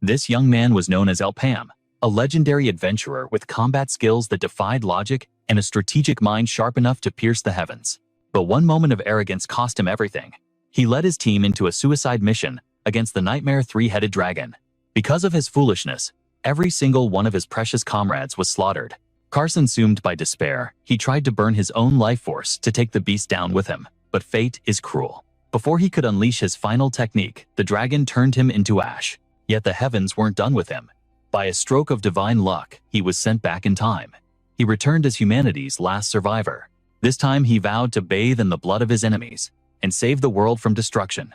This young man was known as Elpam, a legendary adventurer with combat skills that defied logic and a strategic mind sharp enough to pierce the heavens. But one moment of arrogance cost him everything. He led his team into a suicide mission against the nightmare three-headed dragon. Because of his foolishness, every single one of his precious comrades was slaughtered. Consumed by despair, he tried to burn his own life force to take the beast down with him. But fate is cruel. Before he could unleash his final technique, the dragon turned him into ash. Yet the heavens weren't done with him. By a stroke of divine luck, he was sent back in time. He returned as humanity's last survivor. This time he vowed to bathe in the blood of his enemies and save the world from destruction.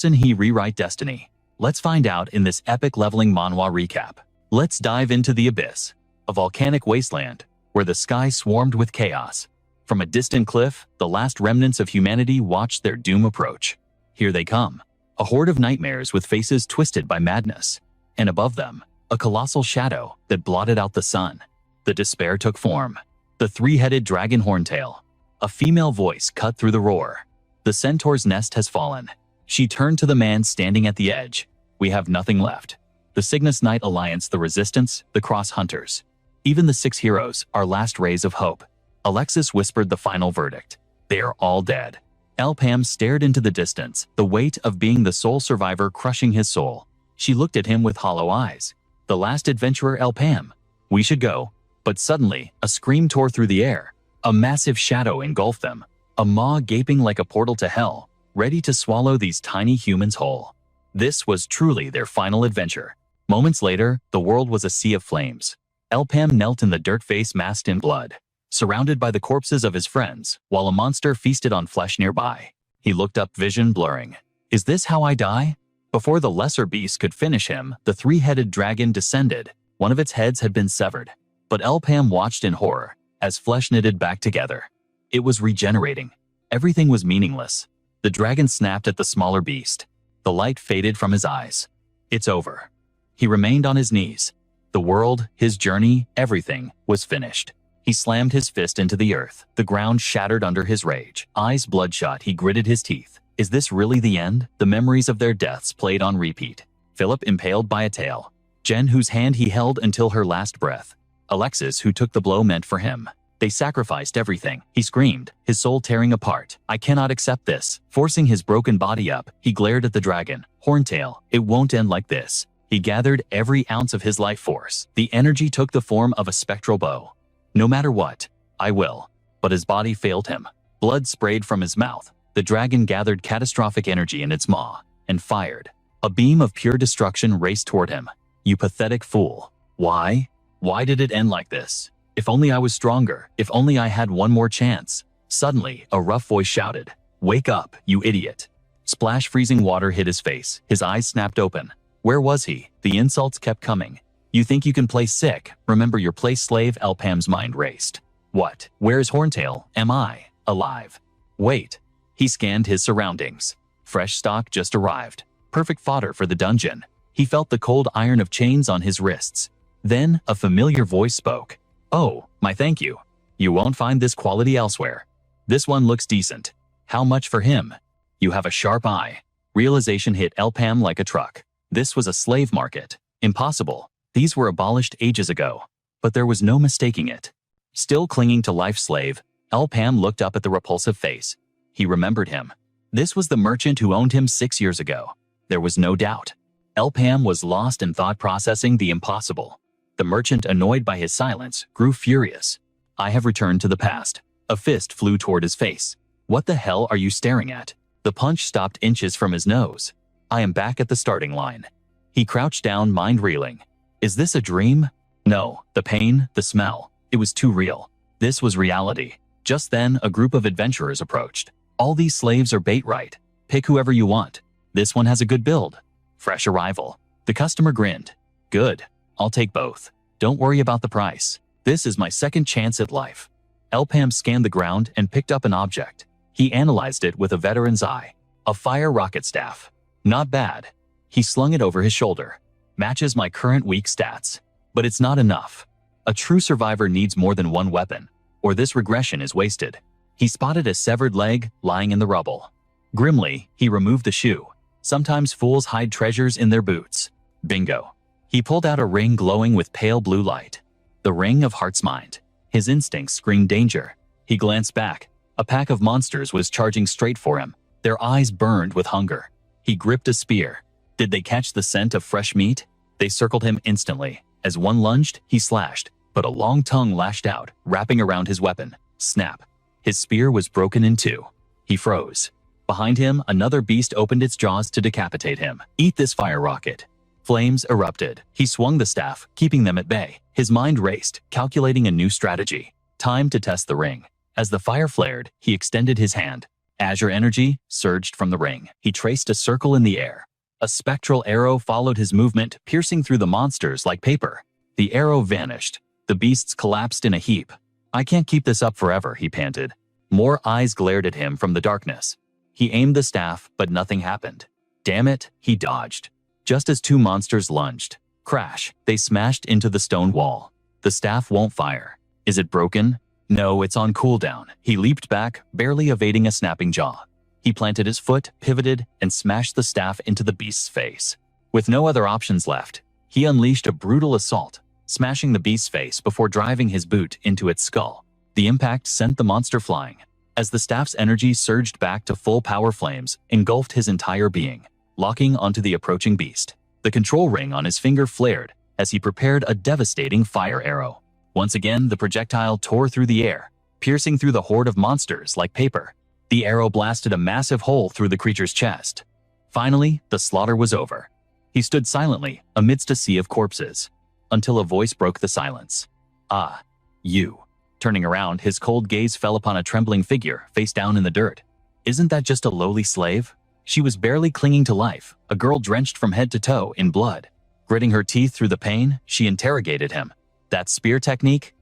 He rewrite destiny. Let's find out in this epic leveling manhwa recap. Let's dive into the abyss, a volcanic wasteland where the sky swarmed with chaos. From a distant cliff, the last remnants of humanity watched their doom approach. Here they come, a horde of nightmares with faces twisted by madness. And above them, a colossal shadow that blotted out the sun. The despair took form. The three-headed dragon horntail. A female voice cut through the roar. The centaur's nest has fallen. She turned to the man standing at the edge. We have nothing left. The Cygnus Knight Alliance, the Resistance, the Cross Hunters. Even the 6 heroes, our last rays of hope. Alexis whispered the final verdict. They are all dead. Elpam stared into the distance, the weight of being the sole survivor crushing his soul. She looked at him with hollow eyes. The last adventurer, Elpam. We should go. But suddenly, a scream tore through the air. A massive shadow engulfed them. A maw gaping like a portal to hell, ready to swallow these tiny humans whole. This was truly their final adventure. Moments later, the world was a sea of flames. Elpam knelt in the dirt, face masked in blood, surrounded by the corpses of his friends, while a monster feasted on flesh nearby. He looked up, vision blurring. Is this how I die? Before the lesser beast could finish him, the three-headed dragon descended. One of its heads had been severed. But Elpam watched in horror, as flesh knitted back together. It was regenerating. Everything was meaningless. The dragon snapped at the smaller beast. The light faded from his eyes. It's over. He remained on his knees. The world, his journey, everything was finished. He slammed his fist into the earth. The ground shattered under his rage. Eyes bloodshot, he gritted his teeth. Is this really the end? The memories of their deaths played on repeat. Philip impaled by a tail. Jen, whose hand he held until her last breath. Alexis, who took the blow meant for him. They sacrificed everything. He screamed, his soul tearing apart. I cannot accept this. Forcing his broken body up, he glared at the dragon. Horntail, it won't end like this. He gathered every ounce of his life force. The energy took the form of a spectral bow. No matter what, I will. But his body failed him. Blood sprayed from his mouth. The dragon gathered catastrophic energy in its maw and fired. A beam of pure destruction raced toward him. You pathetic fool. Why? Why did it end like this? If only I was stronger. If only I had one more chance. Suddenly, a rough voice shouted, Wake up, you idiot. Splash freezing water hit his face. His eyes snapped open. Where was he? The insults kept coming. You think you can play sick? Remember your place, slave? Elpam's mind raced. What? Where's Horntail? Am I alive? Wait. He scanned his surroundings. Fresh stock just arrived. Perfect fodder for the dungeon. He felt the cold iron of chains on his wrists. Then, a familiar voice spoke. Oh, my thank you. You won't find this quality elsewhere. This one looks decent. How much for him? You have a sharp eye. Realization hit Elpam like a truck. This was a slave market. Impossible. These were abolished ages ago. But there was no mistaking it. Still clinging to life, slave, Elpam looked up at the repulsive face. He remembered him. This was the merchant who owned him 6 years ago. There was no doubt. Elpam was lost in thought, processing the impossible. The merchant, annoyed by his silence, grew furious. I have returned to the past. A fist flew toward his face. What the hell are you staring at? The punch stopped inches from his nose. I am back at the starting line. He crouched down, mind reeling. Is this a dream? No, the pain, the smell. It was too real. This was reality. Just then, a group of adventurers approached. All these slaves are bait, right? Pick whoever you want. This one has a good build. Fresh arrival. The customer grinned. Good. I'll take both. Don't worry about the price. This is my second chance at life. Elpam scanned the ground and picked up an object. He analyzed it with a veteran's eye. A fire rocket staff. Not bad. He slung it over his shoulder. Matches my current weak stats. But it's not enough. A true survivor needs more than one weapon, or this regression is wasted. He spotted a severed leg lying in the rubble. Grimly, he removed the shoe. Sometimes fools hide treasures in their boots. Bingo. He pulled out a ring glowing with pale blue light. The ring of Heart's Mind. His instincts screamed danger. He glanced back. A pack of monsters was charging straight for him. Their eyes burned with hunger. He gripped a spear. Did they catch the scent of fresh meat? They circled him instantly. As one lunged, he slashed, but a long tongue lashed out, wrapping around his weapon. Snap. His spear was broken in two. He froze. Behind him, another beast opened its jaws to decapitate him. Eat this fire rocket. Flames erupted. He swung the staff, keeping them at bay. His mind raced, calculating a new strategy. Time to test the ring. As the fire flared, he extended his hand. Azure energy surged from the ring. He traced a circle in the air. A spectral arrow followed his movement, piercing through the monsters like paper. The arrow vanished. The beasts collapsed in a heap. I can't keep this up forever, he panted. More eyes glared at him from the darkness. He aimed the staff, but nothing happened. Damn it, he dodged. Just as two monsters lunged. Crash, they smashed into the stone wall. The staff won't fire. Is it broken? No, it's on cooldown. He leaped back, barely evading a snapping jaw. He planted his foot, pivoted, and smashed the staff into the beast's face. With no other options left, he unleashed a brutal assault, smashing the beast's face before driving his boot into its skull. The impact sent the monster flying. As the staff's energy surged back to full power, flames engulfed his entire being, locking onto the approaching beast. The control ring on his finger flared as he prepared a devastating fire arrow. Once again, the projectile tore through the air, piercing through the horde of monsters like paper. The arrow blasted a massive hole through the creature's chest. Finally, the slaughter was over. He stood silently amidst a sea of corpses, until a voice broke the silence. Ah, you. Turning around, his cold gaze fell upon a trembling figure face down in the dirt. Isn't that just a lowly slave? She was barely clinging to life, a girl drenched from head to toe in blood. Gritting her teeth through the pain, she interrogated him. That spear technique?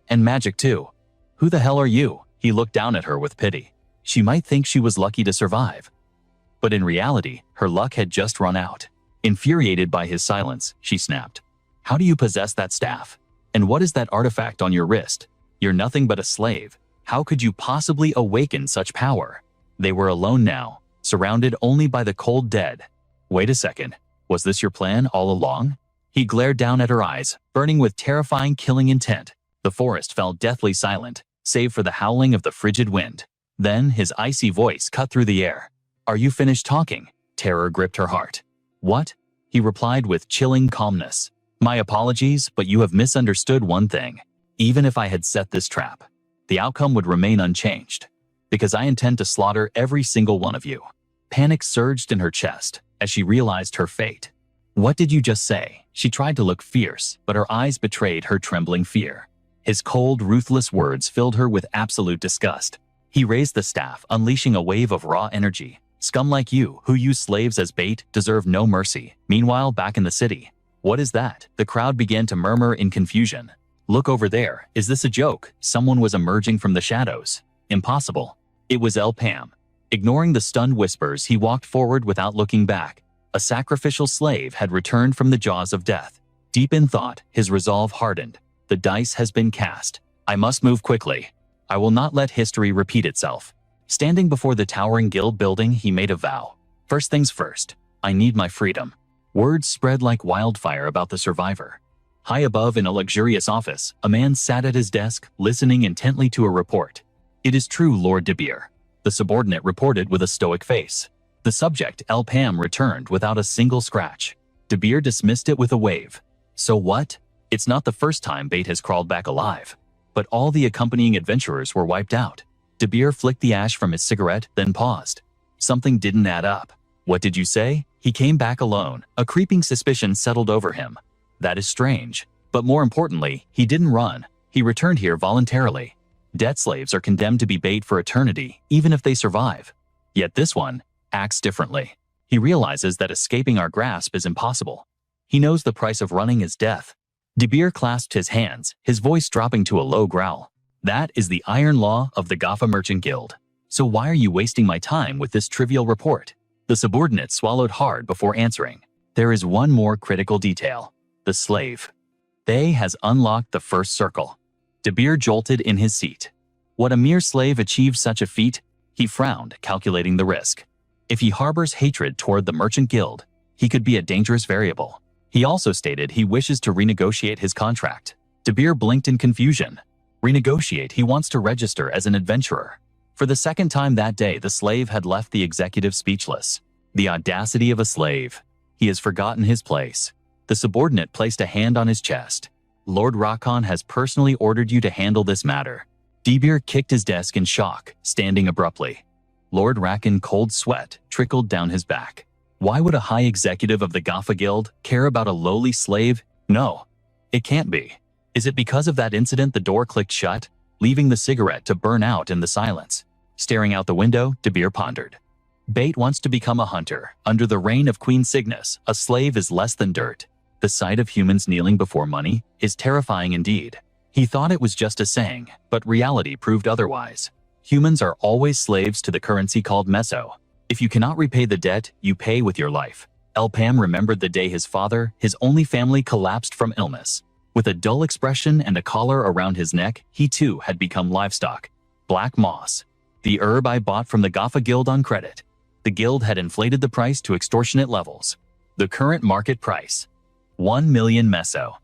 And magic too. Who the hell are you? He looked down at her with pity. She might think she was lucky to survive. But in reality, her luck had just run out. Infuriated by his silence, she snapped. How do you possess that staff? And what is that artifact on your wrist? You're nothing but a slave. How could you possibly awaken such power? They were alone now, surrounded only by the cold dead. Wait a second. Was this your plan all along? He glared down at her eyes, burning with terrifying killing intent. The forest fell deathly silent, save for the howling of the frigid wind. Then his icy voice cut through the air. Are you finished talking? Terror gripped her heart. What? He replied with chilling calmness. My apologies, but you have misunderstood one thing. Even if I had set this trap, the outcome would remain unchanged, because I intend to slaughter every single one of you. Panic surged in her chest as she realized her fate. What did you just say? She tried to look fierce, but her eyes betrayed her trembling fear. His cold, ruthless words filled her with absolute disgust. He raised the staff, unleashing a wave of raw energy. Scum like you, who use slaves as bait, deserve no mercy. Meanwhile, back in the city. What is that? The crowd began to murmur in confusion. Look over there. Is this a joke? Someone was emerging from the shadows. Impossible. It was El Pam. Ignoring the stunned whispers, he walked forward without looking back. A sacrificial slave had returned from the jaws of death. Deep in thought, his resolve hardened. The dice has been cast. I must move quickly. I will not let history repeat itself. Standing before the towering guild building, he made a vow. First things first, I need my freedom. Words spread like wildfire about the survivor. High above in a luxurious office, a man sat at his desk, listening intently to a report. It is true, Lord De Beer. The subordinate reported with a stoic face. The subject, El Pam, returned without a single scratch. De Beer dismissed it with a wave. So what? It's not the first time Bait has crawled back alive. But all the accompanying adventurers were wiped out. De Beer flicked the ash from his cigarette, then paused. Something didn't add up. What did you say? He came back alone. A creeping suspicion settled over him. That is strange. But more importantly, he didn't run. He returned here voluntarily. Debt slaves are condemned to be bait for eternity, even if they survive. Yet this one acts differently. He realizes that escaping our grasp is impossible. He knows the price of running is death. De Beer clasped his hands, his voice dropping to a low growl. That is the iron law of the Gaffa Merchant Guild. So why are you wasting my time with this trivial report? The subordinate swallowed hard before answering. There is one more critical detail. The slave. They has unlocked the first circle. De Beer jolted in his seat. Would a mere slave achieve such a feat? He frowned, calculating the risk. If he harbors hatred toward the Merchant Guild, he could be a dangerous variable. He also stated he wishes to renegotiate his contract. De Beer blinked in confusion. Renegotiate, he wants to register as an adventurer. For the second time that day, the slave had left the executive speechless. The audacity of a slave. He has forgotten his place. The subordinate placed a hand on his chest. Lord Rakon has personally ordered you to handle this matter. De Beer kicked his desk in shock, standing abruptly. Lord Rakon, cold sweat trickled down his back. Why would a high executive of the Gaffa Guild care about a lowly slave? No, it can't be. Is it because of that incident the door clicked shut, leaving the cigarette to burn out in the silence? Staring out the window, De Beer pondered. Bate wants to become a hunter. Under the reign of Queen Cygnus, a slave is less than dirt. The sight of humans kneeling before money is terrifying indeed. He thought it was just a saying, but reality proved otherwise. Humans are always slaves to the currency called meso. If you cannot repay the debt, you pay with your life. Elpam remembered the day his father, his only family, collapsed from illness. With a dull expression and a collar around his neck, he too had become livestock. Black moss. The herb I bought from the Gaffa Guild on credit. The guild had inflated the price to extortionate levels. The current market price. 1 million meso.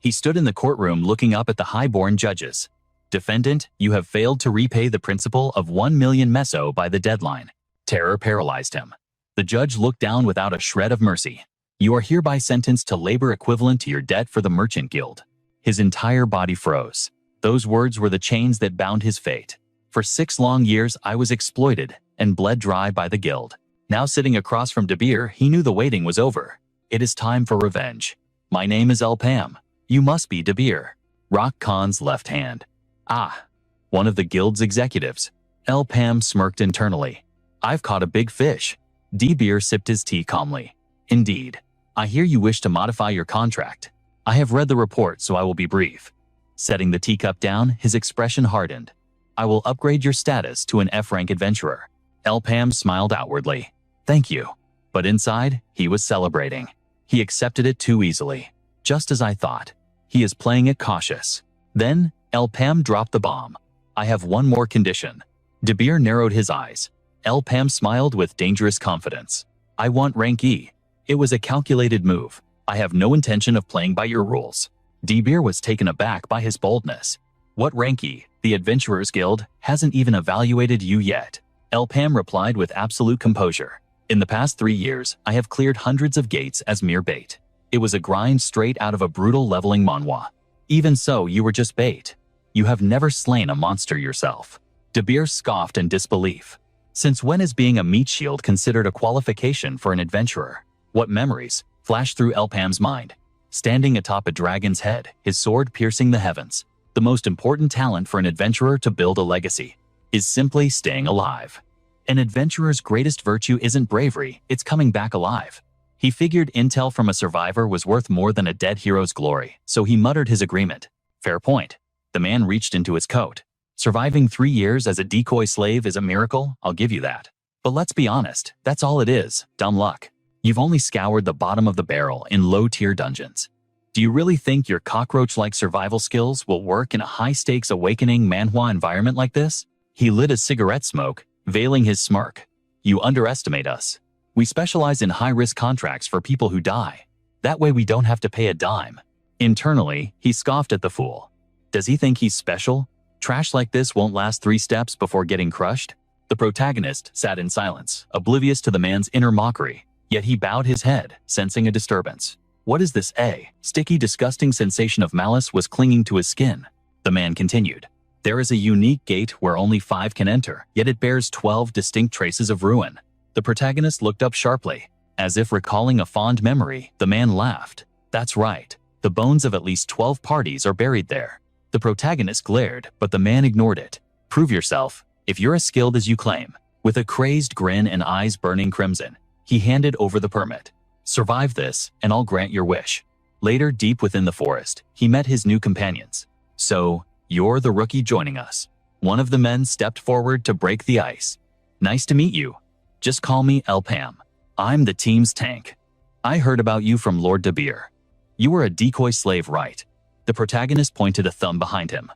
He stood in the courtroom looking up at the high-born judges. Defendant, you have failed to repay the principal of 1 million meso by the deadline. Terror paralyzed him. The judge looked down without a shred of mercy. You are hereby sentenced to labor equivalent to your debt for the Merchant Guild. His entire body froze. Those words were the chains that bound his fate. For 6 long years I was exploited and bled dry by the guild. Now sitting across from De Beer, he knew the waiting was over. It is time for revenge. My name is Elpam. You must be De Beer. Rock Khan's left hand. Ah, one of the guild's executives. Elpam smirked internally. I've caught a big fish. De Beer sipped his tea calmly. Indeed. I hear you wish to modify your contract. I have read the report, so I will be brief. Setting the teacup down, his expression hardened. I will upgrade your status to an F-rank adventurer. Elpam smiled outwardly. Thank you. But inside, he was celebrating. He accepted it too easily. Just as I thought. He is playing it cautious. Then, Elpam dropped the bomb. I have one more condition. De Beer narrowed his eyes. Elpam smiled with dangerous confidence. I want rank E. It was a calculated move. I have no intention of playing by your rules. De Beer was taken aback by his boldness. What rank E? The Adventurers Guild hasn't even evaluated you yet. Elpam replied with absolute composure. In the past 3 years, I have cleared hundreds of gates as mere bait. It was a grind straight out of a brutal leveling manhwa. Even so, you were just bait. You have never slain a monster yourself. De Beer scoffed in disbelief. Since when is being a meat shield considered a qualification for an adventurer? What memories flashed through Elpam's mind? Standing atop a dragon's head, his sword piercing the heavens. The most important talent for an adventurer to build a legacy is simply staying alive. An adventurer's greatest virtue isn't bravery, it's coming back alive. He figured intel from a survivor was worth more than a dead hero's glory, so he muttered his agreement. Fair point. The man reached into his coat. Surviving 3 years as a decoy slave is a miracle, I'll give you that. But let's be honest, that's all it is, dumb luck. You've only scoured the bottom of the barrel in low-tier dungeons. Do you really think your cockroach-like survival skills will work in a high-stakes awakening manhwa environment like this? He lit a cigarette smoke, veiling his smirk. You underestimate us. We specialize in high-risk contracts for people who die. That way we don't have to pay a dime. Internally, he scoffed at the fool. Does he think he's special? Trash like this won't last 3 steps before getting crushed? The protagonist sat in silence, oblivious to the man's inner mockery, yet he bowed his head, sensing a disturbance. What is this? A sticky, disgusting sensation of malice was clinging to his skin. The man continued. There is a unique gate where only 5 can enter, yet it bears 12 distinct traces of ruin. The protagonist looked up sharply. As if recalling a fond memory, the man laughed. That's right. The bones of at least 12 parties are buried there. The protagonist glared, but the man ignored it. Prove yourself, if you're as skilled as you claim. With a crazed grin and eyes burning crimson, he handed over the permit. Survive this, and I'll grant your wish. Later, deep within the forest, he met his new companions. So, you're the rookie joining us. One of the men stepped forward to break the ice. Nice to meet you. Just call me Elpam. I'm the team's tank. I heard about you from Lord De Beer. You were a decoy slave, right? The protagonist pointed a thumb behind him.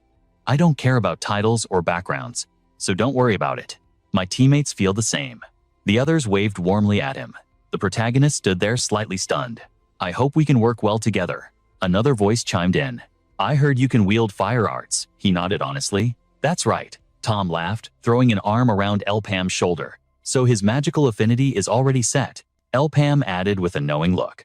I don't care about titles or backgrounds, so don't worry about it. My teammates feel the same. The others waved warmly at him. The protagonist stood there slightly stunned. I hope we can work well together. Another voice chimed in. I heard you can wield fire arts. He nodded honestly. That's right. Tom laughed, throwing an arm around Elpam's shoulder. So his magical affinity is already set. Elpam added with a knowing look.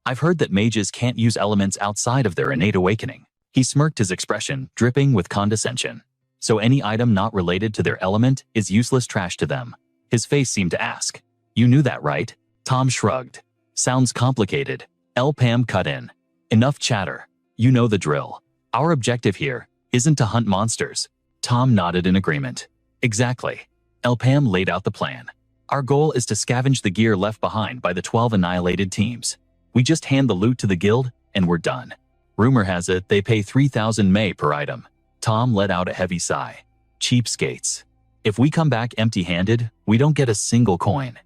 I've heard that mages can't use elements outside of their innate awakening. He smirked, his expression dripping with condescension. So any item not related to their element is useless trash to them. His face seemed to ask. You knew that, right? Tom shrugged. Sounds complicated. Elpam cut in. Enough chatter. You know the drill. Our objective here isn't to hunt monsters. Tom nodded in agreement. Exactly. Elpam laid out the plan. Our goal is to scavenge the gear left behind by the 12 annihilated teams. We just hand the loot to the guild, and we're done. Rumor has it they pay 3,000 Mei per item. Tom let out a heavy sigh. Cheapskates. If we come back empty-handed, we don't get a single coin.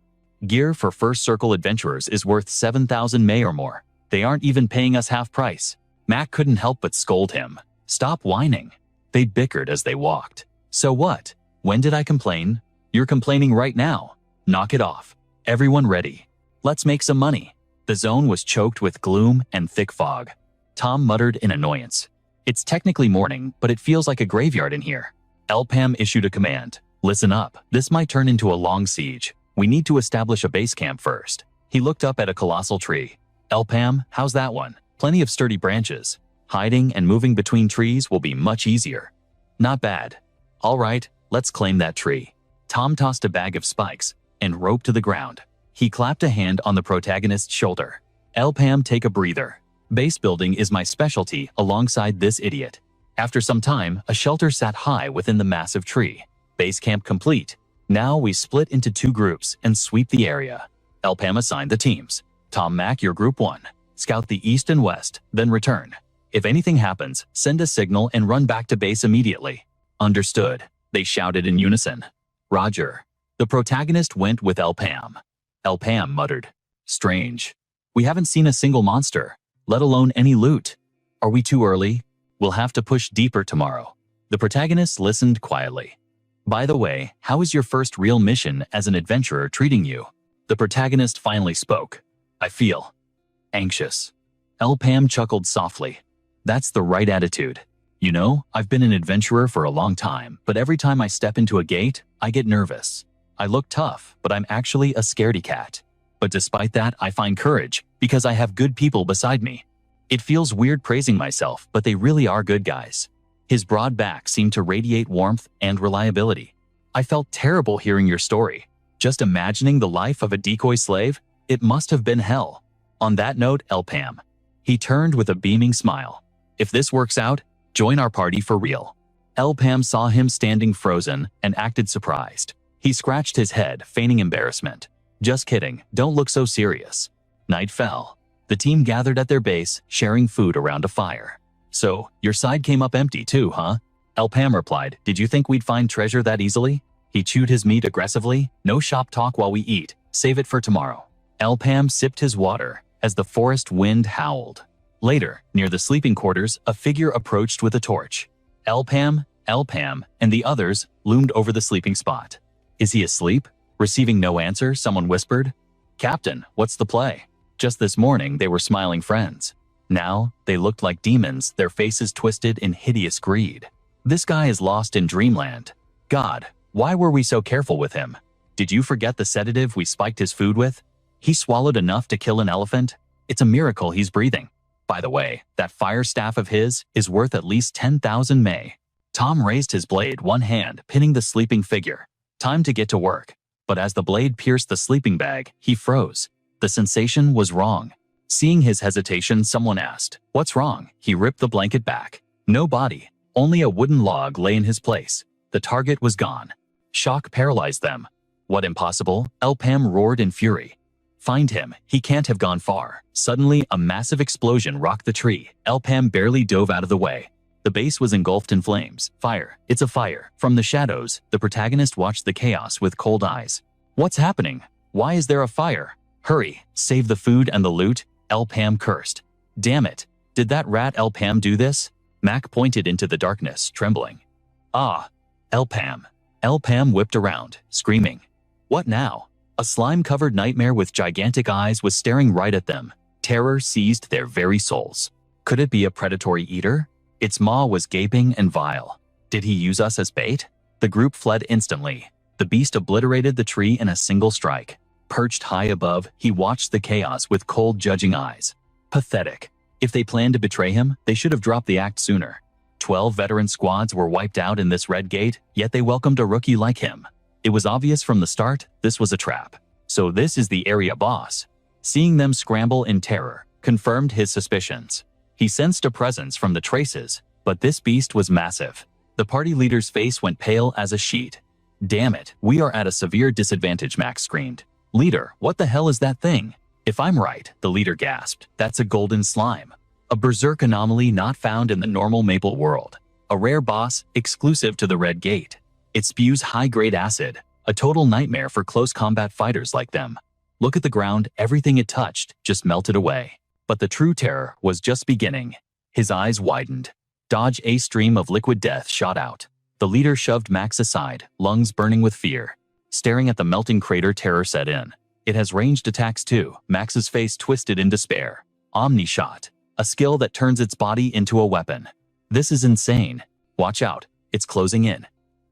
Gear for First Circle adventurers is worth 7,000 Mei or more. They aren't even paying us half price. Mac couldn't help but scold him. Stop whining. They bickered as they walked. So what? When did I complain? You're complaining right now. Knock it off. Everyone ready. Let's make some money. The zone was choked with gloom and thick fog. Tom muttered in annoyance. It's technically morning, but it feels like a graveyard in here. Elpam issued a command. Listen up. This might turn into a long siege. We need to establish a base camp first. He looked up at a colossal tree. Elpam, how's that one? Plenty of sturdy branches. Hiding and moving between trees will be much easier. Not bad. All right, let's claim that tree. Tom tossed a bag of spikes and rope to the ground. He clapped a hand on the protagonist's shoulder. Elpam, take a breather. Base building is my specialty alongside this idiot. After some time, a shelter sat high within the massive tree. Base camp complete. Now we split into 2 groups and sweep the area. Elpam assigned the teams. Tom, Mac, you're group 1. Scout the east and west, then return. If anything happens, send a signal and run back to base immediately. Understood. They shouted in unison. Roger. The protagonist went with Elpam. Elpam muttered. Strange. We haven't seen a single monster, let alone any loot. Are we too early? We'll have to push deeper tomorrow. The protagonist listened quietly. By the way, how is your first real mission as an adventurer treating you? The protagonist finally spoke. I feel anxious. Elpam chuckled softly. That's the right attitude. You know, I've been an adventurer for a long time, but every time I step into a gate, I get nervous. I look tough, but I'm actually a scaredy cat. But despite that, I find courage because I have good people beside me. It feels weird praising myself, but they really are good guys. His broad back seemed to radiate warmth and reliability. I felt terrible hearing your story. Just imagining the life of a decoy slave, it must have been hell. On that note, Elpam. He turned with a beaming smile. If this works out, join our party for real. Elpam saw him standing frozen and acted surprised. He scratched his head, feigning embarrassment. Just kidding, don't look so serious. Night fell. The team gathered at their base, sharing food around a fire. So, your side came up empty too, huh? Elpam replied, did you think we'd find treasure that easily? He chewed his meat aggressively. No shop talk while we eat. Save it for tomorrow. Elpam sipped his water as the forest wind howled. Later, near the sleeping quarters, a figure approached with a torch. Elpam, and the others loomed over the sleeping spot. Is he asleep? Receiving no answer, someone whispered, Captain, what's the play? Just this morning, they were smiling friends. Now, they looked like demons, their faces twisted in hideous greed. This guy is lost in dreamland. God, why were we so careful with him? Did you forget the sedative we spiked his food with? He swallowed enough to kill an elephant? It's a miracle he's breathing. By the way, that fire staff of his is worth at least 10,000 Mei. Tom raised his blade, one hand pinning the sleeping figure. Time to get to work. But as the blade pierced the sleeping bag, he froze. The sensation was wrong. Seeing his hesitation, someone asked, what's wrong? He ripped the blanket back. No body. Only a wooden log lay in his place. The target was gone. Shock paralyzed them. What, impossible? Elpam roared in fury. Find him. He can't have gone far. Suddenly, a massive explosion rocked the tree. Elpam barely dove out of the way. The base was engulfed in flames. Fire. It's a fire. From the shadows, the protagonist watched the chaos with cold eyes. What's happening? Why is there a fire? Hurry. Save the food and the loot. Elpam cursed. Damn it. Did that rat Elpam do this? Mac pointed into the darkness, trembling. Ah. Elpam. Elpam whipped around, screaming. What now? A slime-covered nightmare with gigantic eyes was staring right at them. Terror seized their very souls. Could it be a predatory eater? Its maw was gaping and vile. Did he use us as bait? The group fled instantly. The beast obliterated the tree in a single strike. Perched high above, he watched the chaos with cold, judging eyes. Pathetic. If they planned to betray him, they should have dropped the act sooner. 12 veteran squads were wiped out in this red gate, yet they welcomed a rookie like him. It was obvious from the start this was a trap. So this is the area boss. Seeing them scramble in terror confirmed his suspicions. He sensed a presence from the traces, but this beast was massive. The party leader's face went pale as a sheet. Damn it, we are at a severe disadvantage, Max screamed. Leader, what the hell is that thing? If I'm right, the leader gasped, that's a golden slime. A berserk anomaly not found in the normal maple world. A rare boss exclusive to the Red Gate. It spews high-grade acid, a total nightmare for close combat fighters like them. Look at the ground, everything it touched just melted away. But the true terror was just beginning. His eyes widened. Dodge, a stream of liquid death shot out. The leader shoved Max aside, lungs burning with fear. Staring at the melting crater, terror set in. It has ranged attacks too. Max's face twisted in despair. Omni Shot, a skill that turns its body into a weapon. This is insane. Watch out, it's closing in.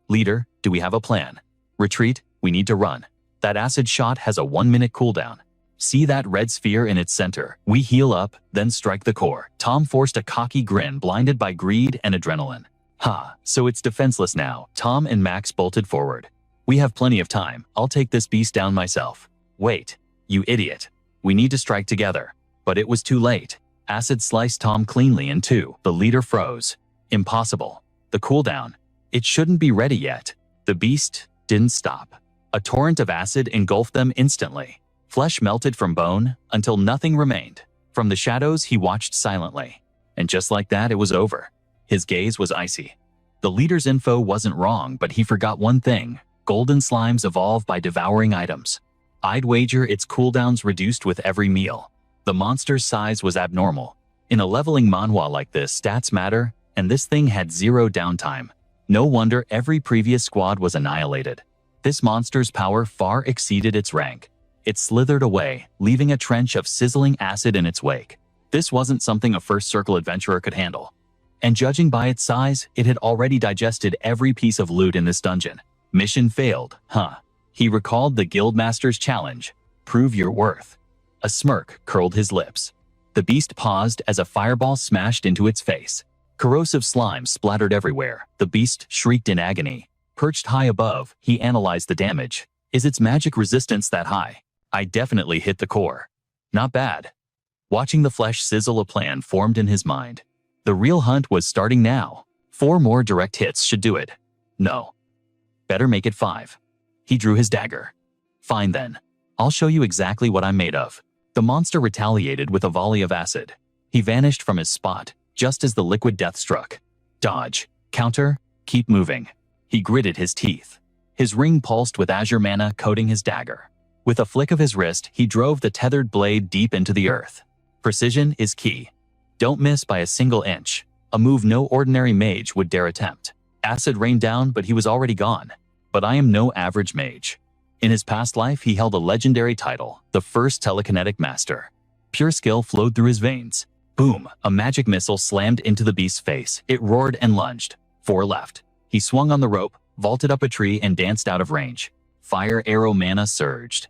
Leader, do we have a plan? Retreat, we need to run. That acid shot has a 1-minute cooldown. See that red sphere in its center? We heal up, then strike the core. Tom forced a cocky grin, blinded by greed and adrenaline. Ha, so it's defenseless now. Tom and Max bolted forward. We have plenty of time. I'll take this beast down myself. Wait, you idiot. We need to strike together. But it was too late. Acid sliced Tom cleanly in two. The leader froze. Impossible. The cooldown. It shouldn't be ready yet. The beast didn't stop. A torrent of acid engulfed them instantly. Flesh melted from bone until nothing remained. From the shadows, he watched silently. And just like that, it was over. His gaze was icy. The leader's info wasn't wrong, but he forgot one thing. Golden slimes evolve by devouring items. I'd wager its cooldowns reduced with every meal. The monster's size was abnormal. In a leveling manhwa like this, stats matter, and this thing had zero downtime. No wonder every previous squad was annihilated. This monster's power far exceeded its rank. It slithered away, leaving a trench of sizzling acid in its wake. This wasn't something a first circle adventurer could handle. And judging by its size, it had already digested every piece of loot in this dungeon. Mission failed, huh? He recalled the Guildmaster's challenge. Prove your worth. A smirk curled his lips. The beast paused as a fireball smashed into its face. Corrosive slime splattered everywhere. The beast shrieked in agony. Perched high above, he analyzed the damage. Is its magic resistance that high? I definitely hit the core. Not bad. Watching the flesh sizzle, a plan formed in his mind. The real hunt was starting now. 4 more direct hits should do it. No. Better make it 5. He drew his dagger. Fine then. I'll show you exactly what I'm made of. The monster retaliated with a volley of acid. He vanished from his spot, just as the liquid death struck. Dodge. Counter. Keep moving. He gritted his teeth. His ring pulsed with azure mana coating his dagger. With a flick of his wrist, he drove the tethered blade deep into the earth. Precision is key. Don't miss by a single inch. A move no ordinary mage would dare attempt. Acid rained down, but he was already gone. But I am no average mage. In his past life, he held a legendary title, the first telekinetic master. Pure skill flowed through his veins. Boom! A magic missile slammed into the beast's face. It roared and lunged. 4 left. He swung on the rope, vaulted up a tree, and danced out of range. Fire arrow mana surged.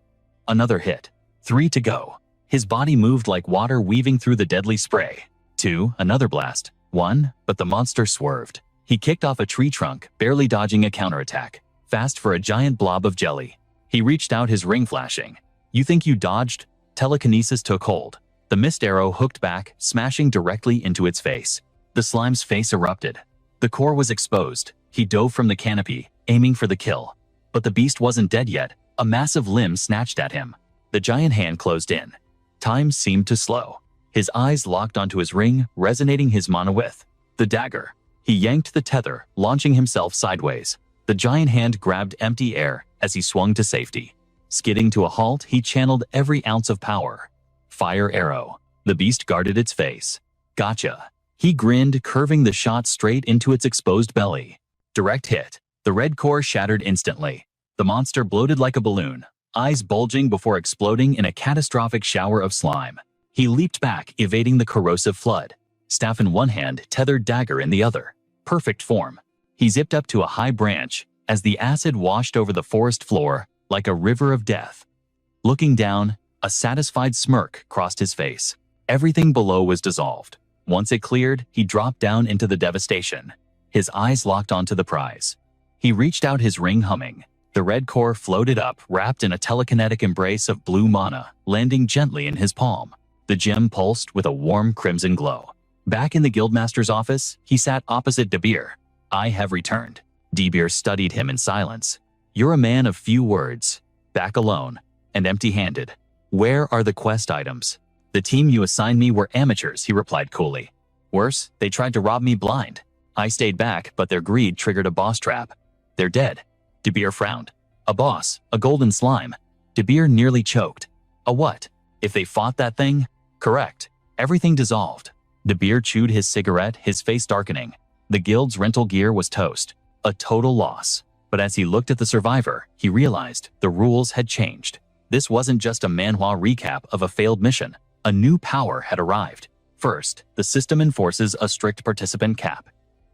Another hit. 3 to go. His body moved like water weaving through the deadly spray. 2, another blast. 1, but the monster swerved. He kicked off a tree trunk, barely dodging a counterattack. Fast for a giant blob of jelly. He reached out, his ring flashing. You think you dodged? Telekinesis took hold. The mist arrow hooked back, smashing directly into its face. The slime's face erupted. The core was exposed. He dove from the canopy, aiming for the kill. But the beast wasn't dead yet. A massive limb snatched at him. The giant hand closed in. Time seemed to slow. His eyes locked onto his ring, resonating his mana with the dagger. He yanked the tether, launching himself sideways. The giant hand grabbed empty air as he swung to safety. Skidding to a halt, he channeled every ounce of power. Fire arrow. The beast guarded its face. Gotcha. He grinned, curving the shot straight into its exposed belly. Direct hit. The red core shattered instantly. The monster bloated like a balloon, eyes bulging before exploding in a catastrophic shower of slime. He leaped back, evading the corrosive flood. Staff in one hand, tethered dagger in the other. Perfect form. He zipped up to a high branch as the acid washed over the forest floor like a river of death. Looking down, a satisfied smirk crossed his face. Everything below was dissolved. Once it cleared, he dropped down into the devastation. His eyes locked onto the prize. He reached out his ring, humming. The red core floated up, wrapped in a telekinetic embrace of blue mana, landing gently in his palm. The gem pulsed with a warm crimson glow. Back in the guildmaster's office, he sat opposite Debir. "I have returned." Debir studied him in silence. "You're a man of few words. Back alone and empty-handed. Where are the quest items?" "The team you assigned me were amateurs," he replied coolly. "Worse, they tried to rob me blind. I stayed back, but their greed triggered a boss trap. They're dead." Debir frowned. "A boss, a golden slime." Debir nearly choked. "A what? If they fought that thing?" "Correct. Everything dissolved." Debir chewed his cigarette, his face darkening. The guild's rental gear was toast. A total loss. But as he looked at the survivor, he realized the rules had changed. This wasn't just a manhwa recap of a failed mission. A new power had arrived. First, the system enforces a strict participant cap.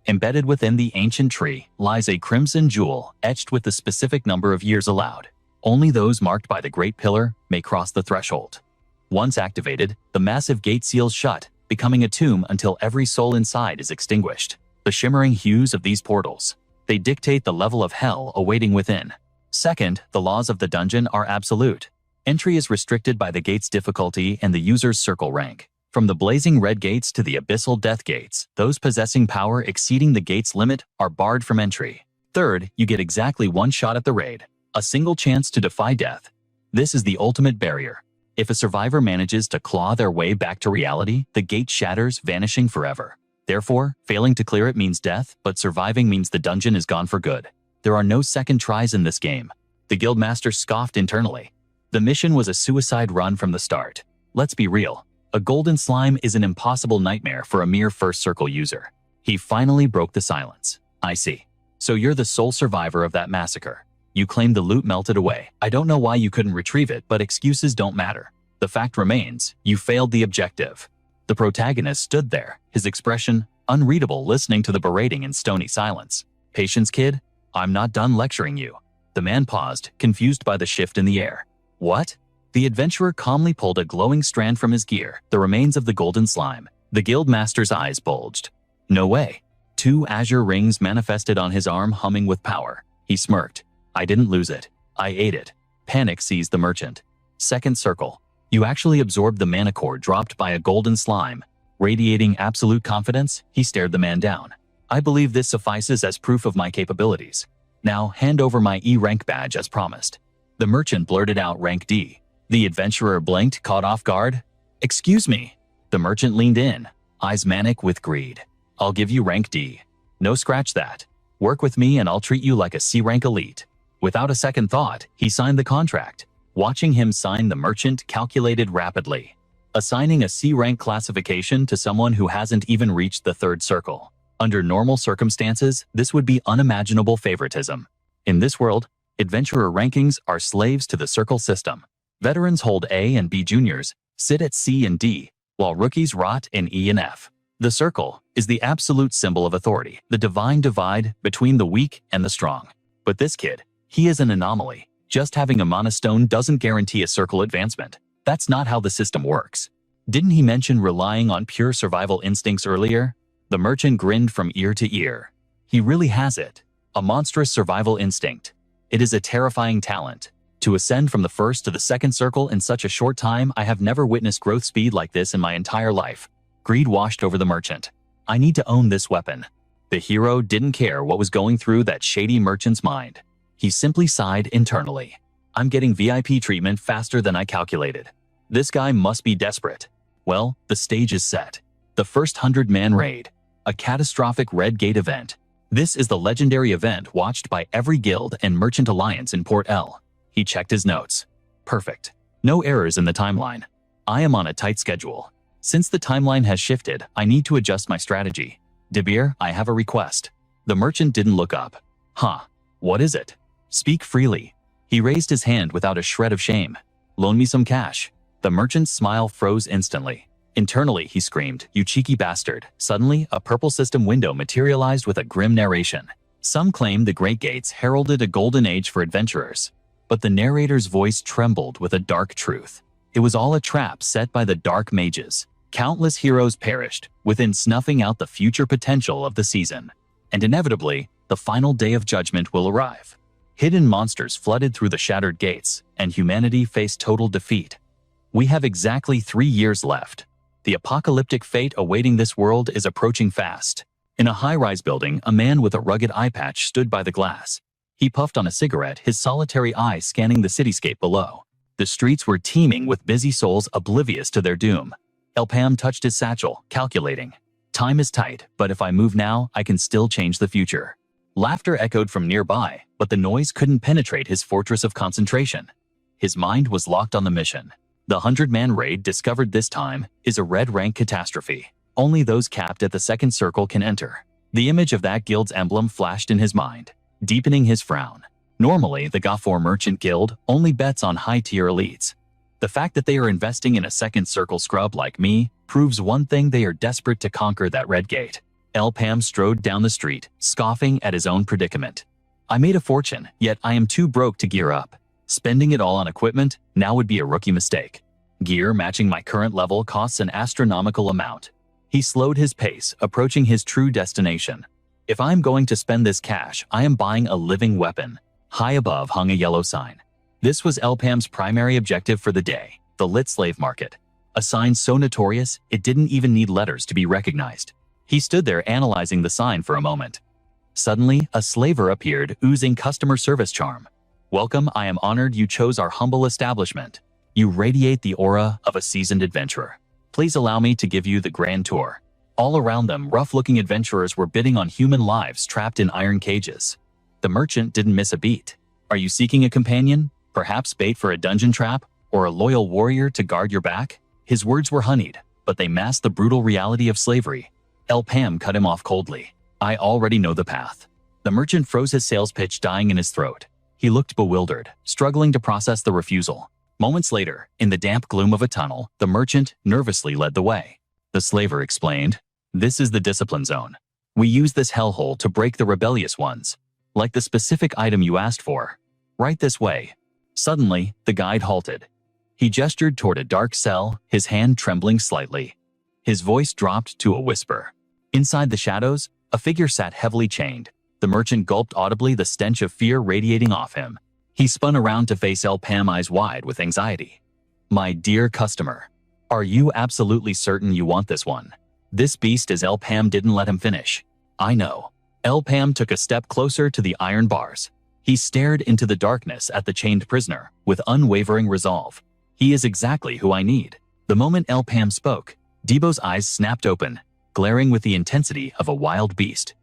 Embedded within the ancient tree lies a crimson jewel etched with the specific number of years allowed. Only those marked by the Great Pillar may cross the threshold. Once activated, the massive gate seals shut, becoming a tomb until every soul inside is extinguished. The shimmering hues of these portals, they dictate the level of hell awaiting within. Second, the laws of the dungeon are absolute. Entry is restricted by the gate's difficulty and the user's circle rank. From the blazing red gates to the abyssal death gates, those possessing power exceeding the gate's limit are barred from entry. Third, you get exactly one shot at the raid, a single chance to defy death. This is the ultimate barrier. If a survivor manages to claw their way back to reality, the gate shatters, vanishing forever. Therefore, failing to clear it means death, but surviving means the dungeon is gone for good. There are no second tries in this game. The guildmaster scoffed internally. The mission was a suicide run from the start. Let's be real. A golden slime is an impossible nightmare for a mere first circle user. He finally broke the silence. "I see. So you're the sole survivor of that massacre. You claim the loot melted away. I don't know why you couldn't retrieve it, but excuses don't matter. The fact remains, you failed the objective." The protagonist stood there, his expression unreadable, listening to the berating in stony silence. "Patience, kid. I'm not done lecturing you." The man paused, confused by the shift in the air. "What?" The adventurer calmly pulled a glowing strand from his gear, the remains of the golden slime. The guildmaster's eyes bulged. "No way." Two azure rings manifested on his arm, humming with power. He smirked. "I didn't lose it. I ate it." Panic seized the merchant. Second circle. You actually absorbed the mana core dropped by a golden slime. Radiating absolute confidence, he stared the man down. "I believe this suffices as proof of my capabilities. Now hand over my E rank badge as promised." The merchant blurted out rank D. The adventurer blinked, caught off guard. "Excuse me." The merchant leaned in, eyes manic with greed. "I'll give you rank D. No, scratch that. Work with me and I'll treat you like a C rank elite." Without a second thought, he signed the contract. Watching him sign, the merchant calculated rapidly. Assigning a C rank classification to someone who hasn't even reached the third circle. Under normal circumstances, this would be unimaginable favoritism. In this world, adventurer rankings are slaves to the circle system. Veterans hold A and B, juniors sit at C and D, while rookies rot in E and F. The circle is the absolute symbol of authority, the divine divide between the weak and the strong. But this kid, he is an anomaly. Just having a mana stone doesn't guarantee a circle advancement. That's not how the system works. Didn't he mention relying on pure survival instincts earlier? The merchant grinned from ear to ear. He really has it. A monstrous survival instinct. It is a terrifying talent. To ascend from the first to the second circle in such a short time, I have never witnessed growth speed like this in my entire life. Greed washed over the merchant. "I need to own this weapon." The hero didn't care what was going through that shady merchant's mind. He simply sighed internally. "I'm getting VIP treatment faster than I calculated. This guy must be desperate." Well, the stage is set. The first 100-man raid. A catastrophic Red Gate event. This is the legendary event watched by every guild and merchant alliance in Port L. He checked his notes. Perfect. No errors in the timeline. I am on a tight schedule. Since the timeline has shifted, I need to adjust my strategy. Debir, I have a request. The merchant didn't look up. Huh. What is it? Speak freely. He raised his hand without a shred of shame. Loan me some cash. The merchant's smile froze instantly. Internally, he screamed, "You cheeky bastard." Suddenly, a purple system window materialized with a grim narration. Some claim the Great Gates heralded a golden age for adventurers, but the narrator's voice trembled with a dark truth. It was all a trap set by the dark mages. Countless heroes perished, within snuffing out the future potential of the season. And inevitably, the final day of judgment will arrive. Hidden monsters flooded through the shattered gates, and humanity faced total defeat. We have exactly 3 years left. The apocalyptic fate awaiting this world is approaching fast. In a high-rise building, a man with a rugged eye patch stood by the glass. He puffed on a cigarette, his solitary eye scanning the cityscape below. The streets were teeming with busy souls oblivious to their doom. Elpham touched his satchel, calculating. Time is tight, but if I move now, I can still change the future. Laughter echoed from nearby, but the noise couldn't penetrate his fortress of concentration. His mind was locked on the mission. The 100-man raid, discovered this time, is a red-rank catastrophe. Only those capped at the second circle can enter. The image of that guild's emblem flashed in his mind, deepening his frown. Normally, the Gafor Merchant Guild only bets on high-tier elites. The fact that they are investing in a second circle scrub like me proves one thing: they are desperate to conquer that red gate. Elpham strode down the street, scoffing at his own predicament. I made a fortune, yet I am too broke to gear up. Spending it all on equipment now would be a rookie mistake. Gear matching my current level costs an astronomical amount. He slowed his pace, approaching his true destination. If I'm going to spend this cash, I am buying a living weapon. High above hung a yellow sign. This was Elpham's primary objective for the day: the lit slave market. A sign so notorious, it didn't even need letters to be recognized. He stood there analyzing the sign for a moment. Suddenly, a slaver appeared, oozing customer service charm. "Welcome, I am honored you chose our humble establishment. You radiate the aura of a seasoned adventurer. Please allow me to give you the grand tour." All around them, rough-looking adventurers were bidding on human lives trapped in iron cages. The merchant didn't miss a beat. "Are you seeking a companion? Perhaps bait for a dungeon trap? Or a loyal warrior to guard your back?" His words were honeyed, but they masked the brutal reality of slavery. Elpham cut him off coldly. "I already know the path." The merchant froze, his sales pitch dying in his throat. He looked bewildered, struggling to process the refusal. Moments later, in the damp gloom of a tunnel, the merchant nervously led the way. The slaver explained, "This is the discipline zone. We use this hellhole to break the rebellious ones. Like the specific item you asked for. Right this way." Suddenly, the guide halted. He gestured toward a dark cell, his hand trembling slightly. His voice dropped to a whisper. Inside the shadows, a figure sat heavily chained. The merchant gulped audibly, the stench of fear radiating off him. He spun around to face Elpham, eyes wide with anxiety. "My dear customer, are you absolutely certain you want this one?" This beast, as Elpham didn't let him finish. "I know." Elpham took a step closer to the iron bars. He stared into the darkness at the chained prisoner with unwavering resolve. "He is exactly who I need." The moment Elpham spoke, Debo's eyes snapped open, glaring with the intensity of a wild beast.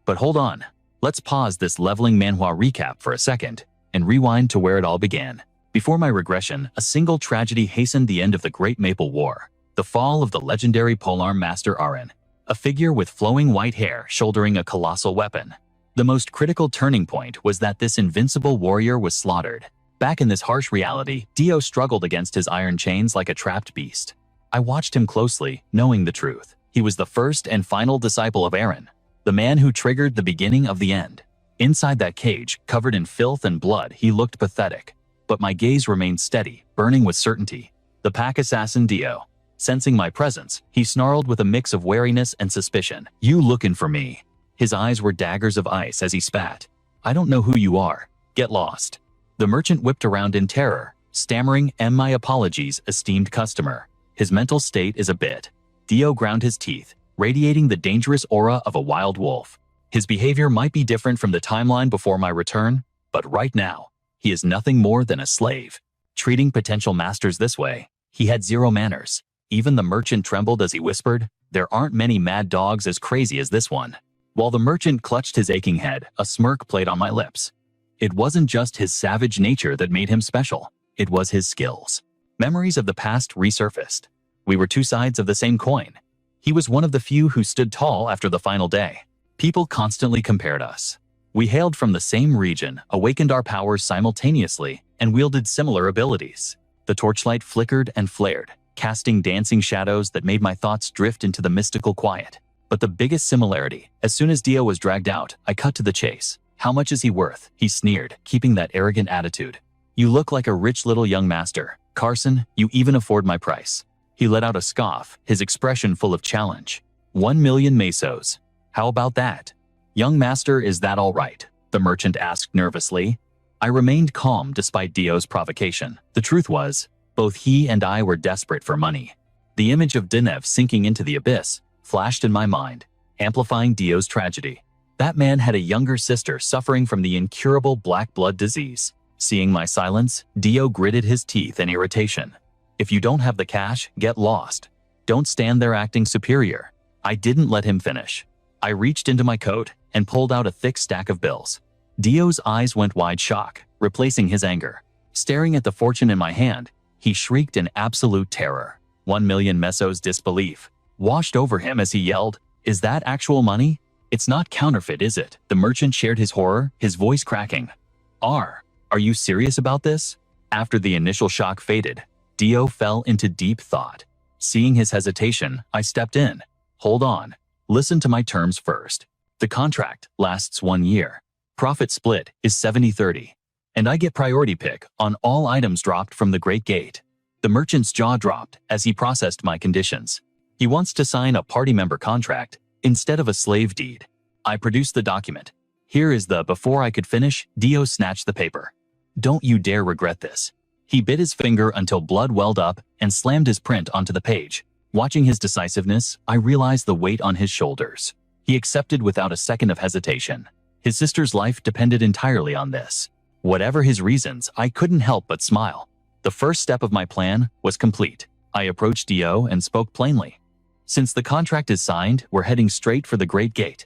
But hold on, let's pause this leveling manhwa recap for a second and rewind to where it all began. Before my regression, a single tragedy hastened the end of the Great Maple War: the fall of the legendary polearm master Aren, a figure with flowing white hair shouldering a colossal weapon. The most critical turning point was that this invincible warrior was slaughtered. Back in this harsh reality, Dio struggled against his iron chains like a trapped beast. I watched him closely, knowing the truth. He was the first and final disciple of Aren, the man who triggered the beginning of the end. Inside that cage, covered in filth and blood, he looked pathetic. But my gaze remained steady, burning with certainty. The pack assassin Dio. Sensing my presence, he snarled with a mix of wariness and suspicion. "You looking for me?" His eyes were daggers of ice as he spat. "I don't know who you are. Get lost." The merchant whipped around in terror, stammering, "My apologies, esteemed customer." His mental state is a bit. Dio ground his teeth, radiating the dangerous aura of a wild wolf. His behavior might be different from the timeline before my return, but right now, he is nothing more than a slave. Treating potential masters this way, he had zero manners. Even the merchant trembled as he whispered, "There aren't many mad dogs as crazy as this one." While the merchant clutched his aching head, a smirk played on my lips. It wasn't just his savage nature that made him special. It was his skills. Memories of the past resurfaced. We were two sides of the same coin. He was one of the few who stood tall after the final day. People constantly compared us. We hailed from the same region, awakened our powers simultaneously, and wielded similar abilities. The torchlight flickered and flared, casting dancing shadows that made my thoughts drift into the mystical quiet. But the biggest similarity, as soon as Dio was dragged out, I cut to the chase. "How much is he worth?" he sneered, keeping that arrogant attitude. "You look like a rich little young master. Carson, you even afford my price." He let out a scoff, his expression full of challenge. 1,000,000 mesos. How about that? "Young master, is that all right?" the merchant asked nervously. I remained calm despite Dio's provocation. The truth was, both he and I were desperate for money. The image of Dinev sinking into the abyss flashed in my mind, amplifying Dio's tragedy. That man had a younger sister suffering from the incurable black blood disease. Seeing my silence, Dio gritted his teeth in irritation. "If you don't have the cash, get lost. Don't stand there acting superior." I didn't let him finish. I reached into my coat and pulled out a thick stack of bills. Dio's eyes went wide shock, replacing his anger. Staring at the fortune in my hand, he shrieked in absolute terror. 1,000,000 mesos. Disbelief washed over him as he yelled, "Is that actual money? It's not counterfeit, is it?" The merchant shared his horror, his voice cracking. Are you serious about this?" After the initial shock faded, Dio fell into deep thought. Seeing his hesitation, I stepped in. "Hold on. Listen to my terms first. The contract lasts 1 year. Profit split is 70-30. And I get priority pick on all items dropped from the Great Gate." The merchant's jaw dropped as he processed my conditions. He wants to sign a party member contract instead of a slave deed. I produced the document. "Here is the..." Before I could finish, Dio snatched the paper. "Don't you dare regret this." He bit his finger until blood welled up and slammed his print onto the page. Watching his decisiveness, I realized the weight on his shoulders. He accepted without a second of hesitation. His sister's life depended entirely on this. Whatever his reasons, I couldn't help but smile. The first step of my plan was complete. I approached Dio and spoke plainly. "Since the contract is signed, we're heading straight for the Great Gate."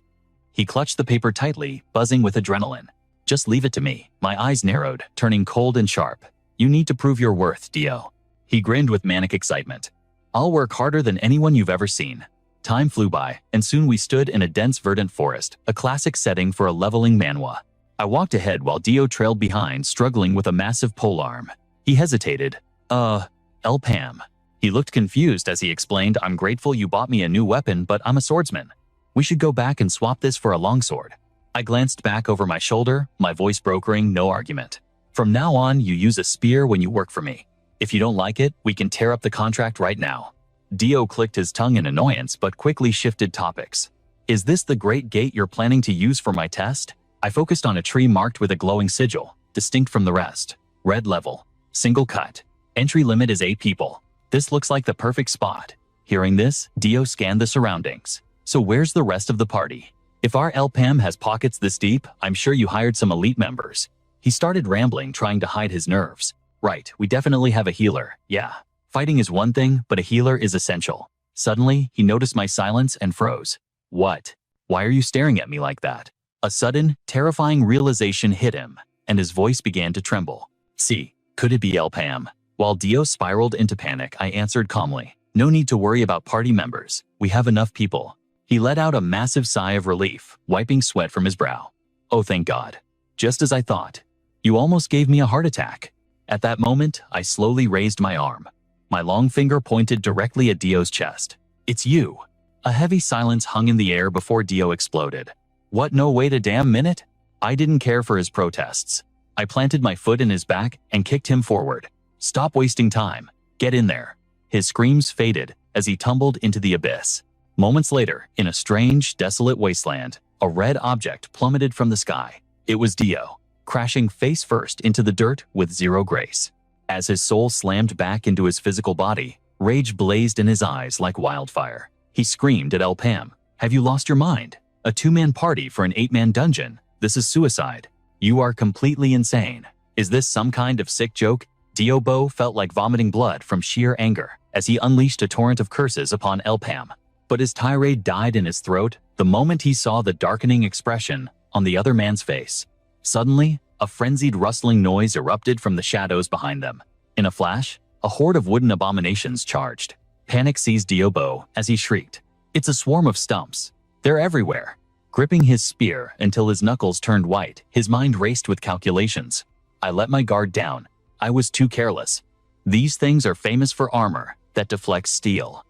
He clutched the paper tightly, buzzing with adrenaline. "Just leave it to me." My eyes narrowed, turning cold and sharp. "You need to prove your worth, Dio." He grinned with manic excitement. "I'll work harder than anyone you've ever seen." Time flew by, and soon we stood in a dense verdant forest, a classic setting for a leveling manhwa. I walked ahead while Dio trailed behind, struggling with a massive polearm. He hesitated. Elpam." He looked confused as he explained, "I'm grateful you bought me a new weapon, but I'm a swordsman. We should go back and swap this for a longsword." I glanced back over my shoulder, my voice brokering no argument. "From now on, you use a spear when you work for me. If you don't like it, we can tear up the contract right now." Dio clicked his tongue in annoyance but quickly shifted topics. "Is this the Great Gate you're planning to use for my test?" I focused on a tree marked with a glowing sigil, distinct from the rest. Red level. Single cut. Entry limit is 8 people. This looks like the perfect spot. Hearing this, Dio scanned the surroundings. "So where's the rest of the party? If our Elpam has pockets this deep, I'm sure you hired some elite members." He started rambling, trying to hide his nerves. "Right, we definitely have a healer. Yeah. Fighting is one thing, but a healer is essential." Suddenly, he noticed my silence and froze. "What? Why are you staring at me like that?" A sudden, terrifying realization hit him, and his voice began to tremble. "See, could it be Elpam?" While Dio spiraled into panic, I answered calmly. "No need to worry about party members. We have enough people." He let out a massive sigh of relief, wiping sweat from his brow. "Oh, thank God. Just as I thought. You almost gave me a heart attack." At that moment, I slowly raised my arm. My long finger pointed directly at Dio's chest. "It's you." A heavy silence hung in the air before Dio exploded. "What, no, wait a damn minute?" I didn't care for his protests. I planted my foot in his back and kicked him forward. "Stop wasting time. Get in there." His screams faded as he tumbled into the abyss. Moments later, in a strange, desolate wasteland, a red object plummeted from the sky. It was Dio, crashing face first into the dirt with zero grace. As his soul slammed back into his physical body, rage blazed in his eyes like wildfire. He screamed at Elpam, "Have you lost your mind? A 2-man party for an 8-man dungeon? This is suicide. You are completely insane. Is this some kind of sick joke?" Diobo felt like vomiting blood from sheer anger as he unleashed a torrent of curses upon Elpam. But his tirade died in his throat the moment he saw the darkening expression on the other man's face. Suddenly, a frenzied rustling noise erupted from the shadows behind them. In a flash, a horde of wooden abominations charged. Panic seized Diobo as he shrieked. "It's a swarm of stumps. They're everywhere." Gripping his spear until his knuckles turned white, his mind raced with calculations. I let my guard down. I was too careless. These things are famous for armor that deflects steel.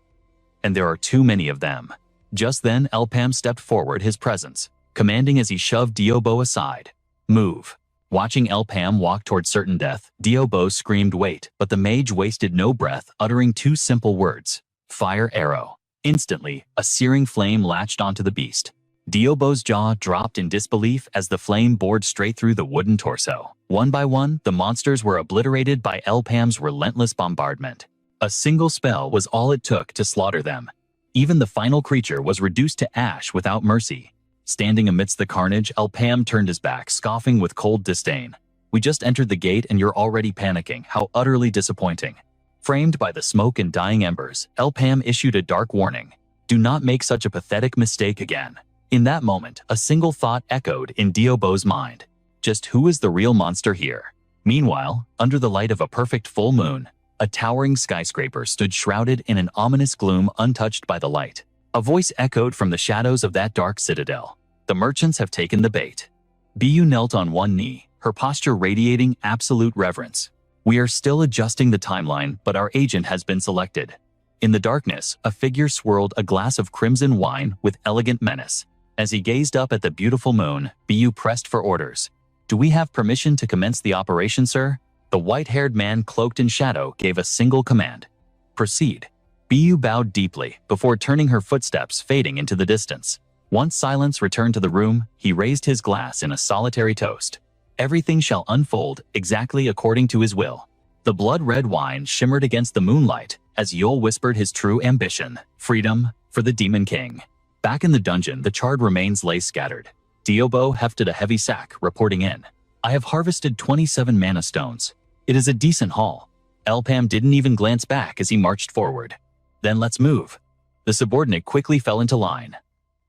And there are too many of them. Just then, Elpam stepped forward, his presence, commanding as he shoved Diobo aside. Move. Watching Elpam walk toward certain death, Diobo screamed wait, but the mage wasted no breath, uttering two simple words. Fire arrow. Instantly, a searing flame latched onto the beast. Diobo's jaw dropped in disbelief as the flame bored straight through the wooden torso. One by one, the monsters were obliterated by Elpam's relentless bombardment. A single spell was all it took to slaughter them. Even the final creature was reduced to ash without mercy. Standing amidst the carnage, Elpam turned his back, scoffing with cold disdain. We just entered the gate and you're already panicking. How utterly disappointing. Framed by the smoke and dying embers, Elpam issued a dark warning. Do not make such a pathetic mistake again. In that moment, a single thought echoed in Diobo's mind. Just who is the real monster here? Meanwhile, under the light of a perfect full moon, a towering skyscraper stood shrouded in an ominous gloom untouched by the light. A voice echoed from the shadows of that dark citadel. The merchants have taken the bait. Bu knelt on one knee, her posture radiating absolute reverence. We are still adjusting the timeline, but our agent has been selected. In the darkness, a figure swirled a glass of crimson wine with elegant menace. As he gazed up at the beautiful moon, Bu pressed for orders. Do we have permission to commence the operation, sir? The white-haired man cloaked in shadow gave a single command. Proceed. Bu bowed deeply before turning, her footsteps fading into the distance. Once silence returned to the room, he raised his glass in a solitary toast. Everything shall unfold exactly according to his will. The blood-red wine shimmered against the moonlight as Yul whispered his true ambition, freedom for the Demon King. Back in the dungeon, the charred remains lay scattered. Diobo hefted a heavy sack, reporting in. I have harvested 27 mana stones. It is a decent haul. Elpam didn't even glance back as he marched forward. Then let's move. The subordinate quickly fell into line.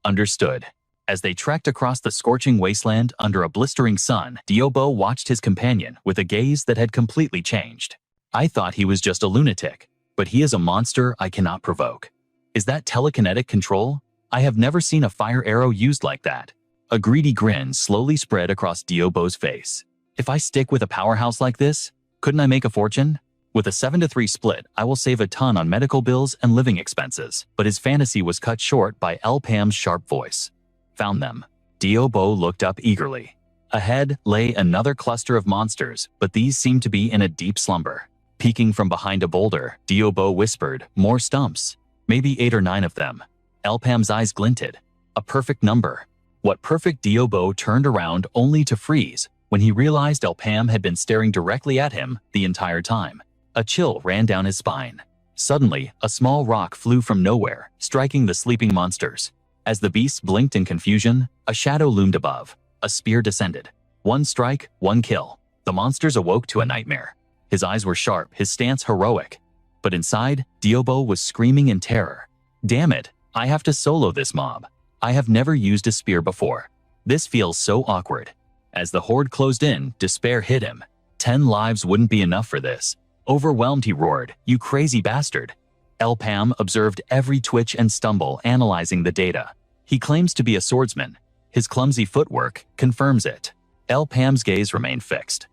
Understood. As they trekked across the scorching wasteland under a blistering sun, Diobo watched his companion with a gaze that had completely changed. I thought he was just a lunatic, but he is a monster I cannot provoke. Is that telekinetic control? I have never seen a fire arrow used like that. A greedy grin slowly spread across Diobo's face. If I stick with a powerhouse like this, couldn't I make a fortune? With a 7-3 split, I will save a ton on medical bills and living expenses. But his fantasy was cut short by Elpam's sharp voice. Found them. Diobo looked up eagerly. Ahead lay another cluster of monsters, but these seemed to be in a deep slumber. Peeking from behind a boulder, Diobo whispered, more stumps. Maybe 8 or 9 of them. Elpam's eyes glinted. A perfect number. What perfect? Diobo turned around only to freeze when he realized Elpam had been staring directly at him the entire time. A chill ran down his spine. Suddenly, a small rock flew from nowhere, striking the sleeping monsters. As the beasts blinked in confusion, a shadow loomed above. A spear descended. One strike, one kill. The monsters awoke to a nightmare. His eyes were sharp, his stance heroic. But inside, Diobo was screaming in terror. Damn it, I have to solo this mob. I have never used a spear before. This feels so awkward. As the horde closed in, despair hit him. 10 lives wouldn't be enough for this. Overwhelmed, he roared, you crazy bastard. Elpam observed every twitch and stumble, analyzing the data. He claims to be a swordsman. His clumsy footwork confirms it. Elpam's gaze remained fixed.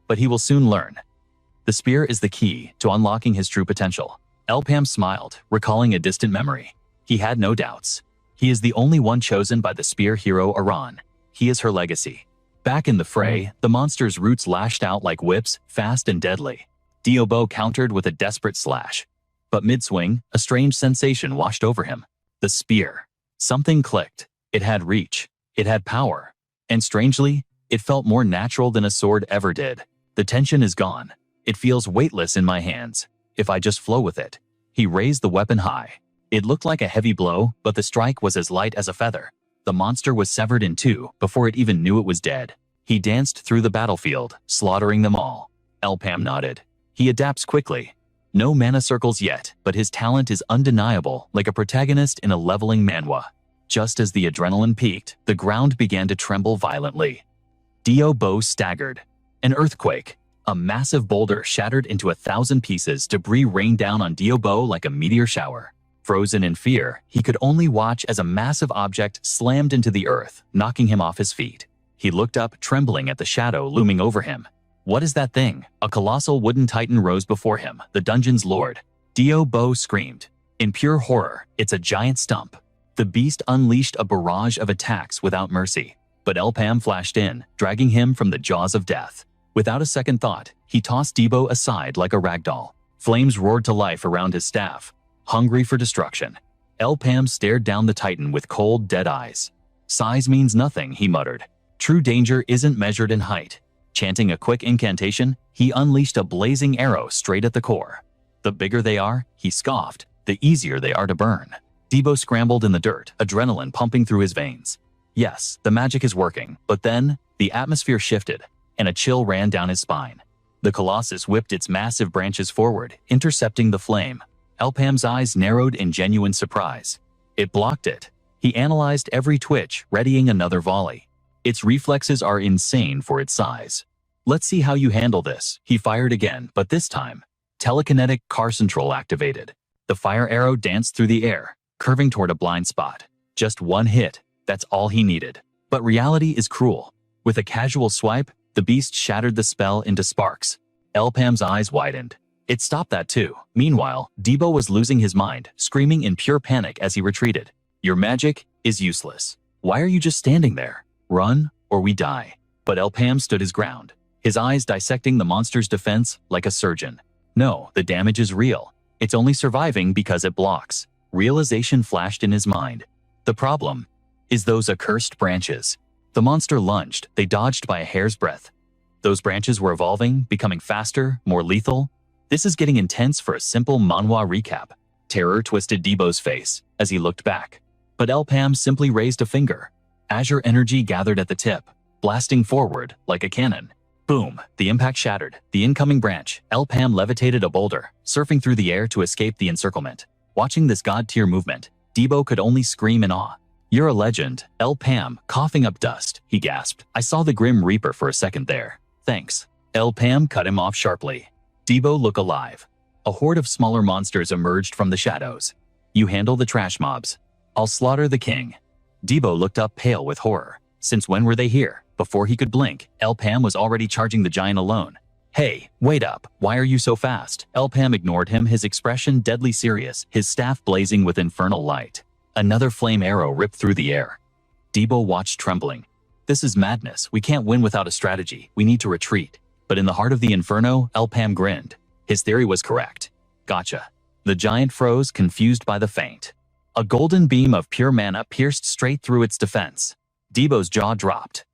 But he will soon learn. The spear is the key to unlocking his true potential. Elpam smiled, recalling a distant memory. He had no doubts. He is the only one chosen by the spear hero Iran. He is her legacy. Back in the fray, the monster's roots lashed out like whips, fast and deadly. Diobo countered with a desperate slash. But mid-swing, a strange sensation washed over him. The spear. Something clicked. It had reach. It had power. And strangely, it felt more natural than a sword ever did. The tension is gone. It feels weightless in my hands. If I just flow with it. He raised the weapon high. It looked like a heavy blow, but the strike was as light as a feather. The monster was severed in two before it even knew it was dead. He danced through the battlefield, slaughtering them all. Elpam nodded. He adapts quickly. No mana circles yet, but his talent is undeniable, like a protagonist in a leveling manhwa. Just as the adrenaline peaked, the ground began to tremble violently. Diobo staggered. An earthquake. A massive boulder shattered into 1,000 pieces, debris rained down on Diobo like a meteor shower. Frozen in fear, he could only watch as a massive object slammed into the earth, knocking him off his feet. He looked up, trembling at the shadow looming over him. What is that thing? A colossal wooden titan rose before him, the dungeon's lord. Dio Bo screamed. In pure horror, it's a giant stump. The beast unleashed a barrage of attacks without mercy, but Elpam flashed in, dragging him from the jaws of death. Without a second thought, he tossed Debo aside like a ragdoll. Flames roared to life around his staff, hungry for destruction. Elpam stared down the titan with cold, dead eyes. Size means nothing, he muttered. True danger isn't measured in height. Chanting a quick incantation, he unleashed a blazing arrow straight at the core. The bigger they are, he scoffed, the easier they are to burn. Debo scrambled in the dirt, adrenaline pumping through his veins. Yes, the magic is working, but then, the atmosphere shifted, and a chill ran down his spine. The colossus whipped its massive branches forward, intercepting the flame. Elpam's eyes narrowed in genuine surprise. It blocked it. He analyzed every twitch, readying another volley. Its reflexes are insane for its size. Let's see how you handle this. He fired again, but this time, telekinetic car control activated. The fire arrow danced through the air, curving toward a blind spot. Just one hit, that's all he needed. But reality is cruel. With a casual swipe, the beast shattered the spell into sparks. Elpam's eyes widened. It stopped that too. Meanwhile, Debo was losing his mind, screaming in pure panic as he retreated. Your magic is useless. Why are you just standing there? Run, or we die. But Elpam stood his ground, his eyes dissecting the monster's defense like a surgeon. No, the damage is real. It's only surviving because it blocks. Realization flashed in his mind. The problem is those accursed branches. The monster lunged, they dodged by a hair's breadth. Those branches were evolving, becoming faster, more lethal. This is getting intense for a simple manhwa recap. Terror twisted Debo's face as he looked back. But Elpam simply raised a finger. Azure energy gathered at the tip, blasting forward like a cannon. Boom! The impact shattered the incoming branch. Elpam levitated a boulder, surfing through the air to escape the encirclement. Watching this god-tier movement, Debo could only scream in awe. You're a legend, Elpam, coughing up dust, he gasped. I saw the Grim Reaper for a second there. Thanks. Elpam cut him off sharply. Debo, look alive. A horde of smaller monsters emerged from the shadows. You handle the trash mobs. I'll slaughter the king. Debo looked up pale with horror. Since when were they here? Before he could blink, Elpam was already charging the giant alone. Hey, wait up. Why are you so fast? Elpam ignored him, his expression deadly serious, his staff blazing with infernal light. Another flame arrow ripped through the air. Debo watched trembling. This is madness. We can't win without a strategy. We need to retreat. But in the heart of the inferno, Elpam grinned. His theory was correct. Gotcha. The giant froze, confused by the feint. A golden beam of pure mana pierced straight through its defense. Debo's jaw dropped.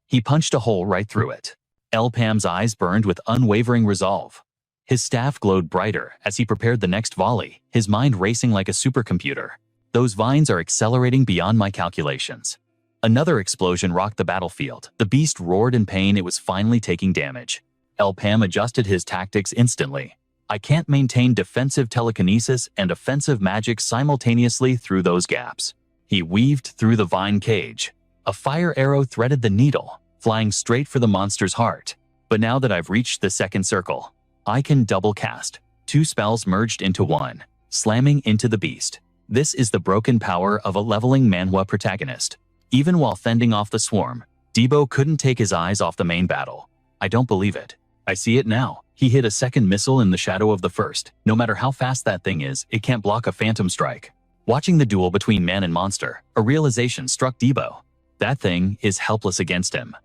He punched a hole right through it. Elpam's eyes burned with unwavering resolve. His staff glowed brighter as he prepared the next volley, his mind racing like a supercomputer. Those vines are accelerating beyond my calculations. Another explosion rocked the battlefield. The beast roared in pain. It was finally taking damage. Elpam adjusted his tactics instantly. I can't maintain defensive telekinesis and offensive magic simultaneously through those gaps. He weaved through the vine cage. A fire arrow threaded the needle, flying straight for the monster's heart. But now that I've reached the second circle, I can double cast. Two spells merged into one, slamming into the beast. This is the broken power of a leveling manhwa protagonist. Even while fending off the swarm, Debo couldn't take his eyes off the main battle. I don't believe it. I see it now. He hit a second missile in the shadow of the first. No matter how fast that thing is, it can't block a phantom strike. Watching the duel between man and monster, a realization struck Debo. That thing is helpless against him.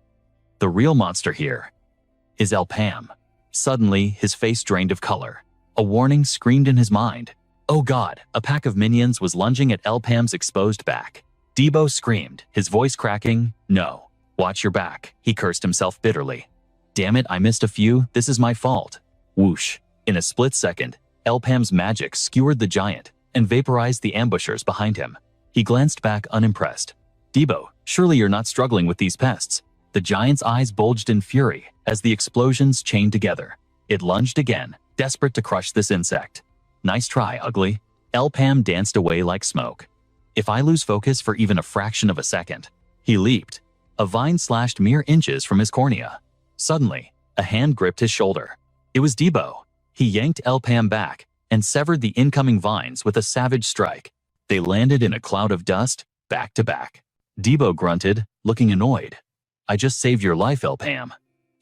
The real monster here is Elpam. Suddenly, his face drained of color. A warning screamed in his mind. Oh God, a pack of minions was lunging at Elpam's exposed back. Debo screamed, his voice cracking. No. Watch your back, he cursed himself bitterly. Damn it, I missed a few, this is my fault. Whoosh. In a split second, Elpam's magic skewered the giant and vaporized the ambushers behind him. He glanced back unimpressed. Debo, surely you're not struggling with these pests. The giant's eyes bulged in fury as the explosions chained together. It lunged again, desperate to crush this insect. Nice try, ugly. Elpam danced away like smoke. If I lose focus for even a fraction of a second. He leaped. A vine slashed mere inches from his cornea. Suddenly, a hand gripped his shoulder. It was Debo. He yanked Elpam back and severed the incoming vines with a savage strike. They landed in a cloud of dust, back to back. Debo grunted, looking annoyed. I just saved your life, Elpam.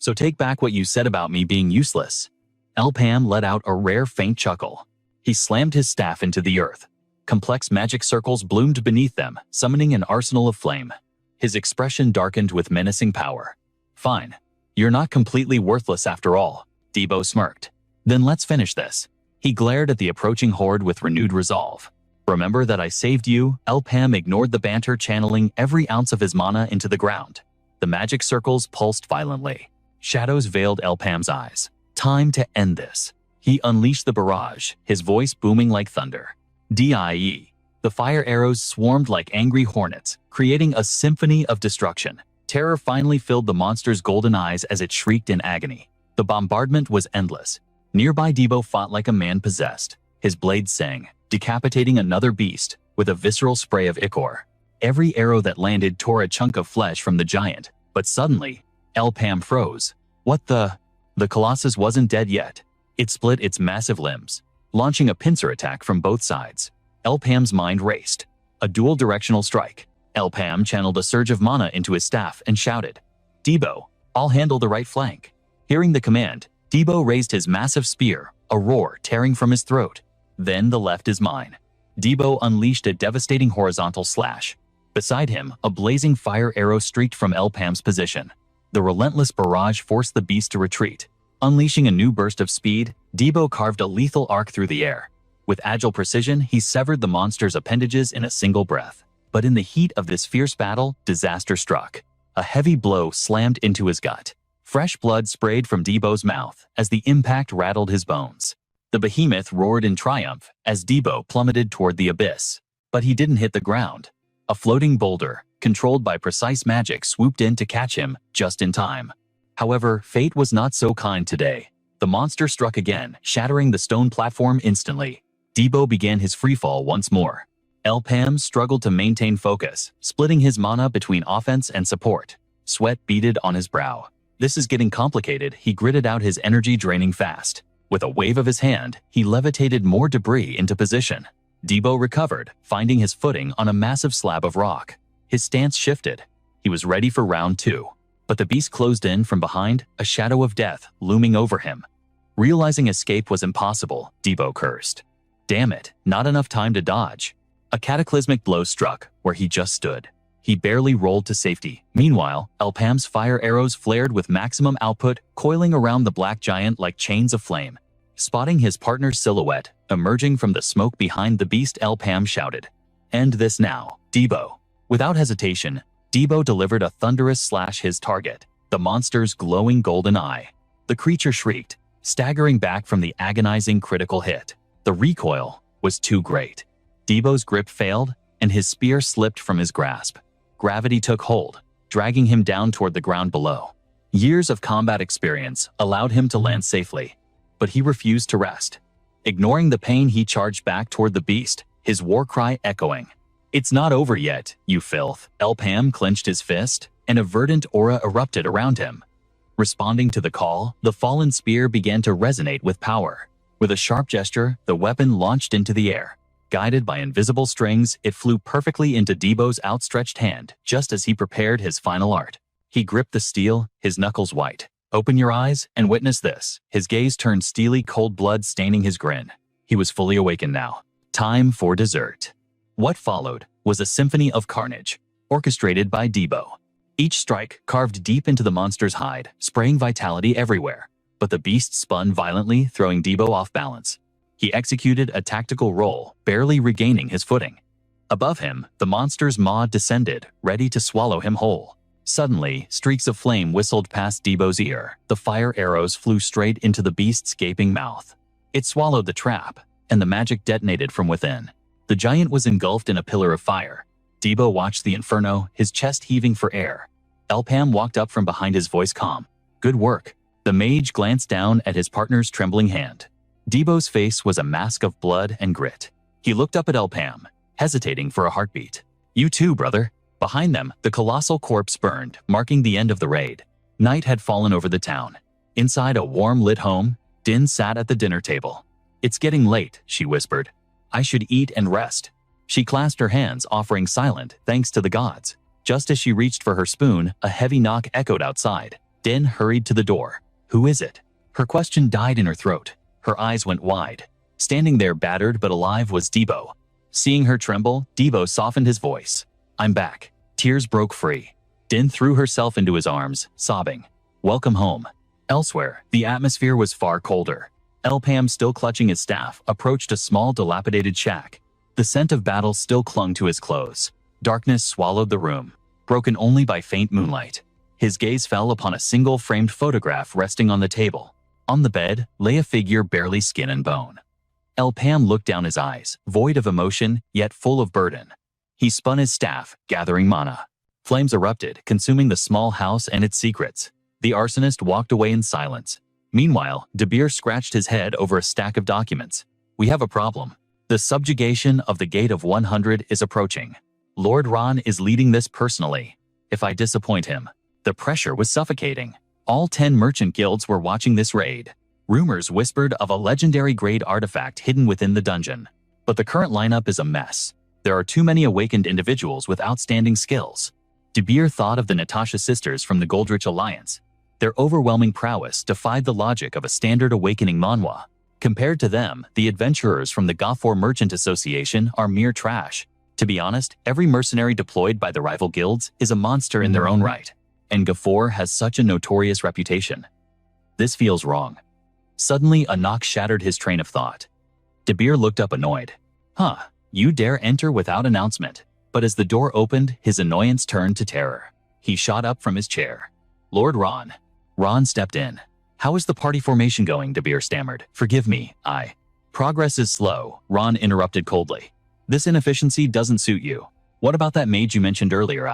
So take back what you said about me being useless. Elpam let out a rare faint chuckle. He slammed his staff into the earth. Complex magic circles bloomed beneath them, summoning an arsenal of flame. His expression darkened with menacing power. Fine. You're not completely worthless after all, Debo smirked. Then let's finish this. He glared at the approaching horde with renewed resolve. Remember that I saved you? Elpam ignored the banter, channeling every ounce of his mana into the ground. The magic circles pulsed violently. Shadows veiled Elpam's eyes. Time to end this. He unleashed the barrage, his voice booming like thunder. Die. The fire arrows swarmed like angry hornets, creating a symphony of destruction. Terror finally filled the monster's golden eyes as it shrieked in agony. The bombardment was endless. Nearby Debo fought like a man possessed. His blade sang, decapitating another beast with a visceral spray of ichor. Every arrow that landed tore a chunk of flesh from the giant, but suddenly, Elpam froze. What the? The Colossus wasn't dead yet. It split its massive limbs, launching a pincer attack from both sides. Elpam's mind raced. A dual-directional strike. Elpam channeled a surge of mana into his staff and shouted, Debo, I'll handle the right flank. Hearing the command, Debo raised his massive spear, a roar tearing from his throat. Then the left is mine. Debo unleashed a devastating horizontal slash. Beside him, a blazing fire arrow streaked from Elpam's position. The relentless barrage forced the beast to retreat. Unleashing a new burst of speed, Debo carved a lethal arc through the air. With agile precision, he severed the monster's appendages in a single breath. But in the heat of this fierce battle, disaster struck. A heavy blow slammed into his gut. Fresh blood sprayed from Debo's mouth as the impact rattled his bones. The behemoth roared in triumph as Debo plummeted toward the abyss. But he didn't hit the ground. A floating boulder, controlled by precise magic, swooped in to catch him just in time. However, fate was not so kind today. The monster struck again, shattering the stone platform instantly. Debo began his freefall once more. Elpam struggled to maintain focus, splitting his mana between offense and support. Sweat beaded on his brow. This is getting complicated, he gritted out, his energy draining fast. With a wave of his hand, he levitated more debris into position. Debo recovered, finding his footing on a massive slab of rock. His stance shifted. He was ready for round 2. But the beast closed in from behind, a shadow of death looming over him. Realizing escape was impossible, Debo cursed. Damn it, not enough time to dodge. A cataclysmic blow struck where he just stood. He barely rolled to safety. Meanwhile, Elpam's fire arrows flared with maximum output, coiling around the black giant like chains of flame. Spotting his partner's silhouette emerging from the smoke behind the beast, Elpam shouted, "End this now, Debo." Without hesitation, Debo delivered a thunderous slash his target, the monster's glowing golden eye. The creature shrieked, staggering back from the agonizing critical hit. The recoil was too great. Debo's grip failed, and his spear slipped from his grasp. Gravity took hold, dragging him down toward the ground below. Years of combat experience allowed him to land safely, but he refused to rest. Ignoring the pain, he charged back toward the beast, his war cry echoing. "It's not over yet, you filth." Elpam clenched his fist, and a verdant aura erupted around him. Responding to the call, the fallen spear began to resonate with power. With a sharp gesture, the weapon launched into the air. Guided by invisible strings, it flew perfectly into Debo's outstretched hand, just as he prepared his final art. He gripped the steel, his knuckles white. "Open your eyes and witness this." His gaze turned steely, cold blood staining his grin. He was fully awakened now. Time for dessert. What followed was a symphony of carnage, orchestrated by Debo. Each strike carved deep into the monster's hide, spraying vitality everywhere. But the beast spun violently, throwing Debo off balance. He executed a tactical roll, barely regaining his footing. Above him, the monster's maw descended, ready to swallow him whole. Suddenly, streaks of flame whistled past Debo's ear. The fire arrows flew straight into the beast's gaping mouth. It swallowed the trap, and the magic detonated from within. The giant was engulfed in a pillar of fire. Debo watched the inferno, his chest heaving for air. Elpam walked up from behind, his voice calm. "Good work." The mage glanced down at his partner's trembling hand. Debo's face was a mask of blood and grit. He looked up at Elpam, hesitating for a heartbeat. "You too, brother." Behind them, the colossal corpse burned, marking the end of the raid. Night had fallen over the town. Inside a warm-lit home, Din sat at the dinner table. "It's getting late," she whispered. "I should eat and rest." She clasped her hands, offering silent thanks to the gods. Just as she reached for her spoon, a heavy knock echoed outside. Din hurried to the door. Who is it? Her question died in her throat. Her eyes went wide. Standing there battered but alive was Debo. Seeing her tremble, Debo softened his voice. I'm back. Tears broke free. Din threw herself into his arms, sobbing. Welcome home. Elsewhere, the atmosphere was far colder. Elpam, still clutching his staff, approached a small dilapidated shack. The scent of battle still clung to his clothes. Darkness swallowed the room, broken only by faint moonlight. His gaze fell upon a single framed photograph resting on the table. On the bed lay a figure barely skin and bone. Elpam looked down, his eyes, void of emotion, yet full of burden. He spun his staff, gathering mana. Flames erupted, consuming the small house and its secrets. The arsonist walked away in silence. Meanwhile, Debir scratched his head over a stack of documents. We have a problem. The subjugation of the Gate of 100 is approaching. Lord Ron is leading this personally. If I disappoint him. The pressure was suffocating. All 10 merchant guilds were watching this raid. Rumors whispered of a legendary grade artifact hidden within the dungeon. But the current lineup is a mess. There are too many awakened individuals with outstanding skills. Debir thought of the Natasha sisters from the Goldrich Alliance. Their overwhelming prowess defied the logic of a standard awakening manhwa. Compared to them, the adventurers from the Gafor Merchant Association are mere trash. To be honest, every mercenary deployed by the rival guilds is a monster in their own right. And Gafor has such a notorious reputation. This feels wrong. Suddenly, a knock shattered his train of thought. Debir looked up annoyed. Huh, you dare enter without announcement. But as the door opened, his annoyance turned to terror. He shot up from his chair. Lord Ron. Ron stepped in. How is the party formation going? Debir stammered. Forgive me, Progress is slow, Ron interrupted coldly. This inefficiency doesn't suit you. What about that maid you mentioned earlier?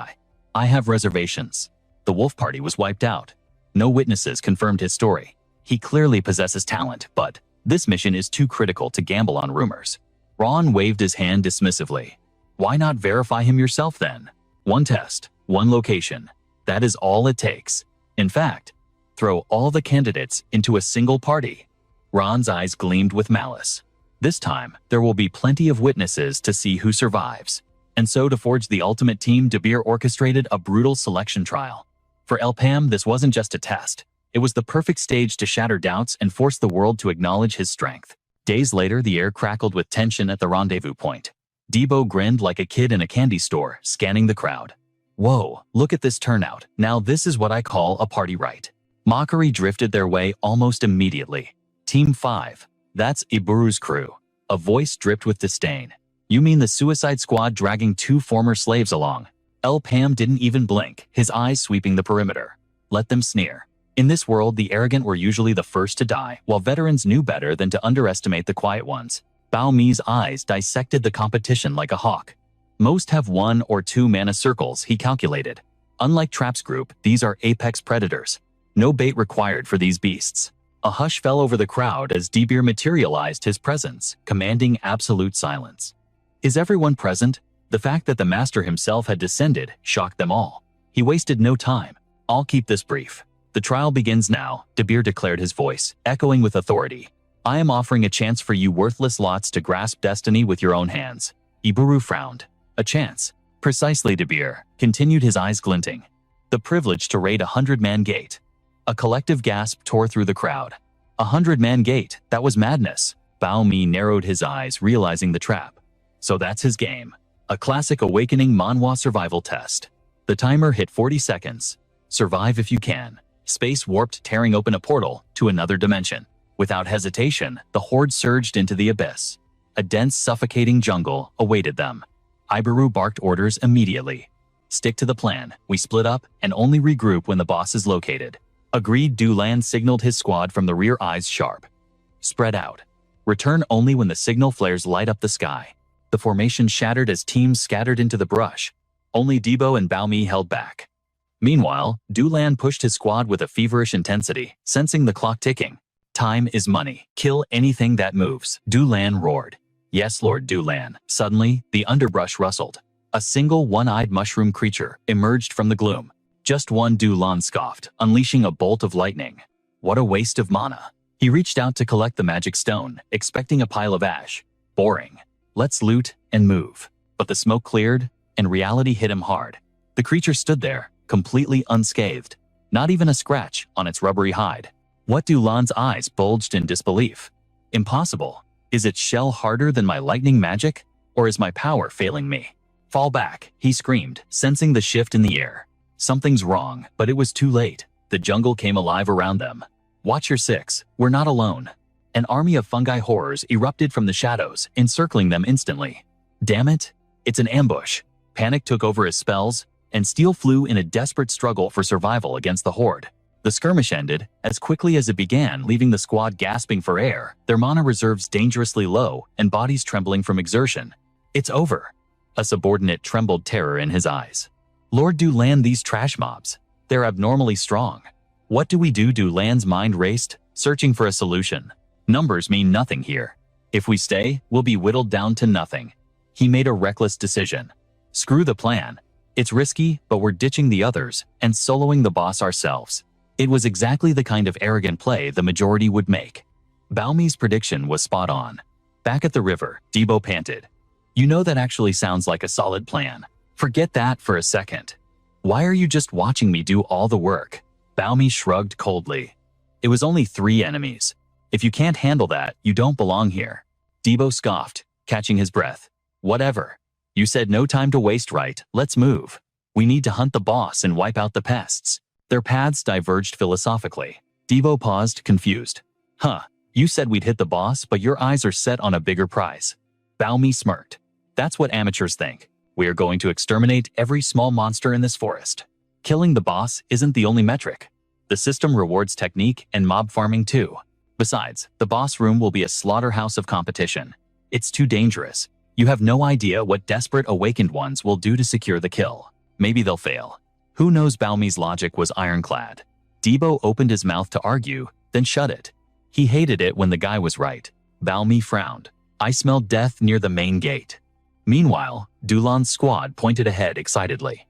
I have reservations. The wolf party was wiped out. No witnesses confirmed his story. He clearly possesses talent, but this mission is too critical to gamble on rumors. Ron waved his hand dismissively. Why not verify him yourself then? One test, one location. That is all it takes. In fact, throw all the candidates into a single party. Ron's eyes gleamed with malice. This time, there will be plenty of witnesses to see who survives. And so to forge the ultimate team, Debir orchestrated a brutal selection trial. For Elpam, this wasn't just a test. It was the perfect stage to shatter doubts and force the world to acknowledge his strength. Days later, the air crackled with tension at the rendezvous point. Debo grinned like a kid in a candy store, scanning the crowd. Whoa, look at this turnout. Now this is what I call a party right. Mockery drifted their way almost immediately. Team 5. That's Iburu's crew. A voice dripped with disdain. You mean the Suicide Squad dragging 2 former slaves along? Elpam didn't even blink, his eyes sweeping the perimeter. Let them sneer. In this world, the arrogant were usually the first to die, while veterans knew better than to underestimate the quiet ones. Bao Mi's eyes dissected the competition like a hawk. Most have 1 or 2 mana circles, he calculated. Unlike Trap's group, these are apex predators. No bait required for these beasts. A hush fell over the crowd as Debir materialized his presence, commanding absolute silence. Is everyone present? The fact that the master himself had descended shocked them all. He wasted no time. I'll keep this brief. The trial begins now, Debir declared, his voice echoing with authority. I am offering a chance for you worthless lots to grasp destiny with your own hands. Iburu frowned. A chance. Precisely, Debir continued, his eyes glinting. The privilege to raid a 100-man gate. A collective gasp tore through the crowd. 100-man gate, that was madness. Bao Mi narrowed his eyes, realizing the trap. So that's his game. A classic awakening manhwa survival test. The timer hit 40 seconds. Survive if you can. Space warped, tearing open a portal to another dimension. Without hesitation, the horde surged into the abyss. A dense, suffocating jungle awaited them. Iburu barked orders immediately. Stick to the plan. We split up and only regroup when the boss is located. Agreed. Dulan signaled his squad from the rear, eyes sharp. Spread out. Return only when the signal flares light up the sky. The formation shattered as teams scattered into the brush. Only Debo and Bao Mi held back. Meanwhile, Dulan pushed his squad with a feverish intensity, sensing the clock ticking. Time is money. Kill anything that moves, Dulan roared. Yes, Lord Dulan. Suddenly, the underbrush rustled. A single one-eyed mushroom creature emerged from the gloom. Just one, Dulan scoffed, unleashing a bolt of lightning. What a waste of mana. He reached out to collect the magic stone, expecting a pile of ash. Boring. Let's loot and move. But the smoke cleared, and reality hit him hard. The creature stood there, completely unscathed. Not even a scratch on its rubbery hide. What? Du Lan's eyes bulged in disbelief. Impossible. Is its shell harder than my lightning magic? Or is my power failing me? Fall back, he screamed, sensing the shift in the air. Something's wrong, but it was too late. The jungle came alive around them. Watch your six, we're not alone. An army of fungi horrors erupted from the shadows, encircling them instantly. Damn it, it's an ambush. Panic took over his spells, and Steel flew in a desperate struggle for survival against the horde. The skirmish ended as quickly as it began, leaving the squad gasping for air, their mana reserves dangerously low and bodies trembling from exertion. It's over. A subordinate trembled terror in his eyes. Lord Du Lan, these trash mobs. They're abnormally strong. What do we do? Du Lan's mind raced, searching for a solution. Numbers mean nothing here. If we stay, we'll be whittled down to nothing. He made a reckless decision. Screw the plan. It's risky, but we're ditching the others and soloing the boss ourselves. It was exactly the kind of arrogant play the majority would make. Baomi's prediction was spot on. Back at the river, Debo panted. You know, that actually sounds like a solid plan. Forget that for a second. Why are you just watching me do all the work? Baomi shrugged coldly. It was only 3 enemies. If you can't handle that, you don't belong here. Debo scoffed, catching his breath. Whatever. You said no time to waste, right? Let's move. We need to hunt the boss and wipe out the pests. Their paths diverged philosophically. Debo paused, confused. Huh, you said we'd hit the boss, but your eyes are set on a bigger prize. Baomi smirked. That's what amateurs think. We are going to exterminate every small monster in this forest. Killing the boss isn't the only metric. The system rewards technique and mob farming too. Besides, the boss room will be a slaughterhouse of competition. It's too dangerous. You have no idea what desperate awakened ones will do to secure the kill. Maybe they'll fail. Who knows? Baomi's logic was ironclad. Debo opened his mouth to argue, then shut it. He hated it when the guy was right. Baomi frowned. I smelled death near the main gate. Meanwhile, Du Lan's squad pointed ahead excitedly.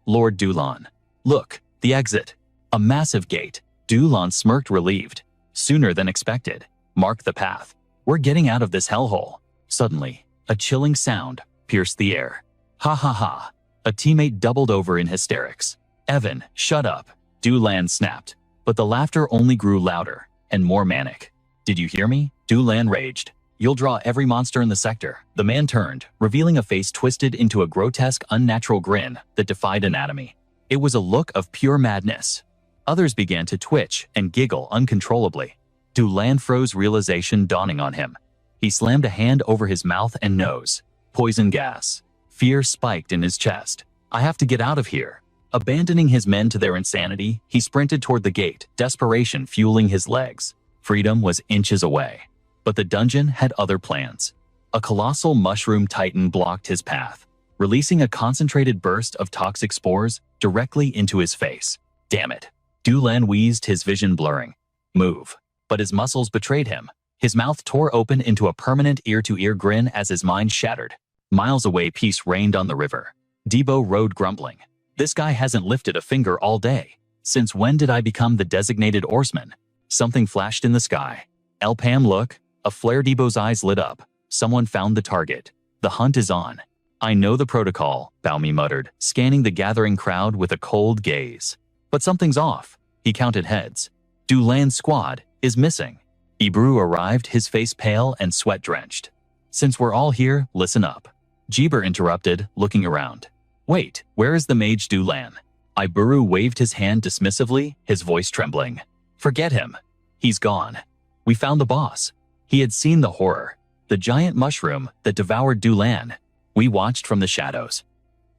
Lord Du Lan. Look, the exit. A massive gate. Du Lan smirked, relieved. Sooner than expected. Mark the path. We're getting out of this hellhole. Suddenly, a chilling sound pierced the air. Ha ha ha. A teammate doubled over in hysterics. Evan, shut up. Du Lan snapped. But the laughter only grew louder and more manic. Did you hear me? Du Lan raged. You'll draw every monster in the sector. The man turned, revealing a face twisted into a grotesque, unnatural grin that defied anatomy. It was a look of pure madness. Others began to twitch and giggle uncontrollably. Du Lan froze, realization dawning on him. He slammed a hand over his mouth and nose. Poison gas. Fear spiked in his chest. I have to get out of here. Abandoning his men to their insanity, he sprinted toward the gate, desperation fueling his legs. Freedom was inches away. But the dungeon had other plans. A colossal mushroom titan blocked his path, releasing a concentrated burst of toxic spores directly into his face. Damn it. Du Lan wheezed, his vision blurring. Move. But his muscles betrayed him. His mouth tore open into a permanent ear-to-ear grin as his mind shattered. Miles away, peace reigned on the river. Debo rode, grumbling. This guy hasn't lifted a finger all day. Since when did I become the designated oarsman? Something flashed in the sky. El Pam, look. A flare. Debo's eyes lit up. Someone found the target. The hunt is on. I know the protocol, Baomi muttered, scanning the gathering crowd with a cold gaze. But something's off. He counted heads. Du Lan's squad is missing. Ibru arrived, his face pale and sweat-drenched. Since we're all here, listen up. Jeber interrupted, looking around. Wait, where is the mage Du Lan? Iburu waved his hand dismissively, his voice trembling. Forget him. He's gone. We found the boss. He had seen the horror, the giant mushroom that devoured Du Lan. We watched from the shadows.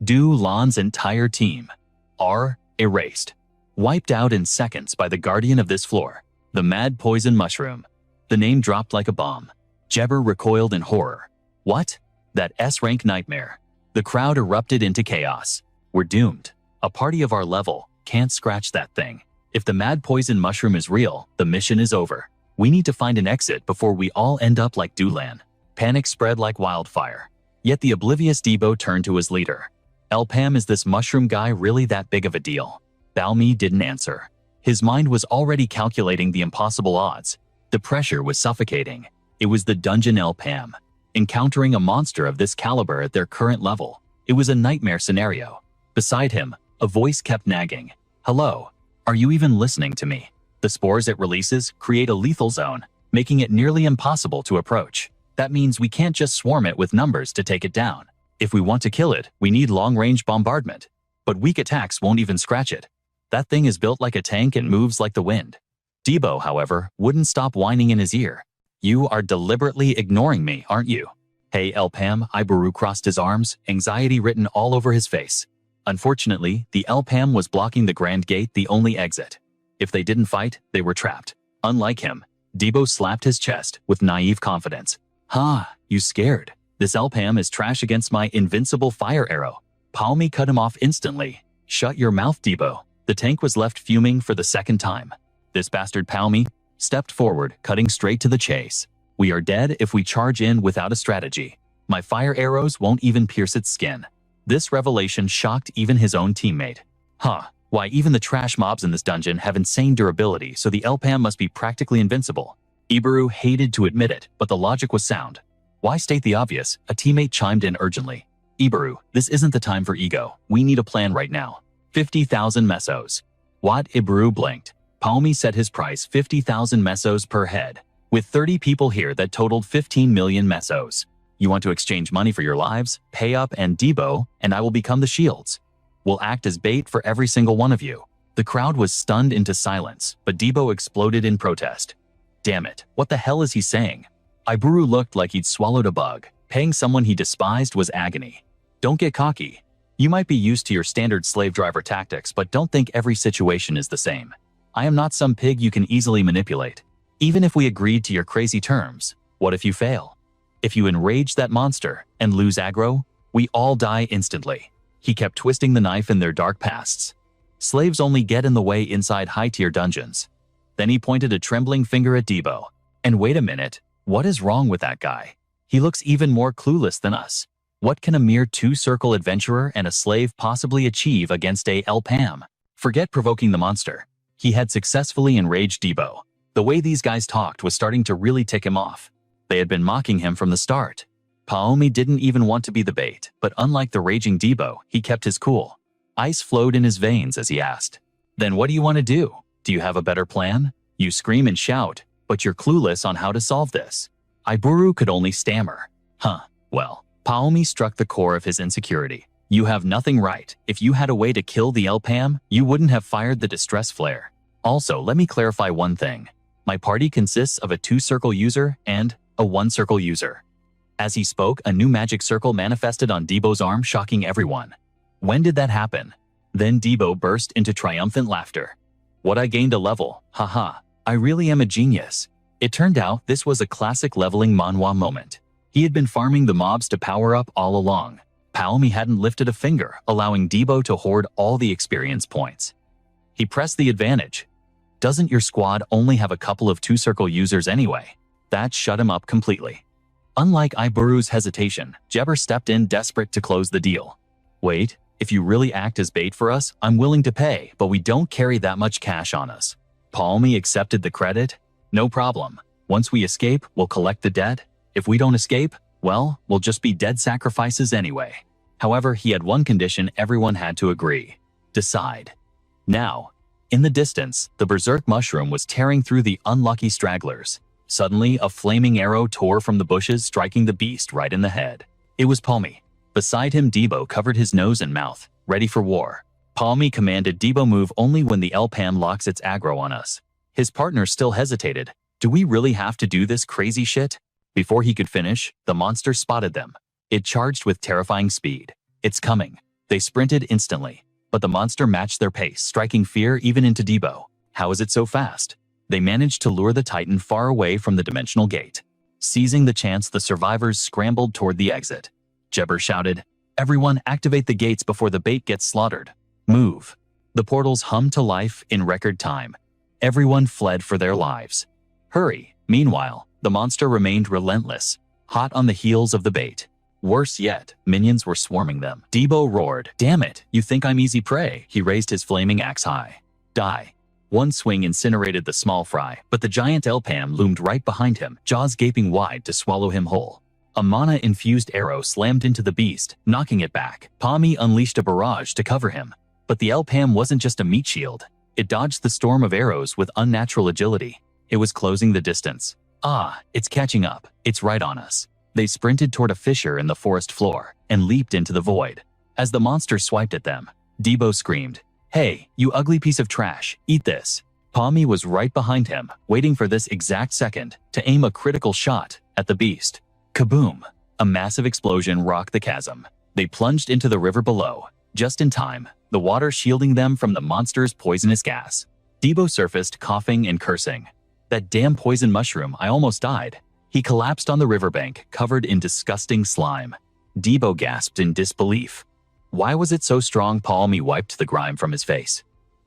Du Lan's entire team are erased, wiped out in seconds by the guardian of this floor, the mad poison mushroom. The name dropped like a bomb. Jeber recoiled in horror. What? That S-rank nightmare. The crowd erupted into chaos. We're doomed. A party of our level can't scratch that thing. If the mad poison mushroom is real, the mission is over. We need to find an exit before we all end up like Du Lan. Panic spread like wildfire. Yet the oblivious Debo turned to his leader. El Pam, is this mushroom guy really that big of a deal? Baomi didn't answer. His mind was already calculating the impossible odds. The pressure was suffocating. It was the dungeon El Pam. Encountering a monster of this caliber at their current level, it was a nightmare scenario. Beside him, a voice kept nagging. Hello. Are you even listening to me? The spores it releases create a lethal zone, making it nearly impossible to approach. That means we can't just swarm it with numbers to take it down. If we want to kill it, we need long-range bombardment. But weak attacks won't even scratch it. That thing is built like a tank and moves like the wind. Debo, however, wouldn't stop whining in his ear. You are deliberately ignoring me, aren't you? Hey, Elpam, Iburu crossed his arms, anxiety written all over his face. Unfortunately, the Elpam was blocking the Grand Gate, the only exit. If they didn't fight, they were trapped. Unlike him, Debo slapped his chest with naive confidence. You scared? This Elpam is trash against my invincible fire arrow. Palmy cut him off instantly. Shut your mouth, Debo. The tank was left fuming for the second time. This bastard Palmy stepped forward, cutting straight to the chase. We are dead if we charge in without a strategy. My fire arrows won't even pierce its skin. This revelation shocked even his own teammate. Why, even the trash mobs in this dungeon have insane durability, so the Elpam must be practically invincible. Iburu hated to admit it, but the logic was sound. Why state the obvious? A teammate chimed in urgently. Iburu, this isn't the time for ego. We need a plan right now. 50,000 mesos. What? Iburu blinked. Palmy set his price 50,000 mesos per head. With 30 people here, that totaled 15 million mesos. You want to exchange money for your lives? Pay up, and Debo and I will become the shields. We'll act as bait for every single one of you. The crowd was stunned into silence, but Debo exploded in protest. Damn it, what the hell is he saying? Iburu looked like he'd swallowed a bug. Paying someone he despised was agony. Don't get cocky. You might be used to your standard slave driver tactics, but don't think every situation is the same. I am not some pig you can easily manipulate. Even if we agreed to your crazy terms, what if you fail? If you enrage that monster and lose aggro, we all die instantly. He kept twisting the knife in their dark pasts. Slaves only get in the way inside high-tier dungeons. Then he pointed a trembling finger at Debo. And wait a minute, what is wrong with that guy? He looks even more clueless than us. What can a mere two-circle adventurer and a slave possibly achieve against a Elpam? Forget provoking the monster. He had successfully enraged Debo. The way these guys talked was starting to really tick him off. They had been mocking him from the start. Paomi didn't even want to be the bait, but unlike the raging Debo, he kept his cool. Ice flowed in his veins as he asked, "Then what do you want to do? Do you have a better plan? You scream and shout, but you're clueless on how to solve this." Iburu could only stammer. Well, Paomi struck the core of his insecurity. You have nothing right. If you had a way to kill the Elpam, you wouldn't have fired the distress flare. Also, let me clarify one thing. My party consists of a 2-circle user and a 1-circle user. As he spoke, a new magic circle manifested on Debo's arm, shocking everyone. When did that happen? Then Debo burst into triumphant laughter. What, I gained a level, I really am a genius. It turned out this was a classic leveling manhwa moment. He had been farming the mobs to power up all along. Paomi hadn't lifted a finger, allowing Debo to hoard all the experience points. He pressed the advantage. Doesn't your squad only have a couple of 2-circle users anyway? That shut him up completely. Unlike Iburu's hesitation, Jebber stepped in, desperate to close the deal. Wait, if you really act as bait for us, I'm willing to pay, but we don't carry that much cash on us. Palmy accepted the credit. No problem. Once we escape, we'll collect the debt. If we don't escape, well, we'll just be dead sacrifices anyway. However, he had one condition everyone had to agree. Decide. Now, in the distance, the berserk mushroom was tearing through the unlucky stragglers. Suddenly, a flaming arrow tore from the bushes, striking the beast right in the head. It was Palmy. Beside him, Debo covered his nose and mouth, ready for war. Palmy commanded Debo move only when the Elpam locks its aggro on us. His partner still hesitated. Do we really have to do this crazy shit? Before he could finish, the monster spotted them. It charged with terrifying speed. It's coming. They sprinted instantly. But the monster matched their pace, striking fear even into Debo. How is it so fast? They managed to lure the Titan far away from the dimensional gate. Seizing the chance, the survivors scrambled toward the exit. Jebber shouted, "Everyone activate the gates before the bait gets slaughtered. Move." The portals hummed to life in record time. Everyone fled for their lives. Hurry. Meanwhile, the monster remained relentless, hot on the heels of the bait. Worse yet, minions were swarming them. Debo roared, "Damn it, you think I'm easy prey?" He raised his flaming axe high. Die. One swing incinerated the small fry, but the giant Elpam loomed right behind him, jaws gaping wide to swallow him whole. A mana-infused arrow slammed into the beast, knocking it back. Palmy unleashed a barrage to cover him. But the Elpam wasn't just a meat shield. It dodged the storm of arrows with unnatural agility. It was closing the distance. Ah, it's catching up. It's right on us. They sprinted toward a fissure in the forest floor and leaped into the void. As the monster swiped at them, Debo screamed, "Hey, you ugly piece of trash, eat this." Palmy was right behind him, waiting for this exact second to aim a critical shot at the beast. Kaboom! A massive explosion rocked the chasm. They plunged into the river below, just in time, the water shielding them from the monster's poisonous gas. Debo surfaced, coughing and cursing. "That damn poison mushroom, I almost died." He collapsed on the riverbank, covered in disgusting slime. Debo gasped in disbelief. Why was it so strong? Palmy wiped the grime from his face.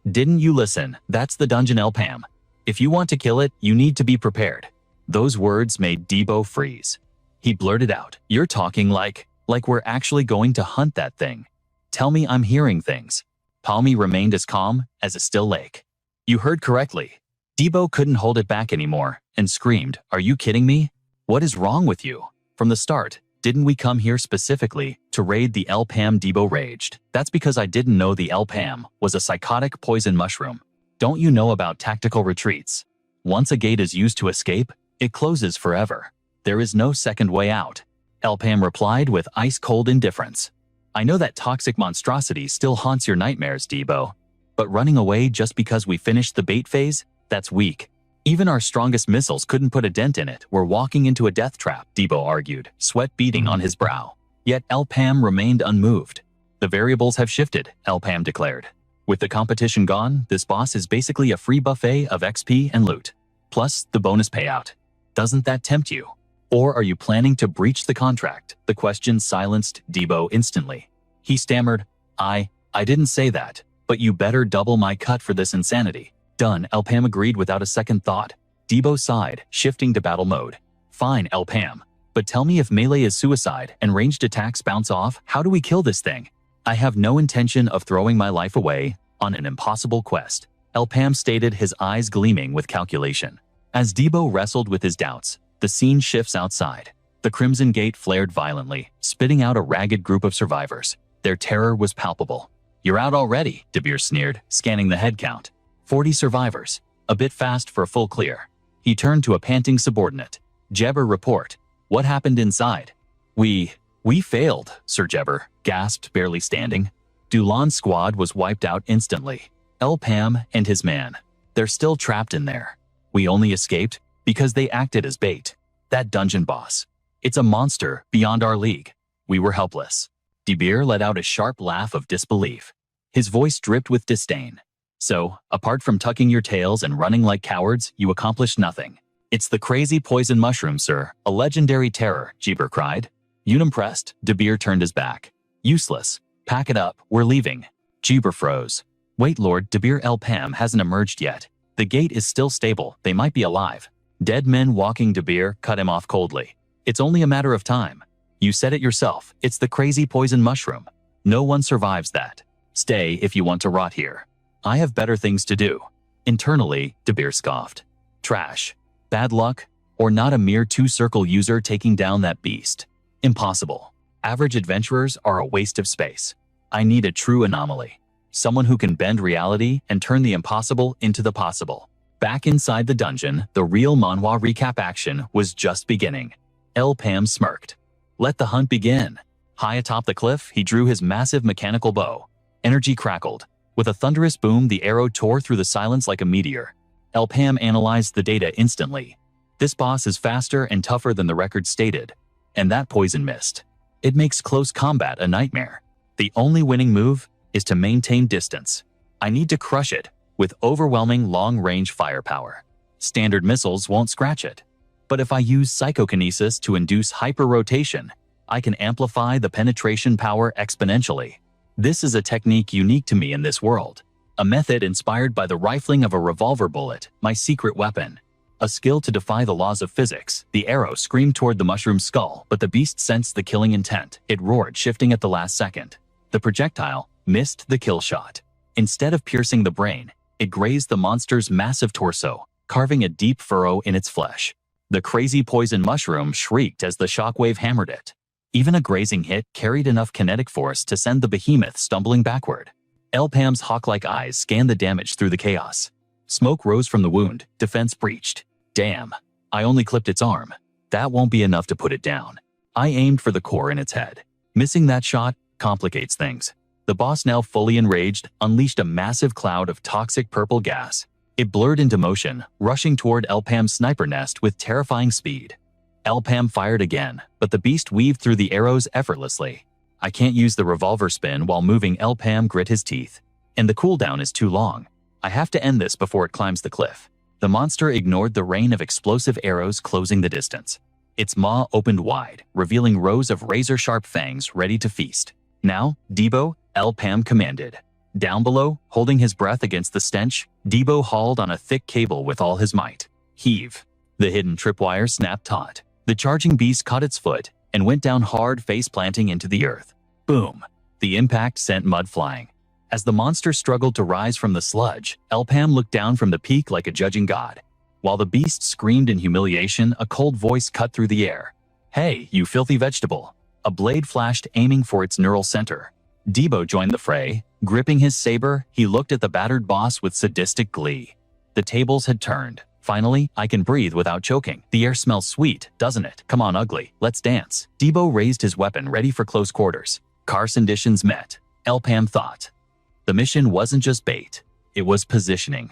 "Didn't you listen? That's the dungeon Elpam. If you want to kill it, you need to be prepared." Those words made Debo freeze. He blurted out, "You're talking like we're actually going to hunt that thing. Tell me I'm hearing things." Palmy remained as calm as a still lake. "You heard correctly." Debo couldn't hold it back anymore and screamed, "Are you kidding me? What is wrong with you? From the start, didn't we come here specifically to raid the Elpam?" Debo raged. "That's because I didn't know the Elpam was a psychotic poison mushroom. Don't you know about tactical retreats? Once a gate is used to escape, it closes forever. There is no second way out." Elpam replied with ice-cold indifference. "I know that toxic monstrosity still haunts your nightmares, Debo. But running away just because we finished the bait phase? That's weak. Even our strongest missiles couldn't put a dent in it. We're walking into a death trap," Debo argued, sweat beading on his brow. Yet Elpam remained unmoved. "The variables have shifted," Elpam declared. "With the competition gone, this boss is basically a free buffet of XP and loot. Plus the bonus payout. Doesn't that tempt you? Or are you planning to breach the contract?" The question silenced Debo instantly. He stammered, I didn't say that, but you better double my cut for this insanity." "Done," Elpam agreed without a second thought. Debo sighed, shifting to battle mode. "Fine, Elpam. But tell me, if melee is suicide and ranged attacks bounce off, how do we kill this thing? I have no intention of throwing my life away on an impossible quest," Elpam stated, his eyes gleaming with calculation. As Debo wrestled with his doubts, the scene shifts outside. The Crimson Gate flared violently, spitting out a ragged group of survivors. Their terror was palpable. "You're out already," Debir sneered, scanning the head count. 40 survivors. A bit fast for a full clear. He turned to a panting subordinate. "Jebber, report. What happened inside?" We failed," Sir Jebber gasped, barely standing. Dulan's squad was wiped out instantly. Elpam and his man. They're still trapped in there. We only escaped because they acted as bait. That dungeon boss. It's a monster beyond our league. We were helpless." Debir let out a sharp laugh of disbelief. His voice dripped with disdain. "So, apart from tucking your tails and running like cowards, you accomplished nothing." "It's the crazy poison mushroom, sir. A legendary terror," Jebber cried. Unimpressed, Debir turned his back. "Useless. Pack it up, we're leaving." Jebber froze. "Wait, Lord, Debir, Elpam hasn't emerged yet. The gate is still stable, they might be alive." Dead men walking, Debir cut him off coldly. "It's only a matter of time. You said it yourself, it's the crazy poison mushroom. No one survives that. Stay if you want to rot here. I have better things to do." Internally, Debir scoffed. Trash. Bad luck, or not a mere two-circle user taking down that beast. Impossible. Average adventurers are a waste of space. I need a true anomaly. Someone who can bend reality and turn the impossible into the possible. Back inside the dungeon, the real manhwa recap action was just beginning. Elpam smirked. "Let the hunt begin." High atop the cliff, he drew his massive mechanical bow. Energy crackled. With a thunderous boom, the arrow tore through the silence like a meteor. Elpam analyzed the data instantly. "This boss is faster and tougher than the record stated. And that poison mist. It makes close combat a nightmare. The only winning move is to maintain distance. I need to crush it with overwhelming long-range firepower. Standard missiles won't scratch it. But if I use psychokinesis to induce hyper-rotation, I can amplify the penetration power exponentially. This is a technique unique to me in this world. A method inspired by the rifling of a revolver bullet, my secret weapon. A skill to defy the laws of physics." The arrow screamed toward the mushroom's skull, but the beast sensed the killing intent. It roared, shifting at the last second. The projectile missed the kill shot. Instead of piercing the brain, it grazed the monster's massive torso, carving a deep furrow in its flesh. The crazy poison mushroom shrieked as the shockwave hammered it. Even a grazing hit carried enough kinetic force to send the behemoth stumbling backward. Elpam's hawk-like eyes scanned the damage through the chaos. Smoke rose from the wound, defense breached. Damn, I only clipped its arm. That won't be enough to put it down. I aimed for the core in its head. Missing that shot complicates things. The boss, now fully enraged, unleashed a massive cloud of toxic purple gas. It blurred into motion, rushing toward Elpam's sniper nest with terrifying speed. Elpam fired again, but the beast weaved through the arrows effortlessly. I can't use the revolver spin while moving. Elpam grit his teeth. And the cooldown is too long. I have to end this before it climbs the cliff. The monster ignored the rain of explosive arrows closing the distance. Its maw opened wide, revealing rows of razor-sharp fangs ready to feast. Now, Debo, Elpam commanded. Down below, holding his breath against the stench, Debo hauled on a thick cable with all his might. Heave. The hidden tripwire snapped taut. The charging beast caught its foot and went down hard, face-planting into the earth. Boom. The impact sent mud flying. As the monster struggled to rise from the sludge, Elpam looked down from the peak like a judging god. While the beast screamed in humiliation, a cold voice cut through the air. "Hey, you filthy vegetable." A blade flashed, aiming for its neural center. Debo joined the fray. Gripping his saber, he looked at the battered boss with sadistic glee. The tables had turned. Finally, I can breathe without choking. The air smells sweet, doesn't it? Come on, ugly. Let's dance. Debo raised his weapon, ready for close quarters. Conditions met. Elpam thought. The mission wasn't just bait. It was positioning.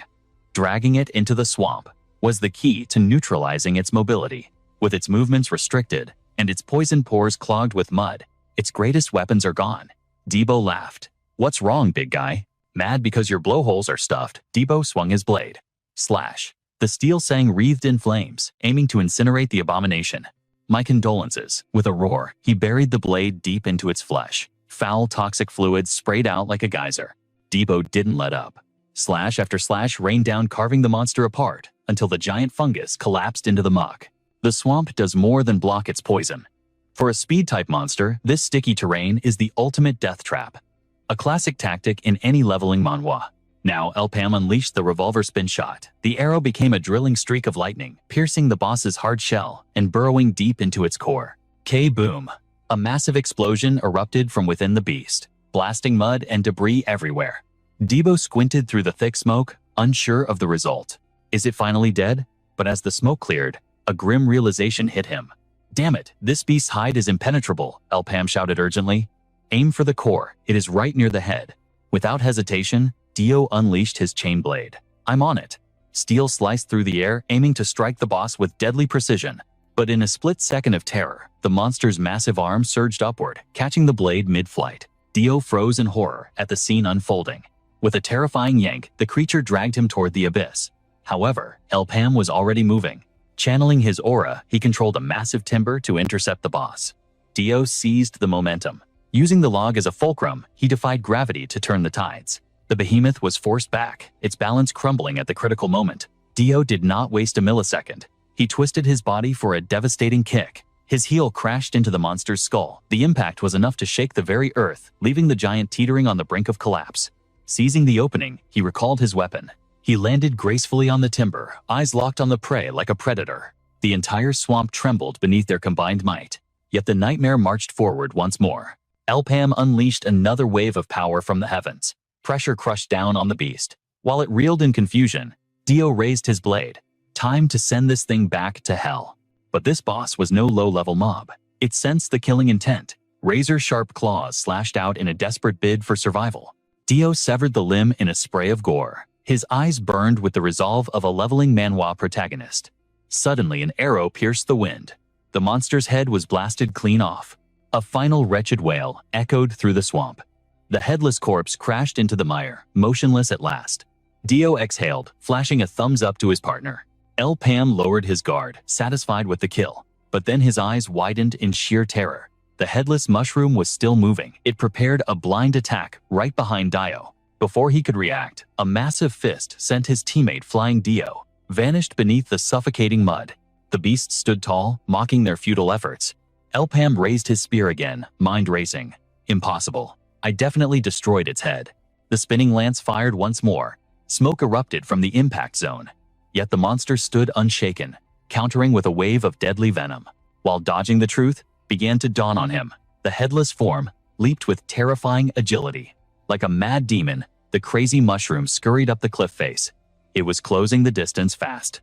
Dragging it into the swamp was the key to neutralizing its mobility. With its movements restricted and its poison pores clogged with mud, its greatest weapons are gone. Debo laughed. "What's wrong, big guy? Mad because your blowholes are stuffed?" Debo swung his blade. Slash. The steel sang, wreathed in flames, aiming to incinerate the abomination. "My condolences." With a roar, he buried the blade deep into its flesh. Foul, toxic fluids sprayed out like a geyser. Debo didn't let up. Slash after slash rained down, carving the monster apart until the giant fungus collapsed into the muck. The swamp does more than block its poison. For a speed-type monster, this sticky terrain is the ultimate death trap. A classic tactic in any leveling manhwa. Now, Elpam unleashed the revolver spin shot. The arrow became a drilling streak of lightning, piercing the boss's hard shell and burrowing deep into its core. K-boom! A massive explosion erupted from within the beast, blasting mud and debris everywhere. Debo squinted through the thick smoke, unsure of the result. Is it finally dead? But as the smoke cleared, a grim realization hit him. "Damn it, this beast's hide is impenetrable," Elpam shouted urgently. "Aim for the core, it is right near the head." Without hesitation, Dio unleashed his chain blade. "I'm on it." Steel sliced through the air, aiming to strike the boss with deadly precision. But in a split second of terror, the monster's massive arm surged upward, catching the blade mid-flight. Dio froze in horror at the scene unfolding. With a terrifying yank, the creature dragged him toward the abyss. However, Elpam was already moving. Channeling his aura, he controlled a massive timber to intercept the boss. Dio seized the momentum. Using the log as a fulcrum, he defied gravity to turn the tides. The behemoth was forced back, its balance crumbling at the critical moment. Dio did not waste a millisecond. He twisted his body for a devastating kick. His heel crashed into the monster's skull. The impact was enough to shake the very earth, leaving the giant teetering on the brink of collapse. Seizing the opening, he recalled his weapon. He landed gracefully on the timber, eyes locked on the prey like a predator. The entire swamp trembled beneath their combined might. Yet the nightmare marched forward once more. Elpam unleashed another wave of power from the heavens. Pressure crushed down on the beast. While it reeled in confusion, Dio raised his blade. Time to send this thing back to hell. But this boss was no low-level mob. It sensed the killing intent. Razor-sharp claws slashed out in a desperate bid for survival. Dio severed the limb in a spray of gore. His eyes burned with the resolve of a leveling manhwa protagonist. Suddenly, an arrow pierced the wind. The monster's head was blasted clean off. A final wretched wail echoed through the swamp. The headless corpse crashed into the mire, motionless at last. Dio exhaled, flashing a thumbs up to his partner. Elpam lowered his guard, satisfied with the kill. But then his eyes widened in sheer terror. The headless mushroom was still moving. It prepared a blind attack right behind Dio. Before he could react, a massive fist sent his teammate flying. Dio vanished beneath the suffocating mud. The beast stood tall, mocking their futile efforts. Elpam raised his spear again, mind racing. Impossible. I definitely destroyed its head. The spinning lance fired once more. Smoke erupted from the impact zone. Yet the monster stood unshaken, countering with a wave of deadly venom. While dodging, the truth began to dawn on him. The headless form leaped with terrifying agility. Like a mad demon, the crazy mushroom scurried up the cliff face. It was closing the distance fast.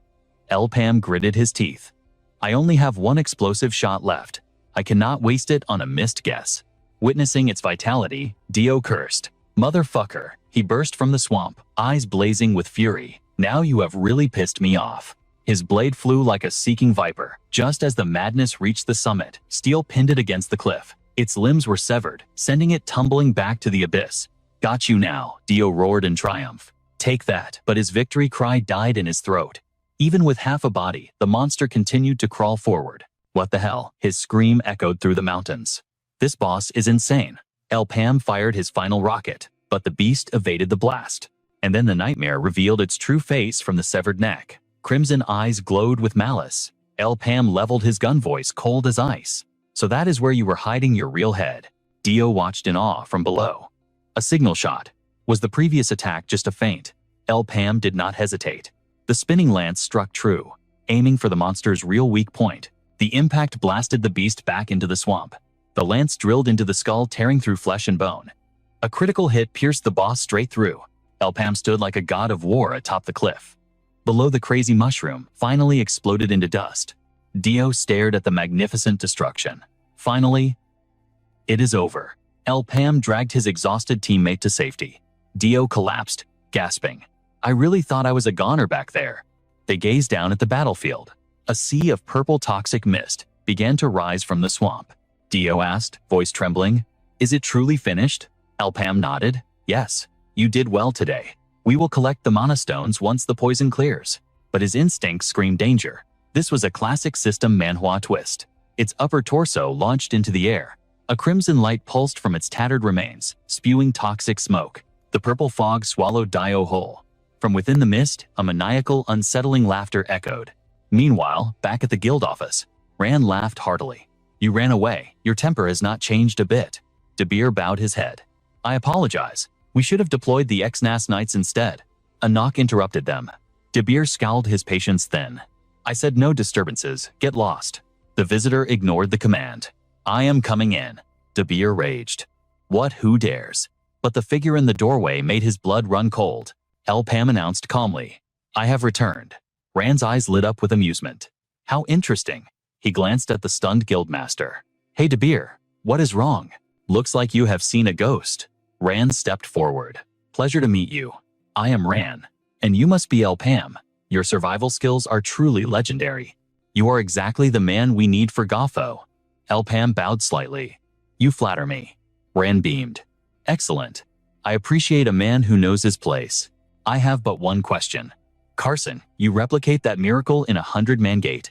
Elpam gritted his teeth. I only have one explosive shot left. I cannot waste it on a missed guess. Witnessing its vitality, Dio cursed. Motherfucker, he burst from the swamp, eyes blazing with fury. Now you have really pissed me off. His blade flew like a seeking viper. Just as the madness reached the summit, steel pinned it against the cliff. Its limbs were severed, sending it tumbling back to the abyss. Got you now, Dio roared in triumph. Take that, but his victory cry died in his throat. Even with half a body, the monster continued to crawl forward. What the hell? His scream echoed through the mountains. This boss is insane. Elpam fired his final rocket, but the beast evaded the blast. And then the nightmare revealed its true face from the severed neck. Crimson eyes glowed with malice. Elpam leveled his gun, voice cold as ice. So that is where you were hiding your real head. Dio watched in awe from below. A signal shot. Was the previous attack just a feint? Elpam did not hesitate. The spinning lance struck true, aiming for the monster's real weak point. The impact blasted the beast back into the swamp. The lance drilled into the skull, tearing through flesh and bone. A critical hit pierced the boss straight through. Elpam stood like a god of war atop the cliff. Below, the crazy mushroom finally exploded into dust. Dio stared at the magnificent destruction. Finally, it is over. Elpam dragged his exhausted teammate to safety. Dio collapsed, gasping. I really thought I was a goner back there. They gazed down at the battlefield. A sea of purple toxic mist began to rise from the swamp. Dio asked, voice trembling, "Is it truly finished?" Elpam nodded. "Yes, you did well today. We will collect the mana stones once the poison clears." But his instincts screamed danger. This was a classic system manhwa twist. Its upper torso launched into the air. A crimson light pulsed from its tattered remains, spewing toxic smoke. The purple fog swallowed Dio whole. From within the mist, a maniacal, unsettling laughter echoed. Meanwhile, back at the guild office, Ran laughed heartily. "You ran away. Your temper has not changed a bit." De Beer bowed his head. "I apologize. We should have deployed the Exnas Knights instead." A knock interrupted them. De Beer scowled, his patience thin. "I said no disturbances. Get lost." The visitor ignored the command. "I am coming in." De Beer raged. "What? Who dares?" But the figure in the doorway made his blood run cold. Elpam announced calmly, "I have returned." Rand's eyes lit up with amusement. "How interesting." He glanced at the stunned guildmaster. "Hey De Beer, what is wrong? Looks like you have seen a ghost." Rand stepped forward. "Pleasure to meet you. I am Ran. And you must be Elpam. Your survival skills are truly legendary. You are exactly the man we need for Gotho." Elpam bowed slightly. "You flatter me." Rand beamed. "Excellent. I appreciate a man who knows his place. I have but one question. Carson, you replicate that miracle in 100-man gate."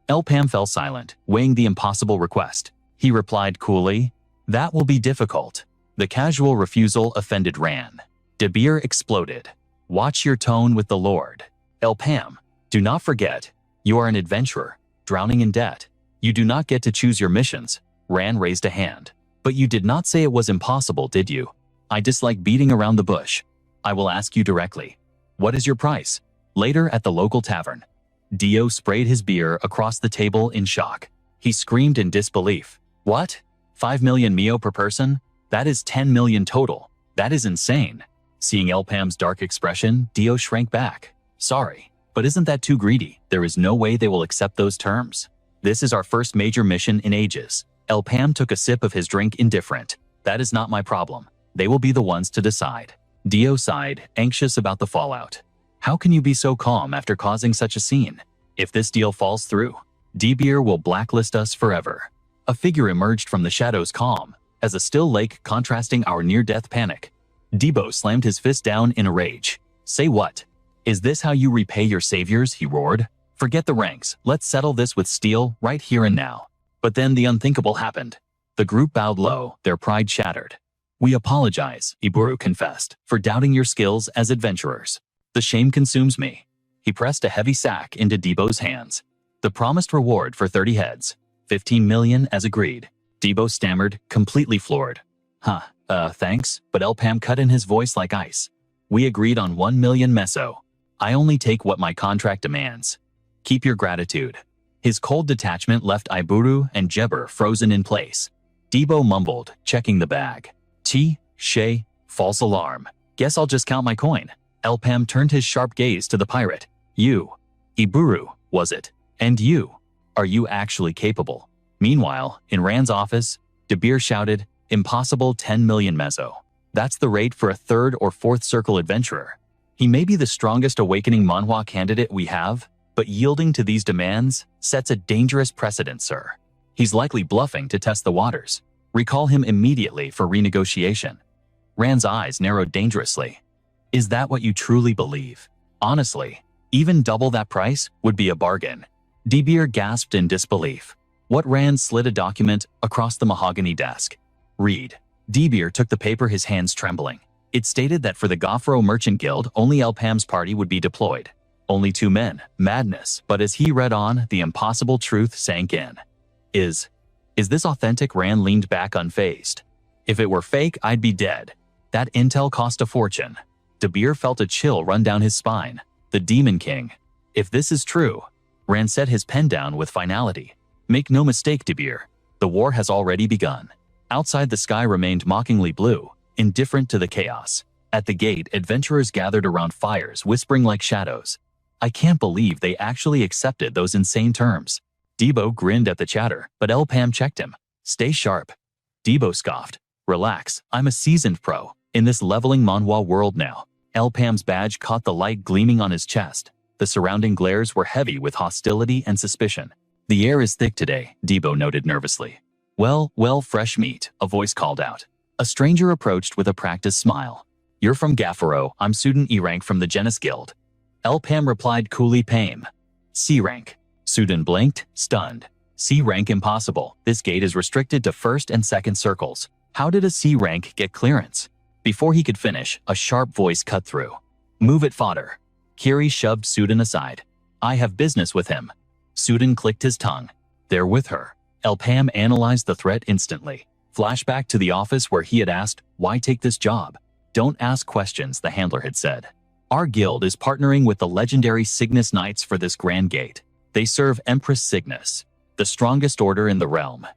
Elpam fell silent, weighing the impossible request. He replied coolly, "That will be difficult." The casual refusal offended Ran. De Beer exploded. "Watch your tone with the Lord. Elpam, do not forget, you are an adventurer, drowning in debt. You do not get to choose your missions." Ran raised a hand. "But you did not say it was impossible, did you? I dislike beating around the bush. I will ask you directly. What is your price?" Later at the local tavern, Dio sprayed his beer across the table in shock. He screamed in disbelief. "What? 5 million mio per person? That is 10 million total. That is insane." Seeing Elpam's dark expression, Dio shrank back. "Sorry, but isn't that too greedy? There is no way they will accept those terms. This is our first major mission in ages." Elpam took a sip of his drink, indifferent. "That is not my problem. They will be the ones to decide." Dio sighed, anxious about the fallout. "How can you be so calm after causing such a scene? If this deal falls through, De Beer will blacklist us forever." A figure emerged from the shadows, calm as a still lake, contrasting our near-death panic. Debo slammed his fist down in a rage. "Say what? Is this how you repay your saviors?" he roared. "Forget the ranks. Let's settle this with steel, right here and now." But then the unthinkable happened. The group bowed low, their pride shattered. "We apologize," Iburu confessed, "for doubting your skills as adventurers. The shame consumes me." He pressed a heavy sack into Debo's hands. "The promised reward for 30 heads. 15 million as agreed." Debo stammered, completely floored. Thanks," but Elpam cut in, his voice like ice. "We agreed on 1 million meso. I only take what my contract demands. Keep your gratitude." His cold detachment left Iburu and Jeber frozen in place. Debo mumbled, checking the bag. "T, Shay, False alarm. Guess I'll just count my coin. Elpam turned his sharp gaze to the pirate. You. Iburu, was it? And you. Are you actually capable? Meanwhile, in Rand's office, De Beer shouted, impossible 10 million mezzo. That's the rate for a third or fourth circle adventurer. He may be the strongest awakening manhwa candidate we have, but yielding to these demands sets a dangerous precedent, sir. He's likely bluffing to test the waters. Recall him immediately for renegotiation. Rand's eyes narrowed dangerously. Is that what you truly believe? Honestly, even double that price would be a bargain. De Beer gasped in disbelief. What? Rand slid a document across the mahogany desk. Read. De Beer took the paper, his hands trembling. It stated that for the Gofro Merchant Guild, only Elpam's party would be deployed. Only 2 men. Madness. But as he read on, the impossible truth sank in. Is this authentic? Rand leaned back unfazed. If it were fake, I'd be dead. That intel cost a fortune. De Beer felt a chill run down his spine. The Demon King. If this is true, Rand set his pen down with finality. Make no mistake, De Beer. The war has already begun. Outside, the sky remained mockingly blue, indifferent to the chaos. At the gate, adventurers gathered around fires, whispering like shadows. I can't believe they actually accepted those insane terms. Debo grinned at the chatter, but Elpam checked him. Stay sharp. Debo scoffed. Relax, I'm a seasoned pro in this leveling manhwa world now. Elpam's badge caught the light gleaming on his chest. The surrounding glares were heavy with hostility and suspicion. The air is thick today, Debo noted nervously. Well, fresh meat, a voice called out. A stranger approached with a practiced smile. You're from Gaffaro, I'm student E-rank from the Genus Guild. Elpam replied coolly, Pame. C-rank. Sudin blinked, stunned. C-rank impossible. This gate is restricted to first and second circles. How did a C-rank get clearance? Before he could finish, a sharp voice cut through. Move it, fodder. Kiri shoved Sudin aside. I have business with him. Sudin clicked his tongue. They're with her. Elpam analyzed the threat instantly. Flashback to the office where he had asked, why take this job? Don't ask questions, the handler had said. Our guild is partnering with the legendary Cygnus Knights for this grand gate. They serve Empress Cygnus, the strongest order in the realm.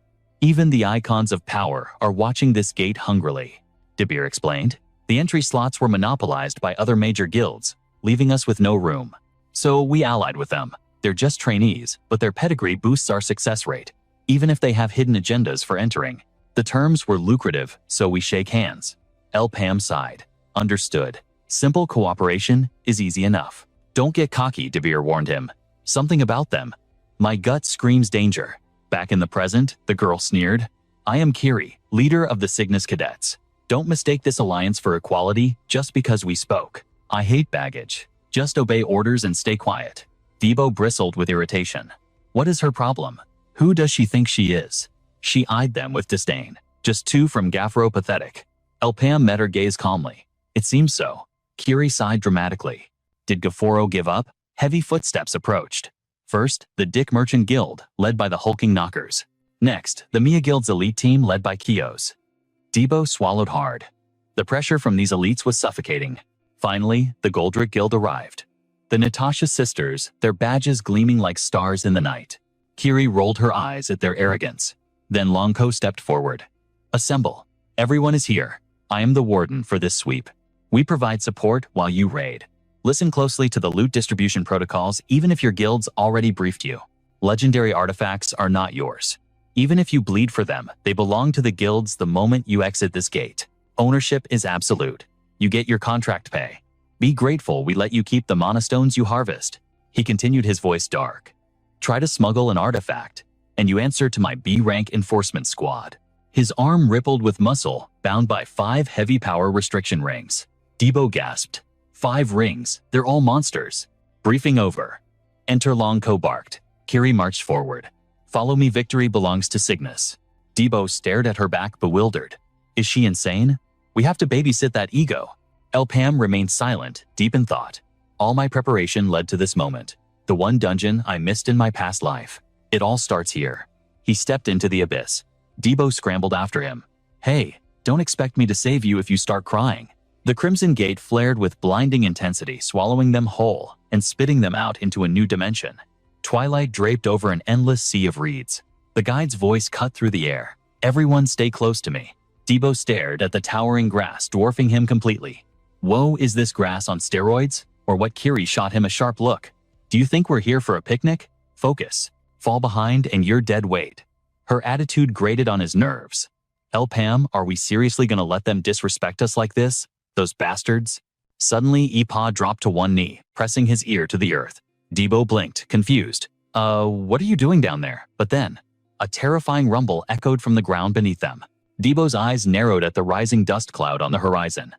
Even the icons of power are watching this gate hungrily. De Beer explained. The entry slots were monopolized by other major guilds, leaving us with no room. So we allied with them. They're just trainees, but their pedigree boosts our success rate, even if they have hidden agendas for entering. The terms were lucrative, so we shake hands. Elpam sighed. Understood. Simple cooperation is easy enough. Don't get cocky, De Beer warned him. Something about them. My gut screams danger. Back in the present, the girl sneered. I am Kiri, leader of the Cygnus Cadets. Don't mistake this alliance for equality just because we spoke. I hate baggage. Just obey orders and stay quiet. Debo bristled with irritation. What is her problem? Who does she think she is? She eyed them with disdain. Just 2 from Gaffro, pathetic. Elpam met her gaze calmly. It seems so. Kiri sighed dramatically. Did Gaforo give up? Heavy footsteps approached. First, the Dick Merchant Guild, led by the hulking knockers. Next, the Mia Guild's elite team, led by Kios. Debo swallowed hard. The pressure from these elites was suffocating. Finally, the Goldrick Guild arrived. The Natasha sisters, their badges gleaming like stars in the night. Kiri rolled her eyes at their arrogance. Then Longko stepped forward. Assemble. Everyone is here. I am the warden for this sweep. We provide support while you raid. Listen closely to the loot distribution protocols even if your guilds already briefed you. Legendary artifacts are not yours. Even if you bleed for them, they belong to the guilds the moment you exit this gate. Ownership is absolute. You get your contract pay. Be grateful we let you keep the monastones you harvest. He continued, his voice dark. Try to smuggle an artifact, and you answer to my B-rank enforcement squad. His arm rippled with muscle, bound by 5 heavy power restriction rings. Debo gasped. 5 rings, they're all monsters. Briefing over. Enter Longko barked. Kiri marched forward. Follow me, victory belongs to Cygnus. Debo stared at her back, bewildered. Is she insane? We have to babysit that ego. Elpam remained silent, deep in thought. All my preparation led to this moment. The one dungeon I missed in my past life. It all starts here. He stepped into the abyss. Debo scrambled after him. Hey, don't expect me to save you if you start crying. The Crimson Gate flared with blinding intensity, swallowing them whole and spitting them out into a new dimension. Twilight draped over an endless sea of reeds. The guide's voice cut through the air. Everyone stay close to me. Debo stared at the towering grass dwarfing him completely. Whoa, is this grass on steroids? Or what? Kiri shot him a sharp look. Do you think we're here for a picnic? Focus. Fall behind and you're dead weight. Her attitude grated on his nerves. Pam, are we seriously gonna let them disrespect us like this? Those bastards? Suddenly, Ipa dropped to one knee, pressing his ear to the earth. Debo blinked, confused. What are you doing down there? But then, a terrifying rumble echoed from the ground beneath them. Debo's eyes narrowed at the rising dust cloud on the horizon.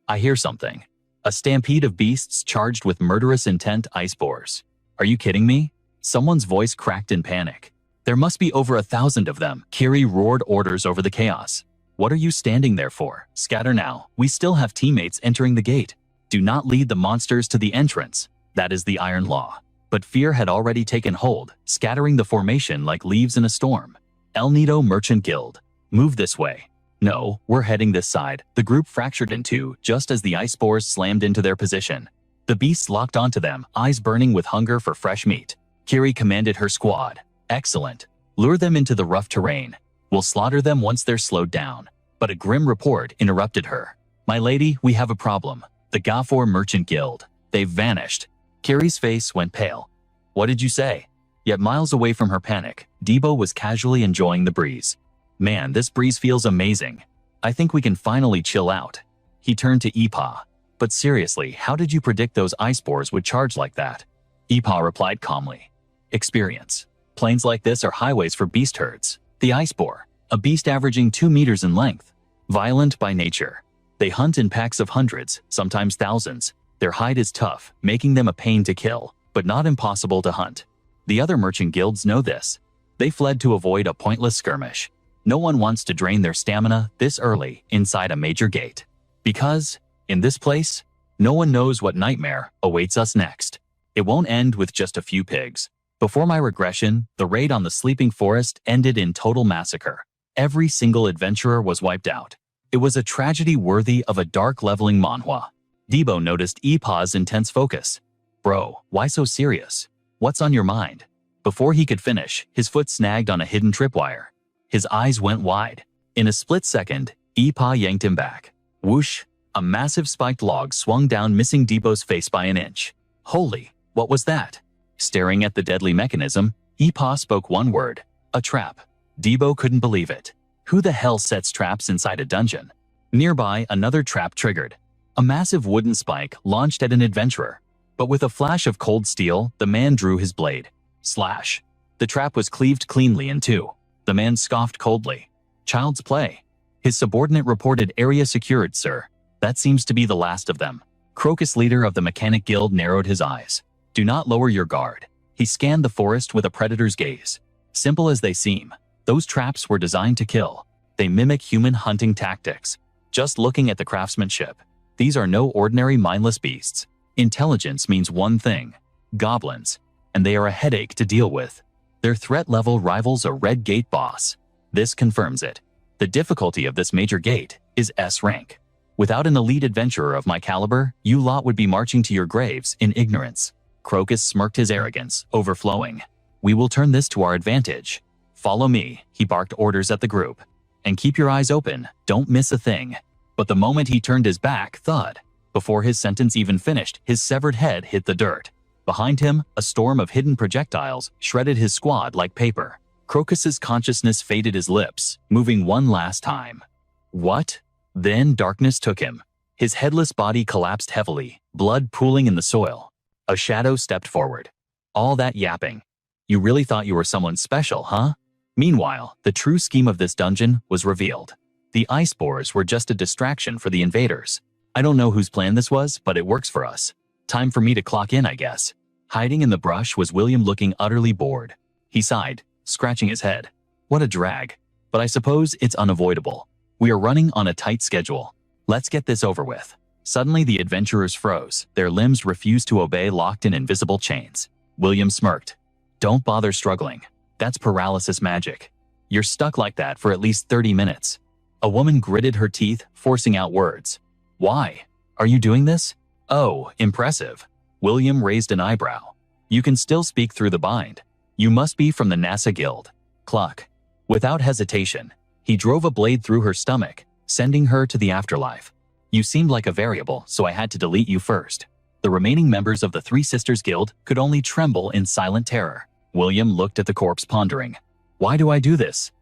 I hear something. A stampede of beasts charged with murderous intent ice boars. Are you kidding me? Someone's voice cracked in panic. There must be over 1,000 of them. Kiri roared orders over the chaos. What are you standing there for? Scatter now. We still have teammates entering the gate. Do not lead the monsters to the entrance. That is the iron law. But fear had already taken hold, scattering the formation like leaves in a storm. El Nido Merchant Guild. Move this way. No, we're heading this side. The group fractured in two just as the ice spores slammed into their position. The beasts locked onto them, eyes burning with hunger for fresh meat. Kiri commanded her squad. Excellent. Lure them into the rough terrain. We'll slaughter them once they're slowed down. But a grim report interrupted her. My lady, we have a problem. The Gafor Merchant Guild. They've vanished. Kiri's face went pale. What did you say? Yet miles away from her panic, Debo was casually enjoying the breeze. Man, this breeze feels amazing. I think we can finally chill out. He turned to Ipa. But seriously, how did you predict those ice boars would charge like that? Ipa replied calmly. Experience. Plains like this are highways for beast herds. The ice boar, a beast averaging 2 meters in length. Violent by nature. They hunt in packs of hundreds, sometimes thousands. Their hide is tough, making them a pain to kill, but not impossible to hunt. The other merchant guilds know this. They fled to avoid a pointless skirmish. No one wants to drain their stamina this early inside a major gate. Because, in this place, no one knows what nightmare awaits us next. It won't end with just a few pigs. Before my regression, the raid on the sleeping forest ended in total massacre. Every single adventurer was wiped out. It was a tragedy worthy of a dark leveling manhwa. Debo noticed Ipa's intense focus. Bro, why so serious? What's on your mind? Before he could finish, his foot snagged on a hidden tripwire. His eyes went wide. In a split second, Ipa yanked him back. Whoosh! A massive spiked log swung down, missing Debo's face by an inch. Holy, what was that? Staring at the deadly mechanism, Ipa spoke one word. A trap. Debo couldn't believe it. Who the hell sets traps inside a dungeon? Nearby, another trap triggered. A massive wooden spike launched at an adventurer. But with a flash of cold steel, the man drew his blade. Slash. The trap was cleaved cleanly in two. The man scoffed coldly. Child's play. His subordinate reported area secured, sir. That seems to be the last of them. Crocus, leader of the Mechanic Guild, narrowed his eyes. Do not lower your guard. He scanned the forest with a predator's gaze. Simple as they seem, those traps were designed to kill. They mimic human hunting tactics. Just looking at the craftsmanship, these are no ordinary mindless beasts. Intelligence means one thing: goblins, and they are a headache to deal with. Their threat level rivals a red gate boss. This confirms it. The difficulty of this major gate is S rank. Without an elite adventurer of my caliber, you lot would be marching to your graves in ignorance. Crocus smirked, his arrogance overflowing. We will turn this to our advantage. Follow me, he barked orders at the group. And keep your eyes open, don't miss a thing. But the moment he turned his back, thud. Before his sentence even finished, his severed head hit the dirt. Behind him, a storm of hidden projectiles shredded his squad like paper. Crocus's consciousness faded, his lips moving one last time. What? Then darkness took him. His headless body collapsed heavily, blood pooling in the soil. A shadow stepped forward. All that yapping. You really thought you were someone special, huh? Meanwhile, the true scheme of this dungeon was revealed. The ice boars were just a distraction for the invaders. I don't know whose plan this was, but it works for us. Time for me to clock in, I guess. Hiding in the brush was William, looking utterly bored. He sighed, scratching his head. What a drag. But I suppose it's unavoidable. We are running on a tight schedule. Let's get this over with. Suddenly the adventurers froze. Their limbs refused to obey, locked in invisible chains. William smirked. Don't bother struggling. That's paralysis magic. You're stuck like that for at least 30 minutes. A woman gritted her teeth, forcing out words. Why? Are you doing this? Oh, impressive. William raised an eyebrow. You can still speak through the bind. You must be from the NASA Guild. Cluck. Without hesitation, He drove a blade through her stomach, sending her to the afterlife. You seemed like a variable, so I had to delete you first. The remaining members of the Three Sisters Guild could only tremble in silent terror. William looked at the corpse, pondering. Why do I do this?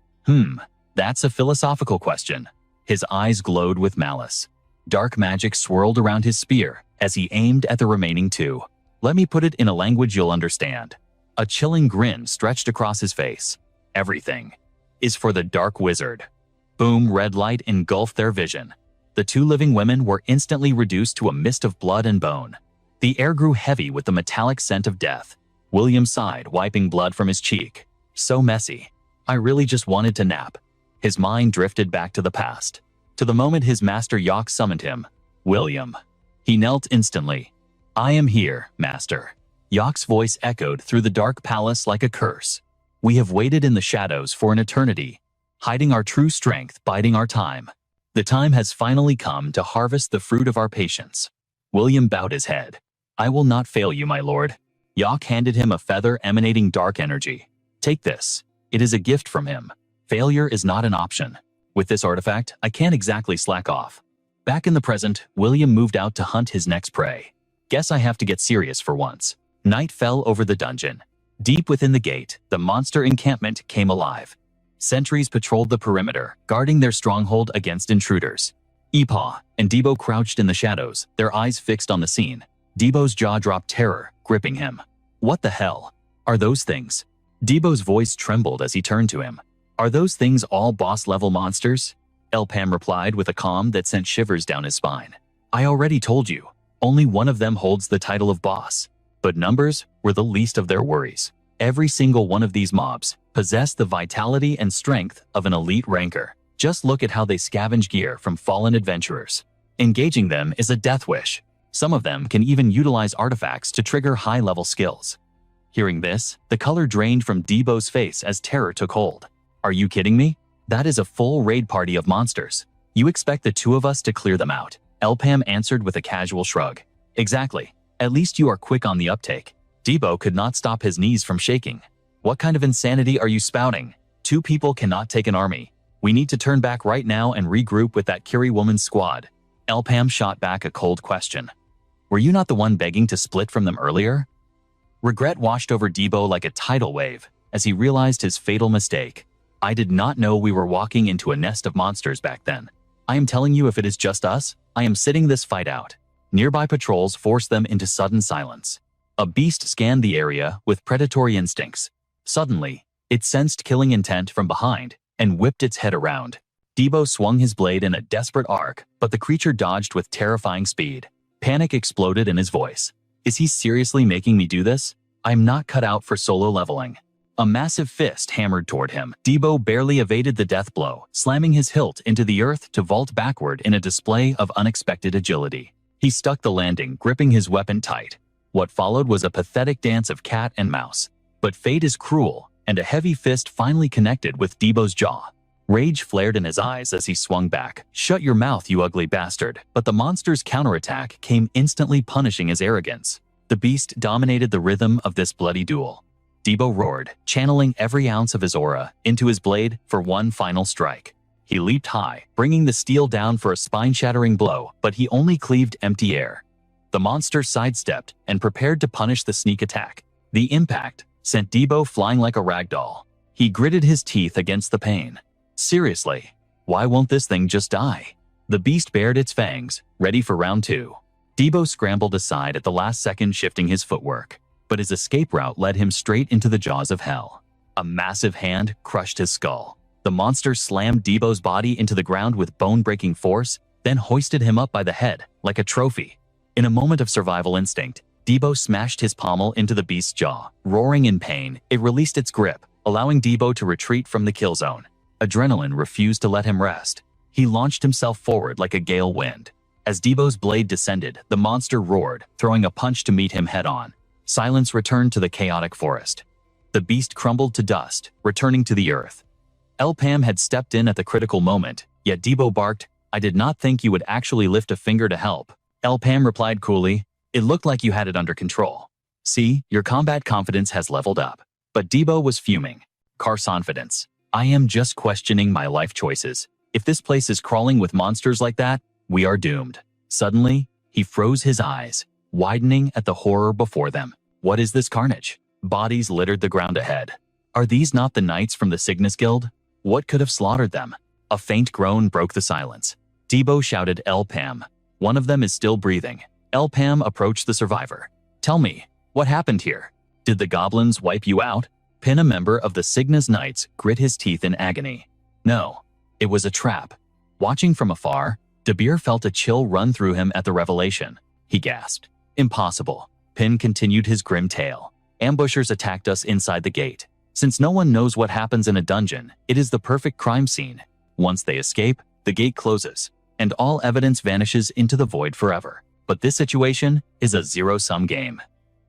That's a philosophical question. His eyes glowed with malice. Dark magic swirled around his spear as he aimed at the remaining two. Let me put it in a language you'll understand. A chilling grin stretched across his face. Everything is for the Dark Wizard. Boom, red light engulfed their vision. The two living women were instantly reduced to a mist of blood and bone. The air grew heavy with the metallic scent of death. William sighed, wiping blood from his cheek. So messy. I really just wanted to nap. His mind drifted back to the past, to the moment his master Yok summoned him. William. He knelt instantly. I am here, master. Yok's voice echoed through the dark palace like a curse. We have waited in the shadows for an eternity, hiding our true strength, biding our time. The time has finally come to harvest the fruit of our patience. William bowed his head. I will not fail you, my lord. Yok handed him a feather emanating dark energy. Take this. It is a gift from him. Failure is not an option. With this artifact, I can't exactly slack off. Back in the present, William moved out to hunt his next prey. Guess I have to get serious for once. Night fell over the dungeon. Deep within the gate, the monster encampment came alive. Sentries patrolled the perimeter, guarding their stronghold against intruders. Ipaw and Debo crouched in the shadows, their eyes fixed on the scene. Debo's jaw dropped, terror gripping him. What the hell are those things? Debo's voice trembled as he turned to him. Are those things all boss-level monsters? Elpam replied with a calm that sent shivers down his spine. I already told you, only one of them holds the title of boss. But numbers were the least of their worries. Every single one of these mobs possessed the vitality and strength of an elite ranker. Just look at how they scavenge gear from fallen adventurers. Engaging them is a death wish. Some of them can even utilize artifacts to trigger high-level skills. Hearing this, the color drained from Debo's face as terror took hold. Are you kidding me? That is a full raid party of monsters. You expect the two of us to clear them out? Elpam answered with a casual shrug. Exactly. At least you are quick on the uptake. Debo could not stop his knees from shaking. What kind of insanity are you spouting? Two people cannot take an army. We need to turn back right now and regroup with that Kiri woman's squad. Elpam shot back a cold question. Were you not the one begging to split from them earlier? Regret washed over Debo like a tidal wave as he realized his fatal mistake. I did not know we were walking into a nest of monsters back then. I am telling you, if it is just us, I am sitting this fight out. Nearby patrols forced them into sudden silence. A beast scanned the area with predatory instincts. Suddenly, it sensed killing intent from behind and whipped its head around. Debo swung his blade in a desperate arc, but the creature dodged with terrifying speed. Panic exploded in his voice. Is he seriously making me do this? I am not cut out for solo leveling. A massive fist hammered toward him. Debo barely evaded the death blow, slamming his hilt into the earth to vault backward in a display of unexpected agility. He stuck the landing, gripping his weapon tight. What followed was a pathetic dance of cat and mouse. But fate is cruel, and a heavy fist finally connected with Debo's jaw. Rage flared in his eyes as he swung back. Shut your mouth, you ugly bastard. But the monster's counterattack came, instantly punishing his arrogance. The beast dominated the rhythm of this bloody duel. Debo roared, channeling every ounce of his aura into his blade for one final strike. He leaped high, bringing the steel down for a spine-shattering blow, but he only cleaved empty air. The monster sidestepped and prepared to punish the sneak attack. The impact sent Debo flying like a ragdoll. He gritted his teeth against the pain. Seriously, why won't this thing just die? The beast bared its fangs, ready for round two. Debo scrambled aside at the last second, shifting his footwork. But his escape route led him straight into the jaws of hell. A massive hand crushed his skull. The monster slammed Debo's body into the ground with bone-breaking force, then hoisted him up by the head, like a trophy. In a moment of survival instinct, Debo smashed his pommel into the beast's jaw. Roaring in pain, it released its grip, allowing Debo to retreat from the kill zone. Adrenaline refused to let him rest. He launched himself forward like a gale wind. As Debo's blade descended, the monster roared, throwing a punch to meet him head-on. Silence returned to the chaotic forest. The beast crumbled to dust, returning to the earth. Elpam had stepped in at the critical moment, yet Debo barked, I did not think you would actually lift a finger to help. Elpam replied coolly, it looked like you had it under control. See, your combat confidence has leveled up. But Debo was fuming. Carsonfidence. I am just questioning my life choices. If this place is crawling with monsters like that, we are doomed. Suddenly, he froze his eyes, widening at the horror before them. What is this carnage? Bodies littered the ground ahead. Are these not the knights from the Cygnus Guild? What could have slaughtered them? A faint groan broke the silence. Debo shouted, "El Pam." One of them is still breathing. El Pam approached the survivor. Tell me, what happened here? Did the goblins wipe you out? Pin, a member of the Cygnus Knights, grit his teeth in agony. No, it was a trap. Watching from afar, Debir felt a chill run through him at the revelation. He gasped. Impossible. Pin continued his grim tale. Ambushers attacked us inside the gate. Since no one knows what happens in a dungeon, it is the perfect crime scene. Once they escape, the gate closes, and all evidence vanishes into the void forever. But this situation is a zero-sum game.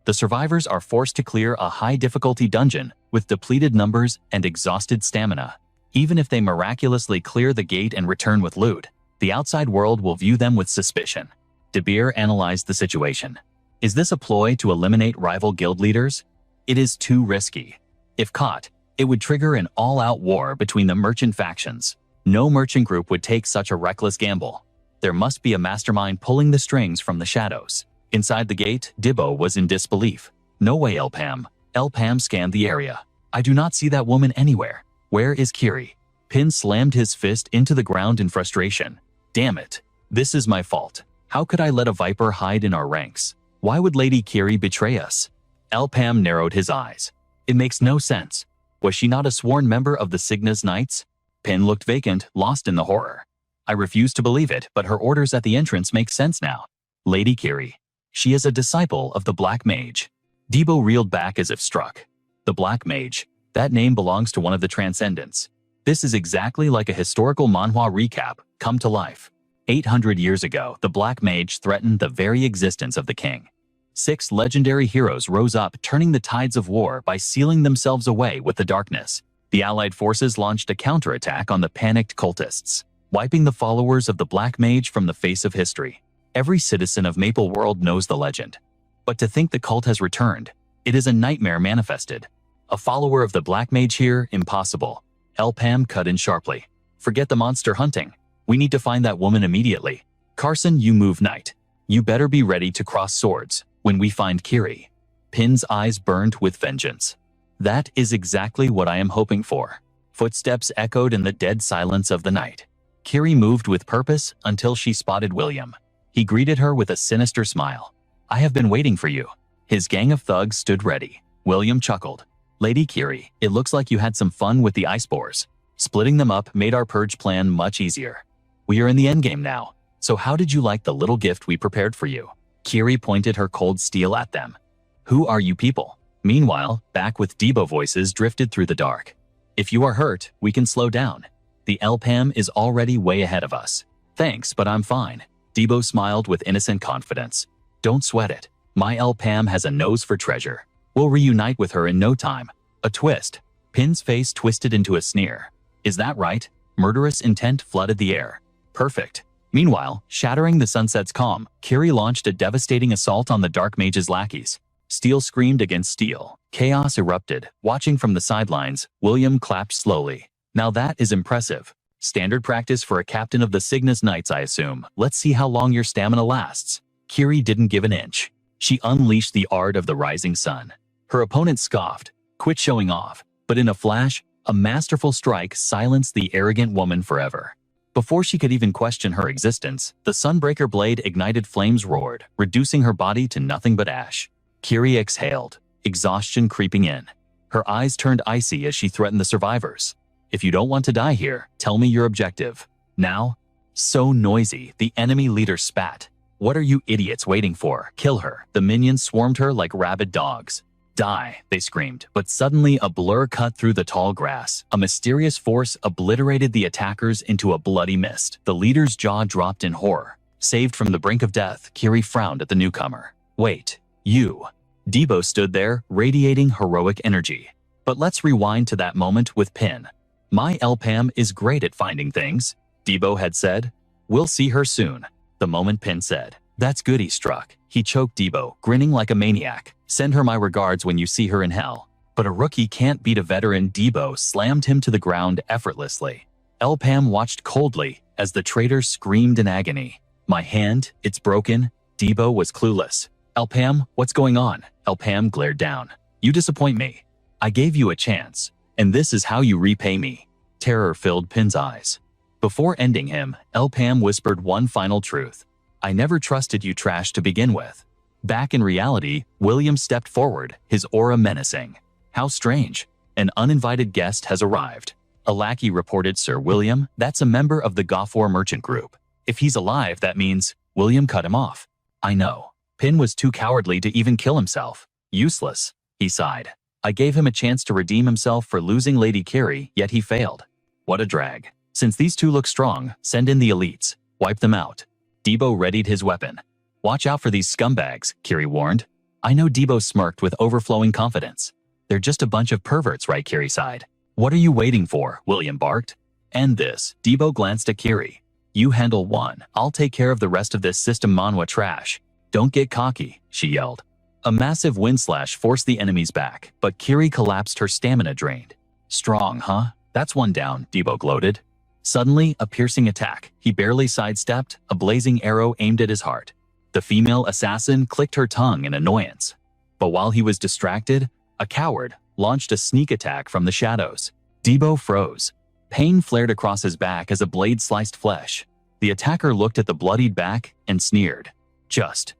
The survivors are forced to clear a high-difficulty dungeon with depleted numbers and exhausted stamina. Even if they miraculously clear the gate and return with loot, the outside world will view them with suspicion. Debir analyzed the situation. Is this a ploy to eliminate rival guild leaders? It is too risky. If caught, it would trigger an all-out war between the merchant factions. No merchant group would take such a reckless gamble. There must be a mastermind pulling the strings from the shadows. Inside the gate, Dibbo was in disbelief. No way, El Pam. El Pam scanned the area. I do not see that woman anywhere. Where is Kiri? Pin slammed his fist into the ground in frustration. Damn it. This is my fault. How could I let a viper hide in our ranks? Why would Lady Kiri betray us? El Pam narrowed his eyes. It makes no sense. Was she not a sworn member of the Cygnus Knights? Pin looked vacant, lost in the horror. I refuse to believe it, but her orders at the entrance make sense now. Lady Kiri. She is a disciple of the Black Mage. Debo reeled back as if struck. The Black Mage. That name belongs to one of the Transcendents. This is exactly like a historical manhwa recap come to life. 800 years ago, the Black Mage threatened the very existence of the king. 6 legendary heroes rose up, turning the tides of war by sealing themselves away with the darkness. The Allied forces launched a counterattack on the panicked cultists, wiping the followers of the Black Mage from the face of history. Every citizen of Maple World knows the legend. But to think the cult has returned, it is a nightmare manifested. A follower of the Black Mage here? Impossible. El Pam cut in sharply. Forget the monster hunting. We need to find that woman immediately. Carson, you move knight. You better be ready to cross swords when we find Kiri. Pin's eyes burned with vengeance. That is exactly what I am hoping for. Footsteps echoed in the dead silence of the night. Kiri moved with purpose until she spotted William. He greeted her with a sinister smile. I have been waiting for you. His gang of thugs stood ready. William chuckled. Lady Kiri, it looks like you had some fun with the ice boars. Splitting them up made our purge plan much easier. We are in the endgame now, so how did you like the little gift we prepared for you? Kiri pointed her cold steel at them. Who are you people? Meanwhile, back with Debo voices drifted through the dark. If you are hurt, we can slow down. The El Pam is already way ahead of us. Thanks, but I'm fine. Debo smiled with innocent confidence. Don't sweat it. My El Pam has a nose for treasure. We'll reunite with her in no time. A twist. Pin's face twisted into a sneer. Is that right? Murderous intent flooded the air. Perfect. Meanwhile, shattering the sunset's calm, Kiri launched a devastating assault on the Dark Mage's lackeys. Steel screamed against steel. Chaos erupted. Watching from the sidelines, William clapped slowly. Now that is impressive. Standard practice for a captain of the Cygnus Knights, I assume. Let's see how long your stamina lasts. Kiri didn't give an inch. She unleashed the art of the rising sun. Her opponent scoffed. Quit showing off. But in a flash, a masterful strike silenced the arrogant woman forever. Before she could even question her existence, the Sunbreaker blade ignited flames roared, reducing her body to nothing but ash. Kiri exhaled, exhaustion creeping in. Her eyes turned icy as she threatened the survivors. If you don't want to die here, tell me your objective. Now? So noisy, the enemy leader spat. What are you idiots waiting for? Kill her. The minions swarmed her like rabid dogs. Die, they screamed, but suddenly a blur cut through the tall grass. A mysterious force obliterated the attackers into a bloody mist. The leader's jaw dropped in horror. Saved from the brink of death, Kiri frowned at the newcomer. Wait, you. Debo stood there, radiating heroic energy. But let's rewind to that moment with Pin. My El Pam is great at finding things, Debo had said. We'll see her soon. The moment Pin said, that's good, he struck. He choked Debo, grinning like a maniac. Send her my regards when you see her in hell. But a rookie can't beat a veteran. Debo slammed him to the ground effortlessly. Elpam watched coldly as the traitor screamed in agony. My hand, it's broken. Debo was clueless. Elpam, what's going on? Elpam glared down. You disappoint me. I gave you a chance, and this is how you repay me. Terror filled Pin's eyes. Before ending him, Elpam whispered one final truth. I never trusted you trash to begin with. Back in reality, William stepped forward, his aura menacing. How strange. An uninvited guest has arrived. A lackey reported, Sir William, that's a member of the Goffor merchant group. If he's alive, that means William cut him off. I know. Pin was too cowardly to even kill himself. Useless, he sighed. I gave him a chance to redeem himself for losing Lady Carrie, yet he failed. What a drag. Since these two look strong, send in the elites. Wipe them out. Debo readied his weapon. Watch out for these scumbags, Carrie warned. I know. Debo smirked with overflowing confidence. They're just a bunch of perverts, right? Carrie sighed. What are you waiting for? William barked. End this. Debo glanced at Carrie. You handle one. I'll take care of the rest of this system manhwa trash. Don't get cocky, she yelled. A massive wind slash forced the enemies back, but Carrie collapsed, her stamina drained. Strong, huh? That's one down, Debo gloated. Suddenly, a piercing attack. He barely sidestepped, a blazing arrow aimed at his heart. The female assassin clicked her tongue in annoyance. But while he was distracted, a coward launched a sneak attack from the shadows. Debo froze. Pain flared across his back as a blade sliced flesh. The attacker looked at the bloodied back and sneered. Just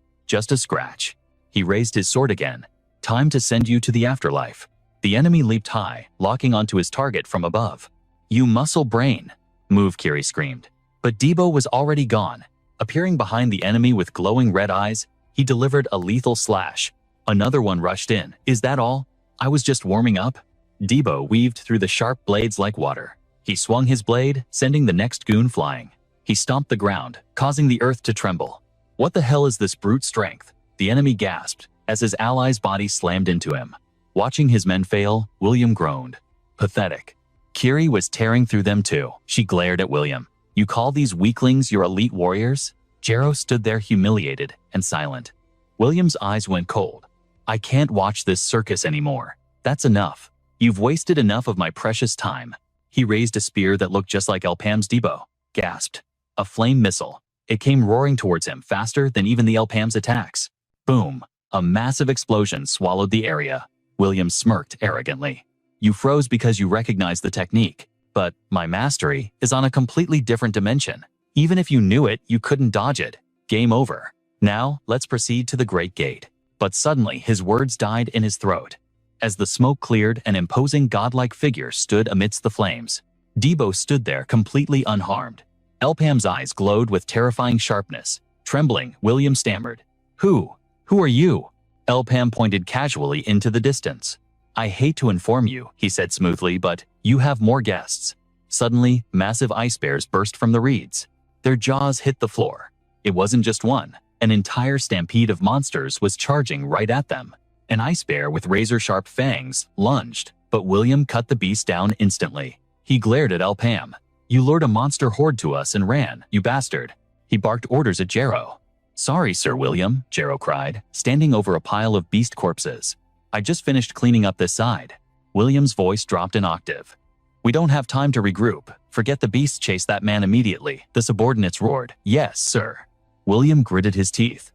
a scratch. He raised his sword again. Time to send you to the afterlife. The enemy leaped high, locking onto his target from above. You muscle brain. Move, Carrie screamed. But Debo was already gone. Appearing behind the enemy with glowing red eyes, he delivered a lethal slash. Another one rushed in. Is that all? I was just warming up. Debo weaved through the sharp blades like water. He swung his blade, sending the next goon flying. He stomped the ground, causing the earth to tremble. What the hell is this brute strength? The enemy gasped as his ally's body slammed into him. Watching his men fail, William groaned. Pathetic. Carrie was tearing through them too. She glared at William. You call these weaklings your elite warriors? Jero stood there humiliated and silent. William's eyes went cold. I can't watch this circus anymore. That's enough. You've wasted enough of my precious time. He raised a spear that looked just like Elpam's. Debo gasped. A flame missile. It came roaring towards him faster than even the Elpam's attacks. Boom. A massive explosion swallowed the area. William smirked arrogantly. You froze because you recognized the technique. But my mastery is on a completely different dimension. Even if you knew it, you couldn't dodge it. Game over. Now, let's proceed to the Great Gate. But suddenly, his words died in his throat. As the smoke cleared, an imposing godlike figure stood amidst the flames. Debo stood there completely unharmed. Elpam's eyes glowed with terrifying sharpness. Trembling, William stammered. Who are you? Elpam pointed casually into the distance. I hate to inform you, he said smoothly, but you have more guests. Suddenly, massive ice bears burst from the reeds. Their jaws hit the floor. It wasn't just one. An entire stampede of monsters was charging right at them. An ice bear with razor-sharp fangs lunged, but William cut the beast down instantly. He glared at Elpam. You lured a monster horde to us and ran, you bastard. He barked orders at Jero. Sorry, Sir William, Jero cried, standing over a pile of beast corpses. I just finished cleaning up this side. William's voice dropped an octave. We don't have time to regroup. Forget the beast, chase that man immediately. The subordinates roared. Yes, sir. William gritted his teeth.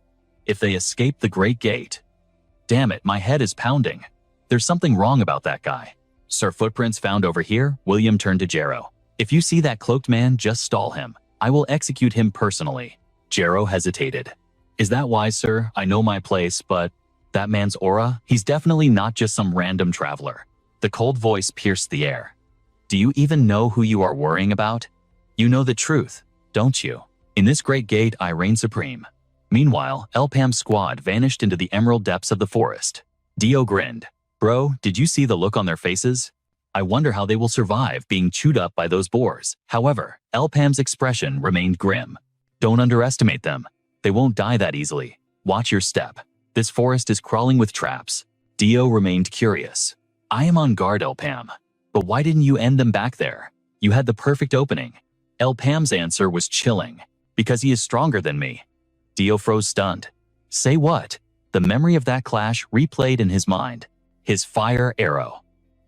If they escape the Great Gate. Damn it, my head is pounding. There's something wrong about that guy. Sir, footprints found over here. William turned to Jero. If you see that cloaked man, just stall him. I will execute him personally. Jero hesitated. Is that wise, sir? I know my place, but that man's aura? He's definitely not just some random traveler. The cold voice pierced the air. Do you even know who you are worrying about? You know the truth, don't you? In this Great Gate, I reign supreme. Meanwhile, Elpam's squad vanished into the emerald depths of the forest. Dio grinned. Bro, did you see the look on their faces? I wonder how they will survive being chewed up by those boars. However, Elpam's expression remained grim. Don't underestimate them. They won't die that easily. Watch your step. This forest is crawling with traps. Dio remained curious. I am on guard, Elpam. But why didn't you end them back there? You had the perfect opening. Elpam's answer was chilling. Because he is stronger than me. Dio froze stunned. Say what? The memory of that clash replayed in his mind. His fire arrow.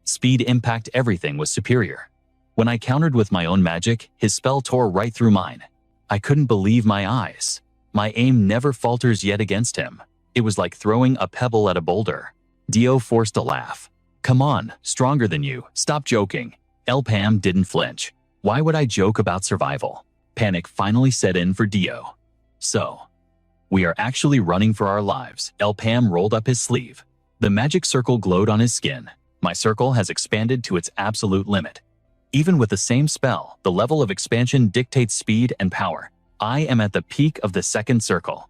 Speed, impact, everything was superior. When I countered with my own magic, his spell tore right through mine. I couldn't believe my eyes. My aim never falters yet against him. It was like throwing a pebble at a boulder. Dio forced a laugh. Come on, stronger than you. Stop joking. Elpam didn't flinch. Why would I joke about survival? Panic finally set in for Dio. So, we are actually running for our lives. Elpam rolled up his sleeve. The magic circle glowed on his skin. My circle has expanded to its absolute limit. Even with the same spell, the level of expansion dictates speed and power. I am at the peak of the second circle.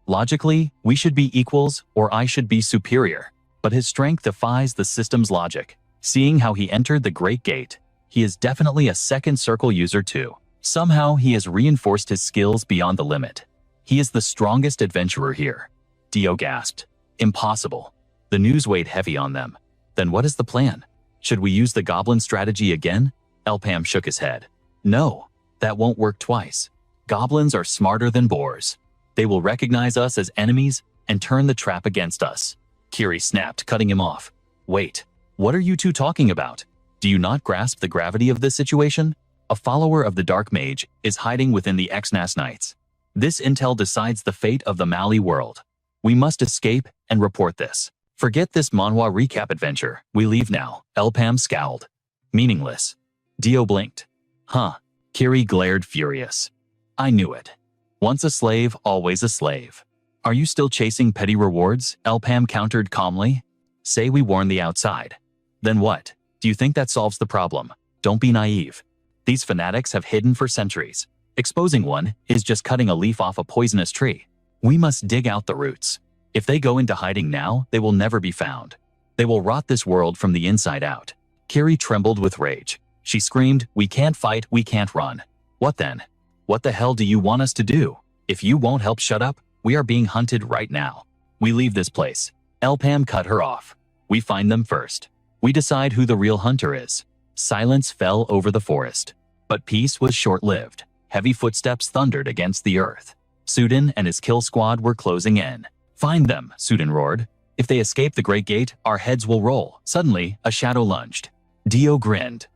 Logically, we should be equals, or I should be superior. But his strength defies the system's logic. Seeing how he entered the Great Gate, he is definitely a second circle user too. Somehow he has reinforced his skills beyond the limit. He is the strongest adventurer here. Dio gasped. Impossible. The news weighed heavy on them. Then what is the plan? Should we use the goblin strategy again? Elpam shook his head. No, that won't work twice. Goblins are smarter than boars. They will recognize us as enemies and turn the trap against us. Kiri snapped, cutting him off. Wait, what are you two talking about? Do you not grasp the gravity of this situation? A follower of the Dark Mage is hiding within the Exnas Knights. This intel decides the fate of the Mali world. We must escape and report this. Forget this manhwa recap adventure. We leave now. Elpam scowled. Meaningless. Dio blinked. Huh. Kiri glared furious. I knew it. Once a slave, always a slave. Are you still chasing petty rewards? Elpam countered calmly. Say we warn the outside. Then what? Do you think that solves the problem? Don't be naive. These fanatics have hidden for centuries. Exposing one is just cutting a leaf off a poisonous tree. We must dig out the roots. If they go into hiding now, they will never be found. They will rot this world from the inside out. Kiri trembled with rage. She screamed, we can't fight, we can't run. What then? What the hell do you want us to do? If you won't help shut up, we are being hunted right now. We leave this place. Elpam cut her off. We find them first. We decide who the real hunter is. Silence fell over the forest. But peace was short-lived. Heavy footsteps thundered against the earth. Sudin and his kill squad were closing in. Find them, Sudin roared. If they escape the Great Gate, our heads will roll. Suddenly, a shadow lunged. Dio grinned.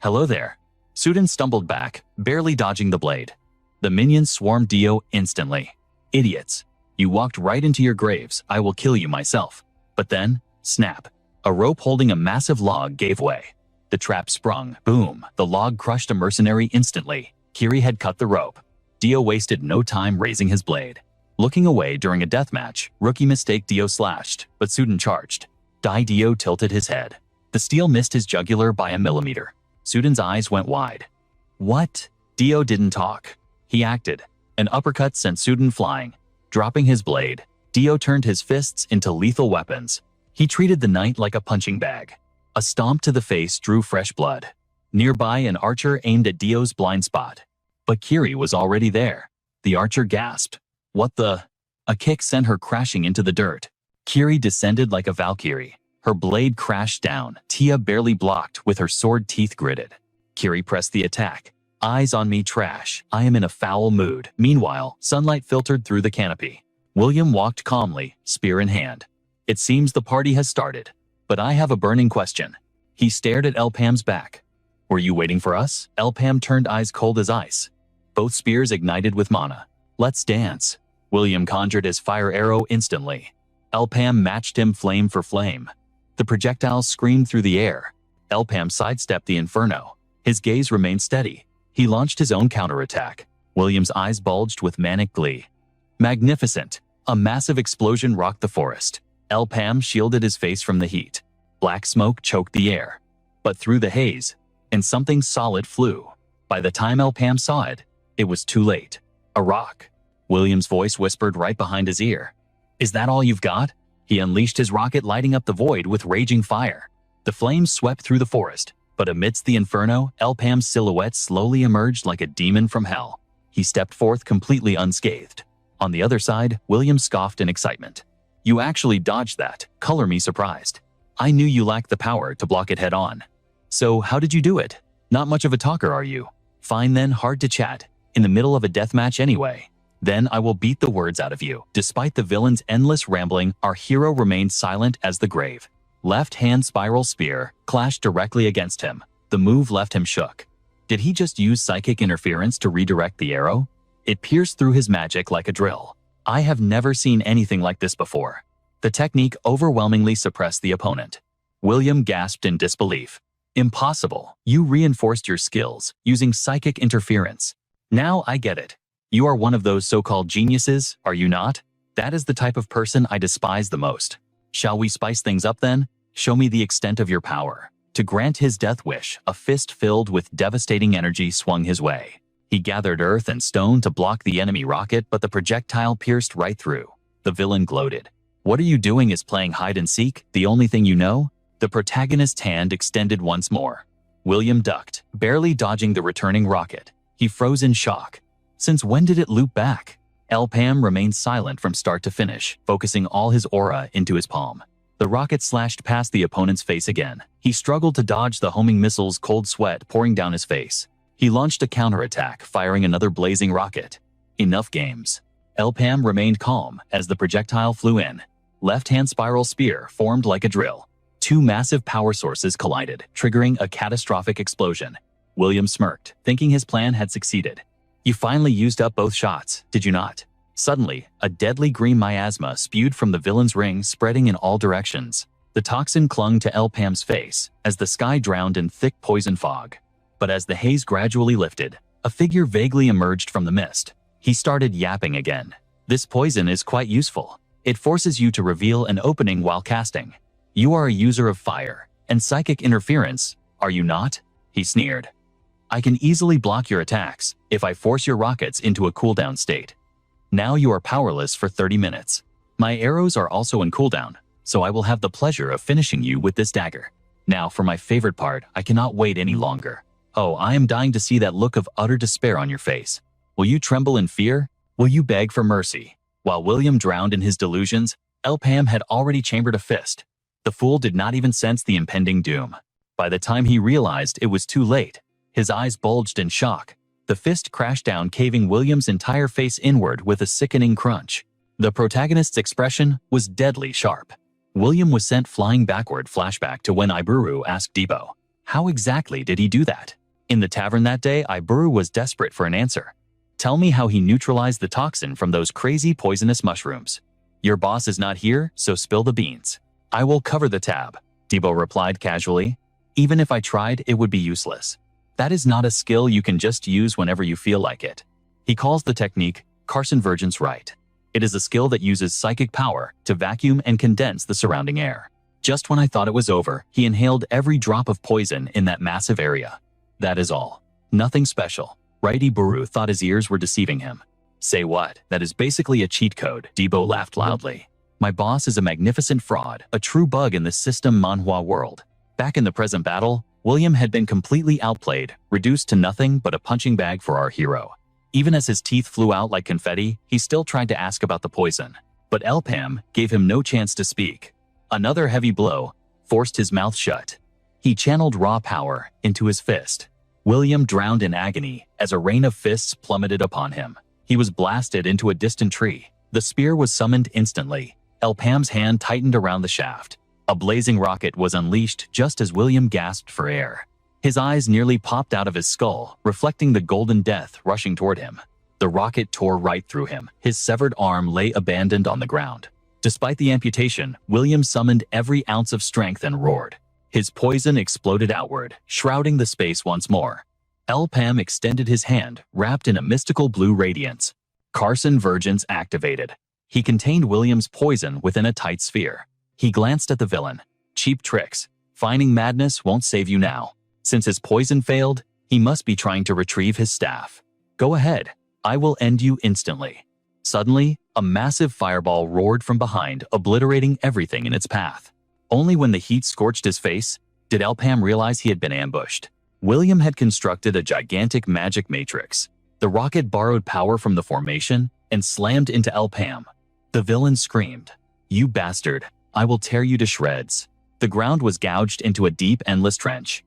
Hello there. Sudin stumbled back, barely dodging the blade. The minions swarmed Dio instantly. Idiots. You walked right into your graves. I will kill you myself. But then, snap. A rope holding a massive log gave way. The trap sprung. Boom. The log crushed a mercenary instantly. Kiri had cut the rope. Dio wasted no time raising his blade. Looking away during a deathmatch, rookie mistake Dio slashed, but Sudin charged. Dio tilted his head. The steel missed his jugular by a millimeter. Sudin's eyes went wide. What? Dio didn't talk. He acted. An uppercut sent Sudin flying. Dropping his blade, Dio turned his fists into lethal weapons. He treated the knight like a punching bag. A stomp to the face drew fresh blood. Nearby, an archer aimed at Dio's blind spot. But Kiri was already there. The archer gasped. What the? A kick sent her crashing into the dirt. Kiri descended like a valkyrie. Her blade crashed down. Tia barely blocked with her sword teeth gritted. Kiri pressed the attack. Eyes on me, trash. I am in a foul mood. Meanwhile, sunlight filtered through the canopy. William walked calmly, spear in hand. It seems the party has started. But I have a burning question. He stared at Elpam's back. Were you waiting for us? Elpam turned eyes cold as ice. Both spears ignited with mana. Let's dance. William conjured his fire arrow instantly. Elpam matched him flame for flame. The projectile screamed through the air. Elpam sidestepped the inferno. His gaze remained steady. He launched his own counterattack. William's eyes bulged with manic glee. Magnificent! A massive explosion rocked the forest. Elpam shielded his face from the heat. Black smoke choked the air. But through the haze, and something solid flew. By the time Elpam saw it, it was too late. A rock. William's voice whispered right behind his ear. Is that all you've got? He unleashed his rocket, lighting up the void with raging fire. The flames swept through the forest, but amidst the inferno, Elpam's silhouette slowly emerged like a demon from hell. He stepped forth completely unscathed. On the other side, William scoffed in excitement. You actually dodged that. Color me surprised. I knew you lacked the power to block it head on. So how did you do it? Not much of a talker, are you? Fine then, hard to chat. In the middle of a deathmatch anyway. Then I will beat the words out of you. Despite the villain's endless rambling, our hero remained silent as the grave. Left-hand spiral spear clashed directly against him. The move left him shook. Did he just use psychic interference to redirect the arrow? It pierced through his magic like a drill. I have never seen anything like this before. The technique overwhelmingly suppressed the opponent. William gasped in disbelief. Impossible. You reinforced your skills using psychic interference. Now I get it. You are one of those so-called geniuses, are you not? That is the type of person I despise the most. Shall we spice things up then? Show me the extent of your power. To grant his death wish, a fist filled with devastating energy swung his way. He gathered earth and stone to block the enemy rocket, but the projectile pierced right through. The villain gloated. What are you doing? Is playing hide and seek the only thing you know? The protagonist's hand extended once more. William ducked, barely dodging the returning rocket. He froze in shock. Since when did it loop back? Pam remained silent from start to finish, focusing all his aura into his palm. The rocket slashed past the opponent's face again. He struggled to dodge the homing missile's cold sweat pouring down his face. He launched a counterattack, firing another blazing rocket. Enough games. Pam remained calm as the projectile flew in. Left-hand spiral spear formed like a drill. Two massive power sources collided, triggering a catastrophic explosion. William smirked, thinking his plan had succeeded. You finally used up both shots, did you not? Suddenly, a deadly green miasma spewed from the villain's ring, spreading in all directions. The toxin clung to Pam's face as the sky drowned in thick poison fog. But as the haze gradually lifted, a figure vaguely emerged from the mist. He started yapping again. This poison is quite useful. It forces you to reveal an opening while casting. You are a user of fire and psychic interference, are you not? He sneered. I can easily block your attacks if I force your rockets into a cooldown state. Now you are powerless for 30 minutes. My arrows are also in cooldown, so I will have the pleasure of finishing you with this dagger. Now for my favorite part, I cannot wait any longer. Oh, I am dying to see that look of utter despair on your face. Will you tremble in fear? Will you beg for mercy? While William drowned in his delusions, Pam had already chambered a fist. The fool did not even sense the impending doom. By the time he realized it was too late, his eyes bulged in shock. The fist crashed down, caving William's entire face inward with a sickening crunch. The protagonist's expression was deadly sharp. William was sent flying backward, flashback to when Iburu asked Debo. How exactly did he do that? In the tavern that day, Iburu was desperate for an answer. Tell me how he neutralized the toxin from those crazy poisonous mushrooms. Your boss is not here, so spill the beans. I will cover the tab, Debo replied casually. Even if I tried, it would be useless. That is not a skill you can just use whenever you feel like it. He calls the technique carcinvergence right. It is a skill that uses psychic power to vacuum and condense the surrounding air. Just when I thought it was over, he inhaled every drop of poison in that massive area. That is all. Nothing special. Right? Iburu thought his ears were deceiving him. Say what? That is basically a cheat code. Debo laughed loudly. My boss is a magnificent fraud, a true bug in the system manhwa world. Back in the present battle, William had been completely outplayed, reduced to nothing but a punching bag for our hero. Even as his teeth flew out like confetti, he still tried to ask about the poison. But Pam gave him no chance to speak. Another heavy blow forced his mouth shut. He channeled raw power into his fist. William drowned in agony as a rain of fists plummeted upon him. He was blasted into a distant tree. The spear was summoned instantly. Pam's hand tightened around the shaft. A blazing rocket was unleashed just as William gasped for air. His eyes nearly popped out of his skull, reflecting the golden death rushing toward him. The rocket tore right through him. His severed arm lay abandoned on the ground. Despite the amputation, William summoned every ounce of strength and roared. His poison exploded outward, shrouding the space once more. Pam extended his hand, wrapped in a mystical blue radiance. Carcinvergence activated. He contained William's poison within a tight sphere. He glanced at the villain. Cheap tricks. Feigning madness won't save you now. Since his poison failed, he must be trying to retrieve his staff. Go ahead. I will end you instantly. Suddenly, a massive fireball roared from behind, obliterating everything in its path. Only when the heat scorched his face did Pam realize he had been ambushed. William had constructed a gigantic magic matrix. The rocket borrowed power from the formation and slammed into Pam. The villain screamed, "You bastard! I will tear you to shreds." The ground was gouged into a deep, endless trench.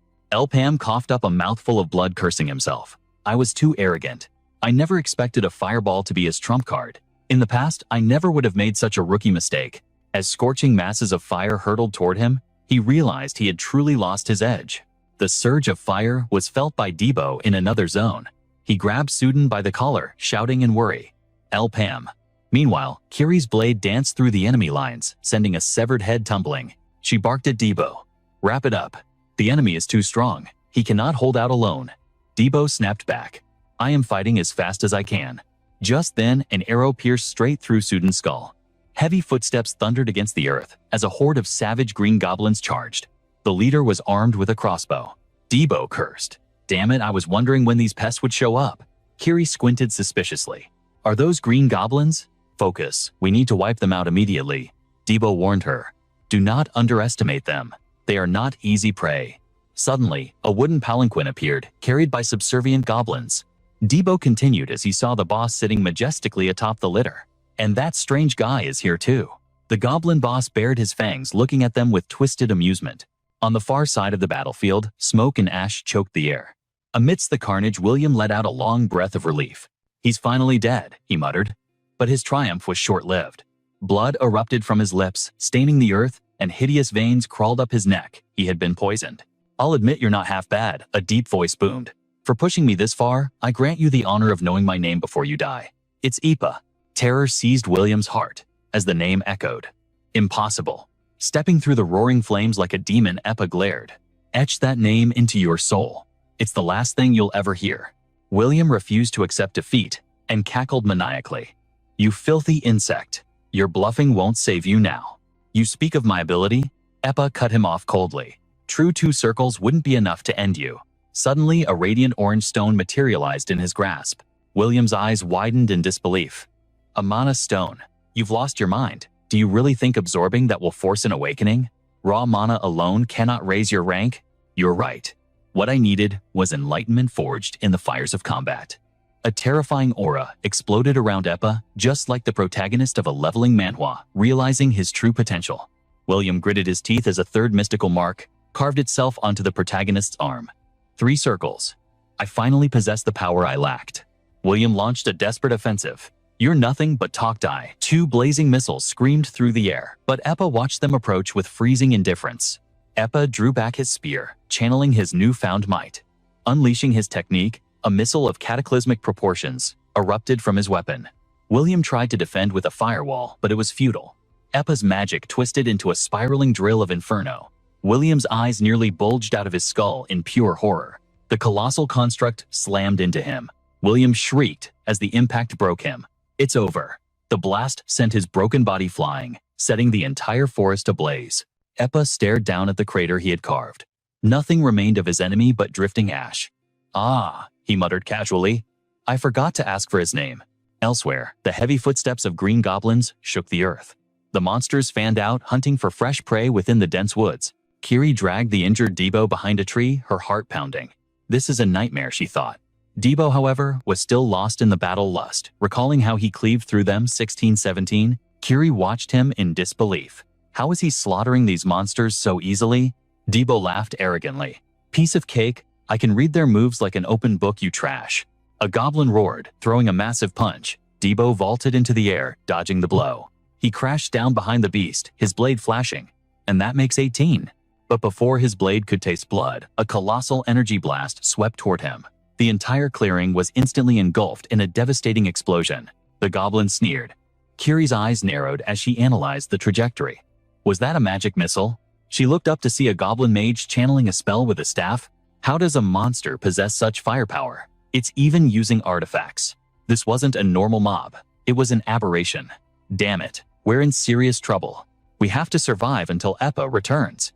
Pam coughed up a mouthful of blood, cursing himself. I was too arrogant. I never expected a fireball to be his trump card. In the past, I never would have made such a rookie mistake. As scorching masses of fire hurtled toward him, He realized he had truly lost his edge. The surge of fire was felt by Debo in another zone. He grabbed Suden by the collar, shouting in worry, "El Pam." Meanwhile, Kiri's blade danced through the enemy lines, sending a severed head tumbling. She barked at Debo, "Wrap it up. The enemy is too strong. He cannot hold out alone." Debo snapped back, "I am fighting as fast as I can." Just then, an arrow pierced straight through Suden's skull. Heavy footsteps thundered against the earth as a horde of savage green goblins charged. The leader was armed with a crossbow. Debo cursed, "Damn it, I was wondering when these pests would show up." Kiri squinted suspiciously. "Are those green goblins?" "Focus, we need to wipe them out immediately," Debo warned her. "Do not underestimate them. They are not easy prey." Suddenly, a wooden palanquin appeared, carried by subservient goblins. Debo continued as he saw the boss sitting majestically atop the litter. "And that strange guy is here too." The goblin boss bared his fangs, looking at them with twisted amusement. On the far side of the battlefield, smoke and ash choked the air. Amidst the carnage, William let out a long breath of relief. "He's finally dead," he muttered. But his triumph was short-lived. Blood erupted from his lips, staining the earth, and hideous veins crawled up his neck. He had been poisoned. "I'll admit you're not half bad," a deep voice boomed. "For pushing me this far, I grant you the honor of knowing my name before you die. It's Ipa." Terror seized William's heart as the name echoed. "Impossible." Stepping through the roaring flames like a demon, Epa glared. "Etch that name into your soul. It's the last thing you'll ever hear." William refused to accept defeat and cackled maniacally. "You filthy insect. Your bluffing won't save you now. You speak of my ability?" Epa cut him off coldly. "True, 2 circles wouldn't be enough to end you." Suddenly, a radiant orange stone materialized in his grasp. William's eyes widened in disbelief. "A mana stone. You've lost your mind. Do you really think absorbing that will force an awakening? Raw mana alone cannot raise your rank?" "You're right. What I needed was enlightenment forged in the fires of combat." A terrifying aura exploded around Epa, just like the protagonist of a leveling manhwa, realizing his true potential. William gritted his teeth as a third mystical mark carved itself onto the protagonist's arm. 3 circles. I finally possessed the power I lacked. William launched a desperate offensive. "You're nothing but talk die." 2 blazing missiles screamed through the air, but Epa watched them approach with freezing indifference. Epa drew back his spear, channeling his newfound might. Unleashing his technique, a missile of cataclysmic proportions erupted from his weapon. William tried to defend with a firewall, but it was futile. Epa's magic twisted into a spiraling drill of inferno. William's eyes nearly bulged out of his skull in pure horror. The colossal construct slammed into him. William shrieked as the impact broke him. "It's over." The blast sent his broken body flying, setting the entire forest ablaze. Epa stared down at the crater he had carved. Nothing remained of his enemy but drifting ash. "Ah," he muttered casually. "I forgot to ask for his name." Elsewhere, the heavy footsteps of green goblins shook the earth. The monsters fanned out, hunting for fresh prey within the dense woods. Kiri dragged the injured Debo behind a tree, her heart pounding. This is a nightmare, she thought. Debo, however, was still lost in the battle lust, recalling how he cleaved through them 16-17. Kiri watched him in disbelief. How is he slaughtering these monsters so easily? Debo laughed arrogantly. "Piece of cake, I can read their moves like an open book, you trash." A goblin roared, throwing a massive punch. Debo vaulted into the air, dodging the blow. He crashed down behind the beast, his blade flashing. And that makes 18. But before his blade could taste blood, a colossal energy blast swept toward him. The entire clearing was instantly engulfed in a devastating explosion. The goblin sneered. Kiri's eyes narrowed as she analyzed the trajectory. Was that a magic missile? She looked up to see a goblin mage channeling a spell with a staff. How does a monster possess such firepower? It's even using artifacts. This wasn't a normal mob. It was an aberration. Damn it, we're in serious trouble. We have to survive until Epa returns.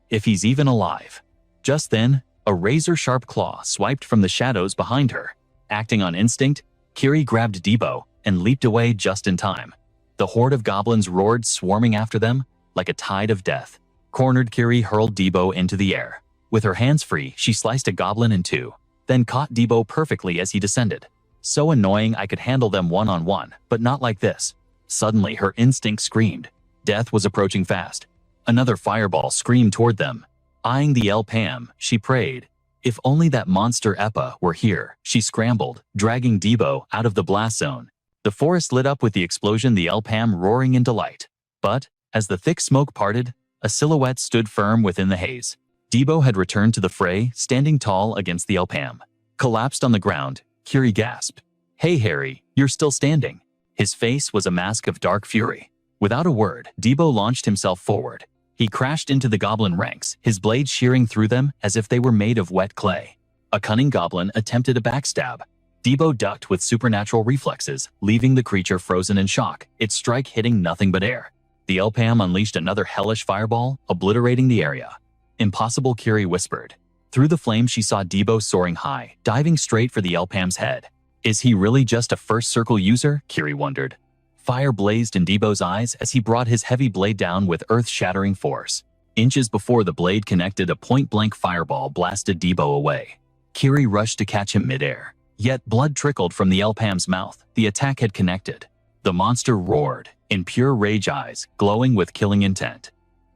If he's even alive. Just then, a razor-sharp claw swiped from the shadows behind her. Acting on instinct, Kiri grabbed Debo and leaped away just in time. The horde of goblins roared, swarming after them like a tide of death. Cornered, Kiri hurled Debo into the air. With her hands free, she sliced a goblin in two, then caught Debo perfectly as he descended. So annoying, I could handle them one-on-one, but not like this. Suddenly, her instinct screamed. Death was approaching fast. Another fireball screamed toward them. Eyeing the El Pam, she prayed. If only that monster Epa were here. She scrambled, dragging Debo out of the blast zone. The forest lit up with the explosion, the El Pam roaring in delight. But, as the thick smoke parted, A silhouette stood firm within the haze. Debo had returned to the fray, standing tall against the LPAM. Collapsed on the ground, Kiri gasped. "Hey Harry, you're still standing." His face was a mask of dark fury. Without a word, Debo launched himself forward. He crashed into the goblin ranks, his blade shearing through them as if they were made of wet clay. A cunning goblin attempted a backstab. Debo ducked with supernatural reflexes, leaving the creature frozen in shock, its strike hitting nothing but air. The LPAM unleashed another hellish fireball, obliterating the area. "Impossible," Kiri whispered. Through the flames she saw Debo soaring high, diving straight for the LPAM's head. Is he really just a first circle user? Kiri wondered. Fire blazed in Debo's eyes as he brought his heavy blade down with earth-shattering force. Inches before the blade connected, a point-blank fireball blasted Debo away. Kiri rushed to catch him midair. Yet blood trickled from the LPAM's mouth. The attack had connected. The monster roared, in pure rage, eyes glowing with killing intent.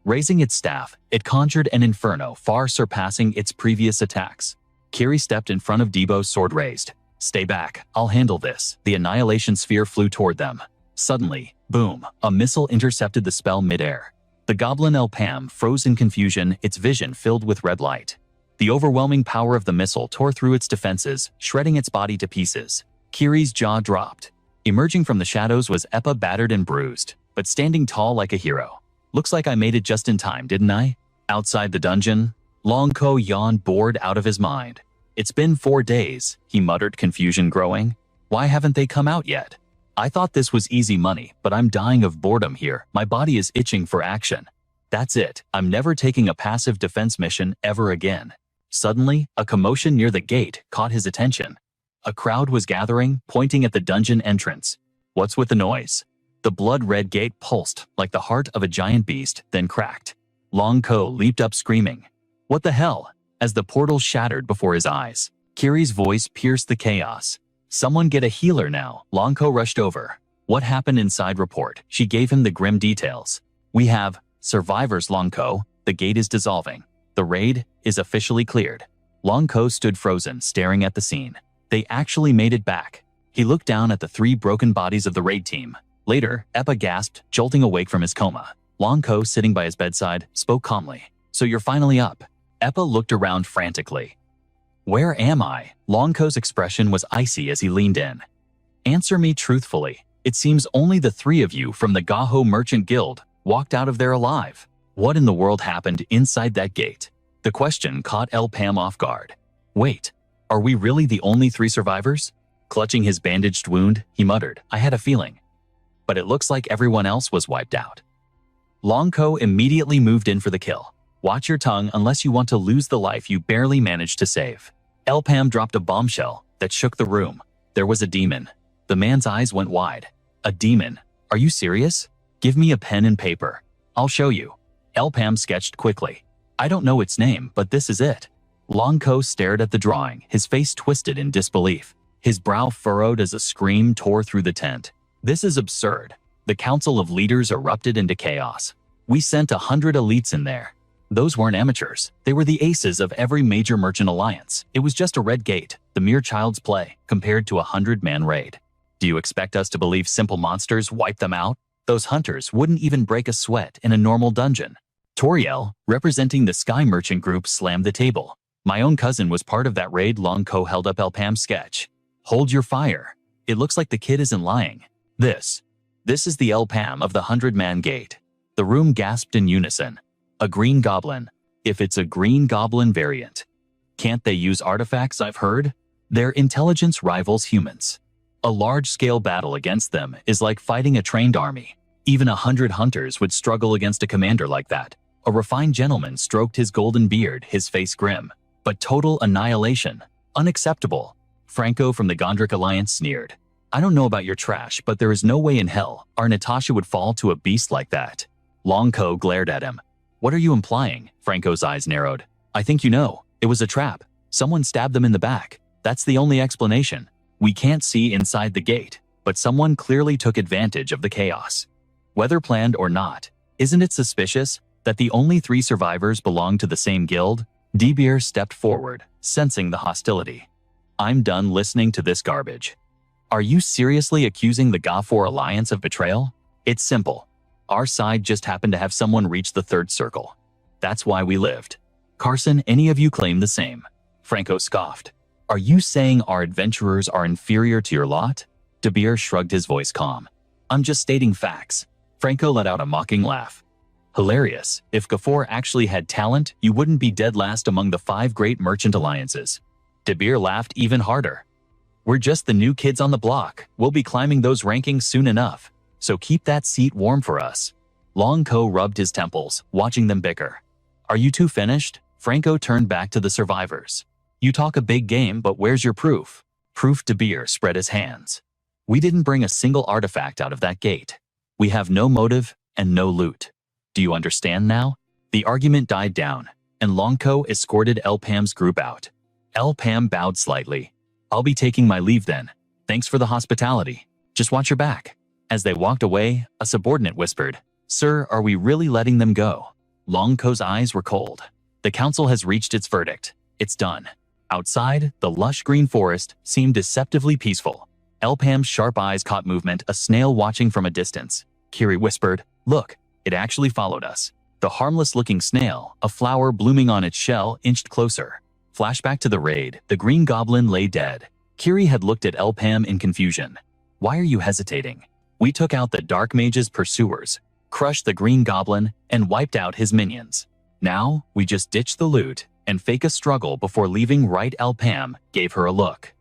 Raising its staff, it conjured an inferno far surpassing its previous attacks. Kiri stepped in front of Debo's sword raised. "Stay back, I'll handle this." The annihilation sphere flew toward them. Suddenly, boom, a missile intercepted the spell midair. The goblin LPAM froze in confusion, its vision filled with red light. The overwhelming power of the missile tore through its defenses, shredding its body to pieces. Kiri's jaw dropped. Emerging from the shadows was Eppa, battered and bruised, but standing tall like a hero. "Looks like I made it just in time, didn't I?" Outside the dungeon, Longko yawned, bored out of his mind. "It's been 4 days, he muttered, confusion growing. "Why haven't they come out yet? I thought this was easy money, but I'm dying of boredom here. My body is itching for action. That's it, I'm never taking a passive defense mission ever again." Suddenly, a commotion near the gate caught his attention. A crowd was gathering, pointing at the dungeon entrance. "What's with the noise?" The blood-red gate pulsed like the heart of a giant beast, then cracked. Longko leaped up screaming. "What the hell?" As the portal shattered before his eyes, Kiri's voice pierced the chaos. "Someone get a healer now." Longko rushed over. "What happened inside?" Report. She gave him the grim details. "We have survivors, Longko. The gate is dissolving. The raid is officially cleared." Longko stood frozen, staring at the scene. They actually made it back. He looked down at the 3 broken bodies of the raid team. Later, Eppa gasped, jolting awake from his coma. Longko, sitting by his bedside, spoke calmly. "So you're finally up." Eppa looked around frantically. "Where am I?" Longko's expression was icy as he leaned in. "Answer me truthfully. It seems only the 3 of you from the Gaho Merchant Guild walked out of there alive. What in the world happened inside that gate?" The question caught LPAM off guard. "Wait, are we really the only 3 survivors?" Clutching his bandaged wound, he muttered, "I had a feeling. But it looks like everyone else was wiped out." Longko immediately moved in for the kill. "Watch your tongue unless you want to lose the life you barely managed to save." LPAM dropped a bombshell that shook the room. There was a demon. The man's eyes went wide. "A demon? Are you serious? Give me a pen and paper. I'll show you." LPAM sketched quickly. "I don't know its name, but this is it." Longko stared at the drawing, his face twisted in disbelief. His brow furrowed as a scream tore through the tent. "This is absurd." The council of leaders erupted into chaos. "We sent 100 elites in there. Those weren't amateurs. They were the aces of every major merchant alliance. It was just a red gate, the mere child's play, compared to a 100-man raid. Do you expect us to believe simple monsters wiped them out? Those hunters wouldn't even break a sweat in a normal dungeon." Toriel, representing the Sky Merchant Group, slammed the table. "My own cousin was part of that raid." Longko held up LPAM's sketch. "Hold your fire. It looks like the kid isn't lying. This is the LPAM of the 100-man gate." The room gasped in unison. "A green goblin. If it's a green goblin variant. Can't they use artifacts, I've heard? Their intelligence rivals humans. A large-scale battle against them is like fighting a trained army. Even 100 hunters would struggle against a commander like that." A refined gentleman stroked his golden beard, his face grim. "But total annihilation. Unacceptable." Franco from the Gondric Alliance sneered. "I don't know about your trash, but there is no way in hell our Natasha would fall to a beast like that." Longko glared at him. "What are you implying?" Franco's eyes narrowed. "I think you know. It was a trap. Someone stabbed them in the back. That's the only explanation. We can't see inside the gate, but someone clearly took advantage of the chaos. Whether planned or not, isn't it suspicious that the only 3 survivors belong to the same guild?" Debeer stepped forward, sensing the hostility. "I'm done listening to this garbage. Are you seriously accusing the Gafor Alliance of betrayal? It's simple. Our side just happened to have someone reach the third circle. That's why we lived. Carson, any of you claim the same? Franco scoffed. Are you saying our adventurers are inferior to your lot? De Beer shrugged, his voice calm. I'm just stating facts. Franco let out a mocking laugh. Hilarious. If Gafor actually had talent, you wouldn't be dead last among the 5 great merchant alliances. De Beer laughed even harder. We're just the new kids on the block. We'll be climbing those rankings soon enough. So keep that seat warm for us. Long Ko rubbed his temples, watching them bicker. Are you two finished? Franco turned back to the survivors. You talk a big game, but where's your proof? Proof. De Beer spread his hands. We didn't bring a single artifact out of that gate. We have no motive and no loot. Do you understand now? The argument died down, and Longko escorted Elpam's group out. Elpam bowed slightly. I'll be taking my leave then. Thanks for the hospitality. Just watch your back. As they walked away, a subordinate whispered, Sir, are we really letting them go? Longko's eyes were cold. The council has reached its verdict. It's done. Outside, the lush green forest seemed deceptively peaceful. Elpam's sharp eyes caught movement, a snail watching from a distance. Kiri whispered, Look, it actually followed us. The harmless-looking snail, a flower blooming on its shell, inched closer. Flashback to the raid, the green goblin lay dead. Kiri had looked at Elpam in confusion. Why are you hesitating? We took out the dark mage's pursuers, crushed the green goblin, and wiped out his minions. Now, we just ditch the loot and fake a struggle before leaving, right? Elpam gave her a look.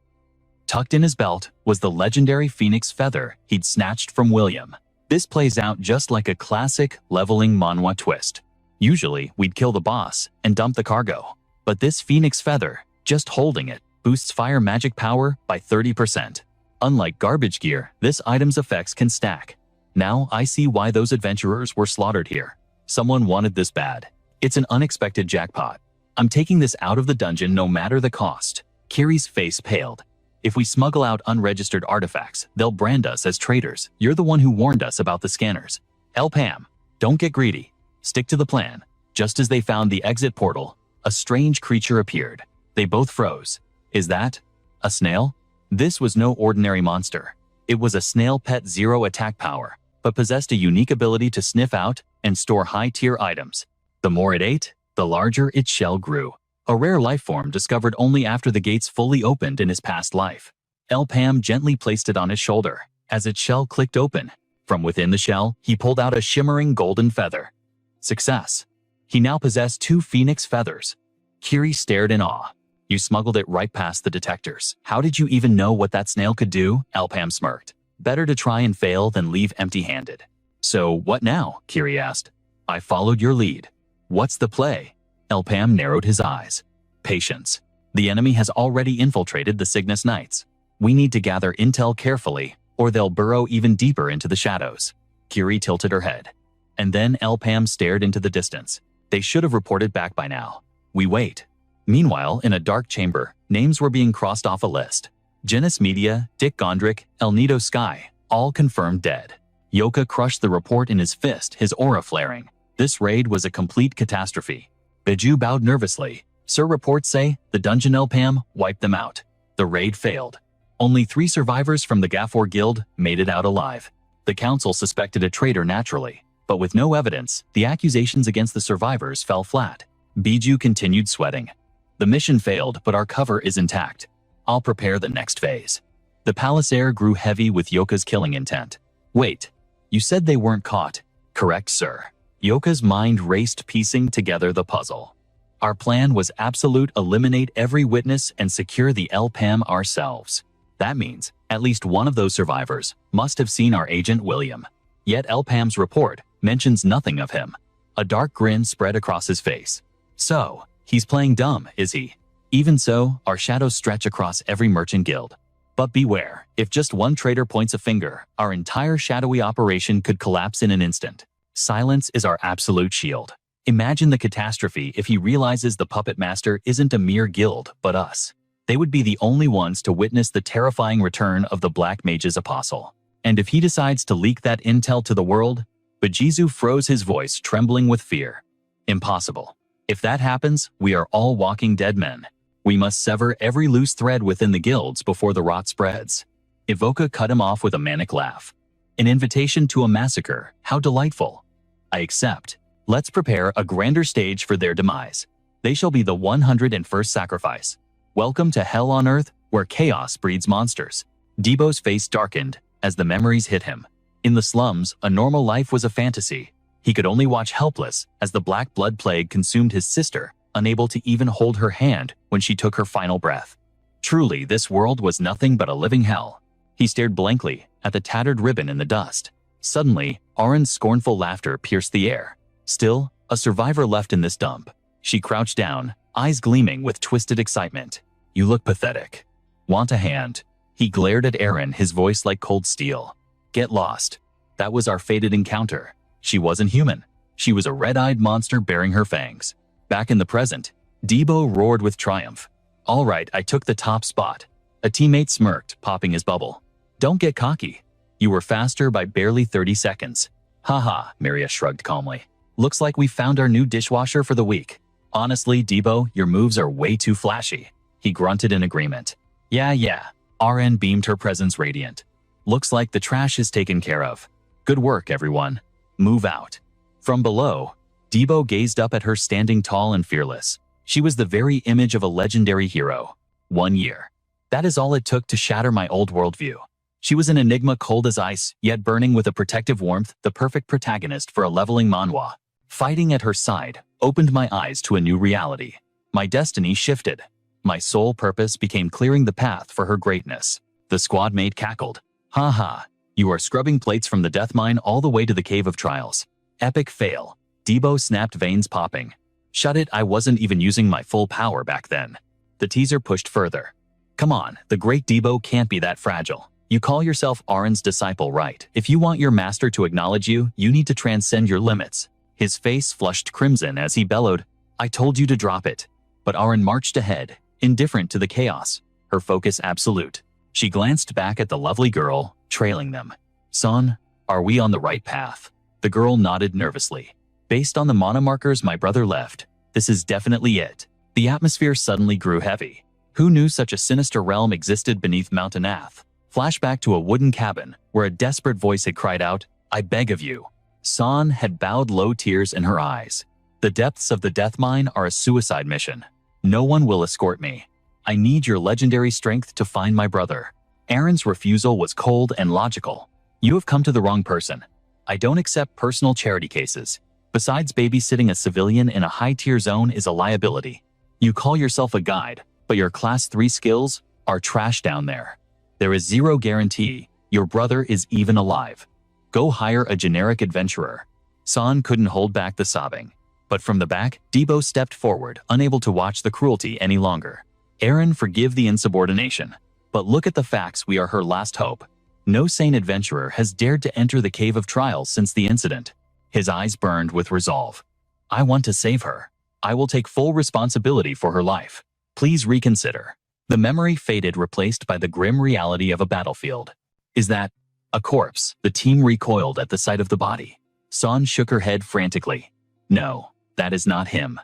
Tucked in his belt was the legendary phoenix feather he'd snatched from William. This plays out just like a classic leveling manhwa twist. Usually, we'd kill the boss and dump the cargo. But this phoenix feather, just holding it, boosts fire magic power by 30%. Unlike garbage gear, this item's effects can stack. Now I see why those adventurers were slaughtered here. Someone wanted this bad. It's an unexpected jackpot. I'm taking this out of the dungeon no matter the cost. Kiri's face paled. If we smuggle out unregistered artifacts, they'll brand us as traitors. You're the one who warned us about the scanners. Elpam, don't get greedy. Stick to the plan. Just as they found the exit portal, a strange creature appeared. They both froze. Is that a snail? This was no ordinary monster. It was a snail pet, 0 attack power, but possessed a unique ability to sniff out and store high-tier items. The more it ate, the larger its shell grew. A rare life form discovered only after the gates fully opened in his past life. Elpam gently placed it on his shoulder. As its shell clicked open, from within the shell, he pulled out a shimmering golden feather. Success. He now possessed 2 phoenix feathers. Kiri stared in awe. You smuggled it right past the detectors. How did you even know what that snail could do? Elpam smirked. Better to try and fail than leave empty-handed. So what now? Kiri asked. I followed your lead. What's the play? Elpam narrowed his eyes. Patience. The enemy has already infiltrated the Cygnus Knights. We need to gather intel carefully, or they'll burrow even deeper into the shadows. Kiri tilted her head. And then Elpam stared into the distance. They should have reported back by now. We wait. Meanwhile, in a dark chamber, names were being crossed off a list. Genis Media, Dick Gondrick, El Nido Sky, all confirmed dead. Yoka crushed the report in his fist, his aura flaring. This raid was a complete catastrophe. Biju bowed nervously. Sir, reports say the dungeon Elpam wiped them out. The raid failed. Only 3 survivors from the Gafor Guild made it out alive. The council suspected a traitor naturally, but with no evidence, the accusations against the survivors fell flat. Biju continued sweating. The mission failed, but our cover is intact. I'll prepare the next phase. The palace air grew heavy with Yoka's killing intent. Wait, you said they weren't caught. Correct, sir. Yoka's mind raced, piecing together the puzzle. Our plan was absolute: eliminate every witness and secure the Elpam ourselves. That means at least one of those survivors must have seen our agent William. Yet Elpam's report mentions nothing of him. A dark grin spread across his face. So, he's playing dumb, is he? Even so, our shadows stretch across every merchant guild. But beware, if just one traitor points a finger, our entire shadowy operation could collapse in an instant. Silence is our absolute shield. Imagine the catastrophe if he realizes the Puppet Master isn't a mere guild, but us. They would be the only ones to witness the terrifying return of the Black Mage's apostle. And if he decides to leak that intel to the world, Bajizu froze, his voice trembling with fear. Impossible. If that happens, we are all walking dead men. We must sever every loose thread within the guilds before the rot spreads. Ivoka cut him off with a manic laugh. An invitation to a massacre. How delightful. I accept. Let's prepare a grander stage for their demise. They shall be the 101st sacrifice. Welcome to Hell on Earth, where chaos breeds monsters. Debo's face darkened as the memories hit him. In the slums, a normal life was a fantasy. He could only watch helpless as the Black Blood Plague consumed his sister, unable to even hold her hand when she took her final breath. Truly, this world was nothing but a living hell. He stared blankly at the tattered ribbon in the dust. Suddenly, Arin's scornful laughter pierced the air. Still, a survivor left in this dump. She crouched down, eyes gleaming with twisted excitement. You look pathetic. Want a hand? He glared at Arin, his voice like cold steel. Get lost. That was our fated encounter. She wasn't human. She was a red-eyed monster bearing her fangs. Back in the present, Debo roared with triumph. All right, I took the top spot. A teammate smirked, popping his bubble. Don't get cocky. You were faster by barely 30 seconds. Haha, Miria shrugged calmly. Looks like we found our new dishwasher for the week. Honestly, Debo, your moves are way too flashy. He grunted in agreement. Yeah. RN beamed her presence radiant. Looks like the trash is taken care of. Good work, everyone. Move out. From below, Debo gazed up at her standing tall and fearless. She was the very image of a legendary hero. 1 year. That is all it took to shatter my old worldview. She was an enigma cold as ice, yet burning with a protective warmth, the perfect protagonist for a leveling manhwa. Fighting at her side opened my eyes to a new reality. My destiny shifted. My sole purpose became clearing the path for her greatness. The squad mate cackled. Haha, you are scrubbing plates from the death mine all the way to the Cave of Trials. Epic fail. Debo snapped, veins popping. Shut it, I wasn't even using my full power back then. The teaser pushed further. Come on, the great Debo can't be that fragile. You call yourself Arin's disciple, right? If you want your master to acknowledge you, you need to transcend your limits. His face flushed crimson as he bellowed, I told you to drop it. But Arin marched ahead, indifferent to the chaos, her focus absolute. She glanced back at the lovely girl, trailing them. Son, are we on the right path? The girl nodded nervously. Based on the monomarkers my brother left, this is definitely it. The atmosphere suddenly grew heavy. Who knew such a sinister realm existed beneath Mount Anath? Flashback to a wooden cabin where a desperate voice had cried out, I beg of you. San had bowed, low, tears in her eyes. The depths of the death mine are a suicide mission. No one will escort me. I need your legendary strength to find my brother. Arin's refusal was cold and logical. You have come to the wrong person. I don't accept personal charity cases. Besides, babysitting a civilian in a high-tier zone is a liability. You call yourself a guide, but your Class 3 skills are trash down there. There is zero guarantee your brother is even alive. Go hire a generic adventurer. San couldn't hold back the sobbing. But from the back, Debo stepped forward, unable to watch the cruelty any longer. Arin, forgive the insubordination. But look at the facts, we are her last hope. No sane adventurer has dared to enter the Cave of Trials since the incident. His eyes burned with resolve. I want to save her. I will take full responsibility for her life. Please reconsider. The memory faded, replaced by the grim reality of a battlefield. Is that a corpse? The team recoiled at the sight of the body. San shook her head frantically. No, that is not him.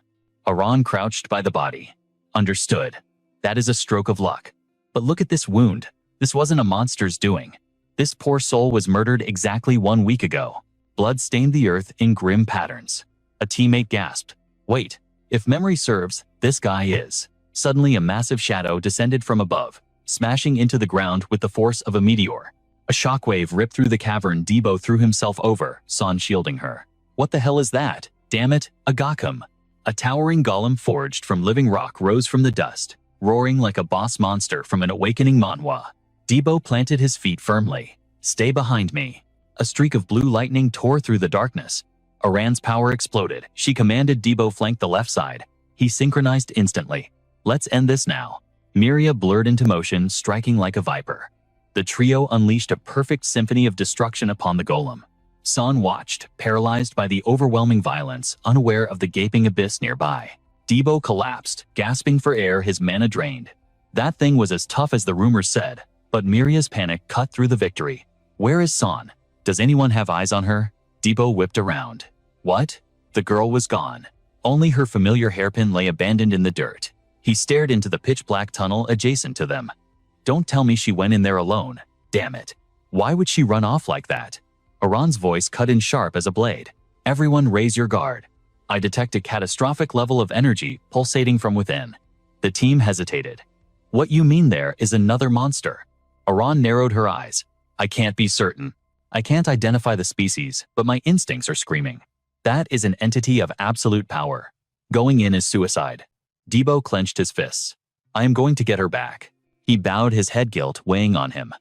Aran crouched by the body. Understood. That is a stroke of luck. But look at this wound. This wasn't a monster's doing. This poor soul was murdered exactly 1 week ago. Blood stained the earth in grim patterns. A teammate gasped. Wait, if memory serves, this guy is. Suddenly a massive shadow descended from above, smashing into the ground with the force of a meteor. A shockwave ripped through the cavern. Debo threw himself over, San shielding her. What the hell is that? Damn it, a Gakum. A towering golem forged from living rock rose from the dust, roaring like a boss monster from an awakening manhwa. Debo planted his feet firmly. Stay behind me. A streak of blue lightning tore through the darkness. Aran's power exploded. She commanded Debo flank the left side. He synchronized instantly. Let's end this now. Miria blurred into motion, striking like a viper. The trio unleashed a perfect symphony of destruction upon the golem. San watched, paralyzed by the overwhelming violence, unaware of the gaping abyss nearby. Debo collapsed, gasping for air, his mana drained. That thing was as tough as the rumors said, but Miria's panic cut through the victory. Where is San? Does anyone have eyes on her? Debo whipped around. What? The girl was gone. Only her familiar hairpin lay abandoned in the dirt. He stared into the pitch-black tunnel adjacent to them. Don't tell me she went in there alone. Damn it. Why would she run off like that? Aran's voice cut in sharp as a blade. Everyone raise your guard. I detect a catastrophic level of energy pulsating from within. The team hesitated. What you mean there is another monster. Aran narrowed her eyes. I can't be certain. I can't identify the species, but my instincts are screaming. That is an entity of absolute power. Going in is suicide. Debo clenched his fists. I am going to get her back. He bowed, his head guilt weighing on him.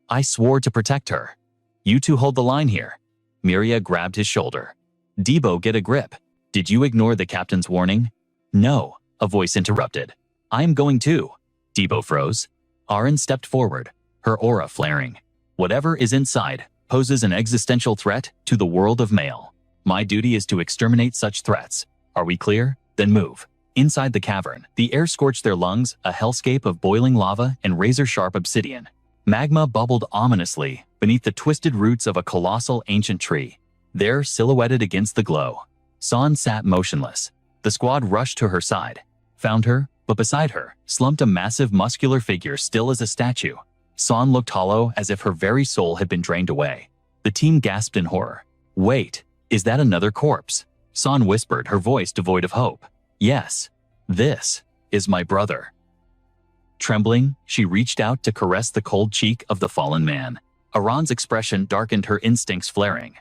I swore to protect her. You two hold the line here. Miria grabbed his shoulder. Debo, get a grip. Did you ignore the captain's warning? No, a voice interrupted. I'm going too. Debo froze. Aran stepped forward, her aura flaring. Whatever is inside poses an existential threat to the world of Male. My duty is to exterminate such threats. Are we clear? Then move. Inside the cavern, the air scorched their lungs, a hellscape of boiling lava and razor-sharp obsidian. Magma bubbled ominously beneath the twisted roots of a colossal ancient tree. There, silhouetted against the glow, San sat motionless. The squad rushed to her side, found her, but beside her slumped a massive muscular figure still as a statue. San looked hollow, as if her very soul had been drained away. The team gasped in horror. Wait, is that another corpse? San whispered, her voice devoid of hope. Yes, this is my brother. Trembling, she reached out to caress the cold cheek of the fallen man. Aran's expression darkened, her instincts flaring.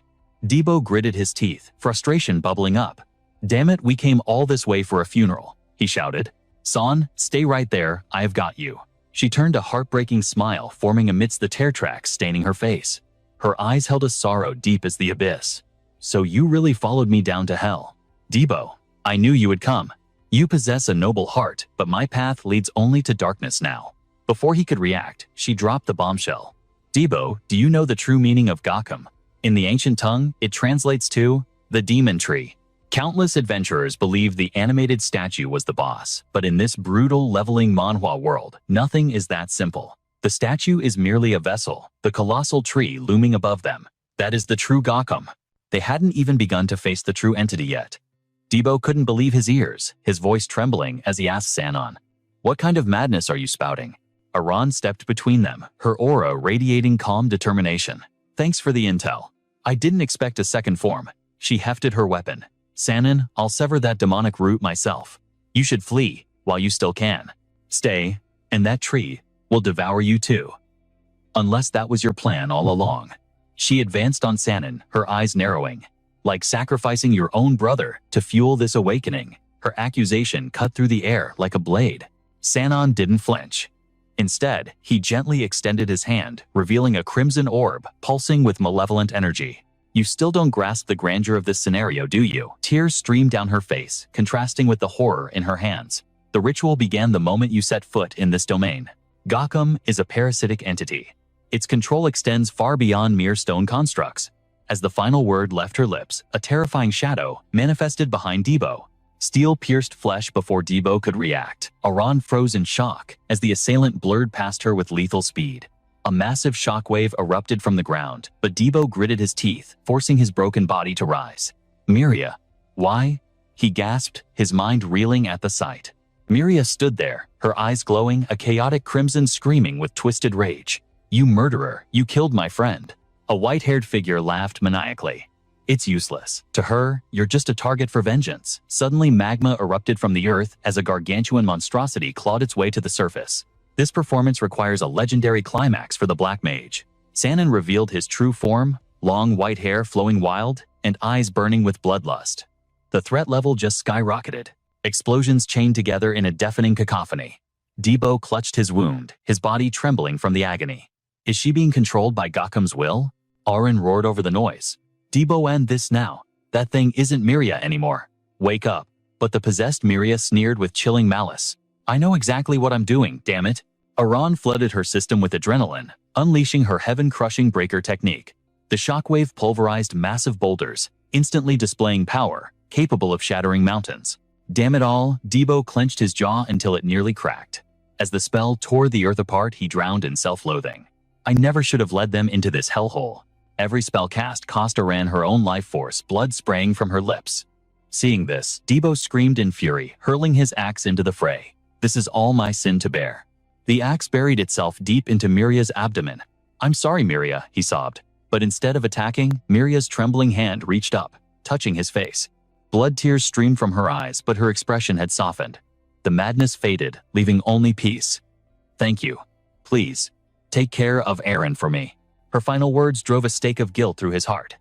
Debo gritted his teeth, frustration bubbling up. Damn it, we came all this way for a funeral, he shouted. San, stay right there, I have got you. She turned, a heartbreaking smile forming amidst the tear tracks staining her face. Her eyes held a sorrow deep as the abyss. So you really followed me down to hell. Debo, I knew you would come. You possess a noble heart, but my path leads only to darkness now. Before he could react, she dropped the bombshell. Debo, do you know the true meaning of Gakam? In the ancient tongue, it translates to the demon tree. Countless adventurers believed the animated statue was the boss, but in this brutal, leveling manhwa world, nothing is that simple. The statue is merely a vessel, the colossal tree looming above them. That is the true Gakam. They hadn't even begun to face the true entity yet. Debo couldn't believe his ears, his voice trembling as he asked Sanon, "What kind of madness are you spouting?" Aran stepped between them, her aura radiating calm determination. Thanks for the intel. I didn't expect a second form. She hefted her weapon. Sanon, I'll sever that demonic root myself. You should flee while you still can. Stay, and that tree will devour you too. Unless that was your plan all along. She advanced on Sanon, her eyes narrowing. Like sacrificing your own brother to fuel this awakening, her accusation cut through the air like a blade. Sanon didn't flinch. Instead, he gently extended his hand, revealing a crimson orb pulsing with malevolent energy. You still don't grasp the grandeur of this scenario, do you? Tears streamed down her face, contrasting with the horror in her hands. The ritual began the moment you set foot in this domain. Gakam is a parasitic entity. Its control extends far beyond mere stone constructs. As the final word left her lips, a terrifying shadow manifested behind Debo. Steel pierced flesh before Debo could react. Aran froze in shock as the assailant blurred past her with lethal speed. A massive shockwave erupted from the ground, but Debo gritted his teeth, forcing his broken body to rise. Miria. Why? He gasped, his mind reeling at the sight. Miria stood there, her eyes glowing, a chaotic crimson screaming with twisted rage. You murderer, you killed my friend. A white-haired figure laughed maniacally. It's useless. To her, you're just a target for vengeance. Suddenly magma erupted from the earth as a gargantuan monstrosity clawed its way to the surface. This performance requires a legendary climax for the Black Mage. Sanon revealed his true form, long white hair flowing wild, and eyes burning with bloodlust. The threat level just skyrocketed. Explosions chained together in a deafening cacophony. Debo clutched his wound, his body trembling from the agony. Is she being controlled by Gakam's will? Aran roared over the noise. Debo, end this now. That thing isn't Miria anymore. Wake up. But the possessed Miria sneered with chilling malice. I know exactly what I'm doing, damn it. Aran flooded her system with adrenaline, unleashing her heaven-crushing breaker technique. The shockwave pulverized massive boulders, instantly displaying power, capable of shattering mountains. Damn it all, Debo clenched his jaw until it nearly cracked. As the spell tore the earth apart, he drowned in self-loathing. I never should have led them into this hellhole. Every spell cast cost Aran her own life force, blood spraying from her lips. Seeing this, Debo screamed in fury, hurling his axe into the fray. This is all my sin to bear. The axe buried itself deep into Miria's abdomen. I'm sorry, Miria, he sobbed, But instead of attacking, Miria's trembling hand reached up, touching his face. Blood tears streamed from her eyes, but her expression had softened. The madness faded, leaving only peace. "Thank you. Please, take care of Eren for me." Her final words drove a stake of guilt through his heart.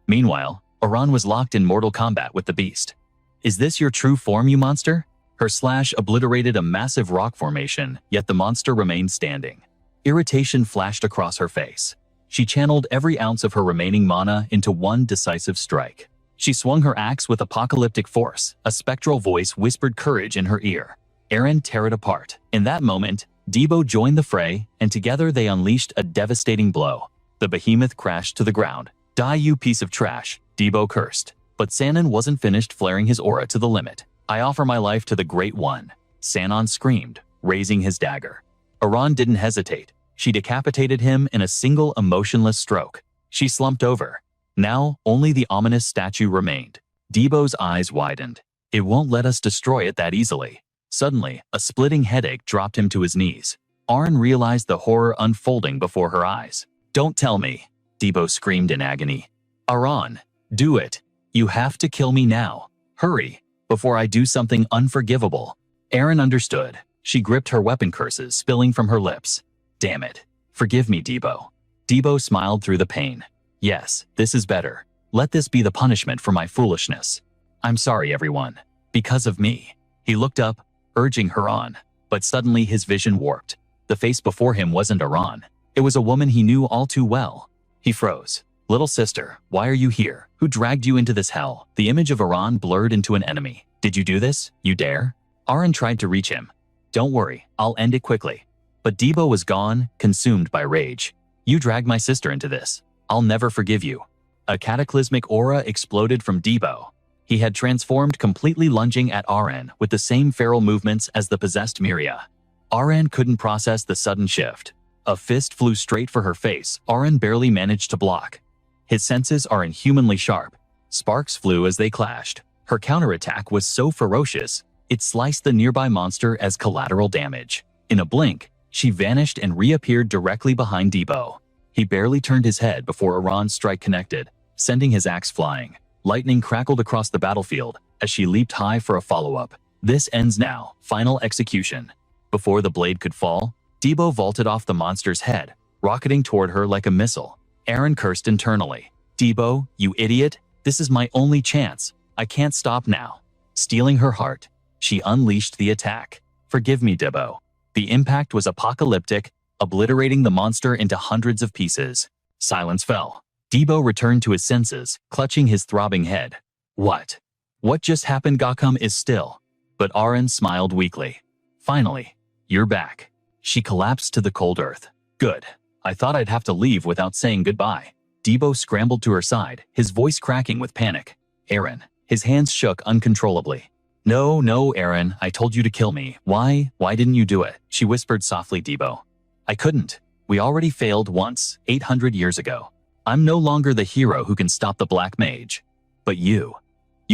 Meanwhile, Aran was locked in mortal combat with the beast. "Is this your true form, you monster?" Her slash obliterated a massive rock formation, yet the monster remained standing. Irritation flashed across her face. She channeled every ounce of her remaining mana into one decisive strike. She swung her axe with apocalyptic force. A spectral voice whispered courage in her ear. Eren tore it apart. In that moment, Debo joined the fray, and together they unleashed a devastating blow. The behemoth crashed to the ground. "Die, you piece of trash," Debo cursed. But Sanon wasn't finished flaring his aura to the limit. "I offer my life to the Great One," Sanon screamed, raising his dagger. Aran didn't hesitate. She decapitated him in a single emotionless stroke. She slumped over. Now, only the ominous statue remained. Debo's eyes widened. "It won't let us destroy it that easily." Suddenly, a splitting headache dropped him to his knees. Arn realized the horror unfolding before her eyes. "Don't tell me," Debo screamed in agony. "Aran, do it. You have to kill me now. Hurry, before I do something unforgivable." Eren understood. She gripped her weapon, curses spilling from her lips. "Damn it. Forgive me, Debo." Debo smiled through the pain. "Yes, this is better. Let this be the punishment for my foolishness. I'm sorry, everyone. Because of me." He looked up, urging her on. But suddenly his vision warped. The face before him wasn't Aran. It was a woman he knew all too well. He froze. "Little sister, why are you here? Who dragged you into this hell?" The image of Aran blurred into an enemy. "Did you do this? You dare?" Aran tried to reach him. "Don't worry, I'll end it quickly." But Debo was gone, consumed by rage. "You dragged my sister into this. I'll never forgive you." A cataclysmic aura exploded from Debo. He had transformed, completely lunging at Aran with the same feral movements as the possessed Miria. Aran couldn't process the sudden shift. A fist flew straight for her face. Aran barely managed to block. His senses are inhumanly sharp. Sparks flew as they clashed. Her counterattack was so ferocious, it sliced the nearby monster as collateral damage. In a blink, she vanished and reappeared directly behind Debo. He barely turned his head before Aran's strike connected, sending his axe flying. Lightning crackled across the battlefield as she leaped high for a follow-up. "This ends now. Final execution." Before the blade could fall, Debo vaulted off the monster's head, rocketing toward her like a missile. Eren cursed internally. "Debo, you idiot. This is my only chance. I can't stop now." Stealing her heart, she unleashed the attack. "Forgive me, Debo." The impact was apocalyptic, obliterating the monster into hundreds of pieces. Silence fell. Debo returned to his senses, clutching his throbbing head. What just happened? Gakkum is still. But Aran smiled weakly. "Finally, you're back." She collapsed to the cold earth. "Good. I thought I'd have to leave without saying goodbye." Debo scrambled to her side, his voice cracking with panic. "Eren." His hands shook uncontrollably. No, Eren, I told you to kill me. Why didn't you do it?" She whispered softly. "Debo. I couldn't. We already failed once, 800 years ago. I'm no longer the hero who can stop the Black Mage. But you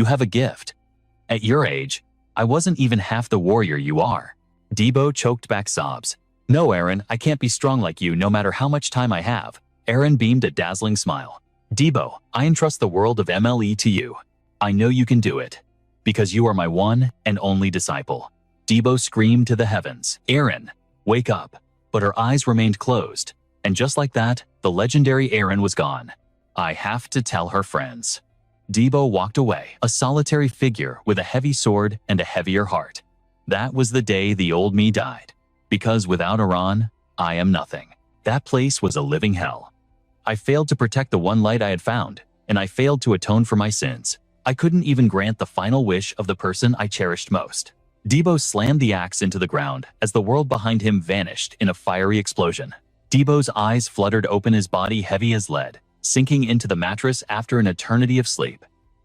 have a gift. At your age, I wasn't even half the warrior you are." Debo choked back sobs. "No, Eren, I can't be strong like you no matter how much time I have." Eren beamed a dazzling smile. "Debo, I entrust the world of MLE to you. I know you can do it. Because you are my one and only disciple." Debo screamed to the heavens. "Eren, wake up." But her eyes remained closed. And just like that, the legendary Eren was gone. I have to tell her friends. Debo walked away, a solitary figure with a heavy sword and a heavier heart. That was the day the old me died. Because without Aran, I am nothing. That place was a living hell. I failed to protect the one light I had found, and I failed to atone for my sins. I couldn't even grant the final wish of the person I cherished most. Debo slammed the axe into the ground as the world behind him vanished in a fiery explosion. Debo's eyes fluttered open, his body heavy as lead, sinking into the mattress after an eternity of sleep.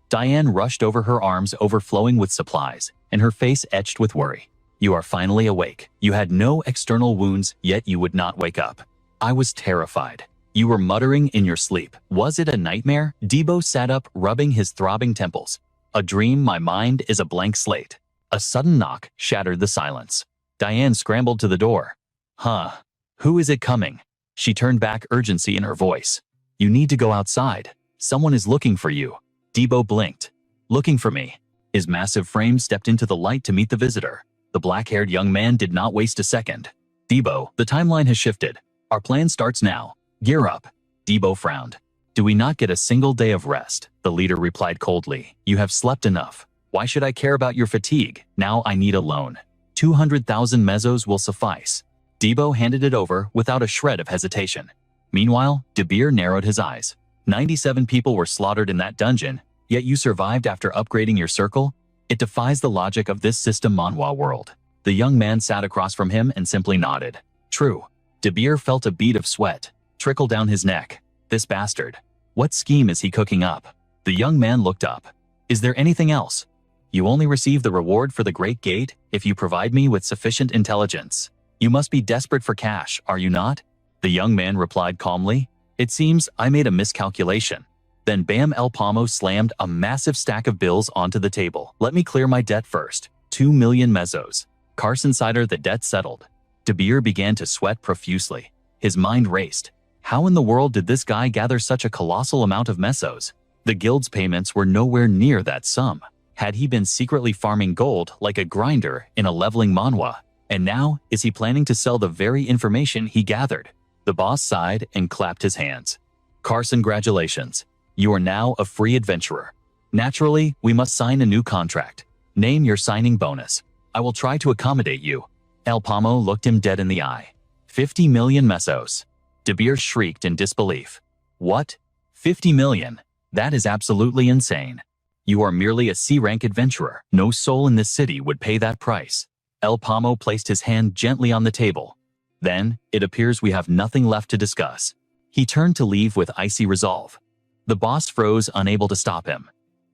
Diane rushed over, her arms overflowing with supplies, and her face etched with worry. "You are finally awake. You had no external wounds, yet you would not wake up." I was terrified. "You were muttering in your sleep. Was it a nightmare?" Debo sat up, rubbing his throbbing temples. "A dream. My mind is a blank slate." A sudden knock shattered the silence. Diane scrambled to the door. "Huh? Who is it coming?" She turned back, urgency in her voice. You need to go outside. Someone is looking for you. Debo blinked. Looking for me. His massive frame stepped into the light to meet the visitor. The black-haired young man did not waste a second. Debo, the timeline has shifted. Our plan starts now. Gear up. Debo frowned. Do we not get a single day of rest? The leader replied coldly. You have slept enough. Why should I care about your fatigue? Now I need a loan. 200,000 mesos will suffice. Debo handed it over without a shred of hesitation. Meanwhile, De Beer narrowed his eyes. 97 people were slaughtered in that dungeon, yet you survived after upgrading your circle? It defies the logic of this system manhwa world. The young man sat across from him and simply nodded. True. De Beer felt a bead of sweat trickle down his neck. This bastard. What scheme is he cooking up? The young man looked up. Is there anything else? You only receive the reward for the Great Gate if you provide me with sufficient intelligence. You must be desperate for cash, are you not? The young man replied calmly. It seems I made a miscalculation. Then Bam El Pomo slammed a massive stack of bills onto the table. Let me clear my debt first. 2 million mesos. Carson Cider, the debt settled. De Beer began to sweat profusely. His mind raced. How in the world did this guy gather such a colossal amount of mesos? The guild's payments were nowhere near that sum. Had he been secretly farming gold like a grinder in a leveling manhwa? And now, is he planning to sell the very information he gathered? The boss sighed and clapped his hands. Carson, congratulations. You are now a free adventurer. Naturally, we must sign a new contract. Name your signing bonus. I will try to accommodate you. El Pomo looked him dead in the eye. 50 million mesos. De Beer shrieked in disbelief. What? 50 million? That is absolutely insane. You are merely a C-rank adventurer. No soul in this city would pay that price. El Pomo placed his hand gently on the table. Then, it appears we have nothing left to discuss. He turned to leave with icy resolve. The boss froze, unable to stop him.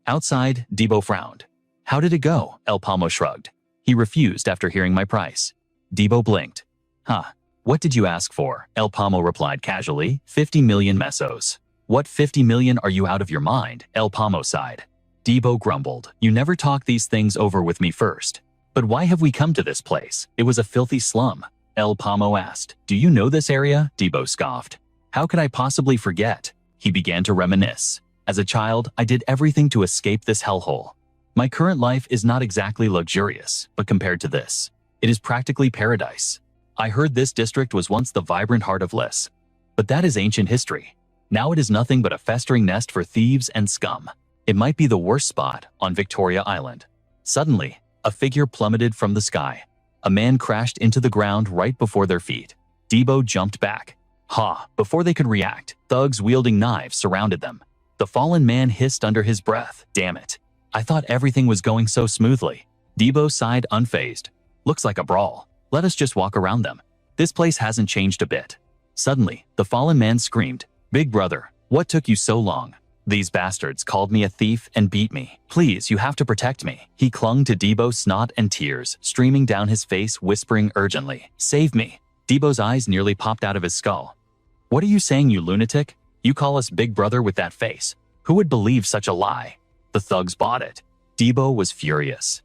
Outside, Debo frowned. How did it go? El Pomo shrugged. He refused after hearing my price. Debo blinked. Huh. What did you ask for? El Pomo replied casually. 50 million mesos. What 50 million? Are you out of your mind? El Pomo sighed. Debo grumbled. You never talk these things over with me first. But why have we come to this place? It was a filthy slum. El Pomo asked. Do you know this area? Debo scoffed. How could I possibly forget? He began to reminisce. As a child, I did everything to escape this hellhole. My current life is not exactly luxurious, but compared to this, it is practically paradise. I heard this district was once the vibrant heart of Liss. But that is ancient history. Now it is nothing but a festering nest for thieves and scum. It might be the worst spot on Victoria Island. Suddenly, a figure plummeted from the sky. A man crashed into the ground right before their feet. Debo jumped back. Ha! Before they could react, thugs wielding knives surrounded them. The fallen man hissed under his breath. Damn it. I thought everything was going so smoothly. Debo sighed unfazed. Looks like a brawl. Let us just walk around them. This place hasn't changed a bit. Suddenly, the fallen man screamed, Big brother, what took you so long? These bastards called me a thief and beat me. Please, you have to protect me. He clung to Debo's snot and tears, streaming down his face, whispering urgently, Save me. Debo's eyes nearly popped out of his skull. What are you saying, you lunatic? You call us big brother with that face? Who would believe such a lie? The thugs bought it. Debo was furious.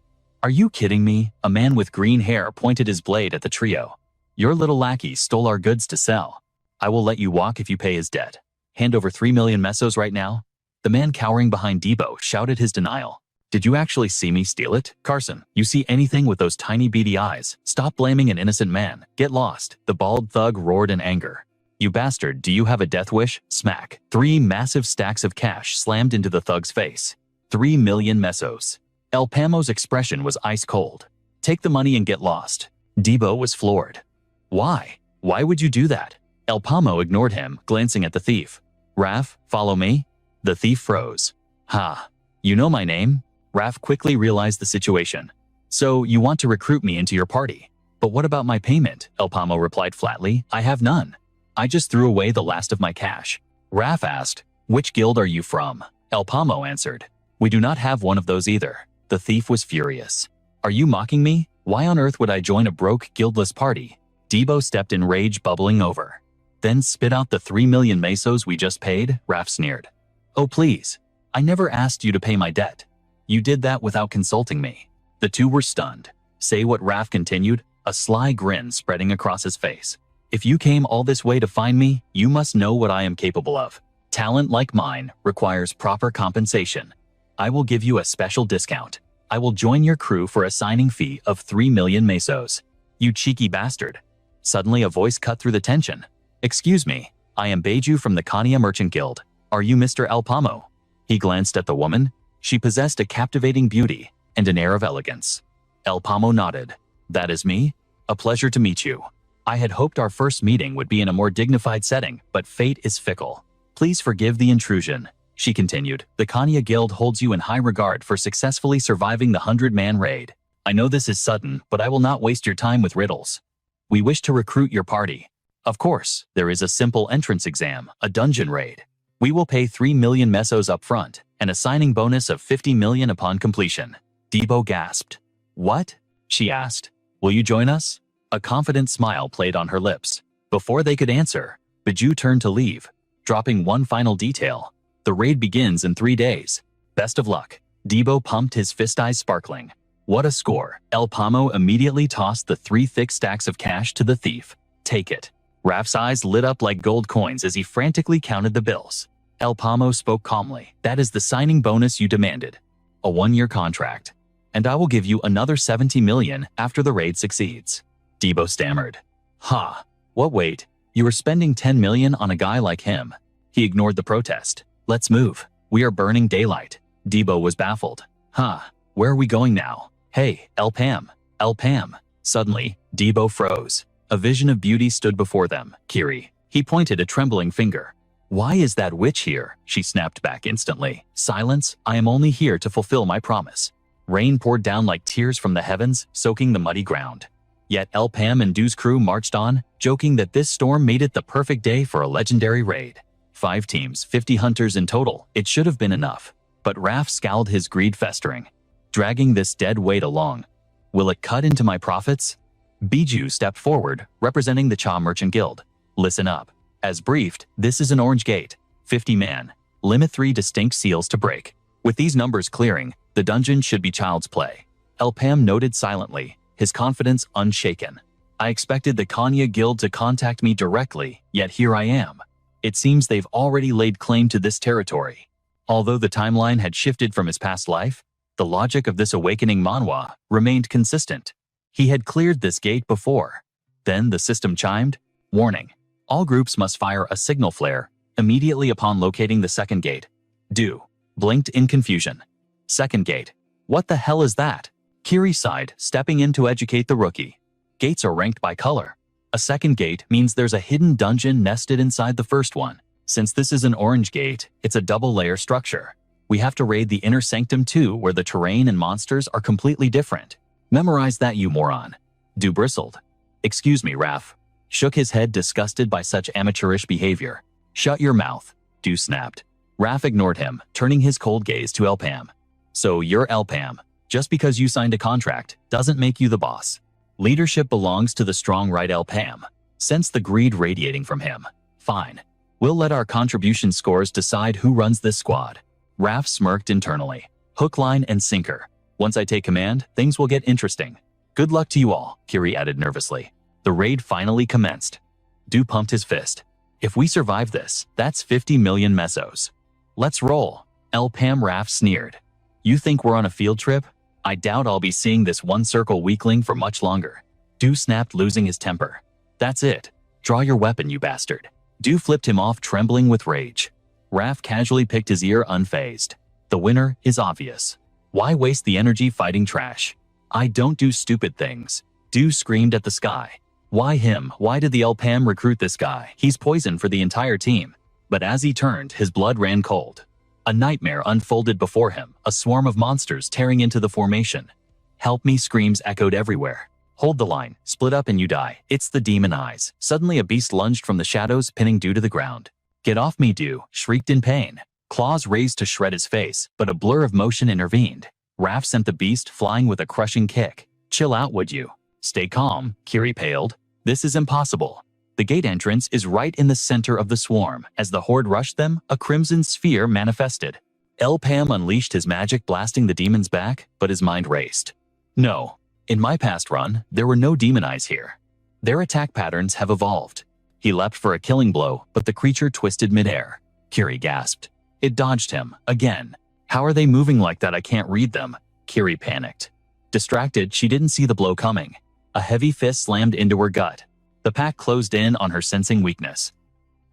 Are you kidding me? A man with green hair pointed his blade at the trio. Your little lackey stole our goods to sell. I will let you walk if you pay his debt. Hand over 3 million mesos right now. The man cowering behind Debo shouted his denial. Did you actually see me steal it? Carson, you see anything with those tiny beady eyes? Stop blaming an innocent man. Get lost. The bald thug roared in anger. You bastard, do you have a death wish? Smack. 3 massive stacks of cash slammed into the thug's face. 3 million mesos. El Pomo's expression was ice cold. Take the money and get lost. Debo was floored. Why? Why would you do that? El Pomo ignored him, glancing at the thief. Raf, follow me? The thief froze. Ha. You know my name? Raf quickly realized the situation. So, you want to recruit me into your party. But what about my payment? El Pomo replied flatly. I have none. I just threw away the last of my cash. Raf asked, Which guild are you from? El Pomo answered, We do not have one of those either. The thief was furious. Are you mocking me? Why on earth would I join a broke, guildless party? Debo stepped in rage, bubbling over. Then spit out the 3 million mesos we just paid, Raf sneered. Oh please. I never asked you to pay my debt. You did that without consulting me. The two were stunned. Say what? Raf continued, a sly grin spreading across his face. If you came all this way to find me, you must know what I am capable of. Talent like mine requires proper compensation. I will give you a special discount. I will join your crew for a signing fee of 3 million mesos. You cheeky bastard. Suddenly a voice cut through the tension. Excuse me, I am Beiju from the Kania Merchant Guild. Are you Mr. El Pomo? He glanced at the woman. She possessed a captivating beauty and an air of elegance. El Pomo nodded. That is me. A pleasure to meet you. I had hoped our first meeting would be in a more dignified setting, but fate is fickle. Please forgive the intrusion, she continued. The Kania Guild holds you in high regard for successfully surviving the 100-man raid. I know this is sudden, but I will not waste your time with riddles. We wish to recruit your party. Of course, there is a simple entrance exam, a dungeon raid. We will pay 3 million mesos up front, and a signing bonus of 50 million upon completion. Debo gasped. What? She asked. Will you join us? A confident smile played on her lips. Before they could answer, Beiju turned to leave, dropping one final detail. The raid begins in 3 days. Best of luck. Debo pumped, his fist eyes sparkling. What a score. El Pomo immediately tossed the 3 thick stacks of cash to the thief. Take it. Raf's eyes lit up like gold coins as he frantically counted the bills. El Pomo spoke calmly. That is the signing bonus you demanded. A 1-year contract. And I will give you another 70 million after the raid succeeds. Debo stammered. Ha. What wait? You are spending 10 million on a guy like him. He ignored the protest. Let's move. We are burning daylight. Debo was baffled. Huh. Where are we going now? Hey, El Pam. El Pam. Suddenly, Debo froze. A vision of beauty stood before them. Kiri. He pointed a trembling finger. Why is that witch here? She snapped back instantly. Silence. I am only here to fulfill my promise. Rain poured down like tears from the heavens, soaking the muddy ground. Yet El Pam and Du's crew marched on, joking that this storm made it the perfect day for a legendary raid. 5 teams, 50 hunters in total. It should have been enough. But Raf scowled, his greed festering. Dragging this dead weight along. Will it cut into my profits? Beiju stepped forward, representing the Cha Merchant Guild. Listen up. As briefed, this is an orange gate. 50 man. Limit 3 distinct seals to break. With these numbers clearing, the dungeon should be child's play. El Pam noted silently, his confidence unshaken. I expected the Kania Guild to contact me directly, yet here I am. It seems they've already laid claim to this territory. Although the timeline had shifted from his past life, the logic of this awakening manhwa remained consistent. He had cleared this gate before. Then the system chimed. Warning. All groups must fire a signal flare immediately upon locating the second gate. Du blinked in confusion. Second gate. What the hell is that? Kiri sighed, stepping in to educate the rookie. Gates are ranked by color. A second gate means there's a hidden dungeon nested inside the first one. Since this is an orange gate, it's a double-layer structure. We have to raid the inner sanctum too, where the terrain and monsters are completely different. Memorize that, you moron. Du bristled. Excuse me, Raf. Shook his head, disgusted by such amateurish behavior. Shut your mouth, Du snapped. Raf ignored him, turning his cold gaze to El Pam. So you're El Pam. Just because you signed a contract doesn't make you the boss. Leadership belongs to the strong, right, El Pam? Sense the greed radiating from him. Fine. We'll let our contribution scores decide who runs this squad. Raf smirked internally. Hook, line, and sinker. Once I take command, things will get interesting. Good luck to you all, Kiri added nervously. The raid finally commenced. Du pumped his fist. If we survive this, that's 50 million mesos. Let's roll. El Pam. Raf sneered. You think we're on a field trip? I doubt I'll be seeing this one-circle weakling for much longer. Du snapped, losing his temper. That's it. Draw your weapon, you bastard. Du flipped him off, trembling with rage. Raf casually picked his ear, unfazed. The winner is obvious. Why waste the energy fighting trash? I don't do stupid things. Du screamed at the sky. Why him? Why did the El Pam recruit this guy? He's poison for the entire team. But as he turned, his blood ran cold. A nightmare unfolded before him, a swarm of monsters tearing into the formation. Help me, screams echoed everywhere. Hold the line, split up and you die. It's the demon eyes. Suddenly a beast lunged from the shadows, pinning Du to the ground. Get off me, Du shrieked in pain. Claws raised to shred his face, but a blur of motion intervened. Raf sent the beast flying with a crushing kick. Chill out, would you? Stay calm, Kiri paled. This is impossible. The gate entrance is right in the center of the swarm. As the horde rushed them, a crimson sphere manifested. El Pam unleashed his magic, blasting the demons back, but his mind raced. No. In my past run, there were no demon eyes here. Their attack patterns have evolved. He leapt for a killing blow, but the creature twisted midair. Kiri gasped. It dodged him, again. How are they moving like that? I can't read them. Kiri panicked. Distracted, she didn't see the blow coming. A heavy fist slammed into her gut. The pack closed in on her, sensing weakness.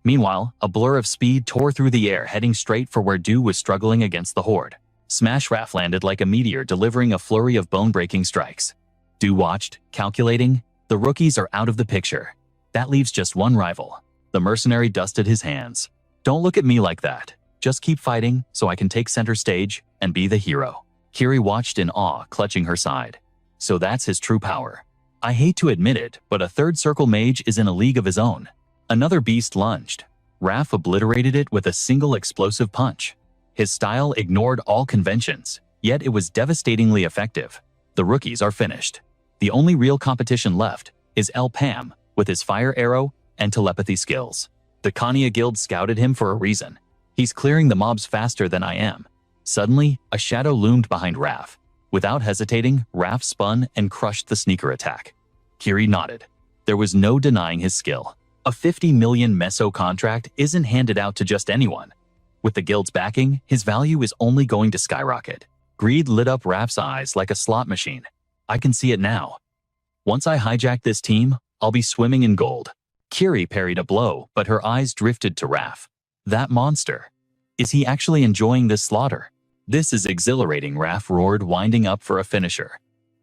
Meanwhile, a blur of speed tore through the air, heading straight for where Du was struggling against the horde. Smash Raph landed like a meteor, delivering a flurry of bone-breaking strikes. Du watched, calculating. The rookies are out of the picture. That leaves just one rival. The mercenary dusted his hands. Don't look at me like that. Just keep fighting so I can take center stage and be the hero. Kiri watched in awe, clutching her side. So that's his true power. I hate to admit it, but a third circle mage is in a league of his own. Another beast lunged. Raph obliterated it with a single explosive punch. His style ignored all conventions, yet it was devastatingly effective. The rookies are finished. The only real competition left is El Pam, with his fire arrow and telepathy skills. The Kanya Guild scouted him for a reason. He's clearing the mobs faster than I am. Suddenly, a shadow loomed behind Raph. Without hesitating, Raph spun and crushed the sneaker attack. Kiri nodded. There was no denying his skill. A 50 million meso contract isn't handed out to just anyone. With the guild's backing, his value is only going to skyrocket. Greed lit up Raph's eyes like a slot machine. I can see it now. Once I hijack this team, I'll be swimming in gold. Kiri parried a blow, but her eyes drifted to Raph. That monster. Is he actually enjoying this slaughter? This is exhilarating, Raph roared, winding up for a finisher.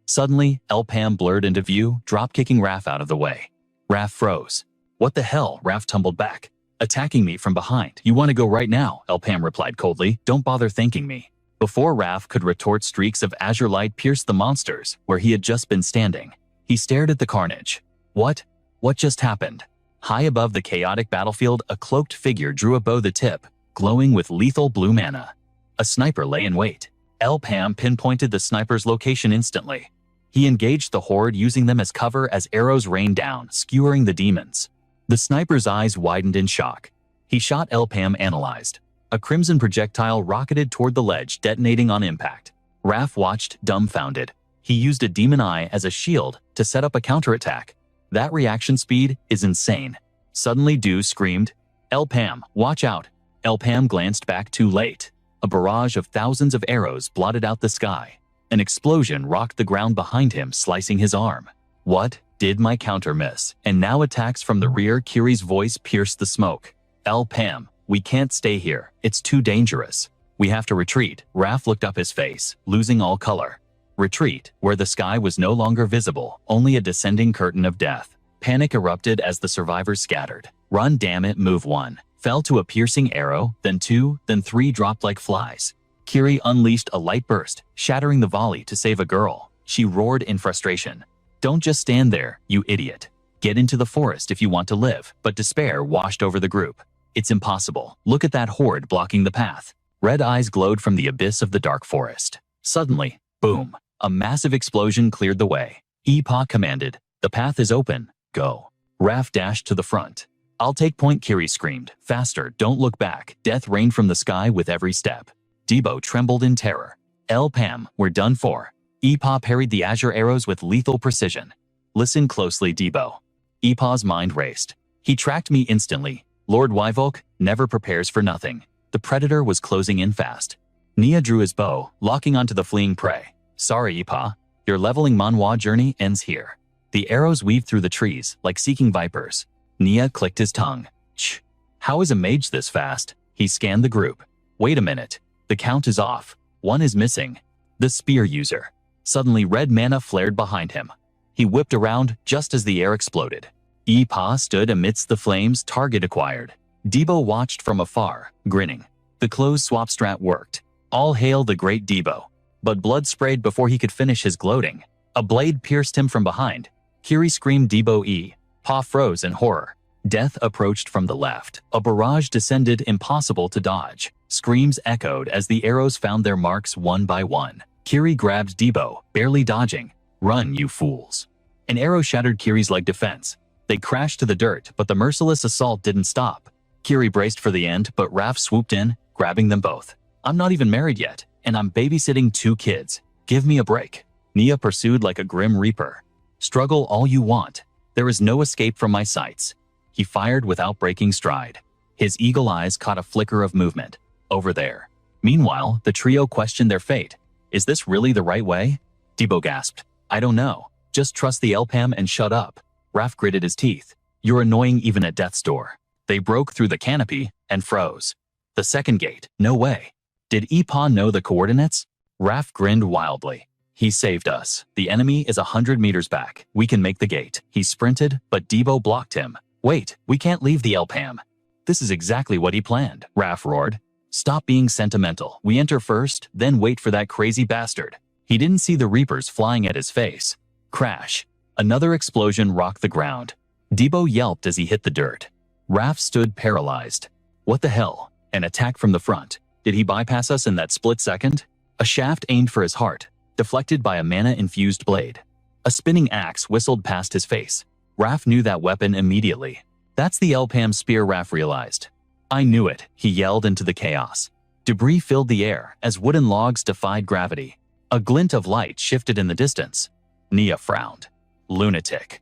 Suddenly, El Pam blurred into view, drop-kicking Raph out of the way. Raph froze. What the hell? Raph tumbled back. Attacking me from behind. You want to go right now? El Pam replied coldly. Don't bother thanking me. Before Raph could retort, streaks of azure light pierced the monsters where he had just been standing. He stared at the carnage. What? What just happened? High above the chaotic battlefield, a cloaked figure drew a bow, the tip glowing with lethal blue mana. A sniper lay in wait. El Pam pinpointed the sniper's location instantly. He engaged the horde, using them as cover as arrows rained down, skewering the demons. The sniper's eyes widened in shock. He shot. El Pam analyzed. A crimson projectile rocketed toward the ledge, detonating on impact. Raph watched, dumbfounded. He used a demon eye as a shield to set up a counterattack. That reaction speed is insane. Suddenly, Du screamed, El Pam, watch out. El Pam glanced back too late. A barrage of thousands of arrows blotted out the sky. An explosion rocked the ground behind him, slicing his arm. What? Did my counter miss? And now attacks from the rear. Kiri's voice pierced the smoke. El Pam, we can't stay here. It's too dangerous. We have to retreat. Raph looked up, his face losing all color. Retreat, where the sky was no longer visible, only a descending curtain of death. Panic erupted as the survivors scattered. Run, damn it, move. One fell to a piercing arrow, then two, then three dropped like flies. Kiri unleashed a light burst, shattering the volley to save a girl. She roared in frustration. Don't just stand there, you idiot. Get into the forest if you want to live. But despair washed over the group. It's impossible. Look at that horde blocking the path. Red eyes glowed from the abyss of the dark forest. Suddenly, boom, a massive explosion cleared the way. Epa commanded, the path is open, go. Raph dashed to the front. I'll take point, Kiri screamed. Faster, don't look back. Death rained from the sky with every step. Debo trembled in terror. El Pam, we're done for. Epa parried the azure arrows with lethal precision. Listen closely, Debo. Epa's mind raced. He tracked me instantly. Lord Wyvolk never prepares for nothing. The predator was closing in fast. Nia drew his bow, locking onto the fleeing prey. Sorry, Epa. Your leveling manhwa journey ends here. The arrows weaved through the trees like seeking vipers. Nia clicked his tongue. Shh. How is a mage this fast? He scanned the group. Wait a minute. The count is off. One is missing. The spear user. Suddenly, red mana flared behind him. He whipped around just as the air exploded. Epa stood amidst the flames, target acquired. Debo watched from afar, grinning. The close swap strat worked. All hail the great Debo. But blood sprayed before he could finish his gloating. A blade pierced him from behind. Kiri screamed Debo E. Pa froze in horror. Death approached from the left. A barrage descended, impossible to dodge. Screams echoed as the arrows found their marks one by one. Kiri grabbed Debo, barely dodging. Run, you fools. An arrow shattered Kiri's leg defense. They crashed to the dirt, but the merciless assault didn't stop. Kiri braced for the end, but Raph swooped in, grabbing them both. I'm not even married yet, and I'm babysitting 2 kids. Give me a break. Nia pursued like a grim reaper. Struggle all you want. There is no escape from my sights. He fired without breaking stride. His eagle eyes caught a flicker of movement. Over there. Meanwhile, the trio questioned their fate. Is this really the right way? Debo gasped. I don't know. Just trust the LPAM and shut up. Raph gritted his teeth. You're annoying even at death's door. They broke through the canopy and froze. The second gate, no way. Did Ipa know the coordinates? Raph grinned wildly. He saved us. The enemy is 100 meters back. We can make the gate. He sprinted, but Debo blocked him. Wait, we can't leave the LPAM. This is exactly what he planned, Raph roared. Stop being sentimental. We enter first, then wait for that crazy bastard. He didn't see the Reapers flying at his face. Crash. Another explosion rocked the ground. Debo yelped as he hit the dirt. Raph stood paralyzed. What the hell? An attack from the front. Did he bypass us in that split second? A shaft aimed for his heart, deflected by a mana-infused blade. A spinning axe whistled past his face. Raph knew that weapon immediately. That's the LPAM spear, Raph realized. I knew it, he yelled into the chaos. Debris filled the air as wooden logs defied gravity. A glint of light shifted in the distance. Nia frowned. Lunatic.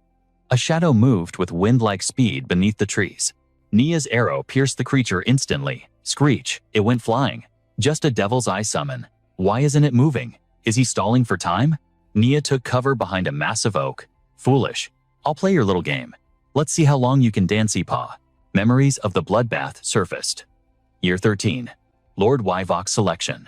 A shadow moved with wind-like speed beneath the trees. Nia's arrow pierced the creature instantly. Screech, it went flying. Just a devil's eye summon. Why isn't it moving? Is he stalling for time? Nia took cover behind a massive oak. Foolish. I'll play your little game. Let's see how long you can dance, Ipa. Memories of the bloodbath surfaced. Year 13. Lord Wyvok's selection.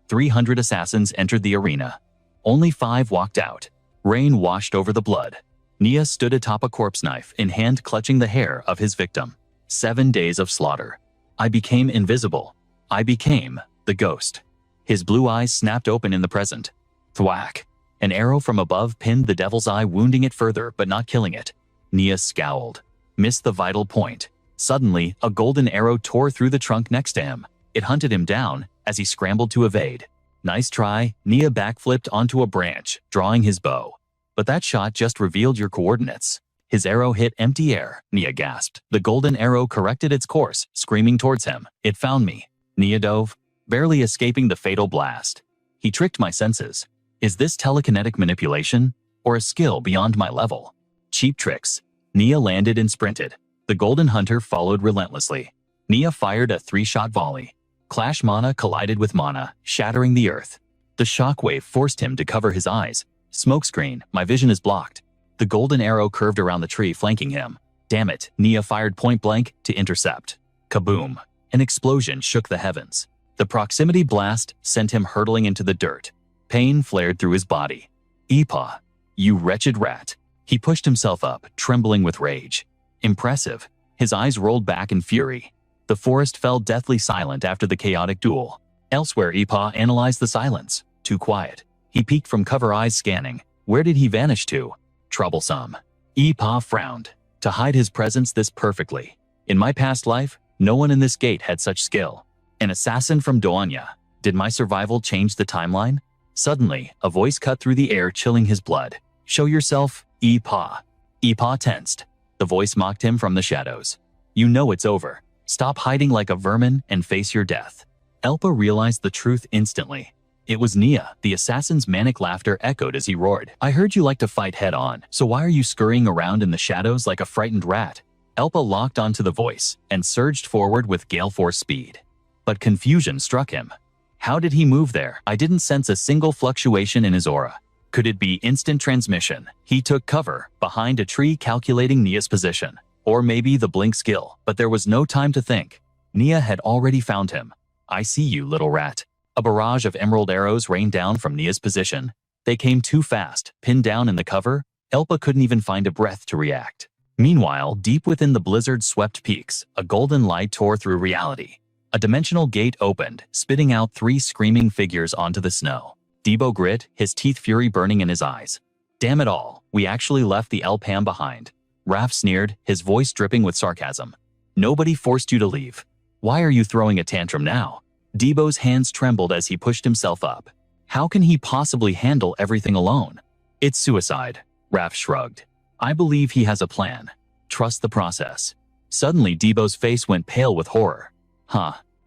300 assassins entered the arena. Only 5 walked out. Rain washed over the blood. Nia stood atop a corpse knife in hand clutching the hair of his victim. 7 days of slaughter. I became invisible. I became the ghost. His blue eyes snapped open in the present. Thwack. An arrow from above pinned the devil's eye, wounding it further but not killing it. Nia scowled. Missed the vital point. Suddenly, a golden arrow tore through the trunk next to him. It hunted him down as he scrambled to evade. Nice try. Nia backflipped onto a branch, drawing his bow. But that shot just revealed your coordinates. His arrow hit empty air, Nia gasped. The golden arrow corrected its course, screaming towards him. It found me. Nia dove, barely escaping the fatal blast. He tricked my senses. Is this telekinetic manipulation, or a skill beyond my level? Cheap tricks. Nia landed and sprinted. The golden hunter followed relentlessly. Nia fired a 3-shot volley. Clash mana collided with mana, shattering the earth. The shockwave forced him to cover his eyes. Smokescreen, my vision is blocked. The golden arrow curved around the tree flanking him. Damn it, Nia fired point blank to intercept. Kaboom. An explosion shook the heavens. The proximity blast sent him hurtling into the dirt. Pain flared through his body. Ipa, you wretched rat. He pushed himself up, trembling with rage. Impressive. His eyes rolled back in fury. The forest fell deathly silent after the chaotic duel. Elsewhere, Ipa analyzed the silence. Too quiet. He peeked from cover eyes scanning. Where did he vanish to? Troublesome. Ipa frowned. To hide his presence this perfectly. In my past life, no one in this gate had such skill. An assassin from Doanya. Did my survival change the timeline? Suddenly, a voice cut through the air, chilling his blood. Show yourself, Ipa. Ipa tensed. The voice mocked him from the shadows. You know it's over. Stop hiding like a vermin and face your death. Elpa realized the truth instantly. It was Nia. The assassin's manic laughter echoed as he roared. I heard you like to fight head-on, so why are you scurrying around in the shadows like a frightened rat? Elpa locked onto the voice and surged forward with gale force speed. But confusion struck him. How did he move there? I didn't sense a single fluctuation in his aura. Could it be instant transmission? He took cover behind a tree, calculating Nia's position. Or maybe the blink skill, but there was no time to think. Nia had already found him. I see you, little rat. A barrage of emerald arrows rained down from Nia's position. They came too fast, pinned down in the cover. Elpa couldn't even find a breath to react. Meanwhile, deep within the blizzard-swept peaks, a golden light tore through reality. A dimensional gate opened, spitting out 3 screaming figures onto the snow. Debo grit, his teeth fury burning in his eyes. Damn it all, we actually left the LPAM behind. Raph sneered, his voice dripping with sarcasm. Nobody forced you to leave. Why are you throwing a tantrum now? Debo's hands trembled as he pushed himself up. How can he possibly handle everything alone? It's suicide, Raph shrugged. I believe he has a plan. Trust the process. Suddenly, Debo's face went pale with horror.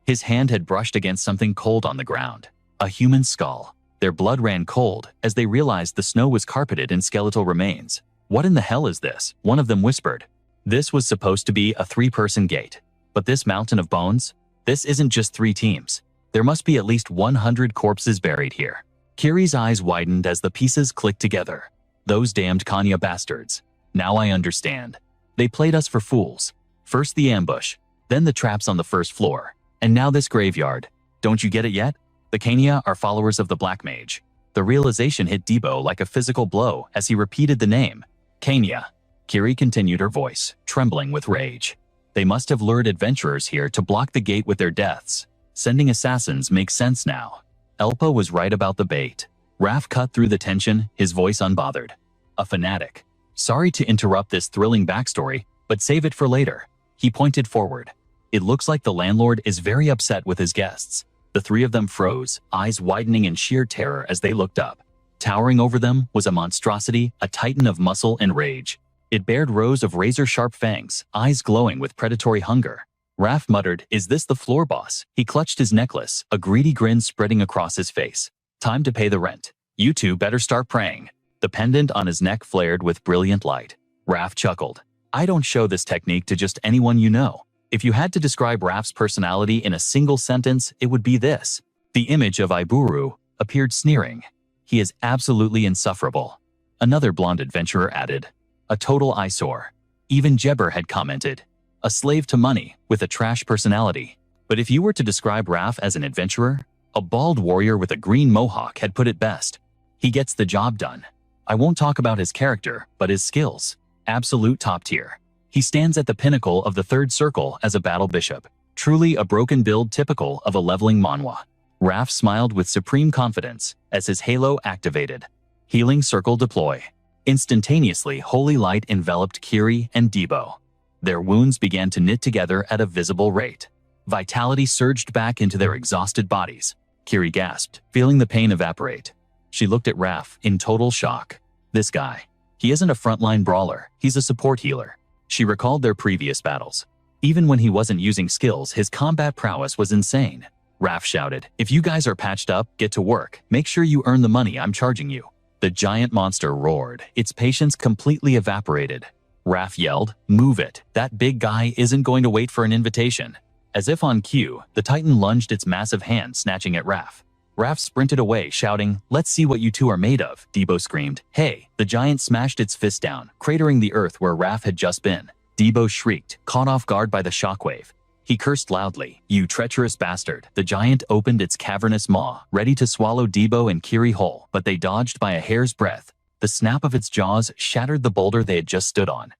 His hand had brushed against something cold on the ground. A human skull. Their blood ran cold as they realized the snow was carpeted in skeletal remains. What in the hell is this? One of them whispered. This was supposed to be a 3-person gate. But this mountain of bones? This isn't just 3 teams. There must be at least 100 corpses buried here. Kiri's eyes widened as the pieces clicked together. Those damned Kanya bastards. Now I understand. They played us for fools. First the ambush, then the traps on the first floor, and now this graveyard. Don't you get it yet? The Kanya are followers of the Black Mage. The realization hit Debo like a physical blow as he repeated the name. Kanya. Kiri continued, her voice trembling with rage. They must have lured adventurers here to block the gate with their deaths. Sending assassins makes sense now. Elpa was right about the bait. Raph cut through the tension, his voice unbothered. A fanatic. Sorry to interrupt this thrilling backstory, but save it for later. He pointed forward. It looks like the landlord is very upset with his guests. The 3 of them froze, eyes widening in sheer terror as they looked up. Towering over them was a monstrosity, a titan of muscle and rage. It bared rows of razor-sharp fangs, eyes glowing with predatory hunger. Raph muttered, "Is this the floor boss?" He clutched his necklace, a greedy grin spreading across his face. "Time to pay the rent. You two better start praying." The pendant on his neck flared with brilliant light. Raph chuckled. "I don't show this technique to just anyone you know. If you had to describe Raph's personality in a single sentence, it would be this." The image of Iburu appeared sneering. "He is absolutely insufferable." Another blonde adventurer added. "A total eyesore." Even Jebber had commented. "A slave to money, with a trash personality." But if you were to describe Raph as an adventurer, a bald warrior with a green mohawk had put it best. He gets the job done. I won't talk about his character, but his skills. Absolute top tier. He stands at the pinnacle of the 3rd circle as a battle bishop. Truly a broken build typical of a leveling manhwa. Raph smiled with supreme confidence as his halo activated. Healing circle deploy. Instantaneously, holy light enveloped Kiri and Debo. Their wounds began to knit together at a visible rate. Vitality surged back into their exhausted bodies. Kiri gasped, feeling the pain evaporate. She looked at Raph in total shock. This guy. He isn't a frontline brawler, he's a support healer. She recalled their previous battles. Even when he wasn't using skills, his combat prowess was insane. Raph shouted, "If you guys are patched up, get to work. Make sure you earn the money I'm charging you." The giant monster roared, its patience completely evaporated. Raph yelled, "Move it. That big guy isn't going to wait for an invitation." As if on cue, the Titan lunged its massive hand, snatching at Raph. Raph sprinted away, shouting, "Let's see what you two are made of," Debo screamed. "Hey!" The giant smashed its fist down, cratering the earth where Raph had just been. Debo shrieked, caught off guard by the shockwave. He cursed loudly, "You treacherous bastard." The giant opened its cavernous maw, ready to swallow Debo and Kiri whole, but they dodged by a hair's breadth. The snap of its jaws shattered the boulder they had just stood on.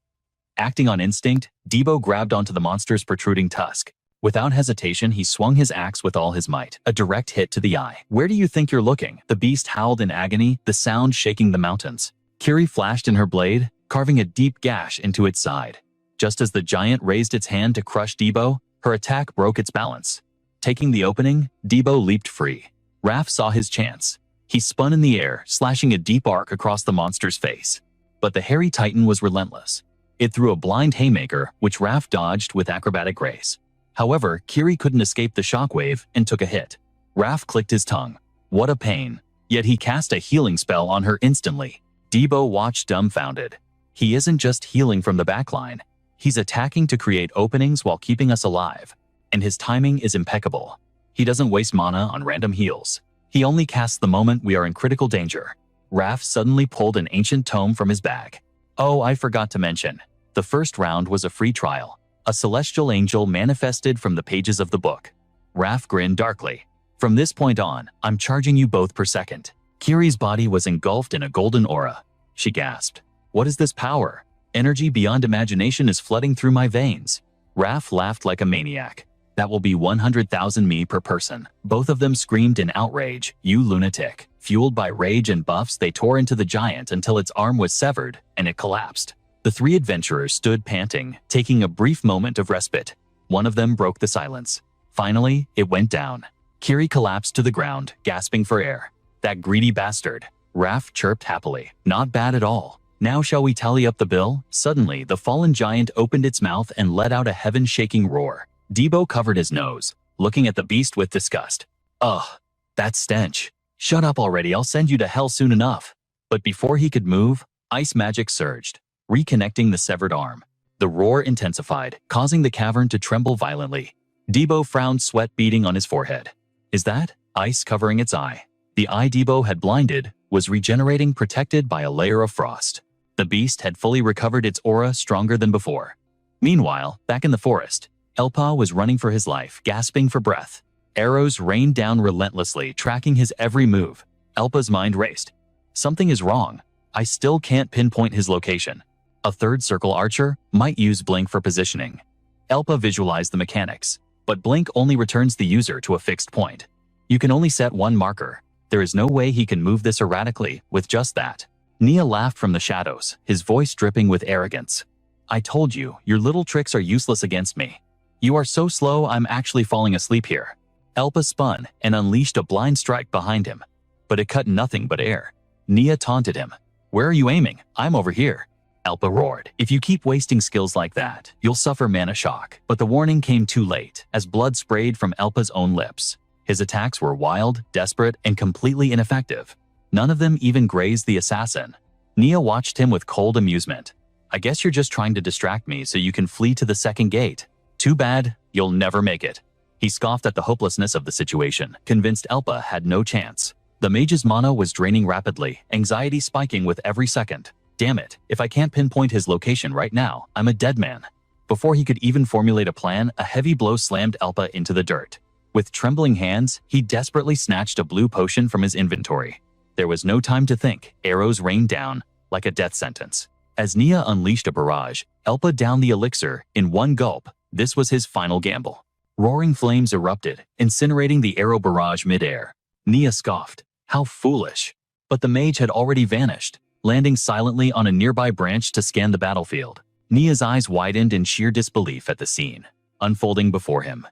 Acting on instinct, Debo grabbed onto the monster's protruding tusk. Without hesitation, he swung his axe with all his might, a direct hit to the eye. "Where do you think you're looking?" The beast howled in agony, the sound shaking the mountains. Kiri flashed in her blade, carving a deep gash into its side. Just as the giant raised its hand to crush Debo, her attack broke its balance. Taking the opening, Debo leaped free. Raph saw his chance. He spun in the air, slashing a deep arc across the monster's face. But the hairy titan was relentless. It threw a blind haymaker, which Raph dodged with acrobatic grace. However, Kiri couldn't escape the shockwave and took a hit. Raph clicked his tongue. What a pain. Yet he cast a healing spell on her instantly. Debo watched dumbfounded. He isn't just healing from the backline. He's attacking to create openings while keeping us alive. And his timing is impeccable. He doesn't waste mana on random heals. He only casts the moment we are in critical danger. Raph suddenly pulled an ancient tome from his bag. Oh, I forgot to mention. The first round was a free trial. A celestial angel manifested from the pages of the book. Raph grinned darkly. "From this point on, I'm charging you both per second." Kiri's body was engulfed in a golden aura. She gasped. "What is this power? Energy beyond imagination is flooding through my veins." Raph laughed like a maniac. "That will be 100,000 me per person." Both of them screamed in outrage, "You lunatic." Fueled by rage and buffs, they tore into the giant until its arm was severed and it collapsed. The 3 adventurers stood panting, taking a brief moment of respite. One of them broke the silence. Finally, it went down. Kiri collapsed to the ground, gasping for air. "That greedy bastard." Raph chirped happily. "Not bad at all. Now shall we tally up the bill?" Suddenly, the fallen giant opened its mouth and let out a heaven-shaking roar. Debo covered his nose, looking at the beast with disgust. "Ugh, that stench. Shut up already, I'll send you to hell soon enough." But before he could move, ice magic surged, reconnecting the severed arm. The roar intensified, causing the cavern to tremble violently. Debo frowned, sweat beading on his forehead. Is that ice covering its eye? The eye Debo had blinded was regenerating, protected by a layer of frost. The beast had fully recovered its aura, stronger than before. Meanwhile, back in the forest, Elpa was running for his life, gasping for breath. Arrows rained down relentlessly, tracking his every move. Elpa's mind raced. Something is wrong. I still can't pinpoint his location. A third circle archer might use blink for positioning. Elpa visualized the mechanics, but blink only returns the user to a fixed point. You can only set one marker. There is no way he can move this erratically with just that. Nia laughed from the shadows, his voice dripping with arrogance. I told you, your little tricks are useless against me. You are so slow I'm actually falling asleep here. Elpa spun and unleashed a blind strike behind him, but it cut nothing but air. Nia taunted him. Where are you aiming? I'm over here. Elpa roared. If you keep wasting skills like that, you'll suffer mana shock. But the warning came too late, as blood sprayed from Elpa's own lips. His attacks were wild, desperate, and completely ineffective. None of them even grazed the assassin. Nia watched him with cold amusement. I guess you're just trying to distract me so you can flee to the second gate. Too bad, you'll never make it. He scoffed at the hopelessness of the situation, convinced Elpa had no chance. The mage's mana was draining rapidly, anxiety spiking with every second. Damn it, if I can't pinpoint his location right now, I'm a dead man. Before he could even formulate a plan, a heavy blow slammed Elpa into the dirt. With trembling hands, he desperately snatched a blue potion from his inventory. There was no time to think. Arrows rained down like a death sentence. As Nia unleashed a barrage, Elpa downed the elixir in one gulp. This was his final gamble. Roaring flames erupted, incinerating the arrow barrage midair. Nia scoffed. How foolish. But the mage had already vanished, landing silently on a nearby branch to scan the battlefield. Nia's eyes widened in sheer disbelief at the scene unfolding before him.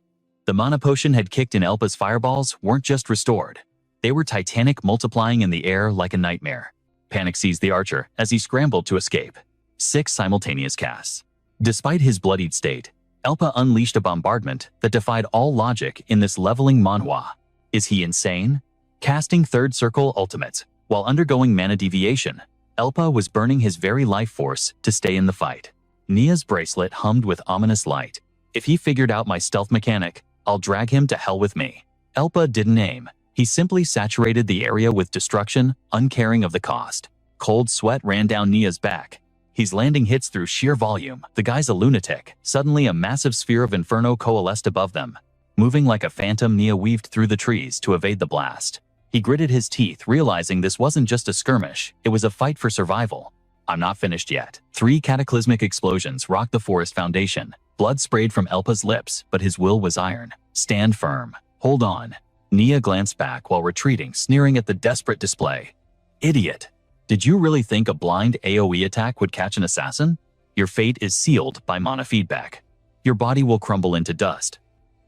The mana potion had kicked in. Elpa's fireballs weren't just restored. They were titanic, multiplying in the air like a nightmare. Panic seized the archer as he scrambled to escape. 6 simultaneous casts. Despite his bloodied state, Elpa unleashed a bombardment that defied all logic in this leveling manhwa. Is he insane? Casting third circle ultimates, while undergoing mana deviation, Elpa was burning his very life force to stay in the fight. Nia's bracelet hummed with ominous light. If he figured out my stealth mechanic, I'll drag him to hell with me. Elpa didn't aim. He simply saturated the area with destruction, uncaring of the cost. Cold sweat ran down Nia's back. He's landing hits through sheer volume. The guy's a lunatic. Suddenly a massive sphere of inferno coalesced above them. Moving like a phantom, Nia weaved through the trees to evade the blast. He gritted his teeth, realizing this wasn't just a skirmish, it was a fight for survival. I'm not finished yet. 3 cataclysmic explosions rocked the forest foundation. Blood sprayed from Elpa's lips, but his will was iron. Stand firm. Hold on. Nia glanced back while retreating, sneering at the desperate display. Idiot. Did you really think a blind AoE attack would catch an assassin? Your fate is sealed by mana feedback. Your body will crumble into dust.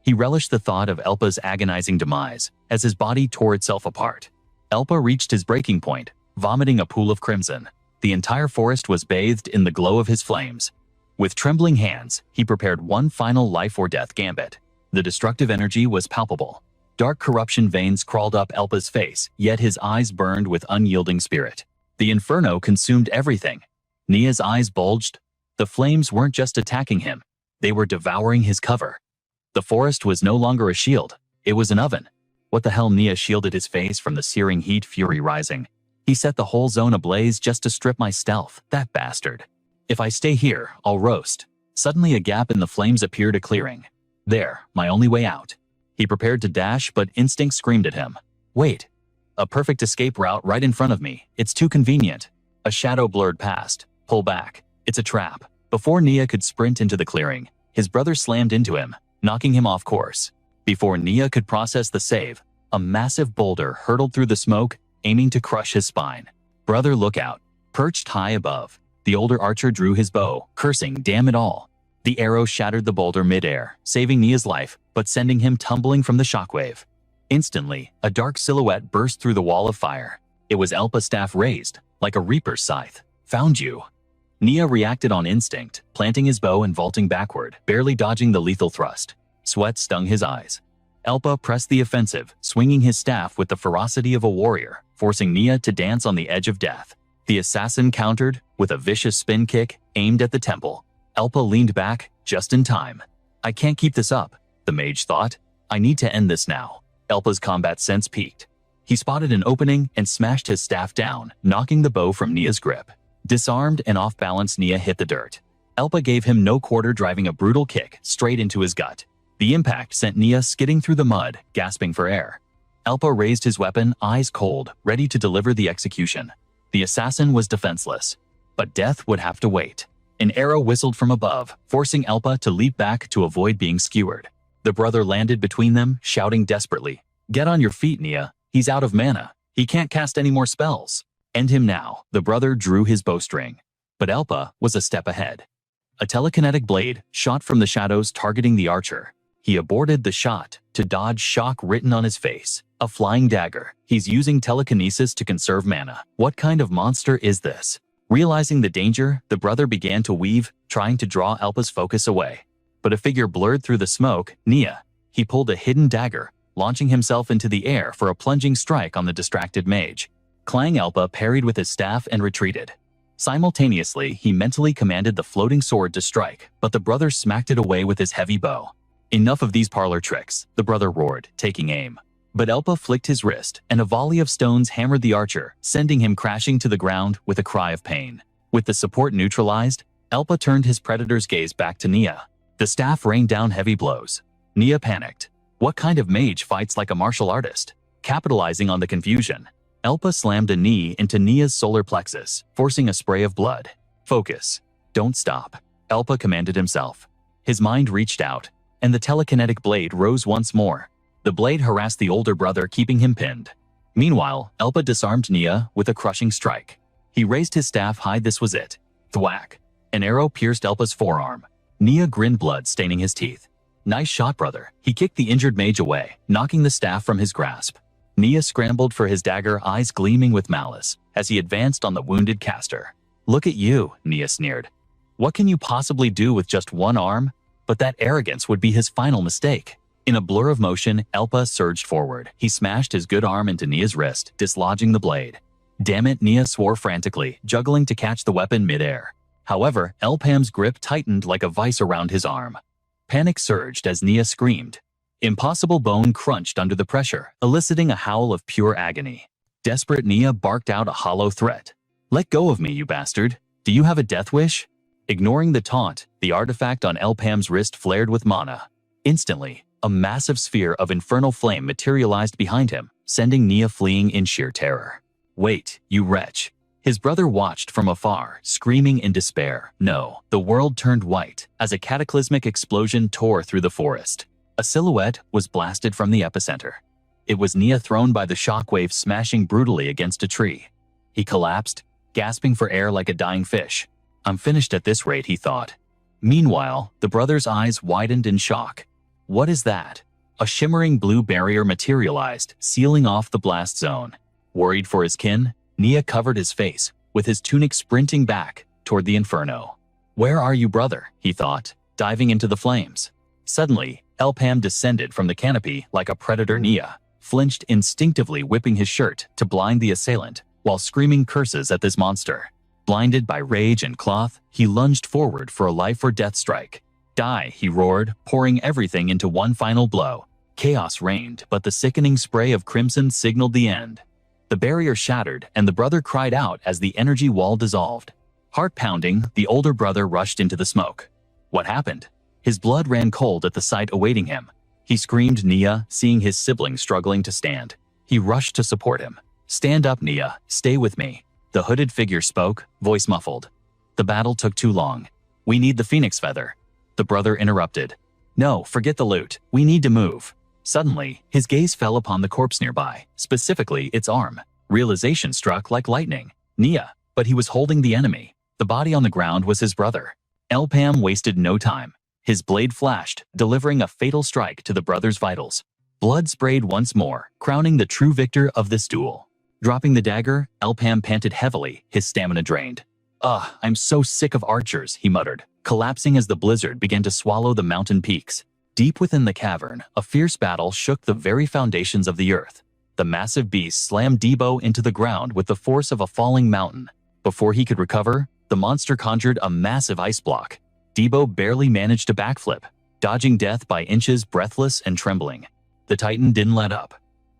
He relished the thought of Elpa's agonizing demise as his body tore itself apart. Elpa reached his breaking point, vomiting a pool of crimson. The entire forest was bathed in the glow of his flames. With trembling hands, he prepared one final life or death gambit. The destructive energy was palpable. Dark corruption veins crawled up Elpa's face, yet his eyes burned with unyielding spirit. The inferno consumed everything. Nia's eyes bulged. The flames weren't just attacking him. They were devouring his cover. The forest was no longer a shield. It was an oven. What the hell? Nia shielded his face from the searing heat, fury rising. He set the whole zone ablaze just to strip my stealth, that bastard. If I stay here, I'll roast. Suddenly a gap in the flames appeared, a clearing. There, my only way out. He prepared to dash, but instinct screamed at him. Wait. A perfect escape route right in front of me. It's too convenient. A shadow blurred past. Pull back. It's a trap. Before Nia could sprint into the clearing, his brother slammed into him, knocking him off course. Before Nia could process the save, a massive boulder hurtled through the smoke, aiming to crush his spine. Brother, look out. Perched high above, the older archer drew his bow, cursing, damn it all. The arrow shattered the boulder midair, saving Nia's life, but sending him tumbling from the shockwave. Instantly, a dark silhouette burst through the wall of fire. It was Elpa's staff raised, like a reaper's scythe. Found you. Nia reacted on instinct, planting his bow and vaulting backward, barely dodging the lethal thrust. Sweat stung his eyes. Elpa pressed the offensive, swinging his staff with the ferocity of a warrior, forcing Nia to dance on the edge of death. The assassin countered with a vicious spin kick aimed at the temple. Elpa leaned back, just in time. I can't keep this up, the mage thought. I need to end this now. Elpa's combat sense peaked. He spotted an opening and smashed his staff down, knocking the bow from Nia's grip. Disarmed and off-balance, Nia hit the dirt. Elpa gave him no quarter, driving a brutal kick straight into his gut. The impact sent Nia skidding through the mud, gasping for air. Elpa raised his weapon, eyes cold, ready to deliver the execution. The assassin was defenseless, but death would have to wait. An arrow whistled from above, forcing Elpa to leap back to avoid being skewered. The brother landed between them, shouting desperately, "Get on your feet, Nia. He's out of mana. He can't cast any more spells. End him now." The brother drew his bowstring, but Elpa was a step ahead. A telekinetic blade shot from the shadows, targeting the archer. He aborted the shot to dodge shock written on his face. A flying dagger. He's using telekinesis to conserve mana. What kind of monster is this? Realizing the danger, the brother began to weave, trying to draw Elpa's focus away. But a figure blurred through the smoke. Nia. He pulled a hidden dagger, launching himself into the air for a plunging strike on the distracted mage. Clang! Elpa parried with his staff and retreated. Simultaneously, he mentally commanded the floating sword to strike, but the brother smacked it away with his heavy bow. Enough of these parlor tricks, the brother roared, taking aim. But Elpa flicked his wrist, and a volley of stones hammered the archer, sending him crashing to the ground with a cry of pain. With the support neutralized, Elpa turned his predator's gaze back to Nia. The staff rained down heavy blows. Nia panicked. What kind of mage fights like a martial artist? Capitalizing on the confusion, Elpa slammed a knee into Nia's solar plexus, forcing a spray of blood. Focus. Don't stop, Elpa commanded himself. His mind reached out, and the telekinetic blade rose once more. The blade harassed the older brother, keeping him pinned. Meanwhile, Elpa disarmed Nia with a crushing strike. He raised his staff high. This was it. Thwack. An arrow pierced Elpa's forearm. Nia grinned, blood staining his teeth. Nice shot, brother. He kicked the injured mage away, knocking the staff from his grasp. Nia scrambled for his dagger, eyes gleaming with malice, as he advanced on the wounded caster. Look at you, Nia sneered. What can you possibly do with just one arm? But that arrogance would be his final mistake. In a blur of motion, Elpa surged forward. He smashed his good arm into Nia's wrist, dislodging the blade. Damn it, Nia swore frantically, juggling to catch the weapon midair. However, Elpam's grip tightened like a vice around his arm. Panic surged as Nia screamed. Impossible bone crunched under the pressure, eliciting a howl of pure agony. Desperate, Nia barked out a hollow threat. Let go of me, you bastard. Do you have a death wish? Ignoring the taunt, the artifact on Elpam's wrist flared with mana. Instantly, a massive sphere of infernal flame materialized behind him, sending Nia fleeing in sheer terror. Wait, you wretch. His brother watched from afar, screaming in despair. No, the world turned white as a cataclysmic explosion tore through the forest. A silhouette was blasted from the epicenter. It was Nia, thrown by the shockwave, smashing brutally against a tree. He collapsed, gasping for air like a dying fish. I'm finished at this rate, he thought. Meanwhile, the brother's eyes widened in shock. What is that? A shimmering blue barrier materialized, sealing off the blast zone. Worried for his kin, Nia covered his face, with his tunic sprinting back toward the inferno. Where are you, brother? He thought, diving into the flames. Suddenly, Elpam descended from the canopy like a predator. Nia flinched instinctively, whipping his shirt to blind the assailant, while screaming curses at this monster. Blinded by rage and cloth, he lunged forward for a life-or-death strike. Die, he roared, pouring everything into one final blow. Chaos reigned, but the sickening spray of crimson signaled the end. The barrier shattered, and the brother cried out as the energy wall dissolved. Heart pounding, the older brother rushed into the smoke. What happened? His blood ran cold at the sight awaiting him. He screamed, Nia, seeing his sibling struggling to stand. He rushed to support him. Stand up, Nia. Stay with me. The hooded figure spoke, voice muffled. The battle took too long. We need the phoenix feather. The brother interrupted. No, forget the loot. We need to move. Suddenly, his gaze fell upon the corpse nearby, specifically its arm. Realization struck like lightning. Nia, but he was holding the enemy. The body on the ground was his brother. Elpam wasted no time. His blade flashed, delivering a fatal strike to the brother's vitals. Blood sprayed once more, crowning the true victor of this duel. Dropping the dagger, Elpam panted heavily, his stamina drained. Ugh, I'm so sick of archers, he muttered, collapsing as the blizzard began to swallow the mountain peaks. Deep within the cavern, a fierce battle shook the very foundations of the earth. The massive beast slammed Debo into the ground with the force of a falling mountain. Before he could recover, the monster conjured a massive ice block. Debo barely managed to backflip, dodging death by inches, breathless and trembling. The Titan didn't let up.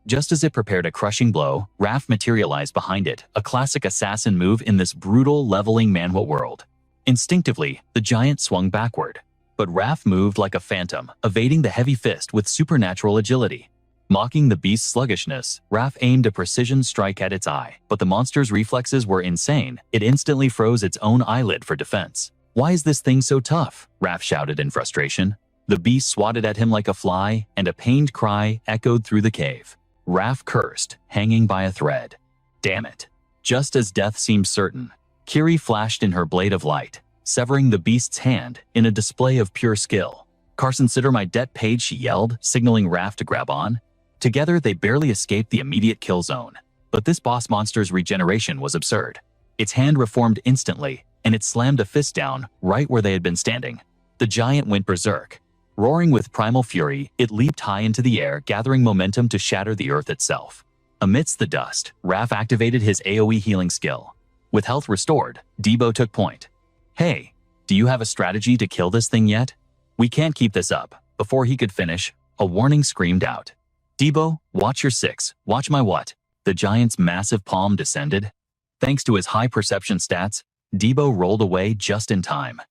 Just as it prepared a crushing blow, Raph materialized behind it, a classic assassin move in this brutal, leveling manhwa world. Instinctively, the giant swung backward, but Raph moved like a phantom, evading the heavy fist with supernatural agility. Mocking the beast's sluggishness, Raph aimed a precision strike at its eye, but the monster's reflexes were insane. It instantly froze its own eyelid for defense. "Why is this thing so tough?" Raph shouted in frustration. The beast swatted at him like a fly, and a pained cry echoed through the cave. Raph cursed, hanging by a thread. Damn it. Just as death seemed certain, Kiri flashed in her blade of light, severing the beast's hand in a display of pure skill. "Consider my debt paid," she yelled, signaling Raph to grab on. Together, they barely escaped the immediate kill zone. But this boss monster's regeneration was absurd. Its hand reformed instantly, and it slammed a fist down right where they had been standing. The giant went berserk. Roaring with primal fury, it leaped high into the air, gathering momentum to shatter the earth itself. Amidst the dust, Raph activated his AoE healing skill. With health restored, Debo took point. "Hey, do you have a strategy to kill this thing yet? We can't keep this up." Before he could finish, a warning screamed out. "Debo, watch your six, watch my what?" The giant's massive palm descended. Thanks to his high perception stats, Debo rolled away just in time.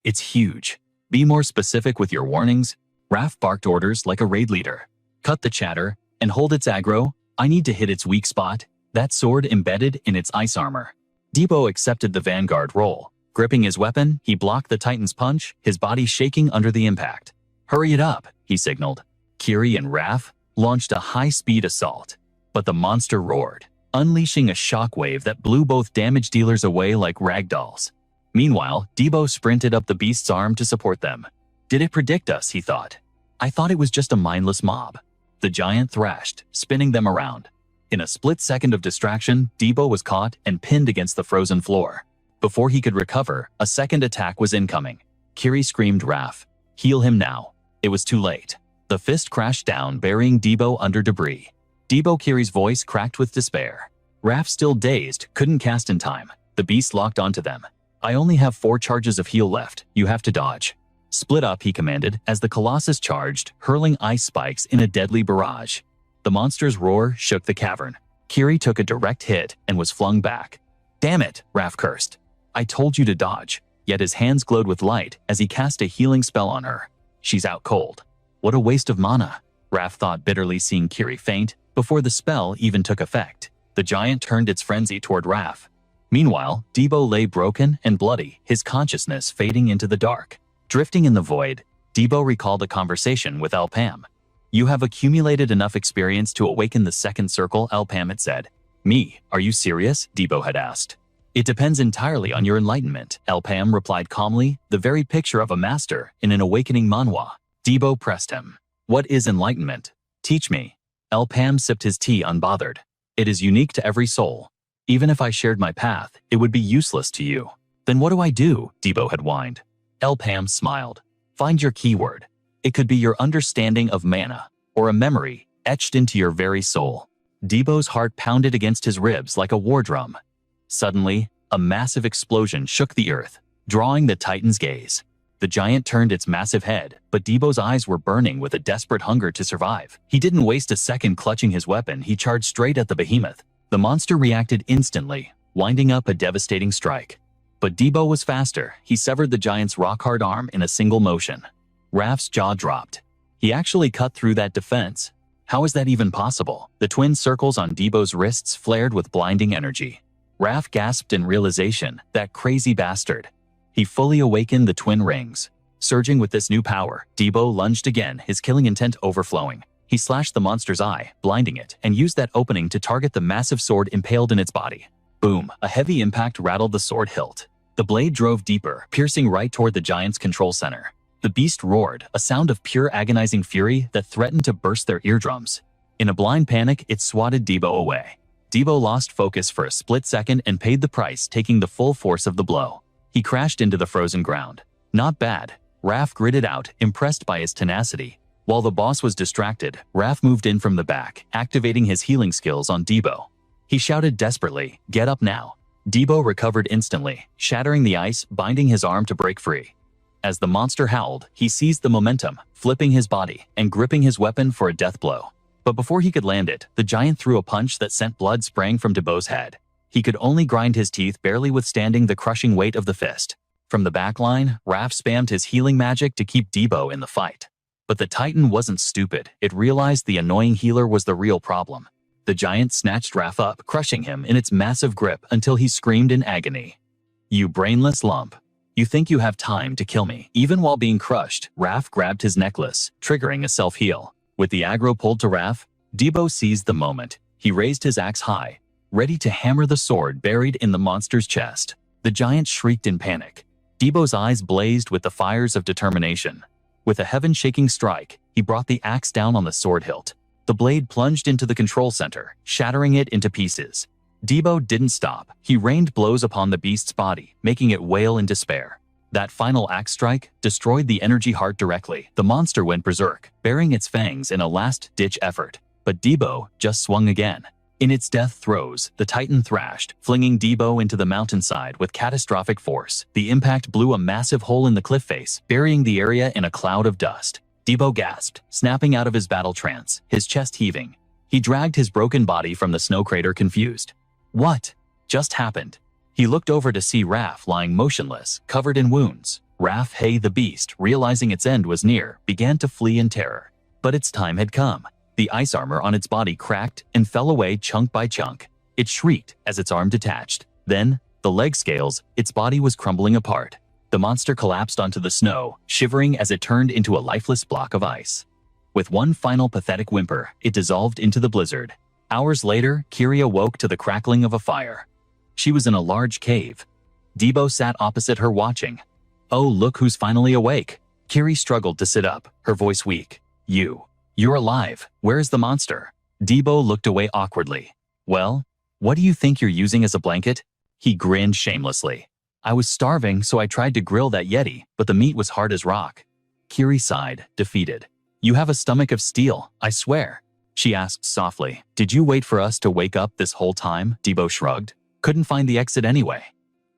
"It's huge. Be more specific with your warnings." Raph barked orders like a raid leader. "Cut the chatter, and hold its aggro. I need to hit its weak spot, that sword embedded in its ice armor." Debo accepted the vanguard role. Gripping his weapon, he blocked the Titan's punch, his body shaking under the impact. "Hurry it up," he signaled. Kiri and Raph launched a high-speed assault, but the monster roared, unleashing a shockwave that blew both damage dealers away like ragdolls. Meanwhile, Debo sprinted up the beast's arm to support them. "Did it predict us?" he thought. "I thought it was just a mindless mob." The giant thrashed, spinning them around. In a split second of distraction, Debo was caught and pinned against the frozen floor. Before he could recover, a second attack was incoming. Kiri screamed, "Raph, heal him now." It was too late. The fist crashed down, burying Debo under debris. Debo Kiri's voice cracked with despair. Raph, still dazed, couldn't cast in time. The beast locked onto them. "I only have 4 charges of heal left. You have to dodge." "Split up," he commanded, as the Colossus charged, hurling ice spikes in a deadly barrage. The monster's roar shook the cavern. Kiri took a direct hit and was flung back. "Damn it," Raph cursed. "I told you to dodge." Yet his hands glowed with light as he cast a healing spell on her. "She's out cold." What a waste of mana, Raph thought bitterly, seeing Kiri faint before the spell even took effect. The giant turned its frenzy toward Raph. Meanwhile, Debo lay broken and bloody, his consciousness fading into the dark. Drifting in the void, Debo recalled a conversation with Alpam. "You have accumulated enough experience to awaken the second circle," Alpam had said. "Me? Are you serious?" Debo had asked. "It depends entirely on your enlightenment," Alpam replied calmly, the very picture of a master in an awakening manhwa. Debo pressed him. "What is enlightenment? Teach me." Alpam sipped his tea unbothered. "It is unique to every soul. Even if I shared my path, it would be useless to you." "Then what do I do?" Debo had whined. Alpam smiled. "Find your keyword. It could be your understanding of mana, or a memory etched into your very soul." Debo's heart pounded against his ribs like a war drum. Suddenly, a massive explosion shook the earth, drawing the Titan's gaze. The giant turned its massive head, but Debo's eyes were burning with a desperate hunger to survive. He didn't waste a second clutching his weapon. He charged straight at the behemoth. The monster reacted instantly, winding up a devastating strike. But Debo was faster. He severed the giant's rock-hard arm in a single motion. Raph's jaw dropped. He actually cut through that defense. How is that even possible? The twin circles on Debo's wrists flared with blinding energy. Raph gasped in realization. That crazy bastard. He fully awakened the twin rings. Surging with this new power, Debo lunged again, his killing intent overflowing. He slashed the monster's eye, blinding it, and used that opening to target the massive sword impaled in its body. Boom! A heavy impact rattled the sword hilt. The blade drove deeper, piercing right toward the giant's control center. The beast roared, a sound of pure agonizing fury that threatened to burst their eardrums. In a blind panic, it swatted Debo away. Debo lost focus for a split second and paid the price, taking the full force of the blow. He crashed into the frozen ground. "Not bad," Raph gritted out, impressed by his tenacity. While the boss was distracted, Raph moved in from the back, activating his healing skills on Debo. He shouted desperately, "Get up now." Debo recovered instantly, shattering the ice, binding his arm to break free. As the monster howled, he seized the momentum, flipping his body and gripping his weapon for a death blow. But before he could land it, the giant threw a punch that sent blood spraying from Debo's head. He could only grind his teeth, barely withstanding the crushing weight of the fist. From the back line, Raph spammed his healing magic to keep Debo in the fight. But the Titan wasn't stupid. It realized the annoying healer was the real problem. The giant snatched Raph up, crushing him in its massive grip until he screamed in agony. "You brainless lump. You think you have time to kill me?" Even while being crushed, Raph grabbed his necklace, triggering a self-heal. With the aggro pulled to Raph, Debo seized the moment. He raised his axe high, ready to hammer the sword buried in the monster's chest. The giant shrieked in panic. Debo's eyes blazed with the fires of determination. With a heaven-shaking strike, he brought the axe down on the sword hilt. The blade plunged into the control center, shattering it into pieces. Debo didn't stop. He rained blows upon the beast's body, making it wail in despair. That final axe strike destroyed the energy heart directly. The monster went berserk, baring its fangs in a last-ditch effort. But Debo just swung again. In its death throes, the Titan thrashed, flinging Debo into the mountainside with catastrophic force. The impact blew a massive hole in the cliff face, burying the area in a cloud of dust. Debo gasped, snapping out of his battle trance, his chest heaving. He dragged his broken body from the snow crater, confused. What just happened? He looked over to see Raph lying motionless, covered in wounds. Raph, hey, the beast, realizing its end was near, began to flee in terror. But its time had come. The ice armor on its body cracked and fell away chunk by chunk. It shrieked as its arm detached. Then, the leg scales, its body was crumbling apart. The monster collapsed onto the snow, shivering as it turned into a lifeless block of ice. With one final pathetic whimper, it dissolved into the blizzard. Hours later, Kiri awoke to the crackling of a fire. She was in a large cave. Debo sat opposite her watching. "Oh, look who's finally awake." Kiri struggled to sit up, her voice weak. You're alive. Where's the monster?" Debo looked away awkwardly. "Well, what do you think you're using as a blanket?" He grinned shamelessly. "I was starving, so I tried to grill that Yeti, but the meat was hard as rock." Kiri sighed, defeated. "You have a stomach of steel, I swear." She asked softly, "Did you wait for us to wake up this whole time?" Debo shrugged. "Couldn't find the exit anyway."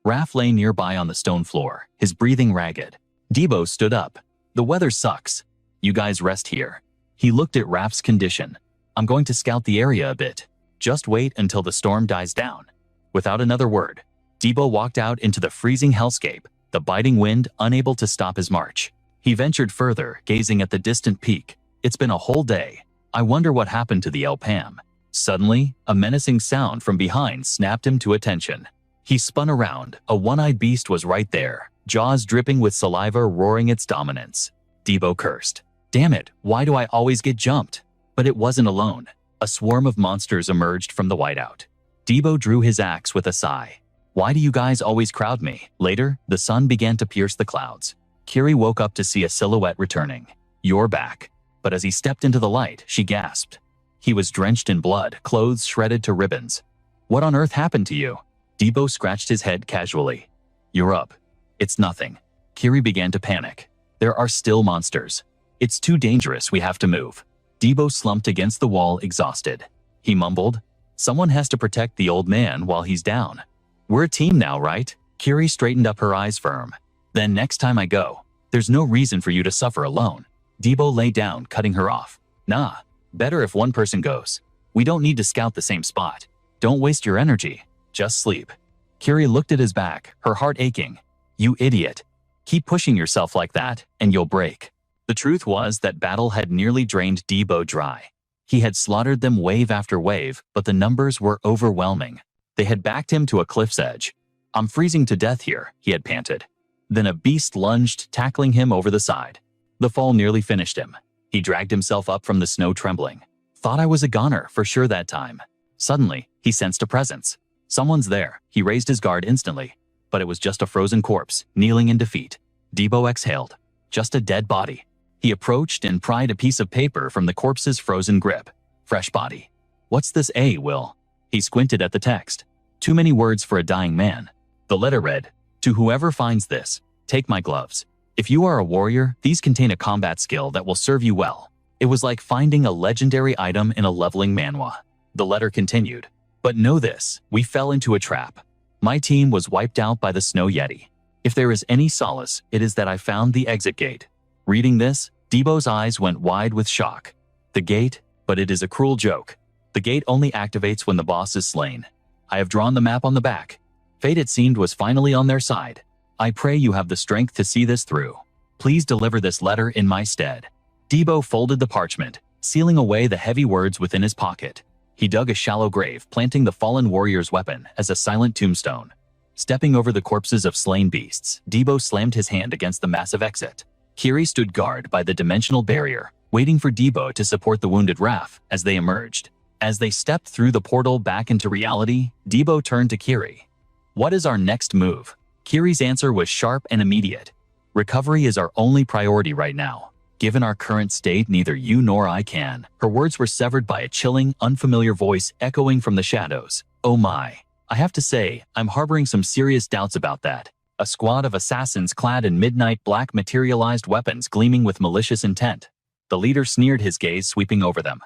Raph lay nearby on the stone floor, his breathing ragged. Debo stood up. "The weather sucks. You guys rest here." He looked at Raph's condition. "I'm going to scout the area a bit. Just wait until the storm dies down." Without another word, Debo walked out into the freezing hellscape, the biting wind unable to stop his march. He ventured further, gazing at the distant peak. It's been a whole day. I wonder what happened to the El Pam. Suddenly, a menacing sound from behind snapped him to attention. He spun around. A one-eyed beast was right there, jaws dripping with saliva, roaring its dominance. Debo cursed. "Damn it, why do I always get jumped?" But it wasn't alone. A swarm of monsters emerged from the whiteout. Debo drew his axe with a sigh. "Why do you guys always crowd me?" Later, the sun began to pierce the clouds. Kiri woke up to see a silhouette returning. "You're back." But as he stepped into the light, she gasped. He was drenched in blood, clothes shredded to ribbons. "What on earth happened to you?" Debo scratched his head casually. "You're up." "It's nothing." Kiri began to panic. "There are still monsters. It's too dangerous, we have to move." Debo slumped against the wall, exhausted. He mumbled, "Someone has to protect the old man while he's down." "We're a team now, right?" Kiri straightened up, her eyes firm. "Then next time I go, there's no reason for you to suffer alone." Debo lay down, cutting her off. "Nah, better if one person goes. We don't need to scout the same spot. Don't waste your energy. Just sleep." Kiri looked at his back, her heart aching. "You idiot. Keep pushing yourself like that, and you'll break." The truth was that battle had nearly drained Debo dry. He had slaughtered them wave after wave, but the numbers were overwhelming. They had backed him to a cliff's edge. "I'm freezing to death here," he had panted. Then a beast lunged, tackling him over the side. The fall nearly finished him. He dragged himself up from the snow, trembling. "Thought I was a goner for sure that time." Suddenly, he sensed a presence. "Someone's there." He raised his guard instantly, but it was just a frozen corpse, kneeling in defeat. Debo exhaled. Just a dead body. He approached and pried a piece of paper from the corpse's frozen grip. Fresh body. "What's this, Will?" He squinted at the text. Too many words for a dying man. The letter read, "To whoever finds this, take my gloves. If you are a warrior, these contain a combat skill that will serve you well." It was like finding a legendary item in a leveling manhwa. The letter continued, "But know this, we fell into a trap. My team was wiped out by the snow yeti. If there is any solace, it is that I found the exit gate. Reading this, Debo's eyes went wide with shock. The gate? But it is a cruel joke. The gate only activates when the boss is slain. I have drawn the map on the back. Fate, it seemed, was finally on their side. I pray you have the strength to see this through. Please deliver this letter in my stead. Debo folded the parchment, sealing away the heavy words within his pocket. He dug a shallow grave, planting the fallen warrior's weapon as a silent tombstone. Stepping over the corpses of slain beasts, Debo slammed his hand against the massive exit. Kiri stood guard by the dimensional barrier, waiting for Debo to support the wounded Raph as they emerged. As they stepped through the portal back into reality, Debo turned to Kiri. What is our next move? Kiri's answer was sharp and immediate. Recovery is our only priority right now. Given our current state, neither you nor I can. Her words were severed by a chilling, unfamiliar voice echoing from the shadows. Oh my. I have to say, I'm harboring some serious doubts about that. A squad of assassins clad in midnight black materialized weapons gleaming with malicious intent. The leader sneered, his gaze sweeping over them.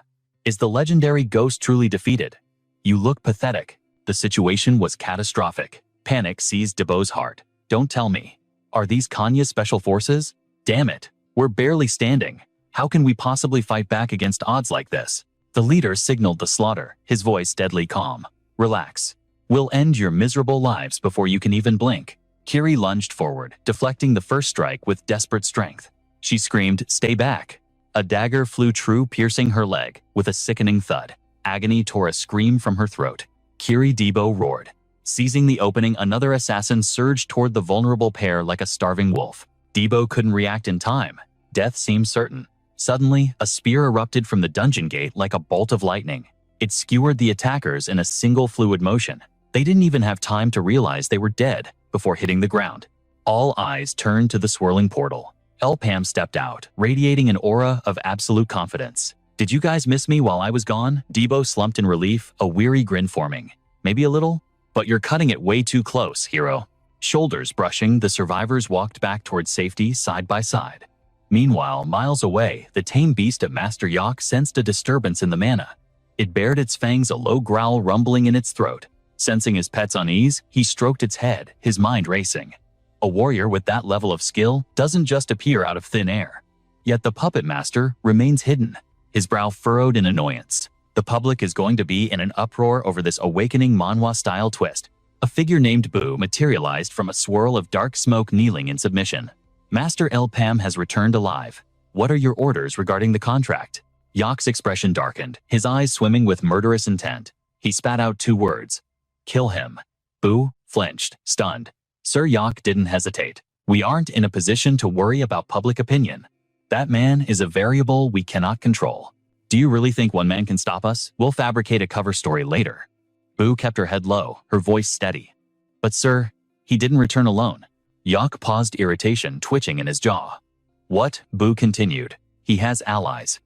Is the legendary ghost truly defeated? You look pathetic. The situation was catastrophic. Panic seized Debo's heart. Don't tell me. Are these Kanya's special forces? Damn it. We're barely standing. How can we possibly fight back against odds like this? The leader signaled the slaughter, his voice deadly calm. Relax. We'll end your miserable lives before you can even blink. Kiri lunged forward, deflecting the first strike with desperate strength. She screamed, "Stay back." A dagger flew true, piercing her leg. With a sickening thud, agony tore a scream from her throat. Kiri Debo roared. Seizing the opening, another assassin surged toward the vulnerable pair like a starving wolf. Debo couldn't react in time. Death seemed certain. Suddenly, a spear erupted from the dungeon gate like a bolt of lightning. It skewered the attackers in a single fluid motion. They didn't even have time to realize they were dead before hitting the ground. All eyes turned to the swirling portal. Elpam stepped out, radiating an aura of absolute confidence. Did you guys miss me while I was gone? Debo slumped in relief, a weary grin forming. Maybe a little? But you're cutting it way too close, hero. Shoulders brushing, the survivors walked back towards safety side by side. Meanwhile, miles away, the tame beast of Master Yak sensed a disturbance in the mana. It bared its fangs, a low growl rumbling in its throat. Sensing his pet's unease, he stroked its head, his mind racing. A warrior with that level of skill doesn't just appear out of thin air. Yet the puppet master remains hidden, his brow furrowed in annoyance. The public is going to be in an uproar over this awakening manhwa-style twist. A figure named Boo materialized from a swirl of dark smoke, kneeling in submission. Master Elpam has returned alive. What are your orders regarding the contract? Yak's expression darkened, his eyes swimming with murderous intent. He spat out 2 words. Kill him. Boo flinched, stunned. Sir Yak didn't hesitate. We aren't in a position to worry about public opinion. That man is a variable we cannot control. Do you really think one man can stop us? We'll fabricate a cover story later. Boo kept her head low, her voice steady. But sir, he didn't return alone. Yak paused, irritation twitching in his jaw. What? Boo continued. He has allies.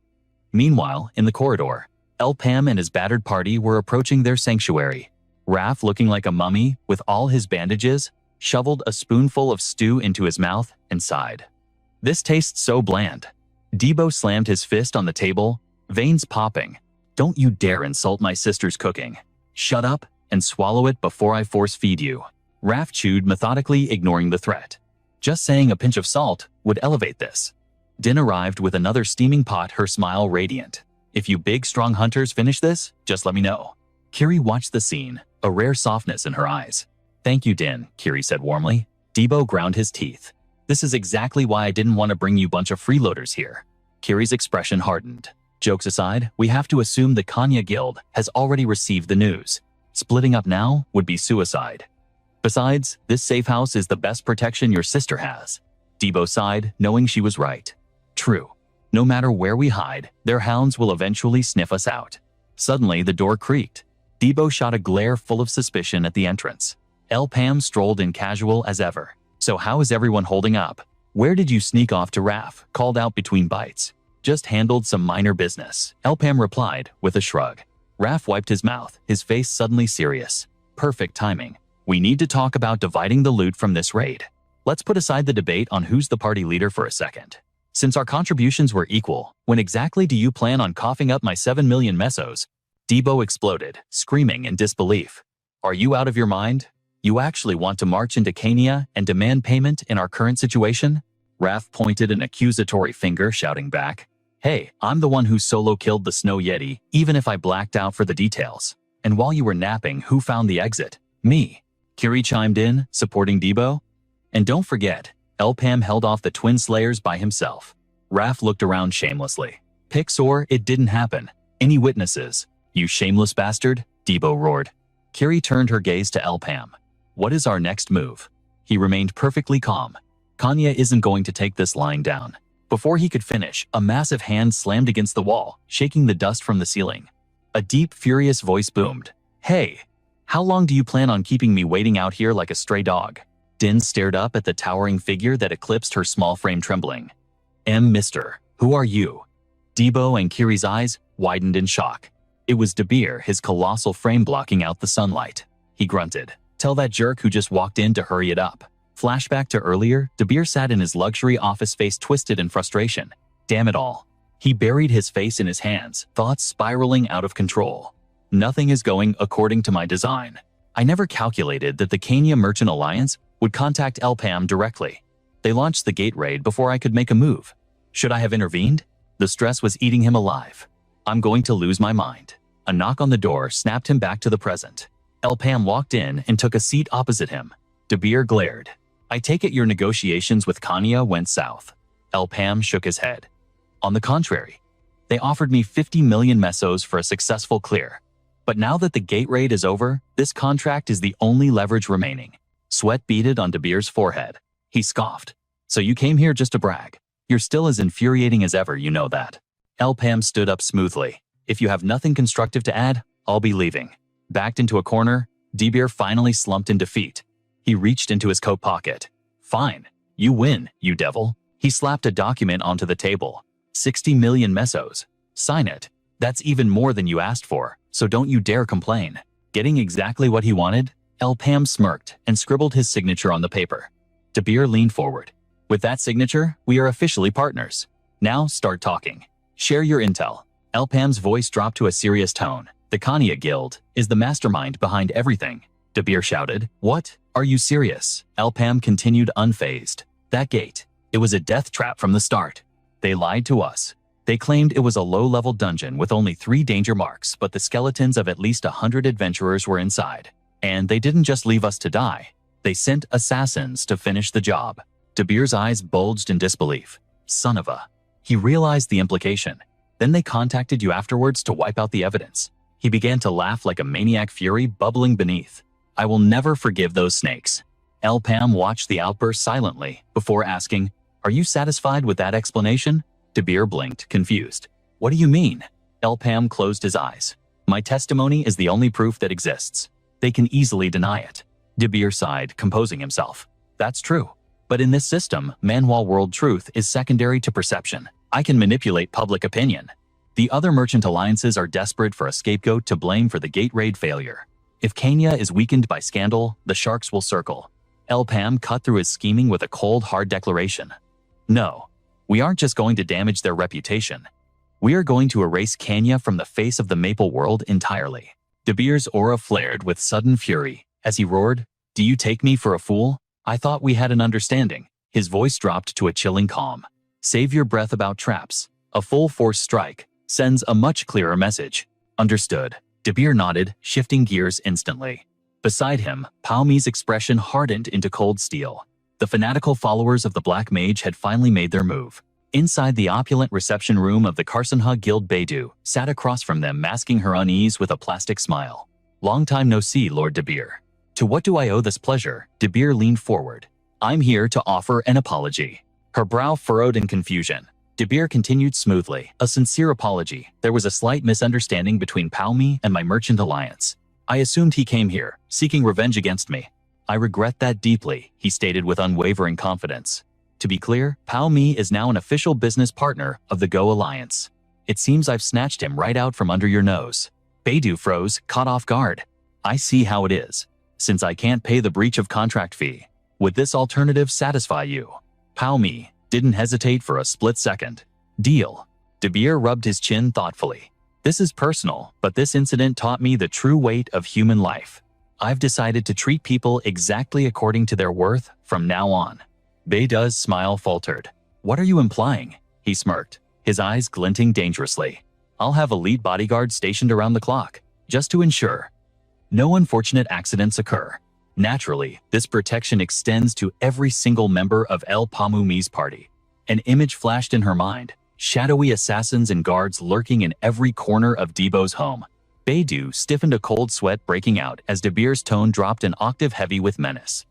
Meanwhile, in the corridor, Elpam and his battered party were approaching their sanctuary. Raph, looking like a mummy with all his bandages, shoveled a spoonful of stew into his mouth and sighed. This tastes so bland. Debo slammed his fist on the table, veins popping. Don't you dare insult my sister's cooking. Shut up and swallow it before I force feed you. Raph chewed, methodically ignoring the threat. Just saying a pinch of salt would elevate this. Din arrived with another steaming pot, her smile radiant. If you big strong hunters finish this, just let me know. Kiri watched the scene, a rare softness in her eyes. Thank you, Din, Kiri said warmly. Debo ground his teeth. This is exactly why I didn't want to bring you bunch of freeloaders here. Kiri's expression hardened. Jokes aside, we have to assume the Kanya Guild has already received the news. Splitting up now would be suicide. Besides, this safe house is the best protection your sister has. Debo sighed, knowing she was right. True. No matter where we hide, their hounds will eventually sniff us out. Suddenly, the door creaked. Debo shot a glare full of suspicion at the entrance. Elpam strolled in casual as ever. So how is everyone holding up? Where did you sneak off to? Raph called out between bites. Just handled some minor business, Elpam replied with a shrug. Raph wiped his mouth, his face suddenly serious. Perfect timing. We need to talk about dividing the loot from this raid. Let's put aside the debate on who's the party leader for a second. Since our contributions were equal, when exactly do you plan on coughing up my 7 million mesos? Debo exploded, screaming in disbelief. Are you out of your mind? You actually want to march into Kenya and demand payment in our current situation? Raph pointed an accusatory finger, shouting back, "Hey, I'm the one who solo killed the snow yeti, even if I blacked out for the details. And while you were napping, who found the exit? Me." Kiri chimed in, supporting Debo. "And don't forget, Elpam held off the twin slayers by himself." Raph looked around shamelessly. "Pixor, it didn't happen. Any witnesses? You shameless bastard," Debo roared. Kiri turned her gaze to Elpam. "What is our next move?" He remained perfectly calm. Kanya isn't going to take this lying down. Before he could finish, a massive hand slammed against the wall, shaking the dust from the ceiling. A deep, furious voice boomed. "Hey, how long do you plan on keeping me waiting out here like a stray dog?" Din stared up at the towering figure that eclipsed her small frame, trembling. Mister, who are you?" Debo and Kiri's eyes widened in shock. It was Dabir, his colossal frame blocking out the sunlight. He grunted. "Tell that jerk who just walked in to hurry it up." Flashback to earlier, Dabir sat in his luxury office, face twisted in frustration. Damn it all. He buried his face in his hands, thoughts spiraling out of control. Nothing is going according to my design. I never calculated that the Kenya Merchant Alliance would contact Elpam directly. They launched the gate raid before I could make a move. Should I have intervened? The stress was eating him alive. I'm going to lose my mind. A knock on the door snapped him back to the present. Elpam walked in and took a seat opposite him. Dabir glared. "I take it your negotiations with Kanya went south." Elpam shook his head. "On the contrary, they offered me 50 million mesos for a successful clear. But now that the gate raid is over, this contract is the only leverage remaining." Sweat beaded on Dabir's forehead. He scoffed. "So you came here just to brag? You're still as infuriating as ever, you know that." Elpam stood up smoothly. "If you have nothing constructive to add, I'll be leaving." Backed into a corner, Dabir finally slumped in defeat. He reached into his coat pocket. "Fine, you win, you devil." He slapped a document onto the table. 60 million mesos. "Sign it. That's even more than you asked for, so don't you dare complain." Getting exactly what he wanted, Elpam smirked and scribbled his signature on the paper. Dabir leaned forward. "With that signature, we are officially partners. Now start talking. Share your intel." Elpam's voice dropped to a serious tone. "The Kanya Guild is the mastermind behind everything." Dabir shouted. "What? Are you serious?" Elpam continued unfazed. "That gate. It was a death trap from the start. They lied to us. They claimed it was a low-level dungeon with only 3 danger marks, but the skeletons of at least 100 adventurers were inside. And they didn't just leave us to die. They sent assassins to finish the job." Dabir's eyes bulged in disbelief. "Son of a..." He realized the implication. "Then they contacted you afterwards to wipe out the evidence." He began to laugh like a maniac, fury bubbling beneath. "I will never forgive those snakes." Elpam watched the outburst silently before asking, "Are you satisfied with that explanation?" Dabir blinked, confused. "What do you mean?" Elpam closed his eyes. "My testimony is the only proof that exists. They can easily deny it." Dabir sighed, composing himself. "That's true. But in this system, Manhwa world truth is secondary to perception. I can manipulate public opinion. The other merchant alliances are desperate for a scapegoat to blame for the gate raid failure. If Kenya is weakened by scandal, the sharks will circle." Elpam cut through his scheming with a cold, hard declaration. "No, we aren't just going to damage their reputation. We are going to erase Kenya from the face of the Maple world entirely." Dabir's aura flared with sudden fury as he roared, "Do you take me for a fool? I thought we had an understanding." His voice dropped to a chilling calm. "Save your breath about traps. A full-force strike sends a much clearer message." "Understood." Dabir nodded, shifting gears instantly. Beside him, Palmi's expression hardened into cold steel. The fanatical followers of the Black Mage had finally made their move. Inside the opulent reception room of the Karsanha Guild, Beidou sat across from them, masking her unease with a plastic smile. "Long time no see, Lord Dabir." "To what do I owe this pleasure?" Dabir leaned forward. "I'm here to offer an apology." Her brow furrowed in confusion. Dabir continued smoothly. "A sincere apology. There was a slight misunderstanding between Palmi and my merchant alliance. I assumed he came here, seeking revenge against me. I regret that deeply," he stated with unwavering confidence. "To be clear, Palmi is now an official business partner of the Go Alliance. It seems I've snatched him right out from under your nose." Beidou froze, caught off guard. "I see how it is. Since I can't pay the breach of contract fee, would this alternative satisfy you?" Palmi didn't hesitate for a split second. "Deal." Dabir rubbed his chin thoughtfully. "This is personal, but this incident taught me the true weight of human life. I've decided to treat people exactly according to their worth from now on. Beida's smile faltered. What are you implying? He smirked, his eyes glinting dangerously. I'll have elite bodyguards stationed around the clock, just to ensure no unfortunate accidents occur. Naturally, this protection extends to every single member of El Pamumi's party. An image flashed in her mind, shadowy assassins and guards lurking in every corner of Debo's home. Beidou stiffened, a cold sweat breaking out as De Beer's tone dropped an octave heavy with menace.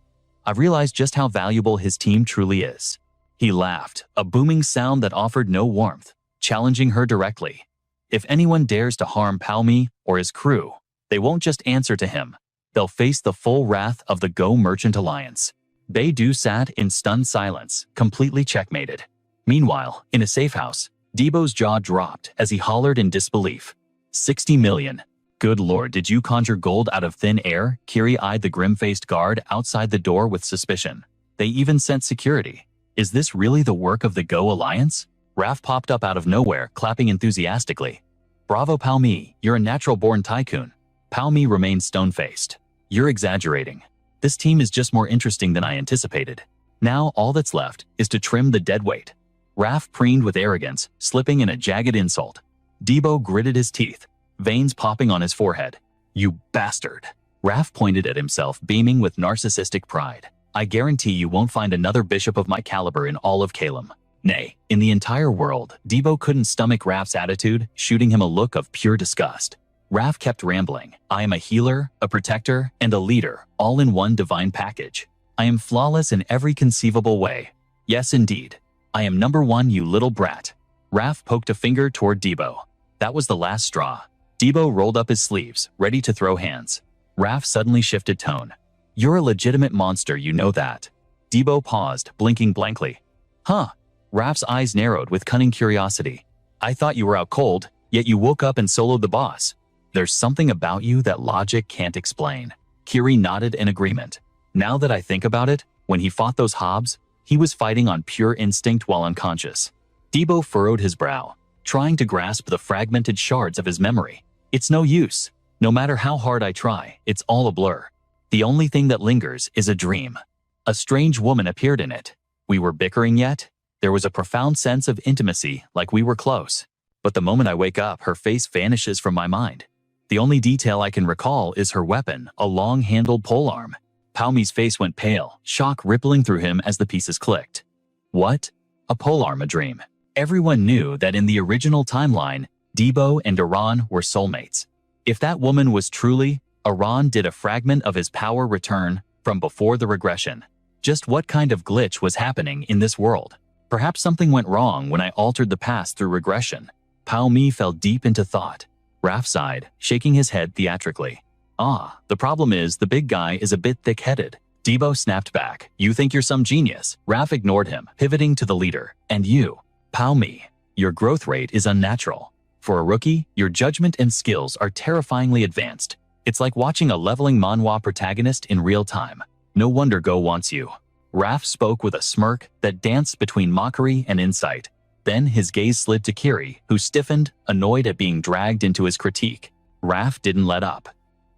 I've realized just how valuable his team truly is. He laughed, a booming sound that offered no warmth, challenging her directly. If anyone dares to harm Palmi or his crew, they won't just answer to him. They'll face the full wrath of the Go Merchant Alliance. Beidou sat in stunned silence, completely checkmated. Meanwhile, in a safe house, Debo's jaw dropped as he hollered in disbelief. 60 million. Good lord, did you conjure gold out of thin air? Kiri eyed the grim-faced guard outside the door with suspicion. They even sent security. Is this really the work of the Go Alliance? Raph popped up out of nowhere, clapping enthusiastically. Bravo Palmi, you're a natural-born tycoon. Palmi remained stone-faced. You're exaggerating. This team is just more interesting than I anticipated. Now all that's left is to trim the deadweight. Raph preened with arrogance, slipping in a jagged insult. Debo gritted his teeth, veins popping on his forehead. You bastard. Raph pointed at himself, beaming with narcissistic pride. I guarantee you won't find another bishop of my caliber in all of Kalem. Nay, in the entire world. Debo couldn't stomach Raph's attitude, shooting him a look of pure disgust. Raph kept rambling. I am a healer, a protector, and a leader, all in one divine package. I am flawless in every conceivable way. Yes, indeed. I am number one, you little brat. Raph poked a finger toward Debo. That was the last straw. Debo rolled up his sleeves, ready to throw hands. Raph suddenly shifted tone. You're a legitimate monster, you know that. Debo paused, blinking blankly. Huh? Raph's eyes narrowed with cunning curiosity. I thought you were out cold, yet you woke up and soloed the boss. There's something about you that logic can't explain. Kiri nodded in agreement. Now that I think about it, when he fought those Hobbs, he was fighting on pure instinct while unconscious. Debo furrowed his brow, trying to grasp the fragmented shards of his memory. It's no use. No matter how hard I try, it's all a blur. The only thing that lingers is a dream. A strange woman appeared in it. We were bickering yet. There was a profound sense of intimacy, like we were close. But the moment I wake up, her face vanishes from my mind. The only detail I can recall is her weapon, a long-handled polearm. Palmi's face went pale, shock rippling through him as the pieces clicked. What? A polearm, a dream. Everyone knew that in the original timeline, Debo and Iran were soulmates. If that woman was truly, Iran did a fragment of his power return from before the regression. Just what kind of glitch was happening in this world? Perhaps something went wrong when I altered the past through regression. Palmi fell deep into thought. Raph sighed, shaking his head theatrically. Ah, the problem is the big guy is a bit thick-headed. Debo snapped back. You think you're some genius? Raph ignored him, pivoting to the leader. And you, Palmi, your growth rate is unnatural. For a rookie, your judgment and skills are terrifyingly advanced. It's like watching a leveling manhwa protagonist in real time. No wonder Go wants you. Raph spoke with a smirk that danced between mockery and insight. Then his gaze slid to Kiri, who stiffened, annoyed at being dragged into his critique. Raph didn't let up.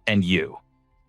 And you?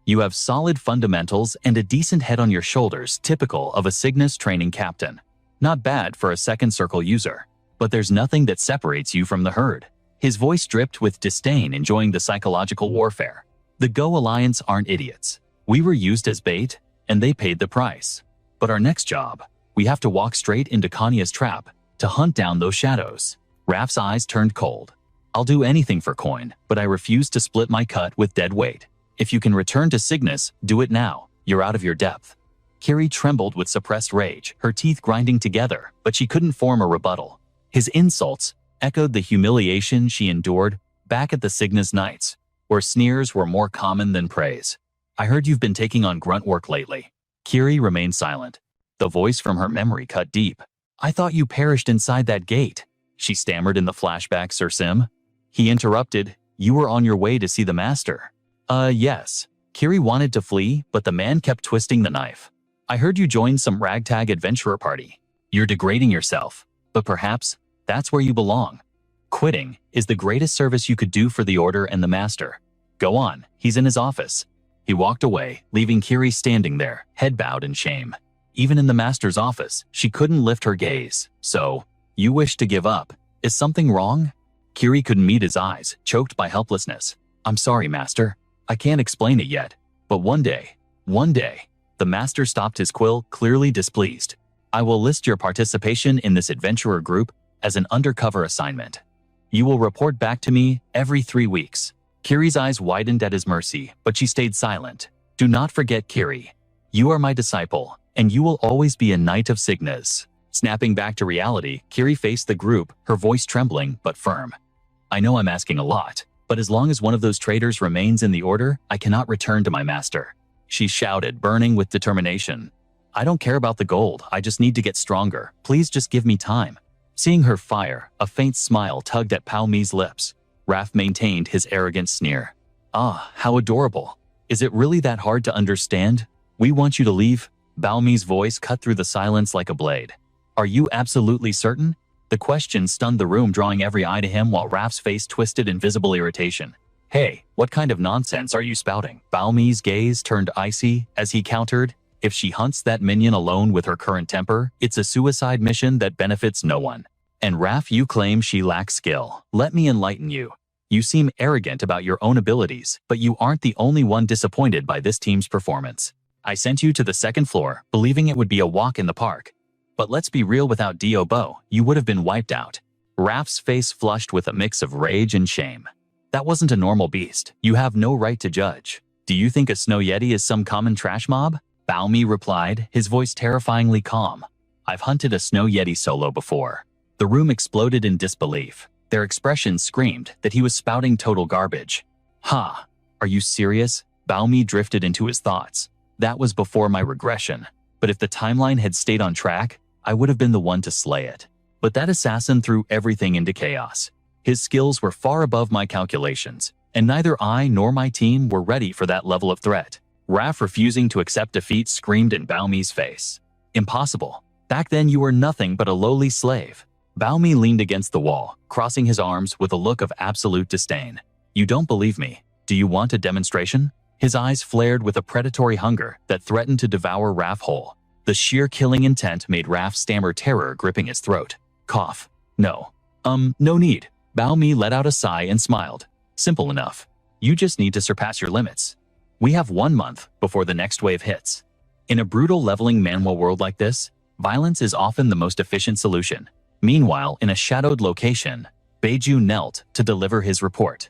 You have solid fundamentals and a decent head on your shoulders, typical of a Cygnus training captain. Not bad for a second circle user. But there's nothing that separates you from the herd. His voice dripped with disdain, enjoying the psychological warfare. The Go Alliance aren't idiots. We were used as bait, and they paid the price. But our next job, we have to walk straight into Kanya's trap, to hunt down those shadows. Raph's eyes turned cold. I'll do anything for coin, but I refuse to split my cut with dead weight. If you can return to Cygnus, do it now. You're out of your depth. Kiri trembled with suppressed rage, her teeth grinding together, but she couldn't form a rebuttal. His insults echoed the humiliation she endured back at the Cygnus Nights, where sneers were more common than praise. I heard you've been taking on grunt work lately. Kiri remained silent. The voice from her memory cut deep. I thought you perished inside that gate, she stammered in the flashback, Sir Sim. He interrupted. You were on your way to see the master. Yes. Kiri wanted to flee, but the man kept twisting the knife. I heard you joined some ragtag adventurer party. You're degrading yourself, but perhaps that's where you belong. Quitting is the greatest service you could do for the Order and the Master. Go on, he's in his office. He walked away, leaving Kiri standing there, head bowed in shame. Even in the master's office, she couldn't lift her gaze. So, you wish to give up? Is something wrong? Kiri couldn't meet his eyes, choked by helplessness. I'm sorry, master. I can't explain it yet. But one day, the master stopped his quill, clearly displeased. I will list your participation in this adventurer group as an undercover assignment. You will report back to me every 3 weeks. Kiri's eyes widened at his mercy, but she stayed silent. Do not forget, Kiri. You are my disciple, and you will always be a knight of Cygnus. Snapping back to reality, Kiri faced the group, her voice trembling but firm. I know I'm asking a lot, but as long as one of those traitors remains in the order, I cannot return to my master. She shouted, burning with determination. I don't care about the gold, I just need to get stronger. Please just give me time. Seeing her fire, a faint smile tugged at Bao Mi's lips. Raph maintained his arrogant sneer. Ah, how adorable. Is it really that hard to understand? We want you to leave. Bao Mi's voice cut through the silence like a blade. Are you absolutely certain? The question stunned the room, drawing every eye to him while Raph's face twisted in visible irritation. Hey, what kind of nonsense are you spouting? Bao Mi's gaze turned icy as he countered. If she hunts that minion alone with her current temper, it's a suicide mission that benefits no one. And Raph, you claim she lacks skill. Let me enlighten you. You seem arrogant about your own abilities, but you aren't the only one disappointed by this team's performance. I sent you to the second floor, believing it would be a walk in the park. But let's be real, without Diobo, you would have been wiped out. Raph's face flushed with a mix of rage and shame. That wasn't a normal beast. You have no right to judge. Do you think a snow yeti is some common trash mob? Bao Mi replied, his voice terrifyingly calm. I've hunted a snow yeti solo before. The room exploded in disbelief. Their expressions screamed that he was spouting total garbage. Ha! Are you serious? Bao Mi drifted into his thoughts. That was before my regression. But if the timeline had stayed on track, I would have been the one to slay it. But that assassin threw everything into chaos. His skills were far above my calculations, and neither I nor my team were ready for that level of threat. Raph, refusing to accept defeat, screamed in Bao Mi's face. Impossible. Back then you were nothing but a lowly slave. Bao Mi leaned against the wall, crossing his arms with a look of absolute disdain. You don't believe me. Do you want a demonstration? His eyes flared with a predatory hunger that threatened to devour Raph whole. The sheer killing intent made Raph stammer, terror gripping his throat. Cough. No. No need. Bao Mi let out a sigh and smiled. Simple enough. You just need to surpass your limits. We have 1 month before the next wave hits. In a brutal leveling manhwa world like this, violence is often the most efficient solution. Meanwhile, in a shadowed location, Beiju knelt to deliver his report.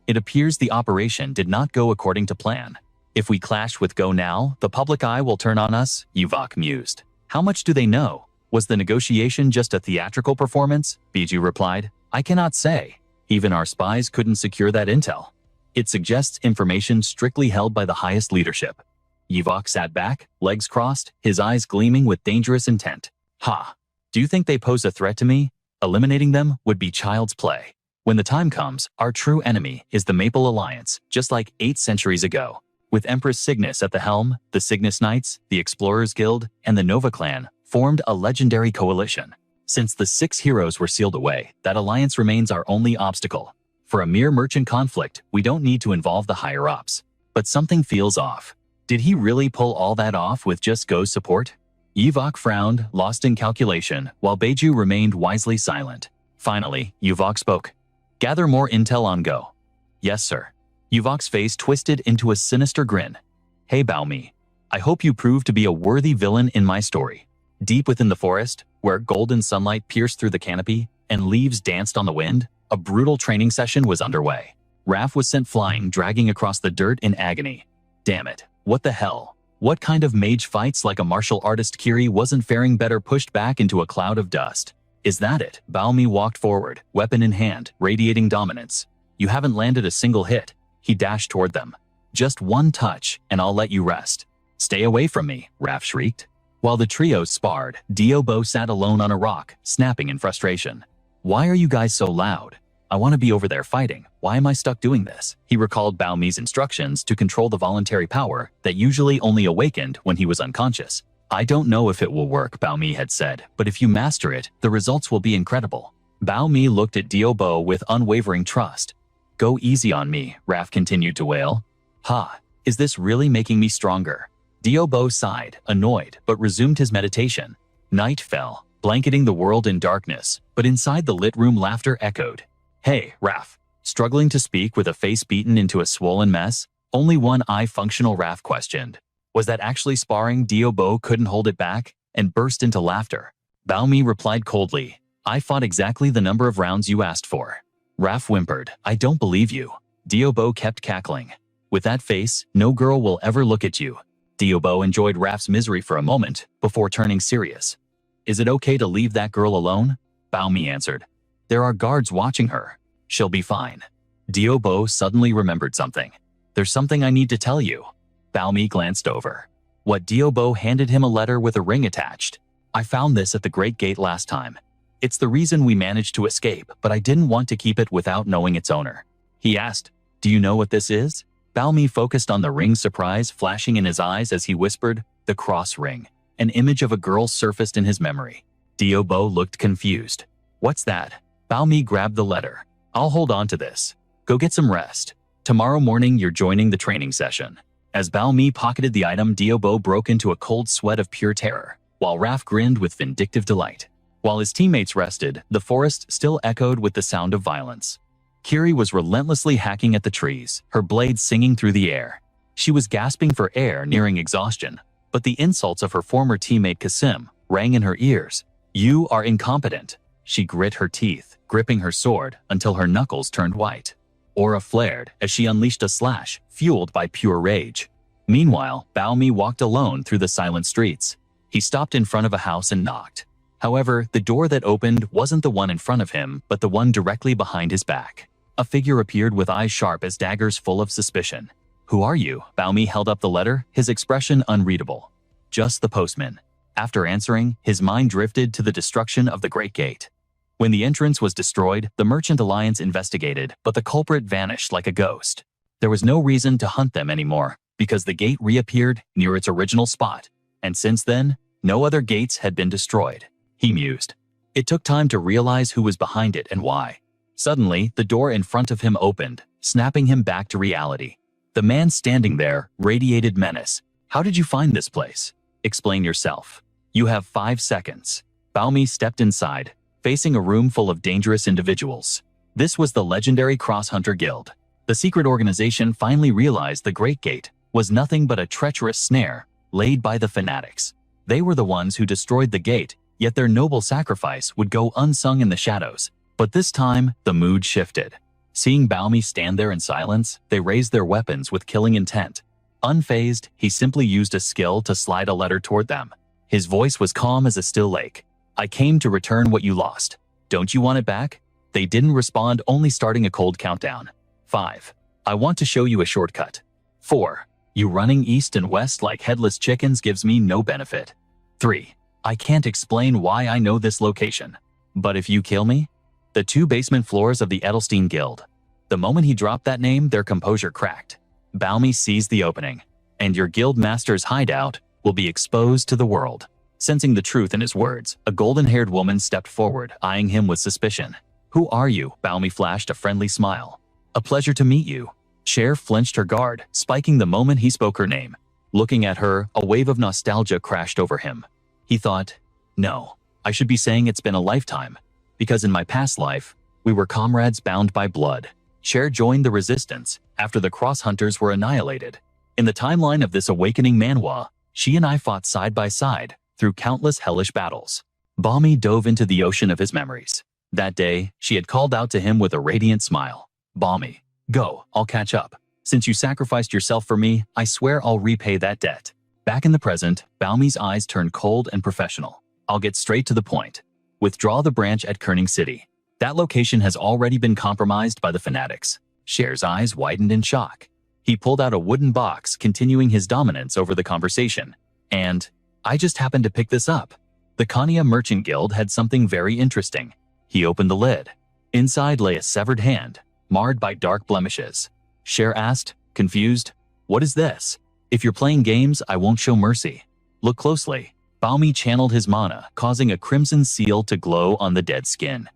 It appears the operation did not go according to plan. If we clash with Go now, the public eye will turn on us, Yuvok mused. How much do they know? Was the negotiation just a theatrical performance? Beiju replied. I cannot say. Even our spies couldn't secure that intel. It suggests information strictly held by the highest leadership. Yuvok sat back, legs crossed, his eyes gleaming with dangerous intent. Ha! Do you think they pose a threat to me? Eliminating them would be child's play. When the time comes, our true enemy is the Maple Alliance, just like 8 centuries ago. With Empress Cygnus at the helm, the Cygnus Knights, the Explorers Guild, and the Nova Clan formed a legendary coalition. Since the 6 heroes were sealed away, that alliance remains our only obstacle. For a mere merchant conflict, we don't need to involve the higher-ups. But something feels off. Did he really pull all that off with just Go's support? Yuvok frowned, lost in calculation, while Beiju remained wisely silent. Finally, Yuvok spoke. Gather more intel on Go. Yes, sir. Yuvok's face twisted into a sinister grin. Hey, Bao Mi. I hope you prove to be a worthy villain in my story. Deep within the forest, where golden sunlight pierced through the canopy and leaves danced on the wind, a brutal training session was underway. Raph was sent flying, dragging across the dirt in agony. Damn it. What the hell? What kind of mage fights like a martial artist? Kiri wasn't faring better, pushed back into a cloud of dust. Is that it? Bao Mi walked forward, weapon in hand, radiating dominance. You haven't landed a single hit. He dashed toward them. Just one touch, and I'll let you rest. Stay away from me, Raph shrieked. While the trio sparred, Diobo sat alone on a rock, snapping in frustration. Why are you guys so loud? I want to be over there fighting. Why am I stuck doing this? He recalled Bao Mi's instructions to control the voluntary power that usually only awakened when he was unconscious. I don't know if it will work, Bao Mi had said, but if you master it, the results will be incredible. Bao Mi looked at Diobo with unwavering trust. Go easy on me, Raph continued to wail. Ha! Is this really making me stronger? Diobo sighed, annoyed, but resumed his meditation. Night fell, blanketing the world in darkness, but inside the lit room laughter echoed. Hey, Raph. Struggling to speak with a face beaten into a swollen mess, only one eye functional Raph questioned. Was that actually sparring? Diobo couldn't hold it back, and burst into laughter. Baomi replied coldly, I fought exactly the number of rounds you asked for. Raph whimpered, I don't believe you. Diobo kept cackling. With that face, no girl will ever look at you. Diobo enjoyed Raph's misery for a moment, before turning serious. Is it okay to leave that girl alone? Baomi answered. There are guards watching her. She'll be fine. Diobo suddenly remembered something. There's something I need to tell you. Baomi glanced over. What? Diobo handed him a letter with a ring attached. I found this at the Great Gate last time. It's the reason we managed to escape, but I didn't want to keep it without knowing its owner. He asked, Do you know what this is? Baomi focused on the ring, surprise flashing in his eyes as he whispered, the cross ring. An image of a girl surfaced in his memory. Diobo looked confused. What's that? Baomi grabbed the letter. I'll hold on to this. Go get some rest. Tomorrow morning you're joining the training session. As Baomi pocketed the item, Diobo broke into a cold sweat of pure terror, while Raph grinned with vindictive delight. While his teammates rested, the forest still echoed with the sound of violence. Kiri was relentlessly hacking at the trees, her blades singing through the air. She was gasping for air, nearing exhaustion, but the insults of her former teammate Kasim rang in her ears. You are incompetent. She grit her teeth, gripping her sword until her knuckles turned white. Aura flared as she unleashed a slash, fueled by pure rage. Meanwhile, Baomi walked alone through the silent streets. He stopped in front of a house and knocked. However, the door that opened wasn't the one in front of him, but the one directly behind his back. A figure appeared with eyes sharp as daggers full of suspicion. Who are you? Baomi held up the letter, his expression unreadable. Just the postman. After answering, his mind drifted to the destruction of the Great Gate. When the entrance was destroyed, the Merchant Alliance investigated, but the culprit vanished like a ghost. There was no reason to hunt them anymore, because the gate reappeared near its original spot, and since then, no other gates had been destroyed. He mused. It took time to realize who was behind it and why. Suddenly, the door in front of him opened, snapping him back to reality. The man standing there radiated menace. How did you find this place? Explain yourself. You have 5 seconds. Baomi stepped inside, facing a room full of dangerous individuals. This was the legendary Cross Hunter Guild. The secret organization finally realized the Great Gate was nothing but a treacherous snare laid by the fanatics. They were the ones who destroyed the gate, yet their noble sacrifice would go unsung in the shadows. But this time, the mood shifted. Seeing Baomi stand there in silence, they raised their weapons with killing intent. Unfazed, he simply used a skill to slide a letter toward them. His voice was calm as a still lake. I came to return what you lost. Don't you want it back? They didn't respond, only starting a cold countdown. 5. I want to show you a shortcut. 4. You running east and west like headless chickens gives me no benefit. 3. I can't explain why I know this location. But if you kill me? The 2 basement floors of the Edelstein Guild. The moment he dropped that name, their composure cracked. Baomi seized the opening. And your guild master's hideout will be exposed to the world. Sensing the truth in his words, a golden-haired woman stepped forward, eyeing him with suspicion. Who are you? Baomi flashed a friendly smile. A pleasure to meet you. Cher flinched her guard, spiking the moment he spoke her name. Looking at her, a wave of nostalgia crashed over him. He thought, no, I should be saying it's been a lifetime. Because in my past life, we were comrades bound by blood. Cher joined the resistance after the Cross Hunters were annihilated. In the timeline of this awakening manhwa, she and I fought side by side through countless hellish battles. Baomi dove into the ocean of his memories. That day, she had called out to him with a radiant smile. Baomi, go, I'll catch up. Since you sacrificed yourself for me, I swear I'll repay that debt. Back in the present, Baomi's eyes turned cold and professional. I'll get straight to the point. Withdraw the branch at Kerning City. That location has already been compromised by the fanatics. Cher's eyes widened in shock. He pulled out a wooden box, continuing his dominance over the conversation. And I just happened to pick this up. The Kania Merchant Guild had something very interesting. He opened the lid. Inside lay a severed hand, marred by dark blemishes. Cher asked, confused, what is this? If you're playing games, I won't show mercy. Look closely. Baomi channeled his mana, causing a crimson seal to glow on the dead skin.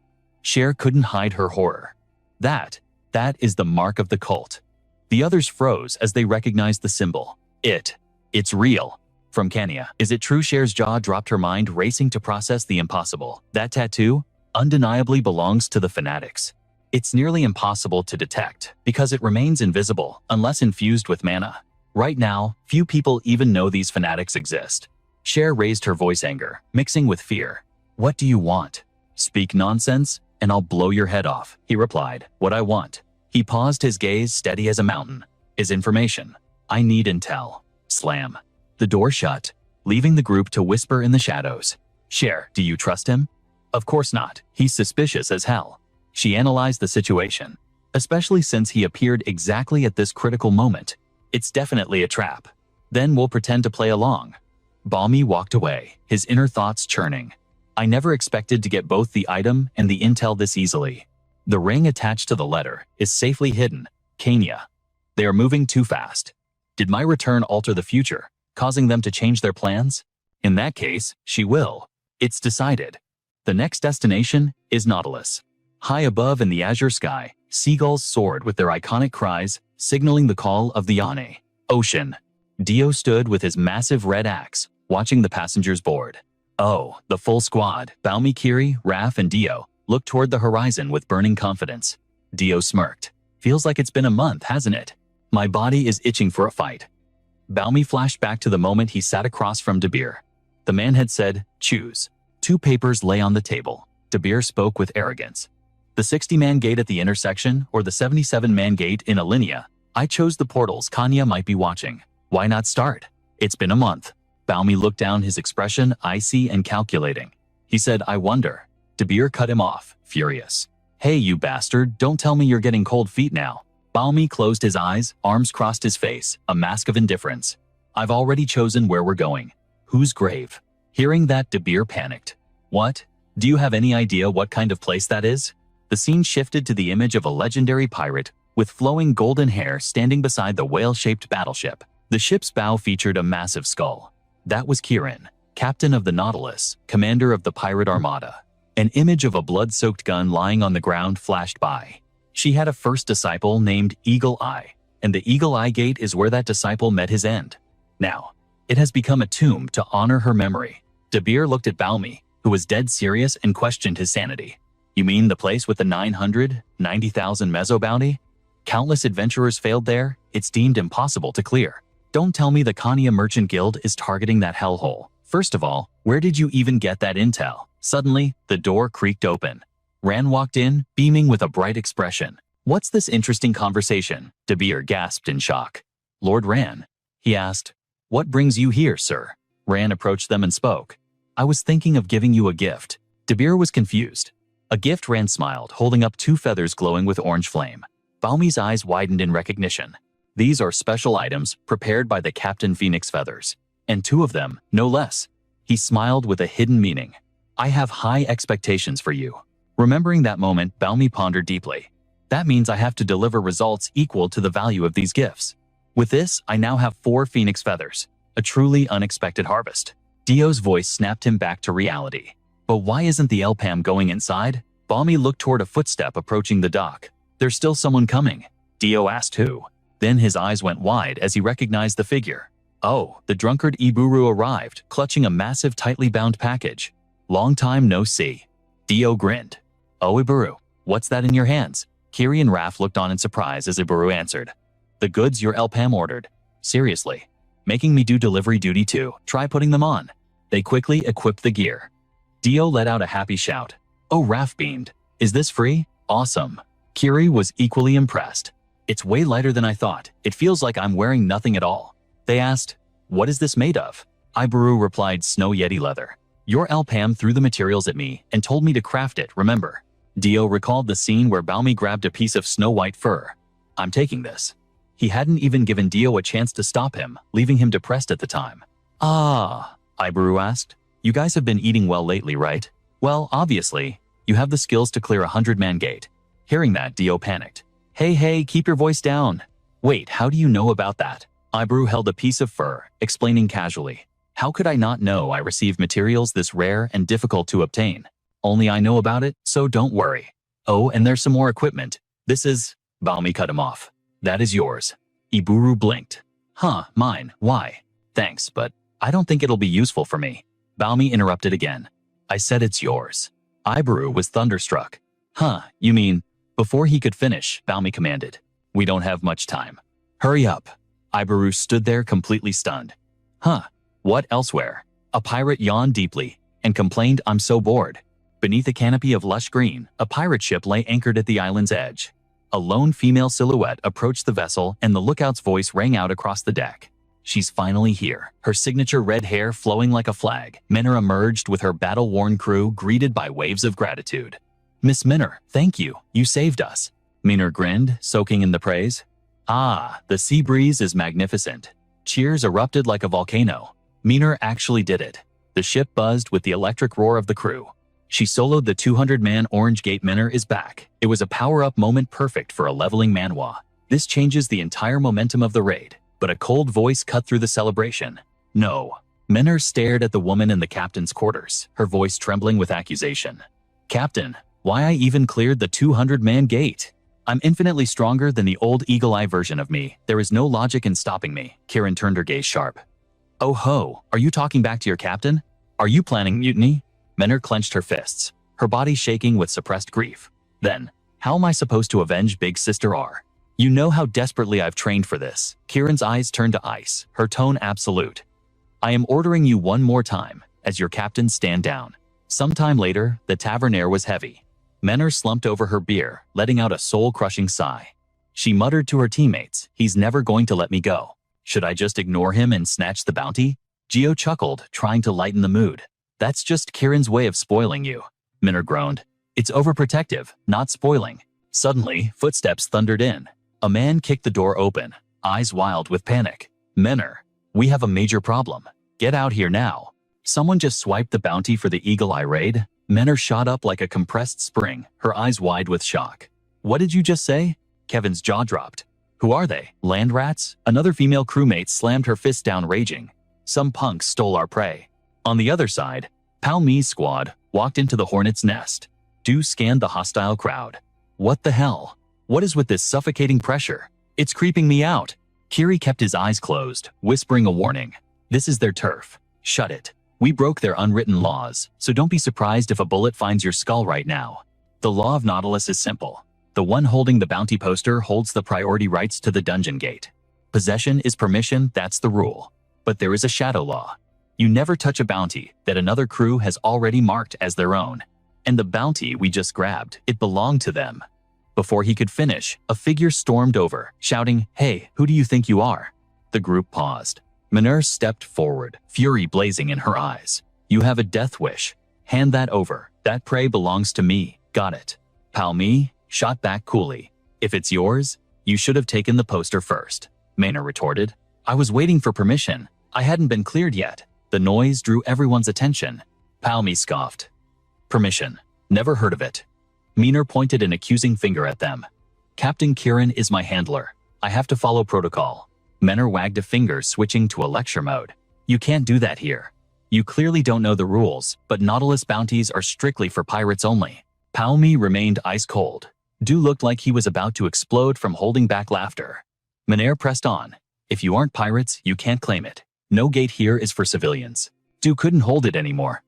Cher couldn't hide her horror. That is the mark of the cult. The others froze as they recognized the symbol. It's real. From Kenya. Is it true? Cher's jaw dropped, her mind racing to process the impossible. That tattoo undeniably belongs to the fanatics. It's nearly impossible to detect because it remains invisible unless infused with mana. Right now, few people even know these fanatics exist. Cher raised her voice, anger mixing with fear. What do you want? Speak nonsense, and I'll blow your head off, he replied. What I want. He paused, his gaze steady as a mountain. Is information. I need intel. Slam. The door shut, leaving the group to whisper in the shadows. Cher, do you trust him? Of course not. He's suspicious as hell. She analyzed the situation, especially since he appeared exactly at this critical moment. It's definitely a trap. Then we'll pretend to play along. Balmy walked away, his inner thoughts churning. I never expected to get both the item and the intel this easily. The ring attached to the letter is safely hidden. Kenya. They are moving too fast. Did my return alter the future, causing them to change their plans? In that case, she will. It's decided. The next destination is Nautilus. High above in the azure sky, seagulls soared with their iconic cries, signaling the call of the ocean. Dio stood with his massive red axe, watching the passengers board. Oh, the full squad, Balmy, Kiri, Raph, and Dio, looked toward the horizon with burning confidence. Dio smirked. Feels like it's been a month, hasn't it? My body is itching for a fight. Balmy flashed back to the moment he sat across from De Beer. The man had said, choose. 2 papers lay on the table. De Beer spoke with arrogance. The 60-man gate at the intersection or the 77-man gate in Alinea. I chose the portals. Kanya might be watching. Why not start? It's been a month. Balmy looked down, his expression icy and calculating. He said, I wonder. De Beer cut him off, furious. Hey, you bastard, don't tell me you're getting cold feet now. Balmy closed his eyes, arms crossed his face, a mask of indifference. I've already chosen where we're going. Whose grave? Hearing that, De Beer panicked. What? Do you have any idea what kind of place that is? The scene shifted to the image of a legendary pirate with flowing golden hair standing beside the whale-shaped battleship. The ship's bow featured a massive skull. That was Kirin, captain of the Nautilus, commander of the pirate armada. An image of a blood-soaked gun lying on the ground flashed by. She had a first disciple named Eagle Eye, and the Eagle Eye Gate is where that disciple met his end. Now, it has become a tomb to honor her memory. De Beer looked at Balmy, who was dead serious, and questioned his sanity. You mean the place with the 990,000 meso bounty? Countless adventurers failed there. It's deemed impossible to clear. Don't tell me the Kanya Merchant Guild is targeting that hellhole. First of all, where did you even get that intel? Suddenly, the door creaked open. Ran walked in, beaming with a bright expression. What's this interesting conversation? De Beer gasped in shock. Lord Ran, he asked. What brings you here, sir? Ran approached them and spoke. I was thinking of giving you a gift. De Beer was confused. A gift? Ran smiled, holding up 2 feathers glowing with orange flame. Balmy's eyes widened in recognition. These are special items prepared by the Captain Phoenix feathers. And 2 of them, no less. He smiled with a hidden meaning. I have high expectations for you. Remembering that moment, Balmy pondered deeply. That means I have to deliver results equal to the value of these gifts. With this, I now have 4 phoenix feathers. A truly unexpected harvest. Dio's voice snapped him back to reality. But why isn't the Elpam going inside? Balmy looked toward a footstep approaching the dock. There's still someone coming. Dio asked who. Then his eyes went wide as he recognized the figure. Oh, the drunkard Iburu arrived, clutching a massive tightly bound package. Long time no see. Dio grinned. Oh, Iburu, what's that in your hands? Kiri and Raph looked on in surprise as Iburu answered. The goods your Elpam ordered. Seriously. Making me do delivery duty too. Try putting them on. They quickly equipped the gear. Dio let out a happy shout. Oh, Raph beamed. Is this free? Awesome. Kiri was equally impressed. It's way lighter than I thought. It feels like I'm wearing nothing at all. They asked, what is this made of? Iburu replied, Snow Yeti leather. Your Elpam threw the materials at me and told me to craft it, remember? Dio recalled the scene where Balmy grabbed a piece of snow-white fur. I'm taking this. He hadn't even given Dio a chance to stop him, leaving him depressed at the time. Ah, Iburu asked. You guys have been eating well lately, right? Well, obviously, you have the skills to clear a 100-man gate. Hearing that, Dio panicked. Hey, keep your voice down. Wait, how do you know about that? Iburu held a piece of fur, explaining casually. How could I not know I received materials this rare and difficult to obtain? Only I know about it, so don't worry. Oh, and there's some more equipment. This is… Balmy cut him off. That is yours. Iburu blinked. Huh, mine, why? Thanks, but I don't think it'll be useful for me. Baomi interrupted again. I said it's yours. Iburu was thunderstruck. Huh, you mean? Before he could finish, Baomi commanded. We don't have much time. Hurry up. Iburu stood there completely stunned. Huh, what elsewhere? A pirate yawned deeply and complained, I'm so bored. Beneath a canopy of lush green, a pirate ship lay anchored at the island's edge. A lone female silhouette approached the vessel and the lookout's voice rang out across the deck. She's finally here, her signature red hair flowing like a flag. Minner emerged with her battle-worn crew, greeted by waves of gratitude. Miss Minner, thank you, you saved us. Minner grinned, soaking in the praise. Ah, the sea breeze is magnificent. Cheers erupted like a volcano. Minner actually did it. The ship buzzed with the electric roar of the crew. She soloed the 200-man Orange Gate. Minner is back. It was a power-up moment perfect for a leveling manhwa. This changes the entire momentum of the raid. But a cold voice cut through the celebration. No. Minner stared at the woman in the captain's quarters, her voice trembling with accusation. Captain, why I even cleared the 200-man gate? I'm infinitely stronger than the old eagle-eye version of me. There is no logic in stopping me. Kirin turned her gaze sharp. Oh ho, are you talking back to your captain? Are you planning mutiny? Minner clenched her fists, her body shaking with suppressed grief. Then, how am I supposed to avenge Big Sister R? You know how desperately I've trained for this. Kirin's eyes turned to ice, her tone absolute. I am ordering you one more time, as your captain stand down. Sometime later, the tavern air was heavy. Minner slumped over her beer, letting out a soul-crushing sigh. She muttered to her teammates, he's never going to let me go. Should I just ignore him and snatch the bounty? Gio chuckled, trying to lighten the mood. That's just Kirin's way of spoiling you. Minner groaned. It's overprotective, not spoiling. Suddenly, footsteps thundered in. A man kicked the door open, eyes wild with panic. Minner, we have a major problem. Get out here now. Someone just swiped the bounty for the Eagle Eye raid. Minner shot up like a compressed spring, her eyes wide with shock. What did you just say? Kevin's jaw dropped. Who are they? Land rats? Another female crewmate slammed her fist down, raging. Some punks stole our prey. On the other side, Pao Mi's squad walked into the hornet's nest. Du scanned the hostile crowd. What the hell? What is with this suffocating pressure? It's creeping me out. Kiri kept his eyes closed, whispering a warning. This is their turf. Shut it. We broke their unwritten laws, so don't be surprised if a bullet finds your skull right now. The law of Nautilus is simple. The one holding the bounty poster holds the priority rights to the dungeon gate. Possession is permission, that's the rule. But there is a shadow law. You never touch a bounty that another crew has already marked as their own. And the bounty we just grabbed, it belonged to them. Before he could finish, a figure stormed over, shouting, Hey, who do you think you are? The group paused. Minner stepped forward, fury blazing in her eyes. You have a death wish. Hand that over. That prey belongs to me. Got it. Pao Mi shot back coolly. If it's yours, you should have taken the poster first. Minner retorted. I was waiting for permission. I hadn't been cleared yet. The noise drew everyone's attention. Pao Mi scoffed. Permission. Never heard of it. Minner pointed an accusing finger at them. Captain Kirin is my handler. I have to follow protocol. Minner wagged a finger, switching to a lecture mode. You can't do that here. You clearly don't know the rules, but Nautilus bounties are strictly for pirates only. Pao Mi remained ice cold. Du looked like he was about to explode from holding back laughter. Minner pressed on. If you aren't pirates, you can't claim it. No gate here is for civilians. Du couldn't hold it anymore.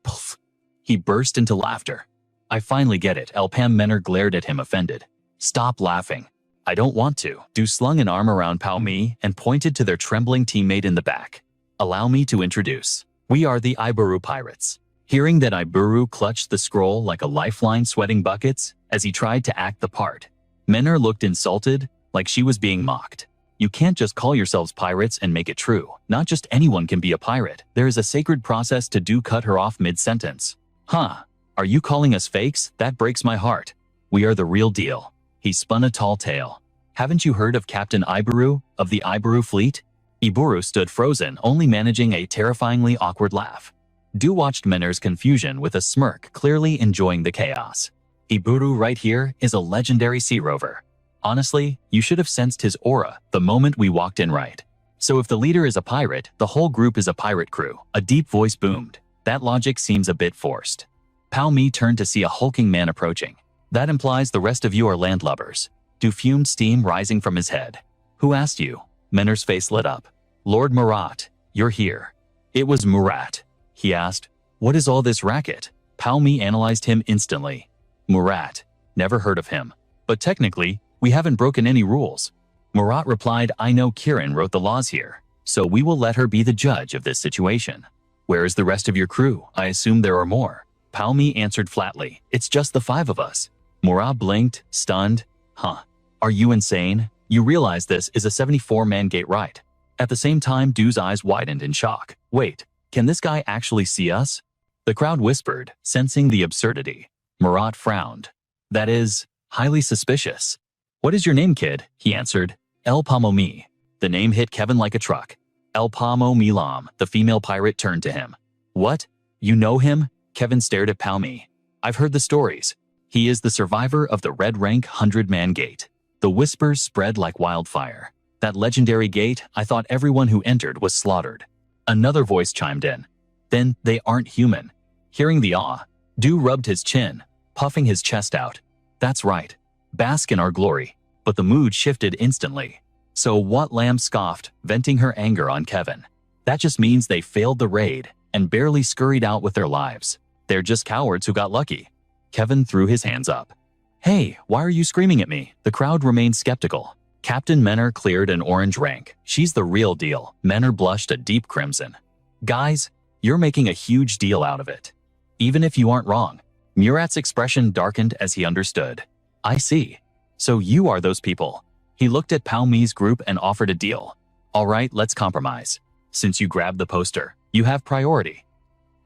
Poof. He burst into laughter. I finally get it. Elpam. Minner glared at him, offended. Stop laughing. I don't want to. Du slung an arm around Pao Mi and pointed to their trembling teammate in the back. Allow me to introduce. We are the Iburu pirates. Hearing that Iburu clutched the scroll like a lifeline, sweating buckets as he tried to act the part. Minner looked insulted, like she was being mocked. You can't just call yourselves pirates and make it true. Not just anyone can be a pirate. There is a sacred process to do. Cut her off mid-sentence. Huh. Are you calling us fakes? That breaks my heart. We are the real deal. He spun a tall tale. Haven't you heard of Captain Iburu, of the Iburu fleet? Iburu stood frozen, only managing a terrifyingly awkward laugh. Du watched Minner's confusion with a smirk, clearly enjoying the chaos. Iburu right here is a legendary sea rover. Honestly, you should have sensed his aura the moment we walked in, right? So if the leader is a pirate, the whole group is a pirate crew. A deep voice boomed. That logic seems a bit forced. Pao Mi turned to see a hulking man approaching. That implies the rest of you are landlubbers. Du fumed, steam rising from his head. Who asked you? Menner's face lit up. Lord Murat, you're here. It was Murat. He asked, what is all this racket? Palmi analyzed him instantly. Murat. Never heard of him. But technically, we haven't broken any rules. Murat replied, I know Kirin wrote the laws here, so we will let her be the judge of this situation. Where is the rest of your crew? I assume there are more. Palmi answered flatly, it's just the 5 of us. Murat blinked, stunned. Huh. Are you insane? You realize this is a 74-man gate, right? At the same time, Du's eyes widened in shock. Wait, can this guy actually see us? The crowd whispered, sensing the absurdity. Murat frowned. That is highly suspicious. What is your name, kid? He answered. El Pamo Mi. The name hit Kevin like a truck. El Pamo Milam, the female pirate, turned to him. What? You know him? Kevin stared at Palmi. I've heard the stories. He is the survivor of the Red Rank 100-man gate. The whispers spread like wildfire. That legendary gate, I thought everyone who entered was slaughtered. Another voice chimed in. Then they aren't human. Hearing the awe, Du rubbed his chin, puffing his chest out. That's right. Bask in our glory. But the mood shifted instantly. So what? Lamb scoffed, venting her anger on Kevin. That just means they failed the raid and barely scurried out with their lives. They're just cowards who got lucky. Kevin threw his hands up. Hey, why are you screaming at me? The crowd remained skeptical. Captain Menner cleared an orange rank. She's the real deal. Menner blushed a deep crimson. Guys, you're making a huge deal out of it. Even if you aren't wrong. Murat's expression darkened as he understood. I see. So you are those people. He looked at Palmi's group and offered a deal. All right, let's compromise. Since you grabbed the poster, you have priority.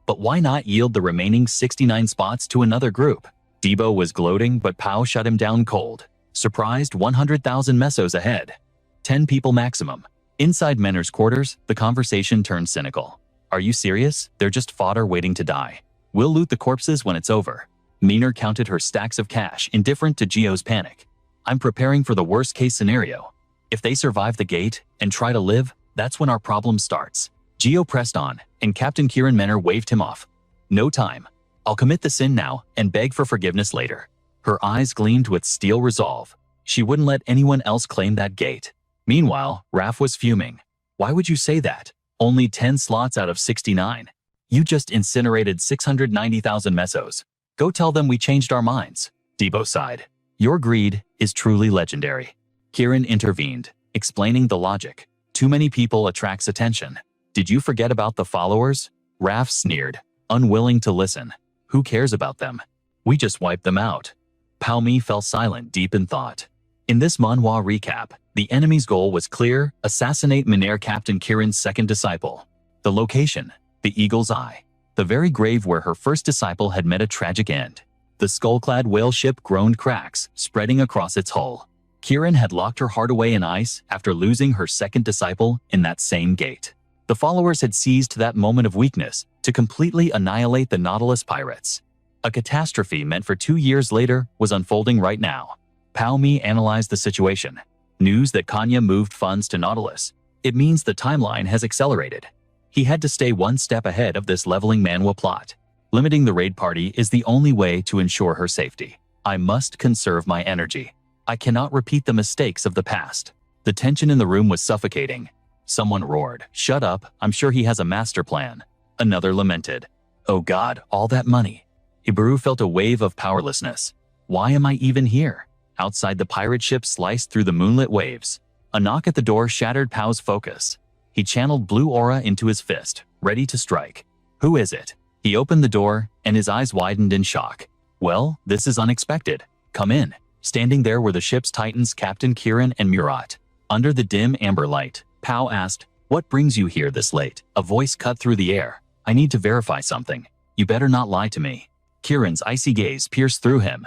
But why not yield the remaining 69 spots to another group? Debo was gloating, but Pao shut him down cold. Surprised 100,000 mesos ahead. 10 people maximum. Inside Menner's quarters, the conversation turned cynical. Are you serious? They're just fodder waiting to die. We'll loot the corpses when it's over. Mener counted her stacks of cash, indifferent to Gio's panic. I'm preparing for the worst-case scenario. If they survive the gate and try to live, that's when our problem starts. Gio pressed on, and Captain Kirin Menner waved him off. No time. I'll commit the sin now and beg for forgiveness later. Her eyes gleamed with steel resolve. She wouldn't let anyone else claim that gate. Meanwhile, Raph was fuming. Why would you say that? Only 10 slots out of 69. You just incinerated 690,000 mesos. Go tell them we changed our minds. Debo sighed. Your greed is truly legendary. Kirin intervened, explaining the logic. Too many people attracts attention. Did you forget about the followers? Raph sneered, unwilling to listen. Who cares about them? We just wiped them out. Palmi fell silent, deep in thought. In this manhwa recap, the enemy's goal was clear: assassinate Manhwa Captain Kirin's second disciple. The location: the Eagle's Eye, the very grave where her first disciple had met a tragic end. The skull-clad whale ship groaned, cracks spreading across its hull. Kirin had locked her heart away in ice after losing her second disciple in that same gate. The followers had seized that moment of weakness to completely annihilate the Nautilus pirates. A catastrophe meant for 2 years later was unfolding right now. Palmi analyzed the situation. News that Kanya moved funds to Nautilus. It means the timeline has accelerated. He had to stay one step ahead of this leveling manhwa plot. Limiting the raid party is the only way to ensure her safety. I must conserve my energy. I cannot repeat the mistakes of the past. The tension in the room was suffocating. Someone roared, "Shut up, I'm sure he has a master plan." Another lamented, "Oh God, all that money." Ibaru felt a wave of powerlessness. Why am I even here? Outside, the pirate ship sliced through the moonlit waves. A knock at the door shattered Pao's focus. He channeled blue aura into his fist, ready to strike. Who is it? He opened the door, and his eyes widened in shock. Well, this is unexpected. Come in. Standing there were the ship's titans, Captain Kirin and Murat. Under the dim amber light, Pao asked, "What brings you here this late?" A voice cut through the air. "I need to verify something. You better not lie to me." Kirin's icy gaze pierced through him.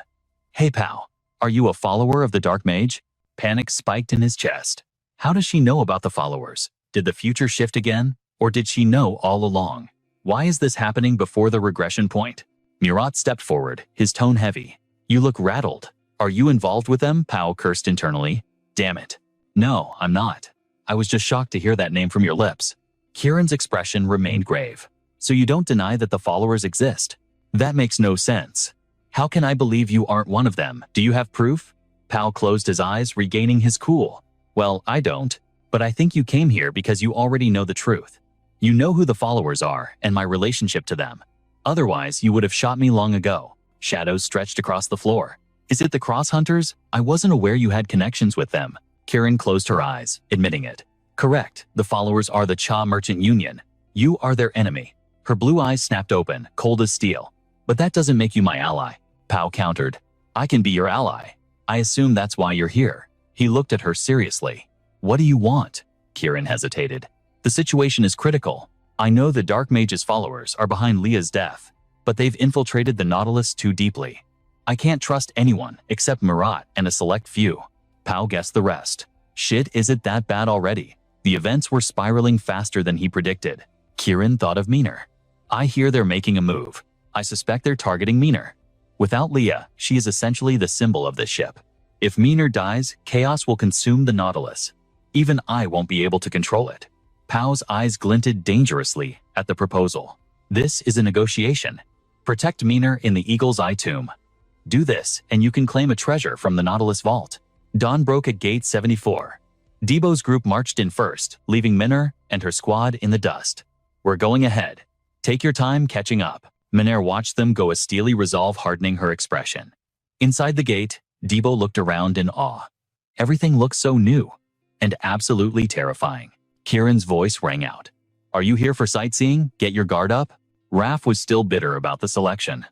"Hey Pao, are you a follower of the Dark Mage?" Panic spiked in his chest. How does she know about the followers? Did the future shift again? Or did she know all along? Why is this happening before the regression point? Murat stepped forward, his tone heavy. "You look rattled. Are you involved with them?" Pao cursed internally. "Damn it. No, I'm not. I was just shocked to hear that name from your lips." Kirin's expression remained grave. "So you don't deny that the followers exist?" "That makes no sense. How can I believe you aren't one of them? Do you have proof?" Pao closed his eyes, regaining his cool. Well, I don't. But I think you came here because you already know the truth. You know who the followers are and my relationship to them. Otherwise, you would have shot me long ago. Shadows stretched across the floor. Is it the Cross Hunters? I wasn't aware you had connections with them. Kirin closed her eyes, admitting it. Correct, the followers are the Cha Merchant Union. You are their enemy. Her blue eyes snapped open, cold as steel. But that doesn't make you my ally. Pao countered. I can be your ally. I assume that's why you're here. He looked at her seriously. What do you want? Kirin hesitated. The situation is critical. I know the Dark Mage's followers are behind Leah's death, but they've infiltrated the Nautilus too deeply. I can't trust anyone except Marat and a select few. Pao guessed the rest. Shit, is it that bad already? The events were spiraling faster than he predicted. Kirin thought of Miner. I hear they're making a move. I suspect they're targeting Miner. Without Leah, she is essentially the symbol of this ship. If Miner dies, chaos will consume the Nautilus. Even I won't be able to control it. Pao's eyes glinted dangerously at the proposal. This is a negotiation. Protect Miner in the Eagle's Eye tomb. Do this, and you can claim a treasure from the Nautilus vault. Dawn broke at Gate 74. Debo's group marched in first, leaving Miner and her squad in the dust. We're going ahead. Take your time catching up. Miner watched them go, a steely resolve hardening her expression. Inside the gate, Debo looked around in awe. Everything looked so new and absolutely terrifying. Kirin's voice rang out. Are you here for sightseeing? Get your guard up? Raph was still bitter about the selection.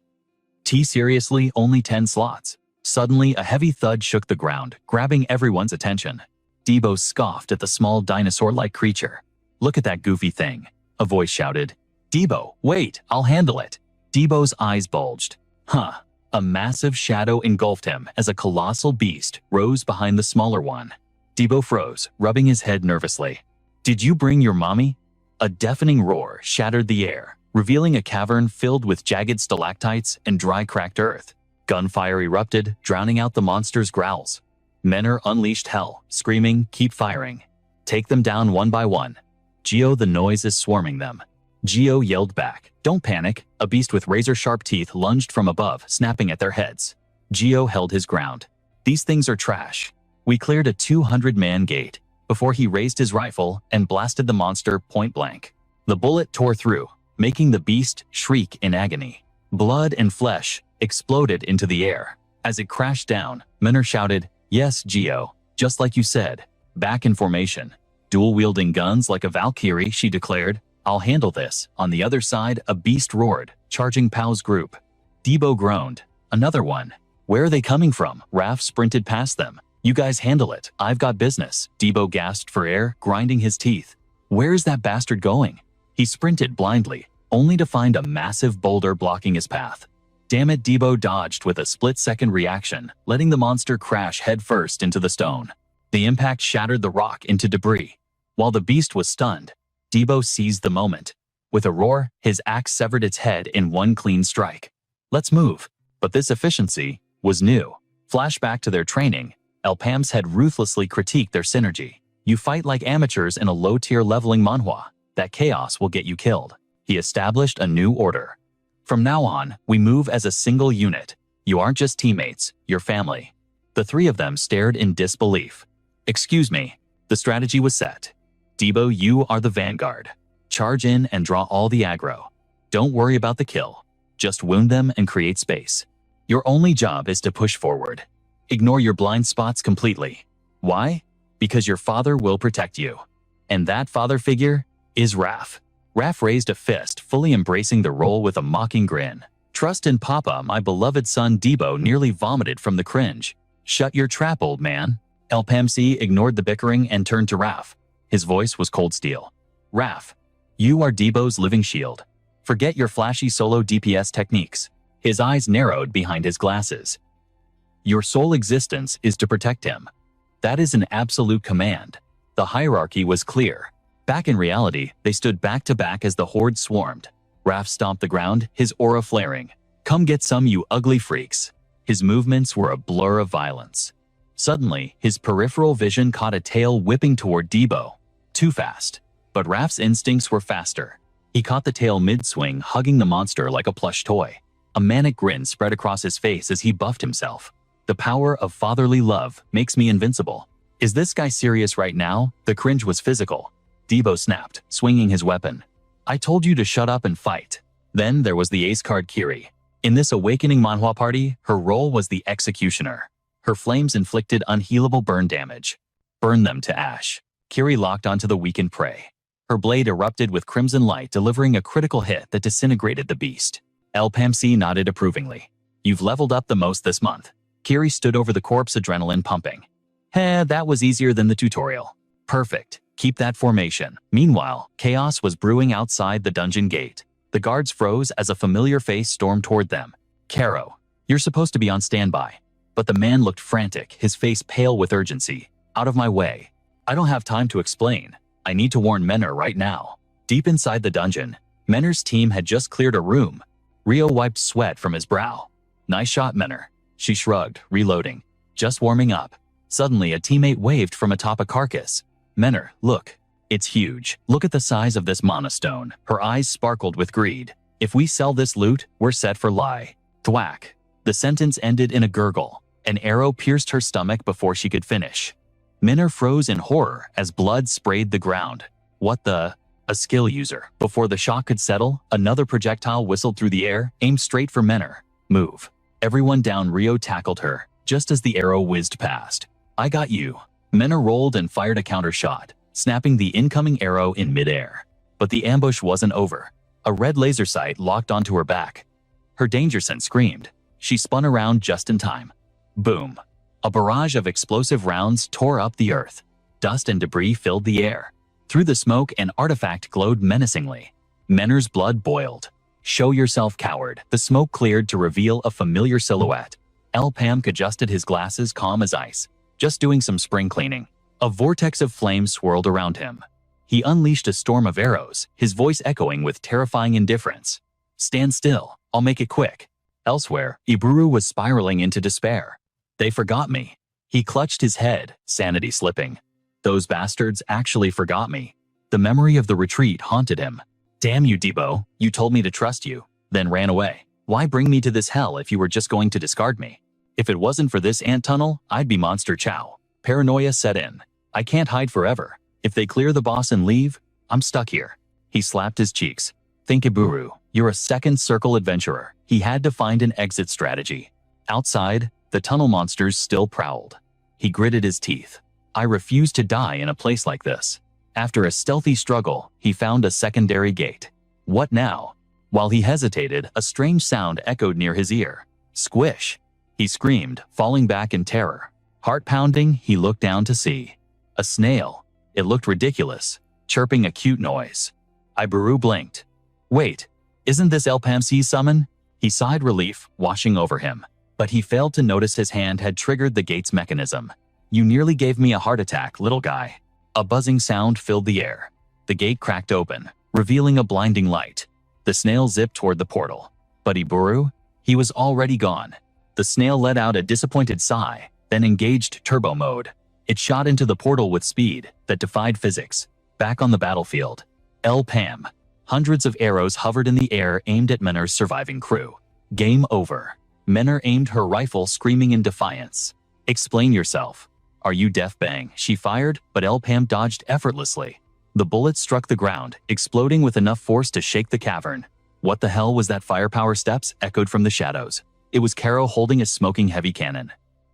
Seriously, only 10 slots. Suddenly, a heavy thud shook the ground, grabbing everyone's attention. Debo scoffed at the small dinosaur-like creature. Look at that goofy thing. A voice shouted. Debo, wait, I'll handle it. Debo's eyes bulged. Huh. A massive shadow engulfed him as a colossal beast rose behind the smaller one. Debo froze, rubbing his head nervously. Did you bring your mommy? A deafening roar shattered the air, revealing a cavern filled with jagged stalactites and dry cracked earth. Gunfire erupted, drowning out the monster's growls. Miner unleashed hell, screaming, keep firing. Take them down one by one. Geo, the noise is swarming them. Geo yelled back. Don't panic. A beast with razor-sharp teeth lunged from above, snapping at their heads. Geo held his ground. These things are trash. We cleared a 200-man gate before he raised his rifle and blasted the monster point blank. The bullet tore through, making the beast shriek in agony. Blood and flesh exploded into the air. As it crashed down, Miner shouted, Yes, Geo, just like you said. Back in formation. Dual-wielding guns like a Valkyrie, she declared. I'll handle this. On the other side, a beast roared, charging Pao's group. Debo groaned. Another one. Where are they coming from? Raph sprinted past them. You guys handle it. I've got business. Debo gasped for air, grinding his teeth. Where is that bastard going? He sprinted blindly, only to find a massive boulder blocking his path. Damn it, Debo dodged with a split-second reaction, letting the monster crash headfirst into the stone. The impact shattered the rock into debris. While the beast was stunned, Debo seized the moment. With a roar, his axe severed its head in one clean strike. Let's move. But this efficiency was new. Flashback to their training, Elpams had ruthlessly critiqued their synergy. You fight like amateurs in a low-tier leveling manhwa. That chaos will get you killed. He established a new order. From now on, we move as a single unit. You aren't just teammates, you're family. The three of them stared in disbelief. Excuse me. The strategy was set. Debo, you are the vanguard. Charge in and draw all the aggro. Don't worry about the kill. Just wound them and create space. Your only job is to push forward. Ignore your blind spots completely. Why? Because your father will protect you. And that father figure is Raph. Raph raised a fist, fully embracing the role with a mocking grin. Trust in Papa, my beloved son. Debo nearly vomited from the cringe. Shut your trap, old man. Elpamsi ignored the bickering and turned to Raph. His voice was cold steel. Raph, you are Debo's living shield. Forget your flashy solo DPS techniques. His eyes narrowed behind his glasses. Your sole existence is to protect him. That is an absolute command. The hierarchy was clear. Back in reality, they stood back to back as the horde swarmed. Raph stomped the ground, his aura flaring. Come get some, you ugly freaks. His movements were a blur of violence. Suddenly, his peripheral vision caught a tail whipping toward Debo. Too fast. But Raph's instincts were faster. He caught the tail mid-swing, hugging the monster like a plush toy. A manic grin spread across his face as he buffed himself. The power of fatherly love makes me invincible. Is this guy serious right now? The cringe was physical. Debo snapped, swinging his weapon. I told you to shut up and fight. Then there was the ace card Kiri. In this awakening manhwa party, her role was the executioner. Her flames inflicted unhealable burn damage. Burn them to ash. Kiri locked onto the weakened prey. Her blade erupted with crimson light, delivering a critical hit that disintegrated the beast. LPAMC nodded approvingly. You've leveled up the most this month. Kiri stood over the corpse, adrenaline pumping. That was easier than the tutorial. Perfect. Keep that formation. Meanwhile, chaos was brewing outside the dungeon gate. The guards froze as a familiar face stormed toward them. Karo, you're supposed to be on standby. But the man looked frantic, his face pale with urgency. Out of my way. I don't have time to explain. I need to warn Menor right now. Deep inside the dungeon, Menor's team had just cleared a room. Rio wiped sweat from his brow. Nice shot, Menor. She shrugged, reloading. Just warming up. Suddenly, a teammate waved from atop a carcass. Menor, look. It's huge. Look at the size of this monostone. Her eyes sparkled with greed. If we sell this loot, we're set for lie. Thwack. The sentence ended in a gurgle. An arrow pierced her stomach before she could finish. Menor froze in horror as blood sprayed the ground. What the? A skill user. Before the shock could settle, another projectile whistled through the air, aimed straight for Menor. Move. Everyone down. Rio tackled her, just as the arrow whizzed past. I got you. Menor rolled and fired a counter shot, snapping the incoming arrow in midair. But the ambush wasn't over. A red laser sight locked onto her back. Her danger sense screamed. She spun around just in time. Boom. A barrage of explosive rounds tore up the earth. Dust and debris filled the air. Through the smoke, an artifact glowed menacingly. Menor's blood boiled. Show yourself, coward. The smoke cleared to reveal a familiar silhouette. Pamk adjusted his glasses, calm as ice. Just doing some spring cleaning. A vortex of flames swirled around him. He unleashed a storm of arrows, his voice echoing with terrifying indifference. Stand still. I'll make it quick. Elsewhere, Iburu was spiraling into despair. They forgot me. He clutched his head, sanity slipping. Those bastards actually forgot me. The memory of the retreat haunted him. Damn you, Debo. You told me to trust you, then ran away. Why bring me to this hell if you were just going to discard me? If it wasn't for this ant tunnel, I'd be Monster Chow. Paranoia set in. I can't hide forever. If they clear the boss and leave, I'm stuck here. He slapped his cheeks. Think, Iburu. You're a second circle adventurer. He had to find an exit strategy. Outside, the tunnel monsters still prowled. He gritted his teeth. I refuse to die in a place like this. After a stealthy struggle, he found a secondary gate. What now? While he hesitated, a strange sound echoed near his ear. Squish! He screamed, falling back in terror. Heart pounding, he looked down to see. A snail. It looked ridiculous, chirping a cute noise. Iburu blinked. Wait, isn't this Pamc's summon? He sighed relief, washing over him. But he failed to notice his hand had triggered the gate's mechanism. You nearly gave me a heart attack, little guy. A buzzing sound filled the air. The gate cracked open, revealing a blinding light. The snail zipped toward the portal. But Iburu? He was already gone. The snail let out a disappointed sigh, then engaged turbo mode. It shot into the portal with speed that defied physics. Back on the battlefield, Pam. Hundreds of arrows hovered in the air, aimed at Menor's surviving crew. Game over. Menor aimed her rifle, screaming in defiance. Explain yourself. Are you deaf? Bang. She fired, but Pam dodged effortlessly. The bullet struck the ground, exploding with enough force to shake the cavern. What the hell was that? Firepower steps echoed from the shadows. It was Karo holding a smoking heavy cannon.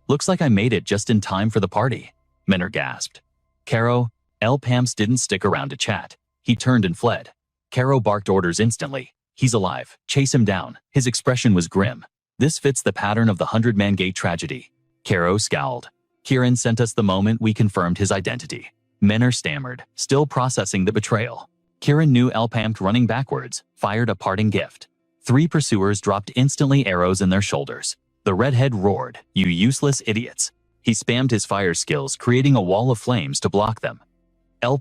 Looks like I made it just in time for the party. Menor gasped. Karo, Pams didn't stick around to chat. He turned and fled. Karo barked orders instantly. He's alive. Chase him down. His expression was grim. This fits the pattern of the 100-man gate tragedy. Karo scowled. Kieran sent us the moment we confirmed his identity. Menor stammered, still processing the betrayal. Kieran knew Pam running backwards, fired a parting gift. 3 pursuers dropped instantly, arrows in their shoulders. The redhead roared, "You useless idiots." He spammed his fire skills, creating a wall of flames to block them.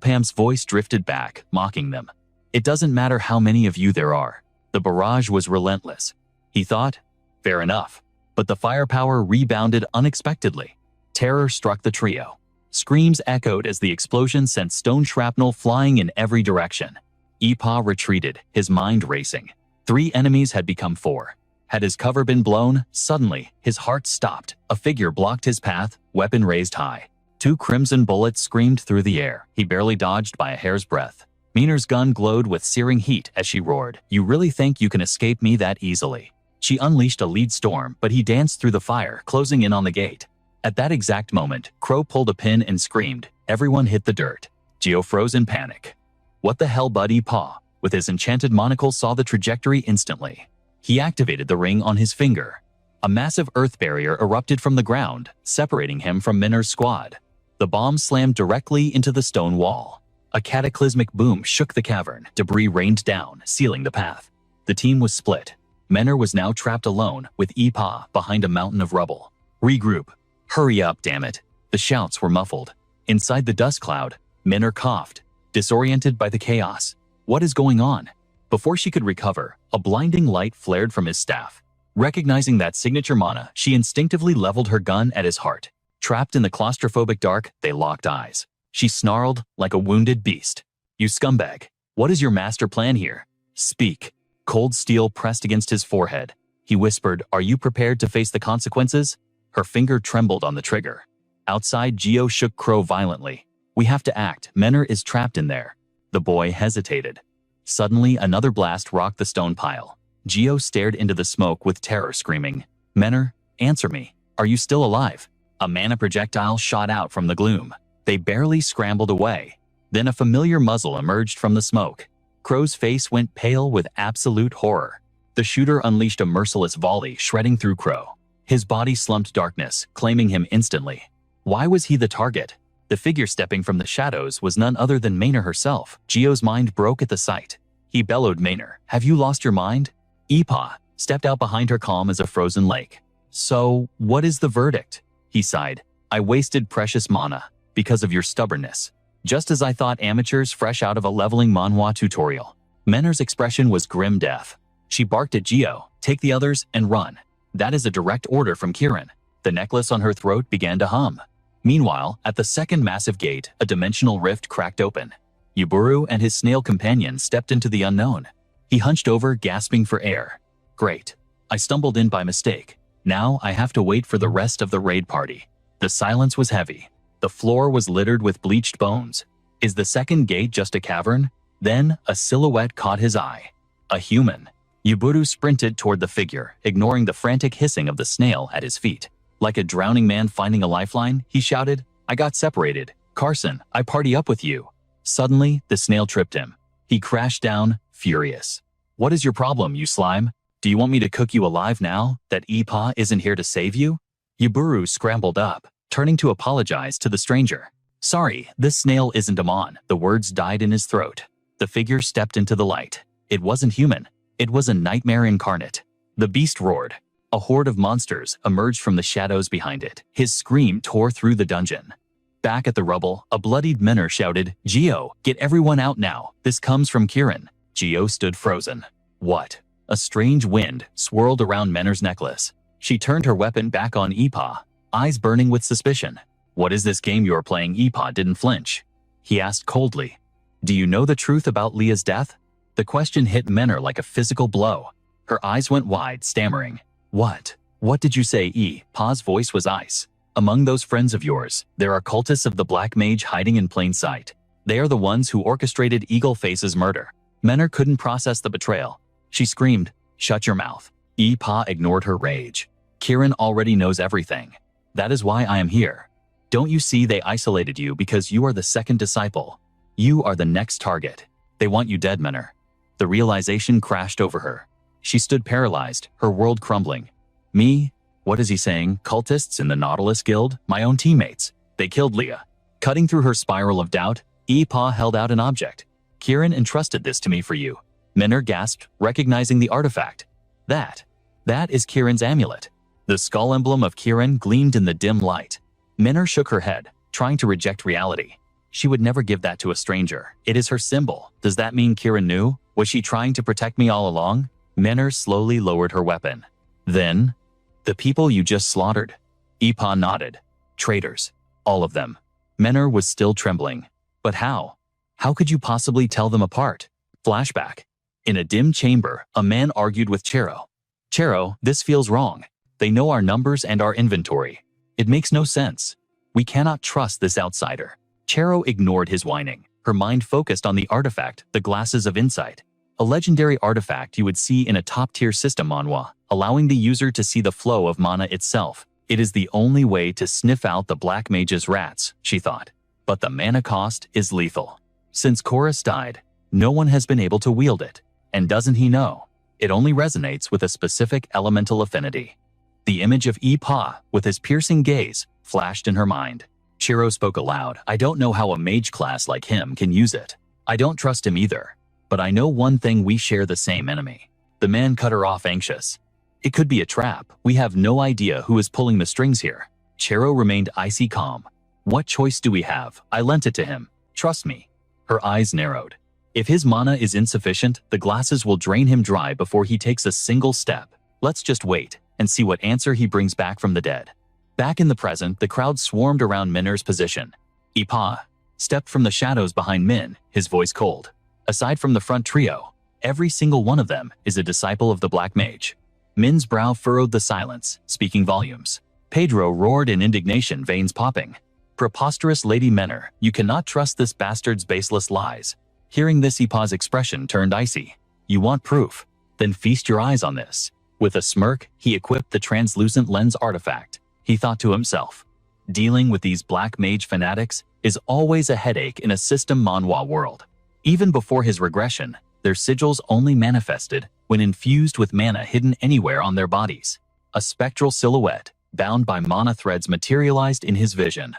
Pam's voice drifted back, mocking them. It doesn't matter how many of you there are. The barrage was relentless. He thought, fair enough. But the firepower rebounded unexpectedly. Terror struck the trio. Screams echoed as the explosion sent stone shrapnel flying in every direction. Ipa retreated, his mind racing. 3 enemies had become 4. Had his cover been blown? Suddenly, his heart stopped. A figure blocked his path, weapon raised high. Two crimson bullets screamed through the air. He barely dodged by a hair's breadth. Miner's gun glowed with searing heat as she roared. You really think you can escape me that easily? She unleashed a lead storm, but he danced through the fire, closing in on the gate. At that exact moment, Crow pulled a pin and screamed. Everyone hit the dirt. Geo froze in panic. What the hell, buddy? Paw, with his enchanted monocle, saw the trajectory instantly. He activated the ring on his finger. A massive earth barrier erupted from the ground, separating him from Miner's squad. The bomb slammed directly into the stone wall. A cataclysmic boom shook the cavern. Debris rained down, sealing the path. The team was split. Miner was now trapped alone, with Ipa behind a mountain of rubble. Regroup. Hurry up, damn it. The shouts were muffled. Inside the dust cloud, Miner coughed, disoriented by the chaos. What is going on? Before she could recover, a blinding light flared from his staff. Recognizing that signature mana, she instinctively leveled her gun at his heart. Trapped in the claustrophobic dark, they locked eyes. She snarled like a wounded beast. You scumbag. What is your master plan here? Speak. Cold steel pressed against his forehead. He whispered, Are you prepared to face the consequences? Her finger trembled on the trigger. Outside, Geo shook Crow violently. We have to act. Miner is trapped in there. The boy hesitated. Suddenly, another blast rocked the stone pile. Geo stared into the smoke with terror, screaming, Miner, answer me. Are you still alive? A mana projectile shot out from the gloom. They barely scrambled away. Then a familiar muzzle emerged from the smoke. Crow's face went pale with absolute horror. The shooter unleashed a merciless volley, shredding through Crow. His body slumped darkness, claiming him instantly. Why was he the target? The figure stepping from the shadows was none other than Miner herself. Geo's mind broke at the sight. He bellowed, Miner, have you lost your mind? Ipa stepped out behind her, calm as a frozen lake. So, what is the verdict? He sighed. I wasted precious mana because of your stubbornness. Just as I thought, amateurs fresh out of a leveling manhwa tutorial. Miner's expression was grim death. She barked at Geo, take the others and run. That is a direct order from Kirin. The necklace on her throat began to hum. Meanwhile, at the second massive gate, a dimensional rift cracked open. Yuburu and his snail companion stepped into the unknown. He hunched over, gasping for air. Great. I stumbled in by mistake. Now I have to wait for the rest of the raid party. The silence was heavy. The floor was littered with bleached bones. Is the second gate just a cavern? Then a silhouette caught his eye. A human. Yuburu sprinted toward the figure, ignoring the frantic hissing of the snail at his feet. Like a drowning man finding a lifeline, he shouted, I got separated. Carson, I party up with you. Suddenly, the snail tripped him. He crashed down, furious. What is your problem, you slime? Do you want me to cook you alive now that Ipa isn't here to save you? Yuburu scrambled up, turning to apologize to the stranger. Sorry, this snail isn't a mon. The words died in his throat. The figure stepped into the light. It wasn't human. It was a nightmare incarnate. The beast roared. A horde of monsters emerged from the shadows behind it. His scream tore through the dungeon. Back at the rubble, a bloodied Miner shouted, Geo, get everyone out now. This comes from Kirin. Geo stood frozen. What? A strange wind swirled around Miner's necklace. She turned her weapon back on Ipa, eyes burning with suspicion. What is this game you're playing? Ipa didn't flinch. He asked coldly. Do you know the truth about Leah's death? The question hit Miner like a physical blow. Her eyes went wide, stammering. What? What did you say? Ipa's voice was ice. Among those friends of yours, there are cultists of the Black Mage hiding in plain sight. They are the ones who orchestrated Eagle Face's murder. Miner couldn't process the betrayal. She screamed, shut your mouth. Ipa ignored her rage. Kirin already knows everything. That is why I am here. Don't you see they isolated you because you are the second disciple? You are the next target. They want you dead, Miner. The realization crashed over her. She stood paralyzed, her world crumbling. Me? What is he saying? Cultists in the Nautilus Guild? My own teammates. They killed Leah. Cutting through her spiral of doubt, Ipa held out an object. Kirin entrusted this to me for you. Miner gasped, recognizing the artifact. That is Kirin's amulet. The skull emblem of Kirin gleamed in the dim light. Miner shook her head, trying to reject reality. She would never give that to a stranger. It is her symbol. Does that mean Kirin knew? Was she trying to protect me all along? Miner slowly lowered her weapon. Then, the people you just slaughtered. Ipa nodded. Traitors. All of them. Miner was still trembling. But how? How could you possibly tell them apart? Flashback. In a dim chamber, a man argued with Chero. Chero, this feels wrong. They know our numbers and our inventory. It makes no sense. We cannot trust this outsider. Chero ignored his whining. Her mind focused on the artifact, the Glasses of Insight. A legendary artifact you would see in a top-tier system manhwa, allowing the user to see the flow of mana itself. It is the only way to sniff out the Black Mage's rats, she thought. But the mana cost is lethal. Since Chorus died, no one has been able to wield it. And doesn't he know? It only resonates with a specific elemental affinity. The image of Ipa, with his piercing gaze, flashed in her mind. Chero spoke aloud. I don't know how a mage class like him can use it. I don't trust him either. But I know one thing, we share the same enemy. The man cut her off, anxious. It could be a trap. We have no idea who is pulling the strings here. Chero remained icy calm. What choice do we have? I lent it to him. Trust me. Her eyes narrowed. If his mana is insufficient, the glasses will drain him dry before he takes a single step. Let's just wait and see what answer he brings back from the dead. Back in the present, the crowd swarmed around Minner's position. Ipa stepped from the shadows behind Min, his voice cold. Aside from the front trio, every single one of them is a disciple of the Black Mage. Min's brow furrowed the silence, speaking volumes. Pedro roared in indignation, veins popping. Preposterous Lady Menor, you cannot trust this bastard's baseless lies. Hearing this, Ipa's expression turned icy. You want proof? Then feast your eyes on this. With a smirk, he equipped the translucent lens artifact. He thought to himself, dealing with these Black Mage fanatics is always a headache in a system manhwa world. Even before his regression, their sigils only manifested when infused with mana hidden anywhere on their bodies. A spectral silhouette, bound by mana threads, materialized in his vision.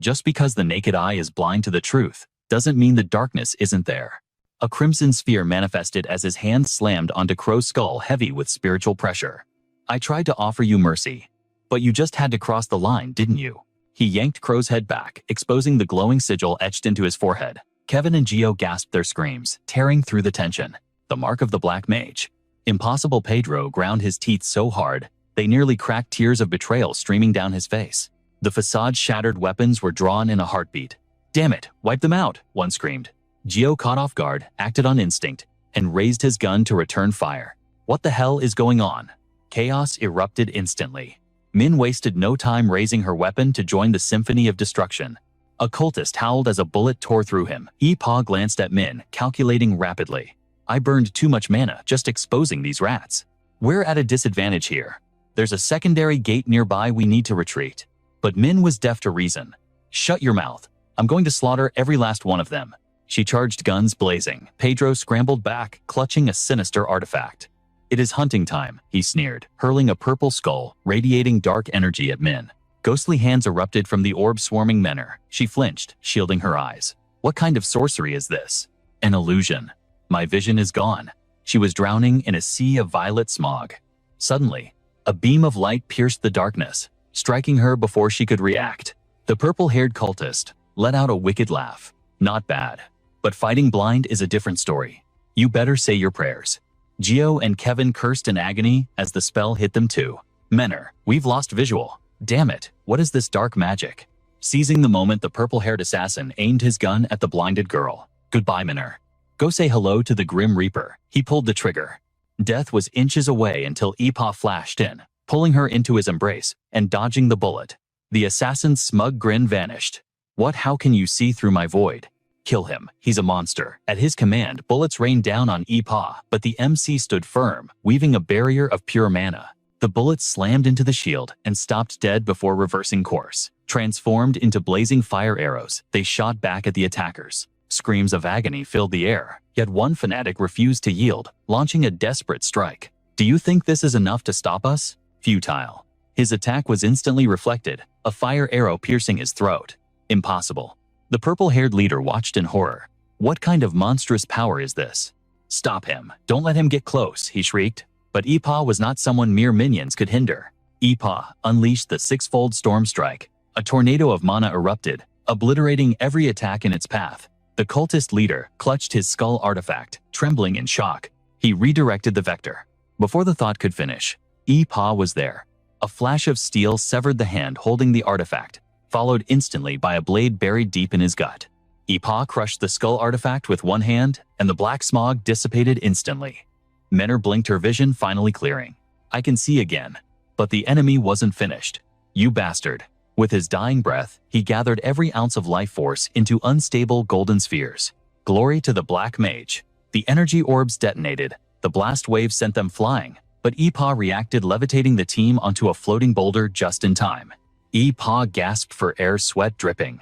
Just because the naked eye is blind to the truth, doesn't mean the darkness isn't there. A crimson sphere manifested as his hand slammed onto Crow's skull, heavy with spiritual pressure. I tried to offer you mercy, but you just had to cross the line, didn't you? He yanked Crow's head back, exposing the glowing sigil etched into his forehead. Kevin and Gio gasped their screams, tearing through the tension. The mark of the Black Mage. Impossible. Pedro ground his teeth so hard, they nearly cracked, tears of betrayal streaming down his face. The facade's shattered weapons were drawn in a heartbeat. Damn it, wipe them out, one screamed. Gio, caught off guard, acted on instinct, and raised his gun to return fire. What the hell is going on? Chaos erupted instantly. Min wasted no time raising her weapon to join the symphony of destruction. A cultist howled as a bullet tore through him. Ipa glanced at Min, calculating rapidly. I burned too much mana just exposing these rats. We're at a disadvantage here. There's a secondary gate nearby, we need to retreat. But Min was deaf to reason. Shut your mouth. I'm going to slaughter every last one of them. She charged, guns blazing. Pedro scrambled back, clutching a sinister artifact. It is hunting time, he sneered, hurling a purple skull, radiating dark energy at Min. Ghostly hands erupted from the orb swarming Menor. She flinched, shielding her eyes. What kind of sorcery is this? An illusion. My vision is gone. She was drowning in a sea of violet smog. Suddenly, a beam of light pierced the darkness, striking her before she could react. The purple-haired cultist let out a wicked laugh. Not bad. But fighting blind is a different story. You better say your prayers. Gio and Kevin cursed in agony as the spell hit them too. Menor, we've lost visual. Damn it, what is this dark magic? Seizing the moment, the purple-haired assassin aimed his gun at the blinded girl. Goodbye, Menor. Go say hello to the Grim Reaper. He pulled the trigger. Death was inches away until Ipa flashed in, pulling her into his embrace and dodging the bullet. The assassin's smug grin vanished. What? How can you see through my void? Kill him. He's a monster. At his command, bullets rained down on Ipa, but the MC stood firm, weaving a barrier of pure mana. The bullets slammed into the shield and stopped dead before reversing course. Transformed into blazing fire arrows, they shot back at the attackers. Screams of agony filled the air, yet one fanatic refused to yield, launching a desperate strike. Do you think this is enough to stop us? Futile. His attack was instantly reflected, a fire arrow piercing his throat. Impossible. The purple-haired leader watched in horror. What kind of monstrous power is this? Stop him. Don't let him get close, he shrieked. But Ipa was not someone mere minions could hinder. Ipa unleashed the six-fold storm strike. A tornado of mana erupted, obliterating every attack in its path. The cultist leader clutched his skull artifact, trembling in shock. He redirected the vector. Before the thought could finish, Ipa was there. A flash of steel severed the hand holding the artifact, followed instantly by a blade buried deep in his gut. Ipa crushed the skull artifact with one hand, and the black smog dissipated instantly. Menor blinked, her vision finally clearing. I can see again. But the enemy wasn't finished. You bastard. With his dying breath, he gathered every ounce of life force into unstable golden spheres. Glory to the Black Mage. The energy orbs detonated. The blast wave sent them flying, but Ipa reacted, levitating the team onto a floating boulder just in time. Ipa gasped for air, sweat dripping.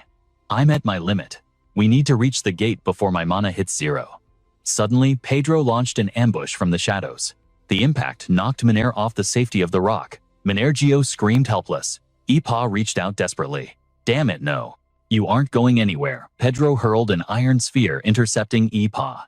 I'm at my limit. We need to reach the gate before my mana hits 0. Suddenly, Pedro launched an ambush from the shadows. The impact knocked Miner off the safety of the rock. Minergio screamed helpless. Ipa reached out desperately. Damn it, no. You aren't going anywhere. Pedro hurled an iron sphere, intercepting Ipa.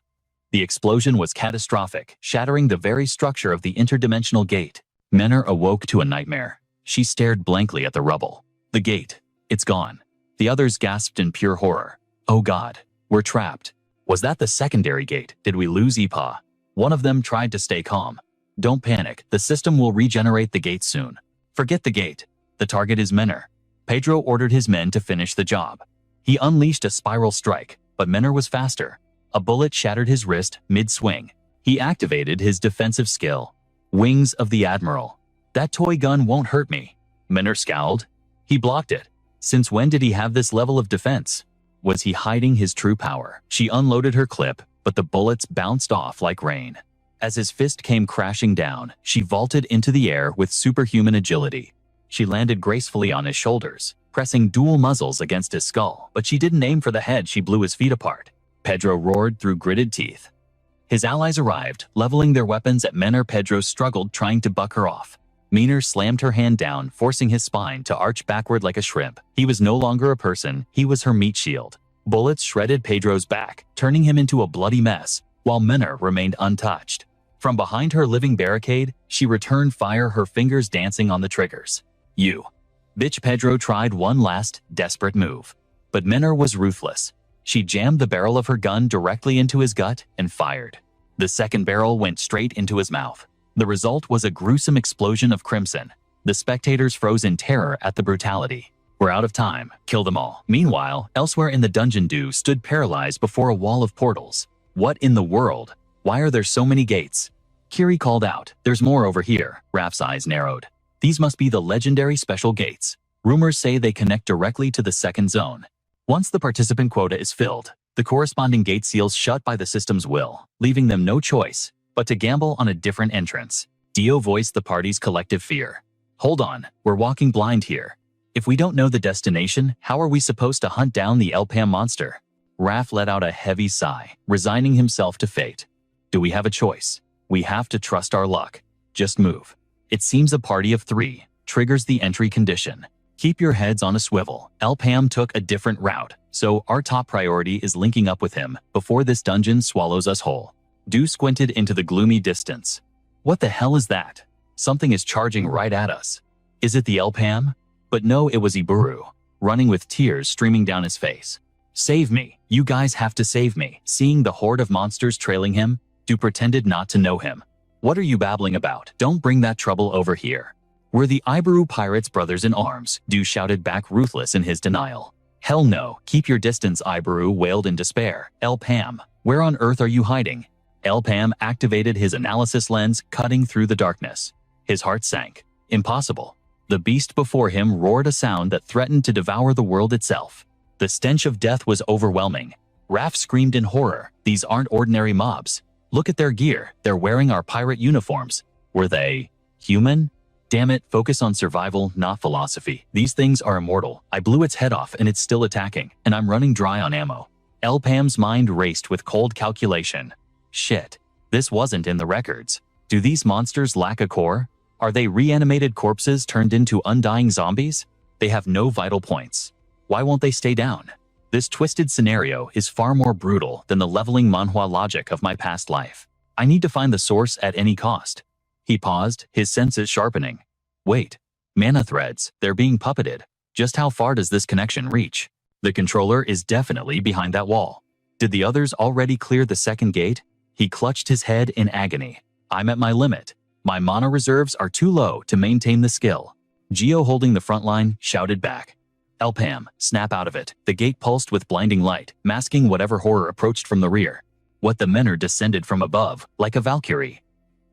The explosion was catastrophic, shattering the very structure of the interdimensional gate. Miner awoke to a nightmare. She stared blankly at the rubble. The gate. It's gone. The others gasped in pure horror. Oh God, we're trapped. Was that the secondary gate? Did we lose Ipa? One of them tried to stay calm. Don't panic, the system will regenerate the gate soon. Forget the gate. The target is Miner. Pedro ordered his men to finish the job. He unleashed a spiral strike, but Miner was faster. A bullet shattered his wrist mid-swing. He activated his defensive skill. Wings of the Admiral. That toy gun won't hurt me. Miner scowled. He blocked it. Since when did he have this level of defense? Was he hiding his true power? She unloaded her clip, but the bullets bounced off like rain. As his fist came crashing down, she vaulted into the air with superhuman agility. She landed gracefully on his shoulders, pressing dual muzzles against his skull, but she didn't aim for the head. She blew his feet apart. Pedro roared through gritted teeth. His allies arrived, leveling their weapons at Miner. Pedro struggled, trying to buck her off. Miner slammed her hand down, forcing his spine to arch backward like a shrimp. He was no longer a person, he was her meat shield. Bullets shredded Pedro's back, turning him into a bloody mess, while Miner remained untouched. From behind her living barricade, she returned fire, her fingers dancing on the triggers. You. Bitch. Pedro tried one last, desperate move. But Miner was ruthless. She jammed the barrel of her gun directly into his gut and fired. The second barrel went straight into his mouth. The result was a gruesome explosion of crimson. The spectators froze in terror at the brutality. We're out of time. Kill them all. Meanwhile, elsewhere in the dungeon, Du stood paralyzed before a wall of portals. What in the world? Why are there so many gates? Kiri called out. There's more over here. Raph's eyes narrowed. These must be the legendary special gates. Rumors say they connect directly to the second zone. Once the participant quota is filled, the corresponding gate seals shut by the system's will, leaving them no choice but to gamble on a different entrance. Dio voiced the party's collective fear. Hold on, we're walking blind here. If we don't know the destination, how are we supposed to hunt down the Elpam monster? Raph let out a heavy sigh, resigning himself to fate. Do we have a choice? We have to trust our luck. Just move. It seems a party of 3 triggers the entry condition. Keep your heads on a swivel. Elpam took a different route, so our top priority is linking up with him before this dungeon swallows us whole. Du squinted into the gloomy distance. What the hell is that? Something is charging right at us. Is it the Elpam? But no, it was Iburu, running with tears streaming down his face. Save me. You guys have to save me. Seeing the horde of monsters trailing him, Du pretended not to know him. What are you babbling about? Don't bring that trouble over here. We're the Iburu pirates, brothers in arms, Du shouted back, ruthless in his denial. Hell no, keep your distance, Iburu wailed in despair. Elpam, where on earth are you hiding? Elpam activated his analysis lens, cutting through the darkness. His heart sank. Impossible. The beast before him roared a sound that threatened to devour the world itself. The stench of death was overwhelming. Raph screamed in horror. These aren't ordinary mobs. Look at their gear. They're wearing our pirate uniforms. Were they human? Damn it, focus on survival, not philosophy. These things are immortal. I blew its head off and it's still attacking, and I'm running dry on ammo. Elpam's mind raced with cold calculation. Shit. This wasn't in the records. Do these monsters lack a core? Are they reanimated corpses turned into undying zombies? They have no vital points. Why won't they stay down? This twisted scenario is far more brutal than the leveling manhwa logic of my past life. I need to find the source at any cost. He paused, his senses sharpening. Wait. Mana threads, they're being puppeted. Just how far does this connection reach? The controller is definitely behind that wall. Did the others already clear the second gate? He clutched his head in agony. I'm at my limit. My mana reserves are too low to maintain the skill. Geo, holding the front line, shouted back. Elpam, snap out of it. The gate pulsed with blinding light, masking whatever horror approached from the rear. What the Menor descended from above, like a Valkyrie.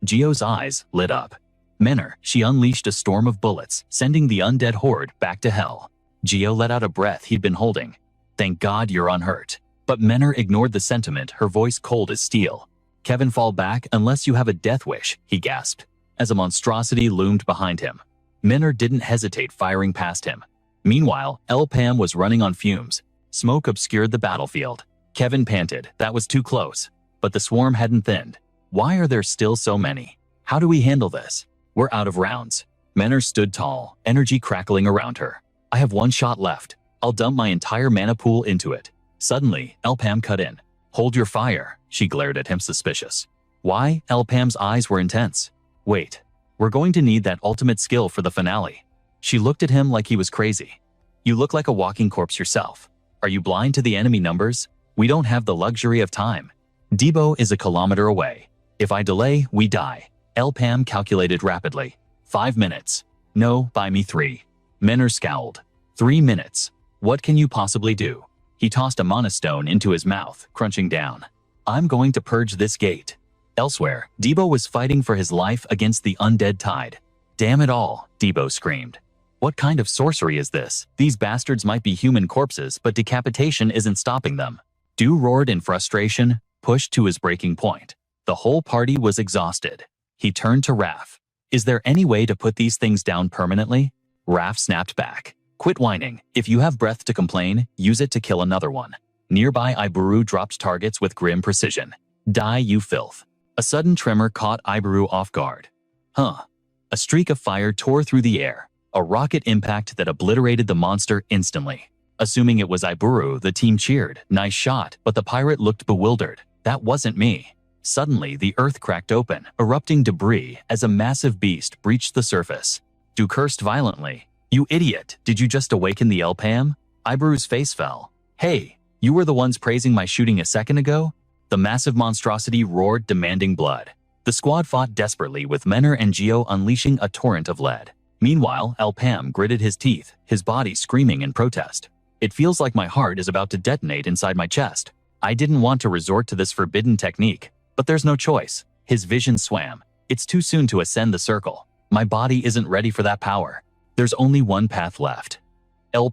Geo's eyes lit up. Menor, she unleashed a storm of bullets, sending the undead horde back to hell. Gio let out a breath he'd been holding. Thank God you're unhurt. But Menor ignored the sentiment, her voice cold as steel. Kevin, fall back unless you have a death wish, he gasped, as a monstrosity loomed behind him. Menor didn't hesitate, firing past him. Meanwhile, Pam was running on fumes. Smoke obscured the battlefield. Kevin panted, that was too close. But the swarm hadn't thinned. Why are there still so many? How do we handle this? We're out of rounds. Menor stood tall, energy crackling around her. I have one shot left. I'll dump my entire mana pool into it. Suddenly, Pam cut in. Hold your fire, she glared at him, suspicious. Why? Pam's eyes were intense. Wait, we're going to need that ultimate skill for the finale. She looked at him like he was crazy. You look like a walking corpse yourself. Are you blind to the enemy numbers? We don't have the luxury of time. Debo is a kilometer away. If I delay, we die. Pam calculated rapidly. 5 minutes. No, buy me 3. Menor scowled. 3 minutes. What can you possibly do? He tossed a mana stone into his mouth, crunching down. I'm going to purge this gate. Elsewhere, Debo was fighting for his life against the undead tide. Damn it all, Debo screamed. What kind of sorcery is this? These bastards might be human corpses, but decapitation isn't stopping them. Du roared in frustration, pushed to his breaking point. The whole party was exhausted. He turned to Raph. Is there any way to put these things down permanently? Raph snapped back. Quit whining. If you have breath to complain, use it to kill another one. Nearby, Iburu dropped targets with grim precision. Die, you filth. A sudden tremor caught Iburu off guard. Huh. A streak of fire tore through the air, a rocket impact that obliterated the monster instantly. Assuming it was Iburu, the team cheered. Nice shot, but the pirate looked bewildered. That wasn't me. Suddenly, the earth cracked open, erupting debris as a massive beast breached the surface. Du cursed violently. You idiot, did you just awaken the Pam? Iburu's face fell. Hey, you were the ones praising my shooting a second ago? The massive monstrosity roared, demanding blood. The squad fought desperately, with Menor and Gio unleashing a torrent of lead. Meanwhile, Pam gritted his teeth, his body screaming in protest. It feels like my heart is about to detonate inside my chest. I didn't want to resort to this forbidden technique, but there's no choice. His vision swam. It's too soon to ascend the circle. My body isn't ready for that power. There's only one path left.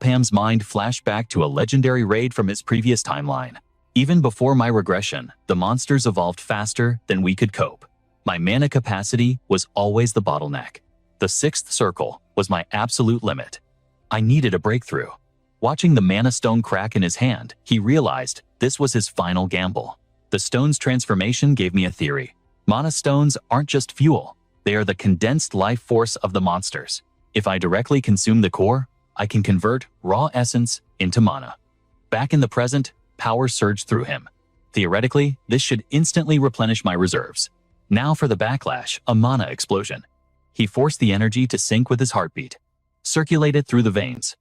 Pam's mind flashed back to a legendary raid from his previous timeline. Even before my regression, the monsters evolved faster than we could cope. My mana capacity was always the bottleneck. The 6th circle was my absolute limit. I needed a breakthrough. Watching the mana stone crack in his hand, he realized this was his final gamble. The stone's transformation gave me a theory. Mana stones aren't just fuel. They are the condensed life force of the monsters. If I directly consume the core, I can convert raw essence into mana. Back in the present, power surged through him. Theoretically, this should instantly replenish my reserves. Now for the backlash, a mana explosion. He forced the energy to sync with his heartbeat. Circulate it through the veins.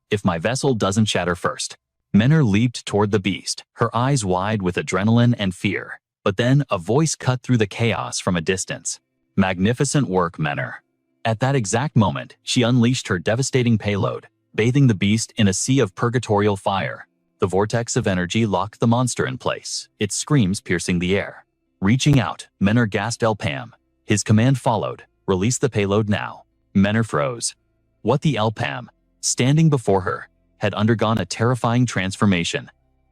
If my vessel doesn't shatter first. Menor leaped toward the beast, her eyes wide with adrenaline and fear. But then a voice cut through the chaos from a distance. Magnificent work, Menor. At that exact moment, she unleashed her devastating payload, bathing the beast in a sea of purgatorial fire. The vortex of energy locked the monster in place, its screams piercing the air. Reaching out, Menor gasped Pam. His command followed. Release the payload now. Menor froze. What the Pam, standing before her, had undergone a terrifying transformation.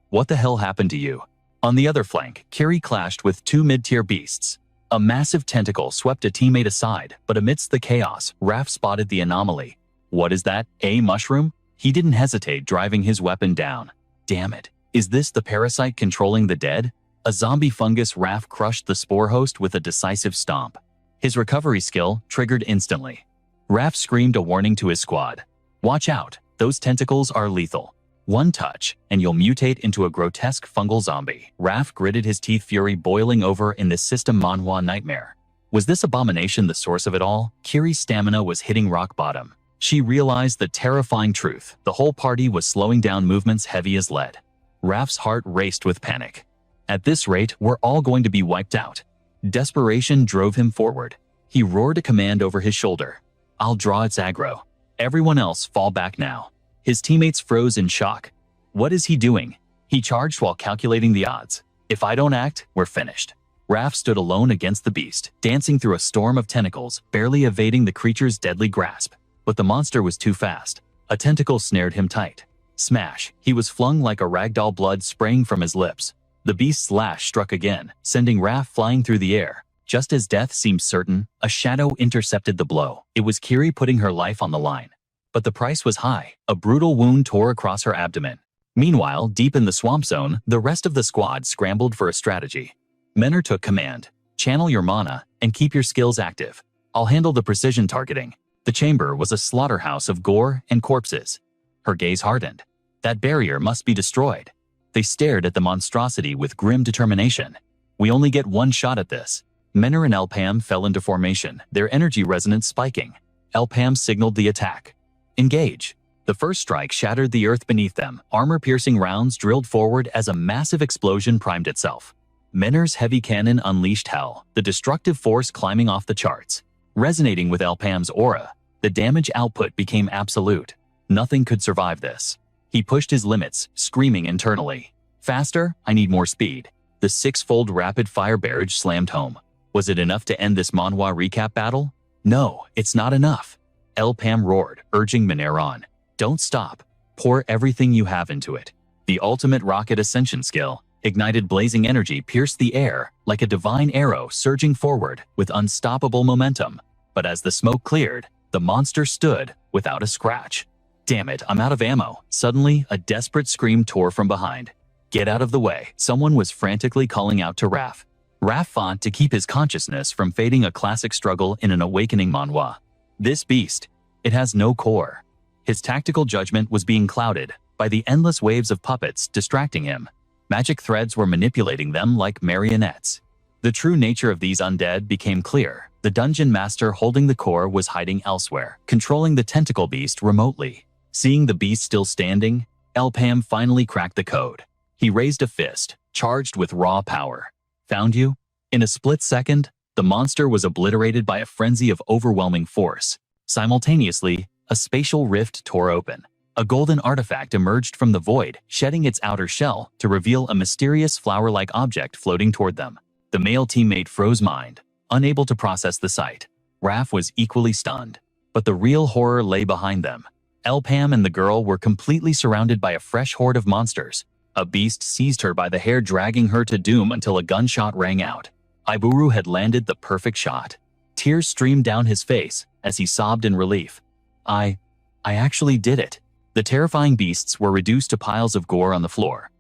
What the hell happened to you? On the other flank, Kiri clashed with 2 mid-tier beasts. A massive tentacle swept a teammate aside, but amidst the chaos, Raph spotted the anomaly. What is that, a mushroom? He didn't hesitate, driving his weapon down. Damn it, is this the parasite controlling the dead? A zombie fungus. Raph crushed the spore host with a decisive stomp. His recovery skill triggered instantly. Raph screamed a warning to his squad. Watch out, those tentacles are lethal. One touch, and you'll mutate into a grotesque fungal zombie. Raph gritted his teeth, fury boiling over in this system manhwa nightmare. Was this abomination the source of it all? Kiri's stamina was hitting rock bottom. She realized the terrifying truth. The whole party was slowing down, movements heavy as lead. Raph's heart raced with panic. At this rate, we're all going to be wiped out. Desperation drove him forward. He roared a command over his shoulder. I'll draw its aggro. Everyone else fall back now. His teammates froze in shock. What is he doing? He charged while calculating the odds. If I don't act, we're finished. Raph stood alone against the beast, dancing through a storm of tentacles, barely evading the creature's deadly grasp. But the monster was too fast. A tentacle snared him tight. Smash! He was flung like a ragdoll, blood spraying from his lips. The beast's lash struck again, sending Raph flying through the air. Just as death seemed certain, a shadow intercepted the blow. It was Kiri putting her life on the line. But the price was high. A brutal wound tore across her abdomen. Meanwhile, deep in the swamp zone, the rest of the squad scrambled for a strategy. Menor took command. Channel your mana, and keep your skills active. I'll handle the precision targeting. The chamber was a slaughterhouse of gore and corpses. Her gaze hardened. That barrier must be destroyed. They stared at the monstrosity with grim determination. We only get one shot at this. Menor and Elpam fell into formation, their energy resonance spiking. Elpam signaled the attack. Engage. The first strike shattered the earth beneath them. Armor-piercing rounds drilled forward as a massive explosion primed itself. Menor's heavy cannon unleashed hell, the destructive force climbing off the charts. Resonating with Elpam's aura, the damage output became absolute. Nothing could survive this. He pushed his limits, screaming internally. Faster, I need more speed. The six-fold rapid-fire barrage slammed home. Was it enough to end this manhwa recap battle? No, it's not enough. Elpam roared, urging Menor on. Don't stop. Pour everything you have into it. The ultimate rocket ascension skill, ignited blazing energy, pierced the air like a divine arrow surging forward with unstoppable momentum. But as the smoke cleared, the monster stood without a scratch. Damn it, I'm out of ammo. Suddenly, a desperate scream tore from behind. Get out of the way. Someone was frantically calling out to Raph. Raph fought to keep his consciousness from fading, a classic struggle in an awakening manhwa. This beast, it has no core. His tactical judgment was being clouded by the endless waves of puppets distracting him. Magic threads were manipulating them like marionettes. The true nature of these undead became clear. The dungeon master holding the core was hiding elsewhere, controlling the tentacle beast remotely. Seeing the beast still standing, Elpam finally cracked the code. He raised a fist, charged with raw power. Found you? In a split second, the monster was obliterated by a frenzy of overwhelming force. Simultaneously, a spatial rift tore open. A golden artifact emerged from the void, shedding its outer shell to reveal a mysterious flower-like object floating toward them. The male teammate froze mind, unable to process the sight. Raph was equally stunned. But the real horror lay behind them. Elpam and the girl were completely surrounded by a fresh horde of monsters. A beast seized her by the hair, dragging her to doom until a gunshot rang out. Iburu had landed the perfect shot. Tears streamed down his face as he sobbed in relief. I actually did it. The terrifying beasts were reduced to piles of gore on the floor.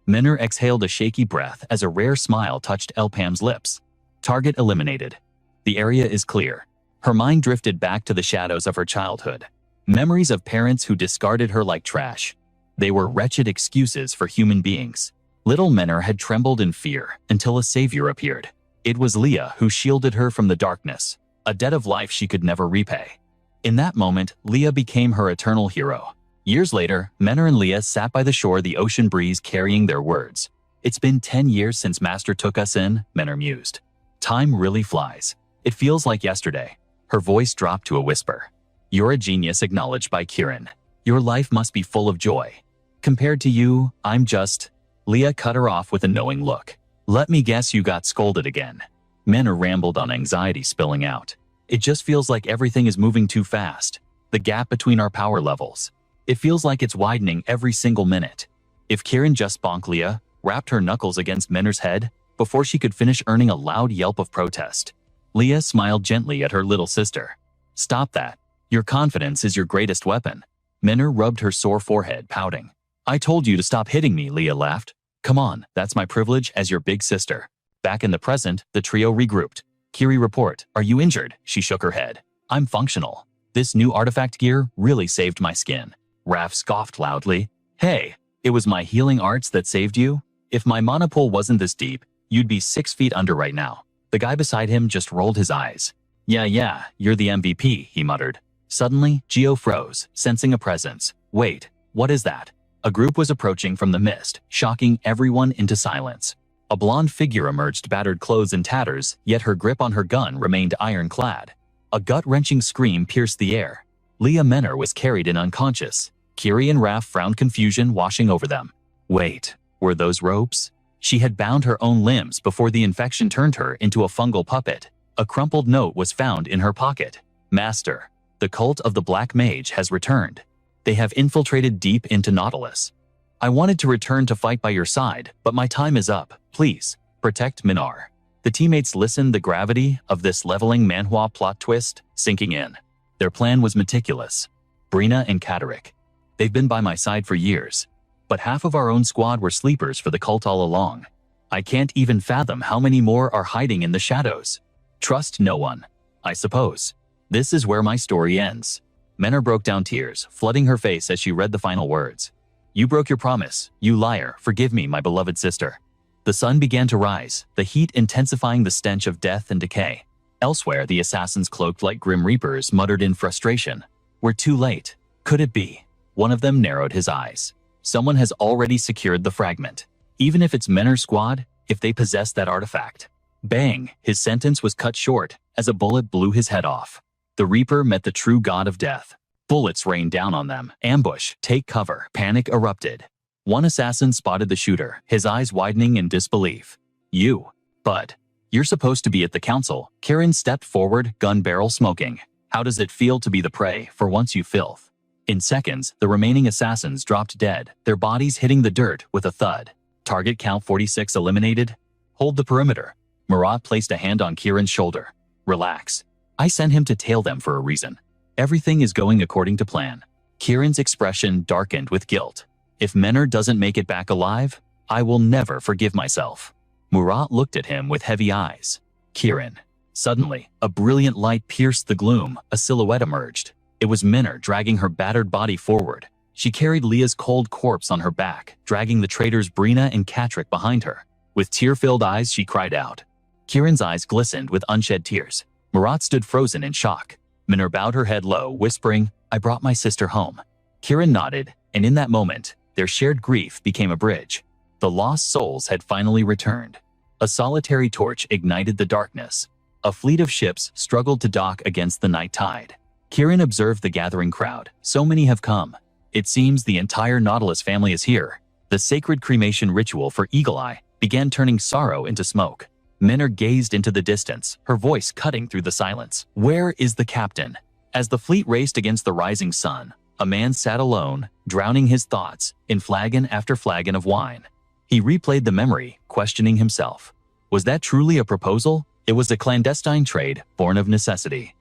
Menor exhaled a shaky breath as a rare smile touched Elpam's lips. Target eliminated. The area is clear. Her mind drifted back to the shadows of her childhood. Memories of parents who discarded her like trash. They were wretched excuses for human beings. Little Menor had trembled in fear until a savior appeared. It was Leah who shielded her from the darkness, a debt of life she could never repay. In that moment, Leah became her eternal hero. Years later, Menor and Leah sat by the shore, the ocean breeze carrying their words. It's been 10 years since Master took us in, Menor mused. Time really flies. It feels like yesterday. Her voice dropped to a whisper. You're a genius, acknowledged by Kirin. Your life must be full of joy. Compared to you, I'm just… Leah cut her off with a knowing look. Let me guess, you got scolded again. Menor rambled on, anxiety spilling out. It just feels like everything is moving too fast. The gap between our power levels. It feels like it's widening every single minute. If Kirin just bonked Leah, wrapped her knuckles against Menor's head, before she could finish, earning a loud yelp of protest. Leah smiled gently at her little sister. Stop that. Your confidence is your greatest weapon. Menor rubbed her sore forehead, pouting. I told you to stop hitting me, Leah laughed. Come on, that's my privilege as your big sister. Back in the present, the trio regrouped. Kiri, report. Are you injured? She shook her head. I'm functional. This new artifact gear really saved my skin. Raph scoffed loudly. Hey, it was my healing arts that saved you? If my mana pool wasn't this deep, you'd be 6 feet under right now. The guy beside him just rolled his eyes. Yeah, you're the MVP, he muttered. Suddenly, Geo froze, sensing a presence. Wait, what is that? A group was approaching from the mist, shocking everyone into silence. A blonde figure emerged, battered clothes and tatters, yet her grip on her gun remained ironclad. A gut-wrenching scream pierced the air. Leah Menor was carried in unconscious. Kiri and Raph frowned, confusion washing over them. Wait, were those ropes? She had bound her own limbs before the infection turned her into a fungal puppet. A crumpled note was found in her pocket. Master, the cult of the Black Mage has returned. They have infiltrated deep into Nautilus. I wanted to return to fight by your side, but my time is up. Please, protect Minar. The teammates listened, the gravity of this leveling manhwa plot twist sinking in. Their plan was meticulous. Brina and Katarik. They've been by my side for years. But half of our own squad were sleepers for the cult all along. I can't even fathom how many more are hiding in the shadows. Trust no one, I suppose. This is where my story ends. Menor broke down, tears flooding her face as she read the final words. You broke your promise, you liar. Forgive me, my beloved sister. The sun began to rise, the heat intensifying the stench of death and decay. Elsewhere, the assassins cloaked like grim reapers muttered in frustration. We're too late. Could it be? One of them narrowed his eyes. Someone has already secured the fragment. Even if it's Menor's squad, if they possess that artifact. Bang! His sentence was cut short as a bullet blew his head off. The Reaper met the true god of death. Bullets rained down on them. Ambush, take cover. Panic erupted. One assassin spotted the shooter, his eyes widening in disbelief. You. Bud. You're supposed to be at the council. Kieran stepped forward, gun barrel smoking. How does it feel to be the prey for once, you filth? In seconds, the remaining assassins dropped dead, their bodies hitting the dirt with a thud. Target count 46 eliminated. Hold the perimeter. Murat placed a hand on Kieran's shoulder. Relax. I sent him to tail them for a reason. Everything is going according to plan. Kieran's expression darkened with guilt. If Menor doesn't make it back alive, I will never forgive myself. Murat looked at him with heavy eyes. Kieran. Suddenly, a brilliant light pierced the gloom. A silhouette emerged. It was Menor dragging her battered body forward. She carried Leah's cold corpse on her back, dragging the traitors Brina and Katarik behind her. With tear-filled eyes, she cried out. Kieran's eyes glistened with unshed tears. Murat stood frozen in shock. Menor bowed her head low, whispering, I brought my sister home. Kieran nodded, and in that moment, their shared grief became a bridge. The lost souls had finally returned. A solitary torch ignited the darkness. A fleet of ships struggled to dock against the night tide. Kieran observed the gathering crowd. So many have come. It seems the entire Nautilus family is here. The sacred cremation ritual for Eagle Eye began turning sorrow into smoke. Menor gazed into the distance, her voice cutting through the silence. Where is the captain? As the fleet raced against the rising sun, a man sat alone, drowning his thoughts in flagon after flagon of wine. He replayed the memory, questioning himself. Was that truly a proposal? It was a clandestine trade, born of necessity.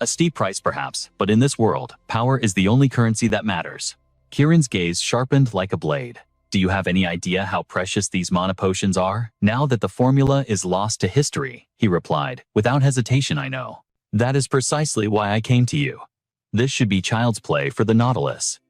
A steep price perhaps, but in this world, power is the only currency that matters. Kieran's gaze sharpened like a blade. Do you have any idea how precious these mana potions are? Now that the formula is lost to history, he replied, without hesitation. I know. That is precisely why I came to you. This should be child's play for the Nautilus.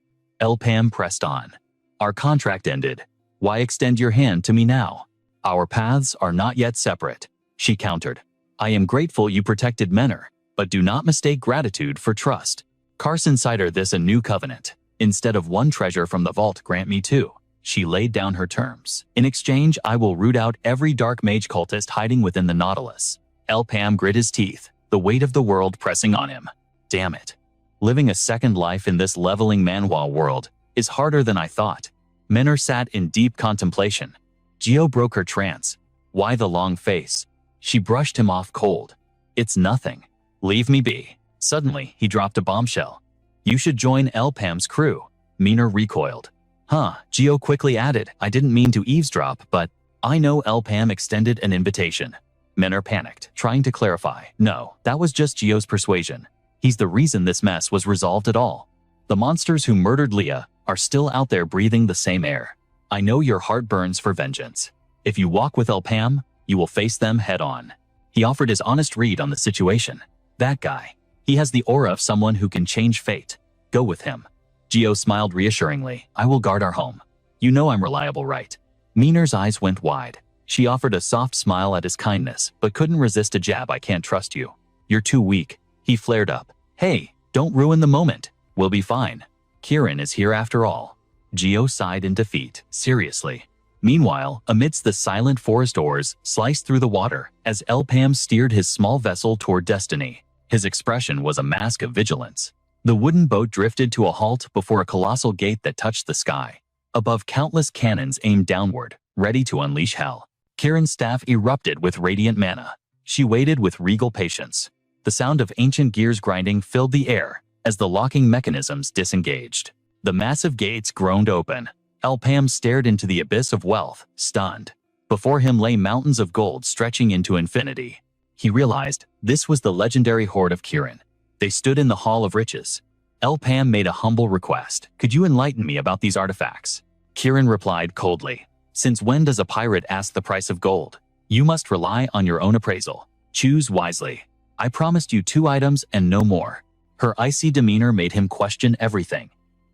Elpam pressed on. Our contract ended. Why extend your hand to me now? Our paths are not yet separate, she countered. I am grateful you protected Menor, but do not mistake gratitude for trust. Carson cider this a new covenant. Instead of one treasure from the vault, grant me two. She laid down her terms. In exchange, I will root out every dark mage cultist hiding within the Nautilus. Elpam grit his teeth, the weight of the world pressing on him. Damn it. Living a second life in this leveling manhwa world is harder than I thought. Menor sat in deep contemplation. Geo broke her trance. Why the long face? She brushed him off cold. It's nothing. Leave me be. Suddenly, he dropped a bombshell. You should join Elpam's crew. Menor recoiled. Huh, Geo quickly added, I didn't mean to eavesdrop, but I know Elpam extended an invitation. Menor panicked, trying to clarify. No, that was just Geo's persuasion. He's the reason this mess was resolved at all. The monsters who murdered Leah are still out there breathing the same air. I know your heart burns for vengeance. If you walk with Elpam, you will face them head on. He offered his honest read on the situation. That guy. He has the aura of someone who can change fate. Go with him. Geo smiled reassuringly. I will guard our home. You know I'm reliable, right? Menor's eyes went wide. She offered a soft smile at his kindness, but couldn't resist a jab. I can't trust you. You're too weak. He flared up. Hey, don't ruin the moment. We'll be fine. Kieran is here after all. Geo sighed in defeat. Seriously. Meanwhile, amidst the silent forest, oars sliced through the water as Elpam steered his small vessel toward destiny. His expression was a mask of vigilance. The wooden boat drifted to a halt before a colossal gate that touched the sky. Above, countless cannons aimed downward, ready to unleash hell. Kieran's staff erupted with radiant mana. She waited with regal patience. The sound of ancient gears grinding filled the air as the locking mechanisms disengaged. The massive gates groaned open. Elpam stared into the abyss of wealth, stunned. Before him lay mountains of gold stretching into infinity. He realized this was the legendary hoard of Kirin. They stood in the Hall of Riches. Elpam made a humble request. Could you enlighten me about these artifacts? Kirin replied coldly. Since when does a pirate ask the price of gold? You must rely on your own appraisal. Choose wisely. I promised you 2 items and no more. Her icy demeanor made him question everything.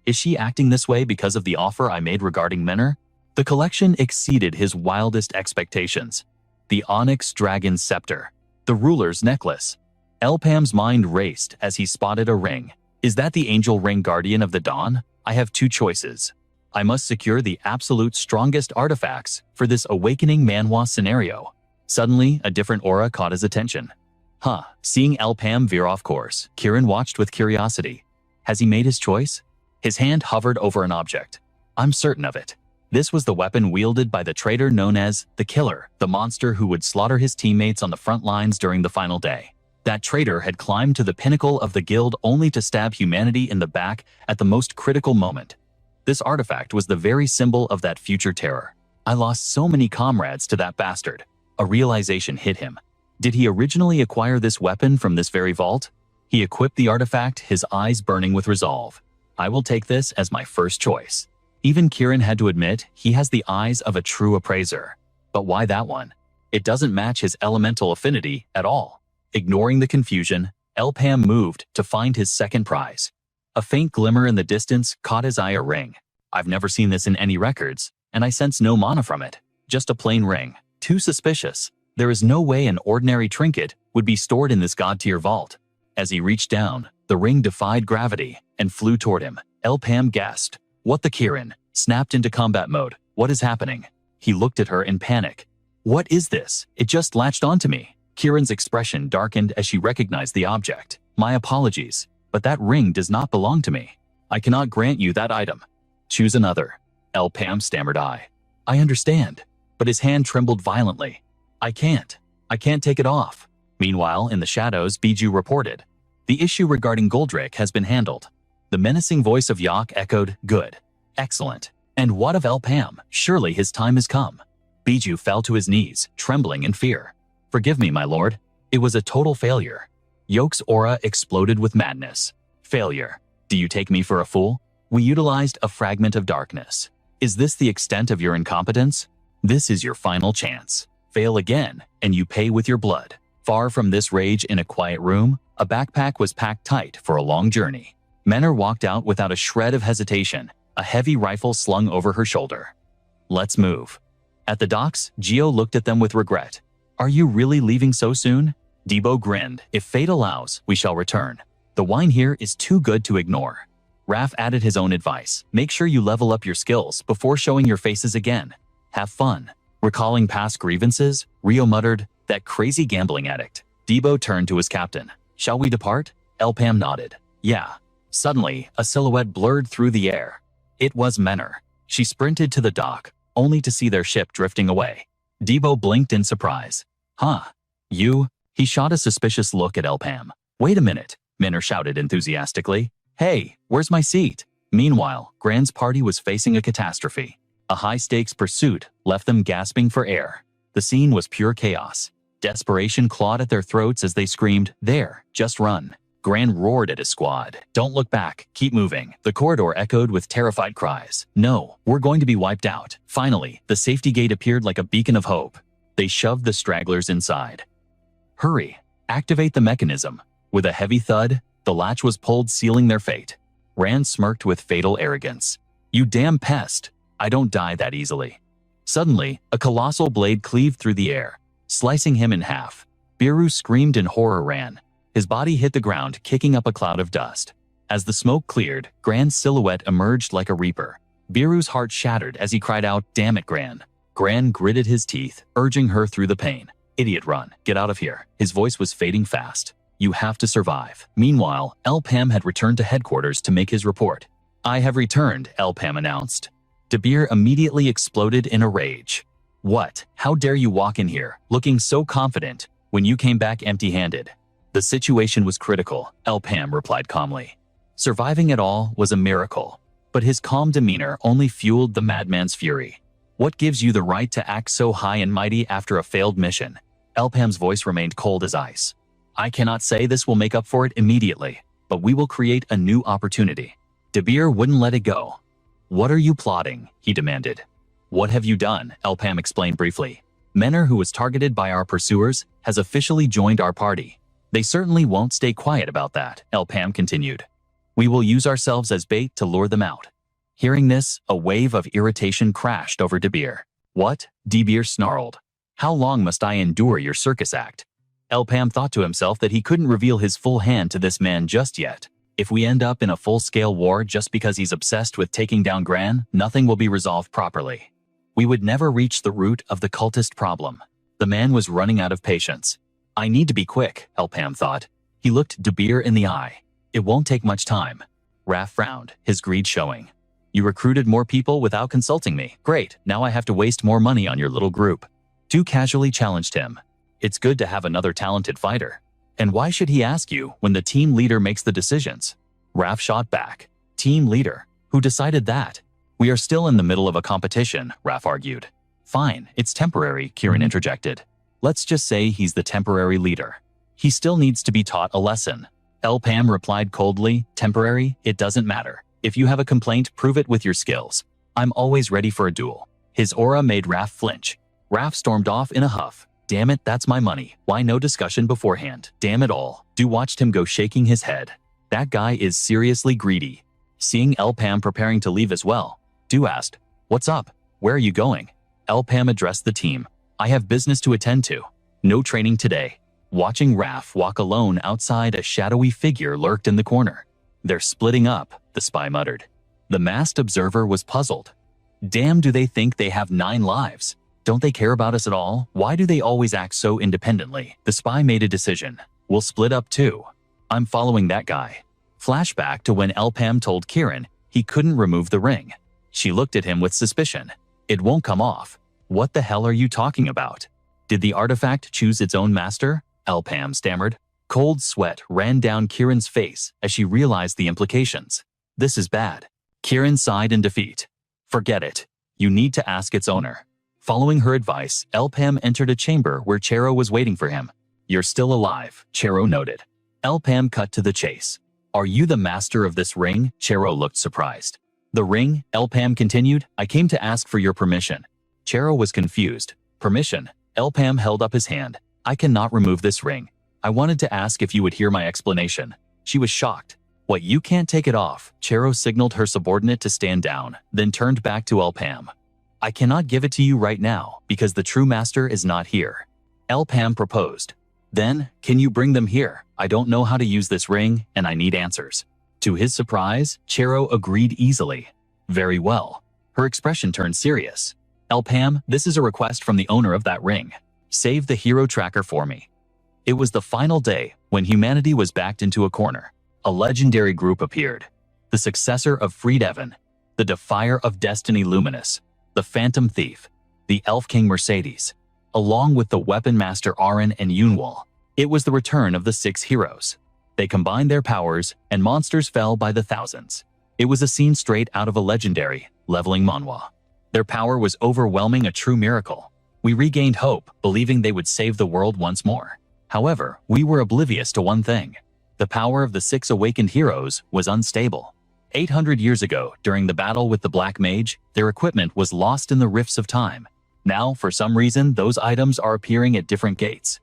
Is she acting this way because of the offer I made regarding Menor? The collection exceeded his wildest expectations. The onyx dragon scepter. The ruler's necklace. Elpam's mind raced as he spotted a ring. Is that the angel ring guardian of the dawn? I have 2 choices. I must secure the absolute strongest artifacts for this awakening manhwa scenario. Suddenly, a different aura caught his attention. Seeing Elpam veer off course, Kirin watched with curiosity. Has he made his choice? His hand hovered over an object. I'm certain of it. This was the weapon wielded by the traitor known as the Killer, the monster who would slaughter his teammates on the front lines during the final day. That traitor had climbed to the pinnacle of the guild only to stab humanity in the back at the most critical moment. This artifact was the very symbol of that future terror. I lost so many comrades to that bastard. A realization hit him. Did he originally acquire this weapon from this very vault? He equipped the artifact, his eyes burning with resolve. I will take this as my first choice. Even Kirin had to admit he has the eyes of a true appraiser. But why that one? It doesn't match his elemental affinity at all. Ignoring the confusion, Elpam moved to find his second prize. A faint glimmer in the distance caught his eye. A ring. I've never seen this in any records, and I sense no mana from it. Just a plain ring. Too suspicious. There is no way an ordinary trinket would be stored in this god-tier vault. As he reached down, the ring defied gravity and flew toward him. Elpam gasped. What the Kirin? Snapped into combat mode. What is happening? He looked at her in panic. What is this? It just latched onto me. Kirin's expression darkened as she recognized the object. My apologies, but that ring does not belong to me. I cannot grant you that item. Choose another. Elpam stammered. I understand, but his hand trembled violently. I can't take it off. Meanwhile, in the shadows, Biju reported. The issue regarding Goldrake has been handled. The menacing voice of Yak echoed, good. Excellent. And what of Elpam? Surely his time has come. Biju fell to his knees, trembling in fear. Forgive me, my lord. It was a total failure. Yok's aura exploded with madness. Failure. Do you take me for a fool? We utilized a fragment of darkness. Is this the extent of your incompetence? This is your final chance. Fail again, and you pay with your blood. Far from this rage in a quiet room, a backpack was packed tight for a long journey. Menor walked out without a shred of hesitation, a heavy rifle slung over her shoulder. Let's move. At the docks, Gio looked at them with regret. Are you really leaving so soon? Debo grinned. If fate allows, we shall return. The wine here is too good to ignore. Raph added his own advice. Make sure you level up your skills before showing your faces again. Have fun. Recalling past grievances, Rio muttered, that crazy gambling addict. Debo turned to his captain. Shall we depart? Elpam nodded. Yeah. Suddenly, a silhouette blurred through the air. It was Menor. She sprinted to the dock, only to see their ship drifting away. Debo blinked in surprise. Huh? You? He shot a suspicious look at Elpam. Wait a minute, Menor shouted enthusiastically. Hey, where's my seat? Meanwhile, Gran's party was facing a catastrophe. A high-stakes pursuit left them gasping for air. The scene was pure chaos. Desperation clawed at their throats as they screamed, there, just run. Gran roared at his squad. Don't look back, keep moving. The corridor echoed with terrified cries. No, we're going to be wiped out. Finally, the safety gate appeared like a beacon of hope. They shoved the stragglers inside. Hurry, activate the mechanism. With a heavy thud, the latch was pulled, sealing their fate. Rand smirked with fatal arrogance. You damn pest, I don't die that easily. Suddenly, a colossal blade cleaved through the air, slicing him in half. Biru screamed in horror. Ran. His body hit the ground, kicking up a cloud of dust. As the smoke cleared, Gran's silhouette emerged like a reaper. Biru's heart shattered as he cried out, damn it, Gran. Gran gritted his teeth, urging her through the pain. Idiot, run, get out of here. His voice was fading fast. You have to survive. Meanwhile, Elpam had returned to headquarters to make his report. I have returned, Elpam announced. Debir immediately exploded in a rage. What? How dare you walk in here, looking so confident, when you came back empty-handed? The situation was critical, Elpam replied calmly. Surviving it all was a miracle. But his calm demeanor only fueled the madman's fury. What gives you the right to act so high and mighty after a failed mission? Elpam's voice remained cold as ice. I cannot say this will make up for it immediately, but we will create a new opportunity. De Beer wouldn't let it go. What are you plotting? He demanded. What have you done? Elpam explained briefly. Menor, who was targeted by our pursuers, has officially joined our party. They certainly won't stay quiet about that, Elpam continued. We will use ourselves as bait to lure them out. Hearing this, a wave of irritation crashed over De Beer. What? De Beer snarled. How long must I endure your circus act? Elpam thought to himself that he couldn't reveal his full hand to this man just yet. If we end up in a full-scale war just because he's obsessed with taking down Gran, nothing will be resolved properly. We would never reach the root of the cultist problem. The man was running out of patience. I need to be quick, Elpam thought. He looked De Beer in the eye. It won't take much time. Raph frowned, his greed showing. You recruited more people without consulting me. Great, now I have to waste more money on your little group. Du casually challenged him. It's good to have another talented fighter. And why should he ask you when the team leader makes the decisions? Raph shot back. Team leader? Who decided that? We are still in the middle of a competition, Raph argued. Fine, it's temporary, Kieran interjected. Let's just say he's the temporary leader. He still needs to be taught a lesson. Elpam replied coldly, temporary, it doesn't matter. If you have a complaint, prove it with your skills. I'm always ready for a duel. His aura made Raph flinch. Raph stormed off in a huff. Damn it, that's my money. Why no discussion beforehand? Damn it all. Du watched him go shaking his head. That guy is seriously greedy. Seeing Elpam preparing to leave as well, Du asked, what's up? Where are you going? Elpam addressed the team. I have business to attend to. No training today. Watching Raph walk alone outside, a shadowy figure lurked in the corner. They're splitting up, the spy muttered. The masked observer was puzzled. Damn, do they think they have 9 lives? Don't they care about us at all? Why do they always act so independently? The spy made a decision. We'll split up too. I'm following that guy. Flashback to when Elpam told Kieran he couldn't remove the ring. She looked at him with suspicion. It won't come off. What the hell are you talking about? Did the artifact choose its own master? Elpam stammered. Cold sweat ran down Kieran's face as she realized the implications. This is bad. Kieran sighed in defeat. Forget it. You need to ask its owner. Following her advice, Elpam entered a chamber where Chero was waiting for him. You're still alive, Chero noted. Elpam cut to the chase. Are you the master of this ring? Chero looked surprised. The ring? Elpam continued. I came to ask for your permission. Chero was confused. Permission? Elpam held up his hand. I cannot remove this ring. I wanted to ask if you would hear my explanation. She was shocked. What, you can't take it off? Chero signaled her subordinate to stand down, then turned back to Elpam. I cannot give it to you right now because the true master is not here. Elpam proposed. Then, can you bring them here? I don't know how to use this ring, and I need answers. To his surprise, Chero agreed easily. Very well. Her expression turned serious. Elpam, this is a request from the owner of that ring. Save the hero tracker for me. It was the final day when humanity was backed into a corner. A legendary group appeared. The successor of Freed Evan, the Defier of Destiny Luminous, the Phantom Thief, the Elf King Mercedes, along with the Weapon Master Aaron and Yunwal. It was the return of the 6 heroes. They combined their powers, and monsters fell by the thousands. It was a scene straight out of a legendary, leveling manhwa. Their power was overwhelming, a true miracle. We regained hope, believing they would save the world once more. However, we were oblivious to one thing. The power of the 6 awakened heroes was unstable. 800 years ago, during the battle with the Black Mage, their equipment was lost in the rifts of time. Now, for some reason, those items are appearing at different gates.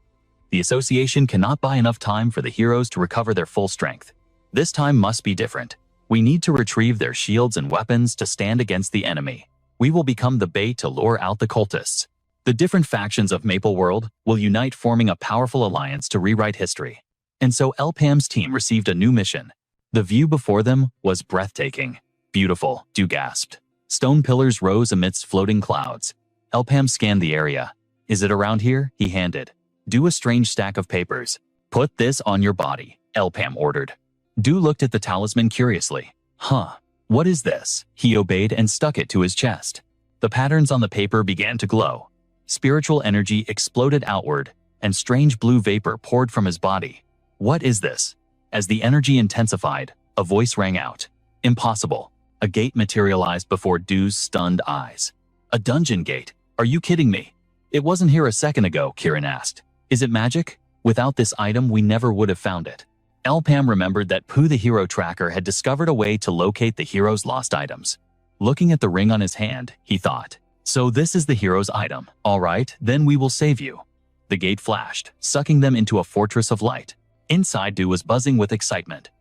The association cannot buy enough time for the heroes to recover their full strength. This time must be different. We need to retrieve their shields and weapons to stand against the enemy. We will become the bait to lure out the cultists. The different factions of Maple World will unite, forming a powerful alliance to rewrite history. And so Elpam's team received a new mission. The view before them was breathtaking. Beautiful, Du gasped. Stone pillars rose amidst floating clouds. Elpam scanned the area. Is it around here? He handed Du a strange stack of papers. Put this on your body, Elpam ordered. Du looked at the talisman curiously. Huh, what is this? He obeyed and stuck it to his chest. The patterns on the paper began to glow. Spiritual energy exploded outward, and strange blue vapor poured from his body. What is this? As the energy intensified, a voice rang out. Impossible. A gate materialized before Du's stunned eyes. A dungeon gate? Are you kidding me? It wasn't here a second ago, Kirin asked. Is it magic? Without this item, we never would have found it. Elpam remembered that Pooh the hero tracker had discovered a way to locate the hero's lost items. Looking at the ring on his hand, he thought, so this is the hero's item. All right, then we will save you. The gate flashed, sucking them into a fortress of light. Inside, Du was buzzing with excitement.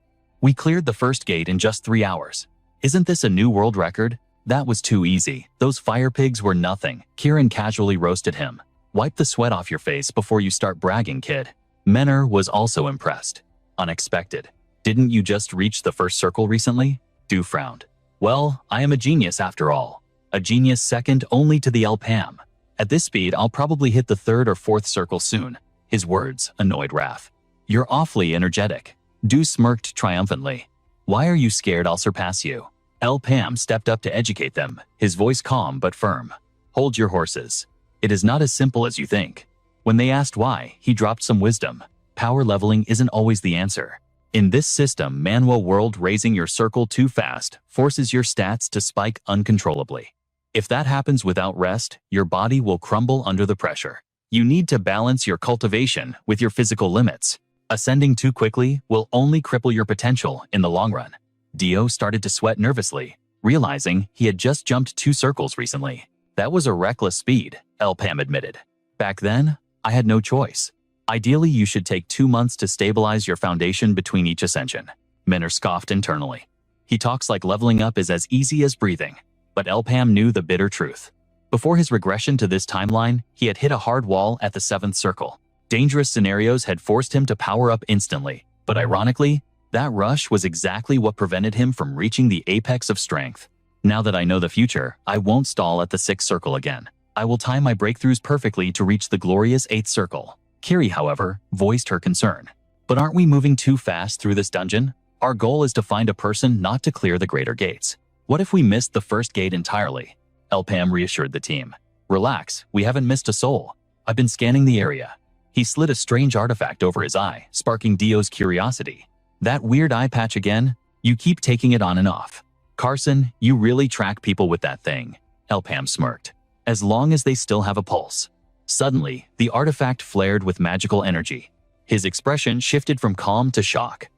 We cleared the first gate in just 3 hours. Isn't this a new world record? That was too easy. Those fire pigs were nothing. Kirin casually roasted him. Wipe the sweat off your face before you start bragging, kid. Menor was also impressed. Unexpected. Didn't you just reach the first circle recently? Du frowned. Well, I am a genius after all. A genius second only to the Elpam. At this speed, I'll probably hit the 3rd or 4th circle soon. His words annoyed Raph. You're awfully energetic. Du smirked triumphantly. Why are you scared I'll surpass you? Elpam stepped up to educate them, his voice calm but firm. Hold your horses. It is not as simple as you think. When they asked why, he dropped some wisdom. Power leveling isn't always the answer. In this system, Manhwa world, raising your circle too fast forces your stats to spike uncontrollably. If that happens without rest, your body will crumble under the pressure. You need to balance your cultivation with your physical limits. Ascending too quickly will only cripple your potential in the long run. Dio started to sweat nervously, realizing he had just jumped 2 circles recently. That was a reckless speed, Elpam admitted. Back then, I had no choice. Ideally, you should take 2 months to stabilize your foundation between each ascension. Menor scoffed internally. He talks like leveling up is as easy as breathing. But Elpam knew the bitter truth. Before his regression to this timeline, he had hit a hard wall at the 7th circle. Dangerous scenarios had forced him to power up instantly, but ironically, that rush was exactly what prevented him from reaching the apex of strength. Now that I know the future, I won't stall at the 6th circle again. I will time my breakthroughs perfectly to reach the glorious 8th circle. Kiri, however, voiced her concern. But aren't we moving too fast through this dungeon? Our goal is to find a person, not to clear the greater gates. What if we missed the first gate entirely? Elpam reassured the team. Relax, we haven't missed a soul. I've been scanning the area. He slid a strange artifact over his eye, sparking Dio's curiosity. That weird eye patch again? You keep taking it on and off. Carson, you really track people with that thing. Elpam smirked. As long as they still have a pulse. Suddenly, the artifact flared with magical energy. His expression shifted from calm to shock.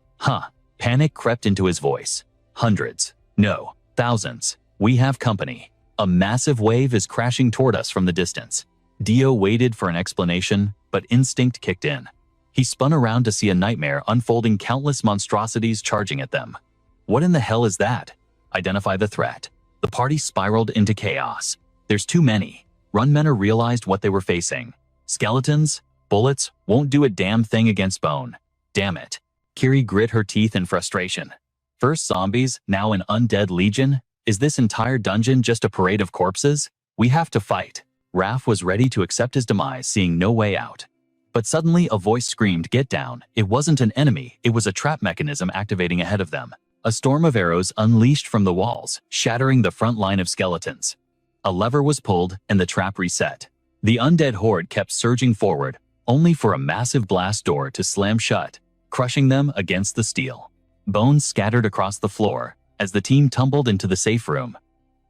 Panic crept into his voice. Hundreds. No, thousands. We have company. A massive wave is crashing toward us from the distance. Dio waited for an explanation, but instinct kicked in. He spun around to see a nightmare unfolding, countless monstrosities charging at them. What in the hell is that? Identify the threat. The party spiraled into chaos. There's too many. Menor realized what they were facing. Skeletons? Bullets won't do a damn thing against bone. Damn it. Kiri grit her teeth in frustration. First zombies, now an undead legion? Is this entire dungeon just a parade of corpses? We have to fight. Raph was ready to accept his demise, seeing no way out. But suddenly a voice screamed, "Get down." It wasn't an enemy, it was a trap mechanism activating ahead of them. A storm of arrows unleashed from the walls, shattering the front line of skeletons. A lever was pulled and the trap reset. The undead horde kept surging forward, only for a massive blast door to slam shut, crushing them against the steel. Bones scattered across the floor as the team tumbled into the safe room.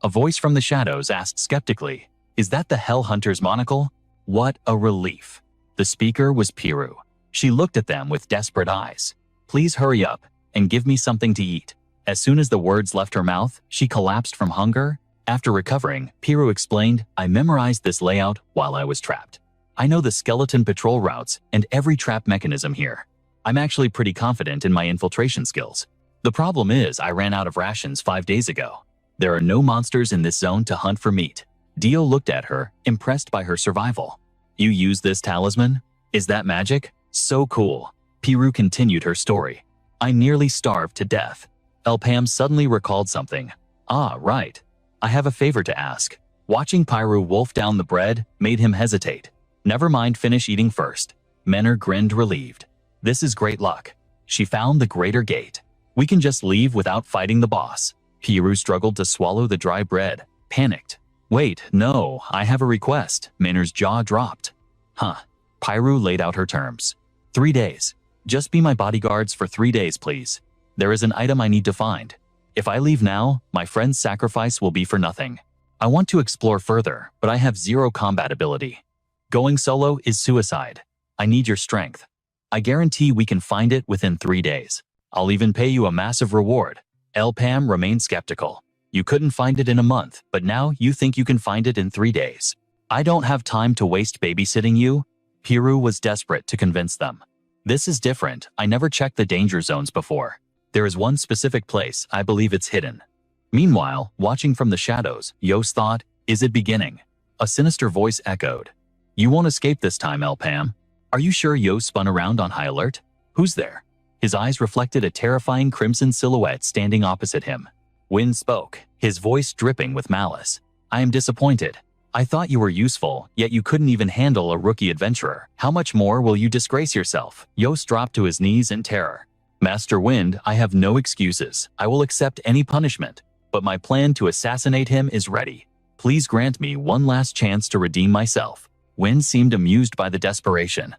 A voice from the shadows asked skeptically, "Is that the Hell Hunter's monocle?" What a relief. The speaker was Piru. She looked at them with desperate eyes. "Please hurry up and give me something to eat." As soon as the words left her mouth, she collapsed from hunger. After recovering, Piru explained, "I memorized this layout while I was trapped. I know the skeleton patrol routes and every trap mechanism here. I'm actually pretty confident in my infiltration skills. The problem is I ran out of rations 5 days ago. There are no monsters in this zone to hunt for meat." Dio looked at her, impressed by her survival. "You use this talisman? Is that magic? So cool." Piru continued her story. "I nearly starved to death." Elpam suddenly recalled something. "Ah, right. I have a favor to ask." Watching Piru wolf down the bread made him hesitate. "Never mind, finish eating first." Menor grinned, relieved. "This is great luck. She found the greater gate. We can just leave without fighting the boss." Piru struggled to swallow the dry bread, panicked. "Wait, no, I have a request." Menor's jaw dropped. Piru laid out her terms. 3 days. Just be my bodyguards for 3 days, please. There is an item I need to find. If I leave now, my friend's sacrifice will be for nothing. I want to explore further, but I have zero combat ability. Going solo is suicide. I need your strength. I guarantee we can find it within 3 days. I'll even pay you a massive reward. Pam remained skeptical. You couldn't find it in a month, but now you think you can find it in 3 days. I don't have time to waste babysitting you. Piru was desperate to convince them. This is different. I never checked the danger zones before. There is one specific place I believe it's hidden. Meanwhile, watching from the shadows, Yos thought, is it beginning? A sinister voice echoed. You won't escape this time, Pam. Are you sure? Yos spun around on high alert. Who's there? His eyes reflected a terrifying crimson silhouette standing opposite him. Win spoke, his voice dripping with malice. I am disappointed. I thought you were useful, yet you couldn't even handle a rookie adventurer. How much more will you disgrace yourself? Yos dropped to his knees in terror. Master Wind, I have no excuses. I will accept any punishment. But my plan to assassinate him is ready. Please grant me one last chance to redeem myself. Wind seemed amused by the desperation.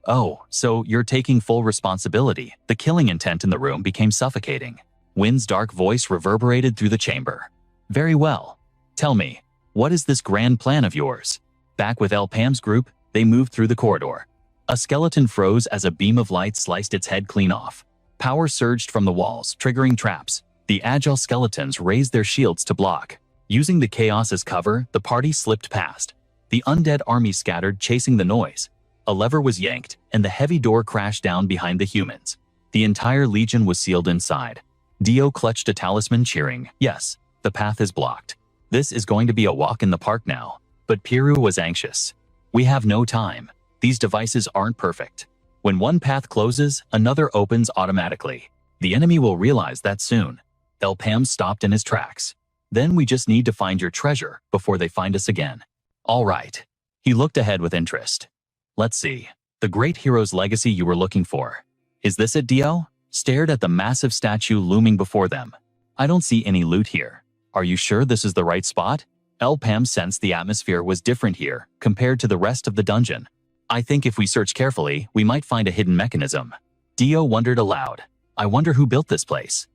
Oh, so you're taking full responsibility. The killing intent in the room became suffocating. Wind's dark voice reverberated through the chamber. Very well. Tell me, what is this grand plan of yours? Back with Pam's group, they moved through the corridor. A skeleton froze as a beam of light sliced its head clean off. Power surged from the walls, triggering traps. The agile skeletons raised their shields to block. Using the chaos as cover, the party slipped past. The undead army scattered, chasing the noise. A lever was yanked, and the heavy door crashed down behind the humans. The entire legion was sealed inside. Dio clutched a talisman, cheering, yes, the path is blocked. This is going to be a walk in the park now. But Piru was anxious. We have no time. These devices aren't perfect. When one path closes, another opens automatically. The enemy will realize that soon. Pam stopped in his tracks. Then we just need to find your treasure before they find us again. All right. He looked ahead with interest. Let's see. The great hero's legacy you were looking for. Is this it? Dio stared at the massive statue looming before them. I don't see any loot here. Are you sure this is the right spot? Pam sensed the atmosphere was different here compared to the rest of the dungeon. I think if we search carefully, we might find a hidden mechanism. Dio wondered aloud. I wonder who built this place.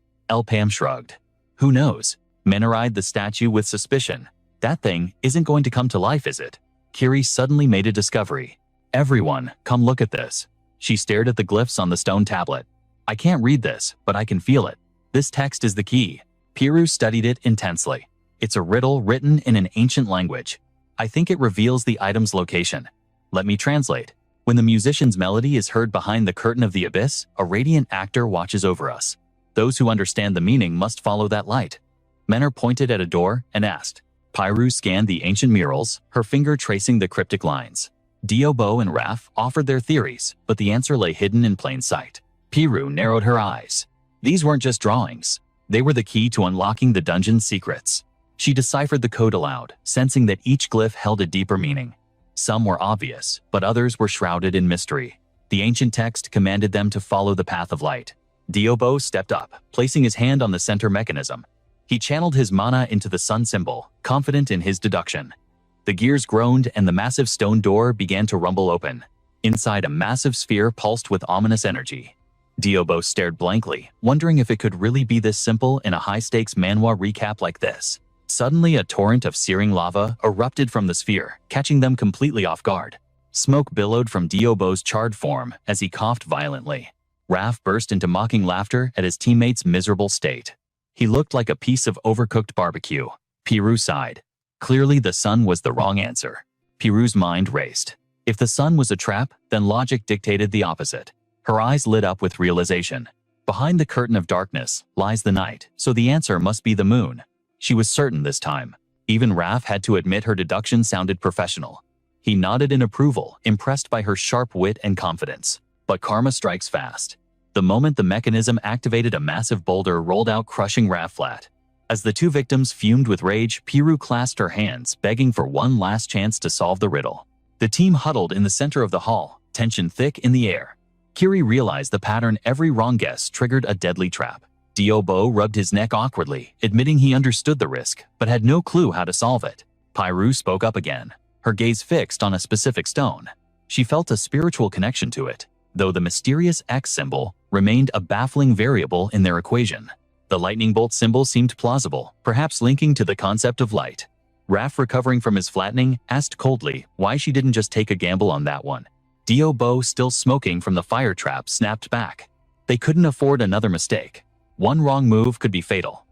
Pam shrugged. Who knows? Menor eyed the statue with suspicion. That thing isn't going to come to life, is it? Kiri suddenly made a discovery. Everyone, come look at this. She stared at the glyphs on the stone tablet. I can't read this, but I can feel it. This text is the key. Piru studied it intensely. It's a riddle written in an ancient language. I think it reveals the item's location. Let me translate. When the musician's melody is heard behind the curtain of the abyss, a radiant actor watches over us. Those who understand the meaning must follow that light. Menor pointed at a door and asked. Piru scanned the ancient murals, her finger tracing the cryptic lines. Diobo and Raf offered their theories, but the answer lay hidden in plain sight. Piru narrowed her eyes. These weren't just drawings. They were the key to unlocking the dungeon's secrets. She deciphered the code aloud, sensing that each glyph held a deeper meaning. Some were obvious, but others were shrouded in mystery. The ancient text commanded them to follow the path of light. Diobo stepped up, placing his hand on the center mechanism. He channeled his mana into the sun symbol, confident in his deduction. The gears groaned and the massive stone door began to rumble open. Inside, a massive sphere pulsed with ominous energy. Diobo stared blankly, wondering if it could really be this simple in a high-stakes manhwa recap like this. Suddenly, a torrent of searing lava erupted from the sphere, catching them completely off guard. Smoke billowed from Diobo's charred form as he coughed violently. Raf burst into mocking laughter at his teammate's miserable state. He looked like a piece of overcooked barbecue. Piru sighed. Clearly, the sun was the wrong answer. Piru's mind raced. If the sun was a trap, then logic dictated the opposite. Her eyes lit up with realization. Behind the curtain of darkness lies the night, so the answer must be the moon. She was certain this time. Even Raf had to admit her deduction sounded professional. He nodded in approval, impressed by her sharp wit and confidence. But karma strikes fast. The moment the mechanism activated, a massive boulder rolled out, crushing Raf flat. As the two victims fumed with rage, Piru clasped her hands, begging for one last chance to solve the riddle. The team huddled in the center of the hall, tension thick in the air. Kiri realized the pattern. Every wrong guess triggered a deadly trap. Diobo rubbed his neck awkwardly, admitting he understood the risk, but had no clue how to solve it. Piru spoke up again, her gaze fixed on a specific stone. She felt a spiritual connection to it, though the mysterious X symbol remained a baffling variable in their equation. The lightning bolt symbol seemed plausible, perhaps linking to the concept of light. Raph, recovering from his flattening, asked coldly why she didn't just take a gamble on that one. Dio-Bo, still smoking from the fire trap, snapped back. They couldn't afford another mistake. One wrong move could be fatal.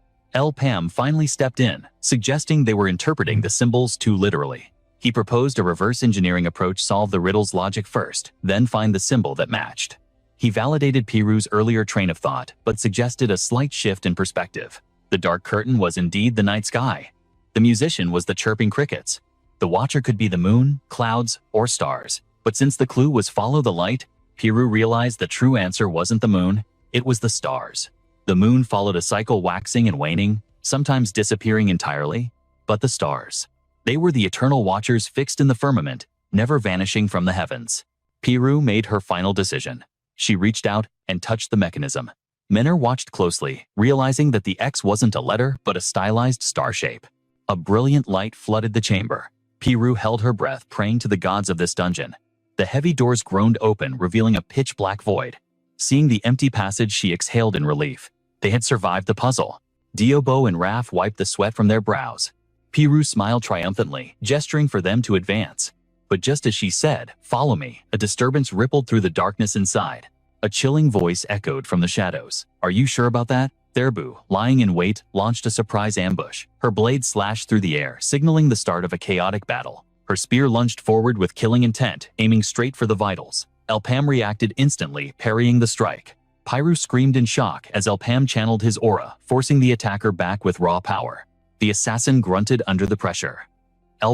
Pam finally stepped in, suggesting they were interpreting the symbols too literally. He proposed a reverse engineering approach: solve the riddle's logic first, then find the symbol that matched. He validated Piru's earlier train of thought, but suggested a slight shift in perspective. The dark curtain was indeed the night sky. The musician was the chirping crickets. The watcher could be the moon, clouds, or stars. But since the clue was follow the light, Piru realized the true answer wasn't the moon, it was the stars. The moon followed a cycle, waxing and waning, sometimes disappearing entirely. But the stars, they were the eternal watchers fixed in the firmament, never vanishing from the heavens. Piru made her final decision. She reached out and touched the mechanism. Menor watched closely, realizing that the X wasn't a letter but a stylized star shape. A brilliant light flooded the chamber. Piru held her breath, praying to the gods of this dungeon. The heavy doors groaned open, revealing a pitch-black void. Seeing the empty passage, she exhaled in relief. They had survived the puzzle. Dio-Bo and Raph wiped the sweat from their brows. Piru smiled triumphantly, gesturing for them to advance. But just as she said, "Follow me," a disturbance rippled through the darkness inside. A chilling voice echoed from the shadows. "Are you sure about that?" Therbu, lying in wait, launched a surprise ambush. Her blade slashed through the air, signaling the start of a chaotic battle. Her spear lunged forward with killing intent, aiming straight for the vitals. Pam reacted instantly, parrying the strike. Piru screamed in shock as Pam channeled his aura, forcing the attacker back with raw power. The assassin grunted under the pressure.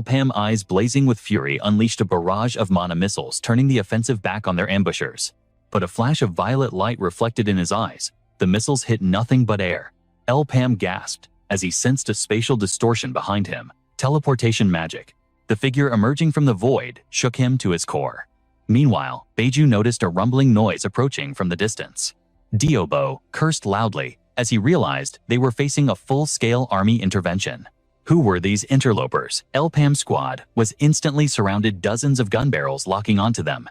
Pam, eyes blazing with fury, unleashed a barrage of mana missiles, turning the offensive back on their ambushers. But a flash of violet light reflected in his eyes. The missiles hit nothing but air. Pam gasped as he sensed a spatial distortion behind him. Teleportation magic. The figure emerging from the void shook him to his core. Meanwhile, Beiju noticed a rumbling noise approaching from the distance. Dio-Bo cursed loudly as he realized they were facing a full-scale army intervention. Who were these interlopers? Pam's squad was instantly surrounded, dozens of gun barrels locking onto them.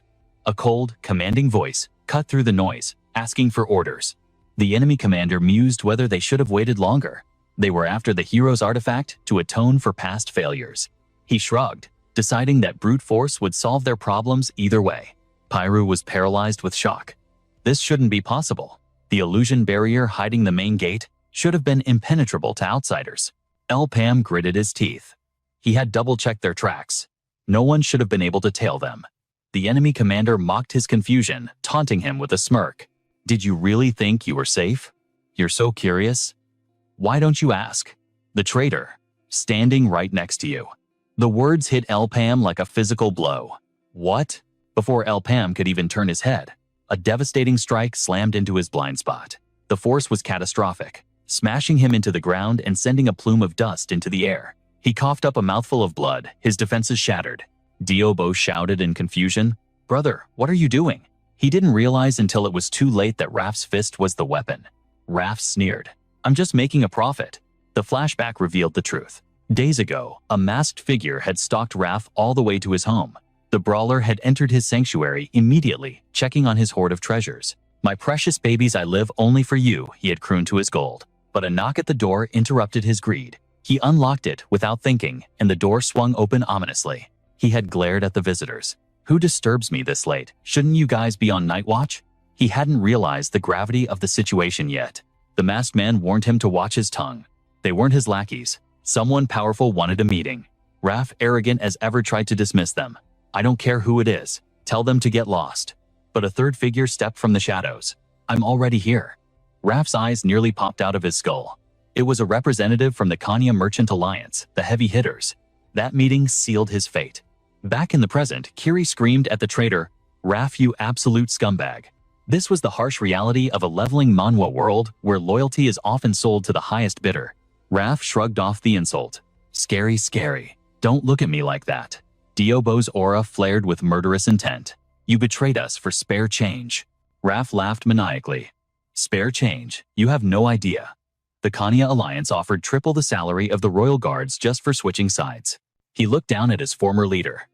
A cold, commanding voice cut through the noise, asking for orders. The enemy commander mused whether they should have waited longer. They were after the hero's artifact to atone for past failures. He shrugged, deciding that brute force would solve their problems either way. Piru was paralyzed with shock. This shouldn't be possible. The illusion barrier hiding the main gate should have been impenetrable to outsiders. Pam gritted his teeth. He had double-checked their tracks. No one should have been able to tail them. The enemy commander mocked his confusion, taunting him with a smirk. "Did you really think you were safe? You're so curious? Why don't you ask?" The traitor, standing right next to you. The words hit Pam like a physical blow. What? Before Pam could even turn his head, a devastating strike slammed into his blind spot. The force was catastrophic, smashing him into the ground and sending a plume of dust into the air. He coughed up a mouthful of blood, his defenses shattered. Dio-Bo shouted in confusion, "Brother, what are you doing?" He didn't realize until it was too late that Raph's fist was the weapon. Raph sneered, "I'm just making a profit." The flashback revealed the truth. Days ago, a masked figure had stalked Raph all the way to his home. The brawler had entered his sanctuary immediately, checking on his hoard of treasures. "My precious babies, I live only for you," he had crooned to his gold. But a knock at the door interrupted his greed. He unlocked it without thinking, and the door swung open ominously. He had glared at the visitors. "Who disturbs me this late? Shouldn't you guys be on night watch?" He hadn't realized the gravity of the situation yet. The masked man warned him to watch his tongue. They weren't his lackeys. Someone powerful wanted a meeting. Raph, arrogant as ever, tried to dismiss them. "I don't care who it is. Tell them to get lost." But a third figure stepped from the shadows. "I'm already here." Raph's eyes nearly popped out of his skull. It was a representative from the Kanya Merchant Alliance, the heavy hitters. That meeting sealed his fate. Back in the present, Kiri screamed at the traitor, "Raph, you absolute scumbag." This was the harsh reality of a leveling manhwa world where loyalty is often sold to the highest bidder. Raph shrugged off the insult. "Scary, scary. Don't look at me like that." Dio-Bo's aura flared with murderous intent. "You betrayed us for spare change." Raph laughed maniacally. "Spare change? You have no idea. The Kanya Alliance offered triple the salary of the Royal Guards just for switching sides." He looked down at his former leader.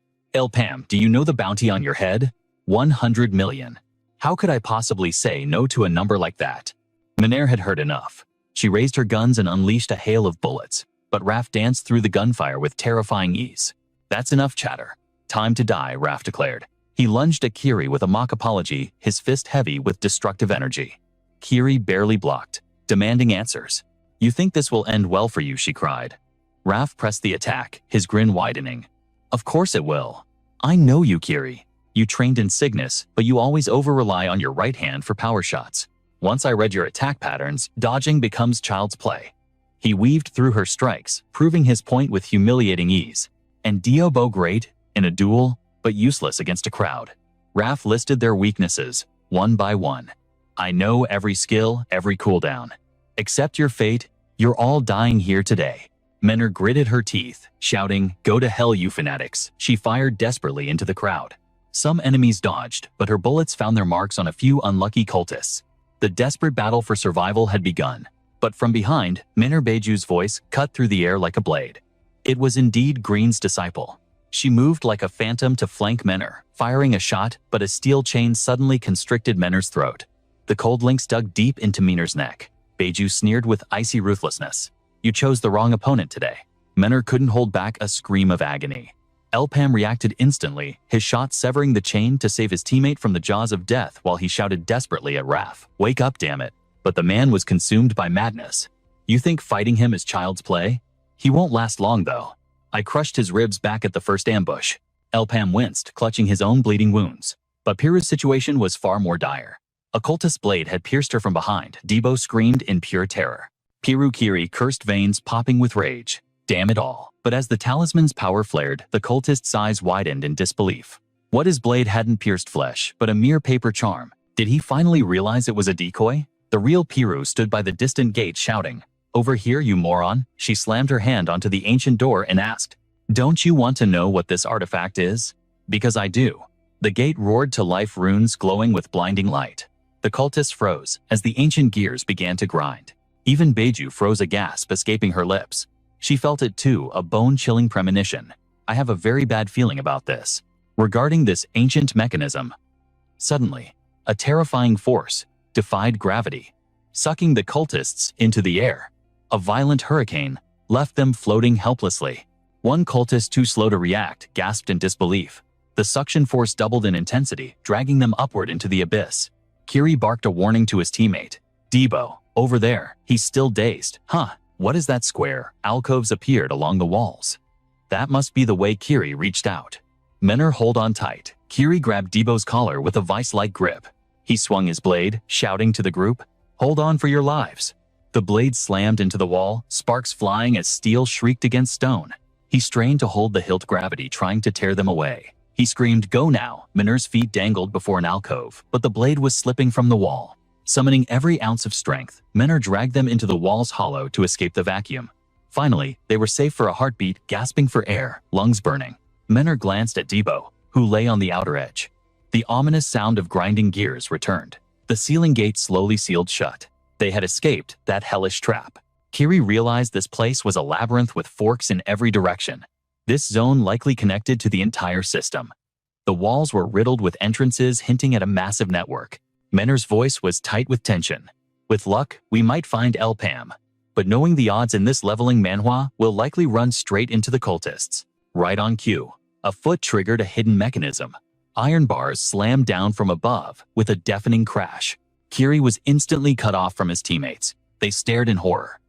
"Pam, do you know the bounty on your head? 100 million. How could I possibly say no to a number like that?" Menor had heard enough. She raised her guns and unleashed a hail of bullets, but Raph danced through the gunfire with terrifying ease. That's enough chatter. Time to die, Raph declared. He lunged at Kiri with a mock apology, his fist heavy with destructive energy. Kiri barely blocked, demanding answers. You think this will end well for you, she cried. Raph pressed the attack, his grin widening. Of course it will. I know you, Kiri. You trained in Cygnus, but you always over-rely on your right hand for power shots. Once I read your attack patterns, dodging becomes child's play. He weaved through her strikes, proving his point with humiliating ease. And Diobo great, in a duel, but useless against a crowd. Raph listed their weaknesses, one by one. I know every skill, every cooldown. Accept your fate, you're all dying here today. Menor gritted her teeth, shouting, Go to hell, you fanatics. She fired desperately into the crowd. Some enemies dodged, but her bullets found their marks on a few unlucky cultists. The desperate battle for survival had begun. But from behind, Menor Beiju's voice cut through the air like a blade. It was indeed Green's disciple. She moved like a phantom to flank Menor, firing a shot, but a steel chain suddenly constricted Menor's throat. The cold links dug deep into Menor's neck. Beiju sneered with icy ruthlessness. You chose the wrong opponent today. Menor couldn't hold back a scream of agony. Elpam reacted instantly, his shot severing the chain to save his teammate from the jaws of death while he shouted desperately at Raph, Wake up, damn it. But the man was consumed by madness. You think fighting him is child's play? He won't last long, though. I crushed his ribs back at the first ambush. Elpam winced, clutching his own bleeding wounds. But Piru's situation was far more dire. A cultist's blade had pierced her from behind. Debo screamed in pure terror. Piru Kiri cursed, veins popping with rage. Damn it all. But as the talisman's power flared, the cultist's eyes widened in disbelief. What his blade hadn't pierced flesh, but a mere paper charm. Did he finally realize it was a decoy? The real Piru stood by the distant gate shouting, Over here, you moron. She slammed her hand onto the ancient door and asked, Don't you want to know what this artifact is? Because I do. The gate roared to life, runes glowing with blinding light. The cultists froze as the ancient gears began to grind. Even Beiju froze, a gasp escaping her lips. She felt it too, a bone-chilling premonition. I have a very bad feeling about this. Regarding this ancient mechanism. Suddenly, a terrifying force defied gravity, sucking the cultists into the air. A violent hurricane left them floating helplessly. One cultist, too slow to react, gasped in disbelief. The suction force doubled in intensity, dragging them upward into the abyss. Kiri barked a warning to his teammate. Debo, over there. He's still dazed. Huh, what is that square? Alcoves appeared along the walls. That must be the way Kiri reached out. Menor, hold on tight. Kiri grabbed Debo's collar with a vice-like grip. He swung his blade, shouting to the group, Hold on for your lives. The blade slammed into the wall, sparks flying as steel shrieked against stone. He strained to hold the hilt gravity, trying to tear them away. He screamed, Go now! Menor's feet dangled before an alcove, but the blade was slipping from the wall. Summoning every ounce of strength, Menor dragged them into the wall's hollow to escape the vacuum. Finally, they were safe for a heartbeat, gasping for air, lungs burning. Menor glanced at Debo, who lay on the outer edge. The ominous sound of grinding gears returned. The ceiling gate slowly sealed shut. They had escaped that hellish trap. Kiri realized this place was a labyrinth with forks in every direction. This zone likely connected to the entire system. The walls were riddled with entrances hinting at a massive network. Menor's voice was tight with tension. With luck, we might find Elpam. But knowing the odds in this leveling manhwa, we'll likely run straight into the cultists. Right on cue. A foot triggered a hidden mechanism. Iron bars slammed down from above with a deafening crash. Kiri was instantly cut off from his teammates. They stared in horror.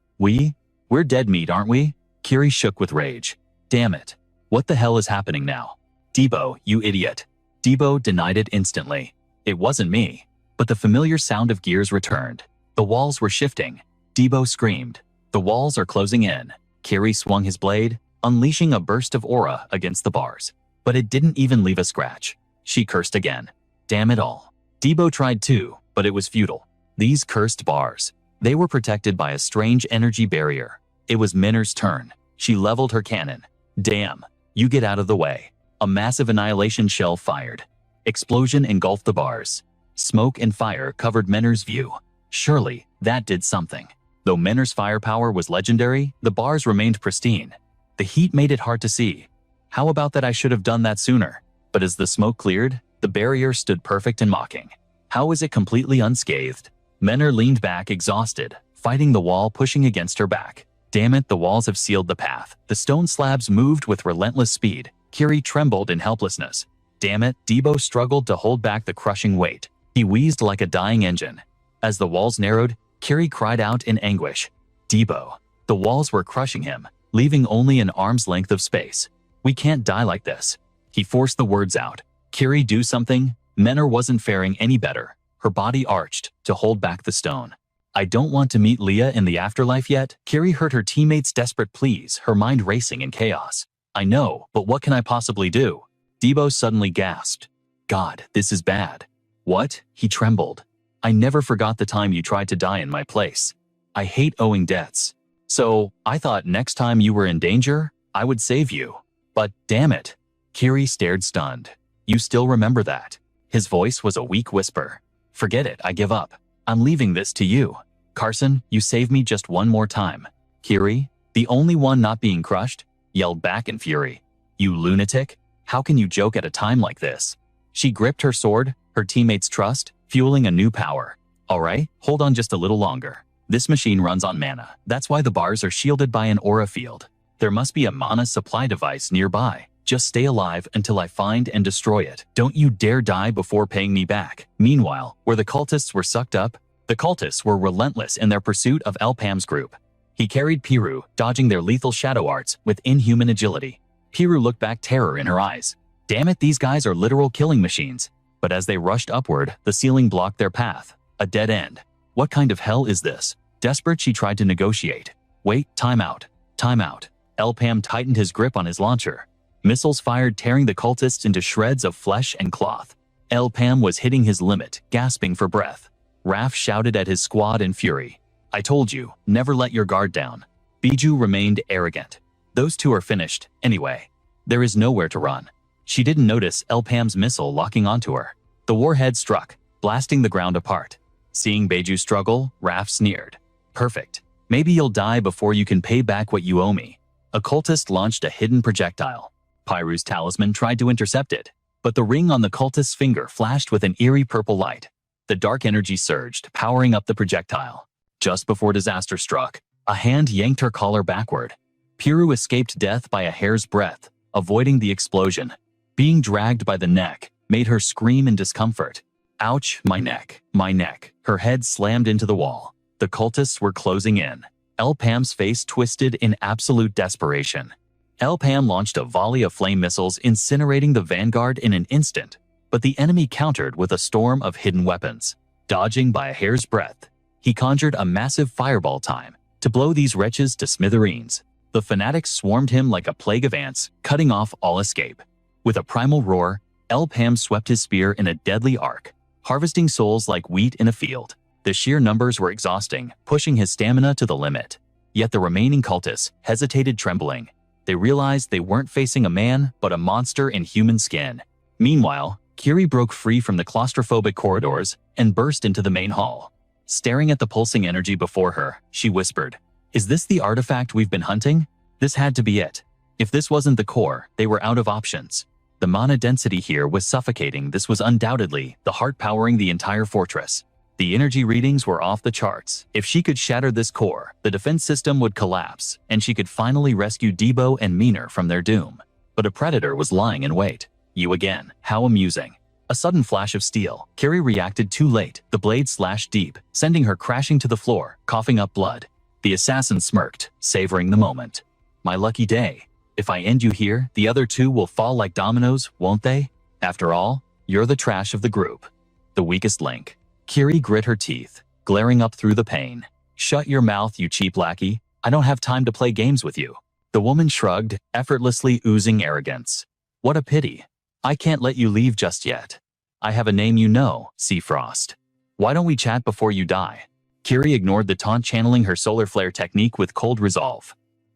We're dead meat, aren't we? Kiri shook with rage. Damn it. What the hell is happening now? Debo, you idiot. Debo denied it instantly. It wasn't me. But the familiar sound of gears returned. The walls were shifting. Debo screamed. The walls are closing in. Kiri swung his blade, unleashing a burst of aura against the bars. But it didn't even leave a scratch. She cursed again. Damn it all. Debo tried too, but it was futile. These cursed bars. They were protected by a strange energy barrier. It was Menor's turn. She leveled her cannon. Damn. You get out of the way. A massive annihilation shell fired. Explosion engulfed the bars. Smoke and fire covered Menor's view. Surely, that did something. Though Menor's firepower was legendary, the bars remained pristine. The heat made it hard to see. How about that? I should have done that sooner. But as the smoke cleared, the barrier stood perfect and mocking. How is it completely unscathed? Menor leaned back, exhausted, fighting the wall pushing against her back. Damn it, the walls have sealed the path. The stone slabs moved with relentless speed. Kiri trembled in helplessness. Damn it, Debo struggled to hold back the crushing weight. He wheezed like a dying engine. As the walls narrowed, Kiri cried out in anguish. Debo. The walls were crushing him, leaving only an arm's length of space. We can't die like this. He forced the words out. Kiri, do something. Menor wasn't faring any better. Her body arched to hold back the stone. I don't want to meet Leah in the afterlife yet. Kiri heard her teammates' desperate pleas, her mind racing in chaos. I know, but what can I possibly do? Debo suddenly gasped. God, this is bad. What? He trembled. I never forgot the time you tried to die in my place. I hate owing debts. So, I thought next time you were in danger, I would save you. But damn it. Kiri stared stunned. You still remember that? His voice was a weak whisper. Forget it, I give up. I'm leaving this to you. Carson, you save me just one more time. Kiri, the only one not being crushed, yelled back in fury. You lunatic? How can you joke at a time like this? She gripped her sword, her teammates' trust, fueling a new power. All right, hold on just a little longer. This machine runs on mana. That's why the bars are shielded by an aura field. There must be a mana supply device nearby. Just stay alive until I find and destroy it. Don't you dare die before paying me back. Meanwhile, where the cultists were sucked up, the cultists were relentless in their pursuit of Elpam's group. He carried Piru, dodging their lethal shadow arts with inhuman agility. Piru looked back, terror in her eyes. Damn it, these guys are literal killing machines. But as they rushed upward, the ceiling blocked their path. A dead end. What kind of hell is this? Desperate, she tried to negotiate. Wait, time out. Time out. Elpam tightened his grip on his launcher. Missiles fired, tearing the cultists into shreds of flesh and cloth. Elpam was hitting his limit, gasping for breath. Raph shouted at his squad in fury. I told you, never let your guard down. Biju remained arrogant. Those two are finished, anyway. There is nowhere to run. She didn't notice Elpam's missile locking onto her. The warhead struck, blasting the ground apart. Seeing Beiju struggle, Raph sneered. Perfect. Maybe you'll die before you can pay back what you owe me. A cultist launched a hidden projectile. Pyru's talisman tried to intercept it, but the ring on the cultist's finger flashed with an eerie purple light. The dark energy surged, powering up the projectile. Just before disaster struck, a hand yanked her collar backward. Piru escaped death by a hair's breadth, avoiding the explosion. Being dragged by the neck made her scream in discomfort. Ouch, my neck, my neck. Her head slammed into the wall. The cultists were closing in. Elpam's face twisted in absolute desperation. Elpam launched a volley of flame missiles, incinerating the vanguard in an instant, but the enemy countered with a storm of hidden weapons. Dodging by a hair's breadth, he conjured a massive fireball time to blow these wretches to smithereens. The fanatics swarmed him like a plague of ants, cutting off all escape. With a primal roar, Elpam swept his spear in a deadly arc, harvesting souls like wheat in a field. The sheer numbers were exhausting, pushing his stamina to the limit. Yet the remaining cultists hesitated, trembling. They realized they weren't facing a man, but a monster in human skin. Meanwhile, Kiri broke free from the claustrophobic corridors and burst into the main hall. Staring at the pulsing energy before her, she whispered, "Is this the artifact we've been hunting? This had to be it. If this wasn't the core, they were out of options." The mana density here was suffocating. This was undoubtedly the heart powering the entire fortress. The energy readings were off the charts. If she could shatter this core, the defense system would collapse, and she could finally rescue Debo and Menor from their doom. But a predator was lying in wait. You again, how amusing. A sudden flash of steel. Kiri reacted too late. The blade slashed deep, sending her crashing to the floor, coughing up blood. The assassin smirked, savoring the moment. My lucky day. If I end you here, the other two will fall like dominoes, won't they? After all, you're the trash of the group. The weakest link. Kiri grit her teeth, glaring up through the pain. Shut your mouth, you cheap lackey. I don't have time to play games with you. The woman shrugged, effortlessly oozing arrogance. What a pity. I can't let you leave just yet. I have a name you know, Seafrost. Why don't we chat before you die? Kiri ignored the taunt, channeling her solar flare technique with cold resolve.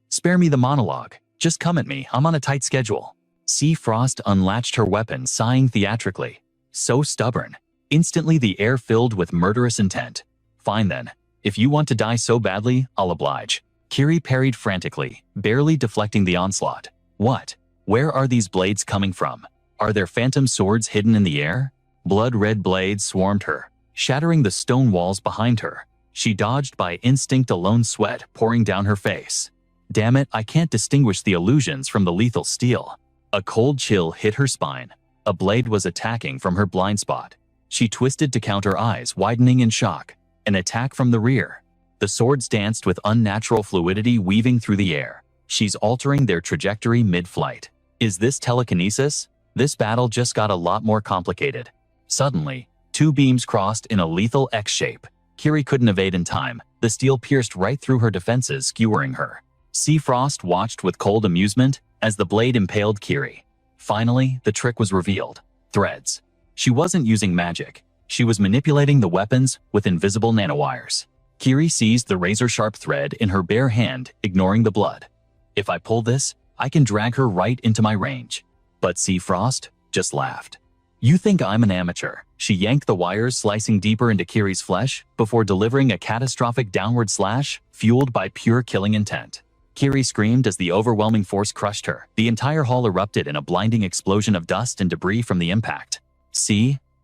Spare me the monologue. Just come at me, I'm on a tight schedule. Seafrost unlatched her weapon, sighing theatrically. So stubborn. Instantly the air filled with murderous intent. Fine then. If you want to die so badly, I'll oblige. Kiri parried frantically, barely deflecting the onslaught. What? Where are these blades coming from? Are there phantom swords hidden in the air? Blood-red blades swarmed her, shattering the stone walls behind her. She dodged by instinct, alone, sweat pouring down her face. Damn it, I can't distinguish the illusions from the lethal steel. A cold chill hit her spine. A blade was attacking from her blind spot. She twisted to counter, eyes widening in shock. An attack from the rear. The swords danced with unnatural fluidity, weaving through the air. She's altering their trajectory mid-flight. Is this telekinesis? This battle just got a lot more complicated. Suddenly, two beams crossed in a lethal X shape. Kiri couldn't evade in time. The steel pierced right through her defenses, skewering her. Frost watched with cold amusement as the blade impaled Kiri. Finally, the trick was revealed. Threads. She wasn't using magic. She was manipulating the weapons with invisible nanowires. Kiri seized the razor-sharp thread in her bare hand, ignoring the blood. If I pull this, I can drag her right into my range. But Frost just laughed. You think I'm an amateur? She yanked the wires, slicing deeper into Kiri's flesh before delivering a catastrophic downward slash, fueled by pure killing intent. Kiri screamed as the overwhelming force crushed her. The entire hall erupted in a blinding explosion of dust and debris from the impact.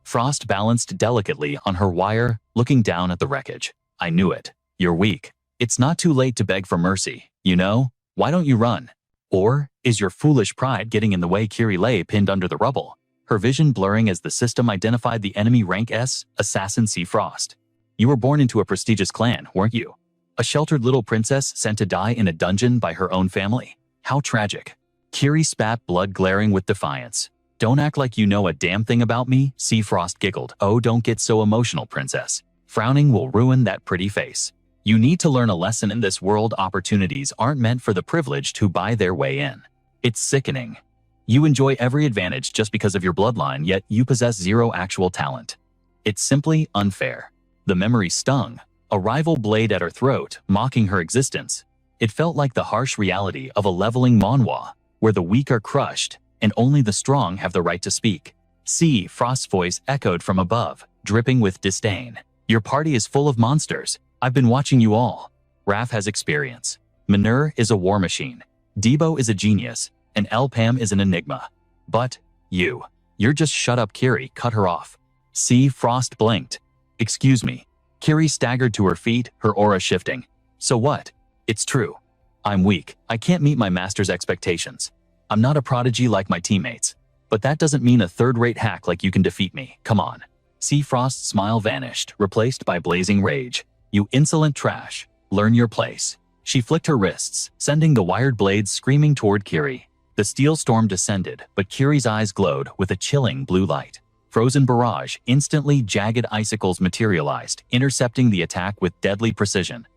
Frost balanced delicately on her wire, looking down at the wreckage. I knew it. You're weak. It's not too late to beg for mercy, you know? Why don't you run? Or is your foolish pride getting in the way? Kiri lay pinned under the rubble, her vision blurring as the system identified the enemy rank S, Assassin Frost. You were born into a prestigious clan, weren't you? A sheltered little princess sent to die in a dungeon by her own family. How tragic. Kiri spat blood, glaring with defiance. Don't act like you know a damn thing about me, Frost giggled. Oh, don't get so emotional, princess. Frowning will ruin that pretty face. You need to learn a lesson in this world. Opportunities aren't meant for the privileged who buy their way in. It's sickening. You enjoy every advantage just because of your bloodline, yet you possess zero actual talent. It's simply unfair. The memory stung, a rival blade at her throat, mocking her existence. It felt like the harsh reality of a leveling manhwa, where the weak are crushed, and only the strong have the right to speak. Frost's voice echoed from above, dripping with disdain. Your party is full of monsters. I've been watching you all. Raf has experience. Manur is a war machine. Debo is a genius, and Elpam is an enigma. But you're just shut up. Kiri cut her off. Frost blinked. Excuse me. Kiri staggered to her feet, her aura shifting. So what? It's true. I'm weak. I can't meet my master's expectations. I'm not a prodigy like my teammates. But that doesn't mean a third-rate hack like you can defeat me. Come on. Frost's smile vanished, replaced by blazing rage. You insolent trash. Learn your place. She flicked her wrists, sending the wired blades screaming toward Kiri. The steel storm descended, but Kiri's eyes glowed with a chilling blue light. Frozen barrage, instantly jagged icicles materialized, intercepting the attack with deadly precision.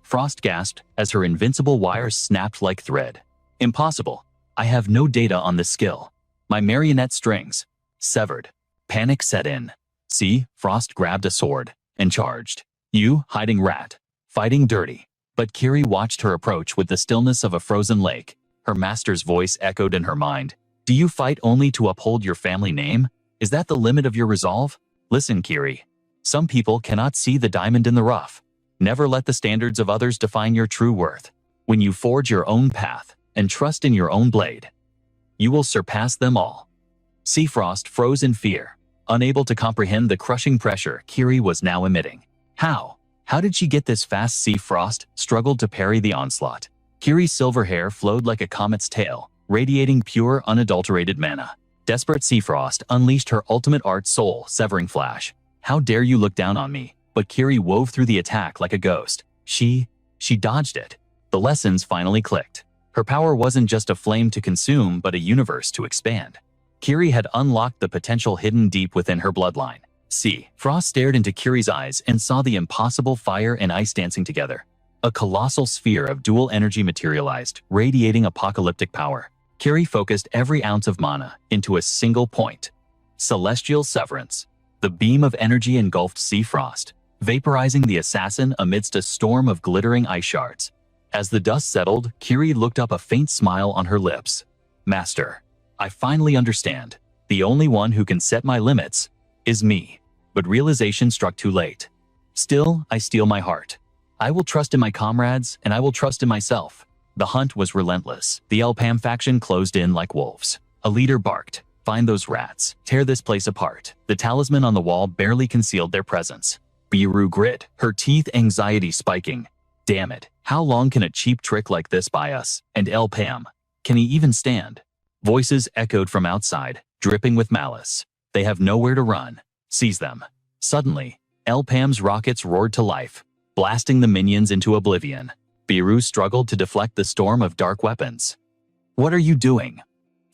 Frost gasped as her invincible wires snapped like thread. Impossible. I have no data on this skill. My marionette strings. Severed. Panic set in. Frost grabbed a sword and charged. You, hiding rat. Fighting dirty. But Kiri watched her approach with the stillness of a frozen lake. Her master's voice echoed in her mind. Do you fight only to uphold your family name? Is that the limit of your resolve? Listen, Kiri. Some people cannot see the diamond in the rough. Never let the standards of others define your true worth. When you forge your own path and trust in your own blade, you will surpass them all. Frost froze in fear, unable to comprehend the crushing pressure Kiri was now emitting. How did she get this fast? Frost struggled to parry the onslaught. Kiri's silver hair flowed like a comet's tail, radiating pure, unadulterated mana. Desperate, Frost unleashed her ultimate art, soul severing flash. How dare you look down on me? But Kiri wove through the attack like a ghost. She dodged it. The lessons finally clicked. Her power wasn't just a flame to consume, but a universe to expand. Kiri had unlocked the potential hidden deep within her bloodline. Frost stared into Kiri's eyes and saw the impossible, fire and ice dancing together. A colossal sphere of dual energy materialized, radiating apocalyptic power. Kiri focused every ounce of mana into a single point. Celestial Severance. The beam of energy engulfed Frost, vaporizing the assassin amidst a storm of glittering ice shards. As the dust settled, Kiri looked up, a faint smile on her lips. Master, I finally understand. The only one who can set my limits is me. But realization struck too late. Still, I steel my heart. I will trust in my comrades, and I will trust in myself. The hunt was relentless. The Elpam faction closed in like wolves. A leader barked, "Find those rats. Tear this place apart." The talisman on the wall barely concealed their presence. Biru grit, her teeth anxiety spiking. Damn it, how long can a cheap trick like this buy us? And El Pam, can he even stand? Voices echoed from outside, dripping with malice. They have nowhere to run. Seize them. Suddenly, El Pam's rockets roared to life, blasting the minions into oblivion. Biru struggled to deflect the storm of dark weapons. What are you doing?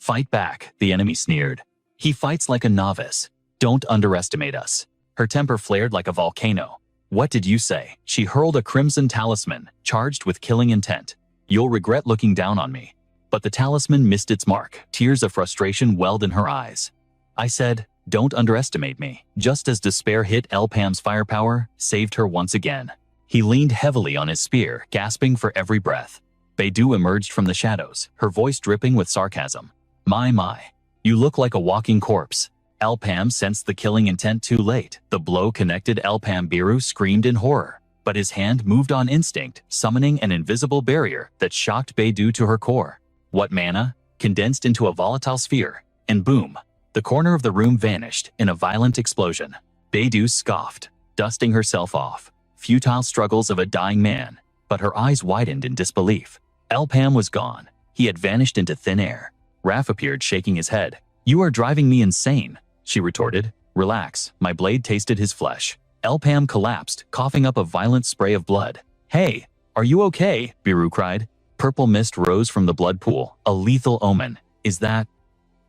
Fight back, the enemy sneered. He fights like a novice. Don't underestimate us. Her temper flared like a volcano. What did you say? She hurled a crimson talisman, charged with killing intent. You'll regret looking down on me. But the talisman missed its mark. Tears of frustration welled in her eyes. I said, don't underestimate me. Just as despair hit El Pam's firepower, saved her once again. He leaned heavily on his spear, gasping for every breath. Beidou emerged from the shadows, her voice dripping with sarcasm. My, you look like a walking corpse. El Pam sensed the killing intent too late. The blow connected El Pam. Biru screamed in horror, but his hand moved on instinct, summoning an invisible barrier that shocked Beidou to her core. What mana? Condensed into a volatile sphere, and boom, the corner of the room vanished in a violent explosion. Beidou scoffed, dusting herself off. Futile struggles of a dying man, but her eyes widened in disbelief. El Pam was gone. He had vanished into thin air. Raph appeared, shaking his head. You are driving me insane, she retorted. Relax, my blade tasted his flesh. El Pam collapsed, coughing up a violent spray of blood. Hey, are you okay? Biru cried. Purple mist rose from the blood pool, a lethal omen. Is that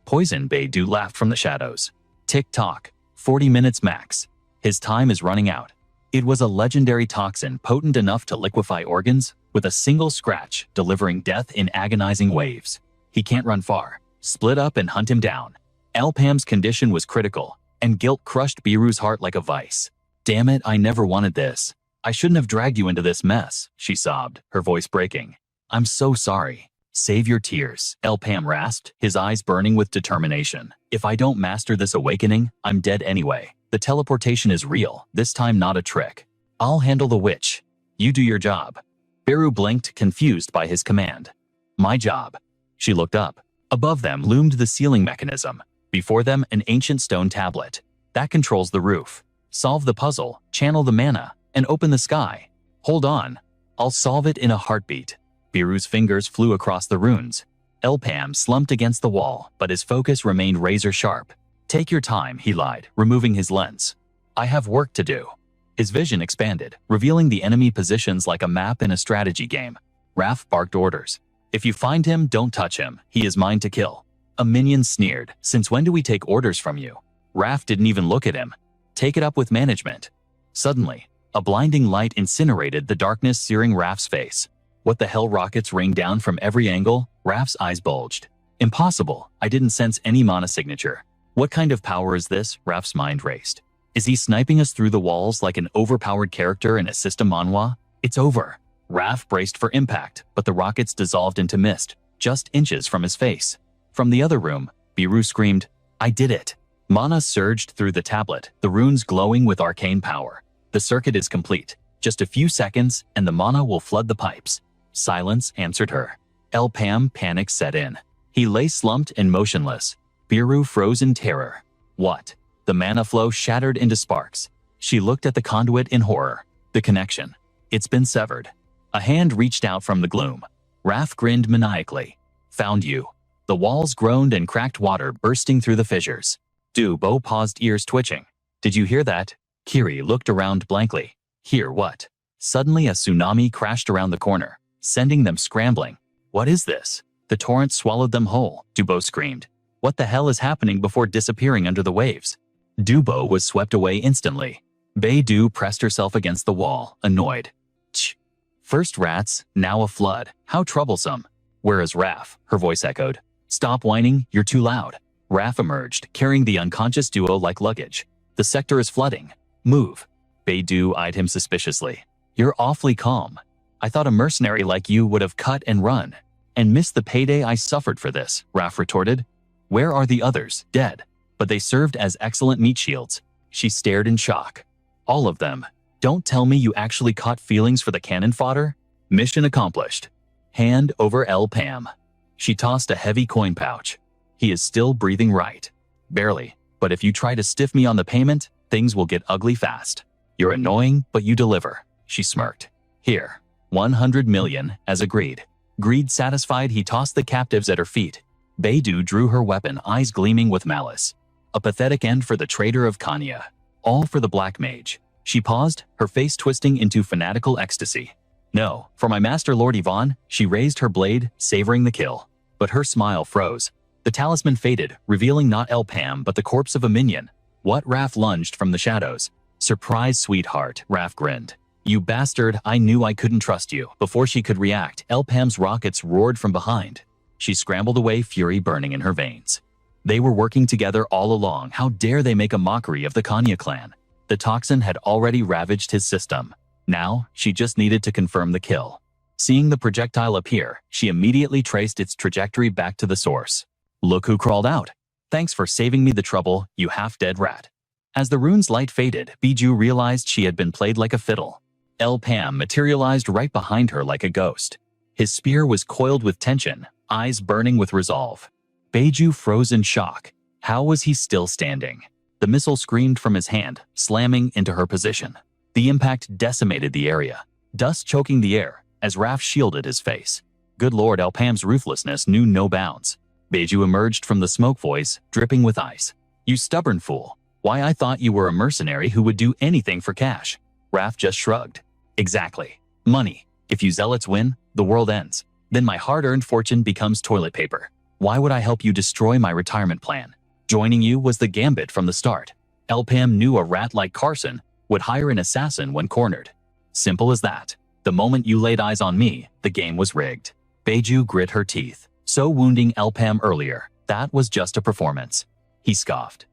poison? Beidou laughed from the shadows. Tick-tock, 40 minutes max. His time is running out. It was a legendary toxin potent enough to liquefy organs, with a single scratch delivering death in agonizing waves. He can't run far. Split up and hunt him down. El Pam's condition was critical, and guilt crushed Biru's heart like a vice. Damn it, I never wanted this. I shouldn't have dragged you into this mess, she sobbed, her voice breaking. I'm so sorry. Save your tears, El Pam rasped, his eyes burning with determination. If I don't master this awakening, I'm dead anyway. The teleportation is real, this time not a trick. I'll handle the witch. You do your job. Biru blinked, confused by his command. My job. She looked up. Above them loomed the sealing mechanism. Before them, an ancient stone tablet. That controls the roof. Solve the puzzle, channel the mana, and open the sky. Hold on. I'll solve it in a heartbeat. Biru's fingers flew across the runes. El Pam slumped against the wall, but his focus remained razor sharp. Take your time, he lied, removing his lens. I have work to do. His vision expanded, revealing the enemy positions like a map in a strategy game. Raph barked orders. If you find him, don't touch him. He is mine to kill. A minion sneered. Since when do we take orders from you? Raph didn't even look at him. Take it up with management. Suddenly, a blinding light incinerated the darkness, searing Raph's face. What the hell? Rockets rained down from every angle. Raph's eyes bulged. Impossible. I didn't sense any mana signature. What kind of power is this? Raph's mind raced. Is he sniping us through the walls like an overpowered character in a system manhwa? It's over. Raph braced for impact, but the rockets dissolved into mist, just inches from his face. From the other room, Biru screamed, I did it. Mana surged through the tablet, the runes glowing with arcane power. The circuit is complete. Just a few seconds, and the mana will flood the pipes. Silence answered her. El Pam panic set in. He lay slumped and motionless. Biru froze in terror. What? The mana flow shattered into sparks. She looked at the conduit in horror. The connection. It's been severed. A hand reached out from the gloom. Raph grinned maniacally. Found you. The walls groaned and cracked, water bursting through the fissures. Dubo paused, ears twitching. Did you hear that? Kiri looked around blankly. Hear what? Suddenly a tsunami crashed around the corner, sending them scrambling. What is this? The torrent swallowed them whole, Dubo screamed. What the hell is happening before disappearing under the waves? Dubo was swept away instantly. Beidou pressed herself against the wall, annoyed. Tch. First rats, now a flood. How troublesome. Where is Raph? Her voice echoed. Stop whining, you're too loud. Raph emerged, carrying the unconscious duo like luggage. The sector is flooding. Move. Beidou eyed him suspiciously. You're awfully calm. I thought a mercenary like you would have cut and run. And missed the payday I suffered for this, Raph retorted. Where are the others? Dead. But they served as excellent meat shields. She stared in shock. All of them. Don't tell me you actually caught feelings for the cannon fodder? Mission accomplished. Hand over El Pam. She tossed a heavy coin pouch. He is still breathing right. Barely. But if you try to stiff me on the payment, things will get ugly fast. You're annoying, but you deliver, she smirked. Here, 100 million, as agreed. Greed satisfied, he tossed the captives at her feet. Beidou drew her weapon, eyes gleaming with malice. A pathetic end for the traitor of Kanya. All for the black mage. She paused, her face twisting into fanatical ecstasy. No, for my master Lord Yvonne, she raised her blade, savoring the kill. But her smile froze. The talisman faded, revealing not El Pam but the corpse of a minion. What? Raph lunged from the shadows. Surprise, sweetheart, Raph grinned. You bastard, I knew I couldn't trust you. Before she could react, El Pam's rockets roared from behind. She scrambled away, fury burning in her veins. They were working together all along. How dare they make a mockery of the Kanya clan? The toxin had already ravaged his system. Now, she just needed to confirm the kill. Seeing the projectile appear, she immediately traced its trajectory back to the source. Look who crawled out. Thanks for saving me the trouble, you half-dead rat. As the rune's light faded, Bijou realized she had been played like a fiddle. El Pam materialized right behind her like a ghost. His spear was coiled with tension, eyes burning with resolve. Beidou froze in shock. How was he still standing? The missile screamed from his hand, slamming into her position. The impact decimated the area, dust choking the air as Raph shielded his face. Good lord, El Pam's ruthlessness knew no bounds. Beidou emerged from the smoke, voice dripping with ice. You stubborn fool. Why, I thought you were a mercenary who would do anything for cash. Raph just shrugged. Exactly. Money. If you zealots win, the world ends. Then my hard-earned fortune becomes toilet paper. Why would I help you destroy my retirement plan? Joining you was the gambit from the start. El Pam knew a rat like Carson would hire an assassin when cornered. Simple as that. The moment you laid eyes on me, the game was rigged. Beidou grit her teeth. So wounding El Pam earlier, that was just a performance. He scoffed.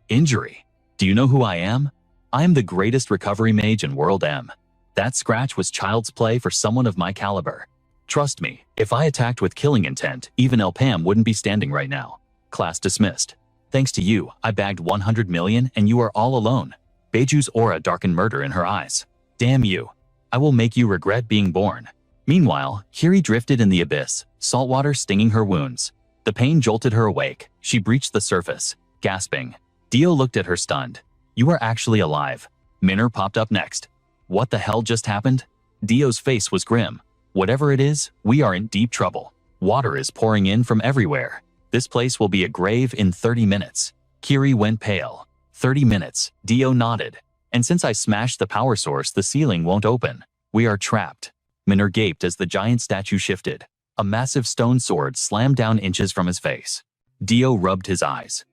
Injury. Do you know who I am? I am the greatest recovery mage in World M. That scratch was child's play for someone of my caliber. Trust me, if I attacked with killing intent, even El Pam wouldn't be standing right now. Class dismissed. Thanks to you, I bagged 100 million and you are all alone. Beidou's aura darkened murder in her eyes. Damn you. I will make you regret being born. Meanwhile, Kiri drifted in the abyss, saltwater stinging her wounds. The pain jolted her awake. She breached the surface, gasping. Dio looked at her stunned. You are actually alive. Minner popped up next. What the hell just happened? Dio's face was grim. Whatever it is, we are in deep trouble. Water is pouring in from everywhere. This place will be a grave in 30 minutes. Kiri went pale. 30 minutes, Dio nodded. And since I smashed the power source, the ceiling won't open. We are trapped. Minner gaped as the giant statue shifted. A massive stone sword slammed down inches from his face. Dio rubbed his eyes.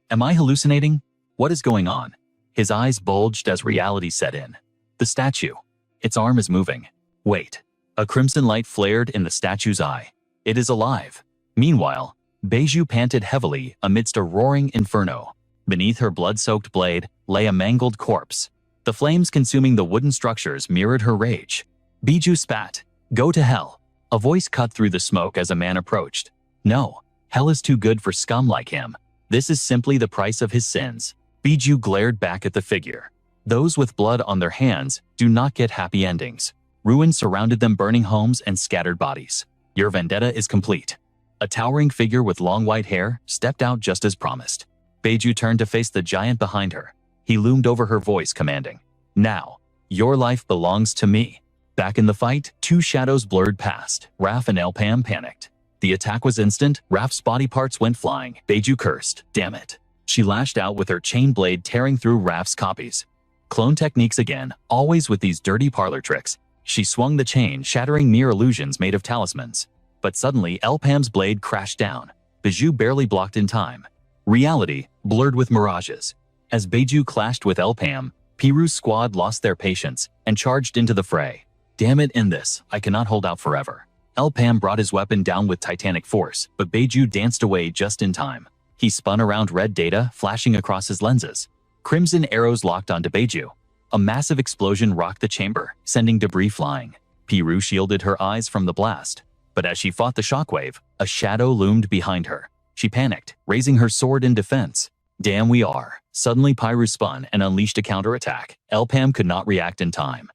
Am I hallucinating? What is going on? His eyes bulged as reality set in. The statue. Its arm is moving. Wait. A crimson light flared in the statue's eye. It is alive. Meanwhile, Beidou panted heavily amidst a roaring inferno. Beneath her blood-soaked blade lay a mangled corpse. The flames consuming the wooden structures mirrored her rage. Beidou spat. Go to hell. A voice cut through the smoke as a man approached. No, hell is too good for scum like him. This is simply the price of his sins. Beidou glared back at the figure. Those with blood on their hands do not get happy endings. Ruins surrounded them, burning homes and scattered bodies. Your vendetta is complete. A towering figure with long white hair stepped out just as promised. Beidou turned to face the giant behind her. He loomed over her, voice commanding. Now, your life belongs to me. Back in the fight, two shadows blurred past. Raph and El Pam panicked. The attack was instant. Raph's body parts went flying. Beidou cursed. Damn it. She lashed out with her chain blade, tearing through Raph's copies. Clone techniques again, always with these dirty parlor tricks. She swung the chain, shattering mere illusions made of talismans. But suddenly, El Pam's blade crashed down. Beidou barely blocked in time. Reality blurred with mirages. As Beidou clashed with El Pam, Piru's squad lost their patience and charged into the fray. Damn it, in this, I cannot hold out forever. El Pam brought his weapon down with titanic force, but Beidou danced away just in time. He spun around, red data flashing across his lenses. Crimson arrows locked onto Beidou. A massive explosion rocked the chamber, sending debris flying. Piru shielded her eyes from the blast. But as she fought the shockwave, a shadow loomed behind her. She panicked, raising her sword in defense. Damn, we are. Suddenly Piru spun and unleashed a counterattack. El Pam could not react in time.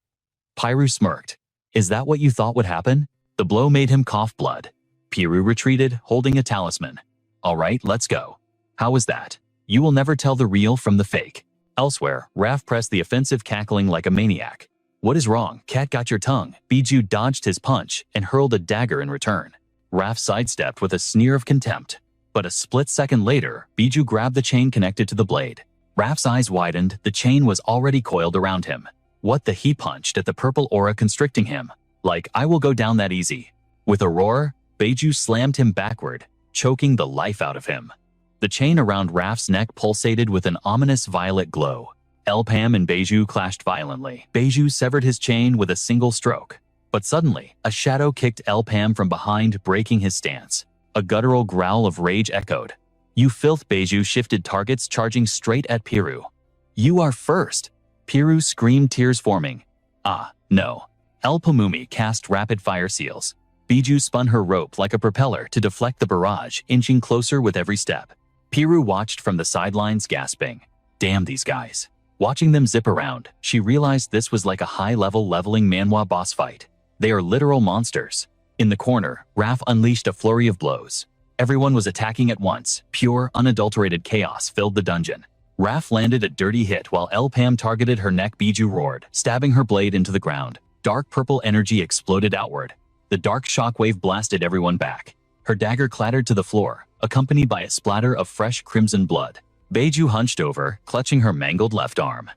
Piru smirked. Is that what you thought would happen? The blow made him cough blood. Piru retreated, holding a talisman. All right, let's go. How was that? You will never tell the real from the fake. Elsewhere, Raph pressed the offensive, cackling like a maniac. What is wrong? Cat got your tongue. Bijou dodged his punch and hurled a dagger in return. Raph sidestepped with a sneer of contempt. But a split second later, Bijou grabbed the chain connected to the blade. Raph's eyes widened, the chain was already coiled around him. What the? He punched at the purple aura constricting him. Like, I will go down that easy. With a roar, Bijou slammed him backward, choking the life out of him. The chain around Raph's neck pulsated with an ominous violet glow. Elpam and Bijou clashed violently. Bijou severed his chain with a single stroke. But suddenly, a shadow kicked Elpam from behind, breaking his stance. A guttural growl of rage echoed. You filth! Bijou shifted targets, charging straight at Piru. You are first! Piru screamed, tears forming. Ah, no. Elpamumi cast rapid-fire seals. Bijou spun her rope like a propeller to deflect the barrage, inching closer with every step. Piru watched from the sidelines, gasping. Damn these guys. Watching them zip around, she realized this was like a high-level leveling manhwa boss fight. They are literal monsters. In the corner, Raph unleashed a flurry of blows. Everyone was attacking at once. Pure, unadulterated chaos filled the dungeon. Raph landed a dirty hit while Elpam targeted her neck. Bijou roared, stabbing her blade into the ground. Dark purple energy exploded outward. The dark shockwave blasted everyone back. Her dagger clattered to the floor, accompanied by a splatter of fresh crimson blood. Bijou hunched over, clutching her mangled left arm.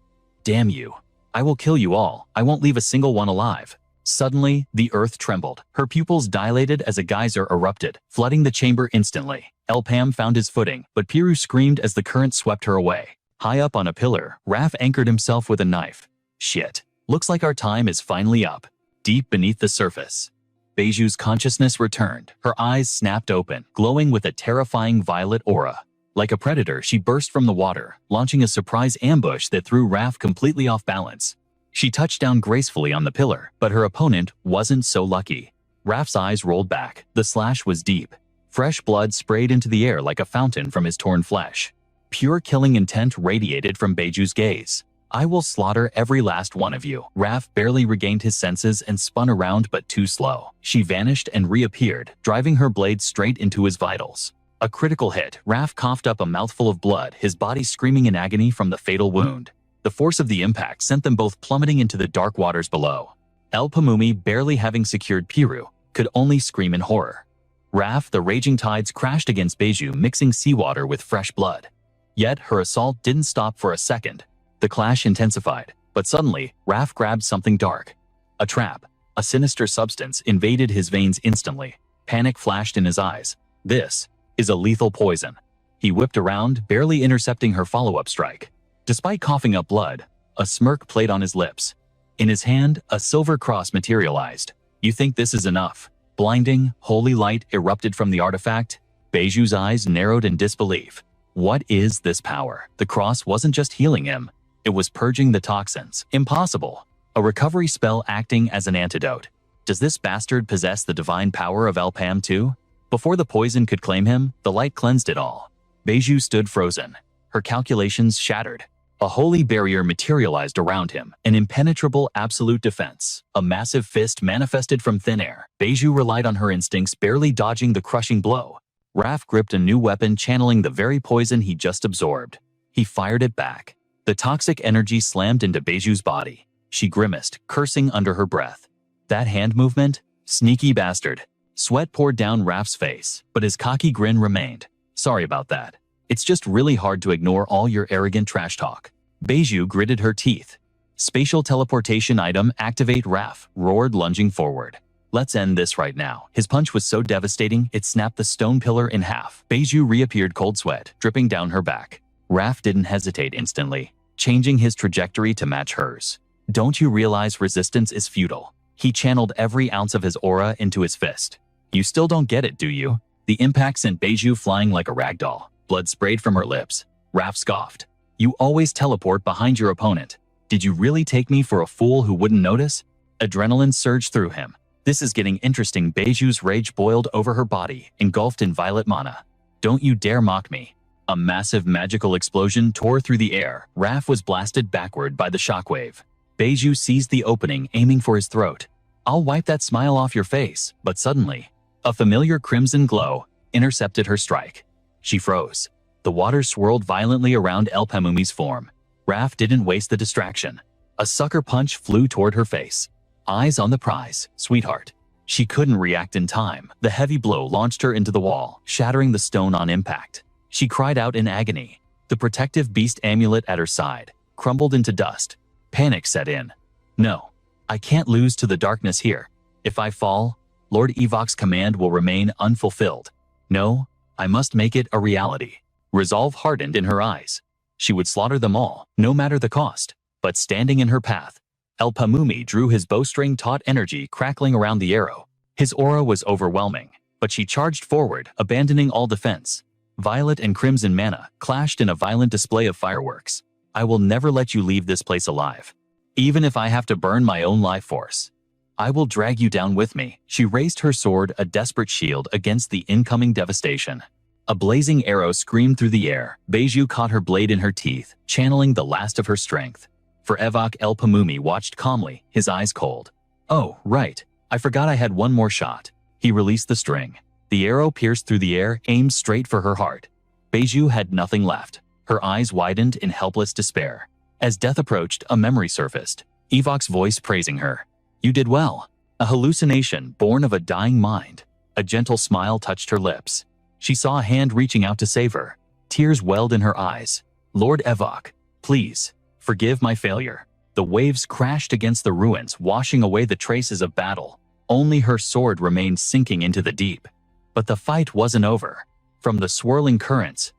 Damn you. I will kill you all. I won't leave a single one alive. Suddenly, the earth trembled. Her pupils dilated as a geyser erupted, flooding the chamber instantly. Elpam found his footing, but Piru screamed as the current swept her away. High up on a pillar, Raph anchored himself with a knife. Shit. Looks like our time is finally up. Deep beneath the surface, Bijou's consciousness returned. Her eyes snapped open, glowing with a terrifying violet aura. Like a predator, she burst from the water, launching a surprise ambush that threw Raph completely off balance. She touched down gracefully on the pillar, but her opponent wasn't so lucky. Raph's eyes rolled back. The slash was deep. Fresh blood sprayed into the air like a fountain from his torn flesh. Pure killing intent radiated from Bijou's gaze. I will slaughter every last one of you. Raph barely regained his senses and spun around, but too slow. She vanished and reappeared, driving her blade straight into his vitals. A critical hit. Raph coughed up a mouthful of blood, his body screaming in agony from the fatal wound. The force of the impact sent them both plummeting into the dark waters below. Elpamumi, barely having secured Piru, could only scream in horror. Raph, the raging tides crashed against Bijou, mixing seawater with fresh blood. Yet her assault didn't stop for a second. The clash intensified, but suddenly, Raph grabbed something dark. A trap. A sinister substance invaded his veins instantly. Panic flashed in his eyes. This is a lethal poison. He whipped around, barely intercepting her follow-up strike. Despite coughing up blood, a smirk played on his lips. In his hand, a silver cross materialized. You think this is enough? Blinding, holy light erupted from the artifact. Bijou's eyes narrowed in disbelief. What is this power? The cross wasn't just healing him. It was purging the toxins. Impossible. A recovery spell acting as an antidote. Does this bastard possess the divine power of Elpam too? Before the poison could claim him, the light cleansed it all. Bijou stood frozen. Her calculations shattered. A holy barrier materialized around him, an impenetrable absolute defense. A massive fist manifested from thin air. Bijou relied on her instincts, barely dodging the crushing blow. Raph gripped a new weapon, channeling the very poison he just absorbed. He fired it back. The toxic energy slammed into Bijou's body. She grimaced, cursing under her breath. That hand movement? Sneaky bastard. Sweat poured down Raph's face, but his cocky grin remained. Sorry about that. It's just really hard to ignore all your arrogant trash talk. Bijou gritted her teeth. Spatial teleportation item activate. Raph roared, lunging forward. Let's end this right now. His punch was so devastating, it snapped the stone pillar in half. Bijou reappeared, cold sweat dripping down her back. Raph didn't hesitate instantly, changing his trajectory to match hers. Don't you realize resistance is futile? He channeled every ounce of his aura into his fist. You still don't get it, do you? The impact sent Bijou flying like a ragdoll. Blood sprayed from her lips. Raph scoffed. You always teleport behind your opponent. Did you really take me for a fool who wouldn't notice? Adrenaline surged through him. This is getting interesting. Bijou's rage boiled over her body, engulfed in violet mana. Don't you dare mock me. A massive magical explosion tore through the air. Raph was blasted backward by the shockwave. Bijou seized the opening, aiming for his throat. I'll wipe that smile off your face, but suddenly, a familiar crimson glow intercepted her strike. She froze. The water swirled violently around Elpamumi's form. Raph didn't waste the distraction. A sucker punch flew toward her face. Eyes on the prize, sweetheart. She couldn't react in time. The heavy blow launched her into the wall, shattering the stone on impact. She cried out in agony. The protective beast amulet at her side crumbled into dust. Panic set in. No, I can't lose to the darkness here. If I fall, Lord Evok's command will remain unfulfilled. No, I must make it a reality. Resolve hardened in her eyes. She would slaughter them all, no matter the cost. But standing in her path, El Pamumi drew his bowstring taut energy crackling around the arrow. His aura was overwhelming, but she charged forward, abandoning all defense. Violet and crimson mana clashed in a violent display of fireworks. I will never let you leave this place alive. Even if I have to burn my own life force. I will drag you down with me. She raised her sword, a desperate shield against the incoming devastation. A blazing arrow screamed through the air. Beiju caught her blade in her teeth, channeling the last of her strength. For Evok, El Pamumi watched calmly, his eyes cold. Oh, right. I forgot I had one more shot. He released the string. The arrow pierced through the air, aimed straight for her heart. Beiju had nothing left. Her eyes widened in helpless despair. As death approached, a memory surfaced. Evok's voice praising her. You did well. A hallucination born of a dying mind. A gentle smile touched her lips. She saw a hand reaching out to save her. Tears welled in her eyes. Lord Evok, please, forgive my failure. The waves crashed against the ruins, washing away the traces of battle. Only her sword remained sinking into the deep. But the fight wasn't over. From the swirling currents,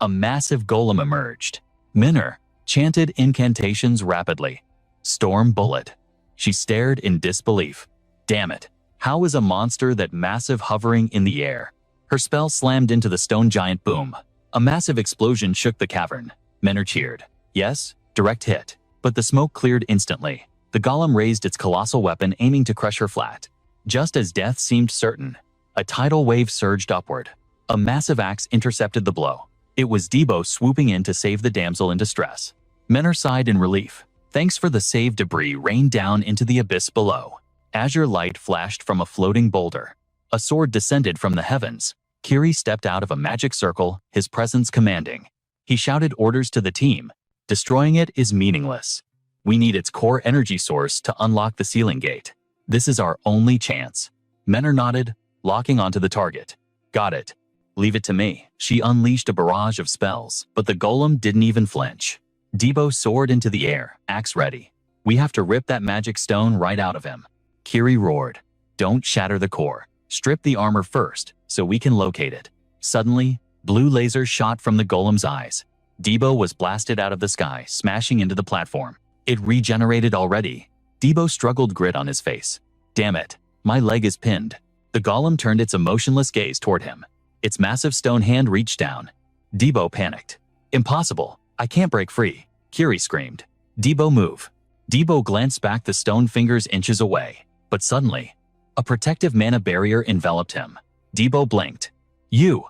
a massive golem emerged. Minor chanted incantations rapidly. Storm bullet. She stared in disbelief. Damn it. How is a monster that massive hovering in the air? Her spell slammed into the stone giant. Boom. A massive explosion shook the cavern. Menor cheered. Yes, direct hit. But the smoke cleared instantly. The golem raised its colossal weapon, aiming to crush her flat. Just as death seemed certain, a tidal wave surged upward. A massive axe intercepted the blow. It was Debo swooping in to save the damsel in distress. Menor sighed in relief. Thanks for the save. Debris rained down into the abyss below. Azure light flashed from a floating boulder. A sword descended from the heavens. Kiri stepped out of a magic circle, his presence commanding. He shouted orders to the team. Destroying it is meaningless. We need its core energy source to unlock the ceiling gate. This is our only chance. Menor nodded, locking onto the target. Got it. Leave it to me. She unleashed a barrage of spells, but the golem didn't even flinch. Debo soared into the air, axe ready. We have to rip that magic stone right out of him. Kiri roared. Don't shatter the core. Strip the armor first, so we can locate it. Suddenly, blue lasers shot from the golem's eyes. Debo was blasted out of the sky, smashing into the platform. It regenerated already. Debo struggled, grit on his face. Damn it, my leg is pinned. The golem turned its emotionless gaze toward him. Its massive stone hand reached down. Debo panicked. Impossible, I can't break free. Kiri screamed. Debo, move. Debo glanced back, the stone fingers inches away. But suddenly, a protective mana barrier enveloped him. Debo blinked. You!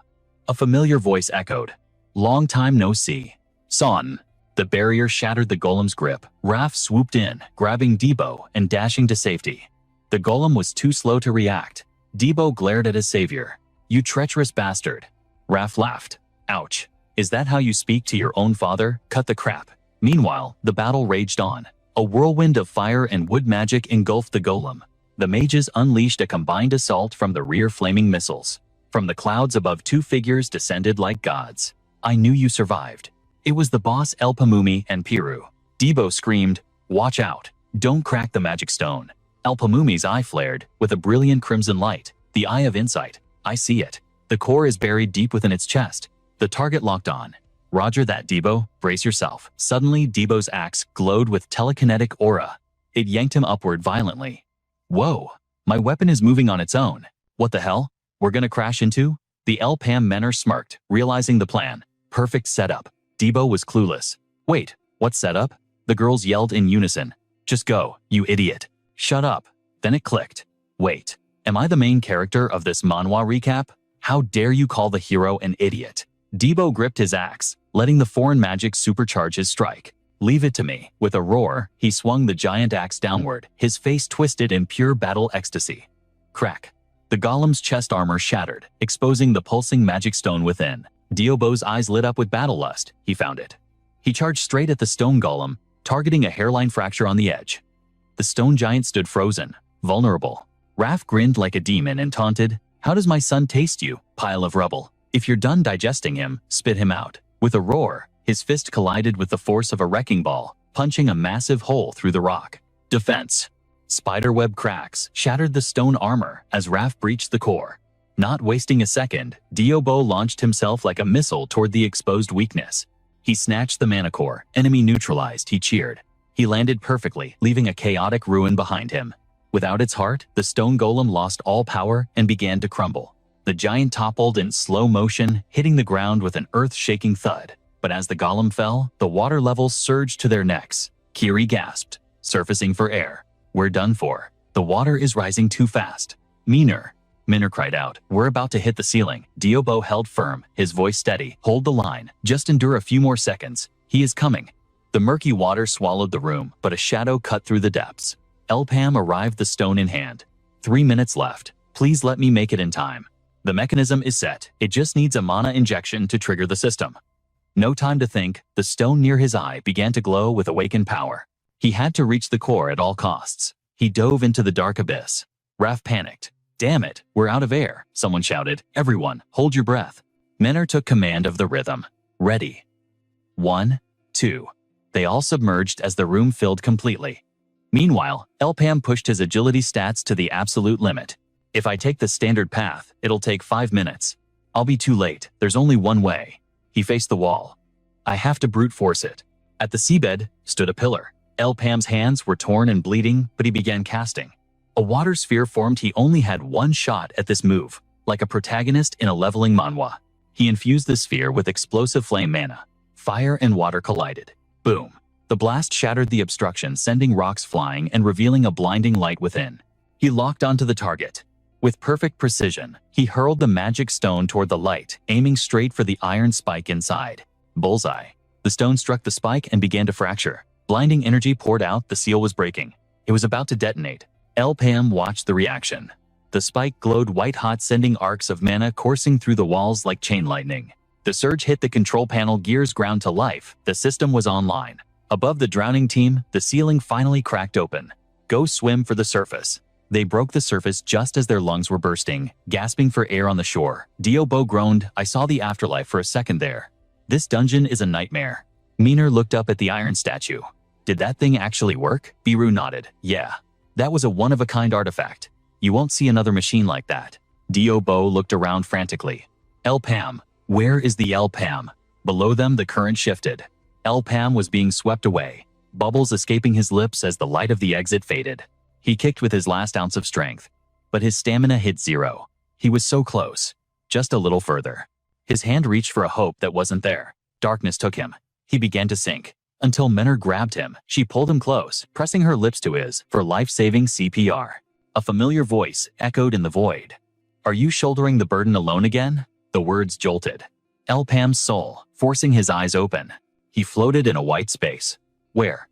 A familiar voice echoed. Long time no see. Son. The barrier shattered the golem's grip. Raph swooped in, grabbing Debo and dashing to safety. The golem was too slow to react. Debo glared at his savior. You treacherous bastard. Raph laughed. Ouch. Is that how you speak to your own father? Cut the crap. Meanwhile, the battle raged on. A whirlwind of fire and wood magic engulfed the golem. The mages unleashed a combined assault from the rear, flaming missiles. From the clouds above, two figures descended like gods. I knew you survived. It was the boss, El Pamumi and Piru. Debo screamed, watch out. Don't crack the magic stone. El Pamumi's eye flared, with a brilliant crimson light. The eye of insight. I see it. The core is buried deep within its chest. The target locked on. Roger that, Debo. Brace yourself. Suddenly, Debo's axe glowed with telekinetic aura. It yanked him upward violently. Whoa. My weapon is moving on its own. What the hell? We're gonna crash into? The El Pam Menor smirked, realizing the plan. Perfect setup. Debo was clueless. Wait, what setup? The girls yelled in unison. Just go, you idiot. Shut up. Then it clicked. Wait, am I the main character of this manhwa recap? How dare you call the hero an idiot? Debo gripped his axe, letting the foreign magic supercharge his strike. Leave it to me. With a roar, he swung the giant axe downward, his face twisted in pure battle ecstasy. Crack. The golem's chest armor shattered, exposing the pulsing magic stone within. Diobo's eyes lit up with battle lust. He found it. He charged straight at the stone golem, targeting a hairline fracture on the edge. The stone giant stood frozen, vulnerable. Raph grinned like a demon and taunted, "How does my son taste you, pile of rubble? If you're done digesting him, spit him out." With a roar, his fist collided with the force of a wrecking ball, punching a massive hole through the rock. Defense. Spiderweb cracks shattered the stone armor as Raph breached the core. Not wasting a second, Diobo launched himself like a missile toward the exposed weakness. He snatched the mana core, enemy neutralized, he cheered. He landed perfectly, leaving a chaotic ruin behind him. Without its heart, the stone golem lost all power and began to crumble. The giant toppled in slow motion, hitting the ground with an earth-shaking thud. But as the golem fell, the water levels surged to their necks. Kiri gasped, surfacing for air. "We're done for. The water is rising too fast." Minor cried out, "We're about to hit the ceiling." Diobo held firm, his voice steady. "Hold the line. Just endure a few more seconds. He is coming." The murky water swallowed the room, but a shadow cut through the depths. Elpam arrived, the stone in hand. 3 minutes left. Please let me make it in time. The mechanism is set. It just needs a mana injection to trigger the system. No time to think. The stone near his eye began to glow with awakened power. He had to reach the core at all costs. He dove into the dark abyss. Raph panicked. "Damn it, we're out of air," someone shouted. "Everyone, hold your breath." Menor took command of the rhythm. "Ready. 1, 2. They all submerged as the room filled completely. Meanwhile, Elpam pushed his agility stats to the absolute limit. "If I take the standard path, it'll take 5 minutes. I'll be too late. There's only one way." He faced the wall. "I have to brute force it." At the seabed stood a pillar. Elpam's hands were torn and bleeding, but he began casting. A water sphere formed. He only had one shot at this move, like a protagonist in a leveling manhwa. He infused the sphere with explosive flame mana. Fire and water collided. Boom. The blast shattered the obstruction, sending rocks flying and revealing a blinding light within. He locked onto the target. With perfect precision, he hurled the magic stone toward the light, aiming straight for the iron spike inside. Bullseye. The stone struck the spike and began to fracture. Blinding energy poured out. The seal was breaking. It was about to detonate. Elpam watched the reaction. The spike glowed white-hot, sending arcs of mana coursing through the walls like chain lightning. The surge hit the control panel, gears ground to life. The system was online. Above the drowning team, the ceiling finally cracked open. "Go swim for the surface." They broke the surface just as their lungs were bursting, gasping for air on the shore. Diobo groaned, "I saw the afterlife for a second there. This dungeon is a nightmare." Minor looked up at the iron statue. "Did that thing actually work?" Biru nodded. "Yeah. That was a one-of-a-kind artifact. You won't see another machine like that." Diobo looked around frantically. "Elpam. Where is the Elpam?" Below them, the current shifted. Elpam was being swept away, bubbles escaping his lips as the light of the exit faded. He kicked with his last ounce of strength, but his stamina hit 0. He was so close. Just a little further. His hand reached for a hope that wasn't there. Darkness took him. He began to sink. Until Menor grabbed him. She pulled him close, pressing her lips to his for life-saving CPR. A familiar voice echoed in the void. "Are you shouldering the burden alone again?" The words jolted Elpam's soul, forcing his eyes open. He floated in a white space. Where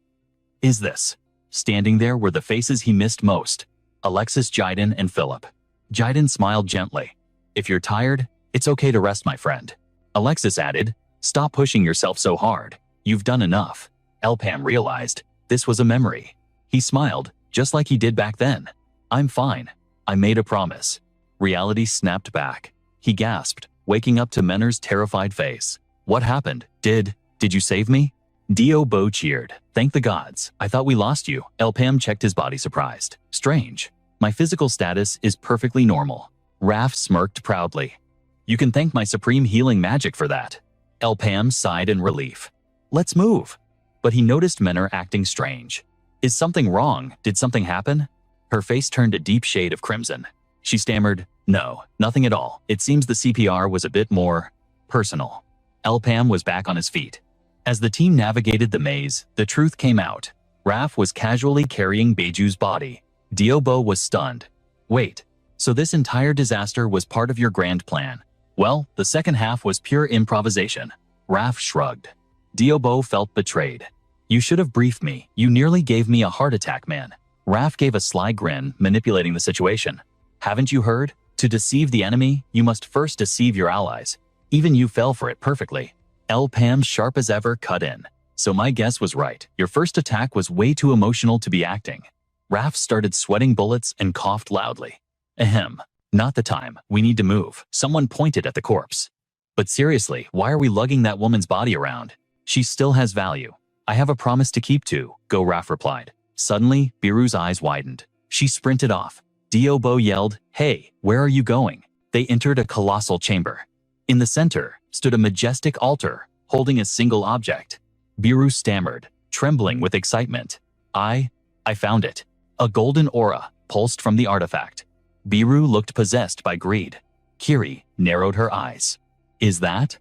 is this? Standing there were the faces he missed most. Alexis, Jiden, and Philip. Jiden smiled gently. "If you're tired, it's okay to rest, my friend." Alexis added, "Stop pushing yourself so hard. You've done enough." Elpam realized this was a memory. He smiled, just like he did back then. "I'm fine. I made a promise." Reality snapped back. He gasped, waking up to Menor's terrified face. "What happened? Did you save me?" Diobo cheered. "Thank the gods. I thought we lost you." Elpam checked his body, surprised. "Strange. My physical status is perfectly normal." Raph smirked proudly. "You can thank my supreme healing magic for that." Elpam sighed in relief. "Let's move." But he noticed Menor acting strange. "Is something wrong? Did something happen?" Her face turned a deep shade of crimson. She stammered, "No, nothing at all. It seems the CPR was a bit more personal." Elpam was back on his feet. As the team navigated the maze, the truth came out. Raph was casually carrying Beiju's body. Diobo was stunned. "Wait, so this entire disaster was part of your grand plan?" "Well, the second half was pure improvisation." Raph shrugged. Diobo felt betrayed. "You should have briefed me. You nearly gave me a heart attack, man." Raph gave a sly grin, manipulating the situation. "Haven't you heard? To deceive the enemy, you must first deceive your allies. Even you fell for it perfectly." Elpam, sharp as ever, cut in. So my guess was right. Your first attack was way too emotional to be acting. Raph started sweating bullets and coughed loudly. Ahem. Not the time. We need to move. Someone pointed at the corpse. But seriously, why are we lugging that woman's body around? She still has value. I have a promise to keep to, Go Raph replied. Suddenly, Biru's eyes widened. She sprinted off. Diobo yelled, Hey, where are you going? They entered a colossal chamber. In the center stood a majestic altar, holding a single object. Biru stammered, trembling with excitement. I found it. A golden aura pulsed from the artifact. Biru looked possessed by greed. Kiri narrowed her eyes. Is that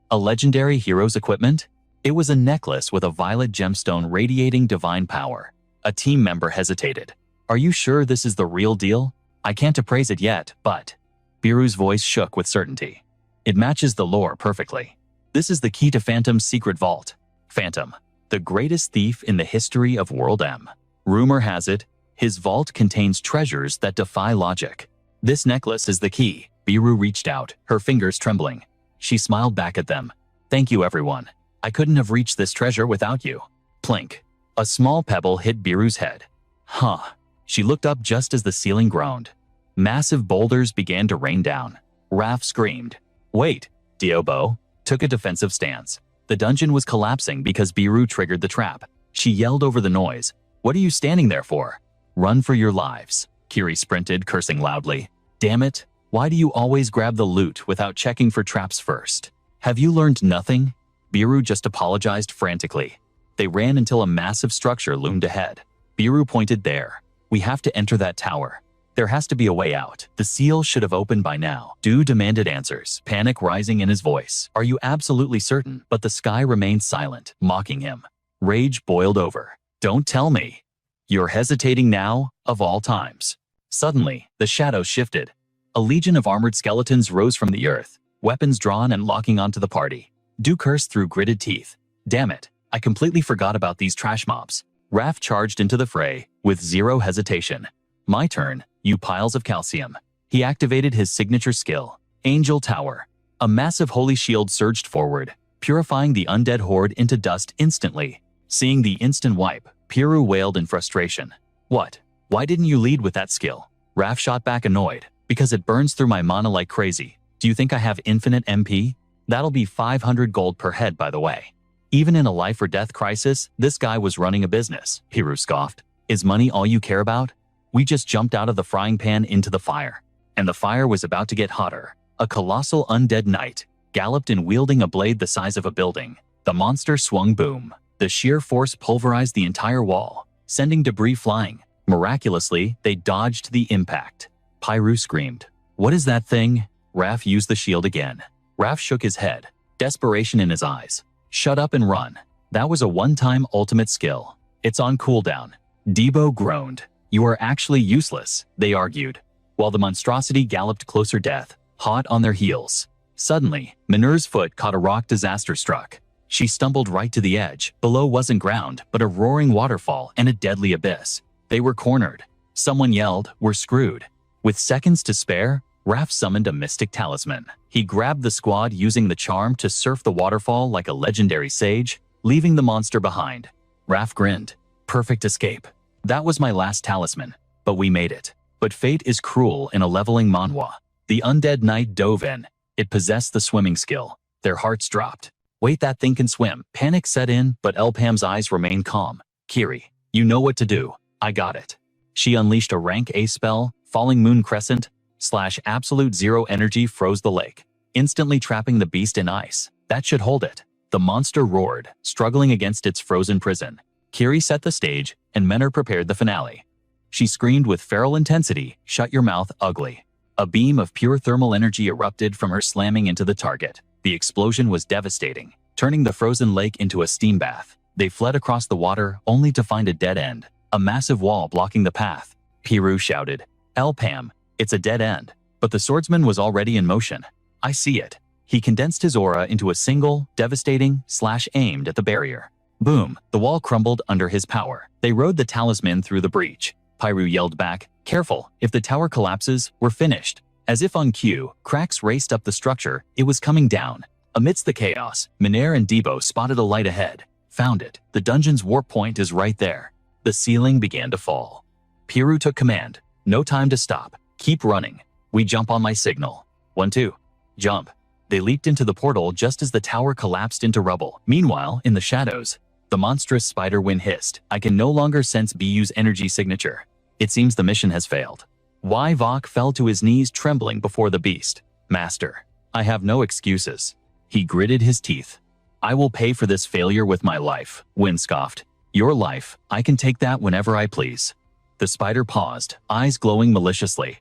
a legendary hero's equipment? It was a necklace with a violet gemstone radiating divine power. A team member hesitated. Are you sure this is the real deal? I can't appraise it yet, but… Biru's voice shook with certainty. It matches the lore perfectly. This is the key to Phantom's secret vault. Phantom, the greatest thief in the history of World M. Rumor has it, his vault contains treasures that defy logic. This necklace is the key. Biru reached out, her fingers trembling. She smiled back at them. Thank you, everyone. I couldn't have reached this treasure without you. Plink. A small pebble hit Biru's head. Huh. She looked up just as the ceiling groaned. Massive boulders began to rain down. Raph screamed. Wait, Diobo took a defensive stance. The dungeon was collapsing because Biru triggered the trap. She yelled over the noise. What are you standing there for? Run for your lives. Kiri sprinted, cursing loudly. Damn it, why do you always grab the loot without checking for traps first? Have you learned nothing? Biru just apologized frantically. They ran until a massive structure loomed ahead. Biru pointed there. We have to enter that tower. There has to be a way out. The seal should have opened by now. Du demanded answers, panic rising in his voice. Are you absolutely certain? But the sky remained silent, mocking him. Rage boiled over. Don't tell me. You're hesitating now, of all times. Suddenly, the shadows shifted. A legion of armored skeletons rose from the earth, weapons drawn and locking onto the party. Du cursed through gritted teeth. Damn it, I completely forgot about these trash mobs. Raph charged into the fray, with zero hesitation. My turn, you piles of calcium. He activated his signature skill, Angel Tower. A massive holy shield surged forward, purifying the undead horde into dust instantly. Seeing the instant wipe, Piru wailed in frustration. What? Why didn't you lead with that skill? Raph shot back annoyed. Because it burns through my mana like crazy. Do you think I have infinite MP? That'll be 500 gold per head, by the way. Even in a life or death crisis, this guy was running a business, Piru scoffed. Is money all you care about? We just jumped out of the frying pan into the fire. And the fire was about to get hotter. A colossal undead knight galloped in wielding a blade the size of a building. The monster swung boom. The sheer force pulverized the entire wall, sending debris flying. Miraculously, they dodged the impact. Piru screamed. What is that thing? Raph used the shield again. Raph shook his head, desperation in his eyes. Shut up and run. That was a one-time ultimate skill. It's on cooldown. Debo groaned. You are actually useless, they argued, while the monstrosity galloped closer, death hot on their heels. Suddenly, Miner's foot caught a rock. Disaster struck. She stumbled right to the edge. Below wasn't ground, but a roaring waterfall and a deadly abyss. They were cornered. Someone yelled, we're screwed. With seconds to spare, Raph summoned a mystic talisman. He grabbed the squad using the charm to surf the waterfall like a legendary sage, leaving the monster behind. Raph grinned. Perfect escape. That was my last talisman, but we made it. But fate is cruel in a leveling manhwa. The undead knight dove in. It possessed the swimming skill. Their hearts dropped. Wait, that thing can swim. Panic set in, but Elpam's eyes remained calm. Kiri, you know what to do. I got it. She unleashed a rank A spell, Falling Moon Crescent, / absolute zero energy froze the lake, instantly trapping the beast in ice. That should hold it. The monster roared, struggling against its frozen prison. Kiri set the stage, and Menor prepared the finale. She screamed with feral intensity, shut your mouth, ugly. A beam of pure thermal energy erupted from her, slamming into the target. The explosion was devastating, turning the frozen lake into a steam bath. They fled across the water, only to find a dead end, a massive wall blocking the path. Piru shouted, Elpam, it's a dead end. But the swordsman was already in motion. I see it. He condensed his aura into a single, devastating / aimed at the barrier. Boom, the wall crumbled under his power. They rode the talisman through the breach. Piru yelled back, careful, if the tower collapses, we're finished. As if on cue, cracks raced up the structure. It was coming down. Amidst the chaos, Menor and Debo spotted a light ahead. Found it. The dungeon's warp point is right there. The ceiling began to fall. Piru took command. No time to stop. Keep running. We jump on my signal. 1, 2. Jump. They leaped into the portal just as the tower collapsed into rubble. Meanwhile, in the shadows, the monstrous spider wind hissed. I can no longer sense BU's energy signature. It seems the mission has failed. Vok fell to his knees trembling before the beast. Master, I have no excuses. He gritted his teeth. I will pay for this failure with my life, Wind scoffed. Your life, I can take that whenever I please. The spider paused, eyes glowing maliciously.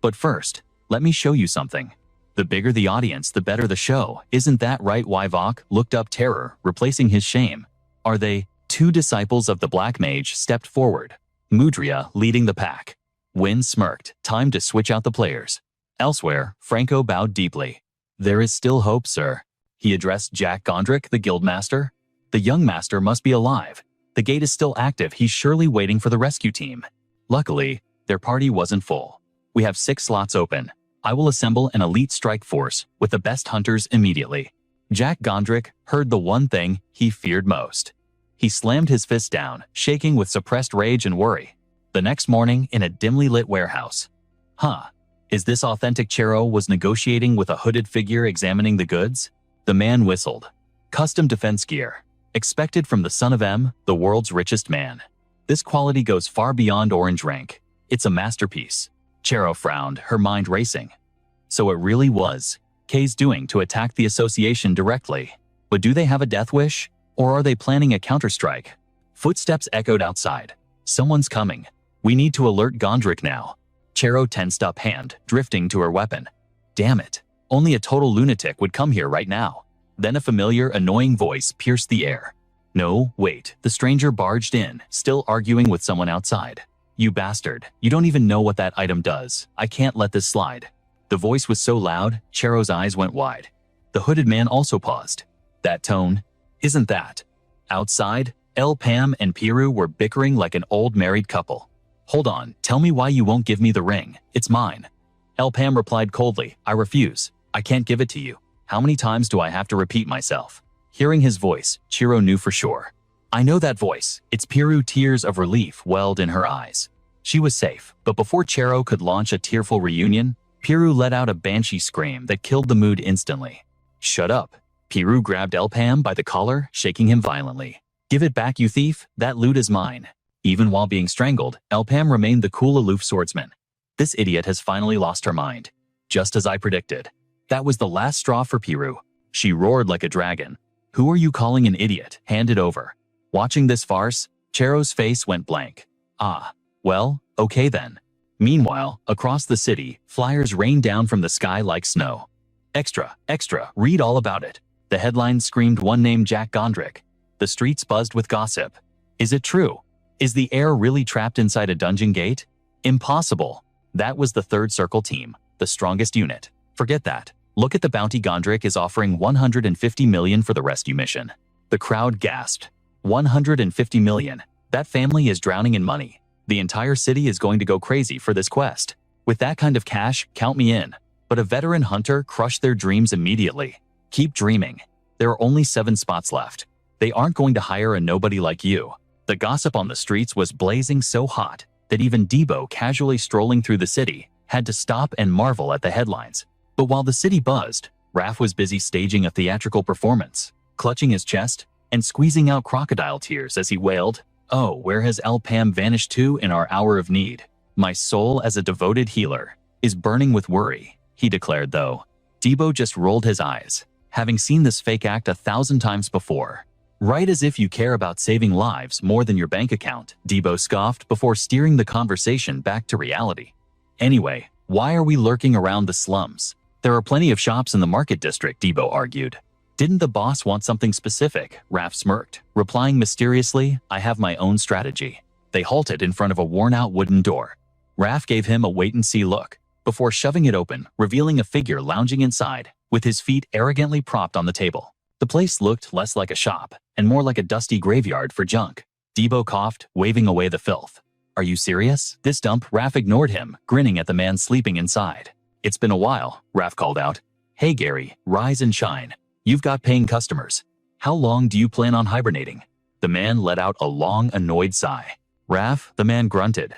But first, let me show you something. The bigger the audience, the better the show. Isn't that right? Vok looked up terror, replacing his shame. Are they? 2 disciples of the Black Mage stepped forward. Mudria leading the pack. Wind smirked. Time to switch out the players. Elsewhere, Franco bowed deeply. There is still hope, sir. He addressed Jack Gondrick, the guildmaster. The young master must be alive. The gate is still active. He's surely waiting for the rescue team. Luckily, their party wasn't full. We have 6 slots open. I will assemble an elite strike force with the best hunters immediately. Jack Gondrick heard the one thing he feared most. He slammed his fist down, shaking with suppressed rage and worry. The next morning, in a dimly lit warehouse. Is this authentic? Chero was negotiating with a hooded figure examining the goods. The man whistled. Custom defense gear. Expected from the son of M, the world's richest man. This quality goes far beyond orange rank. It's a masterpiece. Chero frowned, her mind racing. So it really was K's doing to attack the association directly. But do they have a death wish? Or are they planning a counterstrike? Footsteps echoed outside. Someone's coming. We need to alert Gondrick now. Chero tensed up, hand drifting to her weapon. Damn it. Only a total lunatic would come here right now. Then a familiar, annoying voice pierced the air. No, wait. The stranger barged in, still arguing with someone outside. You bastard. You don't even know what that item does. I can't let this slide. The voice was so loud, Chero's eyes went wide. The hooded man also paused. That tone. Isn't that? Outside, El Pam and Piru were bickering like an old married couple. Hold on, tell me why you won't give me the ring. It's mine. El Pam replied coldly, I refuse. I can't give it to you. How many times do I have to repeat myself? Hearing his voice, Chiro knew for sure. I know that voice. It's Piru. Tears of relief welled in her eyes. She was safe, but before Chero could launch a tearful reunion, Piru let out a banshee scream that killed the mood instantly. Shut up. Piru grabbed El Pam by the collar, shaking him violently. Give it back, you thief. That loot is mine. Even while being strangled, El Pam remained the cool, aloof swordsman. This idiot has finally lost her mind. Just as I predicted. That was the last straw for Piru. She roared like a dragon. Who are you calling an idiot? Hand it over. Watching this farce, Chero's face went blank. Ah, well, okay then. Meanwhile, across the city, flyers rained down from the sky like snow. Extra, extra, read all about it. The headlines screamed one name, Jack Gondrick. The streets buzzed with gossip. Is it true? Is the heir really trapped inside a dungeon gate? Impossible. That was the Third Circle team, the strongest unit. Forget that. Look at the bounty. Gondrick is offering 150 million for the rescue mission. The crowd gasped. 150 million. That family is drowning in money. The entire city is going to go crazy for this quest. With that kind of cash, count me in. But a veteran hunter crushed their dreams immediately. Keep dreaming. There are only 7 spots left. They aren't going to hire a nobody like you. The gossip on the streets was blazing so hot that even Debo, casually strolling through the city, had to stop and marvel at the headlines. But while the city buzzed, Raph was busy staging a theatrical performance, clutching his chest and squeezing out crocodile tears as he wailed, "Oh, where has El Pam vanished to in our hour of need? My soul as a devoted healer is burning with worry," he declared though. Debo just rolled his eyes, having seen this fake act 1,000 times before. Right, as if you care about saving lives more than your bank account, Debo scoffed before steering the conversation back to reality. Anyway, why are we lurking around the slums? There are plenty of shops in the market district, Debo argued. Didn't the boss want something specific? Raph smirked, replying mysteriously, I have my own strategy. They halted in front of a worn-out wooden door. Raph gave him a wait-and-see look, before shoving it open, revealing a figure lounging inside, with his feet arrogantly propped on the table. The place looked less like a shop, and more like a dusty graveyard for junk. Debo coughed, waving away the filth. Are you serious? This dump? Raph ignored him, grinning at the man sleeping inside. It's been a while, Raph called out. Hey Gary, rise and shine. You've got paying customers. How long do you plan on hibernating? The man let out a long, annoyed sigh. Raph, the man grunted.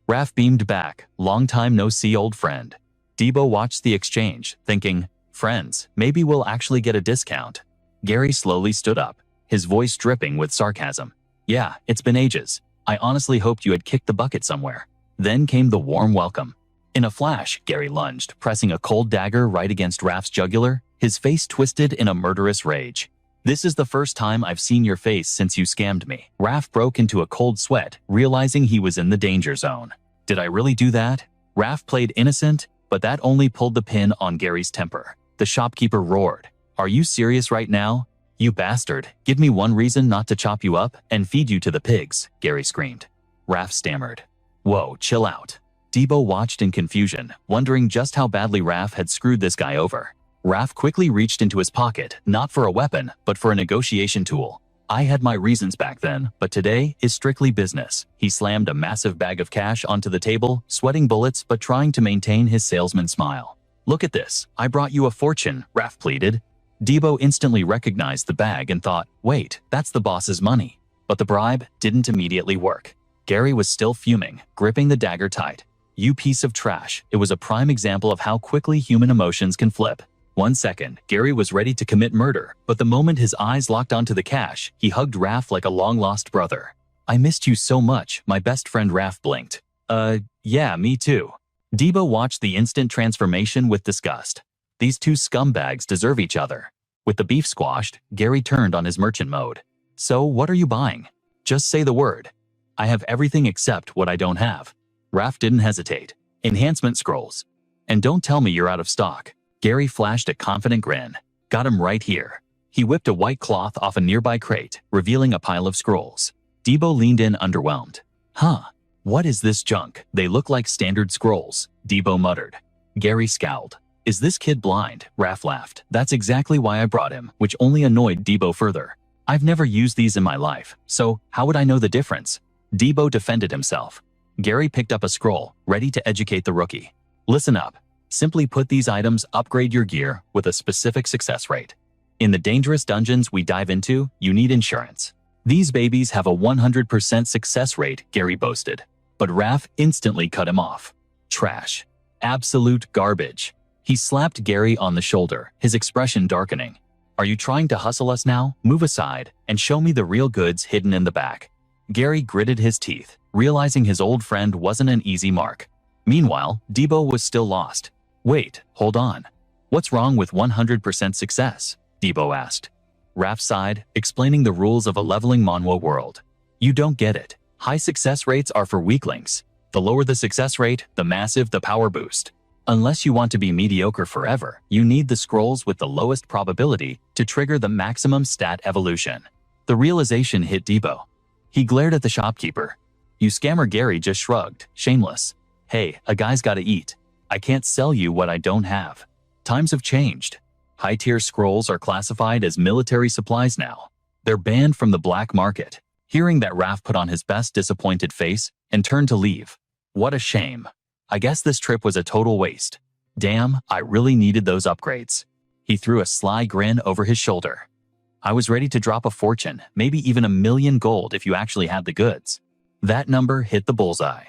Raph beamed back, long time no see, old friend. Debo watched the exchange, thinking, friends, maybe we'll actually get a discount. Gary slowly stood up, his voice dripping with sarcasm. Yeah, it's been ages. I honestly hoped you had kicked the bucket somewhere. Then came the warm welcome. In a flash, Gary lunged, pressing a cold dagger right against Raph's jugular, his face twisted in a murderous rage. This is the first time I've seen your face since you scammed me. Raph broke into a cold sweat, realizing he was in the danger zone. Did I really do that? Raph played innocent, but that only pulled the pin on Gary's temper. The shopkeeper roared. Are you serious right now? You bastard, give me one reason not to chop you up and feed you to the pigs, Gary screamed. Raph stammered. Whoa, chill out. Debo watched in confusion, wondering just how badly Raph had screwed this guy over. Raph quickly reached into his pocket, not for a weapon, but for a negotiation tool. I had my reasons back then, but today is strictly business. He slammed a massive bag of cash onto the table, sweating bullets but trying to maintain his salesman smile. Look at this, I brought you a fortune, Raph pleaded. Debo instantly recognized the bag and thought, wait, that's the boss's money. But the bribe didn't immediately work. Gary was still fuming, gripping the dagger tight. You piece of trash, it was a prime example of how quickly human emotions can flip. 1 second, Gary was ready to commit murder, but the moment his eyes locked onto the cash, he hugged Raph like a long-lost brother. I missed you so much, my best friend Raph blinked. Yeah, me too. Debo watched the instant transformation with disgust. These two scumbags deserve each other. With the beef squashed, Gary turned on his merchant mode. So what are you buying? Just say the word. I have everything except what I don't have. Raph didn't hesitate. Enhancement scrolls. And don't tell me you're out of stock. Gary flashed a confident grin. Got him right here. He whipped a white cloth off a nearby crate, revealing a pile of scrolls. Debo leaned in underwhelmed. Huh, what is this junk? They look like standard scrolls, Debo muttered. Gary scowled. Is this kid blind? Raph laughed. That's exactly why I brought him, which only annoyed Debo further. I've never used these in my life, so how would I know the difference? Debo defended himself. Gary picked up a scroll, ready to educate the rookie. Listen up. Simply put, these items upgrade your gear with a specific success rate. In the dangerous dungeons we dive into, you need insurance. These babies have a 100% success rate, Gary boasted. But Raph instantly cut him off. Trash. Absolute garbage. He slapped Gary on the shoulder, his expression darkening. Are you trying to hustle us now? Move aside and show me the real goods hidden in the back. Gary gritted his teeth, realizing his old friend wasn't an easy mark. Meanwhile, Debo was still lost. Wait, hold on. What's wrong with 100% success? Debo asked. Raph sighed, explaining the rules of a leveling manhwa world. You don't get it. High success rates are for weaklings. The lower the success rate, the massive the power boost. Unless you want to be mediocre forever, you need the scrolls with the lowest probability to trigger the maximum stat evolution. The realization hit Debo. He glared at the shopkeeper. You scammer. Gary just shrugged, shameless. Hey, a guy's gotta eat. I can't sell you what I don't have. Times have changed. High-tier scrolls are classified as military supplies now. They're banned from the black market. Hearing that, Raph put on his best disappointed face and turned to leave. What a shame. I guess this trip was a total waste. Damn, I really needed those upgrades. He threw a sly grin over his shoulder. I was ready to drop a fortune, maybe even $1 million gold if you actually had the goods. That number hit the bullseye.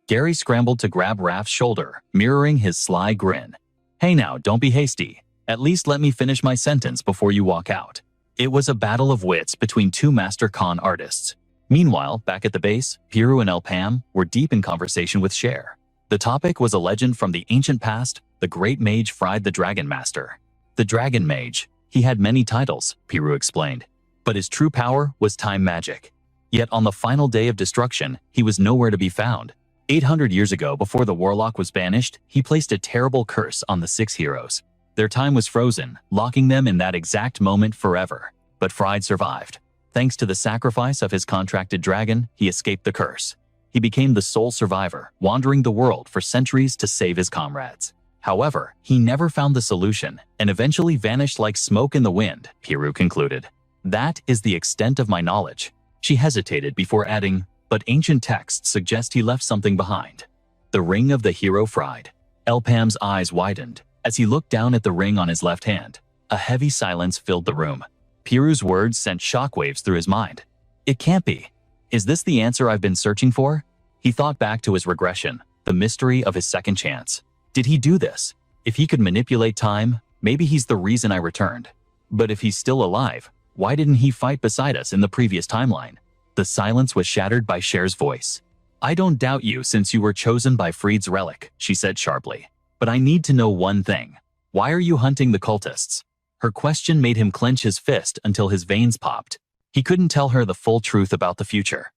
Gary scrambled to grab Raph's shoulder, mirroring his sly grin. Hey now, don't be hasty. At least let me finish my sentence before you walk out. It was a battle of wits between two master con artists. Meanwhile, back at the base, Piru and El Pam were deep in conversation with Cher. The topic was a legend from the ancient past: the great mage Fried the Dragon Master. The Dragon Mage. He had many titles, Piru explained, but his true power was time magic. Yet on the final day of destruction, he was nowhere to be found. 800 years ago, before the warlock was banished, he placed a terrible curse on the 6 heroes. Their time was frozen, locking them in that exact moment forever. But Fried survived. Thanks to the sacrifice of his contracted dragon, he escaped the curse. He became the sole survivor, wandering the world for centuries to save his comrades. However, he never found the solution and eventually vanished like smoke in the wind, Piru concluded. That is the extent of my knowledge. She hesitated before adding, but ancient texts suggest he left something behind. The ring of the hero Fried. El Pam's eyes widened as he looked down at the ring on his left hand. A heavy silence filled the room. Piru's words sent shockwaves through his mind. It can't be. Is this the answer I've been searching for? He thought back to his regression, the mystery of his second chance. Did he do this? If he could manipulate time, maybe he's the reason I returned. But if he's still alive, why didn't he fight beside us in the previous timeline? The silence was shattered by Cher's voice. I don't doubt you since you were chosen by Freed's relic, she said sharply. But I need to know one thing. Why are you hunting the cultists? Her question made him clench his fist until his veins popped. He couldn't tell her the full truth about the future.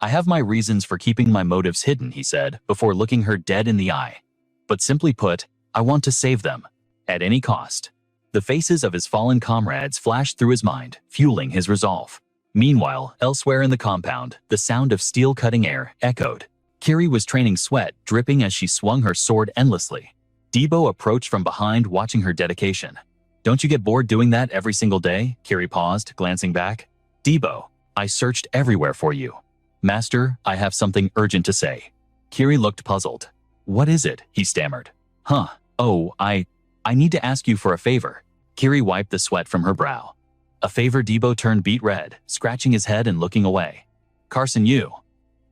I have my reasons for keeping my motives hidden, he said, before looking her dead in the eye. But simply put, I want to save them. At any cost. The faces of his fallen comrades flashed through his mind, fueling his resolve. Meanwhile, elsewhere in the compound, the sound of steel cutting air echoed. Kiri was training sweat, dripping as she swung her sword endlessly. Debo approached from behind, watching her dedication. Don't you get bored doing that every single day? Kiri paused, glancing back. Debo, I searched everywhere for you. Master, I have something urgent to say. Kiri looked puzzled. What is it? He stammered. Oh, I need to ask you for a favor. Kiri wiped the sweat from her brow. A favor? Debo turned beet red, scratching his head and looking away. Carson, you.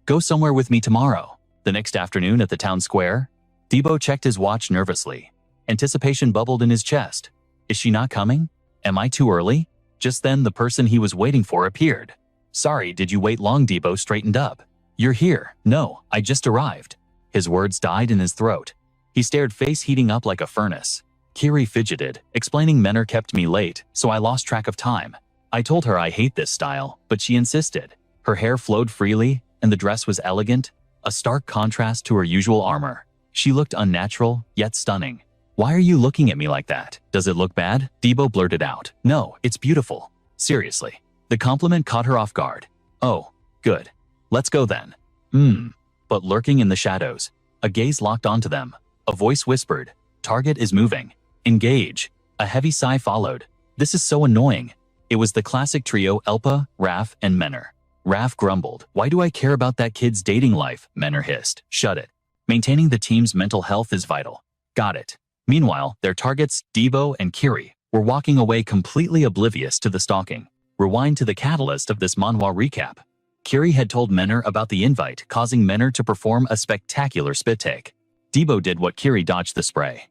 Go somewhere with me tomorrow. The next afternoon at the town square? Debo checked his watch nervously. Anticipation bubbled in his chest. Is she not coming? Am I too early? Just then the person he was waiting for appeared. Sorry, did you wait long? Debo straightened up. You're here. No, I just arrived. His words died in his throat. He stared, face heating up like a furnace. Kiri fidgeted, explaining Menor kept me late, so I lost track of time. I told her I hate this style, but she insisted. Her hair flowed freely, and the dress was elegant, a stark contrast to her usual armor. She looked unnatural, yet stunning. Why are you looking at me like that? Does it look bad? Debo blurted out. No, it's beautiful. Seriously. The compliment caught her off guard. Oh, good. Let's go then. But lurking in the shadows, a gaze locked onto them. A voice whispered, target is moving. Engage. A heavy sigh followed. This is so annoying. It was the classic trio Elpa, Raf, and Menor. Raf grumbled. Why do I care about that kid's dating life? Menor hissed. Shut it. Maintaining the team's mental health is vital. Got it. Meanwhile, their targets, Debo and Kiri, were walking away completely oblivious to the stalking. Rewind to the catalyst of this manhwa recap. Kiri had told Menor about the invite, causing Menor to perform a spectacular spit take. Debo did what Kiri dodged the spray.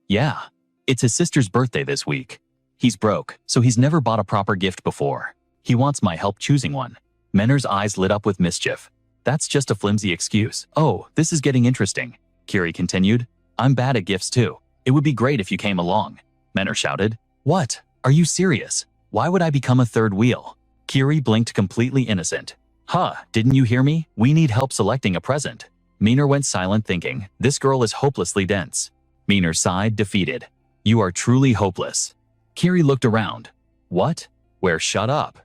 Yeah, it's his sister's birthday this week. He's broke, so he's never bought a proper gift before. He wants my help choosing one. Menor's eyes lit up with mischief. That's just a flimsy excuse. Oh, this is getting interesting, Kiri continued. I'm bad at gifts too. It would be great if you came along. Menor shouted. What? Are you serious? Why would I become a third wheel? Kiri blinked, completely innocent. Didn't you hear me? We need help selecting a present. Menor went silent, thinking, this girl is hopelessly dense. Menor sighed, defeated. You are truly hopeless. Kiri looked around. What? Where? Shut up.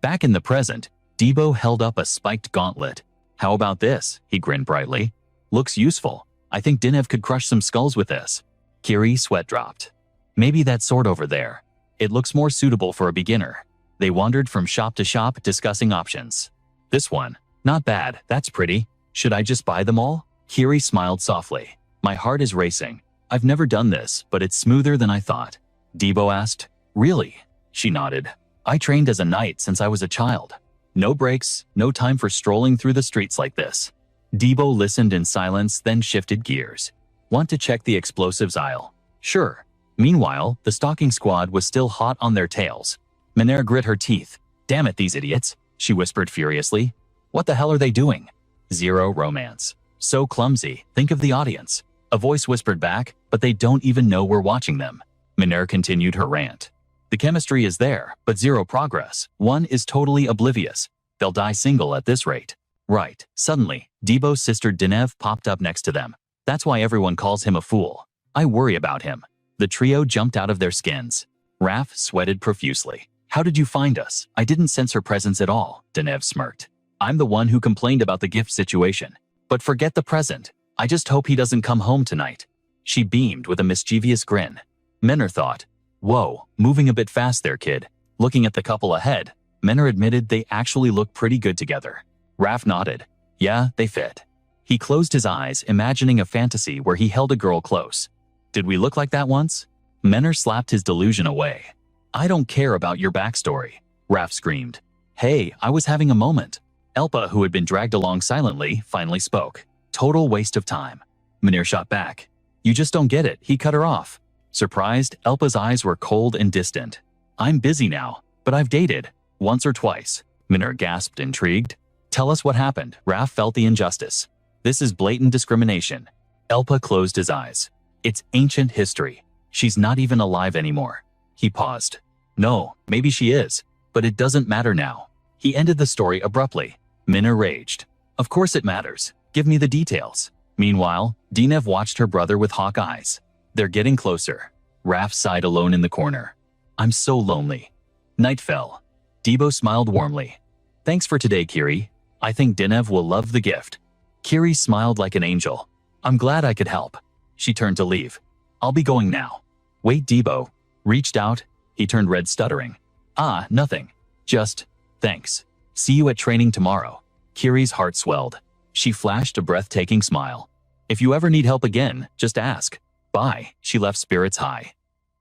Back in the present, Debo held up a spiked gauntlet. How about this? He grinned brightly. Looks useful. I think Dinev could crush some skulls with this. Kiri's sweat dropped. Maybe that sword over there. It looks more suitable for a beginner. They wandered from shop to shop, discussing options. This one. Not bad. That's pretty. Should I just buy them all? Kiri smiled softly. My heart is racing. I've never done this, but it's smoother than I thought. Debo asked. Really? She nodded. I trained as a knight since I was a child. No breaks, no time for strolling through the streets like this. Debo listened in silence, then shifted gears. Want to check the explosives aisle? Sure. Meanwhile, the stalking squad was still hot on their tails. Menor grit her teeth. Damn it, these idiots, she whispered furiously. What the hell are they doing? Zero romance. So clumsy, think of the audience. A voice whispered back, but they don't even know we're watching them. Menor continued her rant. The chemistry is there, but zero progress. One is totally oblivious. They'll die single at this rate. Right. Suddenly, Debo's sister Dinev popped up next to them. That's why everyone calls him a fool. I worry about him. The trio jumped out of their skins. Raf sweated profusely. How did you find us? I didn't sense her presence at all, Dinev smirked. I'm the one who complained about the gift situation. But forget the present. I just hope he doesn't come home tonight. She beamed with a mischievous grin. Menor thought, whoa, moving a bit fast there, kid. Looking at the couple ahead, Menor admitted they actually look pretty good together. Raf nodded. Yeah, they fit. He closed his eyes, imagining a fantasy where he held a girl close. Did we look like that once? Menor slapped his delusion away. I don't care about your backstory, Raf screamed. Hey, I was having a moment. Elpa, who had been dragged along silently, finally spoke. Total waste of time. Manir shot back. You just don't get it, he cut her off. Surprised, Elpa's eyes were cold and distant. I'm busy now, but I've dated. Once or twice. Manir gasped, intrigued. Tell us what happened. Raf felt the injustice. This is blatant discrimination. Elpa closed his eyes. It's ancient history. She's not even alive anymore. He paused. No, maybe she is, but it doesn't matter now. He ended the story abruptly. Manir raged. Of course it matters. Give me the details. Meanwhile, Dinev watched her brother with hawk eyes. They're getting closer. Raf sighed alone in the corner. I'm so lonely. Night fell. Debo smiled warmly. Thanks for today, Kiri. I think Dinev will love the gift. Kiri smiled like an angel. I'm glad I could help. She turned to leave. I'll be going now. Wait, Debo. Reached out. He turned red, stuttering. Ah, nothing. Just, thanks. See you at training tomorrow. Kiri's heart swelled. She flashed a breathtaking smile. If you ever need help again, just ask. Bye. She left, spirits high.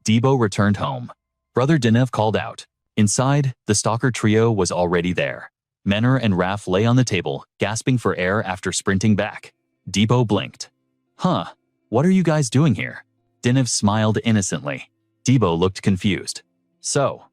Debo returned home. Brother Dinev called out. Inside, the stalker trio was already there. Menor and Raf lay on the table, gasping for air after sprinting back. Debo blinked. Huh, what are you guys doing here? Dinev smiled innocently. Debo looked confused. So,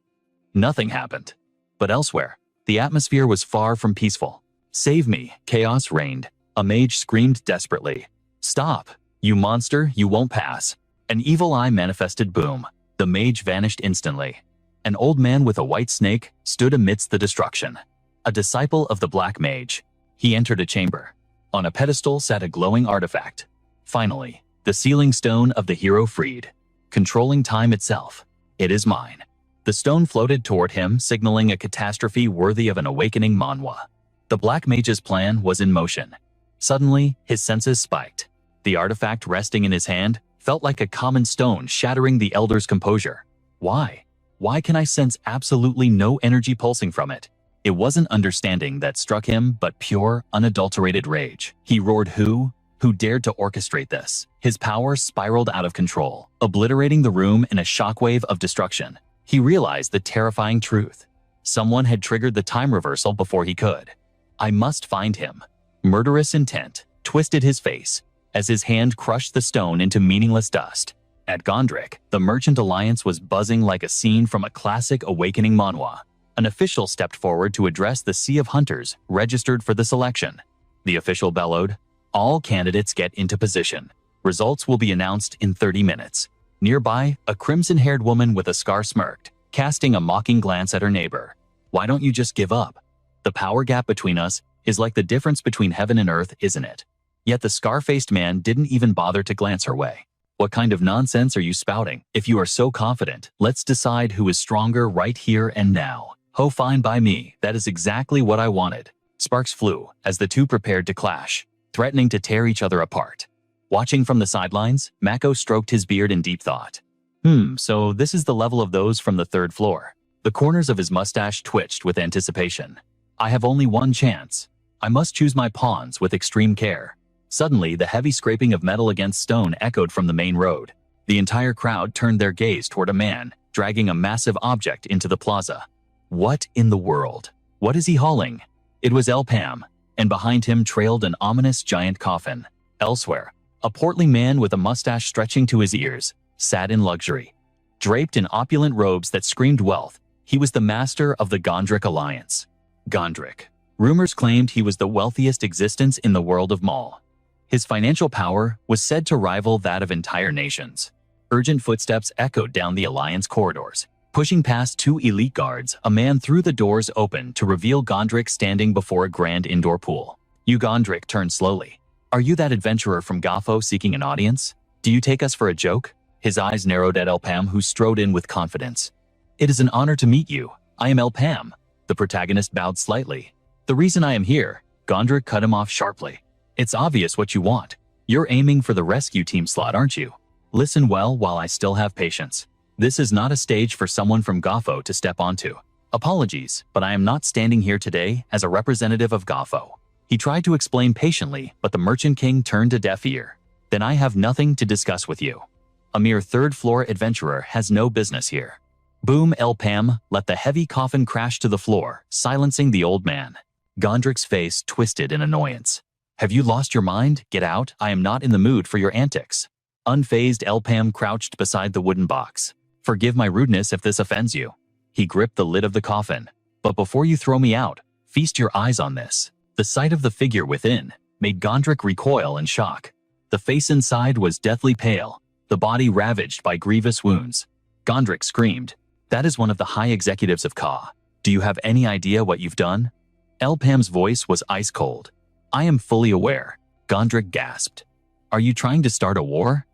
nothing happened. But elsewhere, the atmosphere was far from peaceful. Save me, chaos reigned. A mage screamed desperately. Stop, you monster, you won't pass. An evil eye manifested. Boom. The mage vanished instantly. An old man with a white snake stood amidst the destruction. A disciple of the black mage. He entered a chamber. On a pedestal sat a glowing artifact. Finally, the sealing stone of the hero freed. Controlling time itself. It is mine. The stone floated toward him, signaling a catastrophe worthy of an awakening manhwa. The black mage's plan was in motion. Suddenly, his senses spiked. The artifact resting in his hand felt like a common stone, shattering the elder's composure. Why? Why can I sense absolutely no energy pulsing from it? It wasn't understanding that struck him, but pure, unadulterated rage. He roared, Who dared to orchestrate this? His power spiraled out of control, obliterating the room in a shockwave of destruction. He realized the terrifying truth. Someone had triggered the time reversal before he could. I must find him. Murderous intent twisted his face as his hand crushed the stone into meaningless dust. At Gondrick, the Merchant Alliance was buzzing like a scene from a classic awakening manhwa. An official stepped forward to address the sea of hunters registered for the selection. The official bellowed, All candidates get into position. Results will be announced in 30 minutes. Nearby, a crimson-haired woman with a scar smirked, casting a mocking glance at her neighbor. Why don't you just give up? The power gap between us is like the difference between heaven and earth, isn't it? Yet the scar-faced man didn't even bother to glance her way. What kind of nonsense are you spouting? If you are so confident, let's decide who is stronger right here and now. Oh, fine by me. That is exactly what I wanted. Sparks flew as the two prepared to clash, threatening to tear each other apart. Watching from the sidelines, Mako stroked his beard in deep thought. So this is the level of those from the third floor. The corners of his mustache twitched with anticipation. I have only one chance. I must choose my pawns with extreme care. Suddenly, the heavy scraping of metal against stone echoed from the main road. The entire crowd turned their gaze toward a man, dragging a massive object into the plaza. What in the world? What is he hauling? It was Elpam, and behind him trailed an ominous giant coffin. Elsewhere, a portly man with a mustache stretching to his ears sat in luxury. Draped in opulent robes that screamed wealth, he was the master of the Gondrick Alliance. Gondrick. Rumors claimed he was the wealthiest existence in the world of Maul. His financial power was said to rival that of entire nations. Urgent footsteps echoed down the Alliance corridors. Pushing past two elite guards, a man threw the doors open to reveal Gondrick standing before a grand indoor pool. Gondrick turned slowly. Are you that adventurer from Gafo seeking an audience? Do you take us for a joke? His eyes narrowed at Elpam, who strode in with confidence. It is an honor to meet you. I am Elpam. The protagonist bowed slightly. The reason I am here, Gondrick cut him off sharply. It's obvious what you want. You're aiming for the rescue team slot, aren't you? Listen well while I still have patience. This is not a stage for someone from Gafo to step onto. Apologies, but I am not standing here today as a representative of Gafo. He tried to explain patiently, but the Merchant King turned a deaf ear. Then I have nothing to discuss with you. A mere third-floor adventurer has no business here. Boom! Pam let the heavy coffin crash to the floor, silencing the old man. Gondrik's face twisted in annoyance. Have you lost your mind? Get out, I am not in the mood for your antics. Unfazed, Pam crouched beside the wooden box. Forgive my rudeness if this offends you. He gripped the lid of the coffin. But before you throw me out, feast your eyes on this. The sight of the figure within made Gondrik recoil in shock. The face inside was deathly pale, the body ravaged by grievous wounds. Gondrik screamed. That is one of the high executives of Ka. Do you have any idea what you've done? Pam's voice was ice cold. I am fully aware. Gondrik gasped. Are you trying to start a war?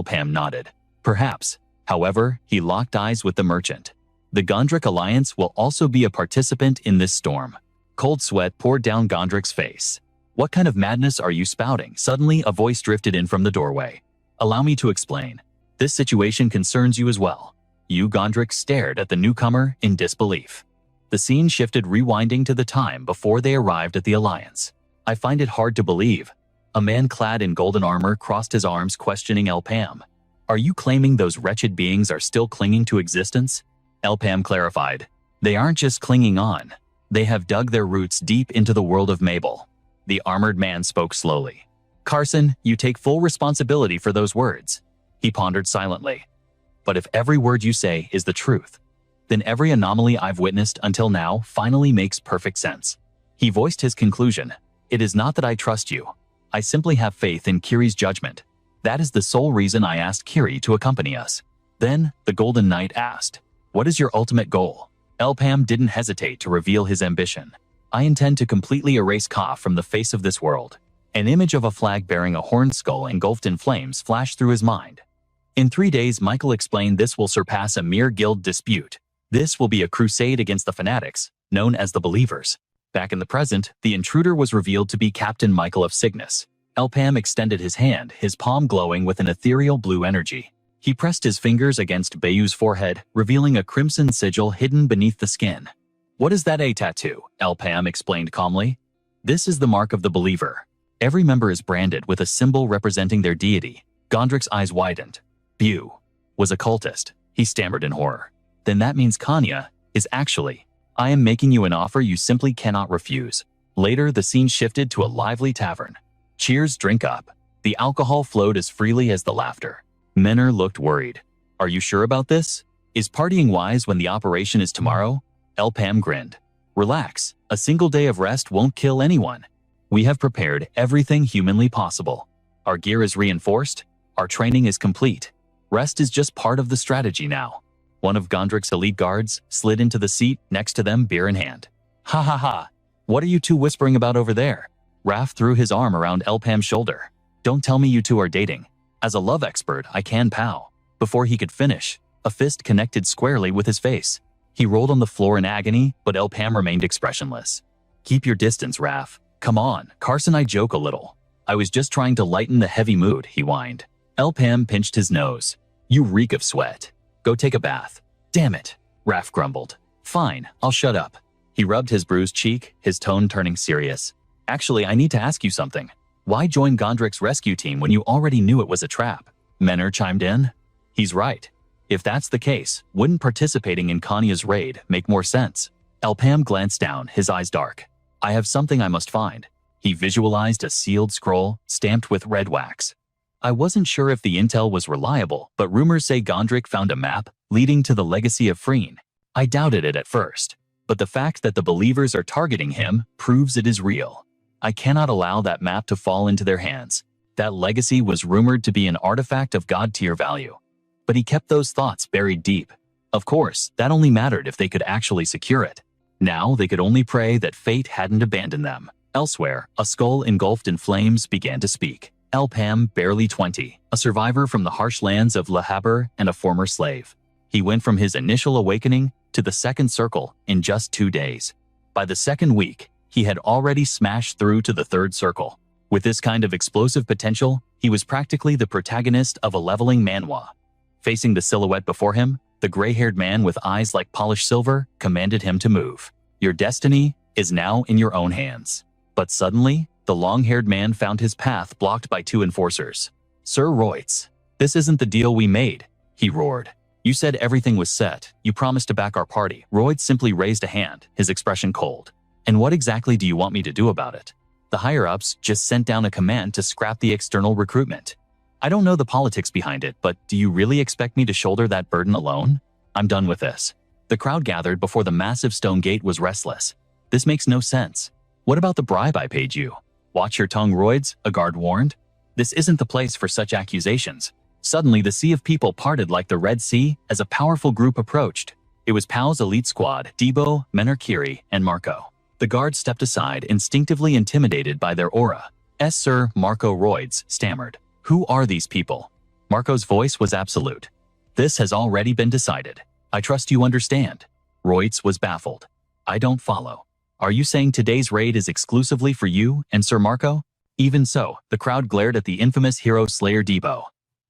Pam nodded. Perhaps. However, he locked eyes with the merchant. The Gondrik Alliance will also be a participant in this storm. Cold sweat poured down Gondrik's face. What kind of madness are you spouting? Suddenly, a voice drifted in from the doorway. Allow me to explain. This situation concerns you as well. You, Gondrik, stared at the newcomer in disbelief. The scene shifted, rewinding to the time before they arrived at the Alliance. I find it hard to believe. A man clad in golden armor crossed his arms, questioning Pam. Are you claiming those wretched beings are still clinging to existence? Pam clarified. They aren't just clinging on. They have dug their roots deep into the world of Mabel. The armored man spoke slowly. Carson, you take full responsibility for those words. He pondered silently. But if every word you say is the truth, then every anomaly I've witnessed until now finally makes perfect sense. He voiced his conclusion. It is not that I trust you. I simply have faith in Kiri's judgment. That is the sole reason I asked Kiri to accompany us. Then, the Golden Knight asked, what is your ultimate goal? Pam didn't hesitate to reveal his ambition. I intend to completely erase Ka from the face of this world. An image of a flag bearing a horned skull engulfed in flames flashed through his mind. In 3 days, Michael explained, this will surpass a mere guild dispute. This will be a crusade against the fanatics, known as the Believers. Back in the present, the intruder was revealed to be Captain Michael of Cygnus. Pam extended his hand, his palm glowing with an ethereal blue energy. He pressed his fingers against Bayu's forehead, revealing a crimson sigil hidden beneath the skin. What is that? A tattoo, Pam explained calmly. This is the mark of the Believer. Every member is branded with a symbol representing their deity. Gondrik's eyes widened. Bayu was a cultist, he stammered in horror. Then that means Kanya is actually. I am making you an offer you simply cannot refuse. Later, the scene shifted to a lively tavern. Cheers, drink up. The alcohol flowed as freely as the laughter. Menor looked worried. Are you sure about this? Is partying wise when the operation is tomorrow? Pam grinned. Relax, a single day of rest won't kill anyone. We have prepared everything humanly possible. Our gear is reinforced, our training is complete. Rest is just part of the strategy now. One of Gondrik's elite guards slid into the seat next to them, beer in hand. Ha ha ha, what are you two whispering about over there? Raph threw his arm around Pam's shoulder. Don't tell me you two are dating. As a love expert, I can pow. Before he could finish, a fist connected squarely with his face. He rolled on the floor in agony, but Pam remained expressionless. Keep your distance, Raph. Come on, Carson, I joke a little. I was just trying to lighten the heavy mood, he whined. Pam pinched his nose. You reek of sweat. Go take a bath. Damn it, Raph grumbled. Fine, I'll shut up. He rubbed his bruised cheek, his tone turning serious. Actually, I need to ask you something. Why join Gondrik's rescue team when you already knew it was a trap? Menor chimed in. He's right. If that's the case, wouldn't participating in Kanya's raid make more sense? Pam glanced down, his eyes dark. I have something I must find. He visualized a sealed scroll stamped with red wax. I wasn't sure if the intel was reliable, but rumors say Gondrik found a map leading to the legacy of Freen. I doubted it at first, but the fact that the Believers are targeting him proves it is real. I cannot allow that map to fall into their hands. That legacy was rumored to be an artifact of god-tier value. But he kept those thoughts buried deep. Of course, that only mattered if they could actually secure it. Now they could only pray that fate hadn't abandoned them. Elsewhere, a skull engulfed in flames began to speak. Pam, barely 20, a survivor from the harsh lands of Le Habur and a former slave. He went from his initial awakening to the second circle in just 2 days. By the second week, he had already smashed through to the third circle. With this kind of explosive potential, he was practically the protagonist of a leveling manhwa. Facing the silhouette before him, the gray-haired man with eyes like polished silver commanded him to move. Your destiny is now in your own hands. But suddenly, the long-haired man found his path blocked by 2 enforcers. Sir Royce, this isn't the deal we made, he roared. You said everything was set. You promised to back our party. Royd simply raised a hand, his expression cold. And what exactly do you want me to do about it? The higher-ups just sent down a command to scrap the external recruitment. I don't know the politics behind it, but do you really expect me to shoulder that burden alone? I'm done with this. The crowd gathered before the massive stone gate was restless. This makes no sense. What about the bribe I paid you? Watch your tongue, Roids, a guard warned. This isn't the place for such accusations. Suddenly, the sea of people parted like the Red Sea as a powerful group approached. It was Pow's elite squad, Debo, Menor, and Marco. The guard stepped aside, instinctively intimidated by their aura. Sir, Marco Roids stammered. Who are these people? Marco's voice was absolute. This has already been decided. I trust you understand. Roids was baffled. I don't follow. Are you saying today's raid is exclusively for you and Sir Marco? Even so, the crowd glared at the infamous hero slayer Debo.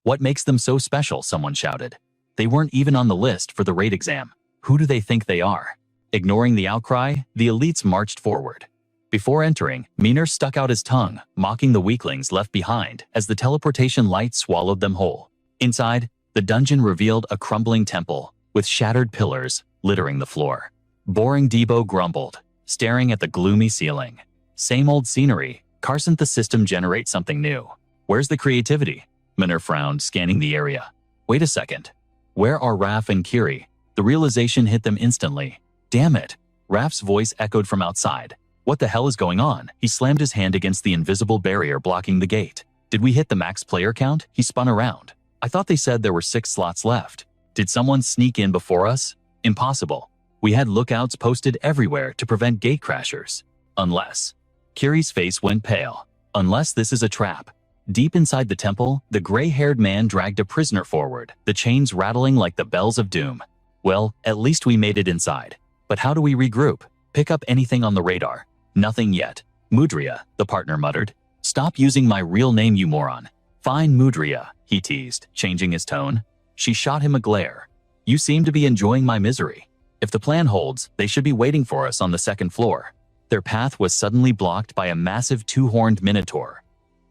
What makes them so special? Someone shouted. They weren't even on the list for the raid exam. Who do they think they are? Ignoring the outcry, the elites marched forward. Before entering, Miner stuck out his tongue, mocking the weaklings left behind as the teleportation light swallowed them whole. Inside, the dungeon revealed a crumbling temple, with shattered pillars littering the floor. Boring Debo grumbled, staring at the gloomy ceiling. Same old scenery. Can't the system generate something new? Where's the creativity? Miner frowned, scanning the area. Wait a second. Where are Raph and Kiri? The realization hit them instantly. Damn it. Raph's voice echoed from outside. What the hell is going on? He slammed his hand against the invisible barrier blocking the gate. Did we hit the max player count? He spun around. I thought they said there were 6 slots left. Did someone sneak in before us? Impossible. We had lookouts posted everywhere to prevent gate crashers. Unless. Kiri's face went pale. Unless this is a trap. Deep inside the temple, the gray-haired man dragged a prisoner forward, the chains rattling like the bells of doom. Well, at least we made it inside. But how do we regroup? Pick up anything on the radar. Nothing yet. Mudria, the partner muttered. Stop using my real name, you moron. Fine, Mudria, he teased, changing his tone. She shot him a glare. You seem to be enjoying my misery. If the plan holds, they should be waiting for us on the 2nd floor. Their path was suddenly blocked by a massive 2-horned minotaur.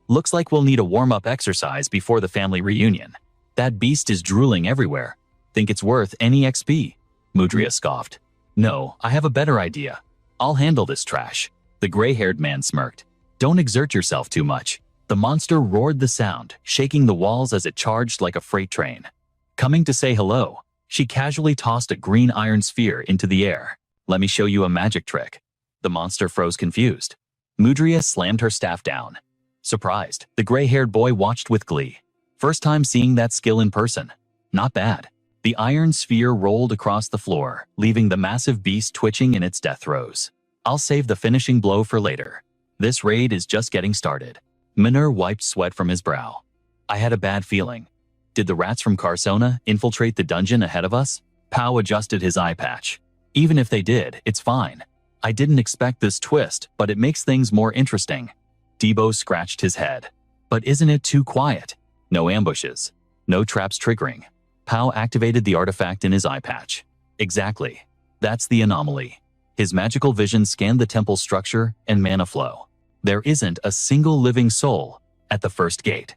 Looks like we'll need a warm-up exercise before the family reunion. That beast is drooling everywhere. Think it's worth any XP? Mudria scoffed. No, I have a better idea. I'll handle this trash. The gray-haired man smirked. Don't exert yourself too much. The monster roared the sound, shaking the walls as it charged like a freight train. Coming to say hello, she casually tossed a green iron sphere into the air. Let me show you a magic trick. The monster froze confused. Mudria slammed her staff down. Surprised, the gray-haired boy watched with glee. First time seeing that skill in person. Not bad. The iron sphere rolled across the floor, leaving the massive beast twitching in its death throes. I'll save the finishing blow for later. This raid is just getting started. Miner wiped sweat from his brow. I had a bad feeling. Did the rats from Carsona infiltrate the dungeon ahead of us? Pow adjusted his eye patch. Even if they did, it's fine. I didn't expect this twist, but it makes things more interesting. Debo scratched his head. But isn't it too quiet? No ambushes. No traps triggering. Pow activated the artifact in his eye patch. Exactly. That's the anomaly. His magical vision scanned the temple structure and mana flow. There isn't a single living soul at the first gate.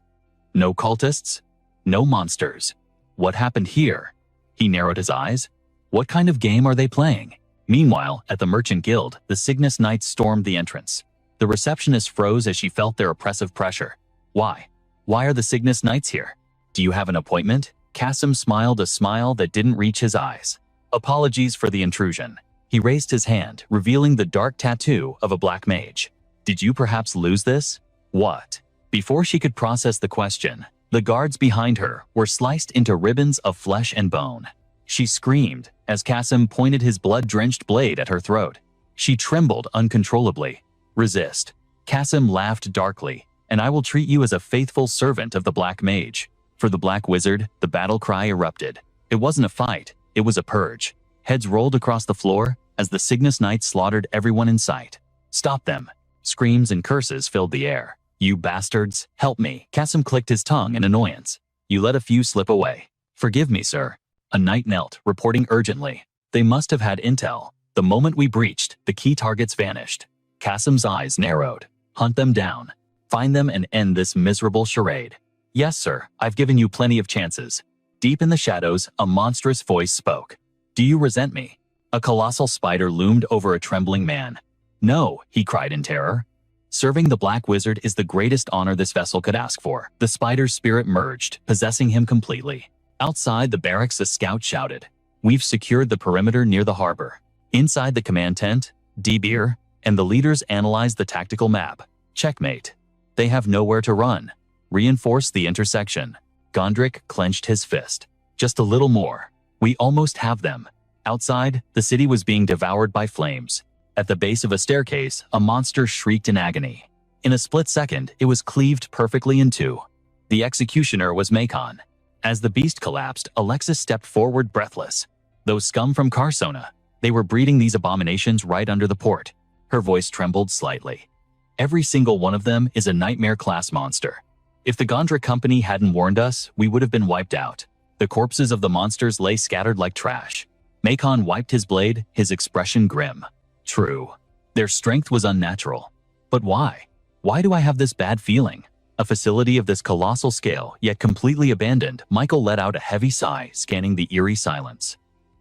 No cultists. No monsters. What happened here? He narrowed his eyes. What kind of game are they playing? Meanwhile, at the Merchant Guild, the Cygnus Knights stormed the entrance. The receptionist froze as she felt their oppressive pressure. Why? Why are the Cygnus Knights here? Do you have an appointment? Kasim smiled a smile that didn't reach his eyes. Apologies for the intrusion. He raised his hand, revealing the dark tattoo of a black mage. Did you perhaps lose this? What? Before she could process the question, the guards behind her were sliced into ribbons of flesh and bone. She screamed as Kasim pointed his blood-drenched blade at her throat. She trembled uncontrollably. Resist. Kasim laughed darkly. And I will treat you as a faithful servant of the Black Mage. For the Black Wizard, the battle cry erupted. It wasn't a fight, it was a purge. Heads rolled across the floor as the Cygnus Knights slaughtered everyone in sight. Stop them. Screams and curses filled the air. You bastards, help me. Kasim clicked his tongue in annoyance. You let a few slip away. Forgive me, sir. A knight knelt, reporting urgently. They must have had intel. The moment we breached, the key targets vanished. Kasim's eyes narrowed. Hunt them down. Find them and end this miserable charade. Yes, sir, I've given you plenty of chances. Deep in the shadows, a monstrous voice spoke. "Do you resent me?" A colossal spider loomed over a trembling man. "No," he cried in terror. "Serving the Black Wizard is the greatest honor this vessel could ask for." The spider's spirit merged, possessing him completely. Outside the barracks, a scout shouted, "We've secured the perimeter near the harbor." Inside the command tent, D-Beer and the leaders analyzed the tactical map. Checkmate. They have nowhere to run. Reinforce the intersection. Gondrick clenched his fist. Just a little more. We almost have them. Outside, the city was being devoured by flames. At the base of a staircase, a monster shrieked in agony. In a split second, it was cleaved perfectly in two. The executioner was Macon. As the beast collapsed, Alexis stepped forward breathless. "Those scum from Carsona. They were breeding these abominations right under the port." Her voice trembled slightly. "Every single one of them is a nightmare-class monster. If the Gondrick Company hadn't warned us, we would have been wiped out." The corpses of the monsters lay scattered like trash. Macon wiped his blade, his expression grim. True. Their strength was unnatural. But why? Why do I have this bad feeling? A facility of this colossal scale, yet completely abandoned, Michael let out a heavy sigh, scanning the eerie silence.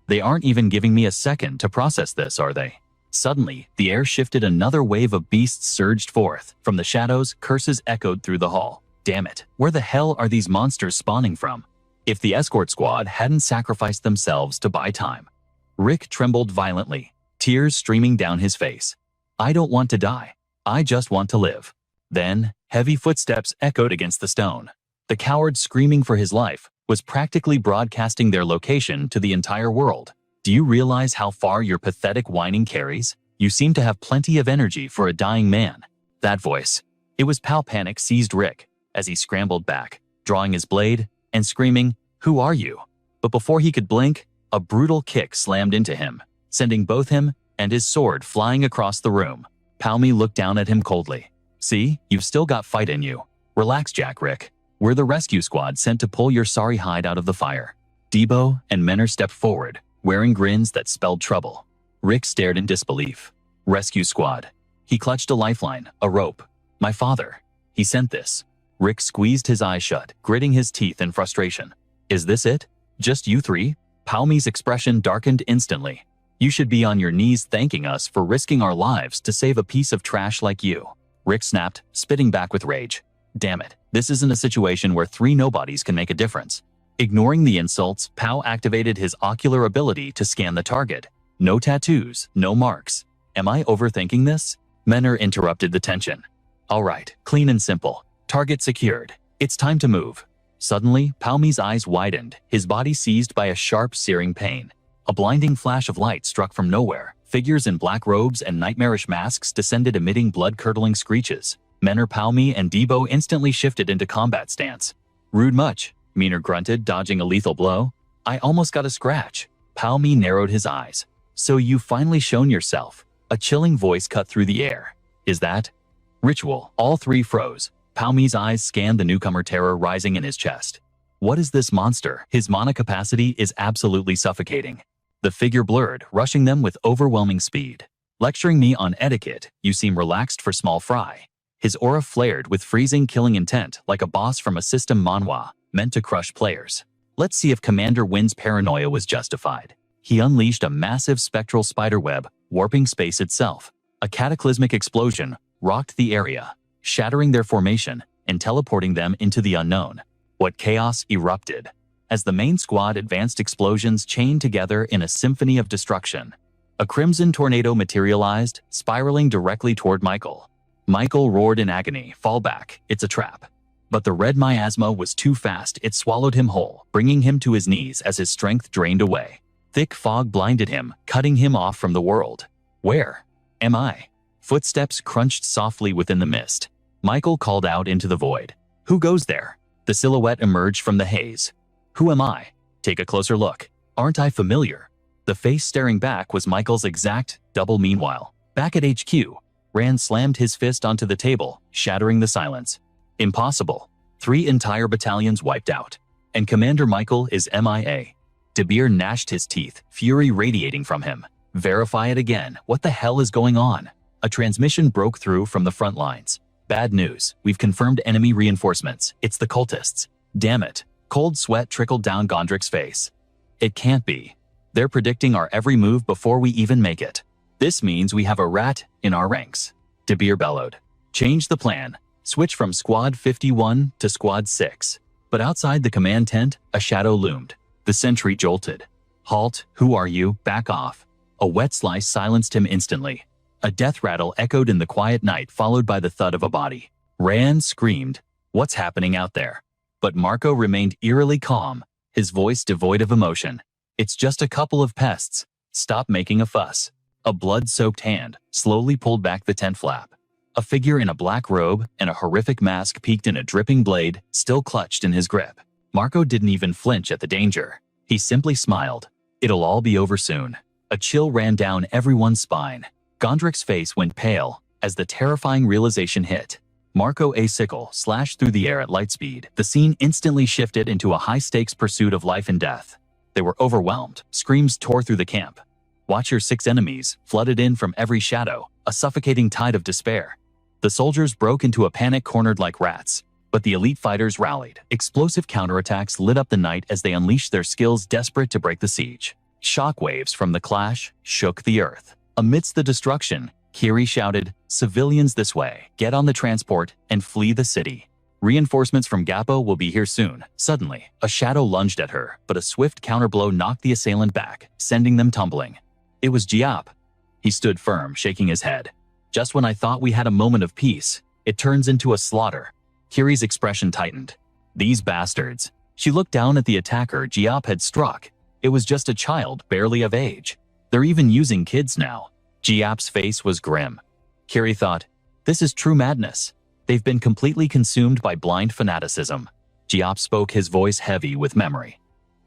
They aren't even giving me a second to process this, are they? Suddenly, the air shifted, another wave of beasts surged forth. From the shadows, curses echoed through the hall. Damn it, where the hell are these monsters spawning from? If the escort squad hadn't sacrificed themselves to buy time. Rick trembled violently, tears streaming down his face. "I don't want to die. I just want to live." Then, heavy footsteps echoed against the stone. The coward, screaming for his life, was practically broadcasting their location to the entire world. "Do you realize how far your pathetic whining carries? You seem to have plenty of energy for a dying man." That voice. It was Pal. Panic seized Rick as he scrambled back, drawing his blade and screaming, "Who are you?" But before he could blink, a brutal kick slammed into him, sending both him and his sword flying across the room. Palmy looked down at him coldly. "See, you've still got fight in you. Relax, Jack. Rick. We're the rescue squad sent to pull your sorry hide out of the fire." Debo and Menor stepped forward, wearing grins that spelled trouble. Rick stared in disbelief. "Rescue squad." He clutched a lifeline, a rope. "My father. He sent this." Rick squeezed his eyes shut, gritting his teeth in frustration. "Is this it? Just you three?" Palmy's expression darkened instantly. "You should be on your knees thanking us for risking our lives to save a piece of trash like you." Rick snapped, spitting back with rage. "Damn it, this isn't a situation where three nobodies can make a difference." Ignoring the insults, Pow activated his ocular ability to scan the target. No tattoos, no marks. Am I overthinking this? Menor interrupted the tension. "All right, clean and simple. Target secured. It's time to move." Suddenly, Palmy's eyes widened, his body seized by a sharp, searing pain. A blinding flash of light struck from nowhere. Figures in black robes and nightmarish masks descended, emitting blood-curdling screeches. Menor, Palmy, and Debo instantly shifted into combat stance. "Rude much," Menor grunted, dodging a lethal blow. "I almost got a scratch." Palmy narrowed his eyes. "So you've finally shown yourself." A chilling voice cut through the air. "Is that ritual?" All three froze. Palmy's eyes scanned the newcomer, terror rising in his chest. "What is this monster?" His mana capacity is absolutely suffocating. The figure blurred, rushing them with overwhelming speed. "Lecturing me on etiquette, you seem relaxed for small fry." His aura flared with freezing, killing intent, like a boss from a system manhwa, meant to crush players. Let's see if Commander Wynn's paranoia was justified. He unleashed a massive spectral spiderweb, warping space itself. A cataclysmic explosion rocked the area, shattering their formation and teleporting them into the unknown. What chaos erupted. As the main squad advanced, explosions chained together in a symphony of destruction. A crimson tornado materialized, spiraling directly toward Michael. Michael roared in agony, "Fall back, it's a trap." But the red miasma was too fast, it swallowed him whole, bringing him to his knees as his strength drained away. Thick fog blinded him, cutting him off from the world. "Where am I?" Footsteps crunched softly within the mist. Michael called out into the void. "Who goes there?" The silhouette emerged from the haze. "Who am I? Take a closer look. Aren't I familiar?" The face staring back was Michael's exact double. Meanwhile, back at HQ, Rand slammed his fist onto the table, shattering the silence. "Impossible. 3 entire battalions wiped out. And Commander Michael is MIA. De Beer gnashed his teeth, fury radiating from him. "Verify it again. What the hell is going on?" A transmission broke through from the front lines. "Bad news. We've confirmed enemy reinforcements. It's the cultists." "Damn it." Cold sweat trickled down Gondrik's face. It can't be. They're predicting our every move before we even make it. This means we have a rat in our ranks. Dabir bellowed. Change the plan. Switch from Squad 51 to Squad 6. But outside the command tent, a shadow loomed. The sentry jolted. Halt, who are you? Back off. A wet slice silenced him instantly. A death rattle echoed in the quiet night, followed by the thud of a body. Rand screamed, "What's happening out there?" But Marco remained eerily calm, his voice devoid of emotion. "It's just a couple of pests. Stop making a fuss." A blood-soaked hand slowly pulled back the tent flap. A figure in a black robe and a horrific mask peeked in a dripping blade, still clutched in his grip. Marco didn't even flinch at the danger. He simply smiled. It'll all be over soon. A chill ran down everyone's spine. Gondrik's face went pale as the terrifying realization hit. Marco a sickle slashed through the air at light speed. The scene instantly shifted into a high-stakes pursuit of life and death. They were overwhelmed. Screams tore through the camp. Watch your 6 enemies flooded in from every shadow, a suffocating tide of despair. The soldiers broke into a panic, cornered like rats. But the elite fighters rallied. Explosive counterattacks lit up the night as they unleashed their skills, desperate to break the siege. Shockwaves from the clash shook the earth. Amidst the destruction, Kiri shouted, "Civilians this way, get on the transport and flee the city. Reinforcements from Gappo will be here soon." Suddenly, a shadow lunged at her, but a swift counterblow knocked the assailant back, sending them tumbling. It was Giap. He stood firm, shaking his head. "Just when I thought we had a moment of peace, it turns into a slaughter." Kiri's expression tightened. "These bastards." She looked down at the attacker Giap had struck. It was just a child, barely of age. They're even using kids now. Giap's face was grim. Kiri thought, this is true madness. They've been completely consumed by blind fanaticism. Giap spoke, his voice heavy with memory.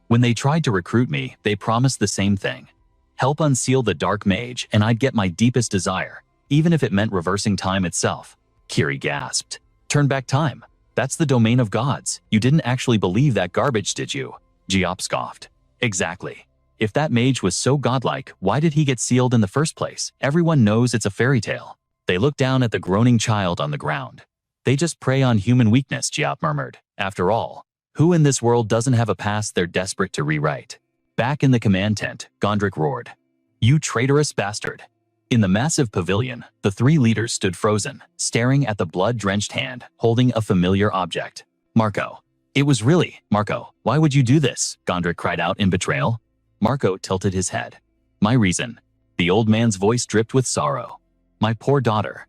"When they tried to recruit me, they promised the same thing. Help unseal the Dark Mage and I'd get my deepest desire, even if it meant reversing time itself." Kiri gasped. "Turn back time? That's the domain of gods. You didn't actually believe that garbage, did you?" Giap scoffed. "Exactly. If that mage was so godlike, why did he get sealed in the first place? Everyone knows it's a fairy tale." They looked down at the groaning child on the ground. "They just prey on human weakness," Giap murmured. "After all, who in this world doesn't have a past they're desperate to rewrite?" Back in the command tent, Gondrik roared, "You traitorous bastard!" In the massive pavilion, the 3 leaders stood frozen, staring at the blood-drenched hand, holding a familiar object. "Marco." "It was really, Marco, why would you do this?" Gondrik cried out in betrayal. Marco tilted his head. "My reason." The old man's voice dripped with sorrow. "My poor daughter.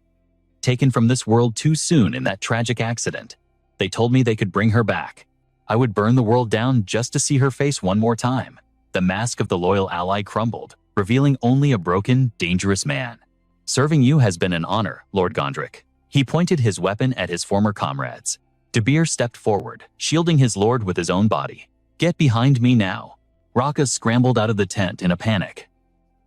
Taken from this world too soon in that tragic accident. They told me they could bring her back. I would burn the world down just to see her face one more time." The mask of the loyal ally crumbled, revealing only a broken, dangerous man. "Serving you has been an honor, Lord Gondrik." He pointed his weapon at his former comrades. Dabir stepped forward, shielding his lord with his own body. "Get behind me now." Raka scrambled out of the tent in a panic.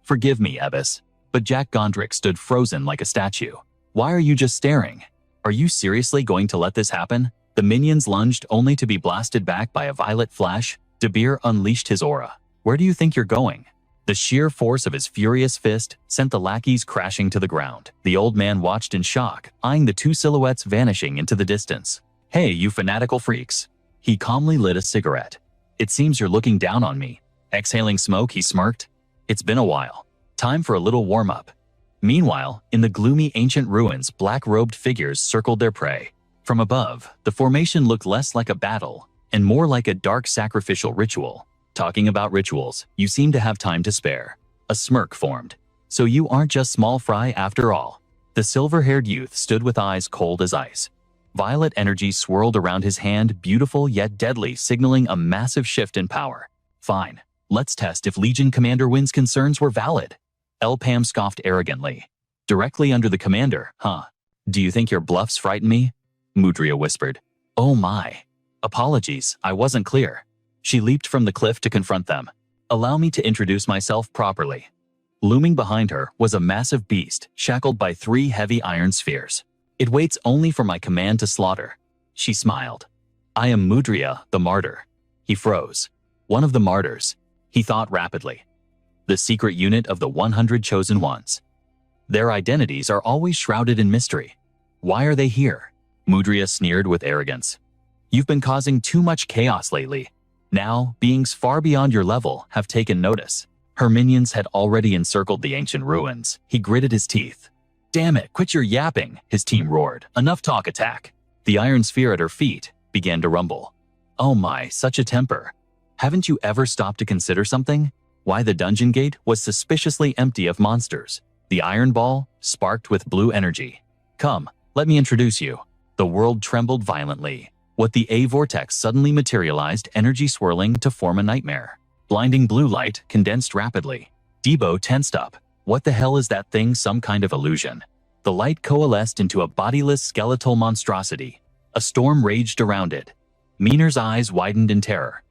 "Forgive me, Ebbis." But Jack Gondrik stood frozen like a statue. "Why are you just staring? Are you seriously going to let this happen?" The minions lunged, only to be blasted back by a violet flash. Dabir unleashed his aura. "Where do you think you're going?" The sheer force of his furious fist sent the lackeys crashing to the ground. The old man watched in shock, eyeing the 2 silhouettes vanishing into the distance. "Hey, you fanatical freaks." He calmly lit a cigarette. "It seems you're looking down on me." Exhaling smoke, he smirked. "It's been a while. Time for a little warm-up." Meanwhile, in the gloomy ancient ruins, black-robed figures circled their prey. From above, the formation looked less like a battle and more like a dark sacrificial ritual. "Talking about rituals, you seem to have time to spare." A smirk formed. "So you aren't just small fry after all." The silver-haired youth stood with eyes cold as ice. Violet energy swirled around his hand, beautiful yet deadly, signaling a massive shift in power. "Fine. Let's test if Legion Commander Wynn's concerns were valid." El Pam scoffed arrogantly. "Directly under the commander, huh? Do you think your bluffs frighten me?" Mudria whispered. "Oh my. Apologies, I wasn't clear." She leaped from the cliff to confront them. "Allow me to introduce myself properly." Looming behind her was a massive beast, shackled by 3 heavy iron spheres. "It waits only for my command to slaughter." She smiled. "I am Mudria, the martyr." He froze. One of the martyrs. He thought rapidly. The secret unit of the 100 chosen ones. Their identities are always shrouded in mystery. Why are they here? Mudria sneered with arrogance. You've been causing too much chaos lately. Now, beings far beyond your level have taken notice. Her minions had already encircled the ancient ruins. He gritted his teeth. Damn it, quit your yapping, his team roared. Enough talk, attack. The iron sphere at her feet began to rumble. Oh my, such a temper. Haven't you ever stopped to consider something? Why the dungeon gate was suspiciously empty of monsters. The iron ball sparked with blue energy. Come, let me introduce you. The world trembled violently. What the A-vortex suddenly materialized, energy swirling to form a nightmare. Blinding blue light condensed rapidly. Debo tensed up. What the hell is that thing, some kind of illusion? The light coalesced into a bodiless skeletal monstrosity. A storm raged around it. Miner's eyes widened in terror.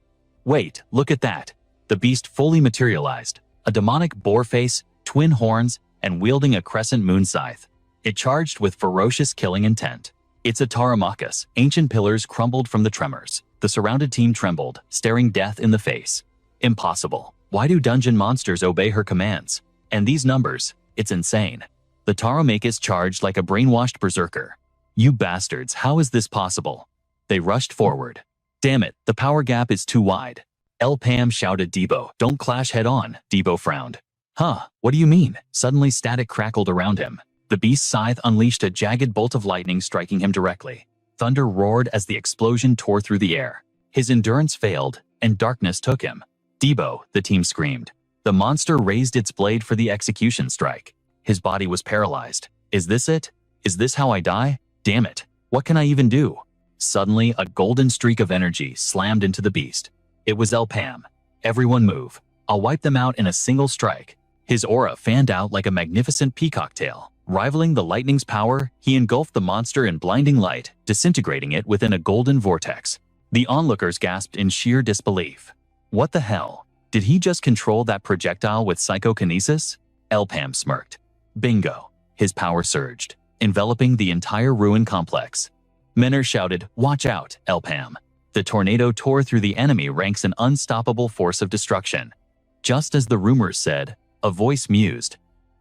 Wait, look at that. The beast fully materialized. A demonic boar face, twin horns, and wielding a crescent moon scythe. It charged with ferocious killing intent. It's a Taramachus. Ancient pillars crumbled from the tremors. The surrounded team trembled, staring death in the face. Impossible. Why do dungeon monsters obey her commands? And these numbers, it's insane. The Taramachus charged like a brainwashed berserker. You bastards, how is this possible? They rushed forward. Damn it, the power gap is too wide. El Pam shouted Debo. Don't clash head on, Debo frowned. Huh, what do you mean? Suddenly static crackled around him. The beast's scythe unleashed a jagged bolt of lightning, striking him directly. Thunder roared as the explosion tore through the air. His endurance failed, and darkness took him. Debo, the team screamed. The monster raised its blade for the execution strike. His body was paralyzed. Is this it? Is this how I die? Damn it. What can I even do? Suddenly, a golden streak of energy slammed into the beast. It was El Pam. Everyone move. I'll wipe them out in a single strike. His aura fanned out like a magnificent peacock tail. Rivaling the lightning's power, he engulfed the monster in blinding light, disintegrating it within a golden vortex. The onlookers gasped in sheer disbelief. What the hell? Did he just control that projectile with psychokinesis? El Pam smirked. Bingo. His power surged, enveloping the entire ruin complex. Menor shouted, "Watch out, El Pam." The tornado tore through the enemy ranks, an unstoppable force of destruction. Just as the rumors said, a voice mused.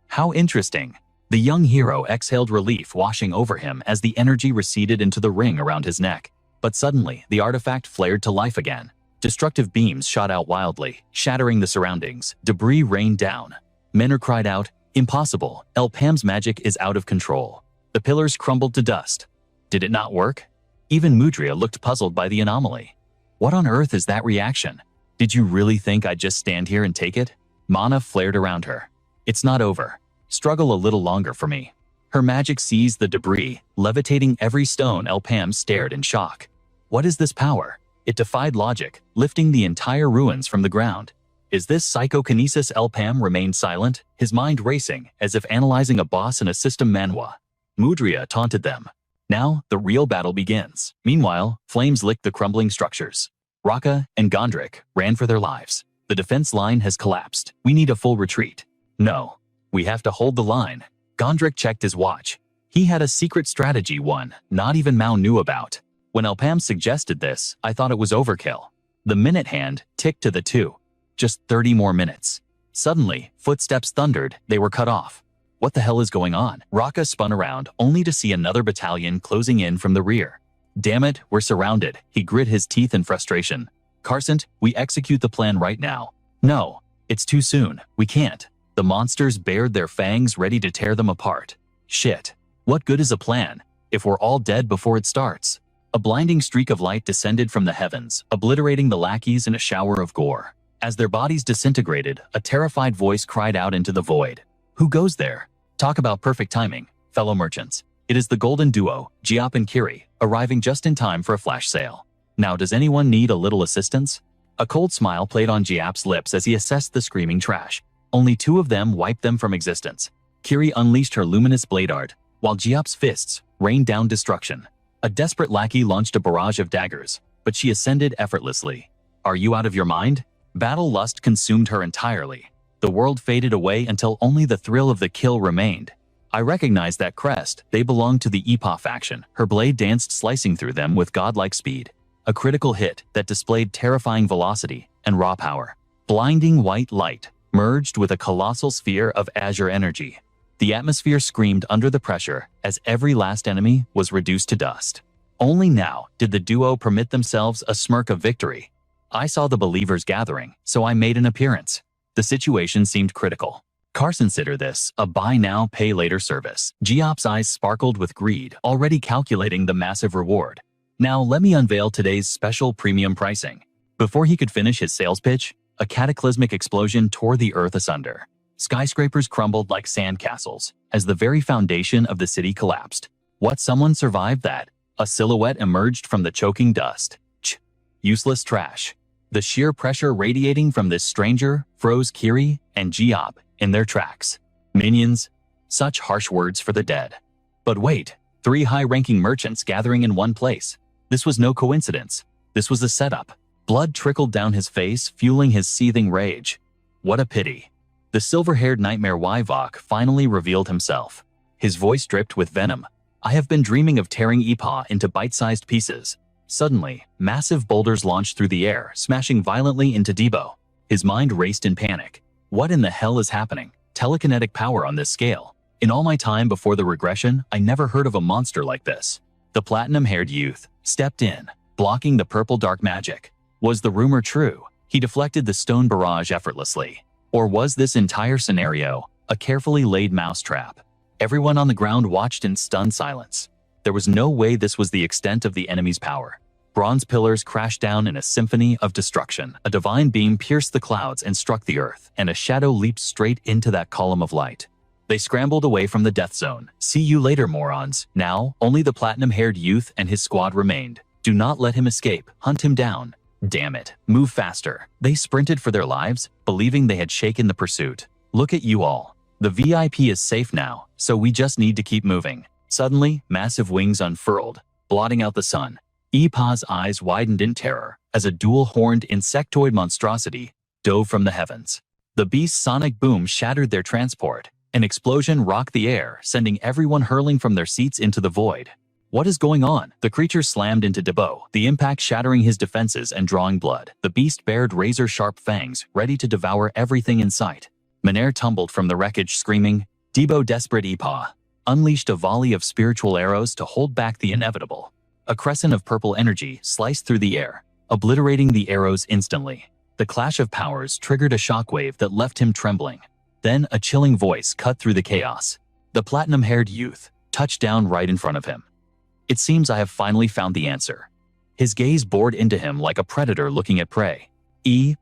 How interesting. The young hero exhaled relief, washing over him as the energy receded into the ring around his neck. But suddenly, the artifact flared to life again. Destructive beams shot out wildly, shattering the surroundings. Debris rained down. Menor cried out, "Impossible, El Pam's magic is out of control." The pillars crumbled to dust. Did it not work? Even Mudria looked puzzled by the anomaly. What on earth is that reaction? Did you really think I'd just stand here and take it? Mana flared around her. It's not over. Struggle a little longer for me. Her magic seized the debris, levitating every stone. El Pam stared in shock. What is this power? It defied logic, lifting the entire ruins from the ground. Is this psychokinesis? El Pam remained silent, his mind racing, as if analyzing a boss in a system manhwa. Mudria taunted them. Now, the real battle begins. Meanwhile, flames licked the crumbling structures. Raka and Gondrik ran for their lives. The defense line has collapsed. We need a full retreat. No. We have to hold the line. Gondrik checked his watch. He had a secret strategy one not even Mao knew about. When El Pam suggested this, I thought it was overkill. The minute hand ticked to the 2. Just 30 more minutes. Suddenly, footsteps thundered. They were cut off. What the hell is going on? Raka spun around, only to see another battalion closing in from the rear. Damn it, we're surrounded. He grit his teeth in frustration. Carsant, we execute the plan right now. No, it's too soon. We can't. The monsters bared their fangs, ready to tear them apart. Shit. What good is a plan if we're all dead before it starts? A blinding streak of light descended from the heavens, obliterating the lackeys in a shower of gore. As their bodies disintegrated, a terrified voice cried out into the void. Who goes there? Talk about perfect timing, fellow merchants. It is the golden duo, Giap and Kiri, arriving just in time for a flash sale. Now, does anyone need a little assistance? A cold smile played on Giap's lips as he assessed the screaming trash. Only 2 of them wiped them from existence. Kiri unleashed her luminous blade art, while Giap's fists rained down destruction. A desperate lackey launched a barrage of daggers, but she ascended effortlessly. Are you out of your mind? Battle lust consumed her entirely. The world faded away until only the thrill of the kill remained. I recognized that crest. They belonged to the Ipa faction. Her blade danced, slicing through them with godlike speed. A critical hit that displayed terrifying velocity and raw power. Blinding white light merged with a colossal sphere of azure energy. The atmosphere screamed under the pressure as every last enemy was reduced to dust. Only now did the duo permit themselves a smirk of victory. I saw the believers gathering, so I made an appearance. The situation seemed critical. Consider this a buy now, pay later service. Giop's eyes sparkled with greed, already calculating the massive reward. Now let me unveil today's special premium pricing. Before he could finish his sales pitch, a cataclysmic explosion tore the earth asunder. Skyscrapers crumbled like sandcastles as the very foundation of the city collapsed. What, someone survived that? A silhouette emerged from the choking dust. Useless trash. The sheer pressure radiating from this stranger froze Kiri and Giop in their tracks. Minions. Such harsh words for the dead. But wait, 3 high-ranking merchants gathering in one place. This was no coincidence. This was a setup. Blood trickled down his face, fueling his seething rage. What a pity. The silver-haired nightmare Wyvok finally revealed himself. His voice dripped with venom. I have been dreaming of tearing Ipa into bite-sized pieces. Suddenly, massive boulders launched through the air, smashing violently into Debo. His mind raced in panic. What in the hell is happening? Telekinetic power on this scale. In all my time before the regression, I never heard of a monster like this. The platinum-haired youth stepped in, blocking the purple dark magic. Was the rumor true? He deflected the stone barrage effortlessly. Or was this entire scenario a carefully laid mousetrap? Everyone on the ground watched in stunned silence. There was no way this was the extent of the enemy's power. Bronze pillars crashed down in a symphony of destruction. A divine beam pierced the clouds and struck the earth, and a shadow leaped straight into that column of light. They scrambled away from the death zone. See you later, morons. Now, only the platinum-haired youth and his squad remained. Do not let him escape. Hunt him down. Damn it. Move faster. They sprinted for their lives, believing they had shaken the pursuit. Look at you all. The VIP is safe now, so we just need to keep moving. Suddenly, massive wings unfurled, blotting out the sun. Ipa's eyes widened in terror as a dual-horned insectoid monstrosity dove from the heavens. The beast's sonic boom shattered their transport. An explosion rocked the air, sending everyone hurling from their seats into the void. What is going on? The creature slammed into Debo, the impact shattering his defenses and drawing blood. The beast bared razor-sharp fangs, ready to devour everything in sight. Manere tumbled from the wreckage, screaming. Debo, desperate Ipa, unleashed a volley of spiritual arrows to hold back the inevitable. A crescent of purple energy sliced through the air, obliterating the arrows instantly. The clash of powers triggered a shockwave that left him trembling. Then a chilling voice cut through the chaos. The platinum-haired youth touched down right in front of him. It seems I have finally found the answer. His gaze bored into him like a predator looking at prey.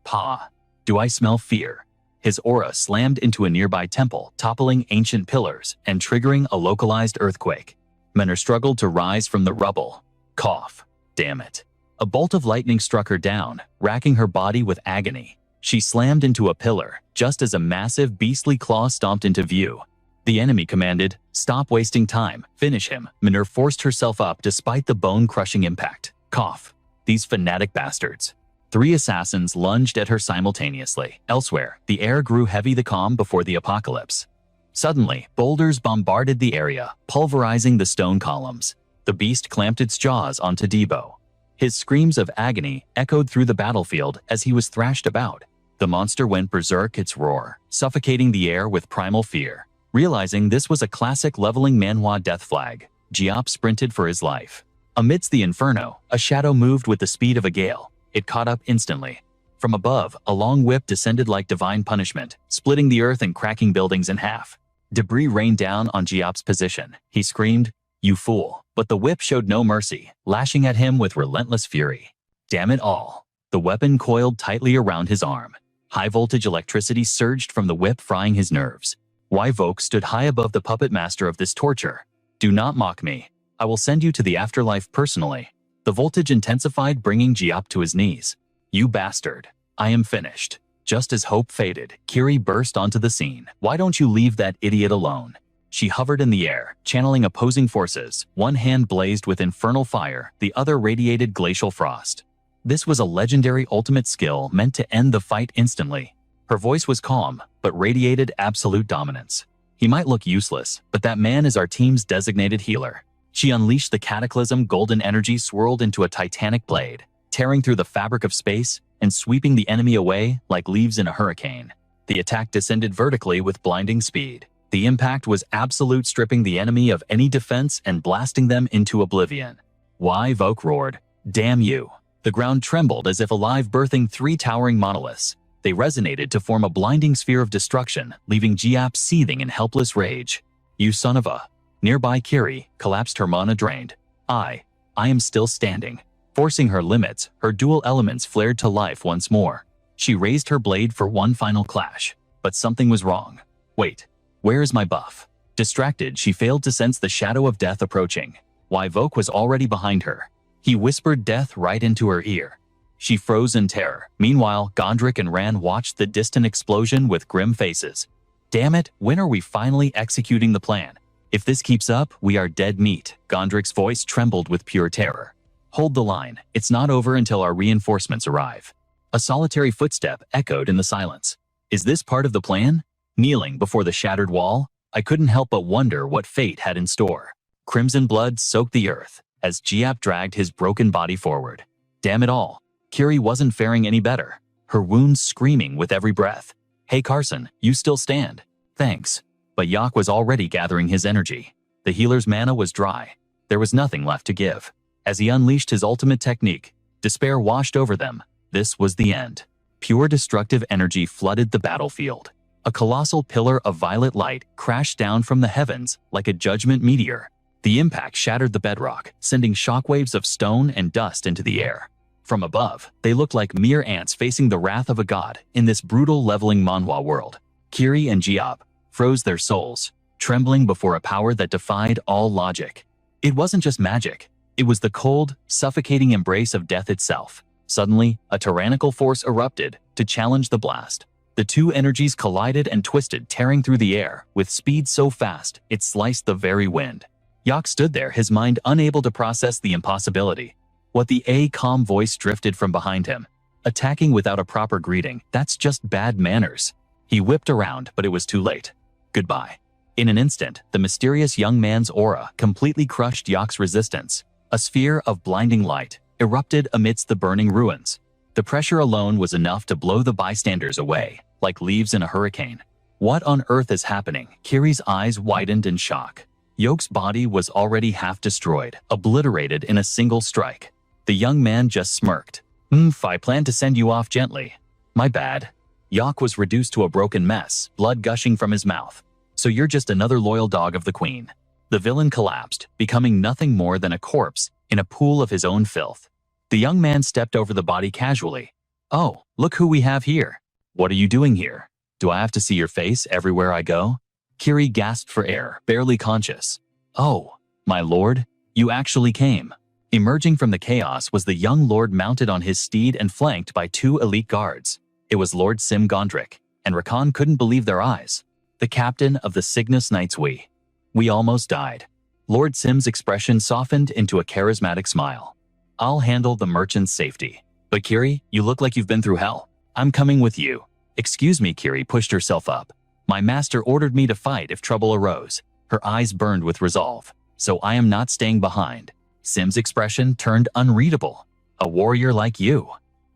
Pa, do I smell fear? His aura slammed into a nearby temple, toppling ancient pillars and triggering a localized earthquake. Manere struggled to rise from the rubble. Cough. Damn it. A bolt of lightning struck her down, racking her body with agony. She slammed into a pillar, just as a massive beastly claw stomped into view. The enemy commanded, stop wasting time, finish him. Manere forced herself up despite the bone-crushing impact. Cough. These fanatic bastards. 3 assassins lunged at her simultaneously. Elsewhere, the air grew heavy, the calm before the apocalypse. Suddenly, boulders bombarded the area, pulverizing the stone columns. The beast clamped its jaws onto Debo. His screams of agony echoed through the battlefield as he was thrashed about. The monster went berserk, its roar, suffocating the air with primal fear. Realizing this was a classic leveling manhwa death flag, Giop sprinted for his life. Amidst the inferno, a shadow moved with the speed of a gale. It caught up instantly. From above, a long whip descended like divine punishment, splitting the earth and cracking buildings in half. Debris rained down on Giop's position. He screamed, "You fool!" But the whip showed no mercy, lashing at him with relentless fury. Damn it all. The weapon coiled tightly around his arm. High-voltage electricity surged from the whip, frying his nerves. Wyvok stood high above the puppet master of this torture. Do not mock me. I will send you to the afterlife personally. The voltage intensified, bringing Giop to his knees. You bastard. I am finished. Just as hope faded, Kiri burst onto the scene. Why don't you leave that idiot alone? She hovered in the air, channeling opposing forces. One hand blazed with infernal fire, the other radiated glacial frost. This was a legendary ultimate skill meant to end the fight instantly. Her voice was calm, but radiated absolute dominance. He might look useless, but that man is our team's designated healer. She unleashed the cataclysm. Golden energy swirled into a titanic blade, tearing through the fabric of space and sweeping the enemy away like leaves in a hurricane. The attack descended vertically with blinding speed. The impact was absolute, stripping the enemy of any defense and blasting them into oblivion. Why? Voke roared. Damn you. The ground trembled as if alive, birthing 3 towering monoliths. They resonated to form a blinding sphere of destruction, leaving Giap seething in helpless rage. You son of a... Nearby Kiri collapsed, her mana drained. I am still standing. Forcing her limits, her dual elements flared to life once more. She raised her blade for one final clash. But something was wrong. Wait, where is my buff? Distracted, she failed to sense the shadow of death approaching. Why? Voke was already behind her. He whispered death right into her ear. She froze in terror. Meanwhile, Gondrick and Ran watched the distant explosion with grim faces. Damn it, when are we finally executing the plan? If this keeps up, we are dead meat. Gondrick's voice trembled with pure terror. Hold the line. It's not over until our reinforcements arrive. A solitary footstep echoed in the silence. Is this part of the plan? Kneeling before the shattered wall, I couldn't help but wonder what fate had in store. Crimson blood soaked the earth as Giap dragged his broken body forward. Damn it all. Kiri wasn't faring any better, her wounds screaming with every breath. Hey Carson, you still stand. Thanks. But Yak was already gathering his energy. The healer's mana was dry. There was nothing left to give. As he unleashed his ultimate technique, despair washed over them. This was the end. Pure destructive energy flooded the battlefield. A colossal pillar of violet light crashed down from the heavens like a judgment meteor. The impact shattered the bedrock, sending shockwaves of stone and dust into the air. From above, they looked like mere ants facing the wrath of a god in this brutal leveling manhwa world. Kiri and Giap froze their souls, trembling before a power that defied all logic. It wasn't just magic. It was the cold, suffocating embrace of death itself. Suddenly, a tyrannical force erupted to challenge the blast. The two energies collided and twisted, tearing through the air with speed so fast it sliced the very wind. Yak stood there, his mind unable to process the impossibility. What the calm voice drifted from behind him. Attacking without a proper greeting, that's just bad manners. He whipped around, but it was too late. Goodbye. In an instant, the mysterious young man's aura completely crushed Yak's resistance. A sphere of blinding light erupted amidst the burning ruins. The pressure alone was enough to blow the bystanders away, like leaves in a hurricane. What on earth is happening? Kiri's eyes widened in shock. Yok's body was already half destroyed, obliterated in a single strike. The young man just smirked. I planned to send you off gently. My bad. Yak was reduced to a broken mess, blood gushing from his mouth. So you're just another loyal dog of the queen. The villain collapsed, becoming nothing more than a corpse in a pool of his own filth. The young man stepped over the body casually. Oh, look who we have here. What are you doing here? Do I have to see your face everywhere I go? Kiri gasped for air, barely conscious. Oh, my lord, you actually came. Emerging from the chaos was the young lord mounted on his steed and flanked by 2 elite guards. It was Lord Sim Gondrick, and Rakan couldn't believe their eyes. The captain of the Cygnus Knights. We almost died. Lord Sim's expression softened into a charismatic smile. I'll handle the merchant's safety. But Kiri, you look like you've been through hell. I'm coming with you. Excuse me, Kiri pushed herself up. My master ordered me to fight if trouble arose. Her eyes burned with resolve. So I am not staying behind. Sim's expression turned unreadable. A warrior like you.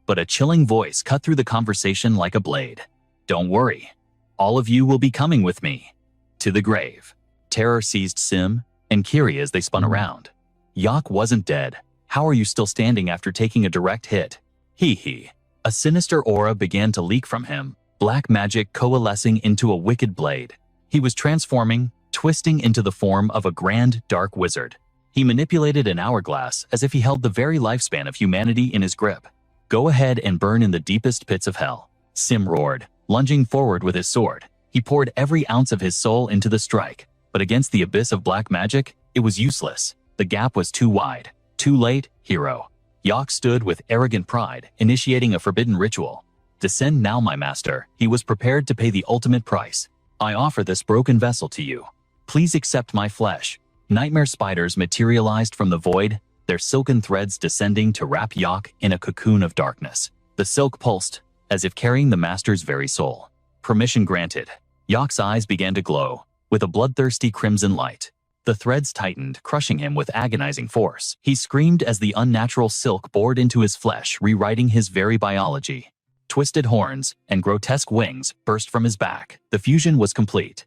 But a chilling voice cut through the conversation like a blade. Don't worry. All of you will be coming with me. To the grave. Terror seized Sim and Kiri as they spun around. Yak wasn't dead. How are you still standing after taking a direct hit? Hee. A sinister aura began to leak from him, black magic coalescing into a wicked blade. He was transforming, twisting into the form of a grand, dark wizard. He manipulated an hourglass as if he held the very lifespan of humanity in his grip. Go ahead and burn in the deepest pits of hell. Sim roared, lunging forward with his sword. He poured every ounce of his soul into the strike, but against the abyss of black magic, it was useless. The gap was too wide. Too late, hero. Yak stood with arrogant pride, initiating a forbidden ritual. Descend now, my master. He was prepared to pay the ultimate price. I offer this broken vessel to you. Please accept my flesh. Nightmare spiders materialized from the void, their silken threads descending to wrap Yak in a cocoon of darkness. The silk pulsed, as if carrying the master's very soul. Permission granted. Yak's eyes began to glow, with a bloodthirsty crimson light. The threads tightened, crushing him with agonizing force. He screamed as the unnatural silk bored into his flesh, rewriting his very biology. Twisted horns and grotesque wings burst from his back. The fusion was complete.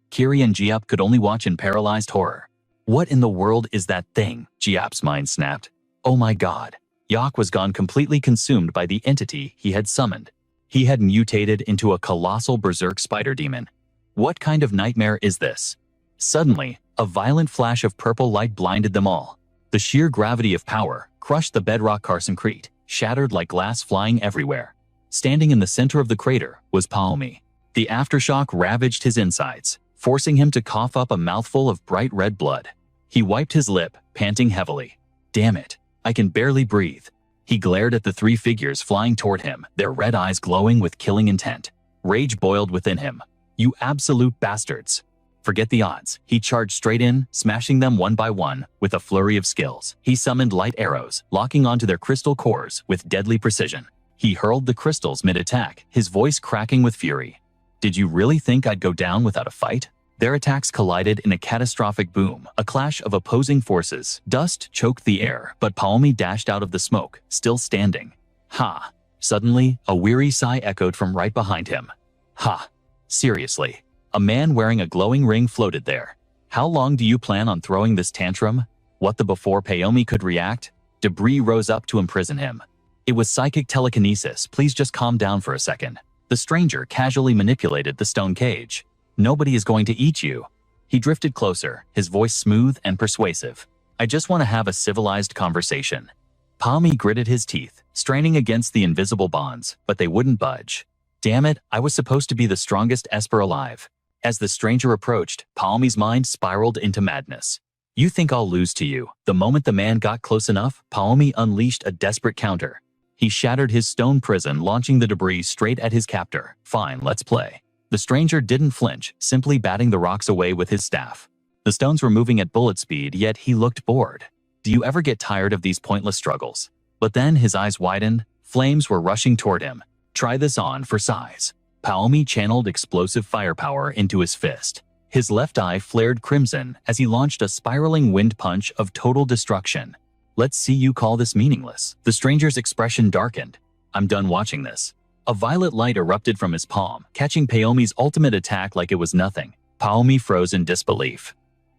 Kiri and Giap could only watch in paralyzed horror. What in the world is that thing? Giap's mind snapped. Oh my god. Yak was gone, completely consumed by the entity he had summoned. He had mutated into a colossal berserk spider demon. What kind of nightmare is this? Suddenly, a violent flash of purple light blinded them all. The sheer gravity of power crushed the bedrock concrete, shattered like glass flying everywhere. Standing in the center of the crater was Paomi. The aftershock ravaged his insides, forcing him to cough up a mouthful of bright red blood. He wiped his lip, panting heavily. Damn it, I can barely breathe. He glared at the three figures flying toward him, their red eyes glowing with killing intent. Rage boiled within him. You absolute bastards. Forget the odds. He charged straight in, smashing them one by one with a flurry of skills. He summoned light arrows, locking onto their crystal cores with deadly precision. He hurled the crystals mid-attack, his voice cracking with fury. Did you really think I'd go down without a fight? Their attacks collided in a catastrophic boom, a clash of opposing forces. Dust choked the air, but Paomi dashed out of the smoke, still standing. Ha! Suddenly, a weary sigh echoed from right behind him. Ha! Seriously. A man wearing a glowing ring floated there. How long do you plan on throwing this tantrum? What the before Paomi could react? Debris rose up to imprison him. It was psychic telekinesis. Please just calm down for a second. The stranger casually manipulated the stone cage. Nobody is going to eat you. He drifted closer, his voice smooth and persuasive. I just want to have a civilized conversation. Paomi gritted his teeth, straining against the invisible bonds, but they wouldn't budge. Damn it, I was supposed to be the strongest Esper alive. As the stranger approached, Paomi's mind spiraled into madness. You think I'll lose to you? The moment the man got close enough, Paomi unleashed a desperate counter. He shattered his stone prison, launching the debris straight at his captor. Fine, let's play. The stranger didn't flinch, simply batting the rocks away with his staff. The stones were moving at bullet speed, yet he looked bored. Do you ever get tired of these pointless struggles? But then his eyes widened, flames were rushing toward him. Try this on for size. Paomi channeled explosive firepower into his fist. His left eye flared crimson as he launched a spiraling wind punch of total destruction. Let's see you call this meaningless. The stranger's expression darkened. I'm done watching this. A violet light erupted from his palm, catching Paomi's ultimate attack like it was nothing. Paomi froze in disbelief.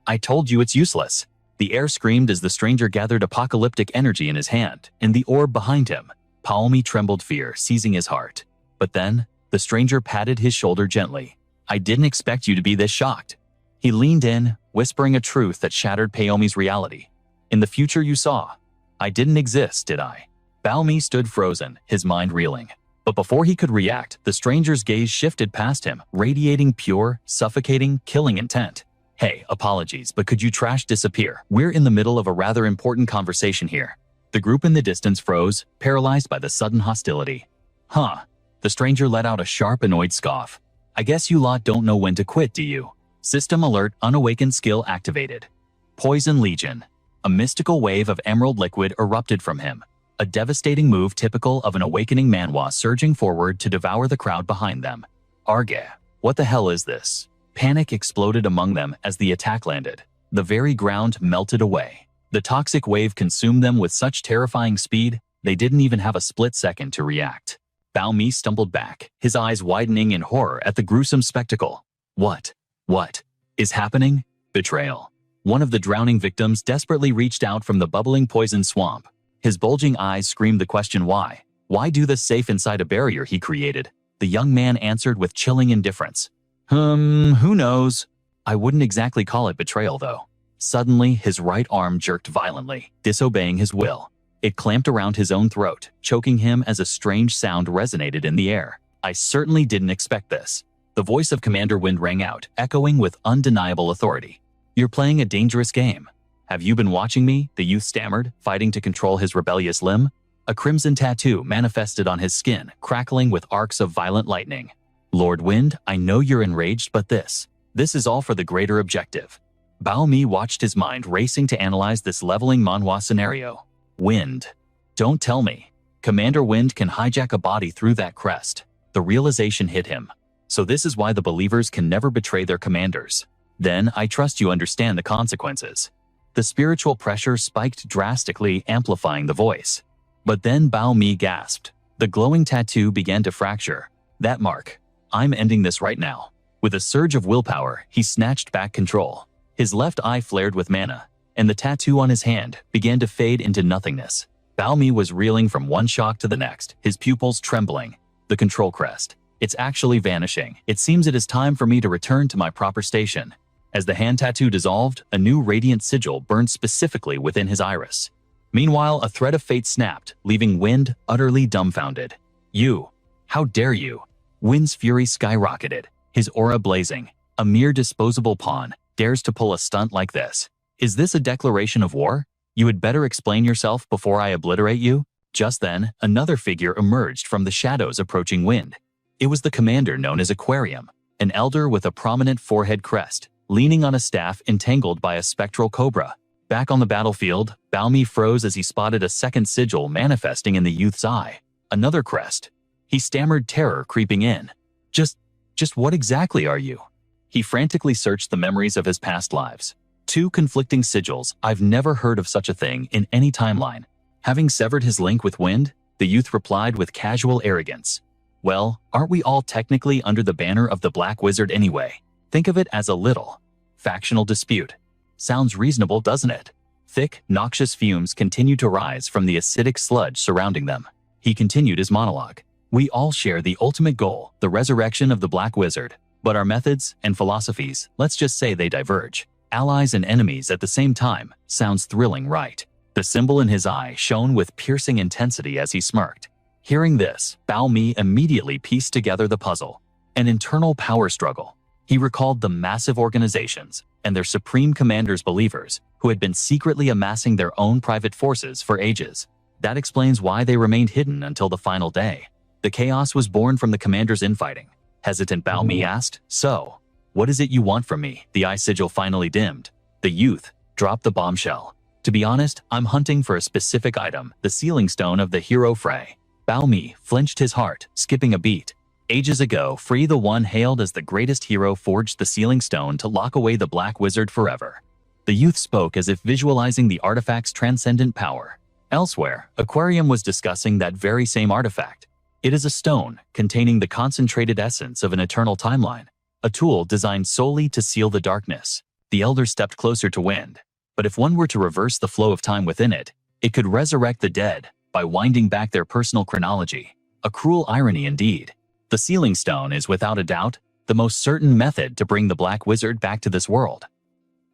I told you it's useless. The air screamed as the stranger gathered apocalyptic energy in his hand, in the orb behind him. Paomi trembled, fear seizing his heart. But then, the stranger patted his shoulder gently. I didn't expect you to be this shocked. He leaned in, whispering a truth that shattered Paomi's reality. In the future you saw, I didn't exist, did I? Paomi stood frozen, his mind reeling. But before he could react, the stranger's gaze shifted past him, radiating pure, suffocating, killing intent. Hey, apologies, but could you trash disappear? We're in the middle of a rather important conversation here. The group in the distance froze, paralyzed by the sudden hostility. Huh. The stranger let out a sharp, annoyed scoff. I guess you lot don't know when to quit, do you? System alert, unawakened skill activated. Poison Legion. A mystical wave of emerald liquid erupted from him. A devastating move typical of an awakening manhwa surging forward to devour the crowd behind them. Arge. What the hell is this? Panic exploded among them as the attack landed. The very ground melted away. The toxic wave consumed them with such terrifying speed, they didn't even have a split second to react. Paomi stumbled back, his eyes widening in horror at the gruesome spectacle. What is happening? Betrayal. One of the drowning victims desperately reached out from the bubbling poison swamp. His bulging eyes screamed the question why. Why do this safe inside a barrier he created? The young man answered with chilling indifference. Who knows? I wouldn't exactly call it betrayal though. Suddenly, his right arm jerked violently, disobeying his will. It clamped around his own throat, choking him as a strange sound resonated in the air. I certainly didn't expect this. The voice of Commander Wind rang out, echoing with undeniable authority. You're playing a dangerous game. Have you been watching me? The youth stammered, fighting to control his rebellious limb. A crimson tattoo manifested on his skin, crackling with arcs of violent lightning. Lord Wind, I know you're enraged, but this is all for the greater objective. Paomi watched his mind racing to analyze this leveling manhwa scenario. Wind. Don't tell me. Commander Wind can hijack a body through that crest. The realization hit him. So this is why the believers can never betray their commanders. Then I trust you understand the consequences. The spiritual pressure spiked drastically, amplifying the voice. But then Paomi gasped. The glowing tattoo began to fracture. That mark. I'm ending this right now. With a surge of willpower, he snatched back control. His left eye flared with mana, and the tattoo on his hand began to fade into nothingness. Bao Mi was reeling from one shock to the next, his pupils trembling. The control crest. It's actually vanishing. It seems it is time for me to return to my proper station. As the hand tattoo dissolved, a new radiant sigil burned specifically within his iris. Meanwhile, a thread of fate snapped, leaving Wind utterly dumbfounded. You! How dare you! Wind's fury skyrocketed, his aura blazing. A mere disposable pawn dares to pull a stunt like this. Is this a declaration of war? You had better explain yourself before I obliterate you. Just then, another figure emerged from the shadows approaching Wind. It was the commander known as Aquarium, an elder with a prominent forehead crest, leaning on a staff entangled by a spectral cobra. Back on the battlefield, Bao Mi froze as he spotted a second sigil manifesting in the youth's eye. Another crest. He stammered, terror creeping in. Just what exactly are you? He frantically searched the memories of his past lives. Two conflicting sigils. I've never heard of such a thing in any timeline. Having severed his link with Wind, the youth replied with casual arrogance. Well, aren't we all technically under the banner of the Black Wizard anyway? Think of it as a little factional dispute. Sounds reasonable, doesn't it? Thick, noxious fumes continued to rise from the acidic sludge surrounding them. He continued his monologue. We all share the ultimate goal, the resurrection of the Black Wizard. But our methods and philosophies, let's just say they diverge. Allies and enemies at the same time. Sounds thrilling, right? The symbol in his eye shone with piercing intensity as he smirked. Hearing this, Bao Mi immediately pieced together the puzzle. An internal power struggle. He recalled the massive organizations and their supreme commanders' believers who had been secretly amassing their own private forces for ages. That explains why they remained hidden until the final day. The chaos was born from the commanders' infighting. Hesitant Bao Mi asked, So, what is it you want from me? The eye sigil finally dimmed. The youth dropped the bombshell. To be honest, I'm hunting for a specific item, the sealing stone of the hero Frey. Bao Mi flinched, his heart skipping a beat. Ages ago, Frey, the one hailed as the greatest hero, forged the sealing stone to lock away the Black Wizard forever. The youth spoke as if visualizing the artifact's transcendent power. Elsewhere, Aquarium was discussing that very same artifact. It is a stone containing the concentrated essence of an eternal timeline, a tool designed solely to seal the darkness. The elder stepped closer to Wind. But if one were to reverse the flow of time within it, it could resurrect the dead by winding back their personal chronology. A cruel irony indeed. The sealing stone is without a doubt the most certain method to bring the Black Wizard back to this world.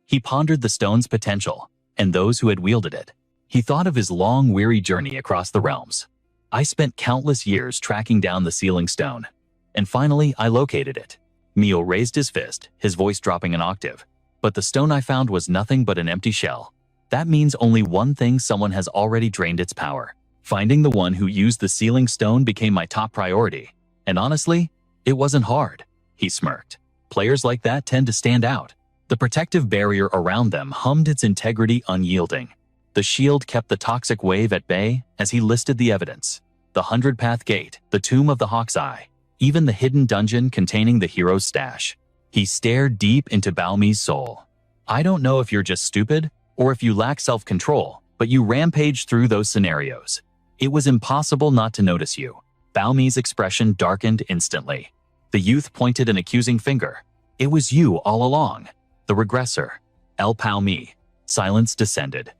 He pondered the stone's potential and those who had wielded it. He thought of his long, weary journey across the realms. I spent countless years tracking down the sealing stone, and finally I located it. Mio raised his fist, his voice dropping an octave. But the stone I found was nothing but an empty shell. That means only one thing: someone has already drained its power. Finding the one who used the sealing stone became my top priority. And honestly, it wasn't hard. He smirked. Players like that tend to stand out. The protective barrier around them hummed, its integrity unyielding. The shield kept the toxic wave at bay as he listed the evidence. The 100-path gate, the tomb of the Hawk's Eye, even the hidden dungeon containing the hero's stash. He stared deep into Bao Mi's soul. I don't know if you're just stupid or if you lack self-control, but you rampaged through those scenarios. It was impossible not to notice you. Bao Mi's expression darkened instantly. The youth pointed an accusing finger. It was you all along. The regressor. El Bao Mi. Silence descended.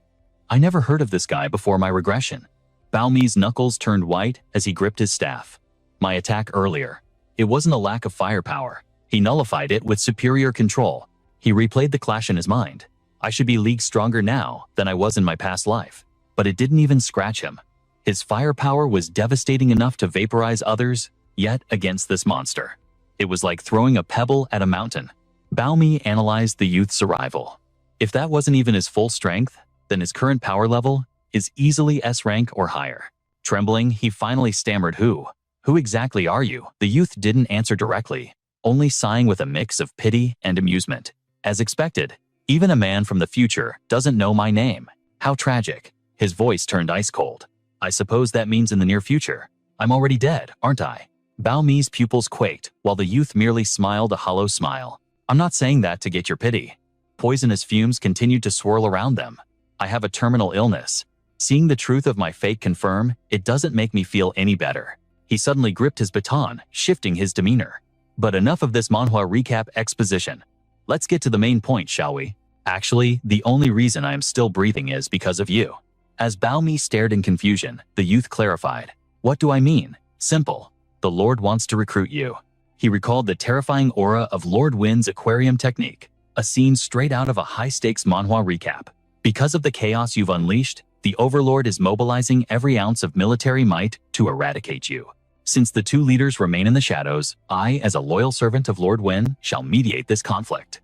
I never heard of this guy before my regression. Bao Mi's knuckles turned white as he gripped his staff. My attack earlier. It wasn't a lack of firepower. He nullified it with superior control. He replayed the clash in his mind. I should be leagues stronger now than I was in my past life. But it didn't even scratch him. His firepower was devastating enough to vaporize others, yet against this monster. It was like throwing a pebble at a mountain. Bao Mi analyzed the youth's arrival. If that wasn't even his full strength, then his current power level is easily S rank or higher. Trembling, he finally stammered, Who exactly are you? The youth didn't answer directly, only sighing with a mix of pity and amusement. As expected, even a man from the future doesn't know my name. How tragic. His voice turned ice cold. I suppose that means in the near future. I'm already dead, aren't I? Bao Mi's pupils quaked, while the youth merely smiled a hollow smile. I'm not saying that to get your pity. Poisonous fumes continued to swirl around them. I have a terminal illness. Seeing the truth of my fate confirm, it doesn't make me feel any better. He suddenly gripped his baton, shifting his demeanor. But enough of this manhwa recap exposition. Let's get to the main point, shall we? Actually, the only reason I am still breathing is because of you. As Bao Mi stared in confusion, the youth clarified. What do I mean? Simple. The Lord wants to recruit you. He recalled the terrifying aura of Lord Wind's aquarium technique, a scene straight out of a high-stakes manhwa recap. Because of the chaos you've unleashed, the Overlord is mobilizing every ounce of military might to eradicate you. Since the two leaders remain in the shadows, I, as a loyal servant of Lord Wind, shall mediate this conflict.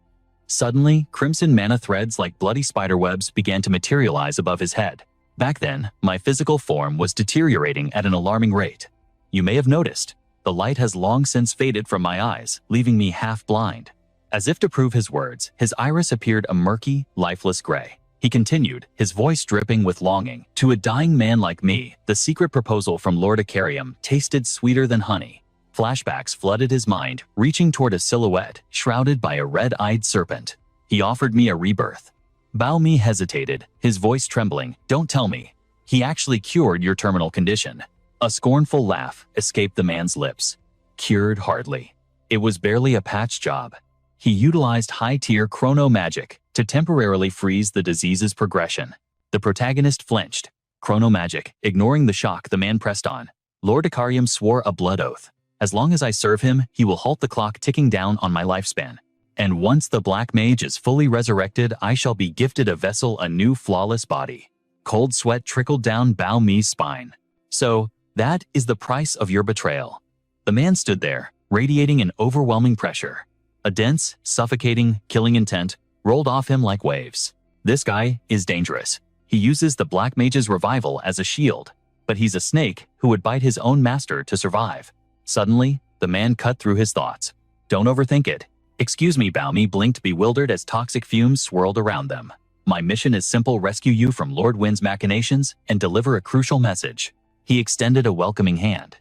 Suddenly, crimson mana threads like bloody spiderwebs began to materialize above his head. Back then, my physical form was deteriorating at an alarming rate. You may have noticed, the light has long since faded from my eyes, leaving me half blind. As if to prove his words, his iris appeared a murky, lifeless gray. He continued, his voice dripping with longing. To a dying man like me, the secret proposal from Lord Acarium tasted sweeter than honey. Flashbacks flooded his mind, reaching toward a silhouette shrouded by a red-eyed serpent. He offered me a rebirth. Bao Mi hesitated, his voice trembling. Don't tell me. He actually cured your terminal condition. A scornful laugh escaped the man's lips. Cured hardly. It was barely a patch job. He utilized high-tier chrono magic to temporarily freeze the disease's progression. The protagonist flinched. Chrono magic. Ignoring the shock, the man pressed on. Lord Acarium swore a blood oath. As long as I serve him, he will halt the clock ticking down on my lifespan. And once the Black Mage is fully resurrected, I shall be gifted a vessel, a new flawless body. Cold sweat trickled down Bao Mi's spine. So, that is the price of your betrayal. The man stood there, radiating an overwhelming pressure. A dense, suffocating, killing intent rolled off him like waves. This guy is dangerous. He uses the Black Mage's revival as a shield, but he's a snake who would bite his own master to survive. Suddenly, the man cut through his thoughts. Don't overthink it. Excuse me, Bao Mi blinked, bewildered as toxic fumes swirled around them. My mission is simple: rescue you from Lord Wind's machinations and deliver a crucial message. He extended a welcoming hand.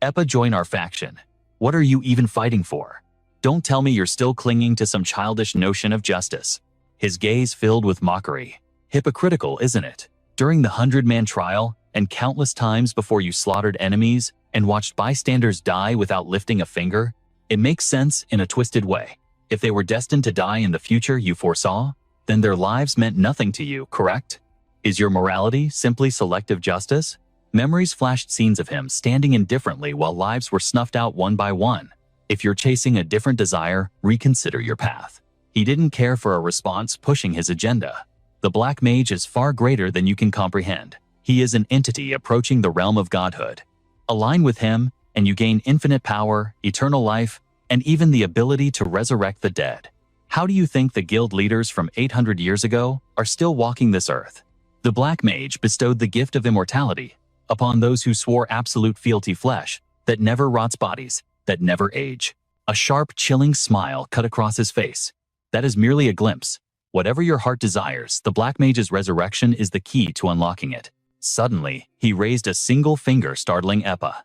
Eppa, join our faction. What are you even fighting for? Don't tell me you're still clinging to some childish notion of justice. His gaze filled with mockery. Hypocritical, isn't it? During the 100-man trial, and countless times before you slaughtered enemies and watched bystanders die without lifting a finger, it makes sense in a twisted way. If they were destined to die in the future you foresaw, then their lives meant nothing to you, correct? Is your morality simply selective justice? Memories flashed scenes of him standing indifferently while lives were snuffed out one by one. If you're chasing a different desire, reconsider your path. He didn't care for a response pushing his agenda. The Black Mage is far greater than you can comprehend. He is an entity approaching the realm of godhood. Align with him, and you gain infinite power, eternal life, and even the ability to resurrect the dead. How do you think the guild leaders from 800 years ago are still walking this earth? The Black Mage bestowed the gift of immortality upon those who swore absolute fealty, flesh that never rots, bodies that never age. A sharp, chilling smile cut across his face. That is merely a glimpse. Whatever your heart desires, the Black Mage's resurrection is the key to unlocking it. Suddenly, he raised a single finger, startling Eppa.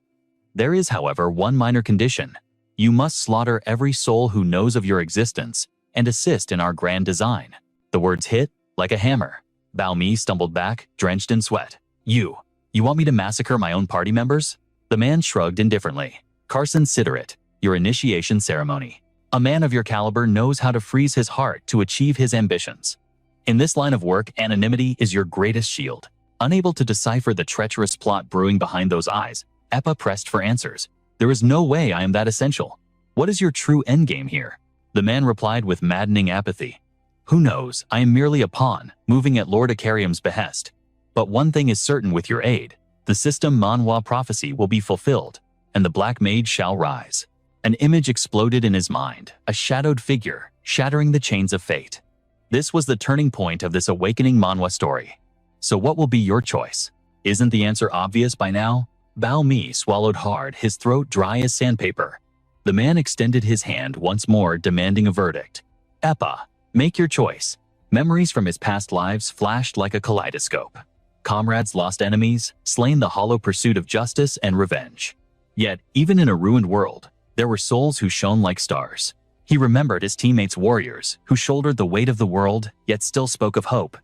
There is, however, one minor condition. You must slaughter every soul who knows of your existence and assist in our grand design. The words hit like a hammer. Bao Mi stumbled back, drenched in sweat. You want me to massacre my own party members? The man shrugged indifferently. Consider it your initiation ceremony. A man of your caliber knows how to freeze his heart to achieve his ambitions. In this line of work, anonymity is your greatest shield. Unable to decipher the treacherous plot brewing behind those eyes, Eppa pressed for answers. There is no way I am that essential. What is your true endgame here? The man replied with maddening apathy. Who knows, I am merely a pawn, moving at Lord Acarium's behest. But one thing is certain: with your aid, the system manhwa prophecy will be fulfilled, and the Black Mage shall rise. An image exploded in his mind, a shadowed figure, shattering the chains of fate. This was the turning point of this awakening manhwa story. So what will be your choice? Isn't the answer obvious by now? Bao Mi swallowed hard, his throat dry as sandpaper. The man extended his hand once more, demanding a verdict. Eppa, make your choice. Memories from his past lives flashed like a kaleidoscope. Comrades, lost enemies, slain, the hollow pursuit of justice and revenge. Yet, even in a ruined world, there were souls who shone like stars. He remembered his teammates, warriors, who shouldered the weight of the world, yet still spoke of hope.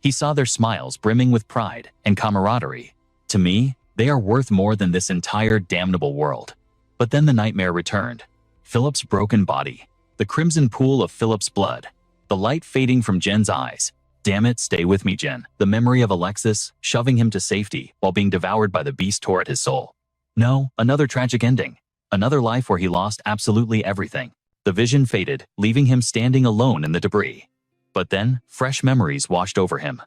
He saw their smiles brimming with pride and camaraderie. To me, they are worth more than this entire damnable world. But then the nightmare returned. Philip's broken body, the crimson pool of Philip's blood, the light fading from Jen's eyes. Damn it, stay with me, Jen. The memory of Alexis, shoving him to safety while being devoured by the beast tore at his soul. No, another tragic ending. Another life where he lost absolutely everything. The vision faded, leaving him standing alone in the debris. But then, fresh memories washed over him.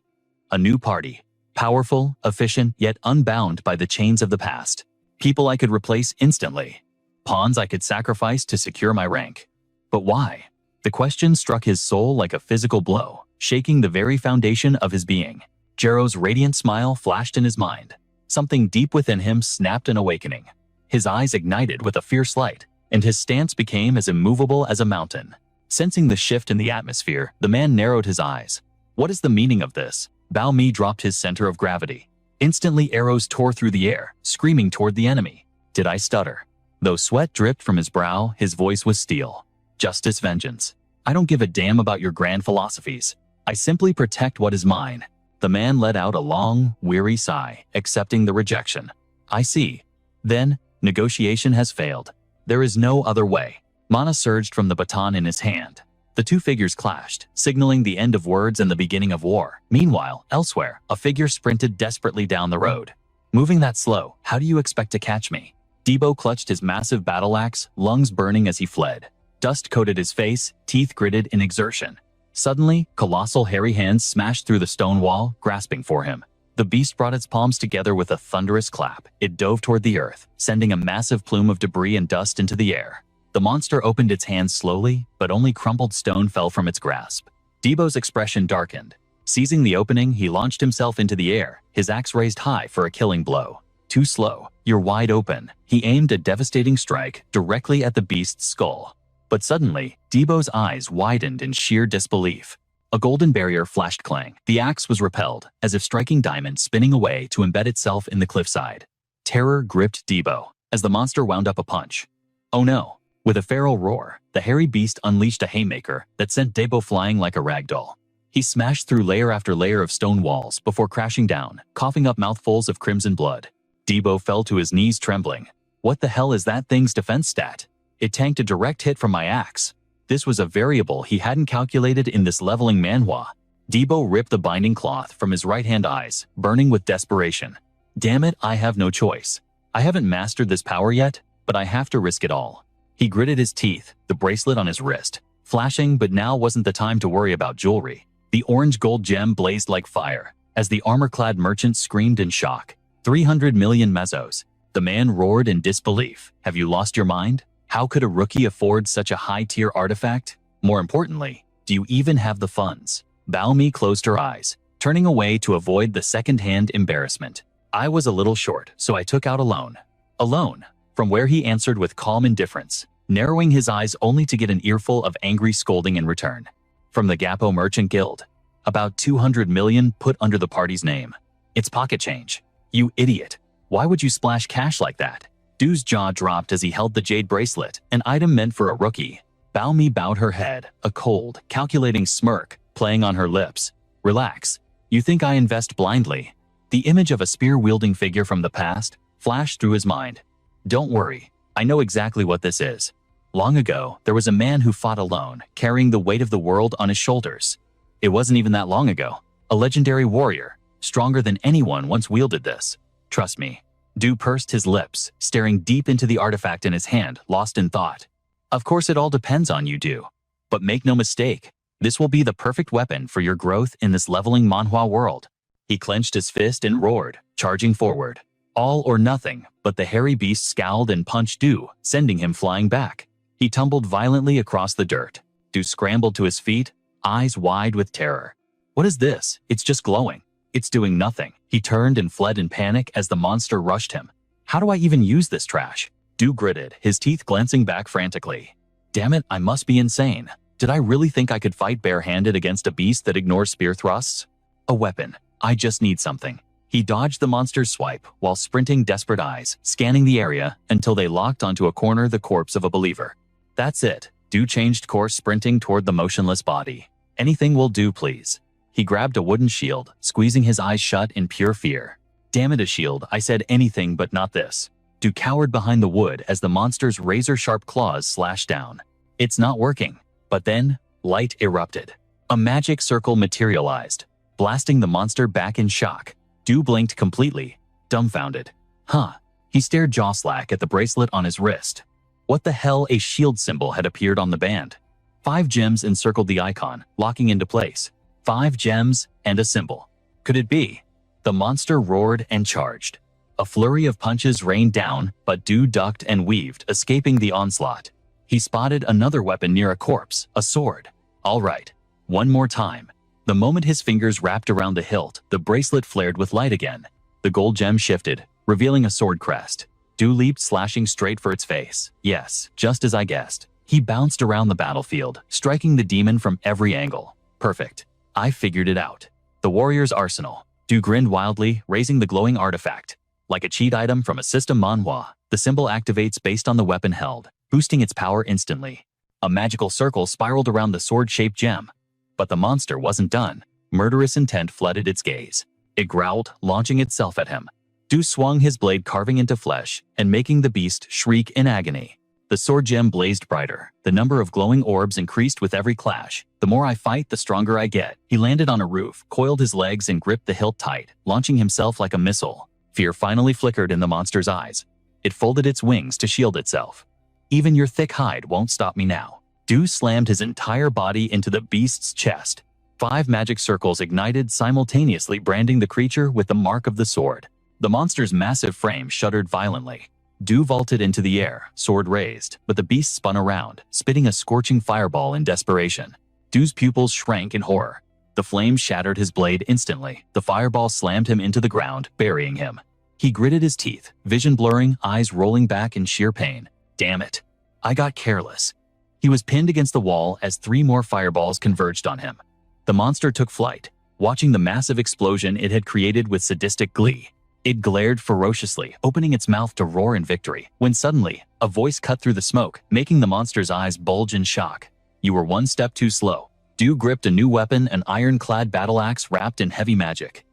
A new party. Powerful, efficient, yet unbound by the chains of the past. People I could replace instantly. Pawns I could sacrifice to secure my rank. But why? The question struck his soul like a physical blow, shaking the very foundation of his being. Jiro's radiant smile flashed in his mind. Something deep within him snapped an awakening. His eyes ignited with a fierce light, and his stance became as immovable as a mountain. Sensing the shift in the atmosphere, the man narrowed his eyes. What is the meaning of this? Bao Mi dropped his center of gravity. Instantly arrows tore through the air, screaming toward the enemy. Did I stutter? Though sweat dripped from his brow, his voice was steel. Justice, vengeance. I don't give a damn about your grand philosophies. I simply protect what is mine. The man let out a long, weary sigh, accepting the rejection. I see. Then, negotiation has failed. There is no other way. Mana surged from the baton in his hand. The two figures clashed, signaling the end of words and the beginning of war. Meanwhile, elsewhere, a figure sprinted desperately down the road. Moving that slow, how do you expect to catch me? Debo clutched his massive battle axe, lungs burning as he fled. Dust coated his face, teeth gritted in exertion. Suddenly, colossal hairy hands smashed through the stone wall, grasping for him. The beast brought its palms together with a thunderous clap. It dove toward the earth, sending a massive plume of debris and dust into the air. The monster opened its hands slowly, but only crumpled stone fell from its grasp. Debo's expression darkened. Seizing the opening, he launched himself into the air, his axe raised high for a killing blow. Too slow. You're wide open. He aimed a devastating strike directly at the beast's skull. But suddenly, Debo's eyes widened in sheer disbelief. A golden barrier flashed clang. The axe was repelled, as if striking diamond spinning away to embed itself in the cliffside. Terror gripped Debo, as the monster wound up a punch. Oh no! With a feral roar, the hairy beast unleashed a haymaker that sent Debo flying like a ragdoll. He smashed through layer after layer of stone walls before crashing down, coughing up mouthfuls of crimson blood. Debo fell to his knees trembling. What the hell is that thing's defense stat? It tanked a direct hit from my axe. This was a variable he hadn't calculated in this leveling manhwa. Debo ripped the binding cloth from his right-hand eyes, burning with desperation. Damn it, I have no choice. I haven't mastered this power yet, but I have to risk it all. He gritted his teeth, the bracelet on his wrist, flashing, but now wasn't the time to worry about jewelry. The orange gold gem blazed like fire, as the armor-clad merchant screamed in shock. 300 million mesos. The man roared in disbelief. Have you lost your mind? How could a rookie afford such a high-tier artifact? More importantly, do you even have the funds? Bao Mi closed her eyes, turning away to avoid the second-hand embarrassment. I was a little short, so I took out a loan. A loan? From where he answered with calm indifference, narrowing his eyes only to get an earful of angry scolding in return. From the Gapo Merchant Guild. About 200 million put under the party's name. It's pocket change. You idiot. Why would you splash cash like that? Du's jaw dropped as he held the jade bracelet, an item meant for a rookie. Bao Mi bowed her head, a cold, calculating smirk playing on her lips. Relax. You think I invest blindly? The image of a spear-wielding figure from the past flashed through his mind. Don't worry. I know exactly what this is. Long ago, there was a man who fought alone, carrying the weight of the world on his shoulders. It wasn't even that long ago. A legendary warrior, stronger than anyone once wielded this. Trust me. Du pursed his lips, staring deep into the artifact in his hand, lost in thought. Of course it all depends on you, Du. But make no mistake, this will be the perfect weapon for your growth in this leveling manhwa world. He clenched his fist and roared, charging forward. All or nothing, but the hairy beast scowled and punched Du, sending him flying back. He tumbled violently across the dirt. Du scrambled to his feet, eyes wide with terror. What is this? It's just glowing. It's doing nothing. He turned and fled in panic as the monster rushed him. How do I even use this trash? Du gritted, his teeth glancing back frantically. Damn it, I must be insane. Did I really think I could fight bare-handed against a beast that ignores spear thrusts? A weapon. I just need something. He dodged the monster's swipe while sprinting desperate eyes, scanning the area until they locked onto a corner the corpse of a believer. That's it. Du changed course, sprinting toward the motionless body. Anything will do, please. He grabbed a wooden shield, squeezing his eyes shut in pure fear. Damn it, a shield. I said anything but not this. Du cowered behind the wood as the monster's razor-sharp claws slashed down. It's not working. But then, light erupted. A magic circle materialized, blasting the monster back in shock. Du blinked completely, dumbfounded. Huh. He stared jaw-slack at the bracelet on his wrist. What the hell? A shield symbol had appeared on the band. 5 gems encircled the icon, locking into place. 5 gems and a symbol. Could it be? The monster roared and charged. A flurry of punches rained down, but Du ducked and weaved, escaping the onslaught. He spotted another weapon near a corpse, a sword. All right. One more time. The moment his fingers wrapped around the hilt, the bracelet flared with light again. The gold gem shifted, revealing a sword crest. Du leaped, slashing straight for its face. Yes, just as I guessed. He bounced around the battlefield, striking the demon from every angle. Perfect. I figured it out. The warrior's arsenal. Du grinned wildly, raising the glowing artifact. Like a cheat item from a system manhwa, the symbol activates based on the weapon held, boosting its power instantly. A magical circle spiraled around the sword-shaped gem. But the monster wasn't done. Murderous intent flooded its gaze. It growled, launching itself at him. Du swung his blade, carving into flesh and making the beast shriek in agony. The sword gem blazed brighter. The number of glowing orbs increased with every clash. The more I fight, the stronger I get. He landed on a roof, coiled his legs and gripped the hilt tight, launching himself like a missile. Fear finally flickered in the monster's eyes. It folded its wings to shield itself. Even your thick hide won't stop me now. Du slammed his entire body into the beast's chest. 5 magic circles ignited simultaneously, branding the creature with the mark of the sword. The monster's massive frame shuddered violently. Du vaulted into the air, sword raised, but the beast spun around, spitting a scorching fireball in desperation. Du's pupils shrank in horror. The flame shattered his blade instantly. The fireball slammed him into the ground, burying him. He gritted his teeth, vision blurring, eyes rolling back in sheer pain. Damn it. I got careless. He was pinned against the wall as 3 more fireballs converged on him. The monster took flight, watching the massive explosion it had created with sadistic glee. It glared ferociously, opening its mouth to roar in victory, when suddenly, a voice cut through the smoke, making the monster's eyes bulge in shock. You were one step too slow. Du gripped a new weapon, an iron-clad battle axe wrapped in heavy magic.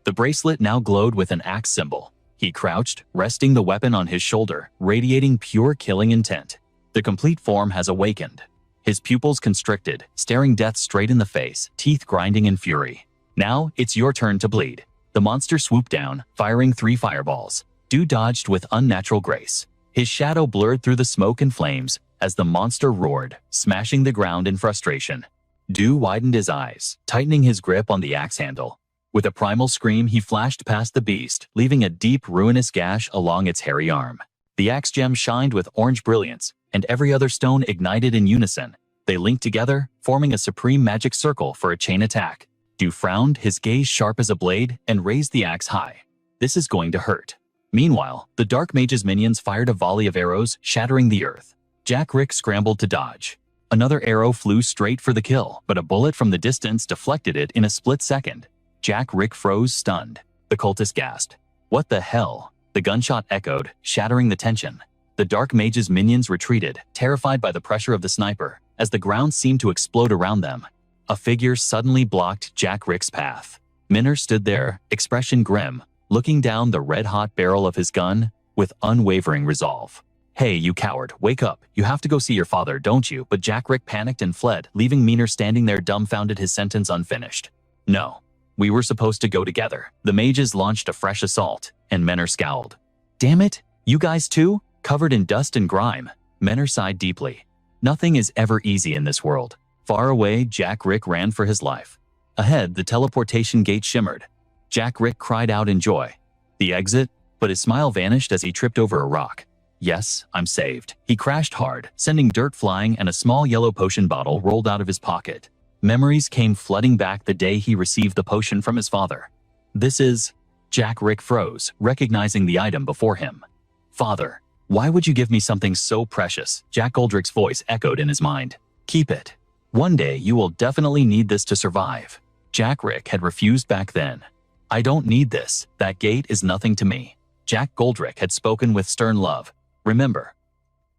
The bracelet now glowed with an axe symbol. He crouched, resting the weapon on his shoulder, radiating pure killing intent. The complete form has awakened. His pupils constricted, staring death straight in the face, teeth grinding in fury. Now, it's your turn to bleed. The monster swooped down, firing 3 fireballs. Du dodged with unnatural grace. His shadow blurred through the smoke and flames as the monster roared, smashing the ground in frustration. Du widened his eyes, tightening his grip on the axe handle. With a primal scream, he flashed past the beast, leaving a deep, ruinous gash along its hairy arm. The axe gem shined with orange brilliance, and every other stone ignited in unison. They linked together, forming a supreme magic circle for a chain attack. Du frowned, his gaze sharp as a blade, and raised the axe high. This is going to hurt. Meanwhile, the Dark Mage's minions fired a volley of arrows, shattering the earth. Jack Rick scrambled to dodge. Another arrow flew straight for the kill, but a bullet from the distance deflected it in a split second. Jack Rick froze, stunned. The cultist gasped. What the hell? The gunshot echoed, shattering the tension. The Dark Mage's minions retreated, terrified by the pressure of the sniper, as the ground seemed to explode around them. A figure suddenly blocked Jack Rick's path. Minner stood there, expression grim, looking down the red-hot barrel of his gun with unwavering resolve. Hey, you coward, wake up. You have to go see your father, don't you? But Jack Rick panicked and fled, leaving Minner standing there dumbfounded, his sentence unfinished. No. We were supposed to go together. The mages launched a fresh assault, and Minner scowled. Damn it, you guys too? Covered in dust and grime. Minner sighed deeply. Nothing is ever easy in this world. Far away, Jack Rick ran for his life. Ahead, the teleportation gate shimmered. Jack Rick cried out in joy. The exit? But his smile vanished as he tripped over a rock. Yes, I'm saved. He crashed hard, sending dirt flying, and a small yellow potion bottle rolled out of his pocket. Memories came flooding back the day he received the potion from his father. This is... Jack Rick froze, recognizing the item before him. Father, why would you give me something so precious? Jack Goldrick's voice echoed in his mind. Keep it. One day you will definitely need this to survive. Jack Rick had refused back then. I don't need this. That gate is nothing to me. Jack Goldrick had spoken with stern love. Remember,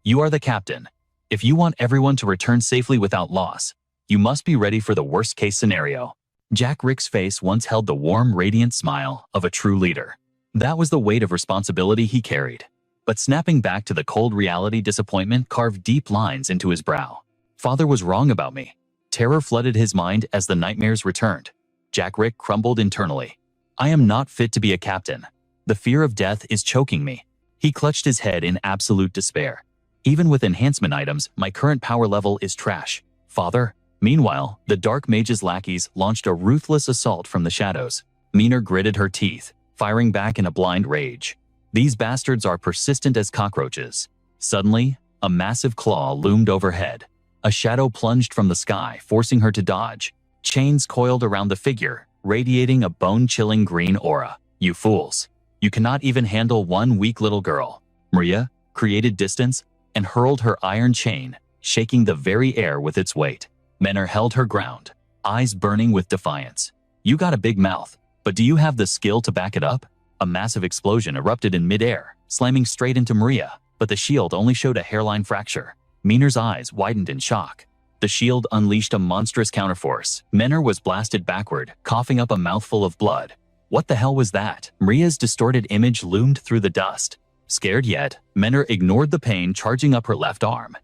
you are the captain. If you want everyone to return safely without loss, you must be ready for the worst-case scenario. Jack Rick's face once held the warm, radiant smile of a true leader. That was the weight of responsibility he carried. But snapping back to the cold reality, disappointment carved deep lines into his brow. Father was wrong about me. Terror flooded his mind as the nightmares returned. Jack Rick crumbled internally. I am not fit to be a captain. The fear of death is choking me. He clutched his head in absolute despair. Even with enhancement items, my current power level is trash. Father? Meanwhile, the Dark Mage's lackeys launched a ruthless assault from the shadows. Meaner gritted her teeth, firing back in a blind rage. These bastards are persistent as cockroaches. Suddenly, a massive claw loomed overhead. A shadow plunged from the sky, forcing her to dodge. Chains coiled around the figure, radiating a bone-chilling green aura. You fools. You cannot even handle one weak little girl. Maria created distance and hurled her iron chain, shaking the very air with its weight. Menor held her ground, eyes burning with defiance. You got a big mouth, but do you have the skill to back it up? A massive explosion erupted in midair, slamming straight into Maria, but the shield only showed a hairline fracture. Meaner's eyes widened in shock. The shield unleashed a monstrous counterforce. Menor was blasted backward, coughing up a mouthful of blood. What the hell was that? Maria's distorted image loomed through the dust. Scared yet, Menor ignored the pain charging up her left arm.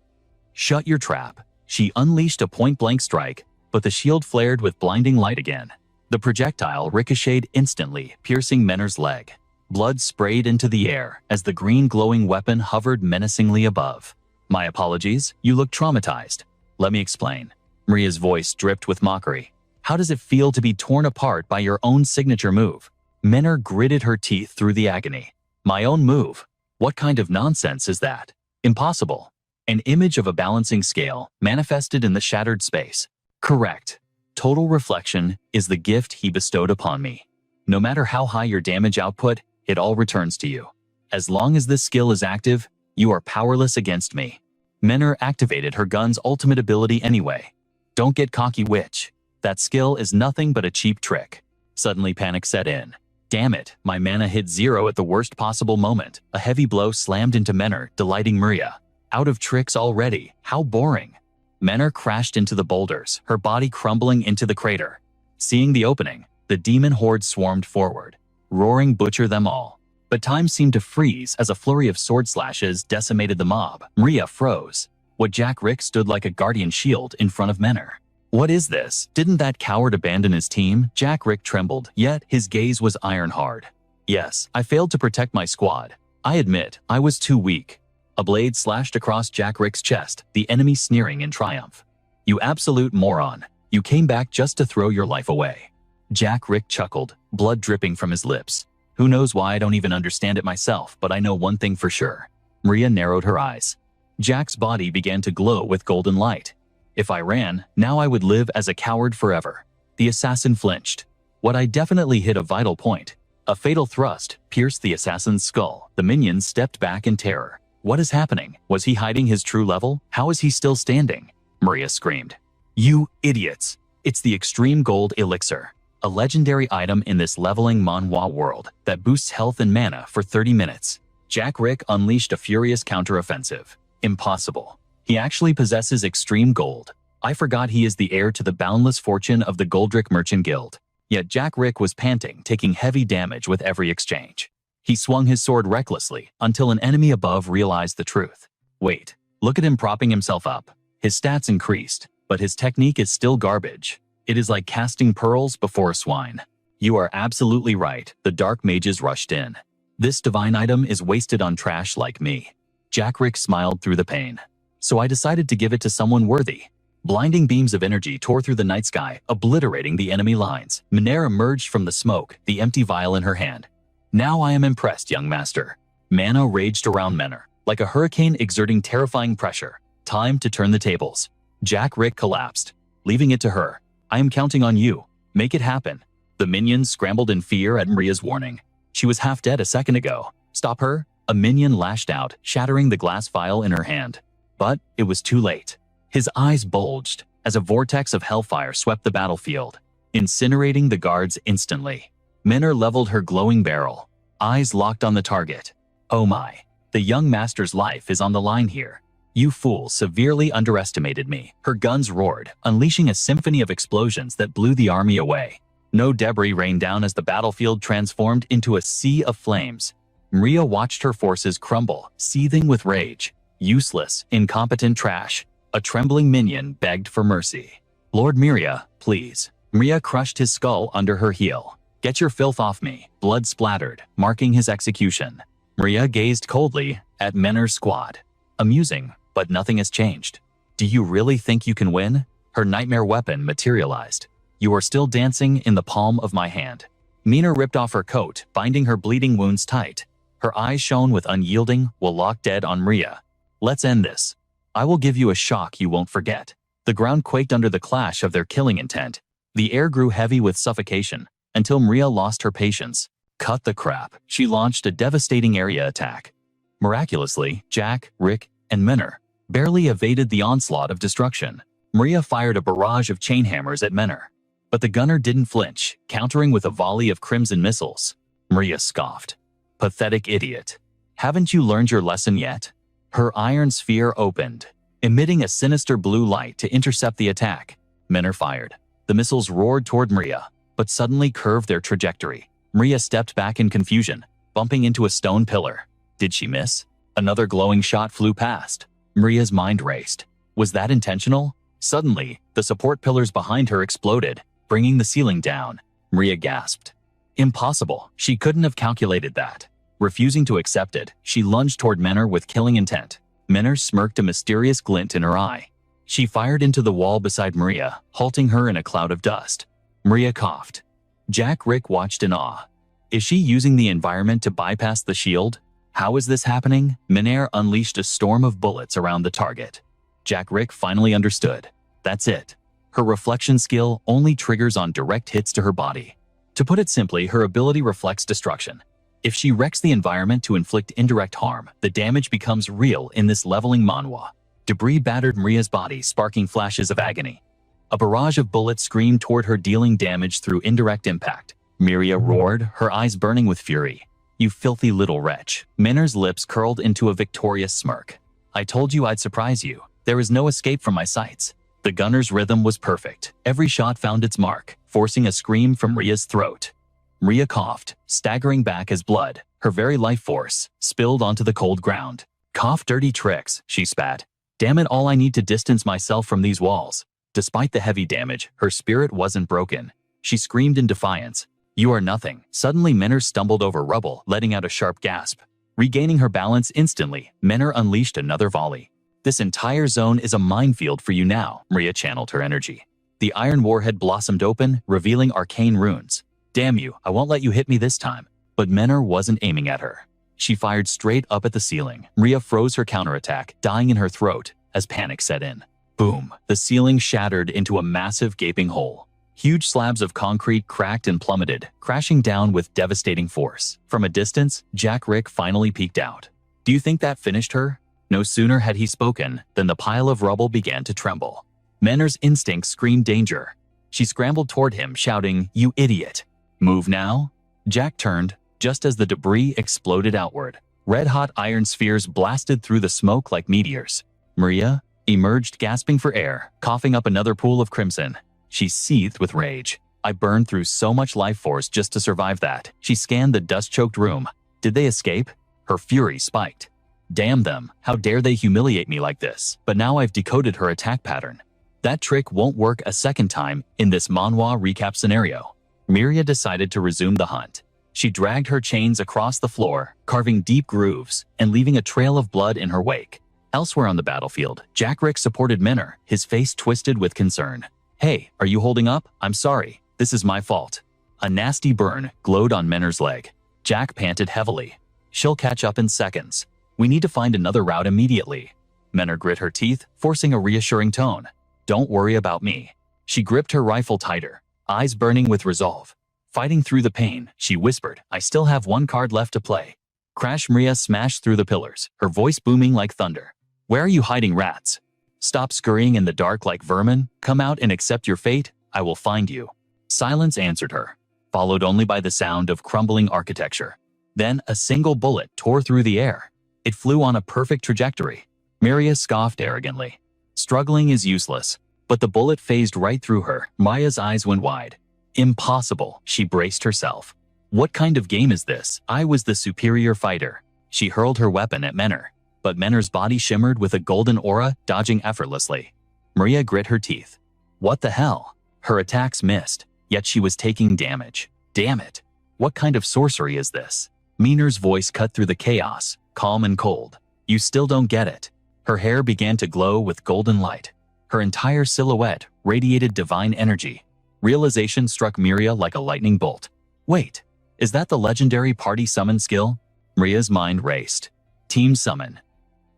Shut your trap. She unleashed a point-blank strike, but the shield flared with blinding light again. The projectile ricocheted instantly, piercing Menor's leg. Blood sprayed into the air as the green glowing weapon hovered menacingly above. My apologies, you look traumatized. Let me explain. Maria's voice dripped with mockery. How does it feel to be torn apart by your own signature move? Menor gritted her teeth through the agony. My own move? What kind of nonsense is that? Impossible. An image of a balancing scale manifested in the shattered space. Correct. Total reflection is the gift he bestowed upon me. No matter how high your damage output, it all returns to you. As long as this skill is active, you are powerless against me. Menor activated her gun's ultimate ability anyway. Don't get cocky, witch. That skill is nothing but a cheap trick. Suddenly panic set in. Damn it, my mana hit 0 at the worst possible moment. A heavy blow slammed into Menor, delighting Maria. Out of tricks already, how boring. Menor crashed into the boulders, her body crumbling into the crater. Seeing the opening, the demon horde swarmed forward, roaring butcher them all. But time seemed to freeze as a flurry of sword slashes decimated the mob. Maria froze. What Jack Rick stood like a guardian shield in front of Menor. What is this? Didn't that coward abandon his team? Jack Rick trembled, yet his gaze was iron hard. Yes, I failed to protect my squad. I admit, I was too weak. A blade slashed across Jack Rick's chest, the enemy sneering in triumph. You absolute moron. You came back just to throw your life away. Jack Rick chuckled, blood dripping from his lips. Who knows why I don't even understand it myself, but I know one thing for sure. Maria narrowed her eyes. Jack's body began to glow with golden light. If I ran, now I would live as a coward forever. The assassin flinched. What I definitely hit a vital point. A fatal thrust pierced the assassin's skull. The minions stepped back in terror. What is happening? Was he hiding his true level? How is he still standing? Maria screamed. You idiots! It's the Extreme Gold Elixir, a legendary item in this leveling manhwa world that boosts health and mana for 30 minutes. Jack Rick unleashed a furious counteroffensive. Impossible. He actually possesses extreme gold. I forgot he is the heir to the boundless fortune of the Goldrick Merchant Guild. Yet Jack Rick was panting, taking heavy damage with every exchange. He swung his sword recklessly until an enemy above realized the truth. Wait, look at him propping himself up. His stats increased, but his technique is still garbage. It is like casting pearls before a swine. You are absolutely right, the dark mages rushed in. This divine item is wasted on trash like me. Jack Rick smiled through the pain. So I decided to give it to someone worthy. Blinding beams of energy tore through the night sky, obliterating the enemy lines. Menor emerged from the smoke, the empty vial in her hand. Now I am impressed, young master. Mana raged around Menor, like a hurricane exerting terrifying pressure. Time to turn the tables. Jack Rick collapsed, leaving it to her. I am counting on you. Make it happen. The minions scrambled in fear at Maria's warning. She was half dead a second ago. Stop her? A minion lashed out, shattering the glass vial in her hand. But it was too late. His eyes bulged as a vortex of hellfire swept the battlefield, incinerating the guards instantly. Menor leveled her glowing barrel, eyes locked on the target. Oh my, the young master's life is on the line here. You fool severely underestimated me. Her guns roared, unleashing a symphony of explosions that blew the army away. No debris rained down as the battlefield transformed into a sea of flames. Maria watched her forces crumble, seething with rage. Useless, incompetent trash. A trembling minion begged for mercy. Lord Miria, please. Maria crushed his skull under her heel. Get your filth off me. Blood splattered, marking his execution. Maria gazed coldly at Menor's squad. Amusing, but nothing has changed. Do you really think you can win? Her nightmare weapon materialized. You are still dancing in the palm of my hand. Mina ripped off her coat, binding her bleeding wounds tight. Her eyes shone with unyielding, will lock dead on Maria. Let's end this. I will give you a shock you won't forget. The ground quaked under the clash of their killing intent. The air grew heavy with suffocation, until Maria lost her patience. Cut the crap. She launched a devastating area attack. Miraculously, Jack, Rick, and Menor barely evaded the onslaught of destruction. Maria fired a barrage of chain hammers at Menor, but the gunner didn't flinch, countering with a volley of crimson missiles. Maria scoffed. Pathetic idiot. Haven't you learned your lesson yet? Her iron sphere opened, emitting a sinister blue light to intercept the attack. Menor fired. The missiles roared toward Maria, but suddenly curved their trajectory. Maria stepped back in confusion, bumping into a stone pillar. Did she miss? Another glowing shot flew past. Maria's mind raced. Was that intentional? Suddenly, the support pillars behind her exploded, bringing the ceiling down. Maria gasped. Impossible. She couldn't have calculated that. Refusing to accept it, she lunged toward Menor with killing intent. Menor smirked, a mysterious glint in her eye. She fired into the wall beside Maria, halting her in a cloud of dust. Maria coughed. Jack Rick watched in awe. Is she using the environment to bypass the shield? How is this happening? Menor unleashed a storm of bullets around the target. Jack Rick finally understood. That's it. Her reflection skill only triggers on direct hits to her body. To put it simply, her ability reflects destruction. If she wrecks the environment to inflict indirect harm, the damage becomes real in this leveling manhwa. Debris battered Maria's body, sparking flashes of agony. A barrage of bullets screamed toward her, dealing damage through indirect impact. Maria roared, her eyes burning with fury. You filthy little wretch. Menor's lips curled into a victorious smirk. I told you I'd surprise you. There is no escape from my sights. The gunner's rhythm was perfect. Every shot found its mark, forcing a scream from Maria's throat. Maria coughed, staggering back as blood, her very life force, spilled onto the cold ground. Cough dirty tricks, she spat. Damn it, all I need to distance myself from these walls. Despite the heavy damage, her spirit wasn't broken. She screamed in defiance. You are nothing. Suddenly, Menor stumbled over rubble, letting out a sharp gasp. Regaining her balance instantly, Menor unleashed another volley. This entire zone is a minefield for you now, Maria channeled her energy. The iron warhead blossomed open, revealing arcane runes. Damn you, I won't let you hit me this time. But Menor wasn't aiming at her. She fired straight up at the ceiling. Maria froze her counterattack, dying in her throat as panic set in. Boom! The ceiling shattered into a massive gaping hole. Huge slabs of concrete cracked and plummeted, crashing down with devastating force. From a distance, Jack Rick finally peeked out. Do you think that finished her? No sooner had he spoken than the pile of rubble began to tremble. Menor's instinct screamed danger. She scrambled toward him, shouting, You idiot! Move now? Jack turned, just as the debris exploded outward. Red-hot iron spheres blasted through the smoke like meteors. Maria emerged, gasping for air, coughing up another pool of crimson. She seethed with rage. I burned through so much life force just to survive that. She scanned the dust-choked room. Did they escape? Her fury spiked. Damn them, how dare they humiliate me like this? But now I've decoded her attack pattern. That trick won't work a second time in this manhwa recap scenario. Maria decided to resume the hunt. She dragged her chains across the floor, carving deep grooves and leaving a trail of blood in her wake. Elsewhere on the battlefield, Jack Rick supported Menor, his face twisted with concern. Hey, are you holding up? I'm sorry. This is my fault. A nasty burn glowed on Menor's leg. Jack panted heavily. She'll catch up in seconds. We need to find another route immediately. Menor grit her teeth, forcing a reassuring tone. Don't worry about me. She gripped her rifle tighter, eyes burning with resolve. Fighting through the pain, she whispered, I still have one card left to play. Crash! Maria smashed through the pillars, her voice booming like thunder. Where are you hiding, rats? Stop scurrying in the dark like vermin. Come out and accept your fate. I will find you. Silence answered her, followed only by the sound of crumbling architecture. Then a single bullet tore through the air. It flew on a perfect trajectory. Maria scoffed arrogantly. Struggling is useless. But the bullet phased right through her. Maya's eyes went wide. Impossible, she braced herself. What kind of game is this? I was the superior fighter. She hurled her weapon at Menor, but Menor's body shimmered with a golden aura, dodging effortlessly. Maria grit her teeth. What the hell? Her attacks missed, yet she was taking damage. Damn it. What kind of sorcery is this? Miner's voice cut through the chaos, calm and cold. You still don't get it. Her hair began to glow with golden light. Her entire silhouette radiated divine energy. Realization struck Miria like a lightning bolt. Wait, is that the legendary party summon skill? Miria's mind raced. Team Summon.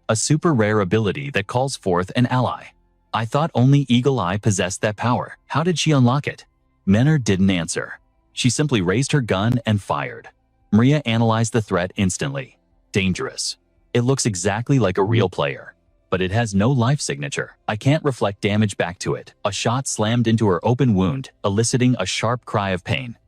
A super rare ability that calls forth an ally. I thought only Eagle Eye possessed that power. How did she unlock it? Menor didn't answer. She simply raised her gun and fired. Miria analyzed the threat instantly. Dangerous. It looks exactly like a real player, but it has no life signature. I can't reflect damage back to it. A shot slammed into her open wound, eliciting a sharp cry of pain.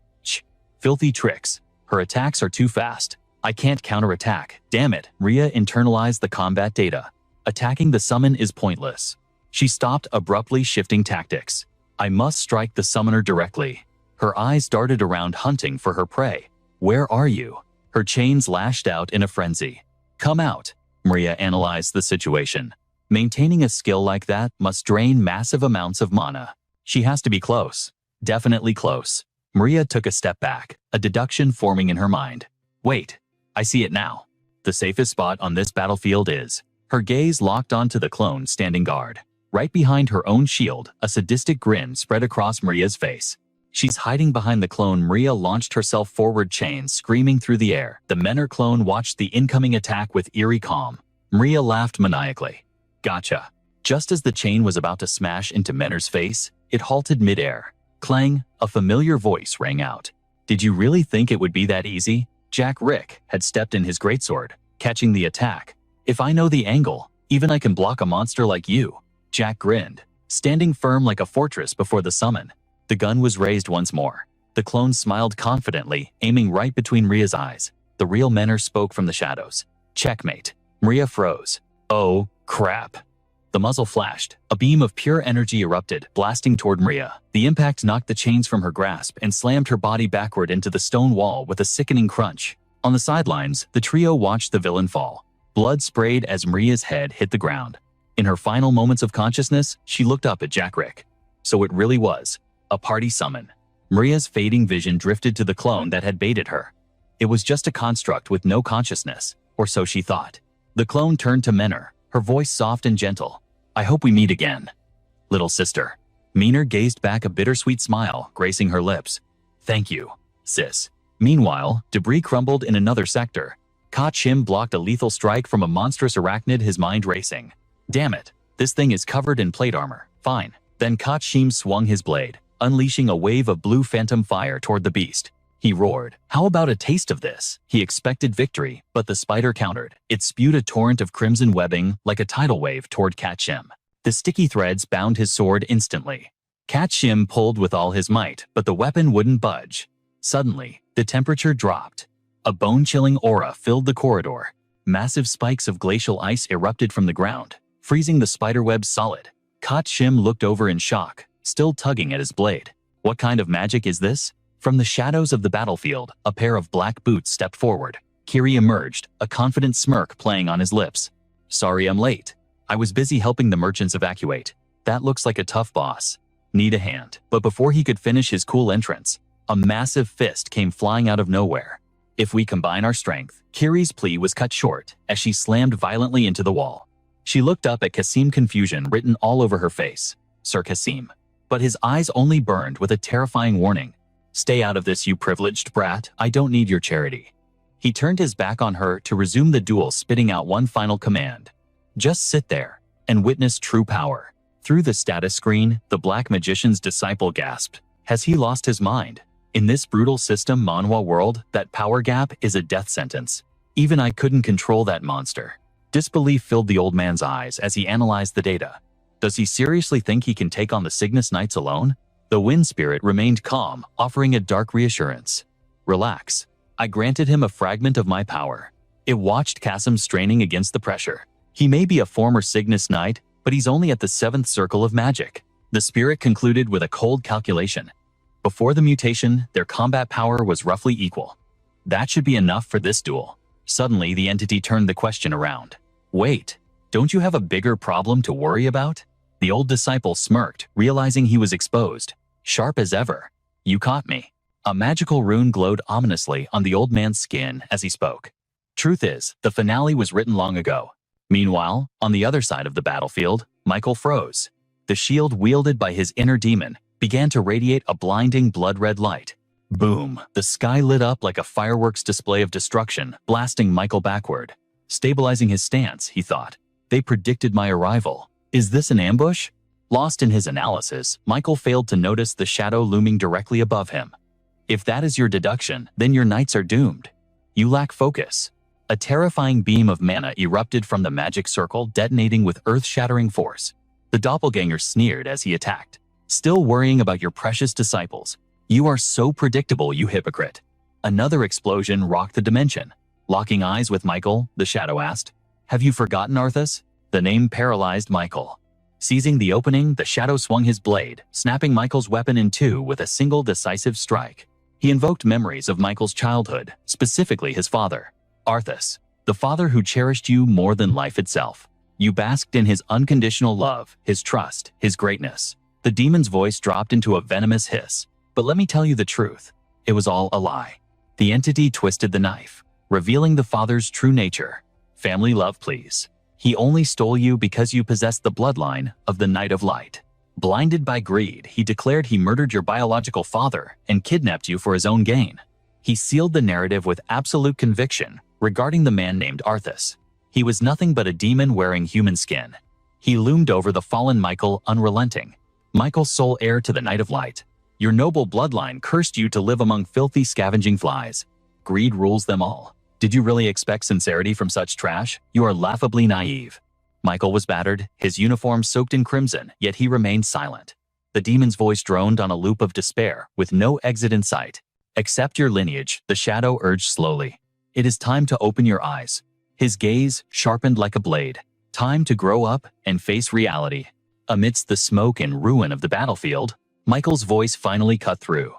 Filthy tricks. Her attacks are too fast. I can't counterattack. Damn it. Miria internalized the combat data. Attacking the summon is pointless. She stopped abruptly, shifting tactics. I must strike the summoner directly. Her eyes darted around, hunting for her prey. Where are you? Her chains lashed out in a frenzy. Come out. Miria analyzed the situation. Maintaining a skill like that must drain massive amounts of mana. She has to be close. Definitely close. Miria took a step back, a deduction forming in her mind. Wait, I see it now. The safest spot on this battlefield is. Her gaze locked onto the clone standing guard. Right behind her own shield, a sadistic grin spread across Miria's face. She's hiding behind the clone. Miria launched herself forward, chains screaming through the air. The Menor clone watched the incoming attack with eerie calm. Miria laughed maniacally. Gotcha. Just as the chain was about to smash into Menor's face, it halted midair. Clang, a familiar voice rang out. Did you really think it would be that easy? Jack Rick had stepped in his greatsword, catching the attack. If I know the angle, even I can block a monster like you. Jack grinned, standing firm like a fortress before the summon. The gun was raised once more. The clone smiled confidently, aiming right between Miria's eyes. The real Menor spoke from the shadows. Checkmate. Miria froze. Oh, crap. The muzzle flashed. A beam of pure energy erupted, blasting toward Miria. The impact knocked the chains from her grasp and slammed her body backward into the stone wall with a sickening crunch. On the sidelines, the trio watched the villain fall. Blood sprayed as Miria's head hit the ground. In her final moments of consciousness, she looked up at Jack Rick. So it really was a party summon. Miria's fading vision drifted to the clone that had baited her. It was just a construct with no consciousness, or so she thought. The clone turned to Menor, her voice soft and gentle. I hope we meet again, little sister. Menor gazed back, a bittersweet smile gracing her lips. Thank you, sis. Meanwhile, debris crumbled in another sector. Ka-Chim blocked a lethal strike from a monstrous arachnid, his mind racing. Damn it, this thing is covered in plate armor. Fine. Then Ka-Chim swung his blade, unleashing a wave of blue phantom fire toward the beast. He roared. How about a taste of this? He expected victory, but the spider countered. It spewed a torrent of crimson webbing like a tidal wave toward Ka-Chim. The sticky threads bound his sword instantly. Ka-Chim pulled with all his might, but the weapon wouldn't budge. Suddenly, the temperature dropped. A bone-chilling aura filled the corridor. Massive spikes of glacial ice erupted from the ground, freezing the spiderwebs solid. Ka-Chim looked over in shock, still tugging at his blade. What kind of magic is this? From the shadows of the battlefield, a pair of black boots stepped forward. Kiri emerged, a confident smirk playing on his lips. Sorry I'm late. I was busy helping the merchants evacuate. That looks like a tough boss. Need a hand. But before he could finish his cool entrance, a massive fist came flying out of nowhere. If we combine our strength, Kiri's plea was cut short as she slammed violently into the wall. She looked up at Kasim, confusion written all over her face. Sir Kasim. But his eyes only burned with a terrifying warning. Stay out of this, you privileged brat. I don't need your charity. He turned his back on her to resume the duel, spitting out one final command. Just sit there and witness true power. Through the status screen, the black magician's disciple gasped. Has he lost his mind? In this brutal system manhwa world, that power gap is a death sentence. Even I couldn't control that monster. Disbelief filled the old man's eyes as he analyzed the data. Does he seriously think he can take on the Cygnus Knights alone? The wind spirit remained calm, offering a dark reassurance. Relax. I granted him a fragment of my power. It watched Kasim straining against the pressure. He may be a former Cygnus Knight, but he's only at the 7th circle of magic. The spirit concluded with a cold calculation. Before the mutation, their combat power was roughly equal. That should be enough for this duel. Suddenly, the entity turned the question around. Wait, don't you have a bigger problem to worry about? The old disciple smirked, realizing he was exposed. Sharp as ever. You caught me. A magical rune glowed ominously on the old man's skin as he spoke. Truth is, the finale was written long ago. Meanwhile, on the other side of the battlefield, Michael froze. The shield wielded by his inner demon began to radiate a blinding blood-red light. Boom! The sky lit up like a fireworks display of destruction, blasting Michael backward. Stabilizing his stance, he thought. They predicted my arrival. Is this an ambush? Lost in his analysis, Michael failed to notice the shadow looming directly above him. If that is your deduction, then your knights are doomed. You lack focus. A terrifying beam of mana erupted from the magic circle, detonating with earth-shattering force. The doppelganger sneered as he attacked. Still worrying about your precious disciples. You are so predictable, you hypocrite. Another explosion rocked the dimension. Locking eyes with Michael, the shadow asked, "Have you forgotten Arthas?" The name paralyzed Michael. Seizing the opening, the shadow swung his blade, snapping Michael's weapon in two with a single decisive strike. He invoked memories of Michael's childhood, specifically his father, Arthas, the father who cherished you more than life itself. You basked in his unconditional love, his trust, his greatness. The demon's voice dropped into a venomous hiss. But let me tell you the truth. It was all a lie. The entity twisted the knife, revealing the father's true nature. Family love, please. He only stole you because you possessed the bloodline of the Knight of Light. Blinded by greed, he declared he murdered your biological father and kidnapped you for his own gain. He sealed the narrative with absolute conviction regarding the man named Arthas. He was nothing but a demon wearing human skin. He loomed over the fallen Michael, unrelenting. Michael, sole heir to the Knight of Light. Your noble bloodline cursed you to live among filthy scavenging flies. Greed rules them all. Did you really expect sincerity from such trash? You are laughably naive. Michael was battered, his uniform soaked in crimson, yet he remained silent. The demon's voice droned on a loop of despair, with no exit in sight. Accept your lineage, the shadow urged slowly. It is time to open your eyes. His gaze sharpened like a blade. Time to grow up and face reality. Amidst the smoke and ruin of the battlefield, Michael's voice finally cut through.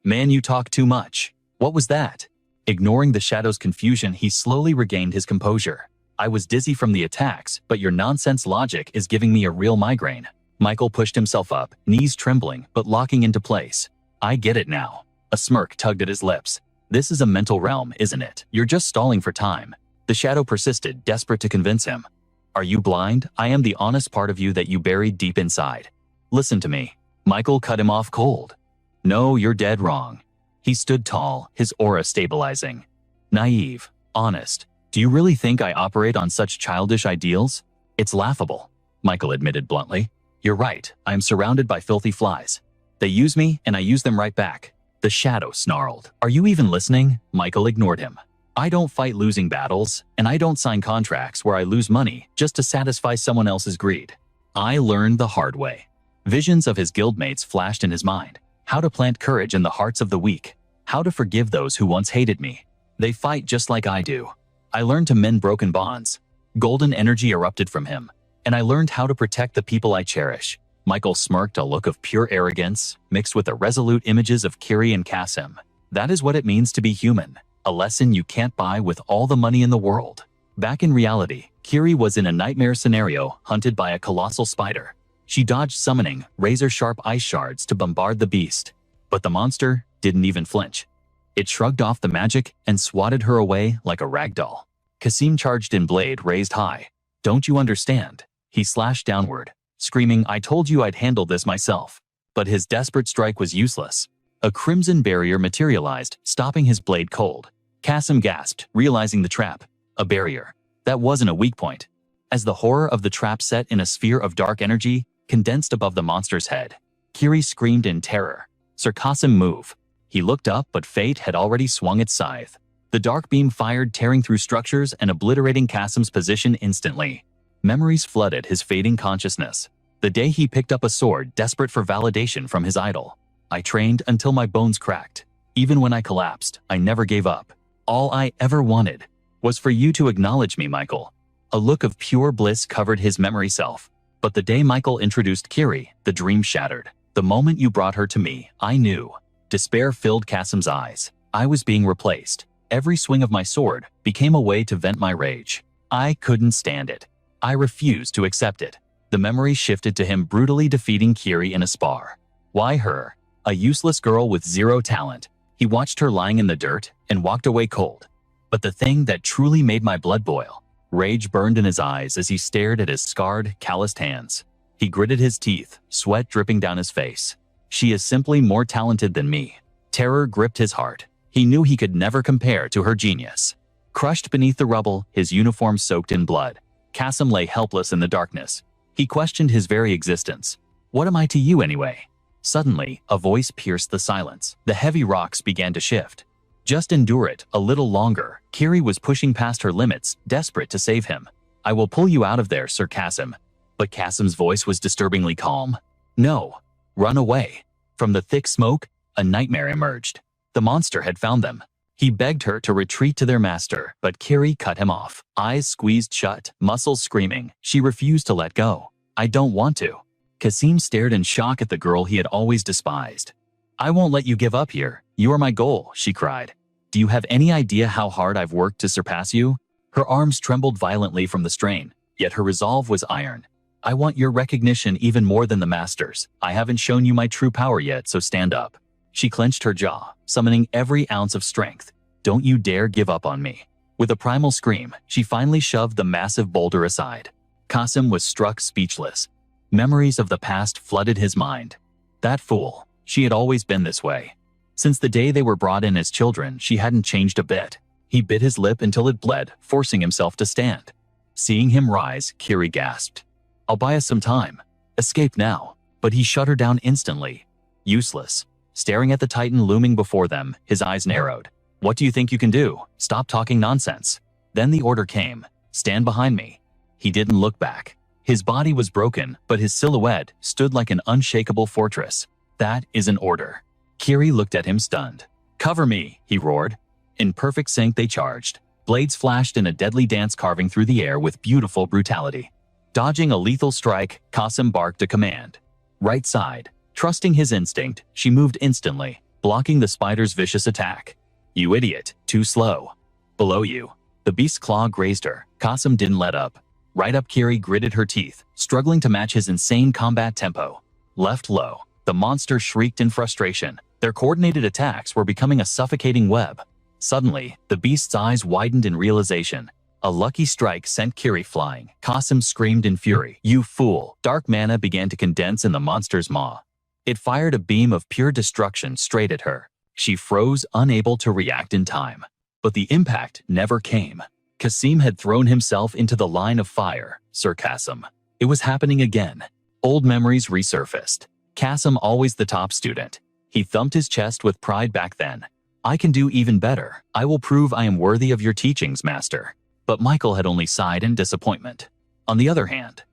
Man, you talk too much. What was that? Ignoring the shadow's confusion, he slowly regained his composure. I was dizzy from the attacks, but your nonsense logic is giving me a real migraine. Michael pushed himself up, knees trembling but locking into place. I get it now. A smirk tugged at his lips. This is a mental realm, isn't it? You're just stalling for time. The shadow persisted, desperate to convince him. Are you blind? I am the honest part of you that you buried deep inside. Listen to me. Michael cut him off cold. No, you're dead wrong. He stood tall, his aura stabilizing. Naive, honest. Do you really think I operate on such childish ideals? It's laughable, Michael admitted bluntly. You're right, I am surrounded by filthy flies. They use me, and I use them right back. The shadow snarled. Are you even listening? Michael ignored him. I don't fight losing battles, and I don't sign contracts where I lose money just to satisfy someone else's greed. I learned the hard way. Visions of his guildmates flashed in his mind. How to plant courage in the hearts of the weak. How to forgive those who once hated me. They fight just like I do. I learned to mend broken bonds. Golden energy erupted from him. And I learned how to protect the people I cherish. Michael smirked, a look of pure arrogance, mixed with the resolute images of Kiri and Kasim. That is what it means to be human. A lesson you can't buy with all the money in the world. Back in reality, Kiri was in a nightmare scenario, hunted by a colossal spider. She dodged summoning razor-sharp ice shards to bombard the beast. But the monster didn't even flinch. It shrugged off the magic and swatted her away like a rag doll. Kasim charged in, blade raised high. Don't you understand? He slashed downward, screaming, I told you I'd handle this myself. But his desperate strike was useless. A crimson barrier materialized, stopping his blade cold. Kasim gasped, realizing the trap. A barrier. That wasn't a weak point. As the horror of the trap set in a sphere of dark energy, condensed above the monster's head, Kiri screamed in terror. Sir Kasim, move. He looked up, but fate had already swung its scythe. The dark beam fired, tearing through structures and obliterating Kasim's position instantly. Memories flooded his fading consciousness. The day he picked up a sword, desperate for validation from his idol. I trained until my bones cracked. Even when I collapsed, I never gave up. All I ever wanted was for you to acknowledge me, Michael. A look of pure bliss covered his memory self. But the day Michael introduced Kiri, the dream shattered. The moment you brought her to me, I knew. Despair filled Kasim's eyes. I was being replaced. Every swing of my sword became a way to vent my rage. I couldn't stand it. I refused to accept it. The memory shifted to him brutally defeating Kiri in a spar. Why her? A useless girl with zero talent. He watched her lying in the dirt and walked away cold. But the thing that truly made my blood boil. Rage burned in his eyes as he stared at his scarred, calloused hands. He gritted his teeth, sweat dripping down his face. She is simply more talented than me. Terror gripped his heart. He knew he could never compare to her genius. Crushed beneath the rubble, his uniform soaked in blood, Kasim lay helpless in the darkness. He questioned his very existence. What am I to you anyway? Suddenly, a voice pierced the silence. The heavy rocks began to shift. Just endure it a little longer. Kiri was pushing past her limits, desperate to save him. I will pull you out of there, Sir Kasim. But Kasim's voice was disturbingly calm. No. Run away. From the thick smoke, a nightmare emerged. The monster had found them. He begged her to retreat to their master, but Kiri cut him off. Eyes squeezed shut, muscles screaming. She refused to let go. I don't want to. Kasim stared in shock at the girl he had always despised. I won't let you give up here. You are my goal, she cried. Do you have any idea how hard I've worked to surpass you? Her arms trembled violently from the strain, yet her resolve was iron. I want your recognition even more than the master's. I haven't shown you my true power yet, so stand up. She clenched her jaw, summoning every ounce of strength. Don't you dare give up on me. With a primal scream, she finally shoved the massive boulder aside. Kasim was struck speechless. Memories of the past flooded his mind. That fool. She had always been this way. Since the day they were brought in as children, she hadn't changed a bit. He bit his lip until it bled, forcing himself to stand. Seeing him rise, Kiri gasped. I'll buy us some time. Escape now. But he shut her down instantly. Useless. Staring at the titan looming before them, his eyes narrowed. What do you think you can do? Stop talking nonsense. Then the order came. Stand behind me. He didn't look back. His body was broken, but his silhouette stood like an unshakable fortress. That is an order. Kiri looked at him stunned. Cover me, he roared. In perfect sync they charged. Blades flashed in a deadly dance carving through the air with beautiful brutality. Dodging a lethal strike, Kasim barked a command. Right side. Trusting his instinct, she moved instantly, blocking the spider's vicious attack. You idiot, too slow. Below you. The beast's claw grazed her. Kasim didn't let up. Right up Kiri gritted her teeth, struggling to match his insane combat tempo. Left low. The monster shrieked in frustration. Their coordinated attacks were becoming a suffocating web. Suddenly, the beast's eyes widened in realization. A lucky strike sent Kiri flying. Kasim screamed in fury. You fool! Dark mana began to condense in the monster's maw. It fired a beam of pure destruction straight at her. She froze, unable to react in time. But the impact never came. Kasim had thrown himself into the line of fire. Sir Kasim. It was happening again. Old memories resurfaced. Kasim, always the top student. He thumped his chest with pride back then. I can do even better. I will prove I am worthy of your teachings, master. But Michael had only sighed in disappointment. On the other hand,